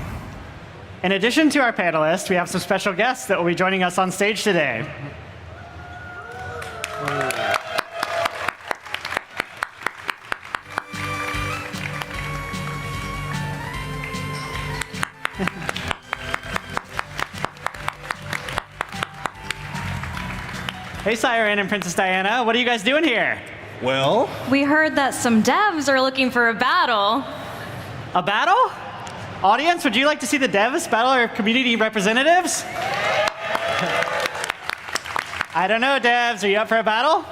In addition to our panelists, we have some special guests that will be joining us on stage today. Hey, Siren and Princess Diana, what are you guys doing here? Well, we heard that some devs are looking for a battle. A battle? Audience, would you like to see the devs battle our community representatives? I don't know, devs. Are you up for a battle?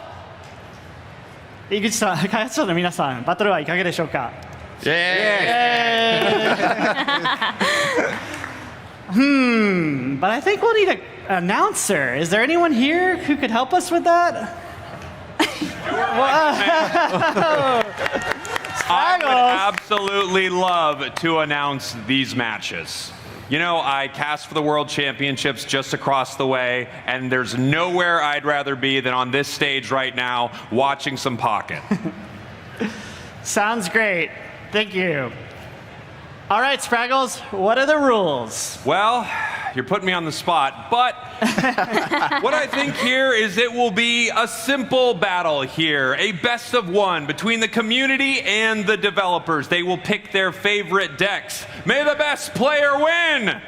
井口さん、開発者の皆さん、バトルはいかがでしょうか? But I think we'll need an announcer. Is there anyone here who could help us with that? I would absolutely love to announce these matches. You know, I cast for the World Championships just across the way, and there's nowhere I'd rather be than on this stage right now watching some Pocket. Sounds great. Thank you. All right, Spraggles, what are the rules? Well, you're putting me on the spot, but what I think here is it will be a simple battle here, a best of one between the community and the developers. They will pick their favorite decks. May the best player win!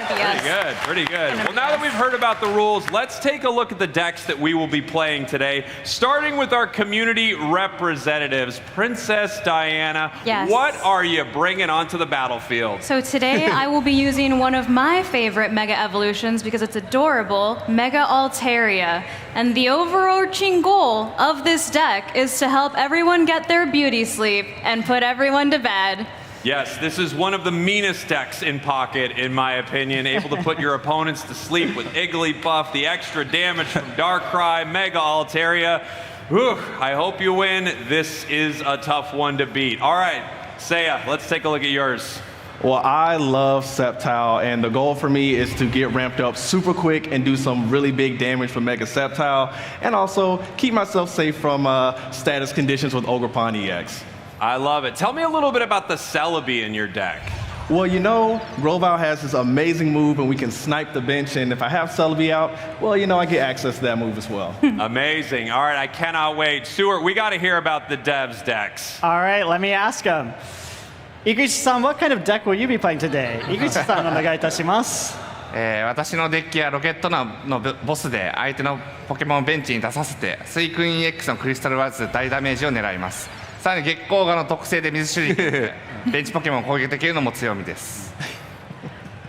Pretty good, pretty good. Well, now that we've heard about the rules, let's take a look at the decks that we will be playing today, starting with our community representatives. Princess Diana, yes. What are you bringing onto the battlefield? So today I will be using one of my favorite Mega Evolutions because it's adorable, Mega Altaria. And the overarching goal of this deck is to help everyone get their beauty sleep and put everyone to bed. Yes, this is one of the meanest decks in Pocket, in my opinion. Able to put your opponents to sleep with Igglybuff, the extra damage from Darkrai, Mega Altaria. Whew, I hope you win. This is a tough one to beat. All right, Seiya, let's take a look at yours. Well, I love Sceptile, and the goal for me is to get ramped up super quick and do some really big damage for Mega Sceptile, and also keep myself safe from status conditions with Ogerpon EX. I love it. Tell me a little bit about the Celebi in your deck. Well, you know, Grovyle has this amazing move, and we can snipe the bench, and if I have Celebi out, well, you know, I get access to that move as well. Amazing. All right, I cannot wait. Stuart, we got to hear about the devs' decks. All right, let me ask them. Iguchi-san, what kind of deck will you be playing today? Iguchi-san, お願いいたします。私のデッキはロケットのボスで相手のポケモンをベンチに出させてスイクイーン EX のクリスタルワーズで大ダメージを狙います。さらに月光河の特性で水手裏剣でベンチポケモンを攻撃できるのも強みです。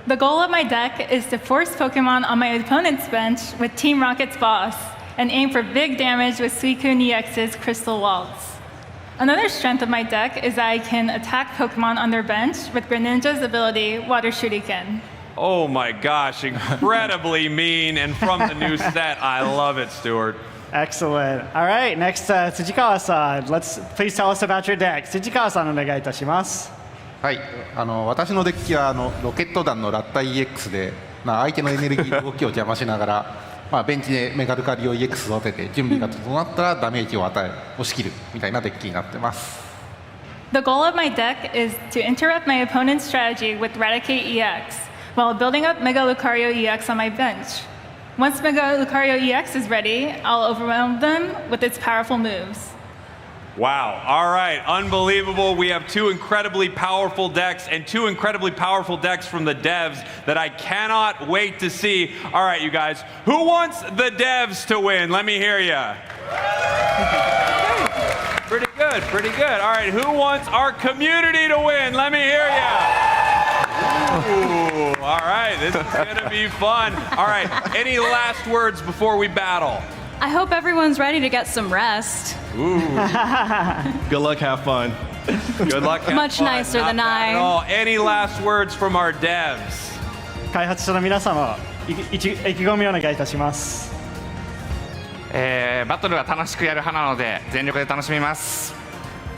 The goal of my deck is to force Pokemon on my opponent's bench with Team Rocket's boss and aim for big damage with Suicune EX's Crystal Waltz. Another strength of my deck is that I can attack Pokemon on their bench with Greninja's ability, Water Shuriken. Oh my gosh, incredibly mean, and from the new set, I love it, Stuart. Excellent. All right, next, Tsujikawa-san. Please tell us about your deck. Tsujikawa-san, お願いいたします。はい、私のデッキはロケット弾のラッタ EX で、相手のエネルギーの動きを邪魔しながら、ベンチでメガルカリオ EX を当てて準備が整ったらダメージを押し切るみたいなデッキになってます。The goal of my deck is to interrupt my opponent's strategy with Raticate EX while building up Mega Lucario EX on my bench. Once Mega Lucario EX is ready, I'll overwhelm them with its powerful moves. Wow. All right. Unbelievable. We have two incredibly powerful decks and two incredibly powerful decks from the devs that I cannot wait to see. All right, you guys. Who wants the devs to win? Let me hear ya. Pretty good. Pretty good. All right. Who wants our community to win? Let me hear ya. Ooh, all right. This is going to be fun. All right. Any last words before we battle? I hope everyone's ready to get some rest. Ooh. Good luck, have fun. Good luck, have Much fun. nicer Not than bad I. at all. Any last words from our devs? 開発者の皆様、意気込みをお願いいたします。バトルは楽しくやる派なので全力で楽しみます。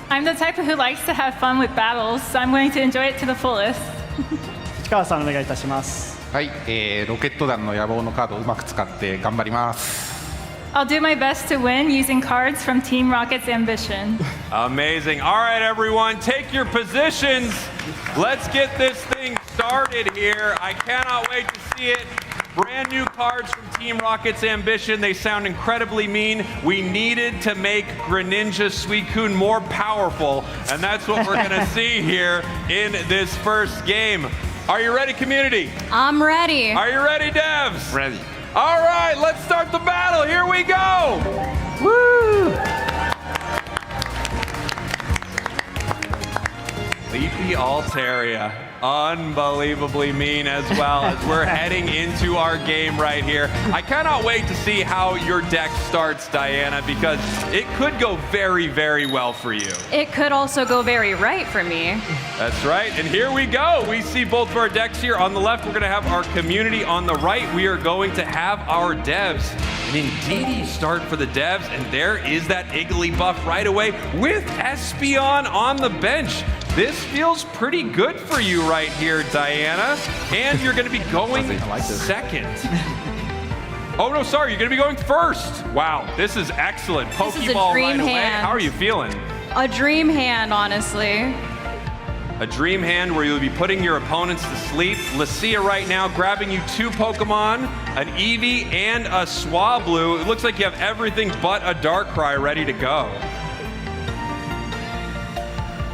I'm the type who likes to have fun with battles, so I'm going to enjoy it to the fullest. 市川さんお願いいたします。はい、ロケット弾の野望のカードをうまく使って頑張ります。 I'll do my best to win using cards from Team Rocket's Ambition. Amazing. All right, everyone, take your positions. Let's get this thing started here. I cannot wait to see it. Brand new cards from Team Rocket's Ambition. They sound incredibly mean. We needed to make Greninja Suicune more powerful, and that's what we're going to see here in this first game. Are you ready, community? I'm ready. Are you ready, devs? Ready. All right, let's start the battle. Here we go. Woo! Leafy Altaria. Unbelievably mean as well as we're heading into our game right here. I cannot wait to see how your deck starts, Diana, because it could go very, very well for you. It could also go very right for me. That's right, and here we go. We see both of our decks here. On the left, we're going to have our community. On the right, we are going to have our devs. And indeed, start for the devs, and there is that Igglybuff right away with Espeon on the bench. This feels pretty good for you right here, Diana. And you're going to be going second. Oh, no, sorry. You're going to be going first. Wow, this is excellent. This is a Pokeball dream right away. hand. How are you feeling? A dream hand, honestly. A dream hand where you'll be putting your opponents to sleep. Lucia right now grabbing you two Pokemon, an Eevee and a Swablu. It looks like you have everything but a Darkrai ready to go.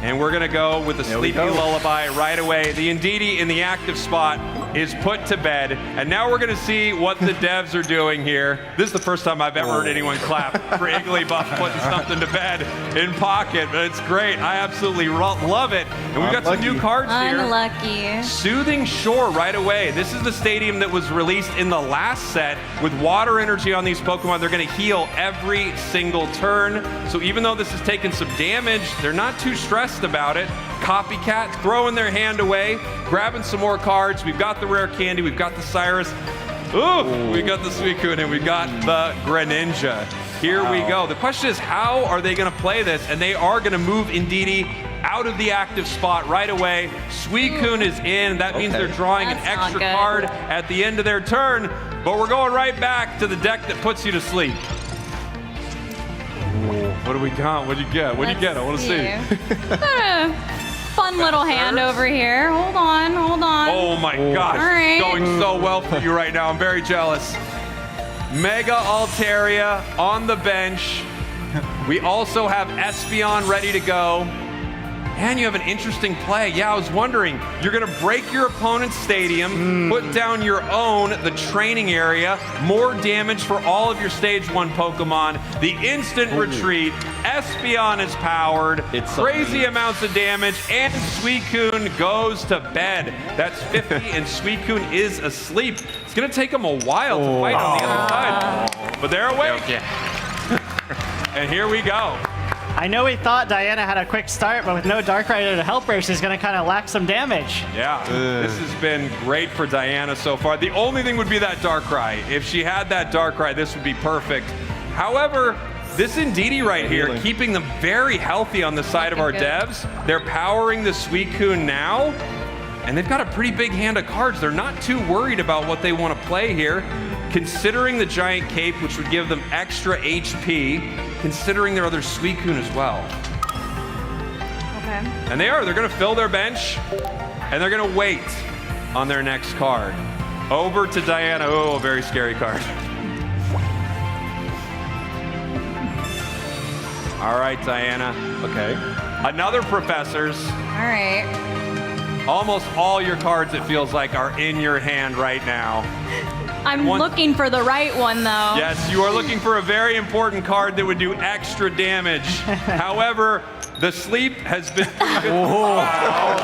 And we're going to go with the Sleepy Lullaby right away. The Indeedee in the active spot is put to bed. And now we're going to see what the devs are doing here. This is the first time I've ever heard anyone clap for Igglybuff putting something to bed in Pocket. But it's great. I absolutely love it. And we've got some new cards here. Unlucky. Soothing Shore right away. This is the stadium that was released in the last set. With water energy on these Pokemon, they're going to heal every single turn. So even though this has taken some damage, they're not too stressed about it. Copycat throwing their hand away, grabbing some more cards. We've got the rare candy, we've got the Cyrus. Ooh, we got the Suicune, and we got the Greninja. Here we go. The question is, how are they going to play this? And they are going to move Indeedee out of the active spot right away. Suicune is in. That means they're drawing an extra card at the end of their turn. But we're going right back to the deck that puts you to sleep. What do we got? What do you get? What do you get? I want to see. Fun little hand over here. Hold on, hold on. Oh my gosh, All right. it's going so well for you right now. I'm very jealous. Mega Altaria on the bench. We also have Espeon ready to go. And you have an interesting play. Yeah, I was wondering, you're going to break your opponent's stadium, put down your own, the training area, more damage for all of your Stage 1 Pokemon, the instant retreat, Espeon is powered, crazy amounts of damage, and Suicune goes to bed. That's 50, and Suicune is asleep. It's going to take him a while to fight on the other side, but they're awake. And here we go. I know we thought Diana had a quick start, but with no Darkrai to help her, she's going to kind of lack some damage. Yeah, this has been great for Diana so far. The only thing would be that Darkrai. If she had that Darkrai, this would be perfect. However, this Indeedee right here, keeping them very healthy on the side of our devs. They're powering the Suicune now, and they've got a pretty big hand of cards. They're not too worried about what they want to play here, considering the Giant Cape, which would give them extra HP, considering their other Suicune as well. Okay. And they're going to fill their bench, and they're going to wait on their next card. Over to Diana. Oh, a very scary card. All right, Diana. Okay. Another Professor's. All right. Almost all your cards, it feels like, are in your hand right now. I'm looking for the right one, though. Yes, you are looking for a very important card that would do extra damage. However, the sleep has been pretty good. Oh,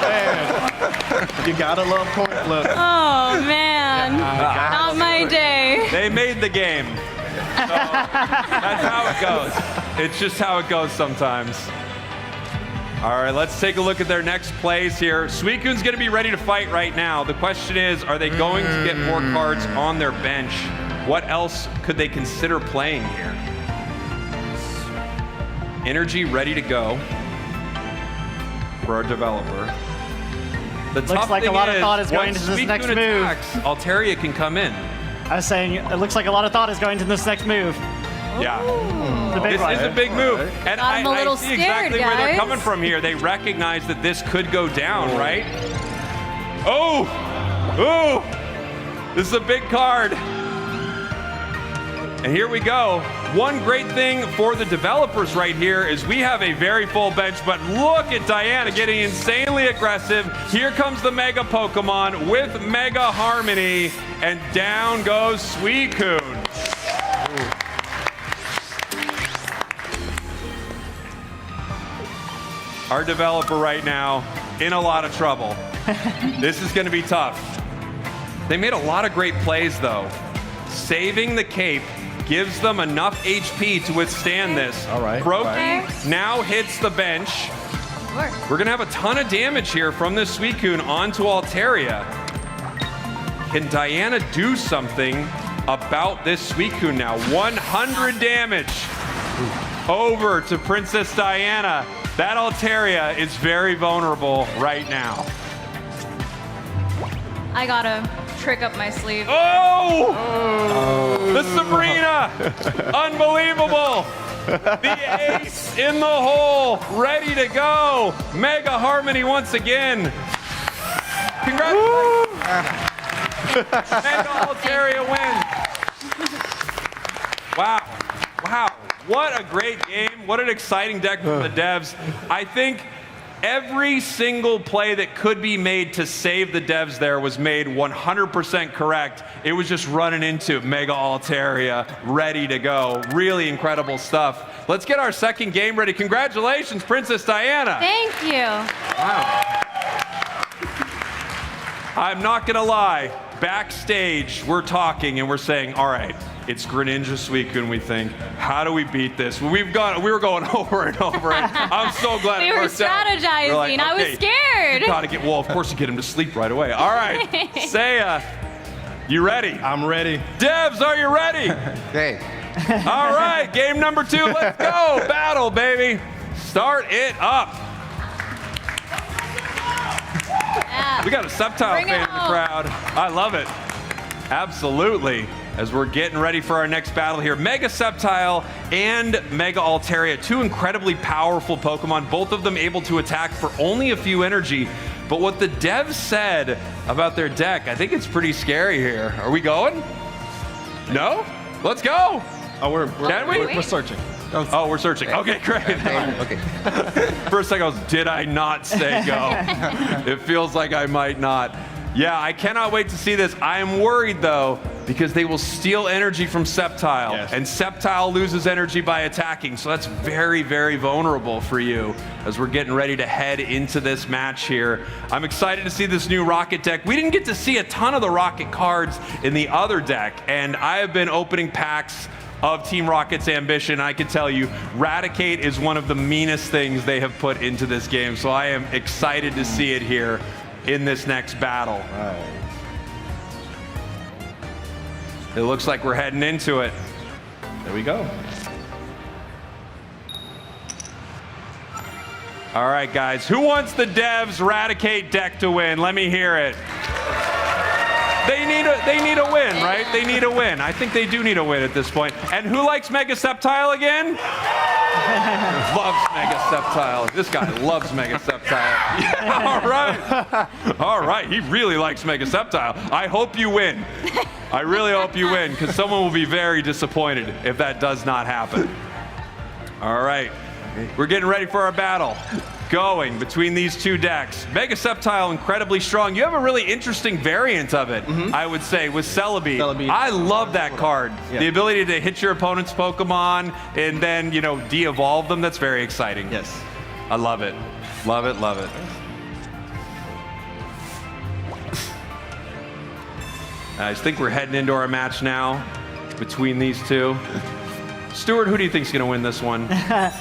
man. You gotta love point look. Oh, man. Not my day. They made the game. So that's how it goes. It's just how it goes sometimes. All right, let's take a look at their next plays here. Suicune's going to be ready to fight right now. The question is, are they going to get more cards on their bench? What else could they consider playing here? Energy ready to go for our developer. The Looks like a lot of thought is going into this next move. Altaria can come in. I was saying, it looks like a lot of thought is going into this next move. Yeah. This is a big move. And Got him a little I see scared, exactly where they're guys. coming from here. They recognize that this could go down, right? Oh! Oh! This is a big card. And here we go. One great thing for the developers right here is we have a very full bench, but look at Diana getting insanely aggressive. Here comes the Mega Pokemon with Mega Harmony, and down goes Suicune. Our developer right now in a lot of trouble. This is going to be tough. They made a lot of great plays, though. Saving the cape gives them enough HP to withstand this. All right. Brokey now hits the bench. We're going to have a ton of damage here from this Suicune onto Altaria. Can Diana do something about this Suicune now? 100 damage over to Princess Diana. That Altaria is very vulnerable right now. I got a trick up my sleeve. Oh! The Sabrina! Unbelievable! The ace in the hole, ready to go. Mega Harmony once again. Congratulations. Mega Altaria wins. Wow. Wow. What a great game. What an exciting deck from the devs. I think every single play that could be made to save the devs there was made 100% correct. It was just running into Mega Altaria, ready to go. Really incredible stuff. Let's get our second game ready. Congratulations, Princess Diana. Thank you. Wow. I'm not going to lie. Backstage, we're talking and we're saying, all right, it's Greninja Suicune, we think. How do we beat this? We were going over and over. And I'm so glad We it were worked out. strategizing. We're like, I was okay, scared. You gotta get, well, of course you get him to sleep right away. All right, Seiya, you ready? I'm ready. Devs, are you ready? Okay. All right, game number 2, let's go. Battle, baby. Start it up. We got a Sceptile Bring it fan in the home. crowd. I love it. Absolutely. As we're getting ready for our next battle here, Mega Sceptile and Mega Altaria, two incredibly powerful Pokemon, both of them able to attack for only a few energy. But what the devs said about their deck, I think it's pretty scary here. Are we going? No? Let's go. Oh, we're searching. Oh, we're searching. Okay, great. Okay. For a second, I was, did I not say go? It feels like I might not. Yeah, I cannot wait to see this. I am worried, though, because they will steal energy from Sceptile. Yes. And Sceptile loses energy by attacking, so that's very, very vulnerable for you as we're getting ready to head into this match here. I'm excited to see this new Rocket deck. We didn't get to see a ton of the Rocket cards in the other deck, and I have been opening packs of Team Rocket's ambition. I can tell you, Raticate is one of the meanest things they have put into this game, so I am excited to see it here in this next battle. It looks like we're heading into it. There we go. All right, guys. Who wants the Devs Raticate deck to win? Let me hear it. They need a win, right? They need a win. I think they do need a win at this point. And who likes Mega Sceptile again? Loves Mega Sceptile. This guy loves Mega Sceptile. Yeah, all right. All right. He really likes Mega Sceptile. I hope you win. I really hope you win, because someone will be very disappointed if that does not happen. All right. We're getting ready for our battle. Going between these two decks. Mega Sceptile, incredibly strong. You have a really interesting variant of it, I would say, with Celebi. I love that card. Yeah. The ability to hit your opponent's Pokemon and then, you know, de-evolve them. That's very exciting. Yes. I love it. Love it, love it. I think we're heading into our match now between these two. Stuart, who do you think is going to win this one?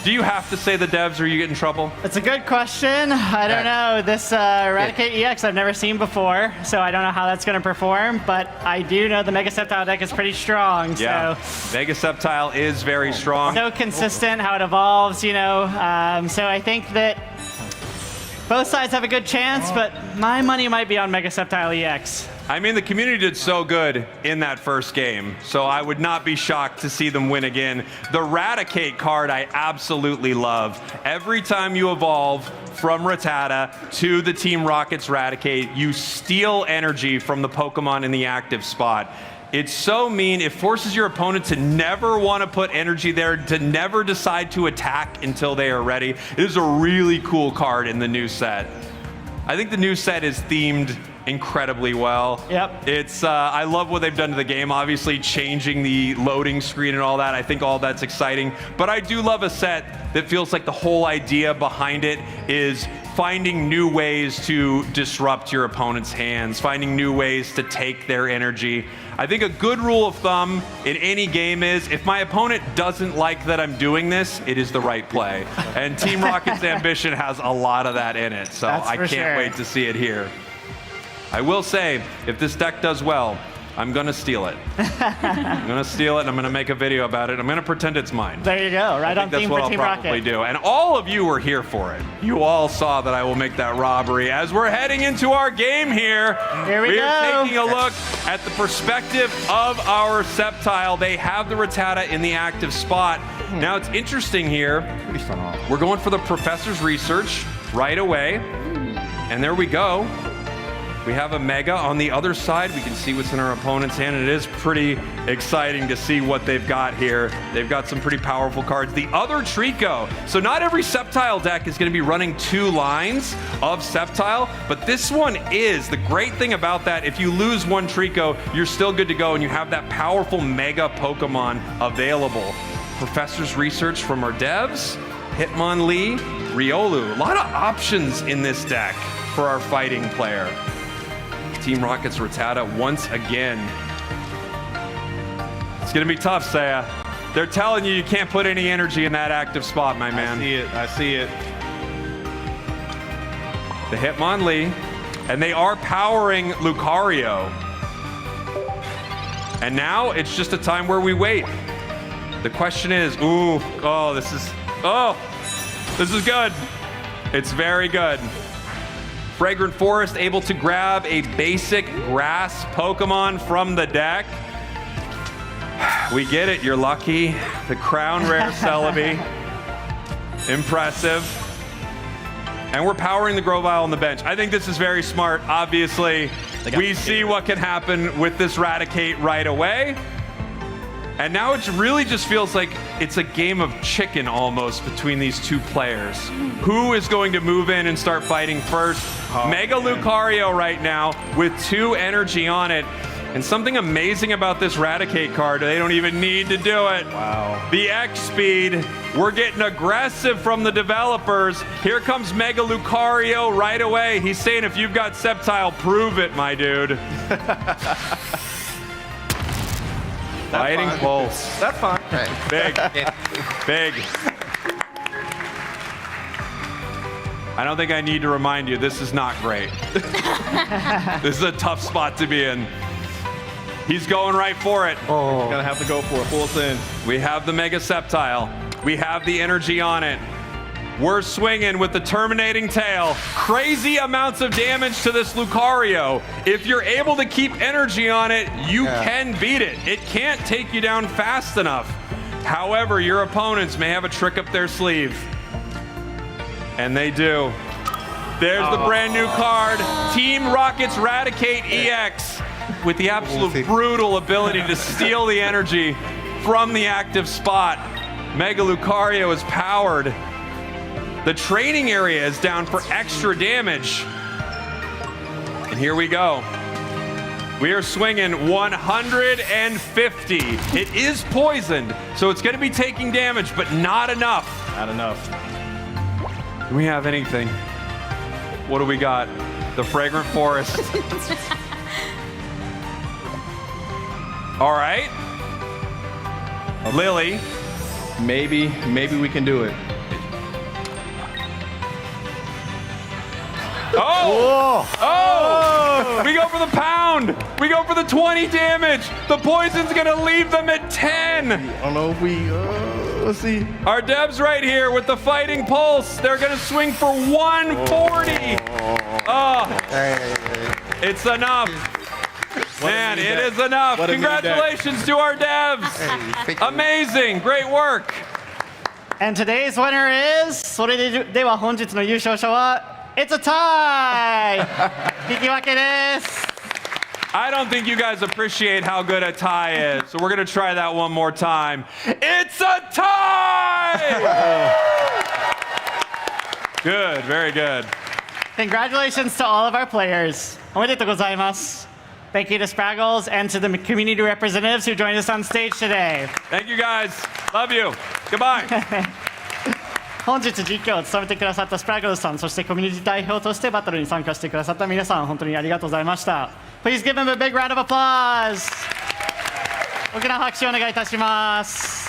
Do you have to say the Devs or you get in trouble? It's a good question. I don't know. This Raticate EX I've never seen before, so I don't know how that's going to perform, but I do know the Mega Sceptile deck is pretty strong. Yeah, So Mega Sceptile is very strong. so consistent how it evolves, you know. So I think that both sides have a good chance, but my money might be on Mega Sceptile EX. I mean, the community did so good in that first game, so I would not be shocked to see them win again. The Raticate card I absolutely love. Every time you evolve from Rattata to the Team Rocket's Raticate, you steal energy from the Pokemon in the active spot. It's so mean. It forces your opponent to never want to put energy there, to never decide to attack until they are ready. It is a really cool card in the new set. I think the new set is themed incredibly well. Yep. It's I love what they've done to the game, obviously changing the loading screen and all that. I think all that's exciting. But I do love a set that feels like the whole idea behind it is finding new ways to disrupt your opponent's hands, finding new ways to take their energy. I think a good rule of thumb in any game is if my opponent doesn't like that I'm doing this, it is the right play. And Team Rocket's Ambition has a lot of that in it, so I can't wait to see it here. I will say, if this deck does well, I'm going to steal it. I'm going to steal it, and I'm going to make a video about it. I'm going to pretend it's mine. There you go, right on theme for Team That's what I'll probably Rocket. do. And all of you were here for it. You all saw that I will make that robbery. As we're heading into our game here, we are go. taking a look at the perspective of our Sceptile. They have the Rattata in the active spot. Now, it's interesting here. We're going for the Professor's Research right away. And there we go. We have a Mega on the other side. We can see what's in our opponent's hand, and it is pretty exciting to see what they've got here. They've got some pretty powerful cards. The other Trico. So not every Sceptile deck is going to be running 2 lines of Sceptile, but this one is. The great thing about that, if you lose one Trico, you're still good to go, and you have that powerful Mega Pokemon available. Professor's Research from our devs, Hitmonlee, Riolu. A lot of options in this deck for our fighting player. Team Rocket's Rattata once again. It's going to be tough, Saya. They're telling you can't put any energy in that active spot, my man. I see it. I see it. The Hitmonlee. And they are powering Lucario. And now it's just a time where we wait. The question is, this is good. It's very good. Fragrant Forest able to grab a basic grass Pokemon from the deck. We get it, you're lucky. The Crown Rare Celebi. Impressive. And we're powering the Grovyle on the bench. I think this is very smart. Obviously, we see what can happen with this Raticate right away. And now it really just feels like it's a game of chicken almost between these two players. Who is going to move in and start fighting first? Mega Lucario right now with 2 energy on it. And something amazing about this Raticate card, they don't even need to do it. Wow. The X speed, we're getting aggressive from the developers. Here comes Mega Lucario right away. He's saying if you've got Sceptile, prove it, my dude. Fighting Pulse. That's fine. Big. Big. I don't think I need to remind you, this is not great. This is a tough spot to be in. He's going right for it. Gonna have to go for a full send. We have the Mega Sceptile. We have the energy on it. We're swinging with the terminating tail. Crazy amounts of damage to this Lucario. If you're able to keep energy on it, you can beat it. It can't take you down fast enough. However, your opponents may have a trick up their sleeve. And they do. There's the brand new card, Team Rocket's Raticate EX, with the absolute brutal ability to steal the energy from the active spot. Mega Lucario is powered. The training area is down for extra damage. And here we go. We are swinging 150. It is poisoned, so it's going to be taking damage, but not enough. Not enough. Do we have anything? What do we got? The Fragrant Forest. All right. Lily. Maybe we can do it. Oh! Oh! We go for the pound. We go for the 20 damage. The poison's gonna leave them at 10. I don't know if we. Let's see. Our devs right here with the fighting pulse. They're gonna swing for 140. Oh, it's enough. Man, it is enough. Congratulations to our devs. Amazing. Great work. And today's winner is それでは本日の優勝者は It's a tie! 引き分けです。 I don't think you guys appreciate how good a tie is, so we're gonna try that one more time. It's a tie! Good, very good. Congratulations to all of our players. おめでとうございます。Thank you to Spraggles and to the community representatives who joined us on stage today. Thank you guys. Love you. Goodbye. 本日実況を務めてくださったスプラグルさん、そしてコミュニティ代表としてバトルに参加してくださった皆さん、本当にありがとうございました。Please give him a big round of applause. 大きな拍手をお願いいたします。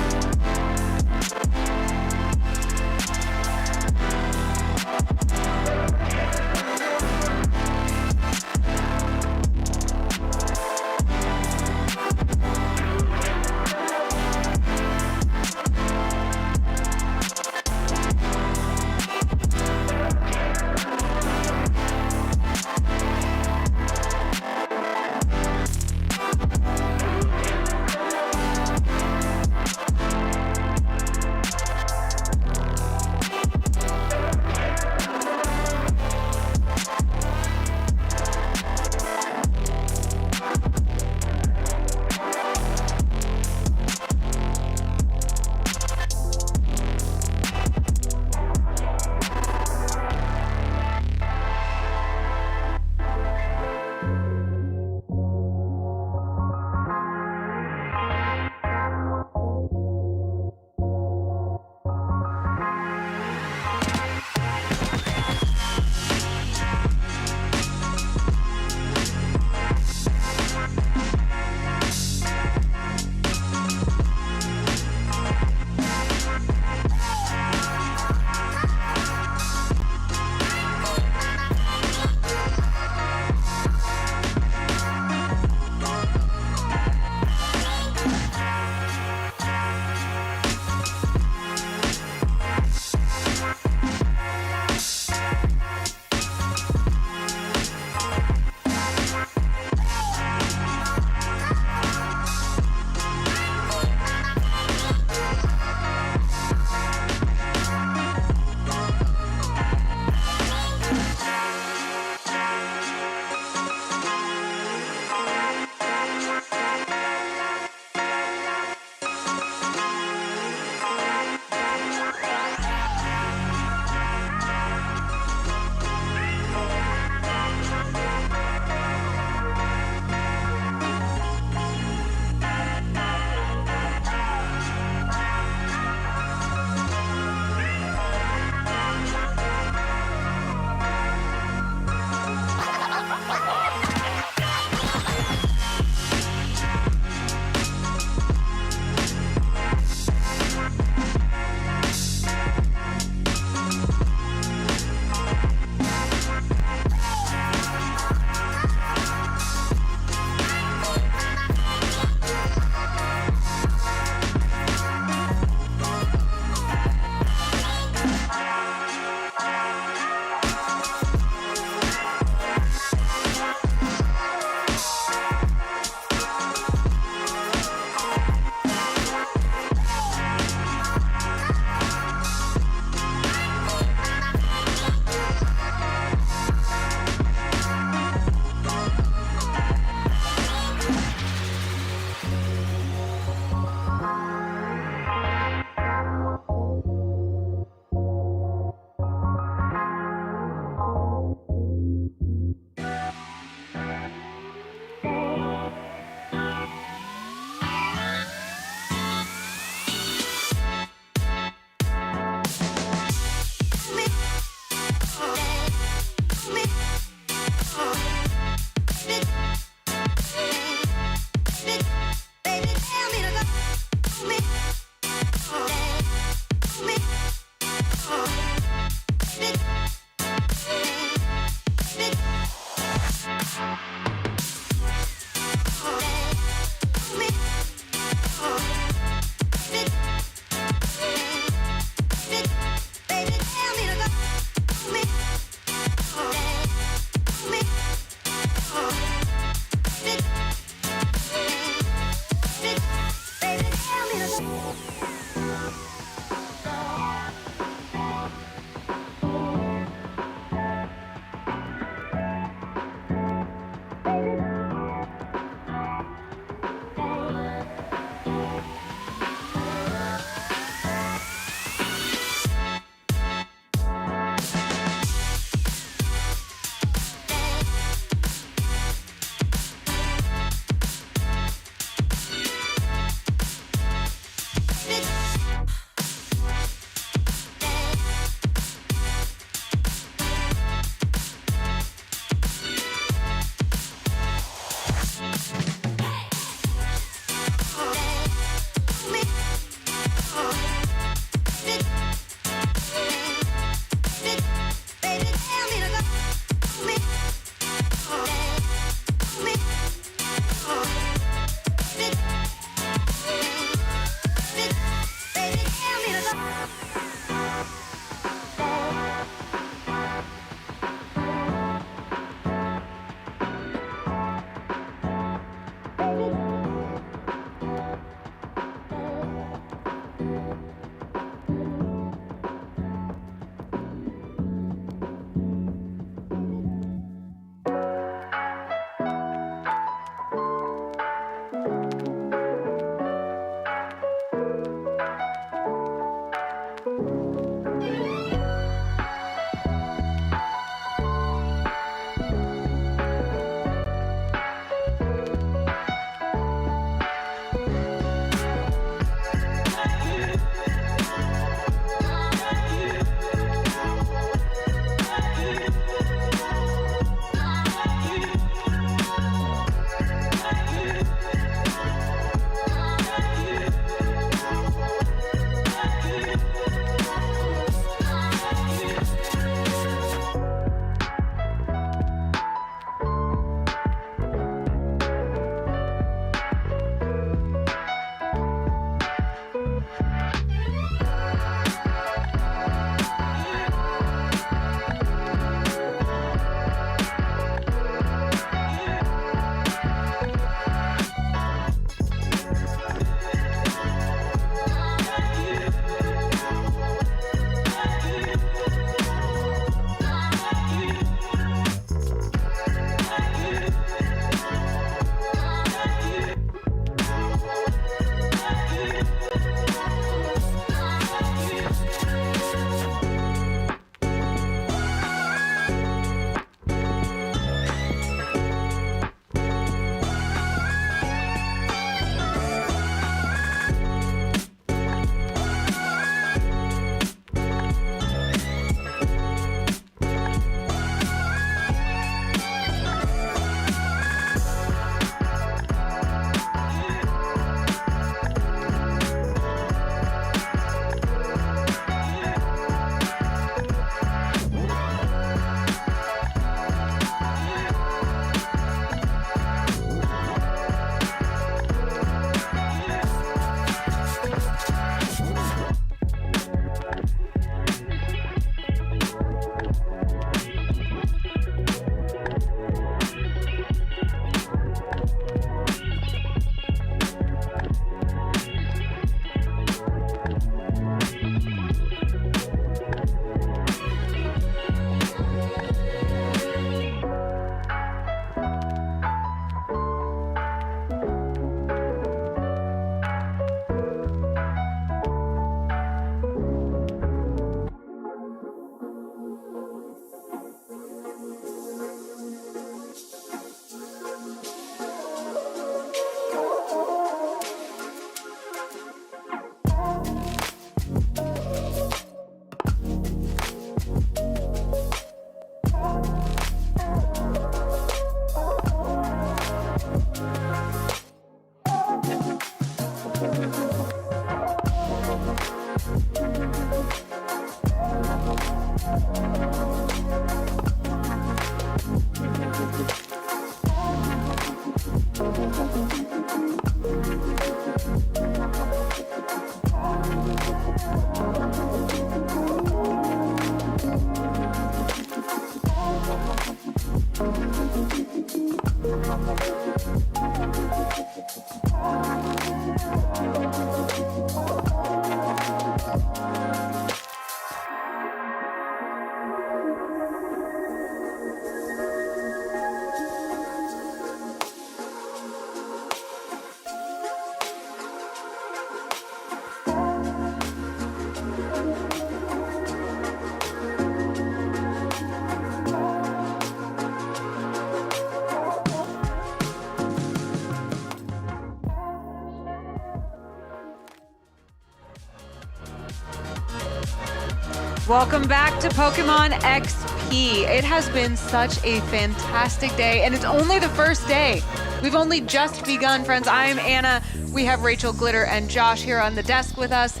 Welcome back to Pokemon XP. It has been such a fantastic day, and it's only the first day. We've only just begun, friends. I'm Anna. We have Rachel, Glitter, and Josh here on the desk with us.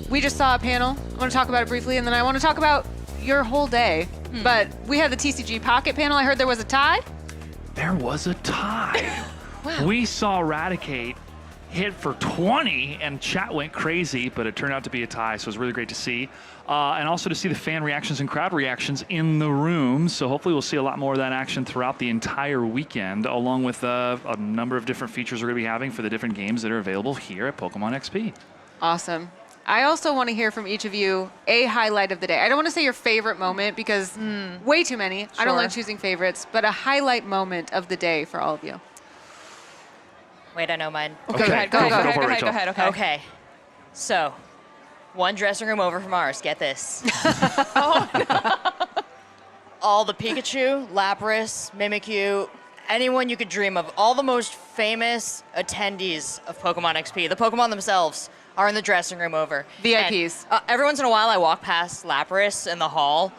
We just saw a panel. I want to talk about it briefly, and then I want to talk about your whole day. But we had the TCG Pocket panel. I heard there was a tie. There was a tie. Wow. We saw Eradicate hit for 20, and chat went crazy, but it turned out to be a tie, so it was really great to see. And also to see the fan reactions and crowd reactions in the room. So hopefully we'll see a lot more of that action throughout the entire weekend, along with a number of different features we're going to be having for the different games that are available here at Pokemon XP. Awesome. I also want to hear from each of you a highlight of the day. I don't want to say your favorite moment because way too many. I don't like choosing favorites, but a highlight moment of the day for all of you. Wait, I know mine. Okay. Go ahead. Okay. So, one dressing room over from ours. Get this. All the Pikachu, Lapras, Mimikyu, anyone you could dream of, all the most famous attendees of Pokemon XP, the Pokemon themselves, are in the dressing room over. VIPs. And, every once in a while, I walk past Lapras in the hall,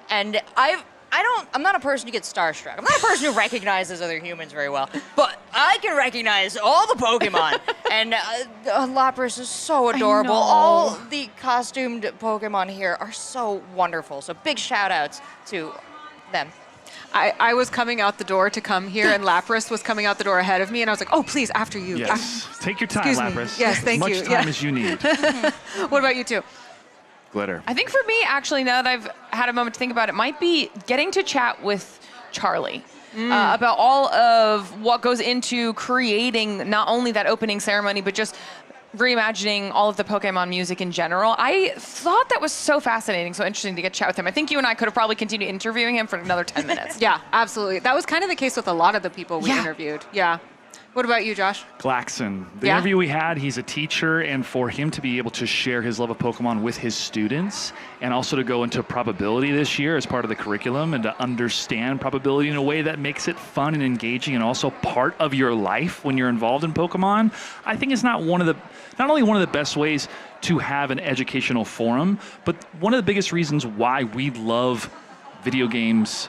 and I'm not a person who gets starstruck. I'm not a person who recognizes other humans very well, but I can recognize all the Pokemon. And Lapras is so adorable. All the costumed Pokemon here are so wonderful. So big shout outs to them. I was coming out the door to come here, and Lapras was coming out the door ahead of me, and I was like, oh, please, after you. Yes. Take your time, Lapras. Yes, thank you. As much time as you need. What about you two? Glitter. I think for me, actually, now that I've had a moment to think about it, might be getting to chat with Charlie about all of what goes into creating not only that opening ceremony, but just reimagining all of the Pokemon music in general. I thought that was so fascinating, so interesting to get to chat with him. I think you and I could have probably continued interviewing him for another 10 minutes. Yeah, absolutely. That was kind of the case with a lot of the people we interviewed. Yeah. What about you, Josh? Glaxon. The interview we had, he's a teacher, and for him to be able to share his love of Pokemon with his students, and also to go into probability this year as part of the curriculum, and to understand probability in a way that makes it fun and engaging, and also part of your life when you're involved in Pokemon, I think is not only one of the best ways to have an educational forum, but one of the biggest reasons why we love video games,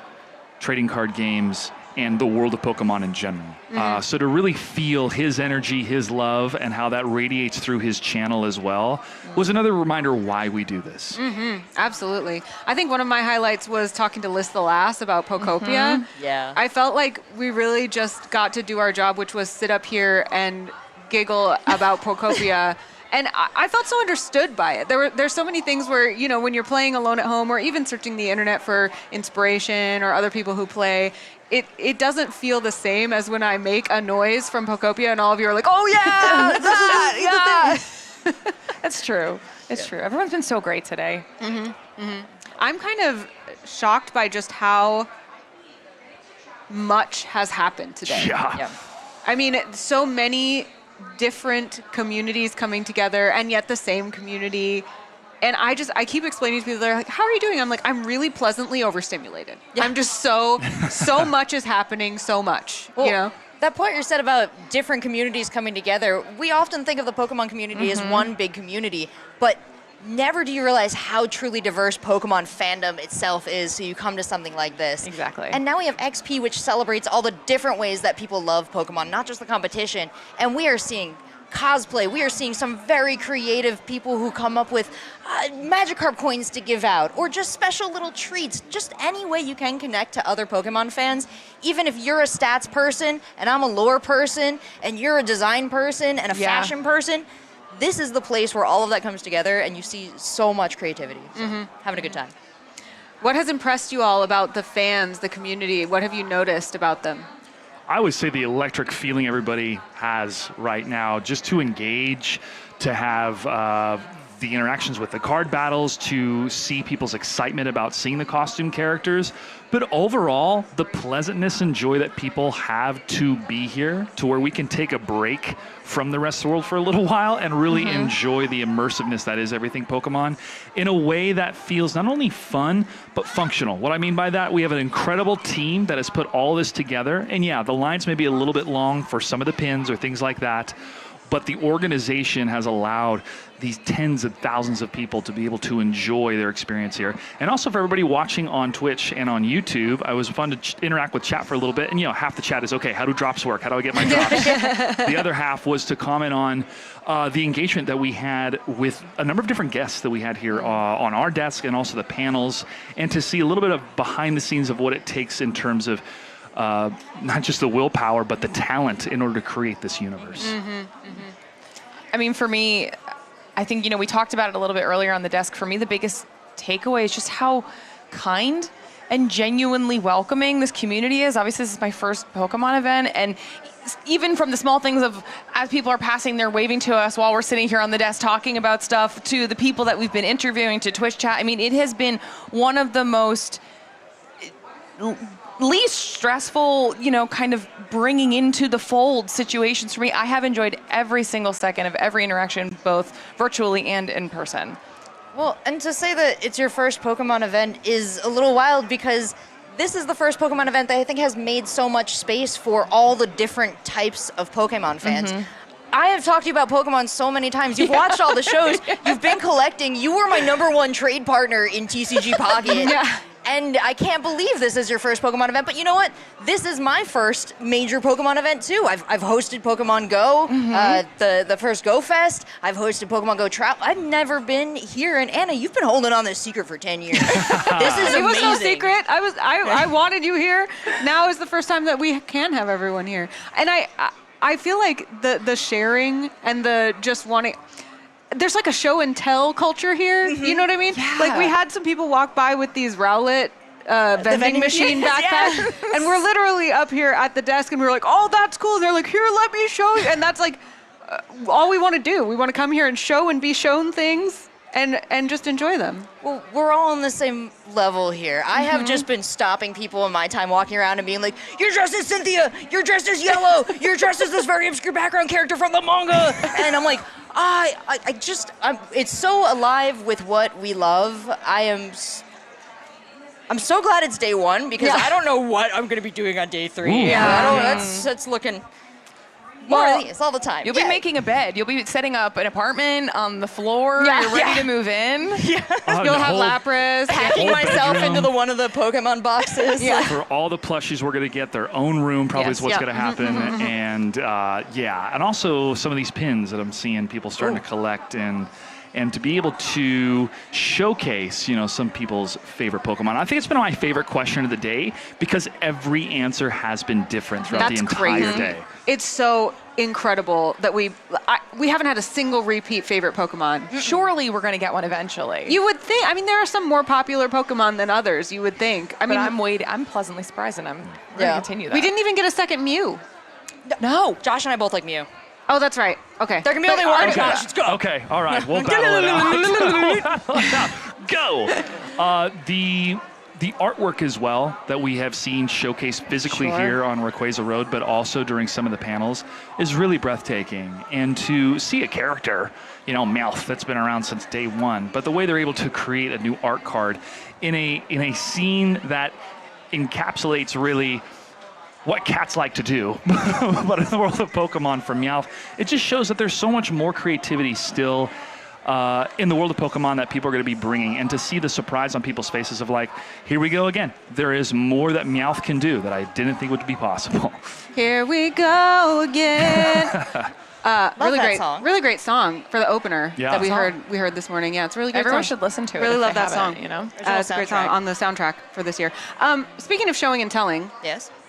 trading card games, and the world of Pokemon in general. So to really feel his energy, his love, and how that radiates through his channel as well was another reminder why we do this. Absolutely. I think one of my highlights was talking to Liz the Lass about Pokopia. Yeah. I felt like we really just got to do our job, which was sit up here and giggle about Pokopia. And I felt so understood by it. There's so many things where, you know, when you're playing alone at home or even searching the internet for inspiration or other people who play, it doesn't feel the same as when I make a noise from Pokopia and all of you are like, oh yeah, that, yeah. That's true. It's true. Everyone's been so great today. I'm kind of shocked by just how much has happened today. Yeah. I mean, so many different communities coming together, and yet the same community. And I keep explaining to people, they're like, how are you doing? I'm like, I'm really pleasantly overstimulated. Yeah. I'm just so much is happening, so much, well, you know? That point you said about different communities coming together, we often think of the Pokemon community as one big community, but never do you realize how truly diverse Pokemon fandom itself is, so you come to something like this. Exactly. And now we have XP, which celebrates all the different ways that people love Pokemon, not just the competition. And we are seeing cosplay. We are seeing some very creative people who come up with Magikarp coins to give out, or just special little treats. Just any way you can connect to other Pokemon fans. Even if you're a stats person, and I'm a lore person, and you're a design person, and a fashion person, this is the place where all of that comes together, and you see so much creativity. So, having a good time. What has impressed you all about the fans, the community? What have you noticed about them? I would say the electric feeling everybody has right now, just to engage, to have the interactions with the card battles, to see people's excitement about seeing the costume characters, but overall, the pleasantness and joy that people have to be here, to where we can take a break from the rest of the world for a little while and really enjoy the immersiveness that is everything Pokemon in a way that feels not only fun, but functional. What I mean by that, we have an incredible team that has put all this together. And yeah, the lines may be a little bit long for some of the pins or things like that, but the organization has allowed these tens of thousands of people to be able to enjoy their experience here. And also for everybody watching on Twitch and on YouTube, I was fun to interact with chat for a little bit. And half the chat is, okay, how do drops work? How do I get my drops? The other half was to comment on the engagement that we had with a number of different guests that we had here on our desk and also the panels, and to see a little bit of behind the scenes of what it takes in terms of not just the willpower, but the talent in order to create this universe. I mean, for me, I think, we talked about it a little bit earlier on the desk. For me, the biggest takeaway is just how kind and genuinely welcoming this community is. Obviously, this is my first Pokemon event, and even from the small things of as people are passing, they're waving to us while we're sitting here on the desk talking about stuff, to the people that we've been interviewing, to Twitch chat. I mean, it has been one of the most least stressful, kind of bringing into the fold situations for me. I have enjoyed every single second of every interaction, both virtually and in person. Well, and to say that it's your first Pokemon event is a little wild, because this is the first Pokemon event that I think has made so much space for all the different types of Pokemon fans. I have talked to you about Pokemon so many times. You've watched all the shows. You've been collecting. You were my #1 trade partner in TCG Pocket. And I can't believe this is your first Pokemon event, but you know what? This is my first major Pokemon event too. I've hosted Pokemon GO, the first GO Fest. I've hosted Pokemon GO Travel. I've never been here, and Anna, you've been holding on this secret for 10 years. This is amazing. It was no secret. I wanted you here. Now is the first time that we can have everyone here. And I feel like the sharing and the just wanting, there's like a show and tell culture here. You know what I mean? Yeah. Like we had some people walk by with these Rowlet vending machine backpacks, and we're literally up here at the desk, and we're like, oh, that's cool. And they're like, here, let me show you. And that's like all we want to do. We want to come here and show and be shown things and just enjoy them. Well, we're all on the same level here. I have just been stopping people in my time walking around and being like, you're dressed as Cynthia, you're dressed as Yellow, you're dressed as this very obscure background character from the manga. And I'm like, it's so alive with what we love. I'm so glad it's day one, because I don't know what I'm going to be doing on day 3. That's looking more of these all the time. You'll be making a bed. You'll be setting up an apartment on the floor. You're ready to move in. You'll have Lapras. Packing myself into one of the Pokemon boxes. For all the plushies, we're going to get their own room, probably is what's going to happen. And and also some of these pins that I'm seeing people starting to collect, and to be able to showcase, some people's favorite Pokemon. I think it's been my favorite question of the day, because every answer has been different throughout the entire day. It's so incredible that we haven't had a single repeat favorite Pokemon. Surely we're going to get one eventually. You would think. I mean, there are some more popular Pokemon than others, you would think. I mean, I'm pleasantly surprised, and I'm going to continue that. We didn't even get a second Mew. No. Josh and I both like Mew. Oh, that's right. Okay. There can be only one. Josh, let's go. Okay, all right. We'll battle it out. Go. The artwork as well that we have seen showcased physically here on Rayquaza Road, but also during some of the panels, is really breathtaking. And to see a character, Meowth, that's been around since day one, but the way they're able to create a new art card in a scene that encapsulates really what cats like to do, but in the world of Pokemon from Meowth, it just shows that there's so much more creativity still in the world of Pokemon that people are going to be bringing, and to see the surprise on people's faces of like, here we go again. There is more that Meowth can do that I didn't think would be possible. Here we go again. Really great song for the opener that we heard this morning. Yeah, it's a really great Everyone song. should listen to it. Really if love they that song. haven't, It's a great song on the soundtrack for this year. Speaking of showing and telling,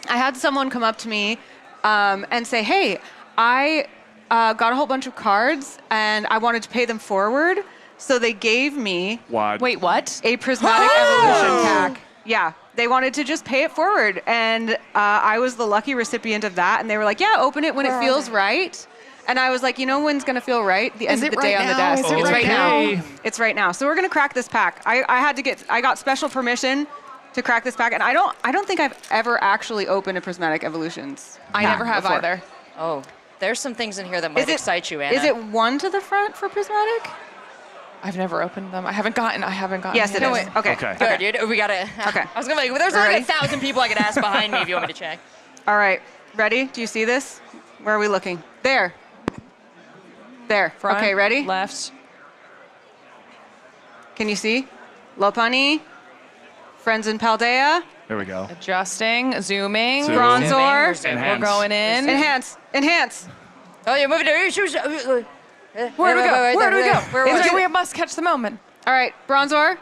I had someone come up to me and say, hey, I got a whole bunch of cards and I wanted to pay them forward. So they gave me Wait, what? a Prismatic Evolution pack. Yeah, they wanted to just pay it forward. And I was the lucky recipient of that. And they were like, yeah, open it when it feels right. And I was like, when's going to feel right? The end of the day on the desk. It's right now. It's right now. So we're going to crack this pack. I got special permission to crack this pack, and I don't think I've ever actually opened a Prismatic Evolutions. I never have before. either. Oh, there's some things in here that might excite you, Anna. Is it one to the front for Prismatic? I've never opened them. I haven't gotten. Yes, it is. Okay. Good, dude. We gotta. Okay. I was gonna be like, there's like 1,000 people I could ask behind me if you want me to check. All right. Ready? Do you see this? Where are we looking? There. There. Front, okay, ready? Left. Can you see? Lopunny, Friends in Paldea. There we go. Adjusting, zooming. Zoom. Bronzor. We're going in. Enhance. Oh, you're moving. Where do we go? Where do we go? We must catch the moment. All right, Bronzor.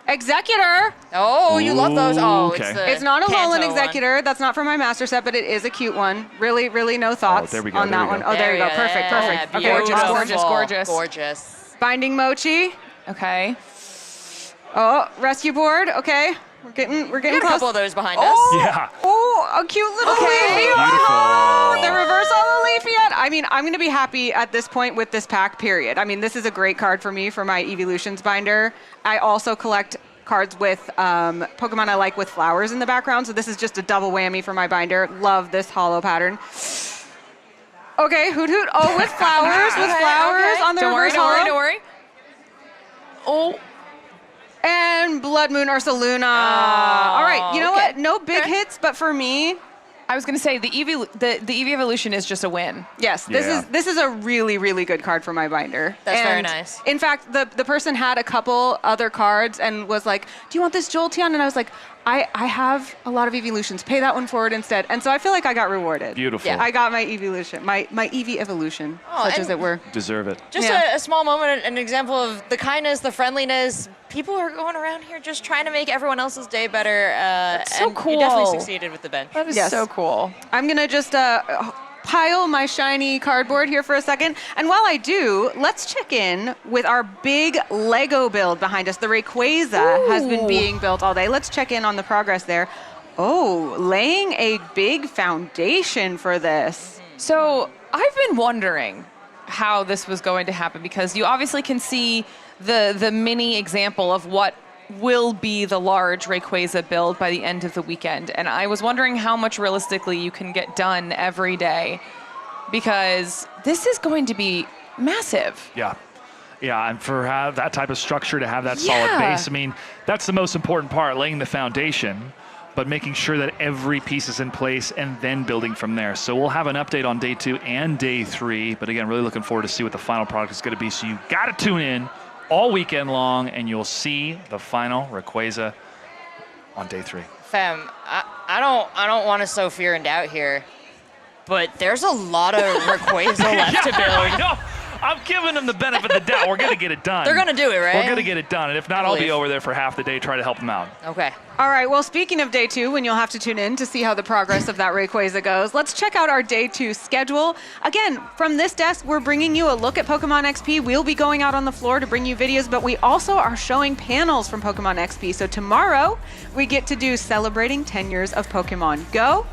Executor. Oh, you love those. Oh, okay. It's not a Alolan Kanto Executor. That's not from my master set, but it is a cute one. Really, really no thoughts there we go, on there that we one. go. Oh, there you go. Perfect. Okay, Gorgeous. Binding Mochi. Okay. Oh, rescue board. Okay, we're getting We got a close. couple of those behind us. Yeah. Oh, a cute little Leafeon. Oh, the reverse holo Leafeon. I mean, I'm going to be happy at this point with this pack, period. I mean, this is a great card for me for my Evolutions binder. I also collect cards with Pokemon I like with flowers in the background, so this is just a double whammy for my binder. Love this holo pattern. Okay, Hoot Hoot. Oh, with flowers, on the reverse holo. Don't worry. Oh. And Blood Moon Ursaluna. All right, you know what? No big hits, but for me, I was going to say the Eevee Evolution is just a win. yes, this is a really, really good card for my binder. That's very And nice. In fact, the person had a couple other cards and was like, "Do you want this Jolteon?" And I was like, I have a lot of Evolutions. Pay that one forward instead. And so I feel like I got rewarded. Beautiful. Yeah, I got my Evolution, my Eevee Evolution, Oh, such and- as it were. Deserve it. Just a small moment, an example of the kindness, the friendliness. People are going around here just trying to make everyone else's day better. so and cool. You definitely succeeded with the bench. That is Yes. so cool. I'm gonna just pile my shiny cardboard here for a second. And while I do, let's check in with our big Lego build behind us. The Rayquaza has been being built all day. Let's check in on the progress there. Oh, laying a big foundation for this. So I've been wondering how this was going to happen because you obviously can see the mini example of what will be the large Rayquaza build by the end of the weekend. And I was wondering how much realistically you can get done every day because this is going to be massive. Yeah. Yeah, and for that type of structure to have that solid base, I mean, that's the most important part, laying the foundation, but making sure that every piece is in place and then building from there. So we'll have an update on day 2 and day 3, but again, really looking forward to see what the final product is going to be. So you got to tune in all weekend long, and you'll see the final Rayquaza on day 3. Fam, I don't want to sow fear and doubt here, but there's a lot of Rayquaza left to build. No, I'm giving them the benefit of the doubt. We're going to get it done. They're going to do it, right? We're going to get it done, and if not, I'll be over there for half the day trying to help them out. Okay. All right, well, speaking of day 2, when you'll have to tune in to see how the progress of that Rayquaza goes, let's check out our day 2 schedule. Again, from this desk, we're bringing you a look at Pokemon XP. We'll be going out on the floor to bring you videos, but we also are showing panels from Pokemon XP. So tomorrow, we get to do Celebrating 10 Years of Pokemon GO,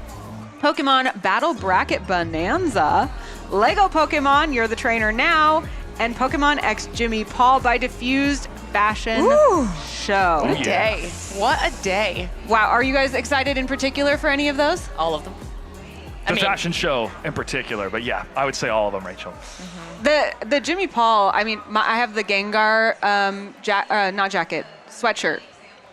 Pokemon Battle Bracket Bonanza, Lego Pokemon, You're the Trainer Now, and Pokemon X Jimmy Paul by Diffused Fashion Show. What a day. What a day. Wow, are you guys excited in particular for any of those? All of them. The fashion show in particular, but yeah, I would say all of them, Rachel. The Jimmy Paul, I mean, I have the Gengar, not jacket, sweatshirt,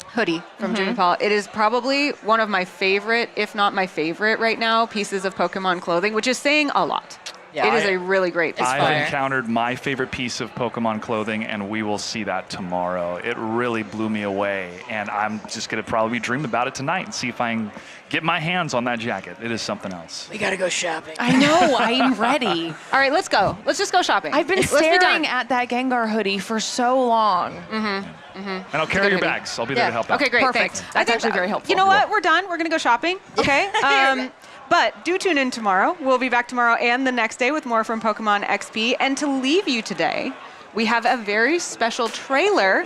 hoodie from Jimmy Paul. It is probably one of my favorite, if not my favorite right now, pieces of Pokemon clothing, which is saying a lot. Yeah, it is a really great piece. I've encountered my favorite piece of Pokemon clothing, and we will see that tomorrow. It really blew me away, and I'm just going to probably dream about it tonight and see if I can get my hands on that jacket. It is something else. We got to go shopping. I know. I'm ready. All right, let's go. Let's just go shopping. I've been Let's be staring done. at that Gengar hoodie for so long. And I'll carry your bags. I'll be there to help out. Okay, great. Perfect. Thanks. That's actually very helpful. You know what? We're done. We're going to go shopping. Okay. But do tune in tomorrow. We'll be back tomorrow and the next day with more from Pokemon XP. And to leave you today, we have a very special trailer,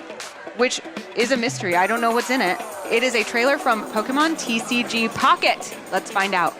which is a mystery. I don't know what's in it. It is a trailer from Pokemon TCG Pocket. Let's find out.